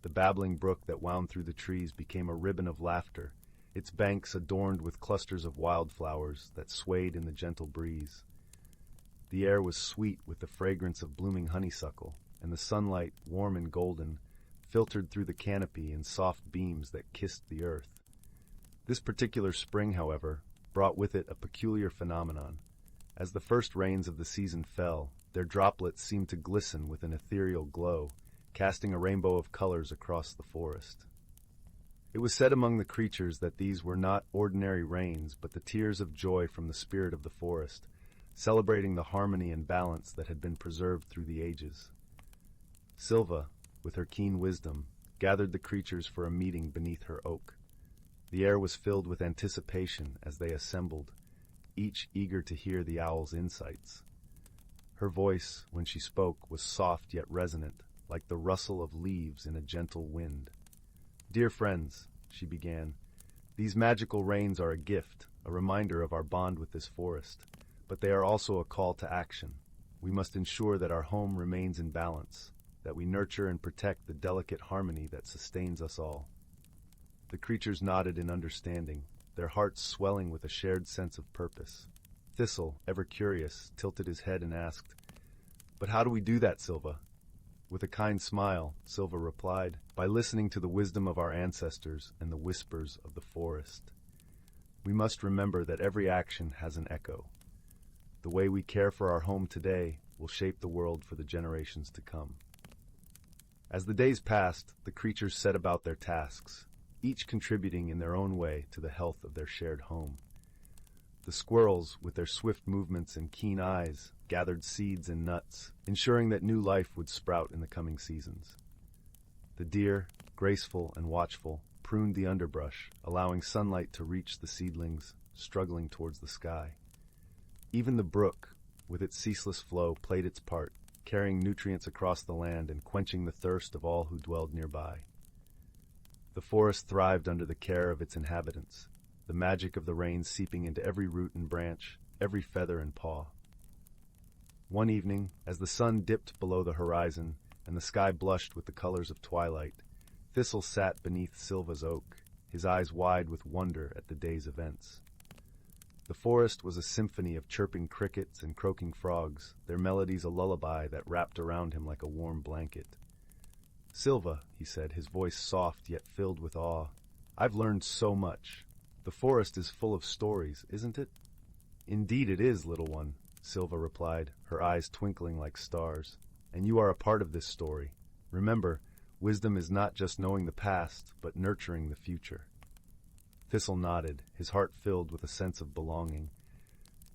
The babbling brook that wound through the trees became a ribbon of laughter, its banks adorned with clusters of wildflowers that swayed in the gentle breeze. The air was sweet with the fragrance of blooming honeysuckle, and the sunlight, warm and golden, filtered through the canopy in soft beams that kissed the earth. This particular spring, however, brought with it a peculiar phenomenon. As the first rains of the season fell, their droplets seemed to glisten with an ethereal glow, casting a rainbow of colors across the forest. It was said among the creatures that these were not ordinary rains, but the tears of joy from the spirit of the forest, celebrating the harmony and balance that had been preserved through the ages. Silva, with her keen wisdom, gathered the creatures for a meeting beneath her oak. The air was filled with anticipation as they assembled, each eager to hear the owl's insights. Her voice, when she spoke, was soft yet resonant, like the rustle of leaves in a gentle wind. "Dear friends," she began, "these magical rains are a gift, a reminder of our bond with this forest, but they are also a call to action. We must ensure that our home remains in balance, that we nurture and protect the delicate harmony that sustains us all." The creatures nodded in understanding, their hearts swelling with a shared sense of purpose. Thistle, ever curious, tilted his head and asked, "But how do we do that, Silva?" With a kind smile, Silva replied, "By listening to the wisdom of our ancestors and the whispers of the forest. We must remember that every action has an echo. The way we care for our home today will shape the world for the generations to come." As the days passed, the creatures set about their tasks, each contributing in their own way to the health of their shared home. The squirrels, with their swift movements and keen eyes, gathered seeds and nuts, ensuring that new life would sprout in the coming seasons. The deer, graceful and watchful, pruned the underbrush, allowing sunlight to reach the seedlings, struggling towards the sky. Even the brook, with its ceaseless flow, played its part, carrying nutrients across the land and quenching the thirst of all who dwelled nearby. The forest thrived under the care of its inhabitants, the magic of the rain seeping into every root and branch, every feather and paw. One evening, as the sun dipped below the horizon and the sky blushed with the colors of twilight, Thistle sat beneath Silva's oak, his eyes wide with wonder at the day's events. The forest was a symphony of chirping crickets and croaking frogs, their melodies a lullaby that wrapped around him like a warm blanket. "Silva," he said, his voice soft yet filled with awe, "I've learned so much. The forest is full of stories, isn't it?" "Indeed it is, little one," Silva replied, her eyes twinkling like stars. "And you are a part of this story. Remember, wisdom is not just knowing the past, but nurturing the future." Thistle nodded, his heart filled with a sense of belonging.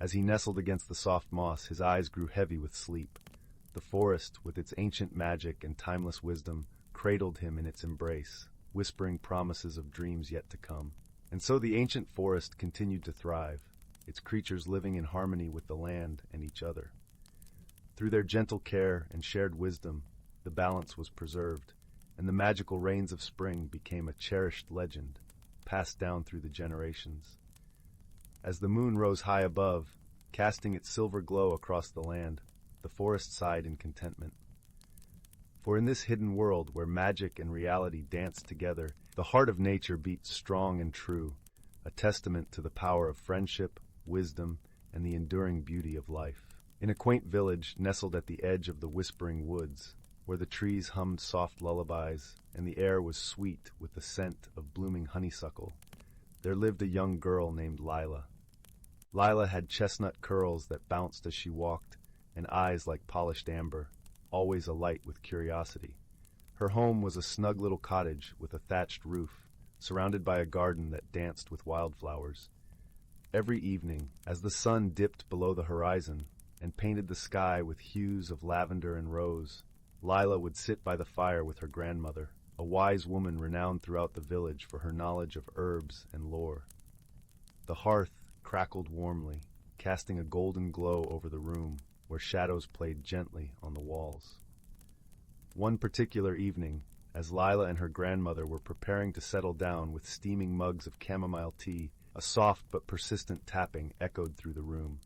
As he nestled against the soft moss, his eyes grew heavy with sleep. The forest, with its ancient magic and timeless wisdom, cradled him in its embrace, whispering promises of dreams yet to come. And so the ancient forest continued to thrive, its creatures living in harmony with the land and each other. Through their gentle care and shared wisdom, the balance was preserved, and the magical rains of spring became a cherished legend, passed down through the generations. As the moon rose high above, casting its silver glow across the land, the forest sighed in contentment. For in this hidden world where magic and reality danced together, the heart of nature beat strong and true, a testament to the power of friendship, wisdom, and the enduring beauty of life. In a quaint village nestled at the edge of the whispering woods, where the trees hummed soft lullabies and the air was sweet with the scent of blooming honeysuckle, there lived a young girl named Lila. Lila had chestnut curls that bounced as she walked and eyes like polished amber, always alight with curiosity. Her home was a snug little cottage with a thatched roof, surrounded by a garden that danced with wildflowers. Every evening, as the sun dipped below the horizon and painted the sky with hues of lavender and rose, Lila would sit by the fire with her grandmother, a wise woman renowned throughout the village for her knowledge of herbs and lore. The hearth crackled warmly, casting a golden glow over the room, where shadows played gently on the walls. One particular evening, as Lila and her grandmother were preparing to settle down with steaming mugs of chamomile tea, a soft but persistent tapping echoed through the room.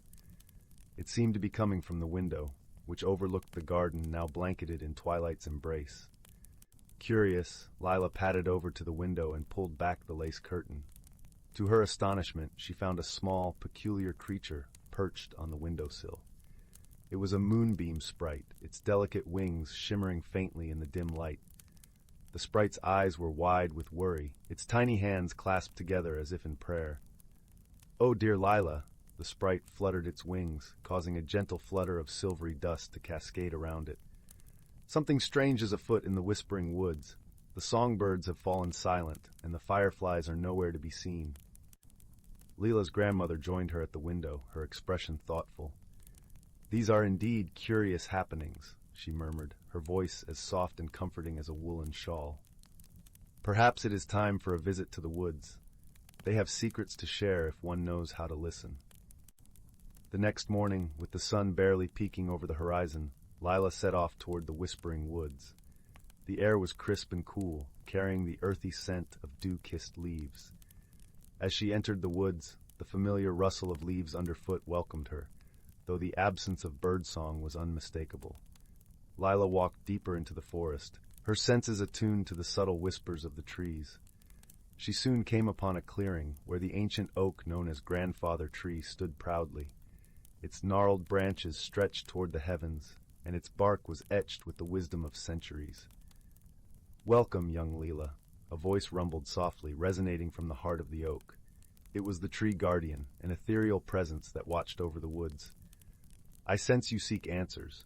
It seemed to be coming from the window, which overlooked the garden now blanketed in twilight's embrace. Curious, Lila padded over to the window and pulled back the lace curtain. To her astonishment, she found a small, peculiar creature perched on the windowsill. It was a moonbeam sprite, its delicate wings shimmering faintly in the dim light. The sprite's eyes were wide with worry, its tiny hands clasped together as if in prayer. "Oh, dear Lila," the sprite fluttered its wings, causing a gentle flutter of silvery dust to cascade around it. "Something strange is afoot in the whispering woods. The songbirds have fallen silent, and the fireflies are nowhere to be seen." Lila's grandmother joined her at the window, her expression thoughtful. "These are indeed curious happenings," she murmured, her voice as soft and comforting as a woolen shawl. "Perhaps it is time for a visit to the woods. They have secrets to share if one knows how to listen." The next morning, with the sun barely peeking over the horizon, Lila set off toward the whispering woods. The air was crisp and cool, carrying the earthy scent of dew-kissed leaves. As she entered the woods, the familiar rustle of leaves underfoot welcomed her, though the absence of birdsong was unmistakable. Lila walked deeper into the forest, her senses attuned to the subtle whispers of the trees. She soon came upon a clearing where the ancient oak known as Grandfather Tree stood proudly. Its gnarled branches stretched toward the heavens, and its bark was etched with the wisdom of centuries. "Welcome, young Leela," a voice rumbled softly, resonating from the heart of the oak. It was the tree guardian, an ethereal presence that watched over the woods. "I sense you seek answers."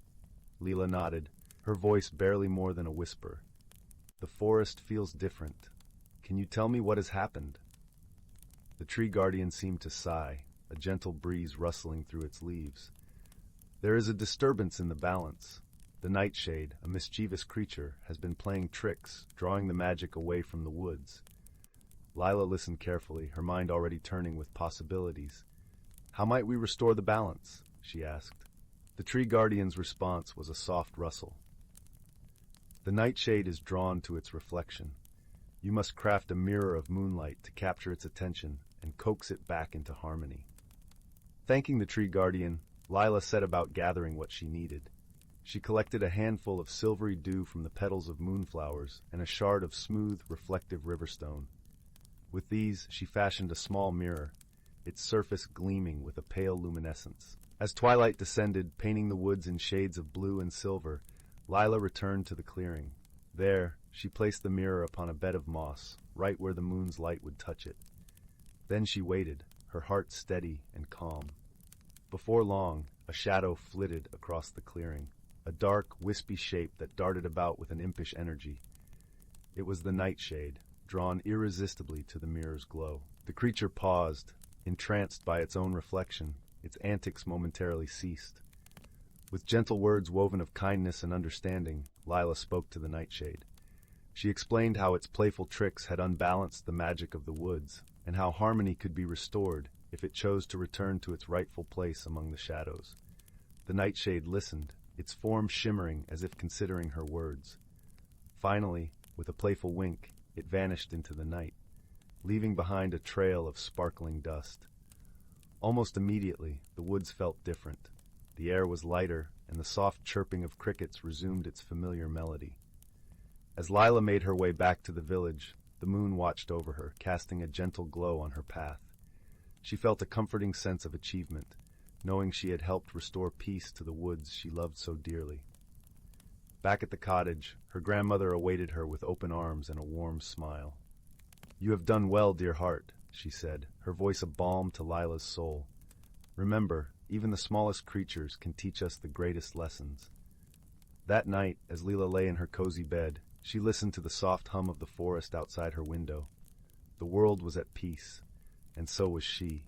Leela nodded, her voice barely more than a whisper. "The forest feels different. Can you tell me what has happened?" The tree guardian seemed to sigh, a gentle breeze rustling through its leaves. "There is a disturbance in the balance. The nightshade, a mischievous creature, has been playing tricks, drawing the magic away from the woods." Lila listened carefully, her mind already turning with possibilities. "How might we restore the balance?" she asked. The tree guardian's response was a soft rustle. "The nightshade is drawn to its reflection. You must craft a mirror of moonlight to capture its attention and coax it back into harmony." Thanking the tree guardian, Lila set about gathering what she needed. She collected a handful of silvery dew from the petals of moonflowers and a shard of smooth, reflective riverstone. With these, she fashioned a small mirror, its surface gleaming with a pale luminescence. As twilight descended, painting the woods in shades of blue and silver, Lila returned to the clearing. There, she placed the mirror upon a bed of moss, right where the moon's light would touch it. Then she waited, her heart steady and calm. Before long, a shadow flitted across the clearing, a dark, wispy shape that darted about with an impish energy. It was the nightshade, drawn irresistibly to the mirror's glow. The creature paused, entranced by its own reflection. Its antics momentarily ceased. With gentle words woven of kindness and understanding, Lila spoke to the nightshade. She explained how its playful tricks had unbalanced the magic of the woods, and how harmony could be restored if it chose to return to its rightful place among the shadows. The nightshade listened, its form shimmering as if considering her words. Finally, with a playful wink, it vanished into the night, leaving behind a trail of sparkling dust. Almost immediately, the woods felt different. The air was lighter, and the soft chirping of crickets resumed its familiar melody. As Lila made her way back to the village, the moon watched over her, casting a gentle glow on her path. She felt a comforting sense of achievement, knowing she had helped restore peace to the woods she loved so dearly. Back at the cottage, her grandmother awaited her with open arms and a warm smile. "You have done well, dear heart," she said, her voice a balm to Lila's soul. "Remember, even the smallest creatures can teach us the greatest lessons." That night, as Leela lay in her cozy bed, she listened to the soft hum of the forest outside her window. The world was at peace, and so was she,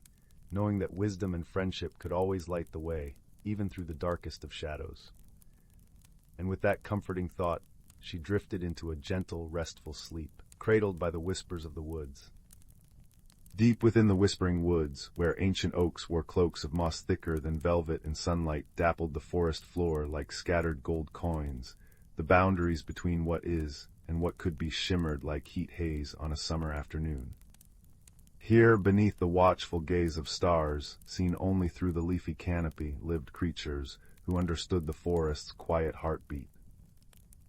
knowing that wisdom and friendship could always light the way, even through the darkest of shadows. And with that comforting thought, she drifted into a gentle, restful sleep, cradled by the whispers of the woods. Deep within the whispering woods, where ancient oaks wore cloaks of moss thicker than velvet and sunlight dappled the forest floor like scattered gold coins, the boundaries between what is and what could be shimmered like heat haze on a summer afternoon. Here, beneath the watchful gaze of stars, seen only through the leafy canopy, lived creatures who understood the forest's quiet heartbeat.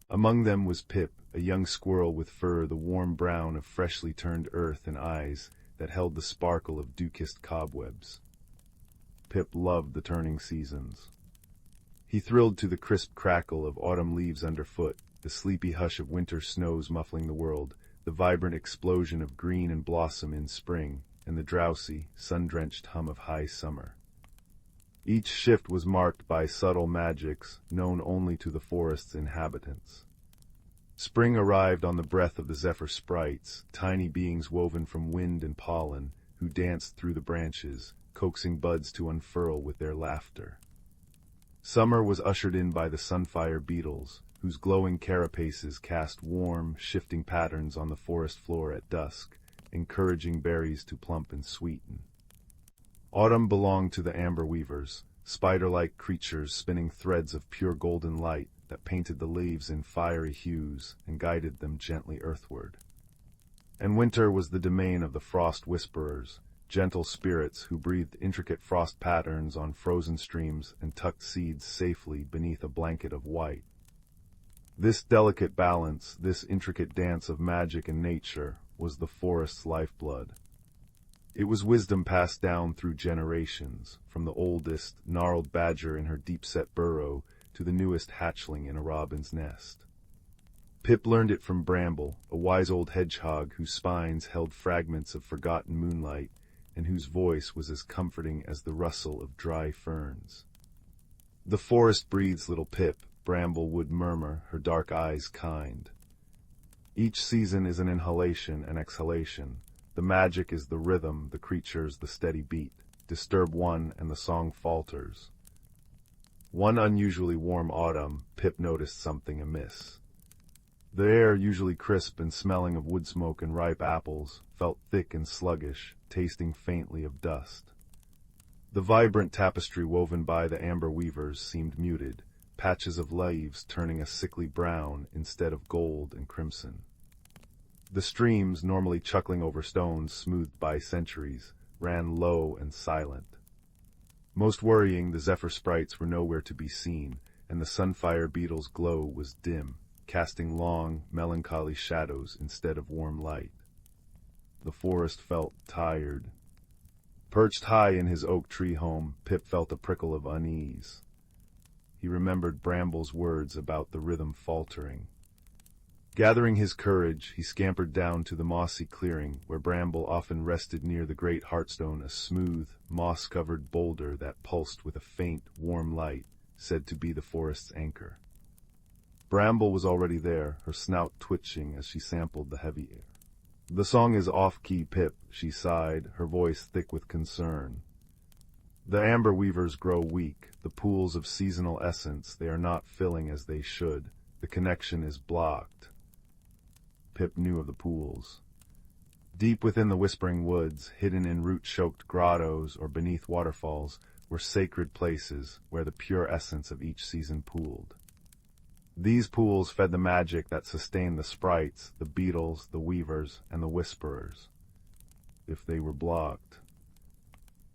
Among them was Pip, a young squirrel with fur the warm brown of freshly turned earth and eyes that held the sparkle of dew-kissed cobwebs. Pip loved the turning seasons. He thrilled to the crisp crackle of autumn leaves underfoot, the sleepy hush of winter snows muffling the world, the vibrant explosion of green and blossom in spring, and the drowsy, sun-drenched hum of high summer. Each shift was marked by subtle magics known only to the forest's inhabitants. Spring arrived on the breath of the zephyr sprites, tiny beings woven from wind and pollen, who danced through the branches, coaxing buds to unfurl with their laughter. Summer was ushered in by the sunfire beetles, whose glowing carapaces cast warm, shifting patterns on the forest floor at dusk, encouraging berries to plump and sweeten. Autumn belonged to the amber weavers, spider-like creatures spinning threads of pure golden light that painted the leaves in fiery hues and guided them gently earthward. And winter was the domain of the frost whisperers, gentle spirits who breathed intricate frost patterns on frozen streams and tucked seeds safely beneath a blanket of white. This delicate balance, this intricate dance of magic and nature, was the forest's lifeblood. It was wisdom passed down through generations, from the oldest, gnarled badger in her deep-set burrow to the newest hatchling in a robin's nest. Pip learned it from Bramble, a wise old hedgehog whose spines held fragments of forgotten moonlight and whose voice was as comforting as the rustle of dry ferns. "The forest breathes, little Pip," Bramble would murmur, her dark eyes kind. "Each season is an inhalation and exhalation. The magic is the rhythm, the creatures the steady beat. Disturb one and the song falters." One unusually warm autumn, Pip noticed something amiss. The air, usually crisp and smelling of wood smoke and ripe apples, felt thick and sluggish, tasting faintly of dust. The vibrant tapestry woven by the amber weavers seemed muted, patches of leaves turning a sickly brown instead of gold and crimson. The streams, normally chuckling over stones smoothed by centuries, ran low and silent. Most worrying, the zephyr sprites were nowhere to be seen, and the sunfire beetle's glow was dim, casting long, melancholy shadows instead of warm light. The forest felt tired. Perched high in his oak tree home, Pip felt a prickle of unease. He remembered Bramble's words about the rhythm faltering. Gathering his courage, he scampered down to the mossy clearing, where Bramble often rested near the great heartstone, a smooth, moss-covered boulder that pulsed with a faint, warm light, said to be the forest's anchor. Bramble was already there, her snout twitching as she sampled the heavy air. "The song is off-key, Pip," she sighed, her voice thick with concern. "The amber weavers grow weak, the pools of seasonal essence they are not filling as they should. The connection is blocked." Pip knew of the pools. Deep within the whispering woods, hidden in root-choked grottos or beneath waterfalls, were sacred places where the pure essence of each season pooled. These pools fed the magic that sustained the sprites, the beetles, the weavers, and the whisperers. If they were blocked.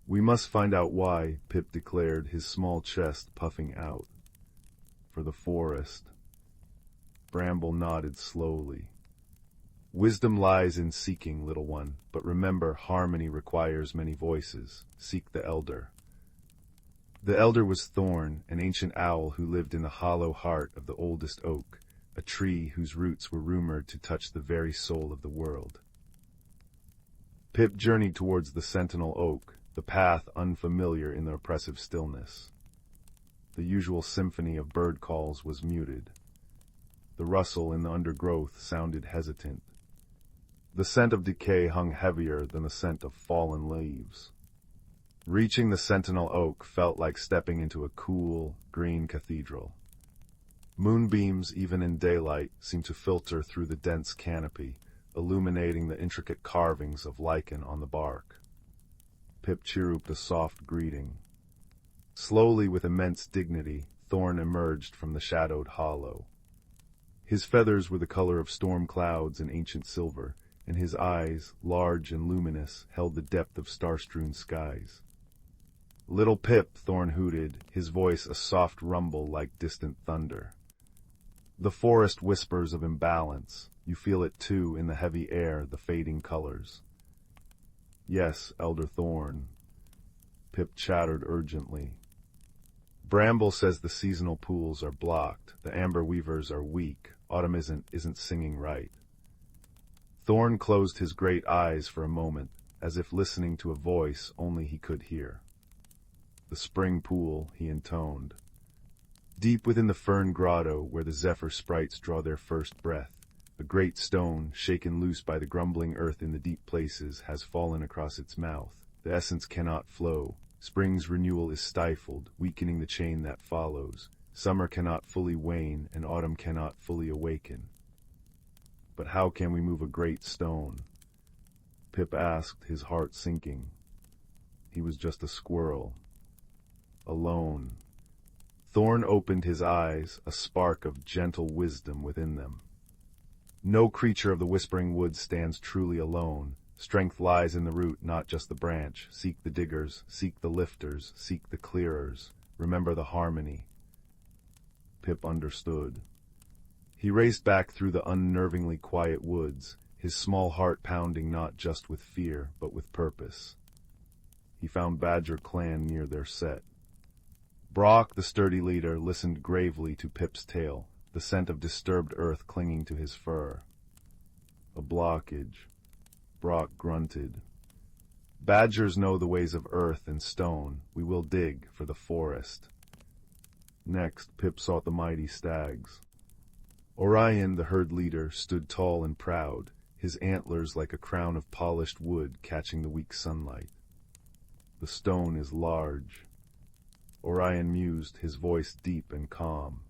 "We must find out why," Pip declared, his small chest puffing out. "For the forest." Bramble nodded slowly. "Wisdom lies in seeking, little one, but remember, harmony requires many voices. Seek the elder." The elder was Thorn, an ancient owl who lived in the hollow heart of the oldest oak, a tree whose roots were rumored to touch the very soul of the world. Pip journeyed towards the sentinel oak, the path unfamiliar in the oppressive stillness. The usual symphony of bird calls was muted. The rustle in the undergrowth sounded hesitant. The scent of decay hung heavier than the scent of fallen leaves. Reaching the sentinel oak felt like stepping into a cool, green cathedral. Moonbeams, even in daylight, seemed to filter through the dense canopy, illuminating the intricate carvings of lichen on the bark. Pip chirruped a soft greeting. Slowly, with immense dignity, Thorn emerged from the shadowed hollow. His feathers were the color of storm clouds in ancient silver, and his eyes, large and luminous, held the depth of star-strewn skies. "Little Pip," Thorn hooted, his voice a soft rumble like distant thunder. "The forest whispers of imbalance. You feel it too in the heavy air, the fading colors." "Yes, Elder Thorn." Pip chattered urgently. "Bramble says the seasonal pools are blocked, the amber weavers are weak, autumn isn't singing right." Thorn closed his great eyes for a moment, as if listening to a voice only he could hear. "The spring pool," he intoned. "Deep within the fern grotto, where the zephyr sprites draw their first breath, a great stone, shaken loose by the grumbling earth in the deep places, has fallen across its mouth. The essence cannot flow. Spring's renewal is stifled, weakening the chain that follows. Summer cannot fully wane, and autumn cannot fully awaken." "But how can we move a great stone?" Pip asked, his heart sinking. He was just a squirrel. Alone. Thorn opened his eyes, a spark of gentle wisdom within them. "No creature of the whispering woods stands truly alone. Strength lies in the root, not just the branch. Seek the diggers, seek the lifters, seek the clearers. Remember the harmony." Pip understood. He raced back through the unnervingly quiet woods, his small heart pounding not just with fear, but with purpose. He found Badger Clan near their set. Brock, the sturdy leader, listened gravely to Pip's tale, the scent of disturbed earth clinging to his fur. A blockage. Brock grunted. Badgers know the ways of earth and stone. We will dig for the forest. Next, Pip sought the mighty stags. Orion, the herd leader, stood tall and proud, his antlers like a crown of polished wood catching the weak sunlight. The stone is large. Orion mused, his voice deep and calm.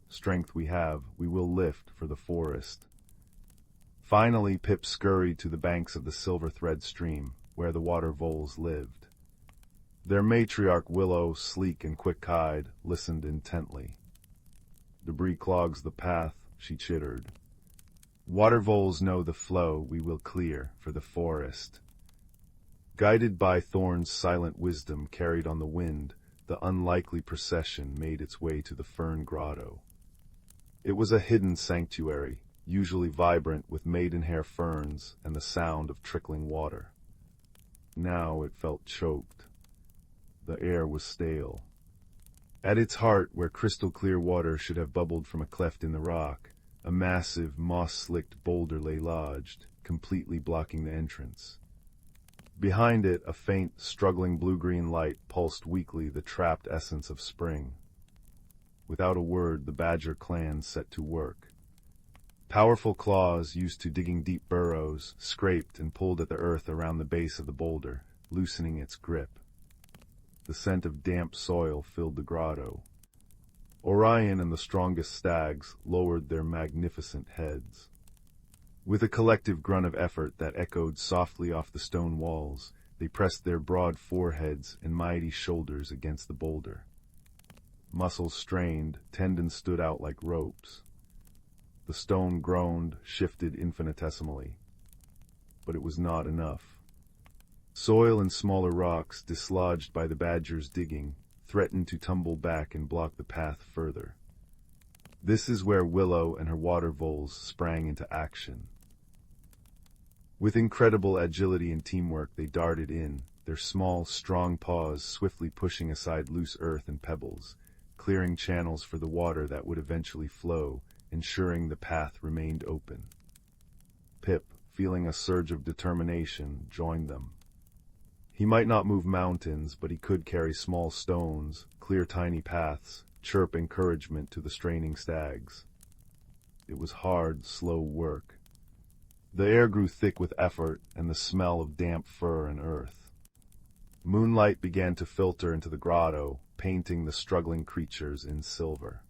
Strength we have, we will lift for the forest. Finally, Pip scurried to the banks of the silver thread stream, where the water voles lived. Their matriarch Willow, sleek and quick-eyed, listened intently. Debris clogs the path, she chittered. Water voles know the flow we will clear for the forest. Guided by Thorn's silent wisdom carried on the wind, the unlikely procession made its way to the fern grotto. It was a hidden sanctuary, usually vibrant with maidenhair ferns and the sound of trickling water. Now it felt choked. The air was stale. At its heart, where crystal-clear water should have bubbled from a cleft in the rock, a massive, moss-slicked boulder lay lodged, completely blocking the entrance. Behind it, a faint, struggling blue-green light pulsed weakly the trapped essence of spring. Without a word, the Badger clan set to work. Powerful claws, used to digging deep burrows, scraped and pulled at the earth around the base of the boulder, loosening its grip. The scent of damp soil filled the grotto. Orion and the strongest stags lowered their magnificent heads. With a collective grunt of effort that echoed softly off the stone walls, they pressed their broad foreheads and mighty shoulders against the boulder. Muscles strained, tendons stood out like ropes. The stone groaned, shifted infinitesimally. But it was not enough. Soil and smaller rocks, dislodged by the Badger's digging, threatened to tumble back and block the path further. This is where Willow and her water voles sprang into action. With incredible agility and teamwork, they darted in, their small, strong paws swiftly pushing aside loose earth and pebbles, clearing channels for the water that would eventually flow, ensuring the path remained open. Pip, feeling a surge of determination, joined them. He might not move mountains, but he could carry small stones, clear tiny paths, chirp encouragement to the straining stags. It was hard, slow work. The air grew thick with effort and the smell of damp fur and earth. Moonlight began to filter into the grotto, painting the struggling creatures in silver.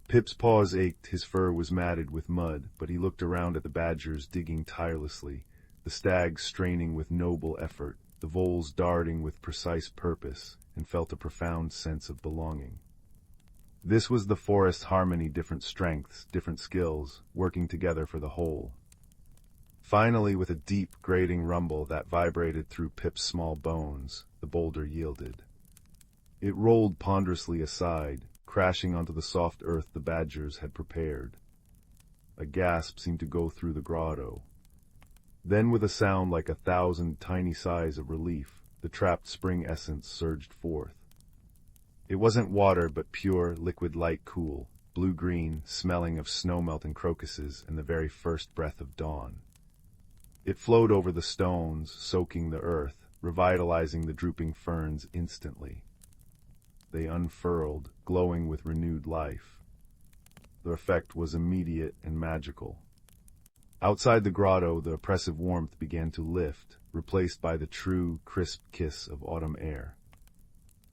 Pip's paws ached, his fur was matted with mud, but he looked around at the Badgers digging tirelessly, the stags straining with noble effort, the voles darting with precise purpose, and felt a profound sense of belonging. This was the forest harmony, different strengths, different skills, working together for the whole. Finally, with a deep, grating rumble that vibrated through Pip's small bones, the boulder yielded. It rolled ponderously aside, crashing onto the soft earth the Badgers had prepared. A gasp seemed to go through the grotto. Then, with a sound like 1,000 tiny sighs of relief, the trapped spring essence surged forth. It wasn't water, but pure, liquid light, cool, blue-green, smelling of snow-melting crocuses and the very first breath of dawn. It flowed over the stones, soaking the earth, revitalizing the drooping ferns instantly. They unfurled, glowing with renewed life. The effect was immediate and magical. Outside the grotto, the oppressive warmth began to lift, replaced by the true, crisp kiss of autumn air.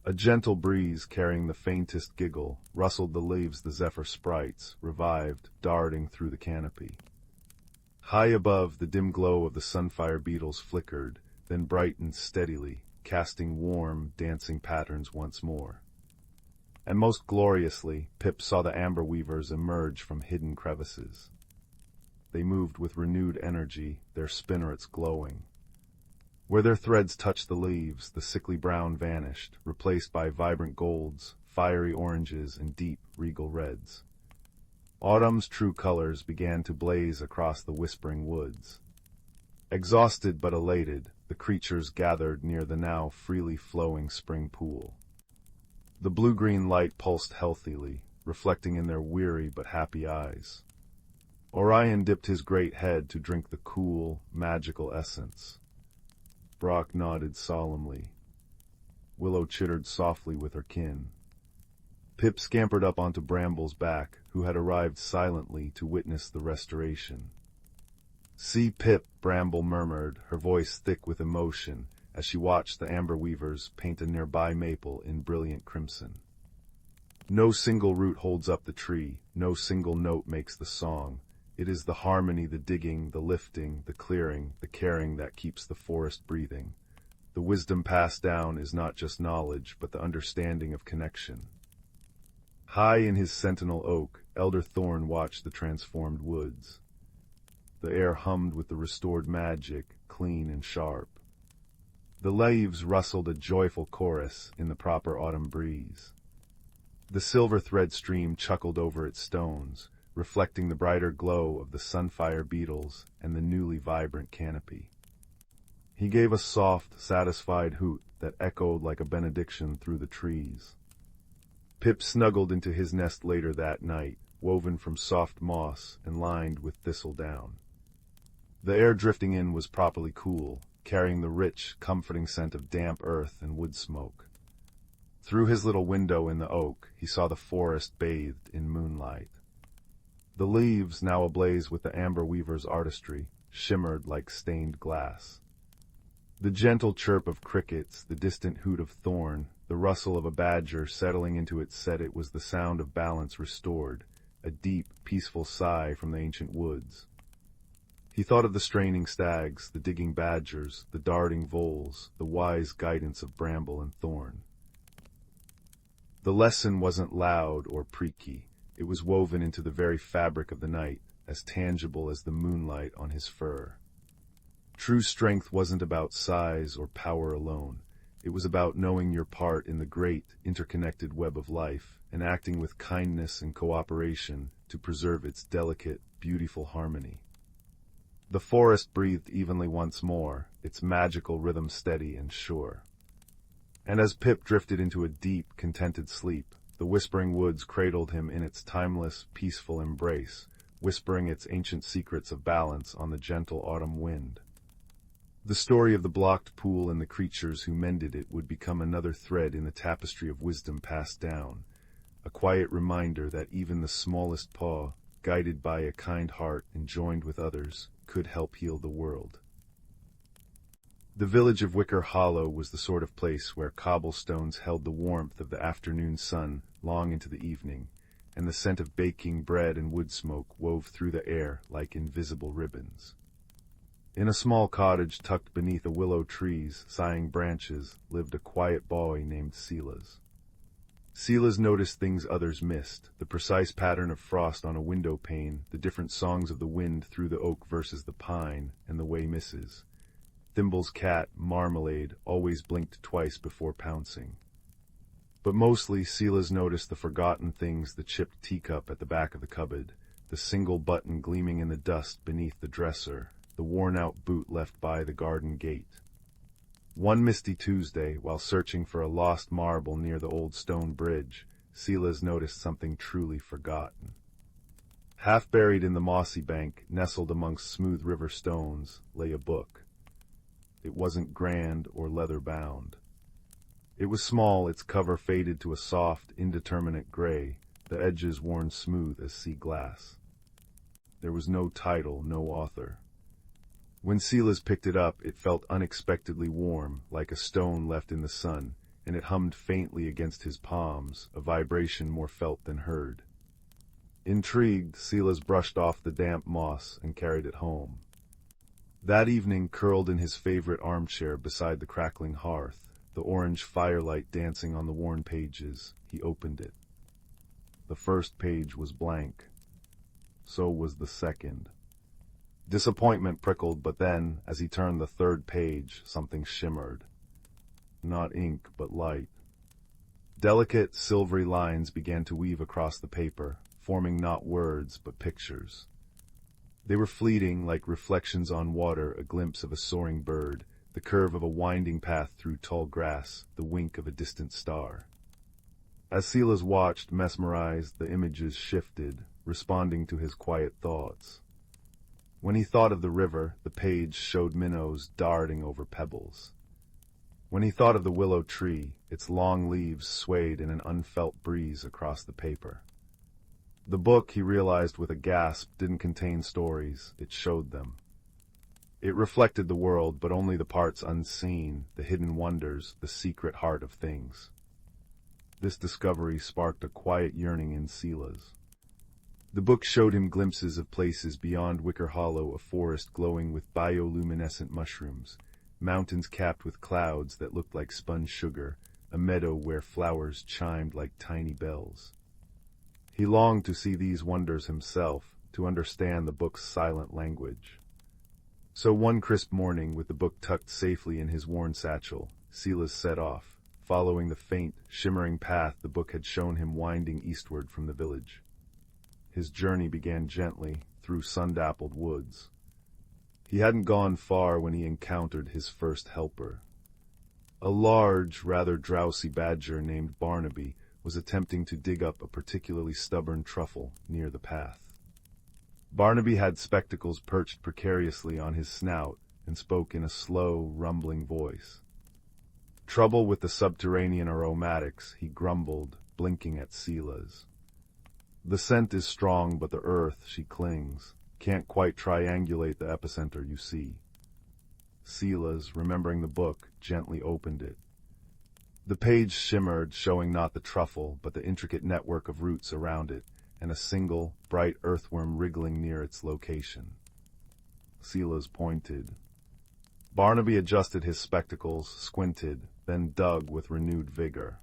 A gentle breeze, carrying the faintest giggle, rustled the leaves the zephyr sprites, revived, darting through the canopy. High above, the dim glow of the sunfire beetles flickered, then brightened steadily, casting warm, dancing patterns once more. And most gloriously, Pip saw the amber weavers emerge from hidden crevices. They moved with renewed energy, their spinnerets glowing. Where their threads touched the leaves, the sickly brown vanished, replaced by vibrant golds, fiery oranges, and deep, regal reds. Autumn's true colors began to blaze across the whispering woods. Exhausted but elated, the creatures gathered near the now freely flowing spring pool. The blue-green light pulsed healthily, reflecting in their weary but happy eyes. Orion dipped his great head to drink the cool, magical essence. Brock nodded solemnly. Willow chittered softly with her kin. Pip scampered up onto Bramble's back, who had arrived silently to witness the restoration. "See, Pip," Bramble murmured, her voice thick with emotion, as she watched the amber weavers paint a nearby maple in brilliant crimson. "No single root holds up the tree, no single note makes the song. It is the harmony, the digging, the lifting, the clearing, the caring that keeps the forest breathing. The wisdom passed down is not just knowledge, but the understanding of connection." High in his sentinel oak, Elder Thorn watched the transformed woods. The air hummed with the restored magic, clean and sharp. The leaves rustled a joyful chorus in the proper autumn breeze. The silver thread stream chuckled over its stones, reflecting the brighter glow of the sunfire beetles and the newly vibrant canopy. He gave a soft, satisfied hoot that echoed like a benediction through the trees. Pip snuggled into his nest later that night, woven from soft moss and lined with thistledown. The air drifting in was properly cool, carrying the rich, comforting scent of damp earth and wood smoke. Through his little window in the oak, he saw the forest bathed in moonlight. The leaves, now ablaze with the amber weaver's artistry, shimmered like stained glass. The gentle chirp of crickets, the distant hoot of thorn, the rustle of a badger settling into its set, it was the sound of balance restored, a deep, peaceful sigh from the ancient woods. He thought of the straining stags, the digging badgers, the darting voles, the wise guidance of bramble and thorn. The lesson wasn't loud or preaky. It was woven into the very fabric of the night, as tangible as the moonlight on his fur. True strength wasn't about size or power alone. It was about knowing your part in the great, interconnected web of life and acting with kindness and cooperation to preserve its delicate, beautiful harmony. The forest breathed evenly once more, its magical rhythm steady and sure. And as Pip drifted into a deep, contented sleep, the whispering woods cradled him in its timeless, peaceful embrace, whispering its ancient secrets of balance on the gentle autumn wind. The story of the blocked pool and the creatures who mended it would become another thread in the tapestry of wisdom passed down, a quiet reminder that even the smallest paw, guided by a kind heart and joined with others, could help heal the world. The village of Wicker Hollow was the sort of place where cobblestones held the warmth of the afternoon sun long into the evening, and the scent of baking bread and wood smoke wove through the air like invisible ribbons. In a small cottage tucked beneath a willow tree's sighing branches lived a quiet boy named Silas. Silas noticed things others missed, the precise pattern of frost on a window pane, the different songs of the wind through the oak versus the pine, and the way Mrs. Thimble's cat, Marmalade, always blinked twice before pouncing. But mostly Silas noticed the forgotten things, the chipped teacup at the back of the cupboard, the single button gleaming in the dust beneath the dresser, the worn-out boot left by the garden gate. One misty Tuesday, while searching for a lost marble near the old stone bridge, Silas noticed something truly forgotten. Half buried in the mossy bank, nestled amongst smooth river stones, lay a book. It wasn't grand or leather-bound. It was small, its cover faded to a soft, indeterminate gray, the edges worn smooth as sea glass. There was no title, no author. When Silas picked it up, it felt unexpectedly warm, like a stone left in the sun, and it hummed faintly against his palms, a vibration more felt than heard. Intrigued, Silas brushed off the damp moss and carried it home. That evening, curled in his favorite armchair beside the crackling hearth, the orange firelight dancing on the worn pages, he opened it. The first page was blank. So was the second. Disappointment prickled, but then, as he turned the third page, something shimmered. Not ink, but light. Delicate, silvery lines began to weave across the paper, forming not words, but pictures. They were fleeting, like reflections on water, a glimpse of a soaring bird, the curve of a winding path through tall grass, the wink of a distant star. As Silas watched, mesmerized, the images shifted, responding to his quiet thoughts. When he thought of the river, the page showed minnows darting over pebbles. When he thought of the willow tree, its long leaves swayed in an unfelt breeze across the paper. The book, he realized with a gasp, didn't contain stories, it showed them. It reflected the world, but only the parts unseen, the hidden wonders, the secret heart of things. This discovery sparked a quiet yearning in Silas. The book showed him glimpses of places beyond Wicker Hollow, a forest glowing with bioluminescent mushrooms, mountains capped with clouds that looked like spun sugar, a meadow where flowers chimed like tiny bells. He longed to see these wonders himself, to understand the book's silent language. So one crisp morning, with the book tucked safely in his worn satchel, Silas set off, following the faint, shimmering path the book had shown him winding eastward from the village. His journey began gently, through sun-dappled woods. He hadn't gone far when he encountered his first helper. A large, rather drowsy badger named Barnaby was attempting to dig up a particularly stubborn truffle near the path. Barnaby had spectacles perched precariously on his snout and spoke in a slow, rumbling voice. Trouble with the subterranean aromatics, he grumbled, blinking at Silas. The scent is strong, but the earth, she clings. Can't quite triangulate the epicenter, you see. Silas, remembering the book, gently opened it. The page shimmered, showing not the truffle, but the intricate network of roots around it, and a single, bright earthworm wriggling near its location. Silas pointed. Barnaby adjusted his spectacles, squinted, then dug with renewed vigor.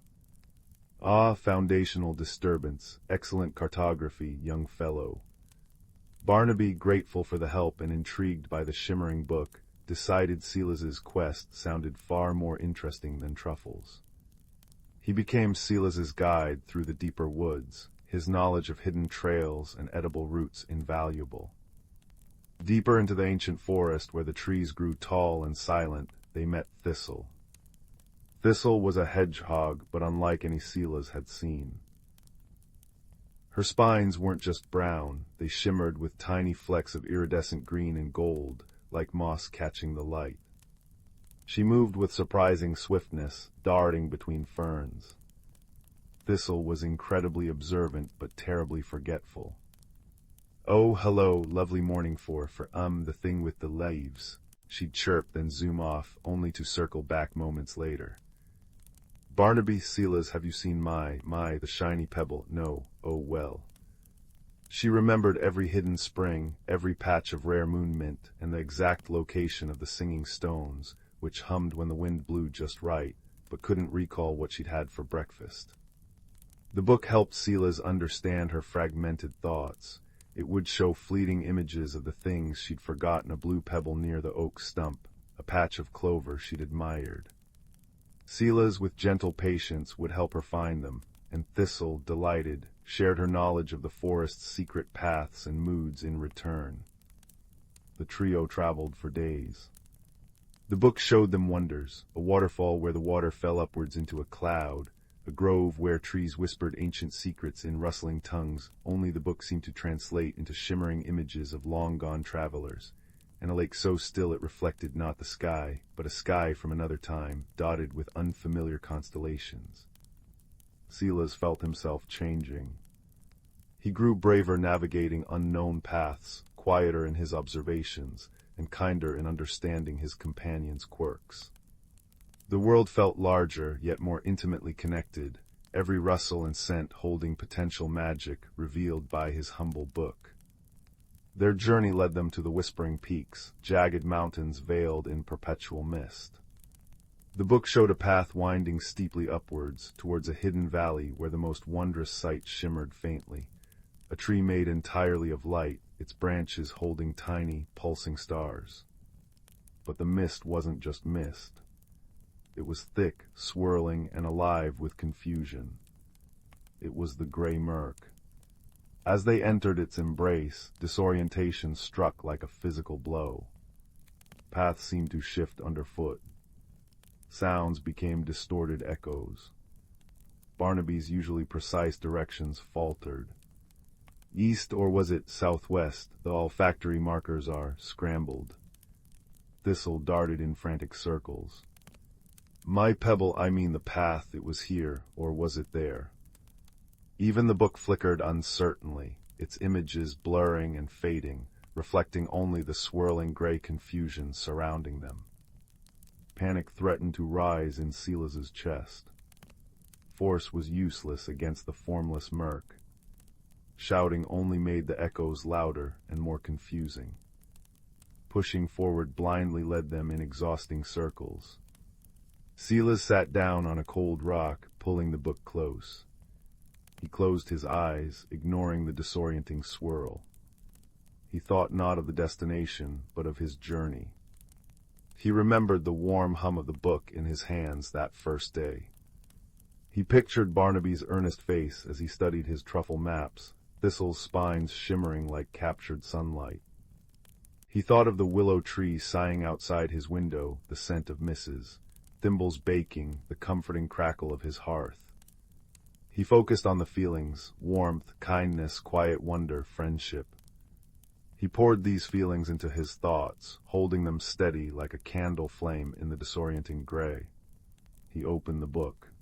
Ah, foundational disturbance, excellent cartography, young fellow. Barnaby, grateful for the help and intrigued by the shimmering book, decided Silas's quest sounded far more interesting than truffles. He became Silas's guide through the deeper woods, his knowledge of hidden trails and edible roots invaluable. Deeper into the ancient forest, where the trees grew tall and silent, they met Thistle. Thistle was a hedgehog, but unlike any Silas had seen. Her spines weren't just brown, they shimmered with tiny flecks of iridescent green and gold, like moss catching the light. She moved with surprising swiftness, darting between ferns. Thistle was incredibly observant, but terribly forgetful. "Oh, hello, lovely morning for the thing with the leaves," she'd chirp, then zoom off, only to circle back moments later. "Barnaby, Silas, have you seen the shiny pebble? No, oh well." She remembered every hidden spring, every patch of rare moon mint, and the exact location of the singing stones, which hummed when the wind blew just right, but couldn't recall what she'd had for breakfast. The book helped Silas understand her fragmented thoughts. It would show fleeting images of the things she'd forgotten, a blue pebble near the oak stump, a patch of clover she'd admired. Silas, with gentle patience, would help her find them, and Thistle, delighted, shared her knowledge of the forest's secret paths and moods in return. The trio traveled for days. The book showed them wonders, a waterfall where the water fell upwards into a cloud, a grove where trees whispered ancient secrets in rustling tongues only the book seemed to translate into shimmering images of long-gone travelers, and a lake so still it reflected not the sky, but a sky from another time, dotted with unfamiliar constellations. Silas felt himself changing. He grew braver navigating unknown paths, quieter in his observations, and kinder in understanding his companions' quirks. The world felt larger, yet more intimately connected, every rustle and scent holding potential magic revealed by his humble book. Their journey led them to the Whispering Peaks, jagged mountains veiled in perpetual mist. The book showed a path winding steeply upwards, towards a hidden valley where the most wondrous sight shimmered faintly, a tree made entirely of light, its branches holding tiny, pulsing stars. But the mist wasn't just mist. It was thick, swirling, and alive with confusion. It was the gray murk. As they entered its embrace, disorientation struck like a physical blow. Paths seemed to shift underfoot. Sounds became distorted echoes. Barnaby's usually precise directions faltered. East, or was it southwest? The olfactory markers are scrambled. Thistle darted in frantic circles. My pebble, I mean the path, it was here, or was it there? Even the book flickered uncertainly, its images blurring and fading, reflecting only the swirling gray confusion surrounding them. Panic threatened to rise in Silas's chest. Force was useless against the formless murk. Shouting only made the echoes louder and more confusing. Pushing forward blindly led them in exhausting circles. Silas sat down on a cold rock, pulling the book close. He closed his eyes, ignoring the disorienting swirl. He thought not of the destination, but of his journey. He remembered the warm hum of the book in his hands that first day. He pictured Barnaby's earnest face as he studied his truffle maps, Thistle's spines shimmering like captured sunlight. He thought of the willow tree sighing outside his window, the scent of misses, thimbles baking, the comforting crackle of his hearth. He focused on the feelings, warmth, kindness, quiet wonder, friendship. He poured these feelings into his thoughts, holding them steady like a candle flame in the disorienting gray. He opened the book.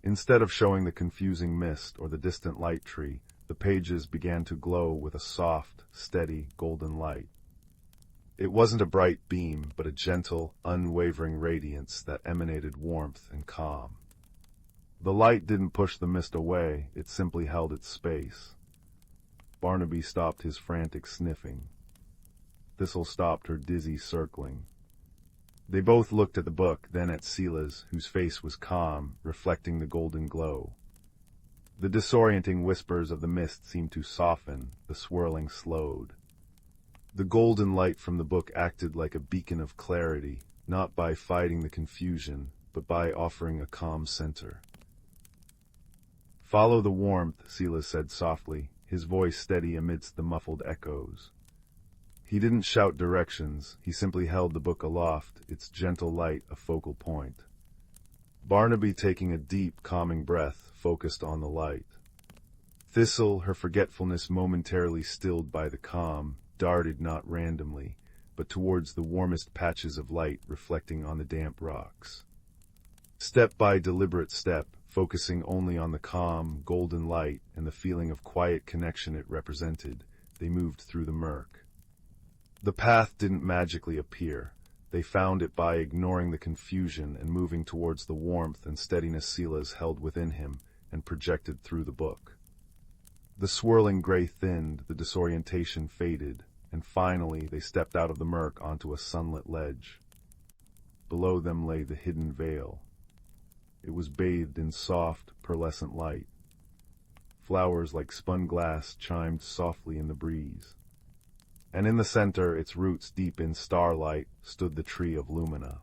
Instead of showing the confusing mist or the distant light tree, the pages began to glow with a soft, steady, golden light. It wasn't a bright beam, but a gentle, unwavering radiance that emanated warmth and calm. The light didn't push the mist away, it simply held its space. Barnaby stopped his frantic sniffing. Thistle stopped her dizzy circling. They both looked at the book, then at Silas, whose face was calm, reflecting the golden glow. The disorienting whispers of the mist seemed to soften, the swirling slowed. The golden light from the book acted like a beacon of clarity, not by fighting the confusion, but by offering a calm center. Follow the warmth, Silas said softly, his voice steady amidst the muffled echoes. He didn't shout directions, he simply held the book aloft, its gentle light a focal point. Barnaby, taking a deep, calming breath, focused on the light. Thistle, her forgetfulness momentarily stilled by the calm, darted not randomly, but towards the warmest patches of light reflecting on the damp rocks. Step by deliberate step, focusing only on the calm, golden light and the feeling of quiet connection it represented, they moved through the murk. The path didn't magically appear. They found it by ignoring the confusion and moving towards the warmth and steadiness Silas held within him and projected through the book. The swirling gray thinned, the disorientation faded, and finally they stepped out of the murk onto a sunlit ledge. Below them lay the hidden veil. It was bathed in soft, pearlescent light. Flowers like spun glass chimed softly in the breeze. And in the center, its roots deep in starlight, stood the tree of Lumina.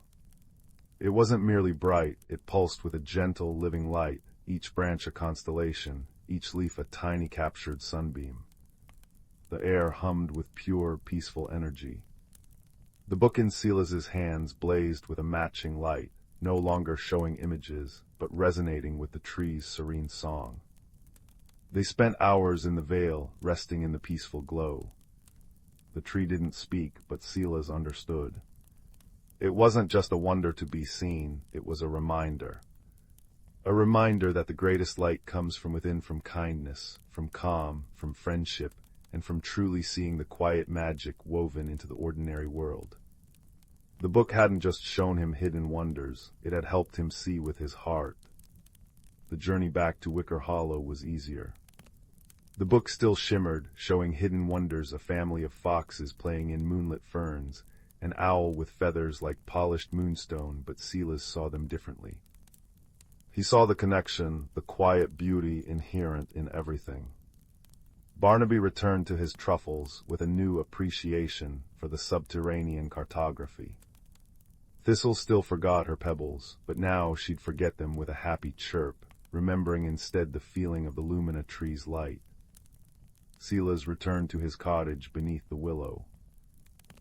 It wasn't merely bright, it pulsed with a gentle, living light, each branch a constellation, each leaf a tiny captured sunbeam. The air hummed with pure, peaceful energy. The book in Silas's hands blazed with a matching light, no longer showing images, but resonating with the tree's serene song. They spent hours in the vale, resting in the peaceful glow. The tree didn't speak, but Silas understood. It wasn't just a wonder to be seen, it was a reminder. A reminder that the greatest light comes from within, from kindness, from calm, from friendship, and from truly seeing the quiet magic woven into the ordinary world. The book hadn't just shown him hidden wonders, it had helped him see with his heart. The journey back to Wicker Hollow was easier. The book still shimmered, showing hidden wonders, a family of foxes playing in moonlit ferns, an owl with feathers like polished moonstone, but Silas saw them differently. He saw the connection, the quiet beauty inherent in everything. Barnaby returned to his truffles with a new appreciation for the subterranean cartography. Thistle still forgot her pebbles, but now she'd forget them with a happy chirp, remembering instead the feeling of the Lumina tree's light. Silas returned to his cottage beneath the willow.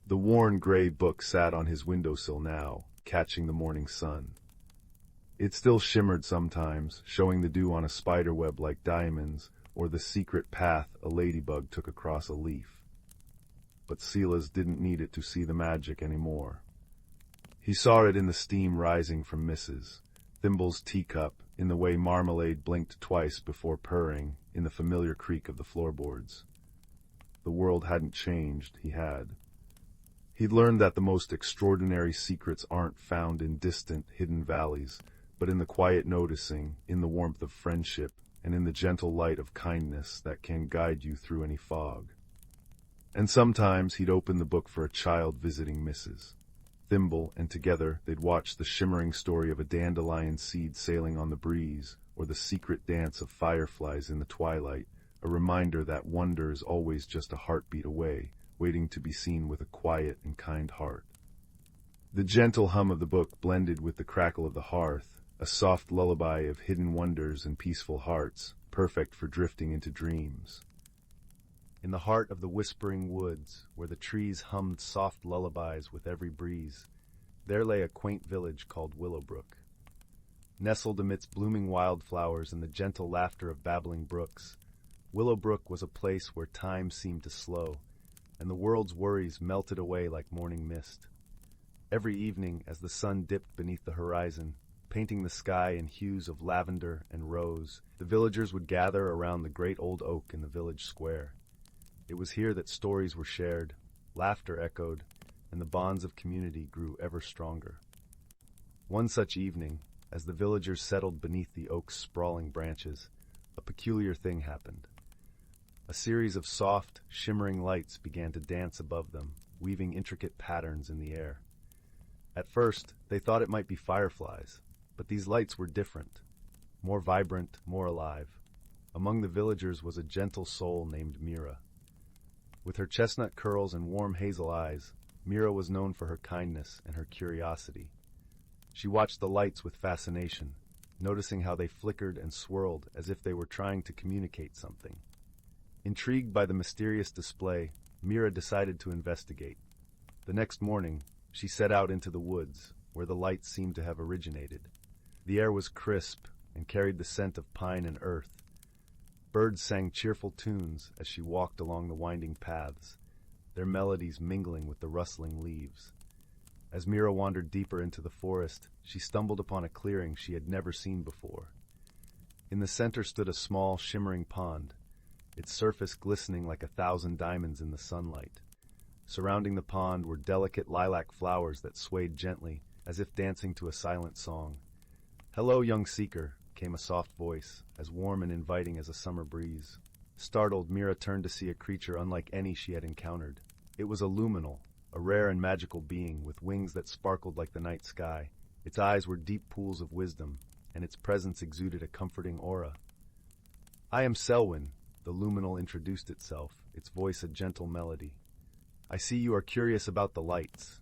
The worn gray book sat on his windowsill now, catching the morning sun. It still shimmered sometimes, showing the dew on a spider web like diamonds, or the secret path a ladybug took across a leaf. But Silas didn't need it to see the magic anymore. He saw it in the steam rising from Mrs. Thimble's teacup, in the way marmalade blinked twice before purring, in the familiar creak of the floorboards. The world hadn't changed, he had. He'd learned that the most extraordinary secrets aren't found in distant, hidden valleys, but in the quiet noticing, in the warmth of friendship, and in the gentle light of kindness that can guide you through any fog. And sometimes he'd open the book for a child visiting Mrs. Thimble, and together they'd watch the shimmering story of a dandelion seed sailing on the breeze, or the secret dance of fireflies in the twilight, a reminder that wonder is always just a heartbeat away, waiting to be seen with a quiet and kind heart. The gentle hum of the book blended with the crackle of the hearth, a soft lullaby of hidden wonders and peaceful hearts, perfect for drifting into dreams. In the heart of the whispering woods, where the trees hummed soft lullabies with every breeze, there lay a quaint village called Willowbrook. Nestled amidst blooming wildflowers and the gentle laughter of babbling brooks, Willowbrook was a place where time seemed to slow, and the world's worries melted away like morning mist. Every evening, as the sun dipped beneath the horizon, painting the sky in hues of lavender and rose, the villagers would gather around the great old oak in the village square. It was here that stories were shared, laughter echoed, and the bonds of community grew ever stronger. One such evening, as the villagers settled beneath the oak's sprawling branches, a peculiar thing happened. A series of soft, shimmering lights began to dance above them, weaving intricate patterns in the air. At first, they thought it might be fireflies, but these lights were different, more vibrant, more alive. Among the villagers was a gentle soul named Mira. With her chestnut curls and warm hazel eyes, Mira was known for her kindness and her curiosity. She watched the lights with fascination, noticing how they flickered and swirled as if they were trying to communicate something. Intrigued by the mysterious display, Mira decided to investigate. The next morning, she set out into the woods, where the lights seemed to have originated. The air was crisp and carried the scent of pine and earth. Birds sang cheerful tunes as she walked along the winding paths, their melodies mingling with the rustling leaves. As Mira wandered deeper into the forest, she stumbled upon a clearing she had never seen before. In the center stood a small, shimmering pond, its surface glistening like 1,000 diamonds in the sunlight. Surrounding the pond were delicate lilac flowers that swayed gently, as if dancing to a silent song. "Hello, young seeker," came a soft voice, as warm and inviting as a summer breeze. Startled, Mira turned to see a creature unlike any she had encountered. It was a luminal, a rare and magical being with wings that sparkled like the night sky. Its eyes were deep pools of wisdom, and its presence exuded a comforting aura. "I am Selwyn," the luminal introduced itself, its voice a gentle melody. "I see you are curious about the lights."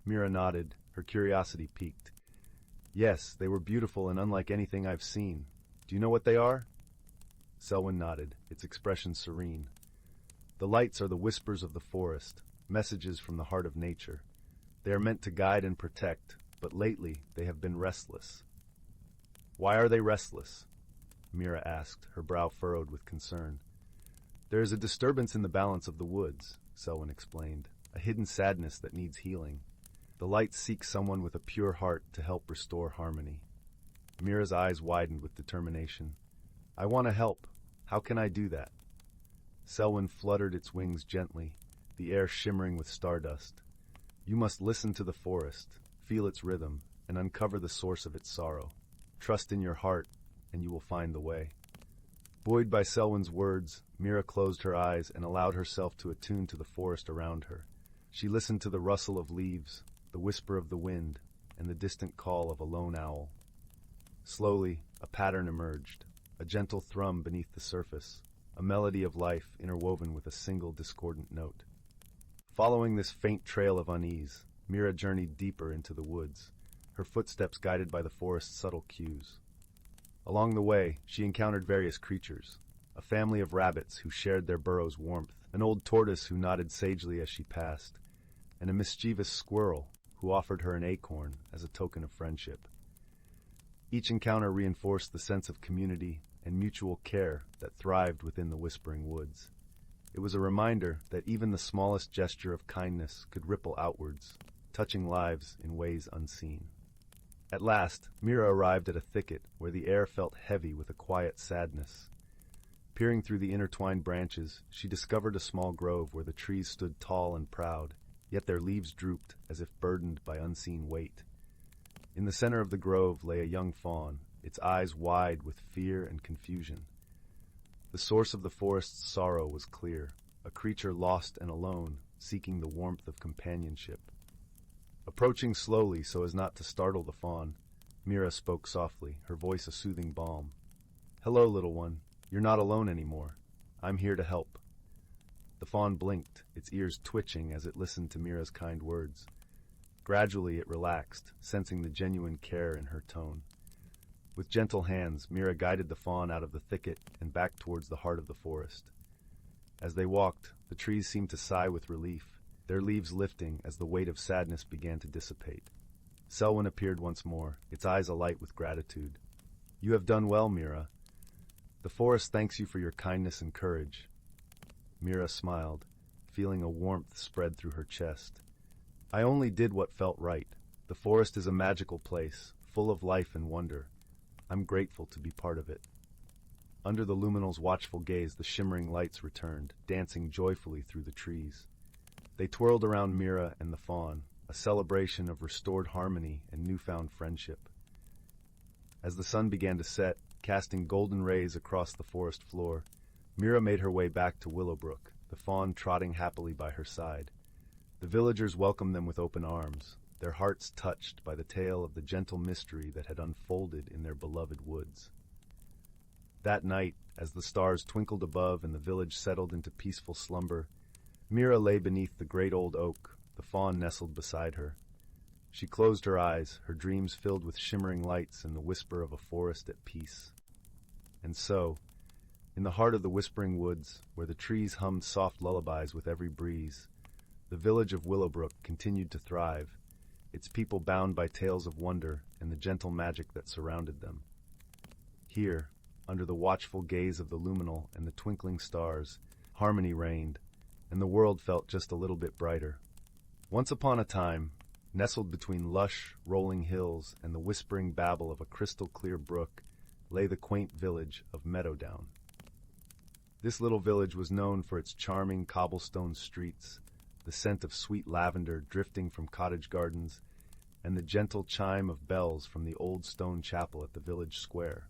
Mira nodded, her curiosity piqued. "Yes, they were beautiful and unlike anything I've seen. Do you know what they are?" Selwyn nodded, its expression serene. "The lights are the whispers of the forest, messages from the heart of nature. They are meant to guide and protect, but lately they have been restless." "Why are they restless?" Mira asked, her brow furrowed with concern. "There is a disturbance in the balance of the woods," Selwyn explained, "a hidden sadness that needs healing. The lights seek someone with a pure heart to help restore harmony." Mira's eyes widened with determination. "I want to help. How can I do that?" Selwyn fluttered its wings gently, the air shimmering with stardust. "You must listen to the forest, feel its rhythm, and uncover the source of its sorrow. Trust in your heart, and you will find the way." Buoyed by Selwyn's words, Mira closed her eyes and allowed herself to attune to the forest around her. She listened to the rustle of leaves, the whisper of the wind, and the distant call of a lone owl. Slowly, a pattern emerged, a gentle thrum beneath the surface, a melody of life interwoven with a single discordant note. Following this faint trail of unease, Mira journeyed deeper into the woods, her footsteps guided by the forest's subtle cues. Along the way, she encountered various creatures, a family of rabbits who shared their burrow's warmth, an old tortoise who nodded sagely as she passed, and a mischievous squirrel who offered her an acorn as a token of friendship. Each encounter reinforced the sense of community and mutual care that thrived within the Whispering Woods. It was a reminder that even the smallest gesture of kindness could ripple outwards, touching lives in ways unseen. At last, Mira arrived at a thicket where the air felt heavy with a quiet sadness. Peering through the intertwined branches, she discovered a small grove where the trees stood tall and proud, yet their leaves drooped as if burdened by unseen weight. In the center of the grove lay a young fawn, its eyes wide with fear and confusion. The source of the forest's sorrow was clear, a creature lost and alone, seeking the warmth of companionship. Approaching slowly so as not to startle the fawn, Mira spoke softly, her voice a soothing balm. "Hello, little one. You're not alone anymore. I'm here to help." The fawn blinked, its ears twitching as it listened to Mira's kind words. Gradually it relaxed, sensing the genuine care in her tone. With gentle hands, Mira guided the fawn out of the thicket and back towards the heart of the forest. As they walked, the trees seemed to sigh with relief, their leaves lifting as the weight of sadness began to dissipate. Selwyn appeared once more, its eyes alight with gratitude. "You have done well, Mira. The forest thanks you for your kindness and courage." Mira smiled, feeling a warmth spread through her chest. "I only did what felt right. The forest is a magical place, full of life and wonder. I'm grateful to be part of it." Under the luminal's watchful gaze, the shimmering lights returned, dancing joyfully through the trees. They twirled around Mira and the fawn, a celebration of restored harmony and newfound friendship. As the sun began to set, casting golden rays across the forest floor, Mira made her way back to Willowbrook, the fawn trotting happily by her side. The villagers welcomed them with open arms, their hearts touched by the tale of the gentle mystery that had unfolded in their beloved woods. That night, as the stars twinkled above and the village settled into peaceful slumber, Mira lay beneath the great old oak, the fawn nestled beside her. She closed her eyes, her dreams filled with shimmering lights and the whisper of a forest at peace. And so, in the heart of the Whispering Woods, where the trees hummed soft lullabies with every breeze, the village of Willowbrook continued to thrive, its people bound by tales of wonder and the gentle magic that surrounded them. Here, under the watchful gaze of the luminal and the twinkling stars, harmony reigned, and the world felt just a little bit brighter. Once upon a time, nestled between lush, rolling hills and the whispering babble of a crystal-clear brook, lay the quaint village of Meadowdown. This little village was known for its charming cobblestone streets, the scent of sweet lavender drifting from cottage gardens, and the gentle chime of bells from the old stone chapel at the village square.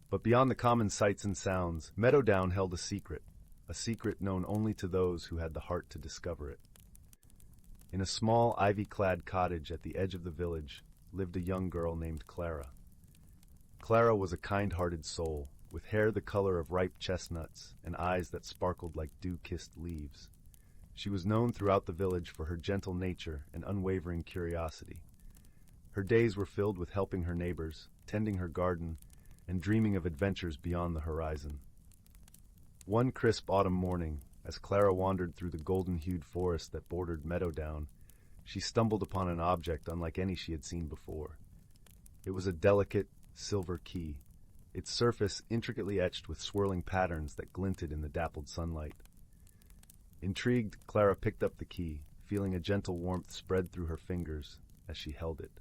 But beyond the common sights and sounds, Meadowdown held a secret known only to those who had the heart to discover it. In a small, ivy-clad cottage at the edge of the village lived a young girl named Clara. Clara was a kind-hearted soul, with hair the color of ripe chestnuts and eyes that sparkled like dew-kissed leaves. She was known throughout the village for her gentle nature and unwavering curiosity. Her days were filled with helping her neighbors, tending her garden, and dreaming of adventures beyond the horizon. One crisp autumn morning, as Clara wandered through the golden-hued forest that bordered Meadowdown, she stumbled upon an object unlike any she had seen before. It was a delicate, silver key, its surface intricately etched with swirling patterns that glinted in the dappled sunlight. Intrigued, Clara picked up the key, feeling a gentle warmth spread through her fingers as she held it.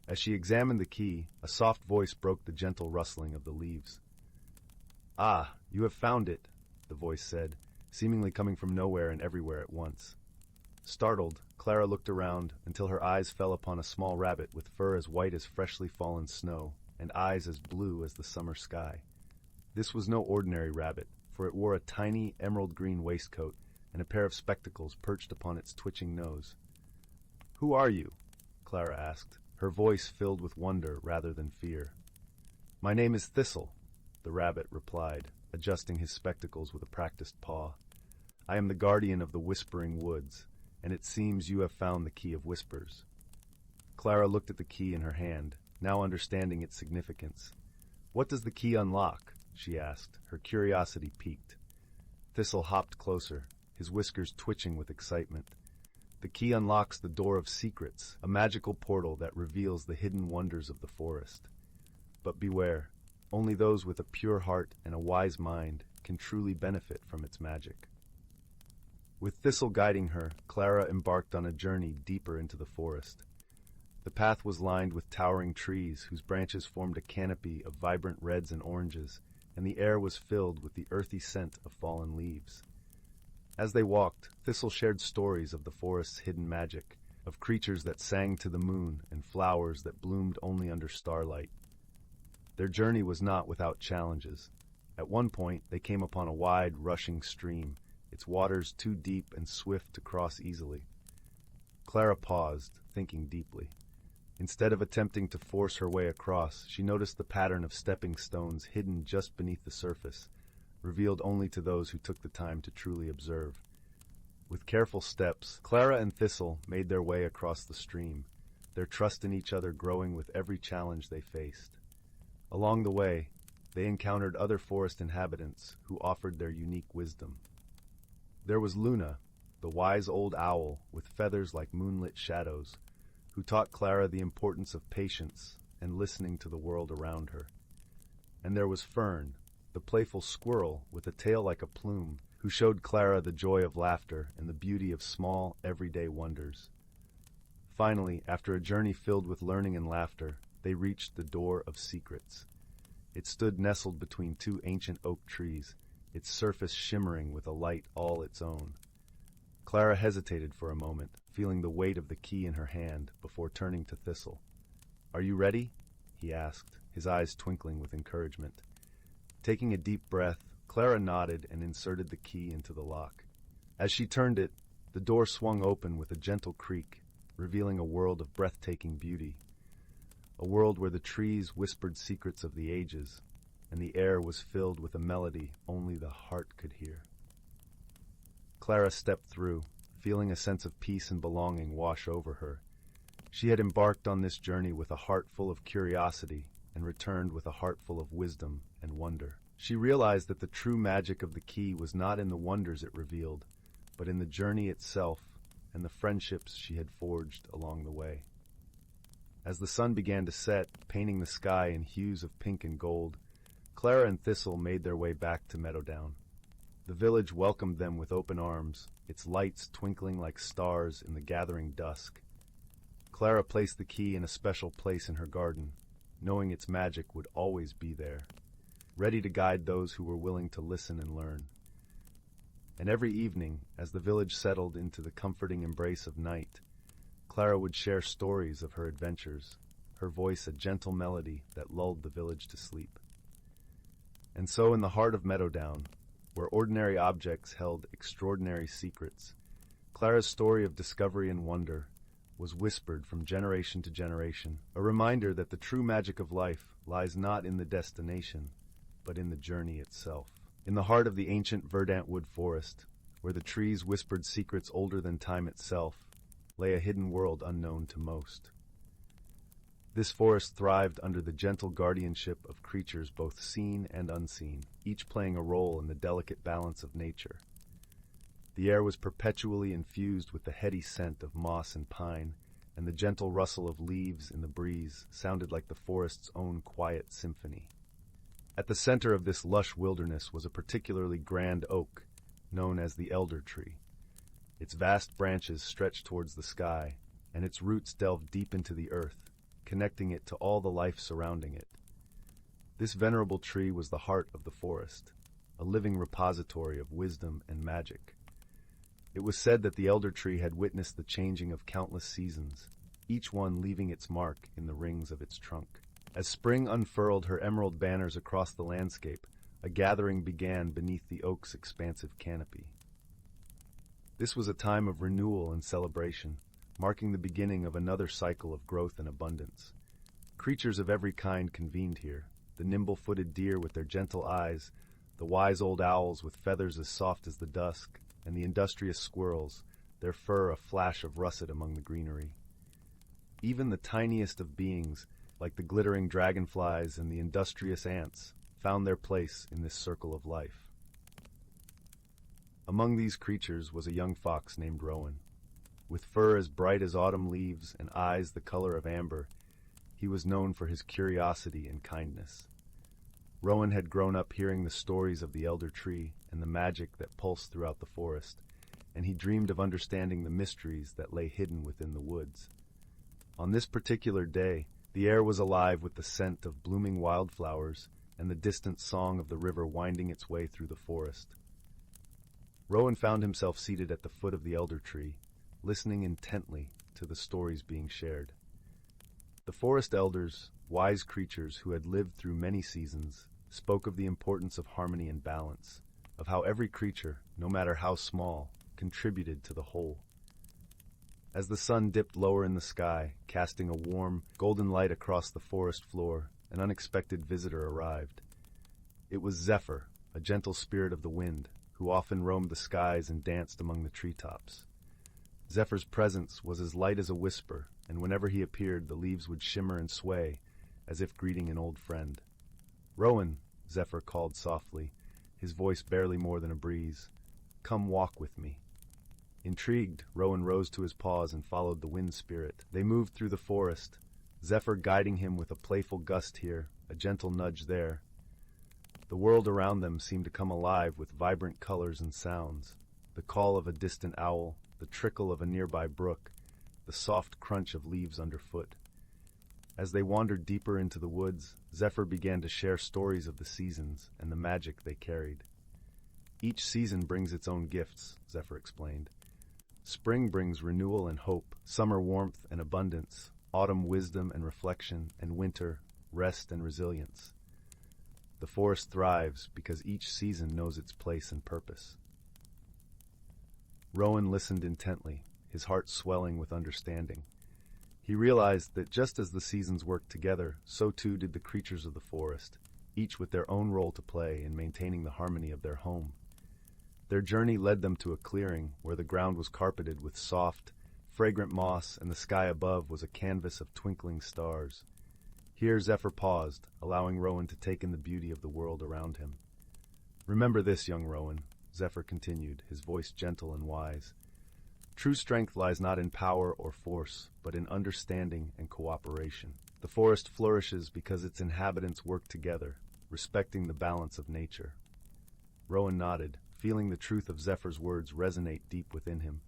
As she examined the key, a soft voice broke the gentle rustling of the leaves. "Ah, you have found it," the voice said, seemingly coming from nowhere and everywhere at once. Startled, Clara looked around until her eyes fell upon a small rabbit with fur as white as freshly fallen snow and eyes as blue as the summer sky. This was no ordinary rabbit, for it wore a tiny emerald-green waistcoat and a pair of spectacles perched upon its twitching nose. "Who are you?" Clara asked, her voice filled with wonder rather than fear. "My name is Thistle," the rabbit replied, adjusting his spectacles with a practiced paw. "I am the guardian of the Whispering Woods, and it seems you have found the Key of Whispers." Clara looked at the key in her hand, now understanding its significance. "What does the key unlock?" she asked, her curiosity piqued. Thistle hopped closer, his whiskers twitching with excitement. The key unlocks the door of secrets, a magical portal that reveals the hidden wonders of the forest. But beware, only those with a pure heart and a wise mind can truly benefit from its magic. With Thistle guiding her, Clara embarked on a journey deeper into the forest. The path was lined with towering trees whose branches formed a canopy of vibrant reds and oranges, and the air was filled with the earthy scent of fallen leaves. As they walked, Thistle shared stories of the forest's hidden magic, of creatures that sang to the moon and flowers that bloomed only under starlight. Their journey was not without challenges. At one point, they came upon a wide, rushing stream, its waters too deep and swift to cross easily. Clara paused, thinking deeply. Instead of attempting to force her way across, she noticed the pattern of stepping stones hidden just beneath the surface, revealed only to those who took the time to truly observe. With careful steps, Clara and Thistle made their way across the stream, their trust in each other growing with every challenge they faced. Along the way, they encountered other forest inhabitants who offered their unique wisdom. There was Luna, the wise old owl with feathers like moonlit shadows, who taught Clara the importance of patience and listening to the world around her. And there was Fern, the playful squirrel with a tail like a plume, who showed Clara the joy of laughter and the beauty of small, everyday wonders. Finally, after a journey filled with learning and laughter, they reached the door of secrets. It stood nestled between two ancient oak trees, its surface shimmering with a light all its own. Clara hesitated for a moment, feeling the weight of the key in her hand, before turning to Thistle. "Are you ready?" he asked, his eyes twinkling with encouragement. Taking a deep breath, Clara nodded and inserted the key into the lock. As she turned it, the door swung open with a gentle creak, revealing a world of breathtaking beauty. A world where the trees whispered secrets of the ages, and the air was filled with a melody only the heart could hear. Clara stepped through, feeling a sense of peace and belonging wash over her. She had embarked on this journey with a heart full of curiosity and returned with a heart full of wisdom and wonder. She realized that the true magic of the key was not in the wonders it revealed, but in the journey itself and the friendships she had forged along the way. As the sun began to set, painting the sky in hues of pink and gold, Clara and Thistle made their way back to Meadowdown. The village welcomed them with open arms, its lights twinkling like stars in the gathering dusk. Clara placed the key in a special place in her garden, knowing its magic would always be there, ready to guide those who were willing to listen and learn. And every evening, as the village settled into the comforting embrace of night, Clara would share stories of her adventures, her voice a gentle melody that lulled the village to sleep. And so in the heart of Meadowdown, where ordinary objects held extraordinary secrets, Clara's story of discovery and wonder was whispered from generation to generation, a reminder that the true magic of life lies not in the destination, but in the journey itself. In the heart of the ancient verdant wood forest, where the trees whispered secrets older than time itself, lay a hidden world unknown to most. This forest thrived under the gentle guardianship of creatures both seen and unseen, each playing a role in the delicate balance of nature. The air was perpetually infused with the heady scent of moss and pine, and the gentle rustle of leaves in the breeze sounded like the forest's own quiet symphony. At the center of this lush wilderness was a particularly grand oak, known as the elder tree. Its vast branches stretched towards the sky, and its roots delved deep into the earth, connecting it to all the life surrounding it. This venerable tree was the heart of the forest, a living repository of wisdom and magic. It was said that the elder tree had witnessed the changing of countless seasons, each one leaving its mark in the rings of its trunk. As spring unfurled her emerald banners across the landscape, a gathering began beneath the oak's expansive canopy. This was a time of renewal and celebration, marking the beginning of another cycle of growth and abundance. Creatures of every kind convened here, the nimble-footed deer with their gentle eyes, the wise old owls with feathers as soft as the dusk, and the industrious squirrels, their fur a flash of russet among the greenery. Even the tiniest of beings, like the glittering dragonflies and the industrious ants, found their place in this circle of life. Among these creatures was a young fox named Rowan. With fur as bright as autumn leaves and eyes the color of amber, he was known for his curiosity and kindness. Rowan had grown up hearing the stories of the elder tree and the magic that pulsed throughout the forest, and he dreamed of understanding the mysteries that lay hidden within the woods. On this particular day, the air was alive with the scent of blooming wildflowers and the distant song of the river winding its way through the forest. Rowan found himself seated at the foot of the elder tree, listening intently to the stories being shared. The forest elders, wise creatures who had lived through many seasons, spoke of the importance of harmony and balance, of how every creature, no matter how small, contributed to the whole. As the sun dipped lower in the sky, casting a warm, golden light across the forest floor, an unexpected visitor arrived. It was Zephyr, a gentle spirit of the wind, who often roamed the skies and danced among the treetops. Zephyr's presence was as light as a whisper, and whenever he appeared, the leaves would shimmer and sway, as if greeting an old friend. "Rowan," Zephyr called softly, his voice barely more than a breeze. "Come walk with me." Intrigued, Rowan rose to his paws and followed the wind spirit. They moved through the forest, Zephyr guiding him with a playful gust here, a gentle nudge there. The world around them seemed to come alive with vibrant colors and sounds. The call of a distant owl, the trickle of a nearby brook, the soft crunch of leaves underfoot. As they wandered deeper into the woods, Zephyr began to share stories of the seasons and the magic they carried. "Each season brings its own gifts," Zephyr explained. "Spring brings renewal and hope, summer warmth and abundance, autumn wisdom and reflection, and winter rest and resilience. The forest thrives because each season knows its place and purpose." Rowan listened intently, his heart swelling with understanding. He realized that just as the seasons worked together, so too did the creatures of the forest, each with their own role to play in maintaining the harmony of their home. Their journey led them to a clearing where the ground was carpeted with soft, fragrant moss and the sky above was a canvas of twinkling stars. Here Zephyr paused, allowing Rowan to take in the beauty of the world around him. "Remember this, young Rowan," Zephyr continued, his voice gentle and wise. "True strength lies not in power or force, but in understanding and cooperation. The forest flourishes because its inhabitants work together, respecting the balance of nature." Rowan nodded, feeling the truth of Zephyr's words resonate deep within him.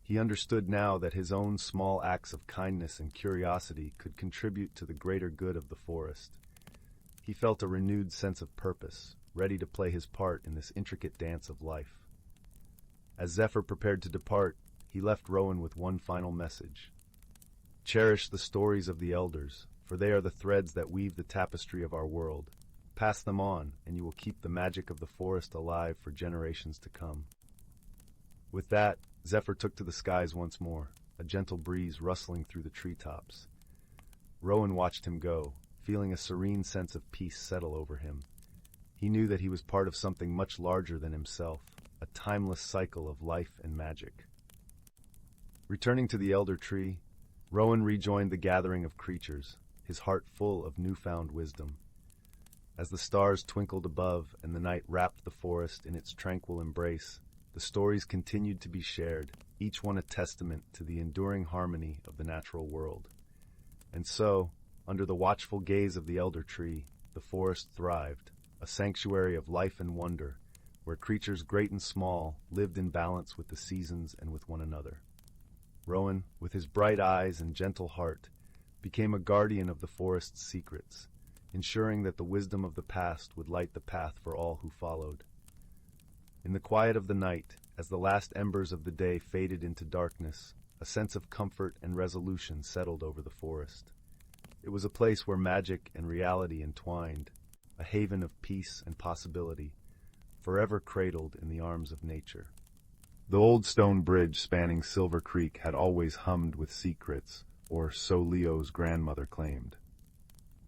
He understood now that his own small acts of kindness and curiosity could contribute to the greater good of the forest. He felt a renewed sense of purpose, ready to play his part in this intricate dance of life. As Zephyr prepared to depart, he left Rowan with one final message. "Cherish the stories of the elders, for they are the threads that weave the tapestry of our world. Pass them on, and you will keep the magic of the forest alive for generations to come." With that, Zephyr took to the skies once more, a gentle breeze rustling through the treetops. Rowan watched him go, feeling a serene sense of peace settle over him. He knew that he was part of something much larger than himself, a timeless cycle of life and magic. Returning to the elder tree, Rowan rejoined the gathering of creatures, his heart full of newfound wisdom. As the stars twinkled above and the night wrapped the forest in its tranquil embrace, the stories continued to be shared, each one a testament to the enduring harmony of the natural world. And so, under the watchful gaze of the elder tree, the forest thrived, a sanctuary of life and wonder, where creatures great and small lived in balance with the seasons and with one another. Rowan, with his bright eyes and gentle heart, became a guardian of the forest's secrets, ensuring that the wisdom of the past would light the path for all who followed. In the quiet of the night, as the last embers of the day faded into darkness, a sense of comfort and resolution settled over the forest. It was a place where magic and reality entwined, a haven of peace and possibility, forever cradled in the arms of nature. The old stone bridge spanning Silver Creek had always hummed with secrets, or so Leo's grandmother claimed.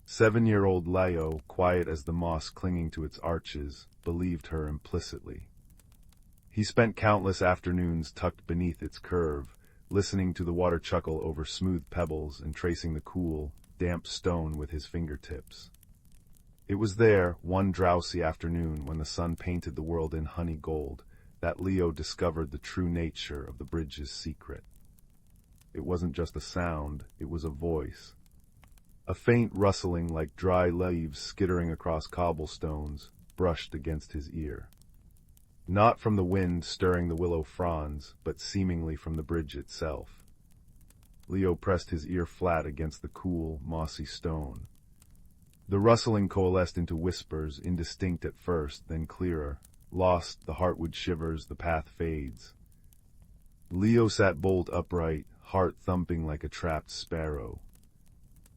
7-year-old Leo, quiet as the moss clinging to its arches, believed her implicitly. He spent countless afternoons tucked beneath its curve, listening to the water chuckle over smooth pebbles and tracing the cool, damp stone with his fingertips. It was there, one drowsy afternoon when the sun painted the world in honey gold, that Leo discovered the true nature of the bridge's secret. It wasn't just a sound, it was a voice. A faint rustling like dry leaves skittering across cobblestones brushed against his ear. Not from the wind stirring the willow fronds, but seemingly from the bridge itself. Leo pressed his ear flat against the cool, mossy stone. The rustling coalesced into whispers, indistinct at first, then clearer. Lost, the heartwood shivers, the path fades. Leo sat bolt upright, heart thumping like a trapped sparrow.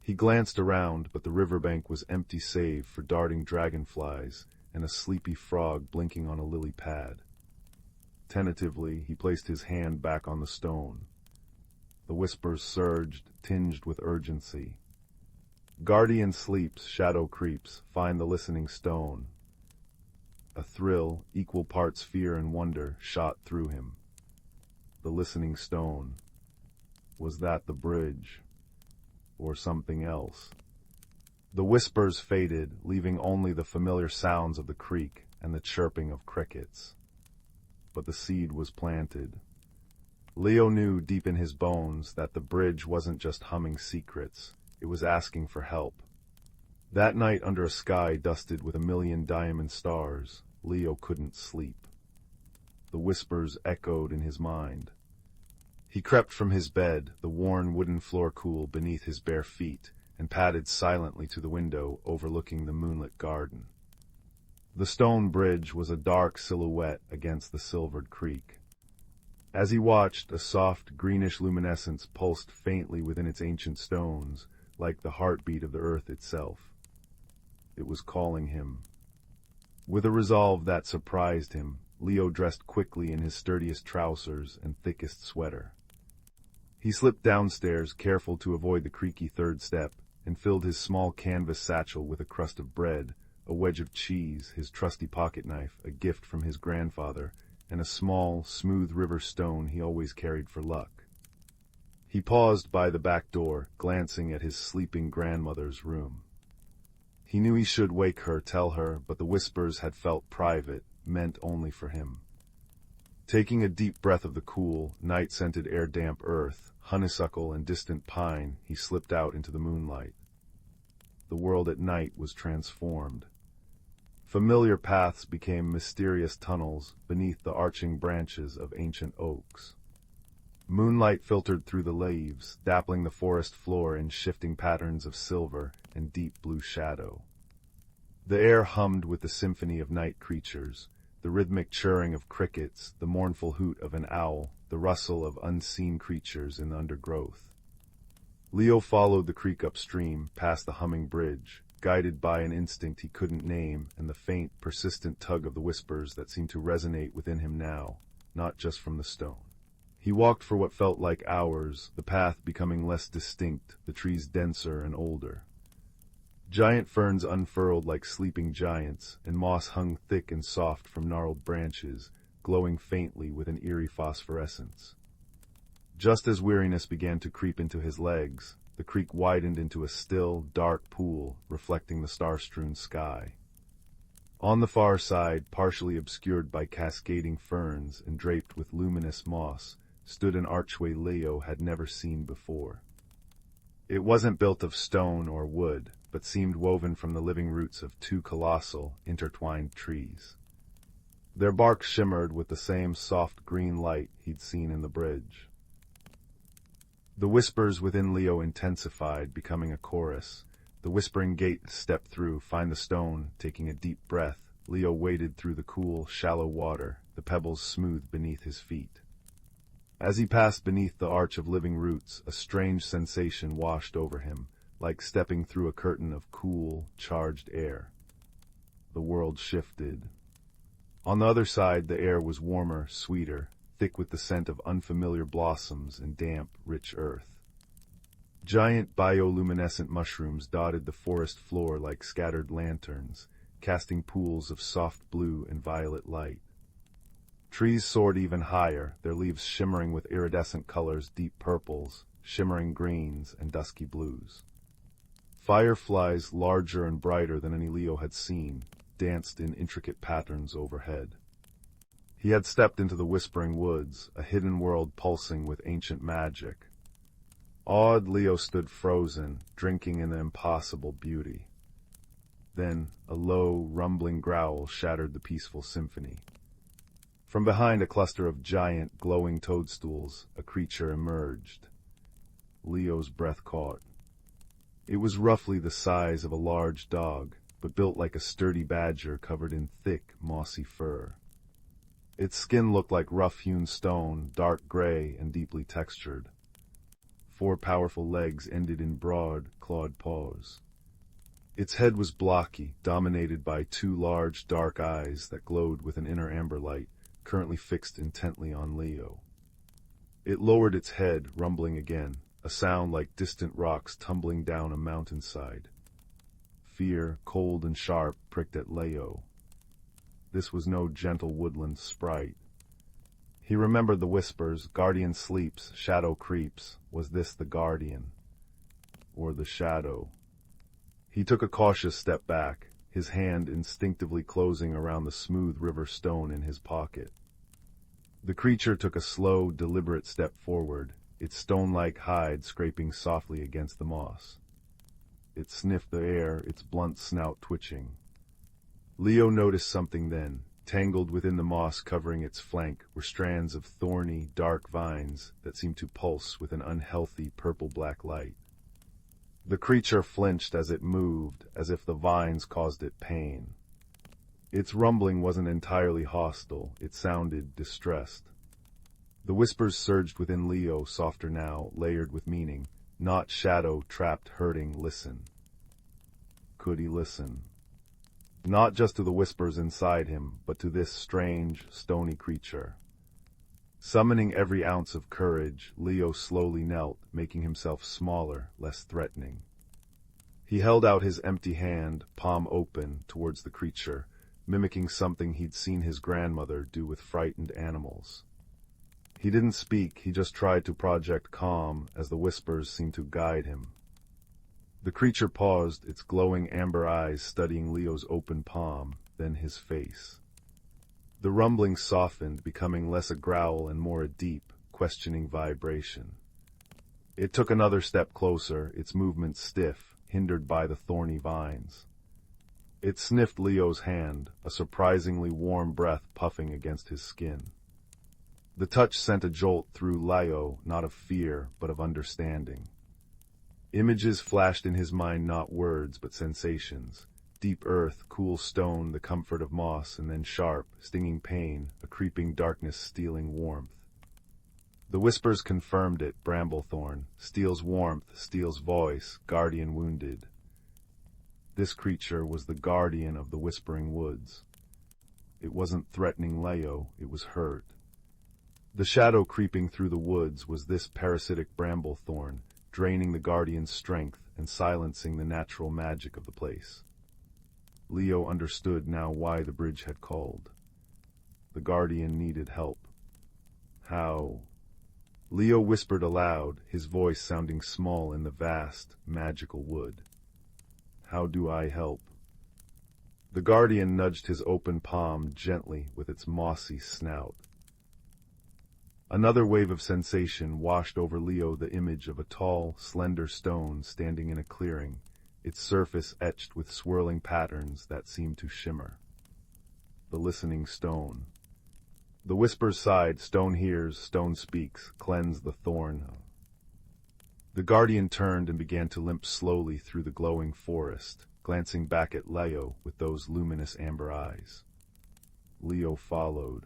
He glanced around, but the riverbank was empty save for darting dragonflies and a sleepy frog blinking on a lily pad. Tentatively, he placed his hand back on the stone. The whispers surged, tinged with urgency. Guardian sleeps, shadow creeps, find the listening stone. A thrill, equal parts fear and wonder, shot through him. The listening stone. Was that the bridge? Or something else? The whispers faded, leaving only the familiar sounds of the creek and the chirping of crickets. But the seed was planted. Leo knew deep in his bones that the bridge wasn't just humming secrets, it was asking for help. That night under a sky dusted with 1,000,000 diamond stars, Leo couldn't sleep. The whispers echoed in his mind. He crept from his bed, the worn wooden floor cool beneath his bare feet, and padded silently to the window overlooking the moonlit garden. The stone bridge was a dark silhouette against the silvered creek. As he watched, a soft, greenish luminescence pulsed faintly within its ancient stones, like the heartbeat of the earth itself. It was calling him. With a resolve that surprised him, Leo dressed quickly in his sturdiest trousers and thickest sweater. He slipped downstairs, careful to avoid the creaky third step, and filled his small canvas satchel with a crust of bread, a wedge of cheese, his trusty pocket-knife, a gift from his grandfather, and a small, smooth river stone he always carried for luck. He paused by the back door, glancing at his sleeping grandmother's room. He knew he should wake her, tell her, but the whispers had felt private, meant only for him. Taking a deep breath of the cool, night-scented air-damp earth, honeysuckle and distant pine, he slipped out into the moonlight. The world at night was transformed. Familiar paths became mysterious tunnels beneath the arching branches of ancient oaks. Moonlight filtered through the leaves, dappling the forest floor in shifting patterns of silver and deep blue shadow. The air hummed with the symphony of night creatures, the rhythmic chirring of crickets, the mournful hoot of an owl, the rustle of unseen creatures in the undergrowth. Leo followed the creek upstream, past the humming bridge, guided by an instinct he couldn't name and the faint, persistent tug of the whispers that seemed to resonate within him now, not just from the stone. He walked for what felt like hours, the path becoming less distinct, the trees denser and older. Giant ferns unfurled like sleeping giants, and moss hung thick and soft from gnarled branches, glowing faintly with an eerie phosphorescence. Just as weariness began to creep into his legs, the creek widened into a still, dark pool, reflecting the star-strewn sky. On the far side, partially obscured by cascading ferns and draped with luminous moss, stood an archway Leo had never seen before. It wasn't built of stone or wood, but seemed woven from the living roots of two colossal, intertwined trees. Their bark shimmered with the same soft green light he'd seen in the bridge. The whispers within Leo intensified, becoming a chorus. The whispering gate stepped through, find the stone, taking a deep breath. Leo waded through the cool, shallow water, the pebbles smooth beneath his feet. As he passed beneath the arch of living roots, a strange sensation washed over him, like stepping through a curtain of cool, charged air. The world shifted. On the other side, the air was warmer, sweeter, thick with the scent of unfamiliar blossoms and damp, rich earth. Giant bioluminescent mushrooms dotted the forest floor like scattered lanterns, casting pools of soft blue and violet light. Trees soared even higher, their leaves shimmering with iridescent colors, deep purples, shimmering greens, and dusky blues. Fireflies, larger and brighter than any Leo had seen, danced in intricate patterns overhead. He had stepped into the whispering woods, a hidden world pulsing with ancient magic. Awed, Leo stood frozen, drinking in the impossible beauty. Then a low, rumbling growl shattered the peaceful symphony. From behind a cluster of giant, glowing toadstools, a creature emerged. Leo's breath caught. It was roughly the size of a large dog, but built like a sturdy badger covered in thick, mossy fur. Its skin looked like rough-hewn stone, dark gray and deeply textured. 4 powerful legs ended in broad, clawed paws. Its head was blocky, dominated by 2 large, dark eyes that glowed with an inner amber light, currently fixed intently on Leo. It lowered its head, rumbling again, a sound like distant rocks tumbling down a mountainside. Fear, cold and sharp, pricked at Leo. This was no gentle woodland sprite. He remembered the whispers, guardian sleeps, shadow creeps. Was this the guardian? Or the shadow? He took a cautious step back, his hand instinctively closing around the smooth river stone in his pocket. The creature took a slow, deliberate step forward, its stone-like hide scraping softly against the moss. It sniffed the air, its blunt snout twitching. Leo noticed something then. Tangled within the moss covering its flank were strands of thorny, dark vines that seemed to pulse with an unhealthy purple-black light. The creature flinched as it moved, as if the vines caused it pain. Its rumbling wasn't entirely hostile, it sounded distressed. The whispers surged within Leo, softer now, layered with meaning. Not shadow, trapped, hurting, listen. Could he listen? Not just to the whispers inside him, but to this strange, stony creature. Summoning every ounce of courage, Leo slowly knelt, making himself smaller, less threatening. He held out his empty hand, palm open, towards the creature, mimicking something he'd seen his grandmother do with frightened animals. He didn't speak, he just tried to project calm as the whispers seemed to guide him. The creature paused, its glowing amber eyes studying Leo's open palm, then his face. The rumbling softened, becoming less a growl and more a deep, questioning vibration. It took another step closer, its movement stiff, hindered by the thorny vines. It sniffed Leo's hand, a surprisingly warm breath puffing against his skin. The touch sent a jolt through Leo, not of fear, but of understanding. Images flashed in his mind, not words, but sensations. Deep earth, cool stone, the comfort of moss, and then sharp, stinging pain, a creeping darkness stealing warmth. The whispers confirmed it, Bramblethorn, steals warmth, steals voice, guardian wounded. This creature was the guardian of the Whispering Woods. It wasn't threatening Leo, it was hurt. The shadow creeping through the woods was this parasitic Bramblethorn, draining the guardian's strength and silencing the natural magic of the place. Leo understood now why the bridge had called. The guardian needed help. How? Leo whispered aloud, his voice sounding small in the vast, magical wood. How do I help? The guardian nudged his open palm gently with its mossy snout. Another wave of sensation washed over Leo, the image of a tall, slender stone standing in a clearing, its surface etched with swirling patterns that seemed to shimmer. The listening stone. The whispers sighed, stone hears, stone speaks, cleanse the thorn. The guardian turned and began to limp slowly through the glowing forest, glancing back at Leo with those luminous amber eyes. Leo followed.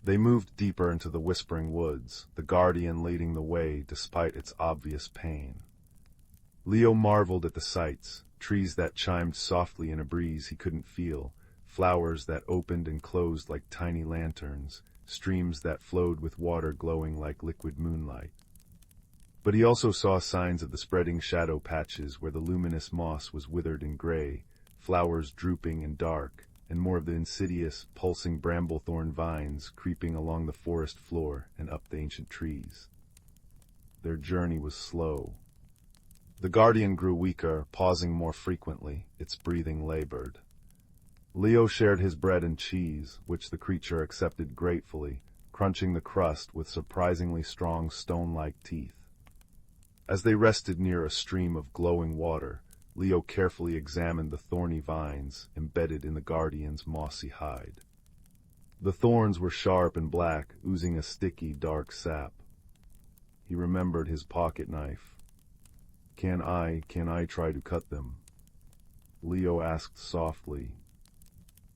They moved deeper into the Whispering Woods, the guardian leading the way despite its obvious pain. Leo marveled at the sights, trees that chimed softly in a breeze he couldn't feel, flowers that opened and closed like tiny lanterns, streams that flowed with water glowing like liquid moonlight. But he also saw signs of the spreading shadow patches where the luminous moss was withered and gray, flowers drooping and dark, and more of the insidious, pulsing bramblethorn vines creeping along the forest floor and up the ancient trees. Their journey was slow. The guardian grew weaker, pausing more frequently, its breathing labored. Leo shared his bread and cheese, which the creature accepted gratefully, crunching the crust with surprisingly strong stone-like teeth. As they rested near a stream of glowing water, Leo carefully examined the thorny vines embedded in the guardian's mossy hide. The thorns were sharp and black, oozing a sticky, dark sap. He remembered his pocket knife. Can I try to cut them?" Leo asked softly.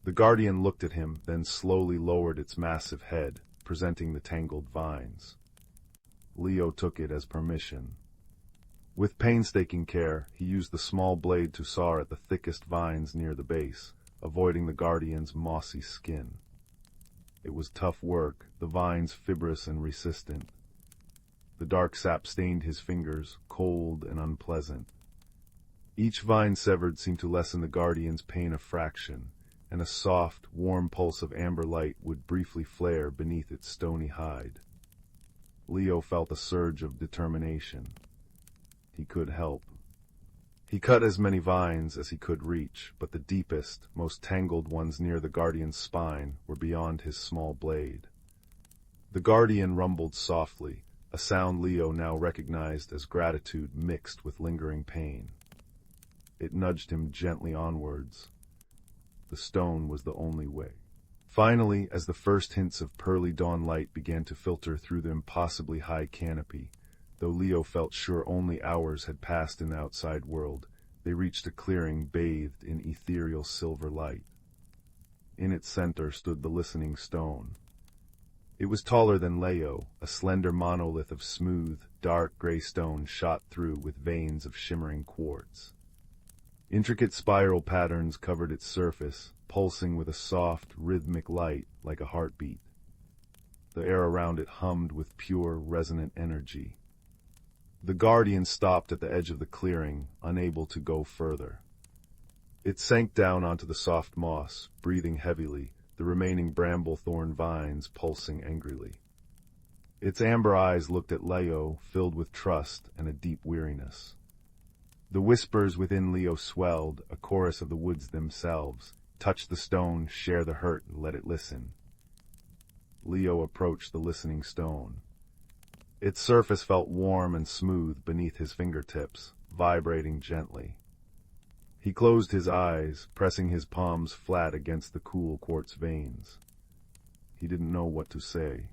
The guardian looked at him, then slowly lowered its massive head, presenting the tangled vines. Leo took it as permission. With painstaking care, he used the small blade to saw at the thickest vines near the base, avoiding the guardian's mossy skin. It was tough work, the vines fibrous and resistant. The dark sap stained his fingers, cold and unpleasant. Each vine severed seemed to lessen the guardian's pain a fraction, and a soft, warm pulse of amber light would briefly flare beneath its stony hide. Leo felt a surge of determination. He could help. He cut as many vines as he could reach, but the deepest, most tangled ones near the guardian's spine were beyond his small blade. The guardian rumbled softly, a sound Leo now recognized as gratitude mixed with lingering pain. It nudged him gently onwards. The stone was the only way. Finally, as the first hints of pearly dawn light began to filter through the impossibly high canopy, though Leo felt sure only hours had passed in the outside world, they reached a clearing bathed in ethereal silver light. In its center stood the listening stone. It was taller than Leo, a slender monolith of smooth, dark gray stone shot through with veins of shimmering quartz. Intricate spiral patterns covered its surface, pulsing with a soft, rhythmic light like a heartbeat. The air around it hummed with pure, resonant energy. The guardian stopped at the edge of the clearing, unable to go further. It sank down onto the soft moss, breathing heavily, the remaining bramble thorn vines pulsing angrily. Its amber eyes looked at Leo, filled with trust and a deep weariness. The whispers within Leo swelled, a chorus of the woods themselves. Touch the stone, share the hurt, and let it listen. Leo approached the listening stone. Its surface felt warm and smooth beneath his fingertips, vibrating gently. He closed his eyes, pressing his palms flat against the cool quartz veins. He didn't know what to say.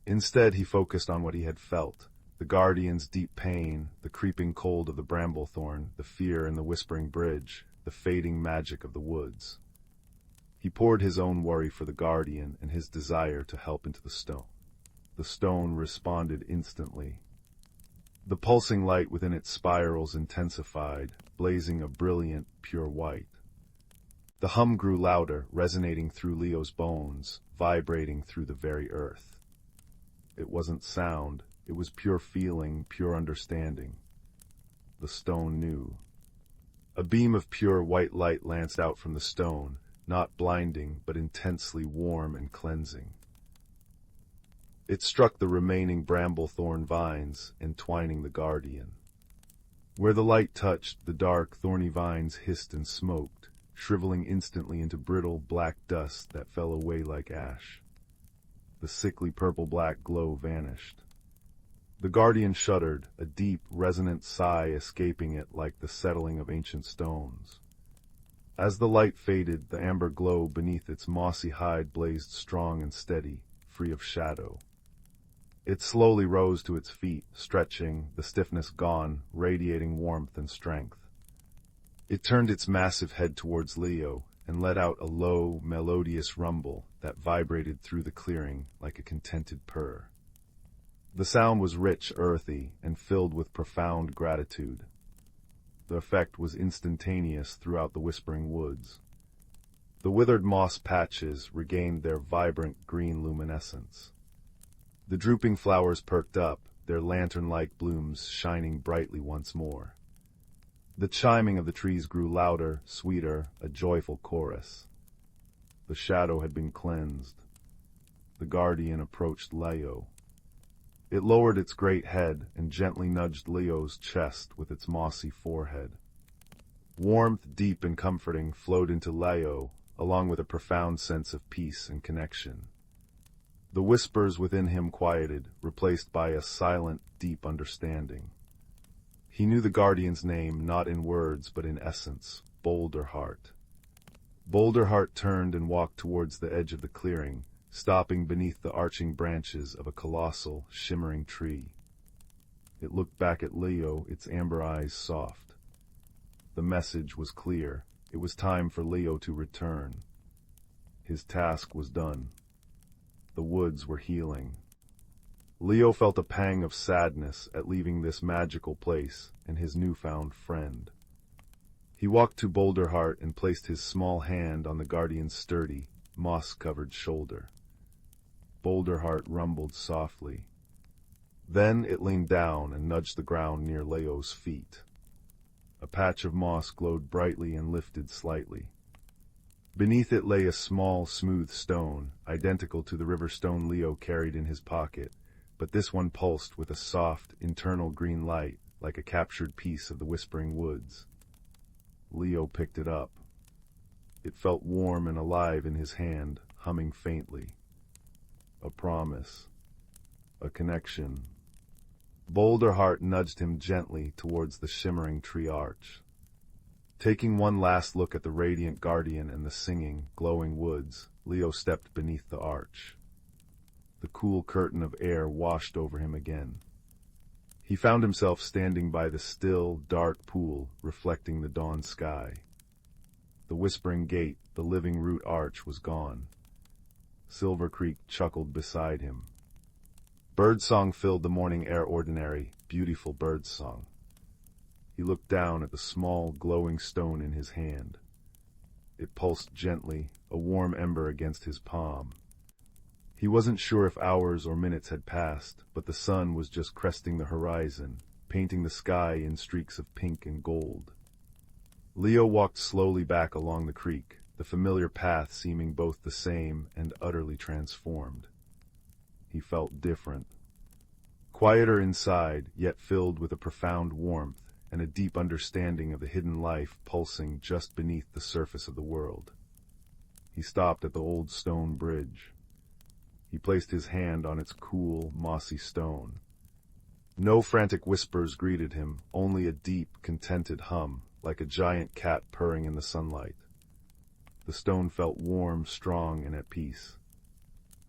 Instead, he focused on what he had felt. The guardian's deep pain, the creeping cold of the bramble thorn, the fear in the whispering bridge, the fading magic of the woods. He poured his own worry for the guardian and his desire to help into the stone. The stone responded instantly. The pulsing light within its spirals intensified, blazing a brilliant, pure white. The hum grew louder, resonating through Leo's bones, vibrating through the very earth. It wasn't sound. It was pure feeling, pure understanding. The stone knew. A beam of pure white light lanced out from the stone, not blinding, but intensely warm and cleansing. It struck the remaining bramble thorn vines, entwining the guardian. Where the light touched, the dark, thorny vines hissed and smoked, shriveling instantly into brittle, black dust that fell away like ash. The sickly purple-black glow vanished. The guardian shuddered, a deep, resonant sigh escaping it like the settling of ancient stones. As the light faded, the amber glow beneath its mossy hide blazed strong and steady, free of shadow. It slowly rose to its feet, stretching, the stiffness gone, radiating warmth and strength. It turned its massive head towards Leo and let out a low, melodious rumble that vibrated through the clearing like a contented purr. The sound was rich, earthy, and filled with profound gratitude. The effect was instantaneous throughout the whispering woods. The withered moss patches regained their vibrant green luminescence. The drooping flowers perked up, their lantern-like blooms shining brightly once more. The chiming of the trees grew louder, sweeter, a joyful chorus. The shadow had been cleansed. The guardian approached Leo. It lowered its great head and gently nudged Leo's chest with its mossy forehead. Warmth, deep and comforting, flowed into Leo, along with a profound sense of peace and connection. The whispers within him quieted, replaced by a silent, deep understanding. He knew the guardian's name not in words but in essence, Boulderheart. Boulderheart turned and walked towards the edge of the clearing, stopping beneath the arching branches of a colossal, shimmering tree. It looked back at Leo, its amber eyes soft. The message was clear. It was time for Leo to return. His task was done. The woods were healing. Leo felt a pang of sadness at leaving this magical place and his newfound friend. He walked to Boulderheart and placed his small hand on the guardian's sturdy, moss-covered shoulder. Boulderheart rumbled softly. Then it leaned down and nudged the ground near Leo's feet. A patch of moss glowed brightly and lifted slightly. Beneath it lay a small, smooth stone, identical to the river stone Leo carried in his pocket, but this one pulsed with a soft, internal green light, like a captured piece of the whispering woods. Leo picked it up. It felt warm and alive in his hand, humming faintly. A promise. A connection. Boulderheart nudged him gently towards the shimmering tree arch. Taking one last look at the radiant guardian and the singing, glowing woods, Leo stepped beneath the arch. The cool curtain of air washed over him again. He found himself standing by the still, dark pool, reflecting the dawn sky. The whispering gate, the living root arch, was gone. Silver Creek chuckled beside him. Birdsong filled the morning air, ordinary, beautiful birdsong. He looked down at the small, glowing stone in his hand. It pulsed gently, a warm ember against his palm. He wasn't sure if hours or minutes had passed, but the sun was just cresting the horizon, painting the sky in streaks of pink and gold. Leo walked slowly back along the creek, the familiar path seeming both the same and utterly transformed. He felt different. Quieter inside, yet filled with a profound warmth and a deep understanding of the hidden life pulsing just beneath the surface of the world. He stopped at the old stone bridge. He placed his hand on its cool, mossy stone. No frantic whispers greeted him, only a deep, contented hum, like a giant cat purring in the sunlight. The stone felt warm, strong, and at peace.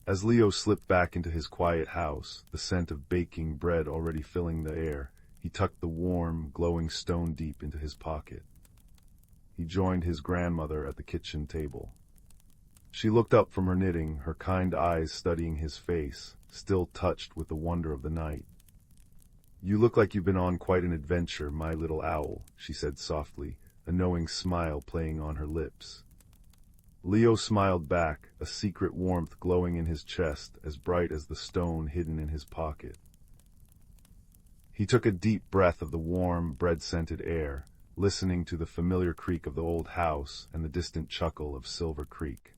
As Leo slipped back into his quiet house, the scent of baking bread already filling the air, he tucked the warm, glowing stone deep into his pocket. He joined his grandmother at the kitchen table. She looked up from her knitting, her kind eyes studying his face, still touched with the wonder of the night. "You look like you've been on quite an adventure, my little owl," she said softly, a knowing smile playing on her lips. Leo smiled back, a secret warmth glowing in his chest, as bright as the stone hidden in his pocket. He took a deep breath of the warm, bread-scented air, listening to the familiar creak of the old house and the distant chuckle of Silver Creek.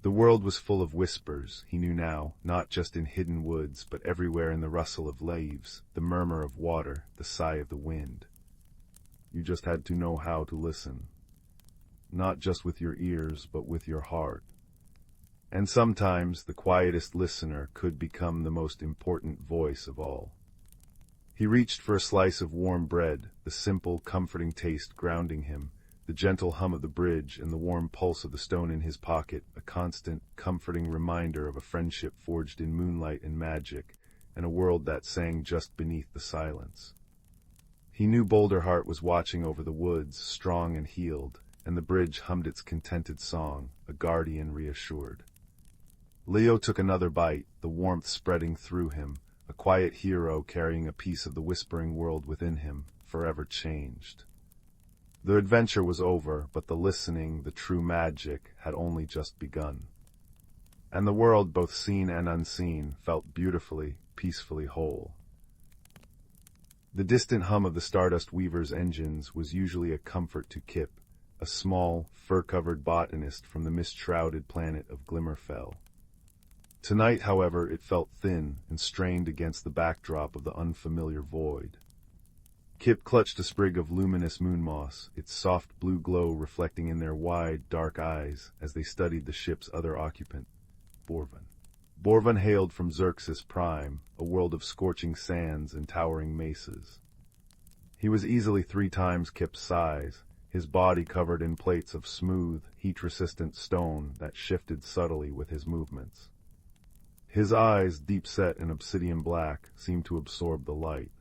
The world was full of whispers, he knew now, not just in hidden woods, but everywhere in the rustle of leaves, the murmur of water, the sigh of the wind. You just had to know how to listen. Not just with your ears, but with your heart. And sometimes the quietest listener could become the most important voice of all. He reached for a slice of warm bread, the simple, comforting taste grounding him, the gentle hum of the bridge and the warm pulse of the stone in his pocket, a constant, comforting reminder of a friendship forged in moonlight and magic, and a world that sang just beneath the silence. He knew Boulderheart was watching over the woods, strong and healed, and the bridge hummed its contented song, a guardian reassured. Leo took another bite, the warmth spreading through him, a quiet hero carrying a piece of the whispering world within him, forever changed. The adventure was over, but the listening, the true magic, had only just begun. And the world, both seen and unseen, felt beautifully, peacefully whole. The distant hum of the Stardust Weaver's engines was usually a comfort to Kip, a small, fur-covered botanist from the mist-shrouded planet of Glimmerfell. Tonight, however, it felt thin and strained against the backdrop of the unfamiliar void. Kip clutched a sprig of luminous moon moss, its soft blue glow reflecting in their wide, dark eyes as they studied the ship's other occupant, Borvan. Borvan hailed from Xerxes Prime, a world of scorching sands and towering mesas. He was easily 3 times Kip's size, his body covered in plates of smooth, heat-resistant stone that shifted subtly with his movements. His eyes, deep-set in obsidian black, seemed to absorb the light.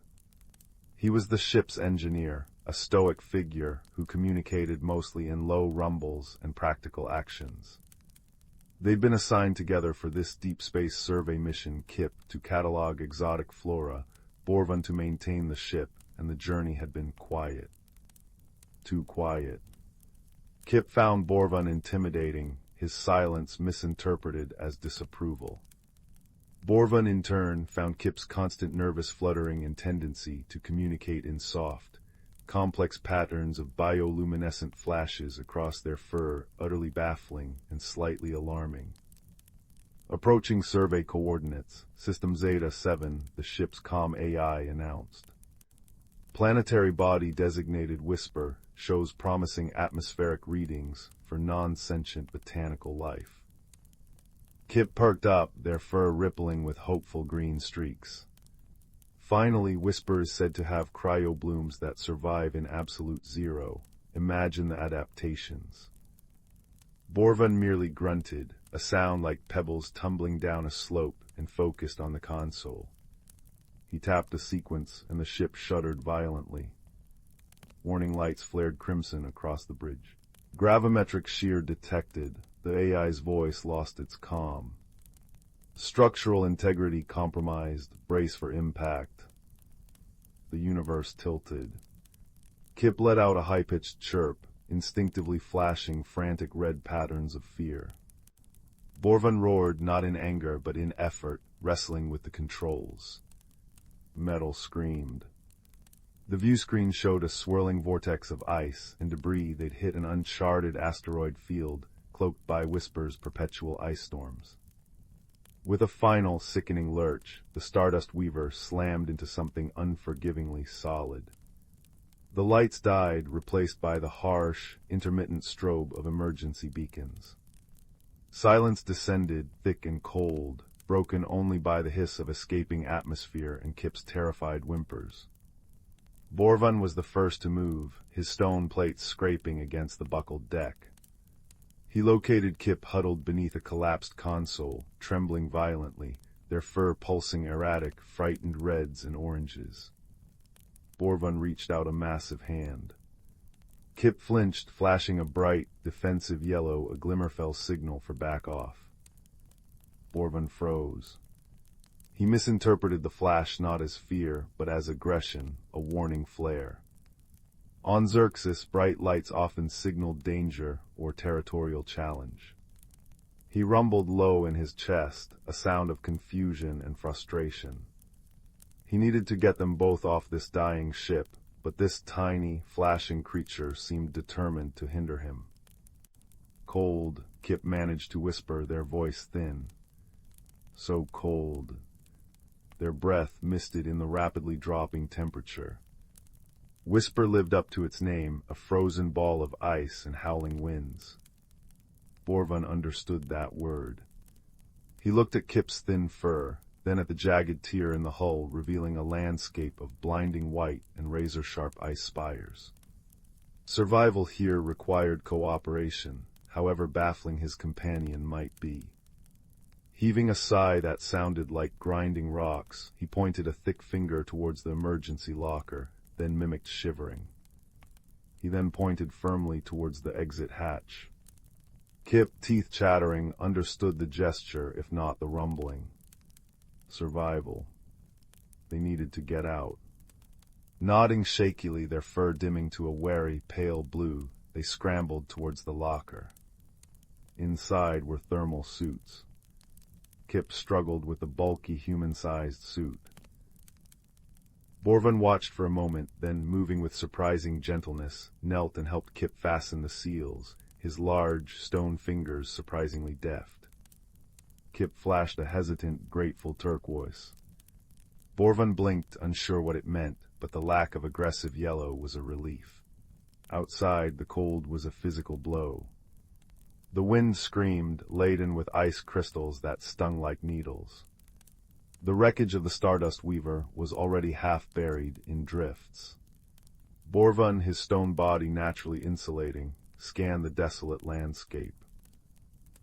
He was the ship's engineer, a stoic figure who communicated mostly in low rumbles and practical actions. They'd been assigned together for this deep space survey mission, Kip to catalog exotic flora, Borvan to maintain the ship, and the journey had been quiet. Too quiet. Kip found Borvan intimidating, his silence misinterpreted as disapproval. Borvan, in turn, found Kip's constant nervous fluttering and tendency to communicate in soft, complex patterns of bioluminescent flashes across their fur utterly baffling and slightly alarming. Approaching survey coordinates, System Zeta-7, the ship's comm AI announced. Planetary body designated Whisper shows promising atmospheric readings for non-sentient botanical life. Kip perked up, their fur rippling with hopeful green streaks. Finally, Whisper is said to have cryoblooms that survive in absolute zero. Imagine the adaptations. Borvan merely grunted, a sound like pebbles tumbling down a slope, and focused on the console. He tapped a sequence, and the ship shuddered violently. Warning lights flared crimson across the bridge. Gravimetric shear detected. The AI's voice lost its calm. Structural integrity compromised. Brace for impact. The universe tilted. Kip let out a high-pitched chirp, instinctively flashing frantic red patterns of fear. Borvan roared, not in anger but in effort, wrestling with the controls. Metal screamed. The viewscreen showed a swirling vortex of ice and debris they'd hit an uncharted asteroid field, cloaked by Whisper's perpetual ice storms. With a final, sickening lurch, the Stardust Weaver slammed into something unforgivingly solid. The lights died, replaced by the harsh, intermittent strobe of emergency beacons. Silence descended, thick and cold, broken only by the hiss of escaping atmosphere and Kip's terrified whimpers. Borvan was the first to move, his stone plates scraping against the buckled deck. He located Kip huddled beneath a collapsed console, trembling violently, their fur pulsing erratic, frightened reds and oranges. Borvan reached out a massive hand. Kip flinched, flashing a bright, defensive yellow, a glimmerfell signal for back off. Borvan froze. He misinterpreted the flash not as fear, but as aggression, a warning flare. On Xerxes, bright lights often signaled danger or territorial challenge. He rumbled low in his chest, a sound of confusion and frustration. He needed to get them both off this dying ship, but this tiny, flashing creature seemed determined to hinder him. Cold, Kip managed to whisper, their voice thin. So cold. Their breath misted in the rapidly dropping temperature. Whisper lived up to its name, a frozen ball of ice and howling winds. Borvan understood that word. He looked at Kip's thin fur, then at the jagged tear in the hull, revealing a landscape of blinding white and razor-sharp ice spires. Survival here required cooperation, however baffling his companion might be. Heaving a sigh that sounded like grinding rocks, he pointed a thick finger towards the emergency locker, then mimicked shivering. He then pointed firmly towards the exit hatch. Kip, teeth chattering, understood the gesture, if not the rumbling. Survival. They needed to get out. Nodding shakily, their fur dimming to a wary, pale blue, they scrambled towards the locker. Inside were thermal suits. Kip struggled with the bulky, human-sized suit. Borvan watched for a moment, then, moving with surprising gentleness, knelt and helped Kip fasten the seals, his large, stone fingers surprisingly deft. Kip flashed a hesitant, grateful turquoise. Borvan blinked, unsure what it meant, but the lack of aggressive yellow was a relief. Outside, the cold was a physical blow. The wind screamed, laden with ice crystals that stung like needles. The wreckage of the Stardust Weaver was already half buried in drifts. Borvan, his stone body naturally insulating, scanned the desolate landscape.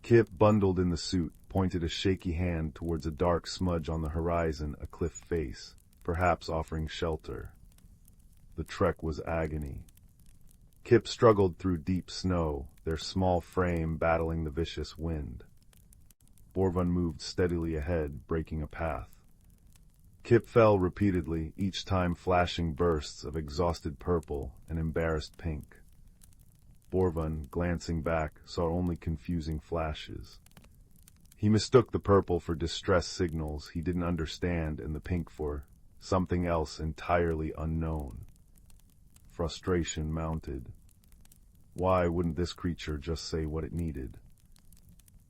Kip, bundled in the suit, pointed a shaky hand towards a dark smudge on the horizon, a cliff face, perhaps offering shelter. The trek was agony. Kip struggled through deep snow, their small frame battling the vicious wind. Borvan moved steadily ahead, breaking a path. Kip fell repeatedly, each time flashing bursts of exhausted purple and embarrassed pink. Borvan, glancing back, saw only confusing flashes. He mistook the purple for distress signals he didn't understand and the pink for something else entirely unknown. Frustration mounted. Why wouldn't this creature just say what it needed?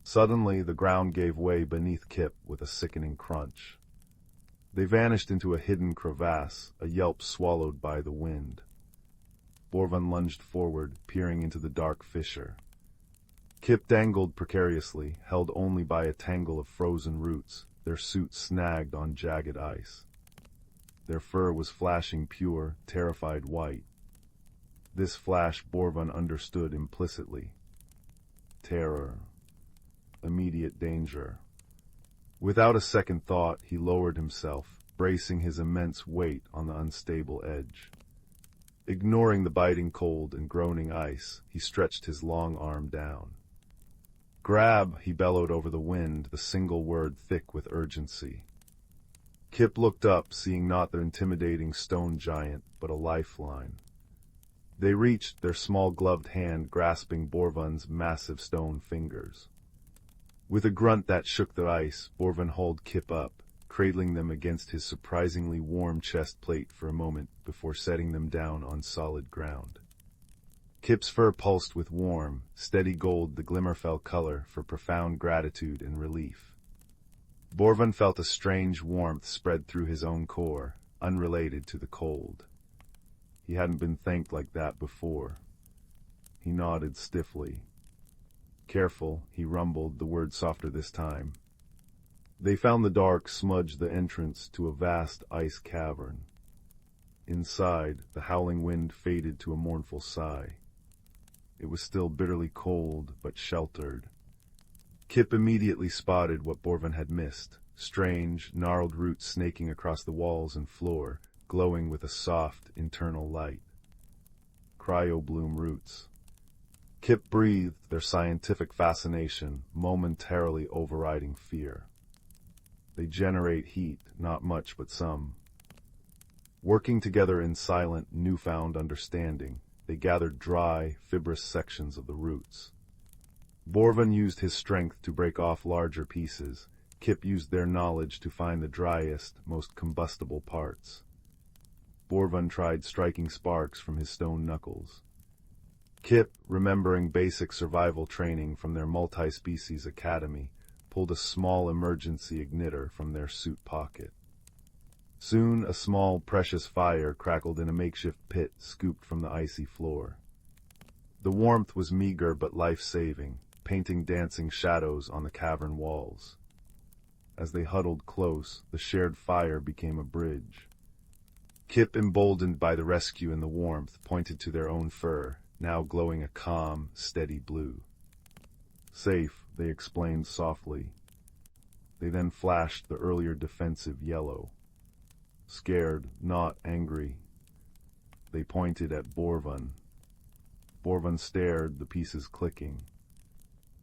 Suddenly, the ground gave way beneath Kip with a sickening crunch. They vanished into a hidden crevasse, a yelp swallowed by the wind. Borvan lunged forward, peering into the dark fissure. Kip dangled precariously, held only by a tangle of frozen roots, their suits snagged on jagged ice. Their fur was flashing pure, terrified white. This flash Borvan understood implicitly. Terror. Immediate danger. Without a second thought, he lowered himself, bracing his immense weight on the unstable edge. Ignoring the biting cold and groaning ice, he stretched his long arm down. "Grab," he bellowed over the wind, the single word thick with urgency. Kip looked up, seeing not the intimidating stone giant, but a lifeline. They reached, their small gloved hand grasping Borvan's massive stone fingers. With a grunt that shook the ice, Borvan hauled Kip up, cradling them against his surprisingly warm chest plate for a moment before setting them down on solid ground. Kip's fur pulsed with warm, steady gold, the glimmerfell color for profound gratitude and relief. Borvan felt a strange warmth spread through his own core, unrelated to the cold. He hadn't been thanked like that before. He nodded stiffly. "Careful," he rumbled, the word softer this time. They found the dark smudge the entrance to a vast ice cavern. Inside, the howling wind faded to a mournful sigh. It was still bitterly cold, but sheltered. Kip immediately spotted what Borvan had missed, strange, gnarled roots snaking across the walls and floor, glowing with a soft, internal light. Cryobloom roots. Kip breathed, their scientific fascination momentarily overriding fear. They generate heat, not much but some. Working together in silent, newfound understanding, they gathered dry, fibrous sections of the roots. Borvan used his strength to break off larger pieces. Kip used their knowledge to find the driest, most combustible parts. Borvan tried striking sparks from his stone knuckles. Kip, remembering basic survival training from their multi-species academy, pulled a small emergency igniter from their suit pocket. Soon, a small, precious fire crackled in a makeshift pit scooped from the icy floor. The warmth was meager but life-saving, painting dancing shadows on the cavern walls. As they huddled close, the shared fire became a bridge. Kip, emboldened by the rescue and the warmth, pointed to their own fur, now glowing a calm, steady blue. "Safe," they explained softly. They then flashed the earlier defensive yellow. Scared, not angry. They pointed at Borvan. Borvan stared, the pieces clicking.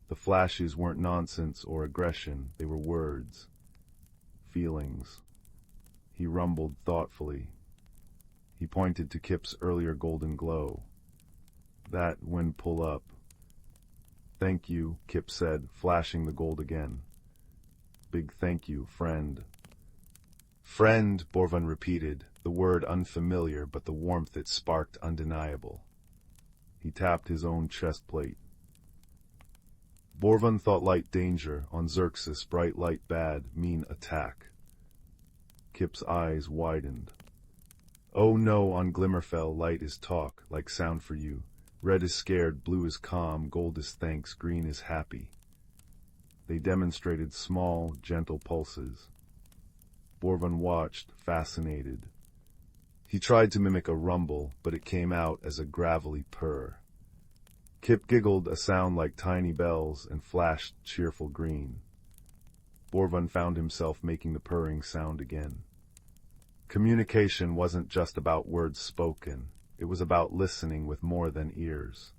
The flashes weren't nonsense or aggression, they were words. Feelings. He rumbled thoughtfully. He pointed to Kip's earlier golden glow. "That when pull up." "Thank you," Kip said, flashing the gold again. "Big thank you, friend." "Friend," Borvan repeated, the word unfamiliar but the warmth it sparked undeniable. He tapped his own chest plate. Borvan thought light danger, on Xerxes bright light bad, mean attack. Kip's eyes widened. "Oh no, on Glimmerfell light is talk, like sound for you. Red is scared, blue is calm, gold is thanks, green is happy." They demonstrated small, gentle pulses. Borvan watched, fascinated. He tried to mimic a rumble, but it came out as a gravelly purr. Kip giggled, a sound like tiny bells, and flashed cheerful green. Borvan found himself making the purring sound again. Communication wasn't just about words spoken. It was about listening with more than ears.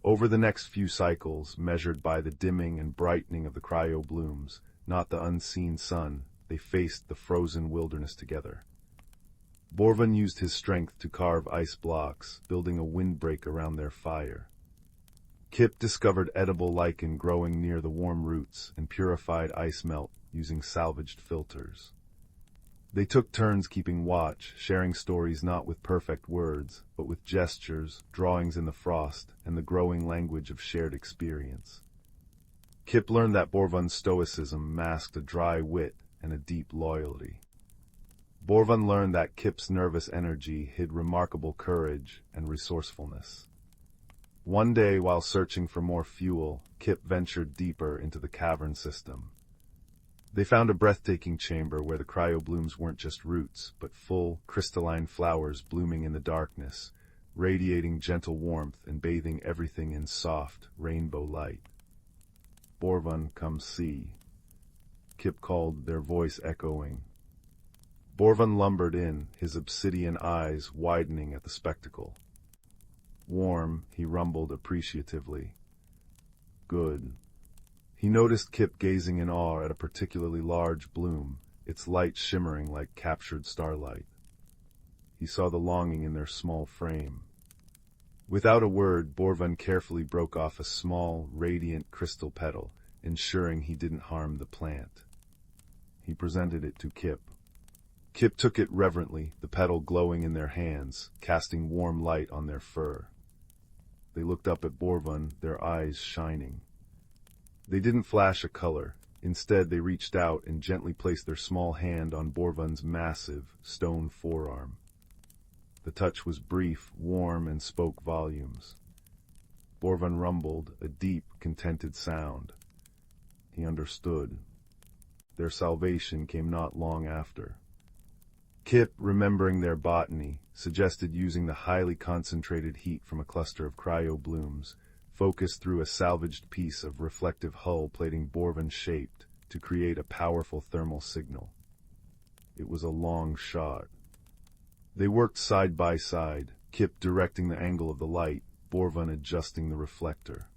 Over the next few cycles, measured by the dimming and brightening of the cryo blooms, not the unseen sun, they faced the frozen wilderness together. Borvan used his strength to carve ice blocks, building a windbreak around their fire. Kip discovered edible lichen growing near the warm roots and purified ice melt using salvaged filters. They took turns keeping watch, sharing stories not with perfect words, but with gestures, drawings in the frost, and the growing language of shared experience. Kip learned that Borvan's stoicism masked a dry wit and a deep loyalty. Borvan learned that Kip's nervous energy hid remarkable courage and resourcefulness. One day, while searching for more fuel, Kip ventured deeper into the cavern system. They found a breathtaking chamber where the cryo blooms weren't just roots, but full, crystalline flowers blooming in the darkness, radiating gentle warmth and bathing everything in soft, rainbow light. "Borvan, come see," Kip called, their voice echoing. Borvan lumbered in, his obsidian eyes widening at the spectacle. "Warm," he rumbled appreciatively. "Good." He noticed Kip gazing in awe at a particularly large bloom, its light shimmering like captured starlight. He saw the longing in their small frame. Without a word, Borvan carefully broke off a small, radiant crystal petal, ensuring he didn't harm the plant. He presented it to Kip. Kip took it reverently, the petal glowing in their hands, casting warm light on their fur. They looked up at Borvan, their eyes shining. They didn't flash a color. Instead, they reached out and gently placed their small hand on Borvan's massive, stone forearm. The touch was brief, warm, and spoke volumes. Borvan rumbled, a deep, contented sound. He understood. Their salvation came not long after. Kip, remembering their botany, suggested using the highly concentrated heat from a cluster of cryo blooms, focused through a salvaged piece of reflective hull plating Borvan shaped, to create a powerful thermal signal. It was a long shot. They worked side by side, Kip directing the angle of the light, Borvan adjusting the reflector.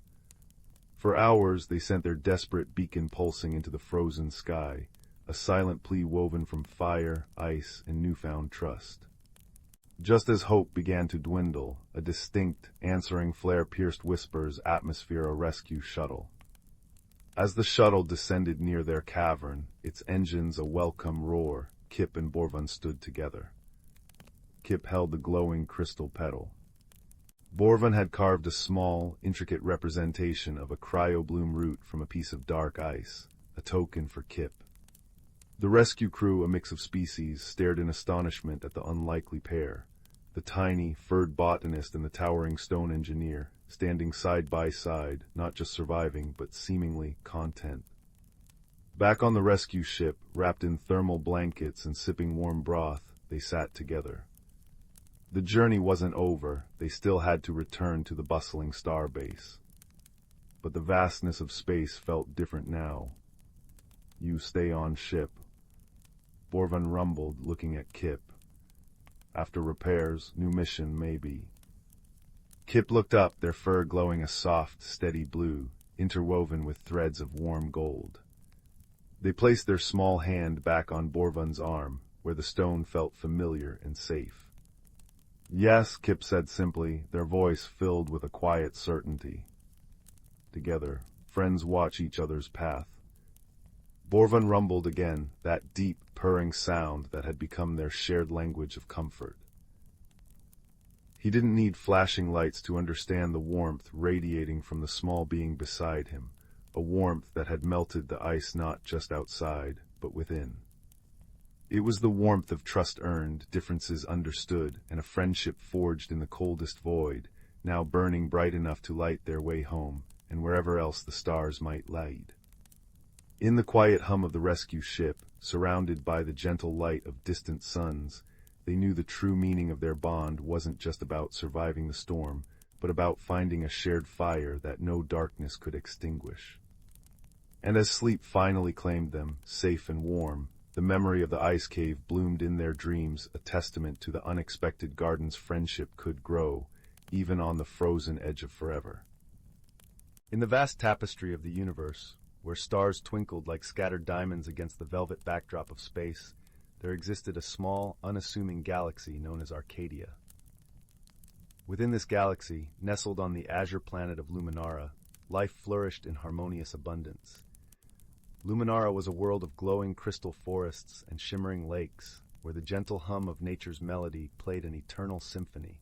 For hours they sent their desperate beacon pulsing into the frozen sky, a silent plea woven from fire, ice, and newfound trust. Just as hope began to dwindle, a distinct, answering flare pierced Whisper's atmosphere a rescue shuttle. As the shuttle descended near their cavern, its engines a welcome roar, Kip and Borvan stood together. Kip held the glowing crystal petal. Borvan had carved a small, intricate representation of a cryobloom root from a piece of dark ice, a token for Kip. The rescue crew, a mix of species, stared in astonishment at the unlikely pair, the tiny, furred botanist and the towering stone engineer, standing side by side, not just surviving, but seemingly content. Back on the rescue ship, wrapped in thermal blankets and sipping warm broth, they sat together. The journey wasn't over, they still had to return to the bustling star base. But the vastness of space felt different now. "You stay on ship," Borvan rumbled, looking at Kip. "After repairs, new mission, maybe." Kip looked up, their fur glowing a soft, steady blue, interwoven with threads of warm gold. They placed their small hand back on Borvan's arm, where the stone felt familiar and safe. "Yes," Kip said simply, their voice filled with a quiet certainty. Together, friends watch each other's path. Borvan rumbled again, that deep, purring sound that had become their shared language of comfort. He didn't need flashing lights to understand the warmth radiating from the small being beside him, a warmth that had melted the ice not just outside, but within. It was the warmth of trust earned, differences understood, and a friendship forged in the coldest void, now burning bright enough to light their way home, and wherever else the stars might lead. In the quiet hum of the rescue ship, surrounded by the gentle light of distant suns, They knew the true meaning of their bond wasn't just about surviving the storm, but about finding a shared fire that no darkness could extinguish. And as sleep finally claimed them, safe and warm, the memory of the ice cave bloomed in their dreams, a testament to the unexpected garden's friendship could grow, even on the frozen edge of forever. In the vast tapestry of the universe, where stars twinkled like scattered diamonds against the velvet backdrop of space, there existed a small, unassuming galaxy known as Arcadia. Within this galaxy, nestled on the azure planet of Luminara, life flourished in harmonious abundance. Luminara was a world of glowing crystal forests and shimmering lakes, where the gentle hum of nature's melody played an eternal symphony.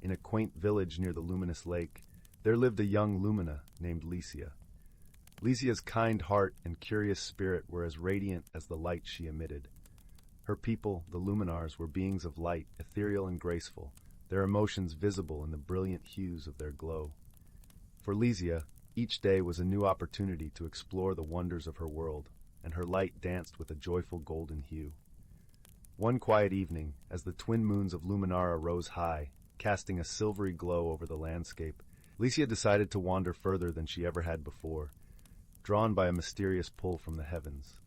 In a quaint village near the luminous lake, there lived a young Lumina named Licia. Licia's kind heart and curious spirit were as radiant as the light she emitted. Her people, the Luminars, were beings of light, ethereal and graceful, their emotions visible in the brilliant hues of their glow. For Licia, each day was a new opportunity to explore the wonders of her world, and her light danced with a joyful golden hue. One quiet evening, as the twin moons of Luminara rose high, casting a silvery glow over the landscape, Licia decided to wander further than she ever had before, drawn by a mysterious pull from the heavens.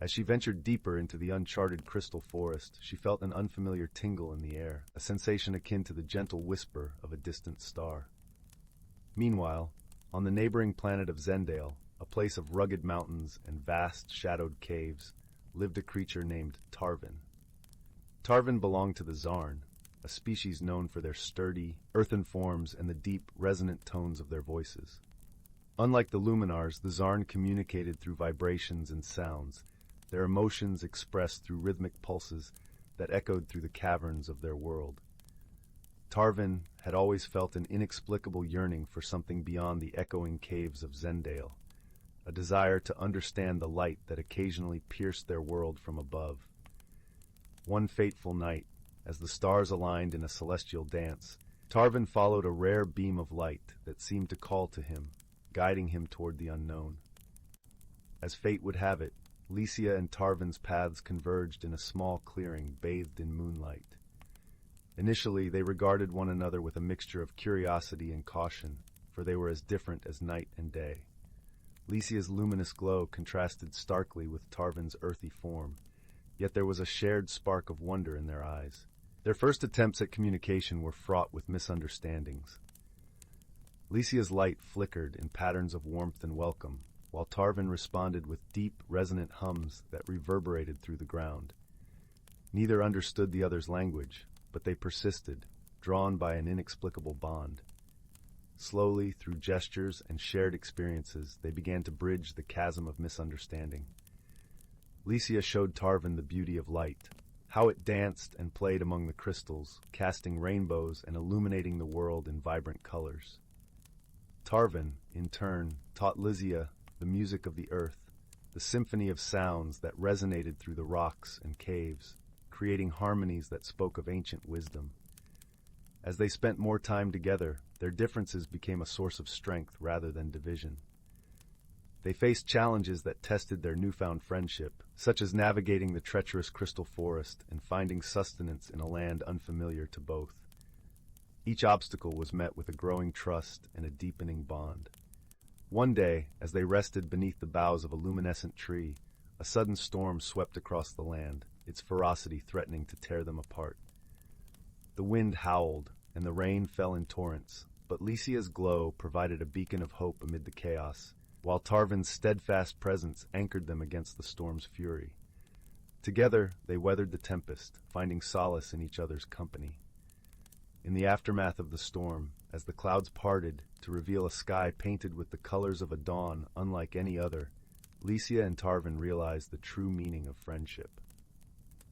As she ventured deeper into the uncharted crystal forest, she felt an unfamiliar tingle in the air, a sensation akin to the gentle whisper of a distant star. Meanwhile, on the neighboring planet of Zendale, a place of rugged mountains and vast, shadowed caves, lived a creature named Tarvin. Tarvin belonged to the Zarn, a species known for their sturdy, earthen forms and the deep, resonant tones of their voices. Unlike the Luminars, the Zarn communicated through vibrations and sounds, their emotions expressed through rhythmic pulses that echoed through the caverns of their world. Tarvin had always felt an inexplicable yearning for something beyond the echoing caves of Zendale, a desire to understand the light that occasionally pierced their world from above. One fateful night, as the stars aligned in a celestial dance, Tarvin followed a rare beam of light that seemed to call to him, guiding him toward the unknown. As fate would have it, Licia and Tarvin's paths converged in a small clearing bathed in moonlight. Initially, they regarded one another with a mixture of curiosity and caution, for they were as different as night and day. Licia's luminous glow contrasted starkly with Tarvin's earthy form, yet there was a shared spark of wonder in their eyes. Their first attempts at communication were fraught with misunderstandings. Licia's light flickered in patterns of warmth and welcome, while Tarvin responded with deep, resonant hums that reverberated through the ground. Neither understood the other's language, but they persisted, drawn by an inexplicable bond. Slowly, through gestures and shared experiences, they began to bridge the chasm of misunderstanding. Licia showed Tarvin the beauty of light, how it danced and played among the crystals, casting rainbows and illuminating the world in vibrant colors. Tarvin, in turn, taught Licia the music of the earth, the symphony of sounds that resonated through the rocks and caves, creating harmonies that spoke of ancient wisdom. As they spent more time together, their differences became a source of strength rather than division. They faced challenges that tested their newfound friendship, such as navigating the treacherous crystal forest and finding sustenance in a land unfamiliar to both. Each obstacle was met with a growing trust and a deepening bond. One day, as they rested beneath the boughs of a luminescent tree, a sudden storm swept across the land, its ferocity threatening to tear them apart. The wind howled, and the rain fell in torrents, but Licia's glow provided a beacon of hope amid the chaos, while Tarvin's steadfast presence anchored them against the storm's fury. Together, they weathered the tempest, finding solace in each other's company. In the aftermath of the storm, as the clouds parted to reveal a sky painted with the colors of a dawn unlike any other, Licia and Tarvin realized the true meaning of friendship.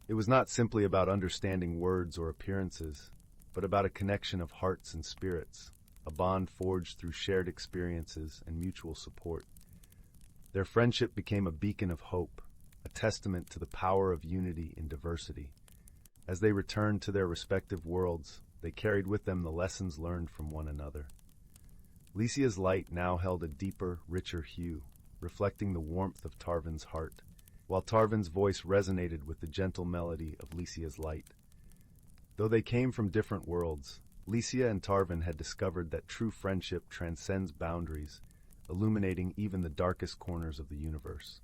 It was not simply about understanding words or appearances, but about a connection of hearts and spirits, a bond forged through shared experiences and mutual support. Their friendship became a beacon of hope, a testament to the power of unity in diversity. As they returned to their respective worlds, they carried with them the lessons learned from one another. Licia's light now held a deeper, richer hue, reflecting the warmth of Tarvin's heart, while Tarvin's voice resonated with the gentle melody of Lycia's light. Though they came from different worlds, Lycia and Tarvin had discovered that true friendship transcends boundaries, illuminating even the darkest corners of the universe.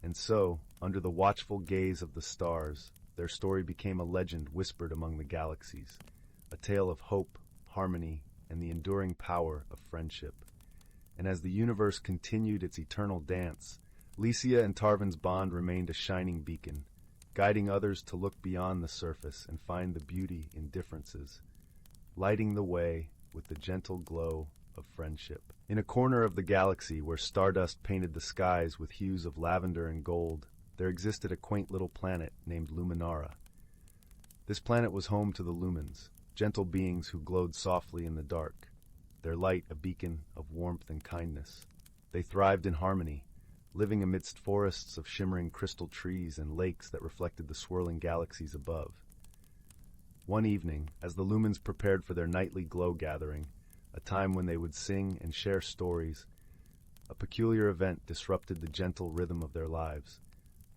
And so, under the watchful gaze of the stars, their story became a legend whispered among the galaxies, a tale of hope, harmony, and the enduring power of friendship. And as the universe continued its eternal dance, Lycia and Tarvin's bond remained a shining beacon, guiding others to look beyond the surface and find the beauty in differences, lighting the way with the gentle glow of friendship. In a corner of the galaxy where stardust painted the skies with hues of lavender and gold, there existed a quaint little planet named Luminara. This planet was home to the lumens, gentle beings who glowed softly in the dark, their light a beacon of warmth and kindness. They thrived in harmony, living amidst forests of shimmering crystal trees and lakes that reflected the swirling galaxies above. One evening, as the lumens prepared for their nightly glow gathering, a time when they would sing and share stories, a peculiar event disrupted the gentle rhythm of their lives.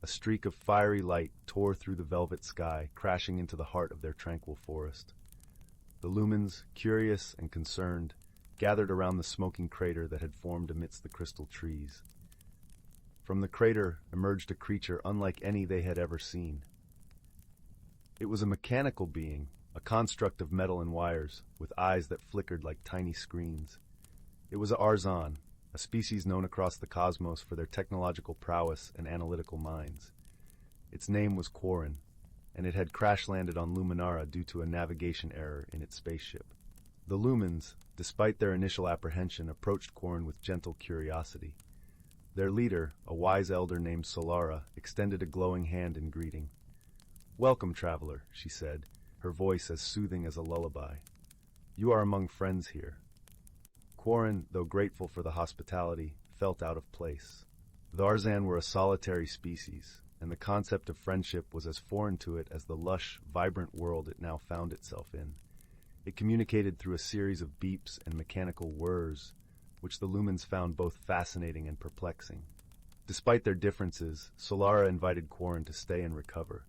A streak of fiery light tore through the velvet sky, crashing into the heart of their tranquil forest. The lumens, curious and concerned, gathered around the smoking crater that had formed amidst the crystal trees. From the crater emerged a creature unlike any they had ever seen. It was a mechanical being, a construct of metal and wires, with eyes that flickered like tiny screens. It was Arzan, a species known across the cosmos for their technological prowess and analytical minds. Its name was Quarren, and it had crash-landed on Luminara due to a navigation error in its spaceship. The lumens, despite their initial apprehension, approached Quarren with gentle curiosity. Their leader, a wise elder named Solara, extended a glowing hand in greeting. "Welcome, traveler," she said, her voice as soothing as a lullaby. "You are among friends here." Quarren, though grateful for the hospitality, felt out of place. The Arzan were a solitary species, and the concept of friendship was as foreign to it as the lush, vibrant world it now found itself in. It communicated through a series of beeps and mechanical whirs, which the lumens found both fascinating and perplexing. Despite their differences, Solara invited Quarren to stay and recover.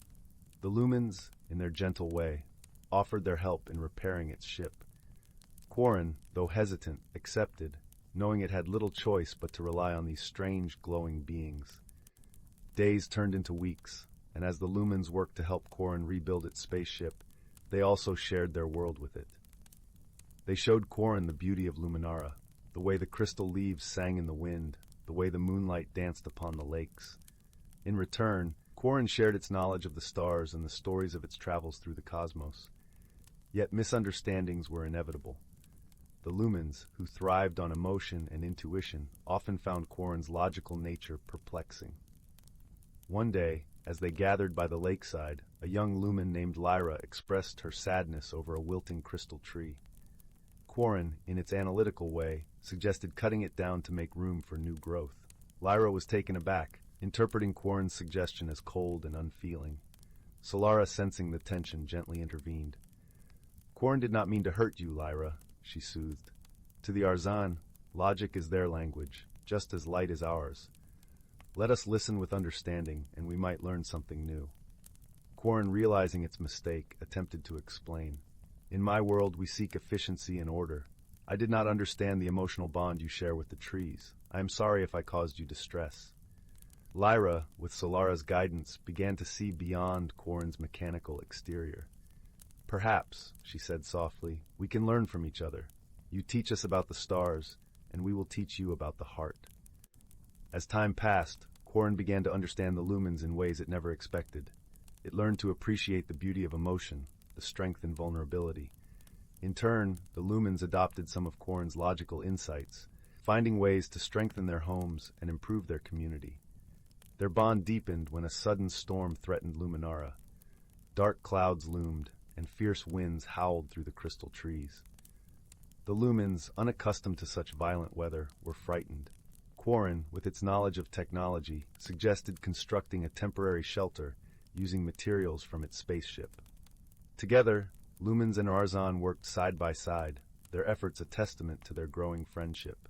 The lumens, in their gentle way, offered their help in repairing its ship. Quarren, though hesitant, accepted, knowing it had little choice but to rely on these strange, glowing beings. Days turned into weeks, and as the lumens worked to help Quarren rebuild its spaceship, they also shared their world with it. They showed Quarren the beauty of Luminara, the way the crystal leaves sang in the wind, the way the moonlight danced upon the lakes. In return, Quarren shared its knowledge of the stars and the stories of its travels through the cosmos. Yet misunderstandings were inevitable. The lumens, who thrived on emotion and intuition, often found Quarren's logical nature perplexing. One day, as they gathered by the lakeside, a young lumen named Lyra expressed her sadness over a wilting crystal tree. Quarren, in its analytical way, suggested cutting it down to make room for new growth. Lyra was taken aback, interpreting Quarren's suggestion as cold and unfeeling. Solara, sensing the tension, gently intervened. "Quarren did not mean to hurt you, Lyra," she soothed. "To the Arzan, logic is their language, just as light is ours. Let us listen with understanding, and we might learn something new." Quarren, realizing its mistake, attempted to explain. "In my world, we seek efficiency and order. I did not understand the emotional bond you share with the trees. I am sorry if I caused you distress." Lyra, with Solara's guidance, began to see beyond Quarren's mechanical exterior. "Perhaps," she said softly, "we can learn from each other. You teach us about the stars, and we will teach you about the heart." As time passed, Quarren began to understand the lumens in ways it never expected. It learned to appreciate the beauty of emotion, the strength and vulnerability. In turn, the lumens adopted some of Quarren's logical insights, finding ways to strengthen their homes and improve their community. Their bond deepened when a sudden storm threatened Luminara. Dark clouds loomed, and fierce winds howled through the crystal trees. The lumens, unaccustomed to such violent weather, were frightened. Quarren, with its knowledge of technology, suggested constructing a temporary shelter using materials from its spaceship. Together, lumens and Arzan worked side by side, their efforts a testament to their growing friendship.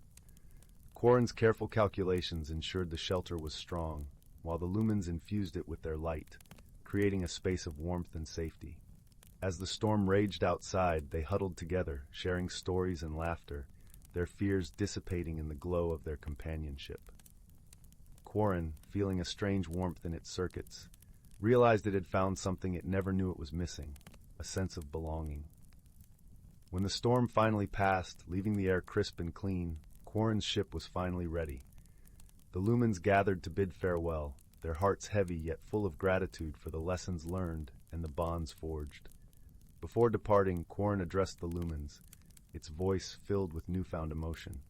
Quarren's careful calculations ensured the shelter was strong, while the lumens infused it with their light, creating a space of warmth and safety. As the storm raged outside, they huddled together, sharing stories and laughter, their fears dissipating in the glow of their companionship. Quarren, feeling a strange warmth in its circuits, realized it had found something it never knew it was missing, a sense of belonging. When the storm finally passed, leaving the air crisp and clean, Quarren's ship was finally ready. The lumens gathered to bid farewell, their hearts heavy yet full of gratitude for the lessons learned and the bonds forged. Before departing, Quarren addressed the lumens, its voice filled with newfound emotion.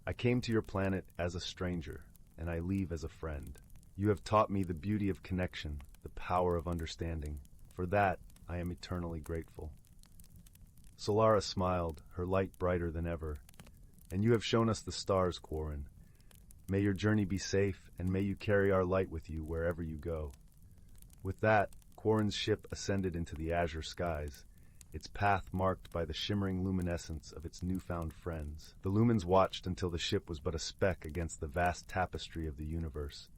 "I came to your planet as a stranger, and I leave as a friend. You have taught me the beauty of connection, the power of understanding. For that, I am eternally grateful." Solara smiled, her light brighter than ever. "And you have shown us the stars, Quarren. May your journey be safe, and may you carry our light with you wherever you go." With that, Quarren's ship ascended into the azure skies, its path marked by the shimmering luminescence of its newfound friends. The lumens watched until the ship was but a speck against the vast tapestry of the universe,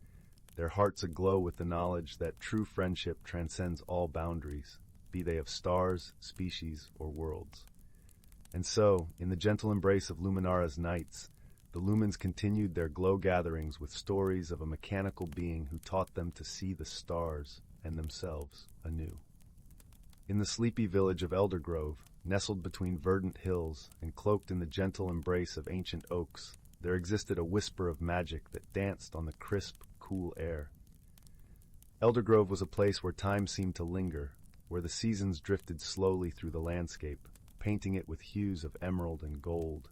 their hearts aglow with the knowledge that true friendship transcends all boundaries, be they of stars, species, or worlds. And so, in the gentle embrace of Luminara's nights, the lumens continued their glow gatherings with stories of a mechanical being who taught them to see the stars and themselves anew. In the sleepy village of Eldergrove, nestled between verdant hills and cloaked in the gentle embrace of ancient oaks, there existed a whisper of magic that danced on the crisp, cool air. Eldergrove was a place where time seemed to linger, where the seasons drifted slowly through the landscape, painting it with hues of emerald and gold.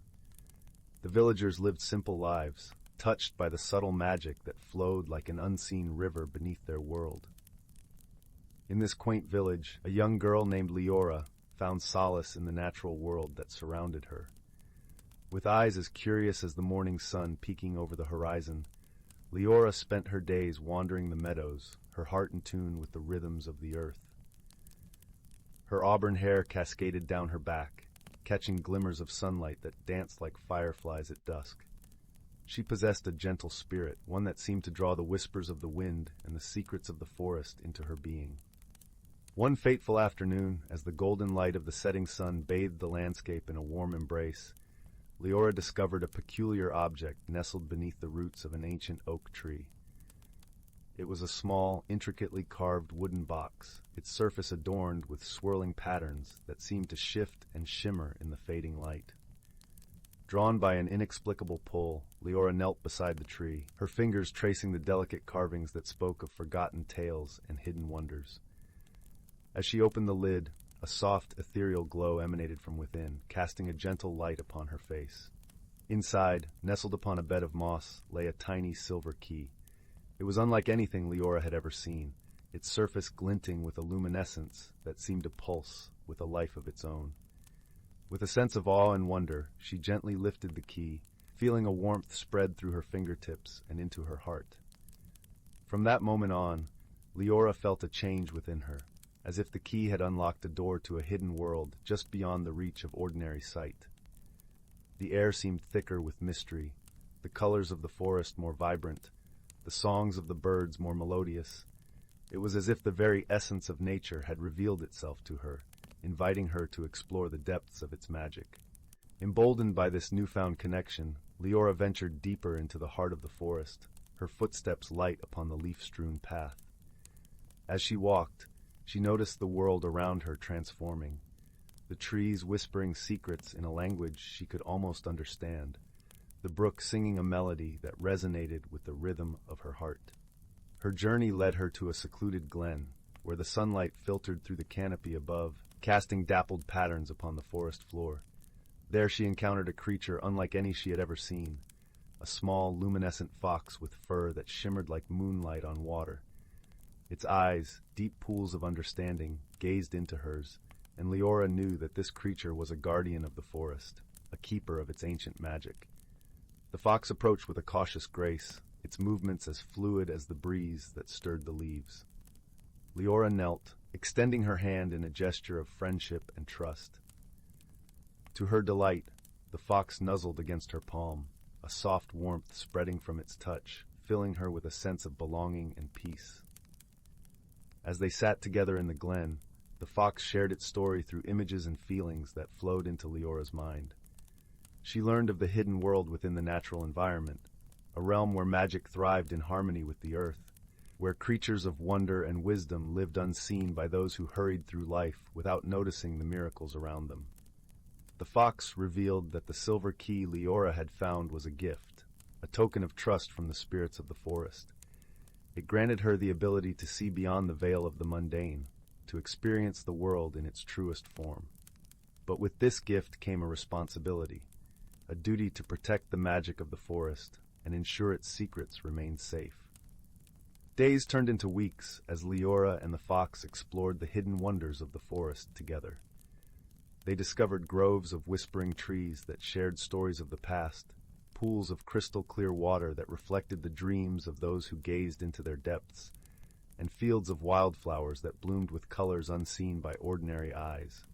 The villagers lived simple lives, touched by the subtle magic that flowed like an unseen river beneath their world. In this quaint village, a young girl named Leora found solace in the natural world that surrounded her. With eyes as curious as the morning sun peeking over the horizon, Leora spent her days wandering the meadows, her heart in tune with the rhythms of the earth. Her auburn hair cascaded down her back, catching glimmers of sunlight that danced like fireflies at dusk. She possessed a gentle spirit, one that seemed to draw the whispers of the wind and the secrets of the forest into her being. One fateful afternoon, as the golden light of the setting sun bathed the landscape in a warm embrace, Leora discovered a peculiar object nestled beneath the roots of an ancient oak tree. It was a small, intricately carved wooden box, its surface adorned with swirling patterns that seemed to shift and shimmer in the fading light. Drawn by an inexplicable pull, Leora knelt beside the tree, her fingers tracing the delicate carvings that spoke of forgotten tales and hidden wonders. As she opened the lid, a soft, ethereal glow emanated from within, casting a gentle light upon her face. Inside, nestled upon a bed of moss, lay a tiny silver key. It was unlike anything Leora had ever seen, its surface glinting with a luminescence that seemed to pulse with a life of its own. With a sense of awe and wonder, she gently lifted the key, feeling a warmth spread through her fingertips and into her heart. From that moment on, Leora felt a change within her, as if the key had unlocked a door to a hidden world just beyond the reach of ordinary sight. The air seemed thicker with mystery, the colors of the forest more vibrant, the songs of the birds more melodious. It was as if the very essence of nature had revealed itself to her, inviting her to explore the depths of its magic. Emboldened by this newfound connection, Leora ventured deeper into the heart of the forest, her footsteps light upon the leaf-strewn path. As she walked, she noticed the world around her transforming, the trees whispering secrets in a language she could almost understand, the brook singing a melody that resonated with the rhythm of her heart. Her journey led her to a secluded glen, where the sunlight filtered through the canopy above, casting dappled patterns upon the forest floor. There she encountered a creature unlike any she had ever seen, a small, luminescent fox with fur that shimmered like moonlight on water. Its eyes, deep pools of understanding, gazed into hers, and Leora knew that this creature was a guardian of the forest, a keeper of its ancient magic. The fox approached with a cautious grace, its movements as fluid as the breeze that stirred the leaves. Leora knelt, extending her hand in a gesture of friendship and trust. To her delight, the fox nuzzled against her palm, a soft warmth spreading from its touch, filling her with a sense of belonging and peace. As they sat together in the glen, the fox shared its story through images and feelings that flowed into Leora's mind. She learned of the hidden world within the natural environment, a realm where magic thrived in harmony with the earth, where creatures of wonder and wisdom lived unseen by those who hurried through life without noticing the miracles around them. The fox revealed that the silver key Leora had found was a gift, a token of trust from the spirits of the forest. It granted her the ability to see beyond the veil of the mundane, to experience the world in its truest form. But with this gift came a responsibility, a duty to protect the magic of the forest and ensure its secrets remained safe. Days turned into weeks as Leora and the fox explored the hidden wonders of the forest together. They discovered groves of whispering trees that shared stories of the past, pools of crystal-clear water that reflected the dreams of those who gazed into their depths, and fields of wildflowers that bloomed with colors unseen by ordinary eyes.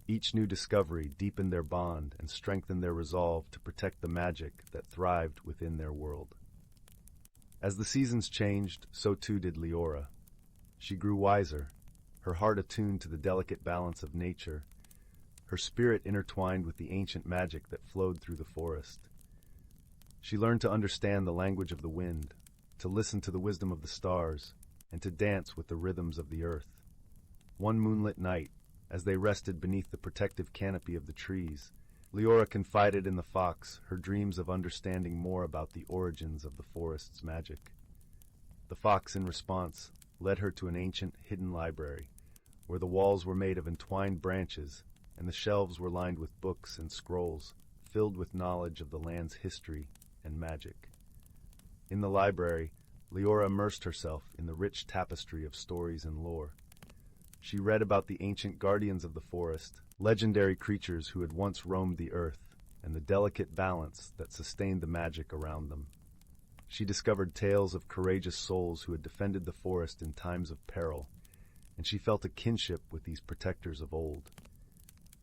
Each new discovery deepened their bond and strengthened their resolve to protect the magic that thrived within their world. As the seasons changed, so too did Leora. She grew wiser, her heart attuned to the delicate balance of nature, her spirit intertwined with the ancient magic that flowed through the forest. She learned to understand the language of the wind, to listen to the wisdom of the stars, and to dance with the rhythms of the earth. One moonlit night, as they rested beneath the protective canopy of the trees, Leora confided in the fox her dreams of understanding more about the origins of the forest's magic. The fox, in response, led her to an ancient, hidden library, where the walls were made of entwined branches and the shelves were lined with books and scrolls filled with knowledge of the land's history and magic. In the library, Leora immersed herself in the rich tapestry of stories and lore. She read about the ancient guardians of the forest, legendary creatures who had once roamed the earth, and the delicate balance that sustained the magic around them. She discovered tales of courageous souls who had defended the forest in times of peril, and she felt a kinship with these protectors of old.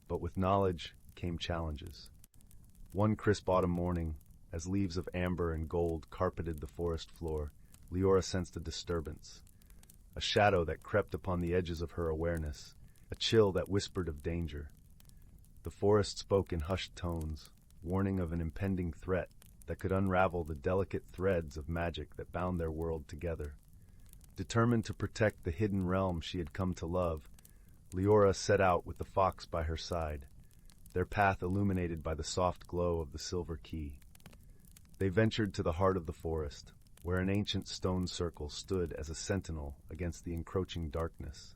But with knowledge came challenges. One crisp autumn morning, as leaves of amber and gold carpeted the forest floor, Leora sensed a disturbance, a shadow that crept upon the edges of her awareness, a chill that whispered of danger. The forest spoke in hushed tones, warning of an impending threat that could unravel the delicate threads of magic that bound their world together. Determined to protect the hidden realm she had come to love, Leora set out with the fox by her side, their path illuminated by the soft glow of the silver key. They ventured to the heart of the forest, where an ancient stone circle stood as a sentinel against the encroaching darkness.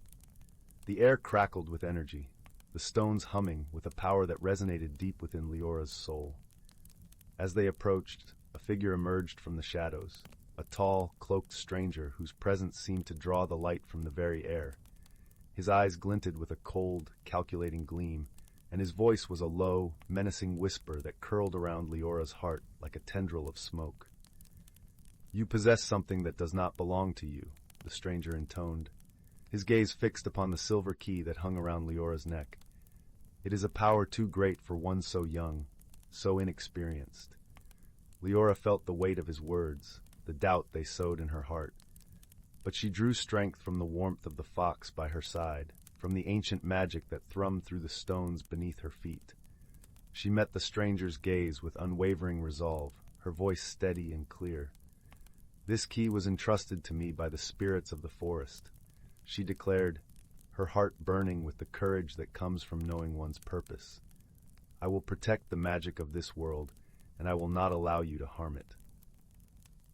The air crackled with energy, the stones humming with a power that resonated deep within Leora's soul. As they approached, a figure emerged from the shadows, a tall, cloaked stranger whose presence seemed to draw the light from the very air. His eyes glinted with a cold, calculating gleam, and his voice was a low, menacing whisper that curled around Leora's heart like a tendril of smoke. "You possess something that does not belong to you," the stranger intoned, his gaze fixed upon the silver key that hung around Leora's neck. "It is a power too great for one so young, so inexperienced." Leora felt the weight of his words, the doubt they sowed in her heart. But she drew strength from the warmth of the fox by her side, from the ancient magic that thrummed through the stones beneath her feet. She met the stranger's gaze with unwavering resolve, her voice steady and clear. "This key was entrusted to me by the spirits of the forest," she declared, her heart burning with the courage that comes from knowing one's purpose. "I will protect the magic of this world, and I will not allow you to harm it."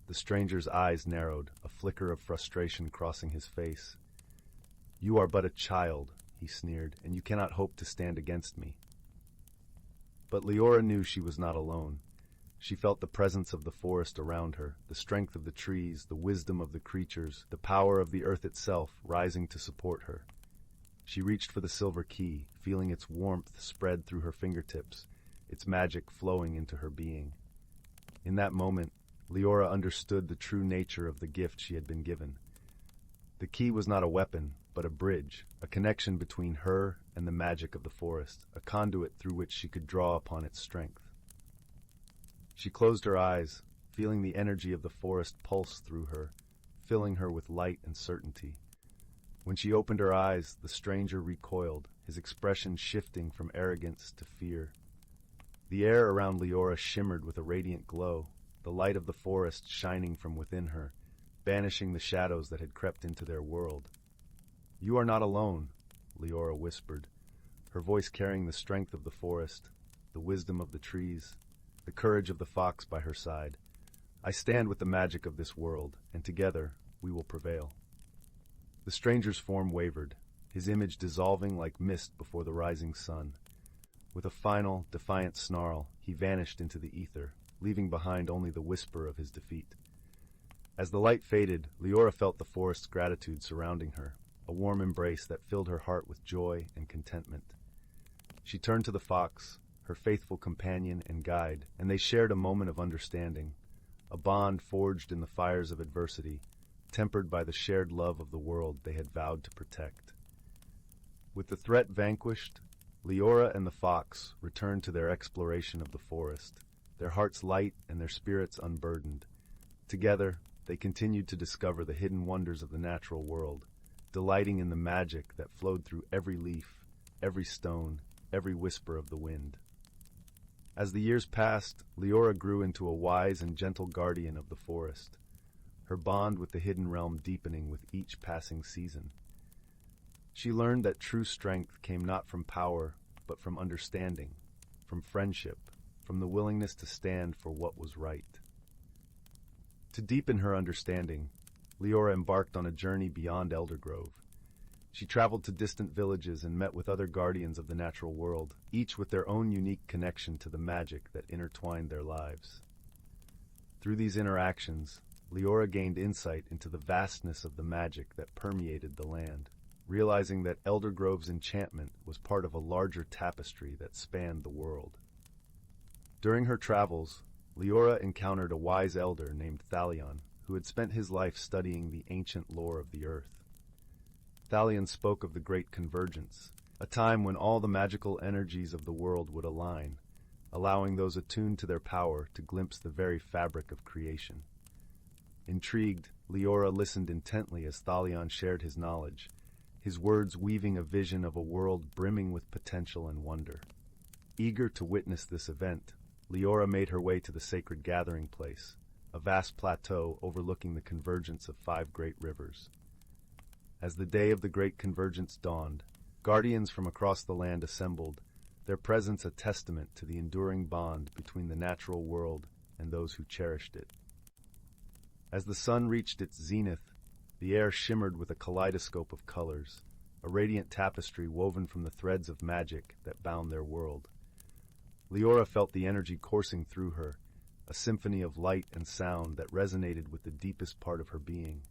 The stranger's eyes narrowed, a flicker of frustration crossing his face. "You are but a child," he sneered, "and you cannot hope to stand against me." But Leora knew she was not alone. She felt the presence of the forest around her, the strength of the trees, the wisdom of the creatures, the power of the earth itself rising to support her. She reached for the silver key, feeling its warmth spread through her fingertips, its magic flowing into her being. In that moment, Leora understood the true nature of the gift she had been given. The key was not a weapon, but a bridge, a connection between her and the magic of the forest, a conduit through which she could draw upon its strength. She closed her eyes, feeling the energy of the forest pulse through her, filling her with light and certainty. When she opened her eyes, the stranger recoiled, his expression shifting from arrogance to fear. The air around Leora shimmered with a radiant glow, the light of the forest shining from within her, banishing the shadows that had crept into their world. "You are not alone," Leora whispered, her voice carrying the strength of the forest, the wisdom of the trees, the courage of the fox by her side. "I stand with the magic of this world, and together we will prevail." The stranger's form wavered, his image dissolving like mist before the rising sun. With a final, defiant snarl, he vanished into the ether, leaving behind only the whisper of his defeat. As the light faded, Leora felt the forest's gratitude surrounding her, a warm embrace that filled her heart with joy and contentment. She turned to the fox, her faithful companion and guide, and they shared a moment of understanding, a bond forged in the fires of adversity, tempered by the shared love of the world they had vowed to protect. With the threat vanquished, Leora and the fox returned to their exploration of the forest, their hearts light and their spirits unburdened. Together, they continued to discover the hidden wonders of the natural world, delighting in the magic that flowed through every leaf, every stone, every whisper of the wind. As the years passed, Leora grew into a wise and gentle guardian of the forest, her bond with the hidden realm deepening with each passing season. She learned that true strength came not from power, but from understanding, from friendship, from the willingness to stand for what was right. To deepen her understanding, Leora embarked on a journey beyond Eldergrove. She traveled to distant villages and met with other guardians of the natural world, each with their own unique connection to the magic that intertwined their lives. Through these interactions, Leora gained insight into the vastness of the magic that permeated the land, realizing that Eldergrove's enchantment was part of a larger tapestry that spanned the world. During her travels, Leora encountered a wise elder named Thalion, who had spent his life studying the ancient lore of the earth. Thalion spoke of the Great Convergence, a time when all the magical energies of the world would align, allowing those attuned to their power to glimpse the very fabric of creation. Intrigued, Leora listened intently as Thalion shared his knowledge, his words weaving a vision of a world brimming with potential and wonder. Eager to witness this event, Leora made her way to the sacred gathering place, a vast plateau overlooking the convergence of 5 great rivers. As the day of the Great Convergence dawned, guardians from across the land assembled, their presence a testament to the enduring bond between the natural world and those who cherished it. As the sun reached its zenith, the air shimmered with a kaleidoscope of colors, a radiant tapestry woven from the threads of magic that bound their world. Leora felt the energy coursing through her, a symphony of light and sound that resonated with the deepest part of her being.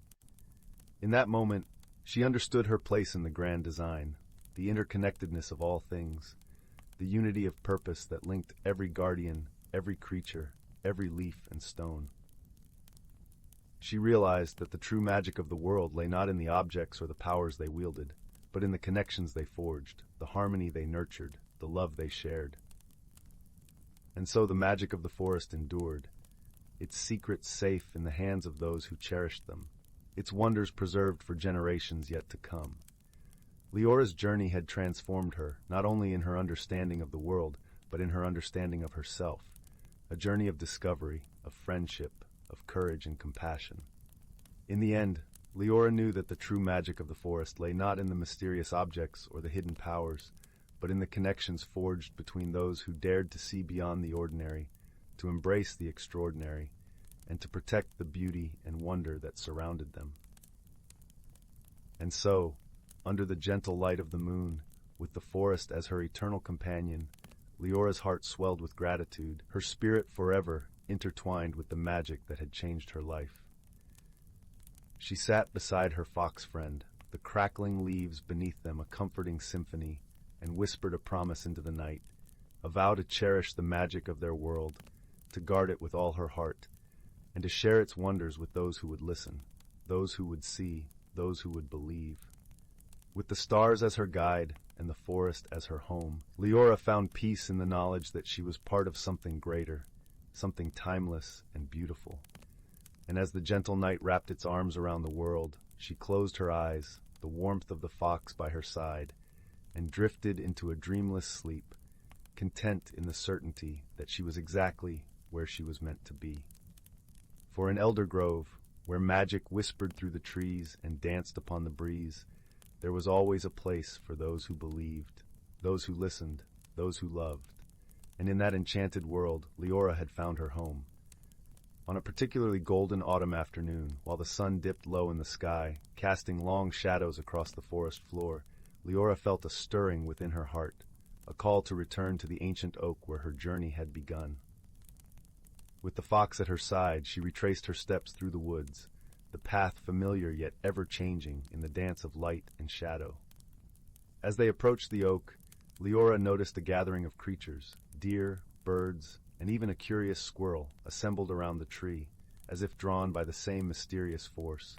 In that moment, she understood her place in the grand design, the interconnectedness of all things, the unity of purpose that linked every guardian, every creature, every leaf and stone. She realized that the true magic of the world lay not in the objects or the powers they wielded, but in the connections they forged, the harmony they nurtured, the love they shared. And so the magic of the forest endured, its secrets safe in the hands of those who cherished them, its wonders preserved for generations yet to come. Leora's journey had transformed her, not only in her understanding of the world, but in her understanding of herself, a journey of discovery, of friendship, of courage and compassion. In the end, Leora knew that the true magic of the forest lay not in the mysterious objects or the hidden powers, but in the connections forged between those who dared to see beyond the ordinary, to embrace the extraordinary, and to protect the beauty and wonder that surrounded them. And so, under the gentle light of the moon, with the forest as her eternal companion, Leora's heart swelled with gratitude, her spirit forever intertwined with the magic that had changed her life. She sat beside her fox friend, the crackling leaves beneath them a comforting symphony, and whispered a promise into the night, a vow to cherish the magic of their world, to guard it with all her heart, and to share its wonders with those who would listen, those who would see, those who would believe. With the stars as her guide and the forest as her home, Leora found peace in the knowledge that she was part of something greater, something timeless and beautiful. And as the gentle night wrapped its arms around the world, she closed her eyes, the warmth of the fox by her side, and drifted into a dreamless sleep, content in the certainty that she was exactly where she was meant to be. For in Elder Grove, where magic whispered through the trees and danced upon the breeze, there was always a place for those who believed, those who listened, those who loved. And in that enchanted world, Leora had found her home. On a particularly golden autumn afternoon, while the sun dipped low in the sky, casting long shadows across the forest floor, Leora felt a stirring within her heart, a call to return to the ancient oak where her journey had begun. With the fox at her side, she retraced her steps through the woods, the path familiar yet ever-changing in the dance of light and shadow. As they approached the oak, Leora noticed a gathering of creatures, deer, birds, and even a curious squirrel, assembled around the tree, as if drawn by the same mysterious force.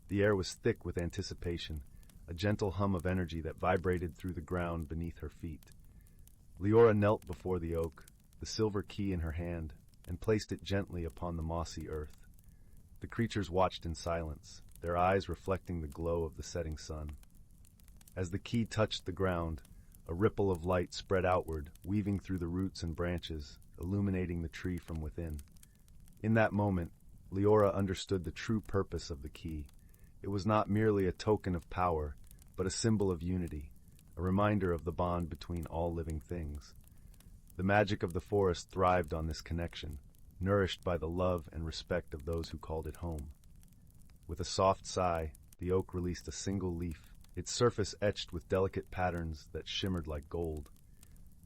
The air was thick with anticipation, a gentle hum of energy that vibrated through the ground beneath her feet. Leora knelt before the oak, the silver key in her hand, and placed it gently upon the mossy earth. The creatures watched in silence, their eyes reflecting the glow of the setting sun. As the key touched the ground, a ripple of light spread outward, weaving through the roots and branches, illuminating the tree from within. In that moment, Leora understood the true purpose of the key. It was not merely a token of power, but a symbol of unity, a reminder of the bond between all living things. The magic of the forest thrived on this connection, nourished by the love and respect of those who called it home. With a soft sigh, the oak released a single leaf, its surface etched with delicate patterns that shimmered like gold.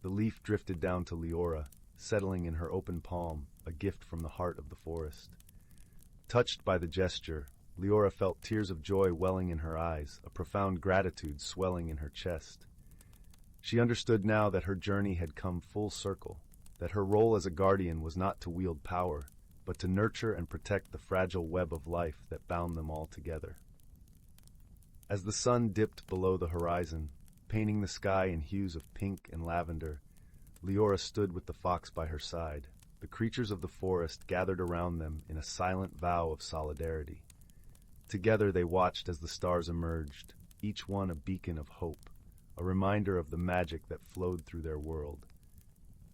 The leaf drifted down to Leora, settling in her open palm, a gift from the heart of the forest. Touched by the gesture, Leora felt tears of joy welling in her eyes, a profound gratitude swelling in her chest. She understood now that her journey had come full circle, that her role as a guardian was not to wield power, but to nurture and protect the fragile web of life that bound them all together. As the sun dipped below the horizon, painting the sky in hues of pink and lavender, Leora stood with the fox by her side. The creatures of the forest gathered around them in a silent vow of solidarity. Together they watched as the stars emerged, each one a beacon of hope, a reminder of the magic that flowed through their world.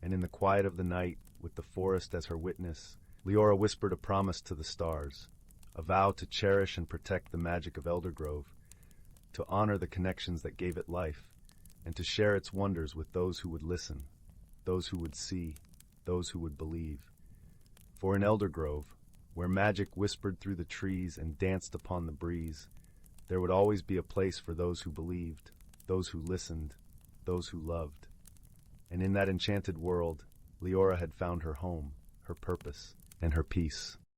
And in the quiet of the night, with the forest as her witness, Leora whispered a promise to the stars, a vow to cherish and protect the magic of Eldergrove, to honor the connections that gave it life, and to share its wonders with those who would listen, those who would see, those who would believe. For in Eldergrove, where magic whispered through the trees and danced upon the breeze, there would always be a place for those who believed, those who listened, those who loved. And in that enchanted world, Leora had found her home, her purpose, and her peace.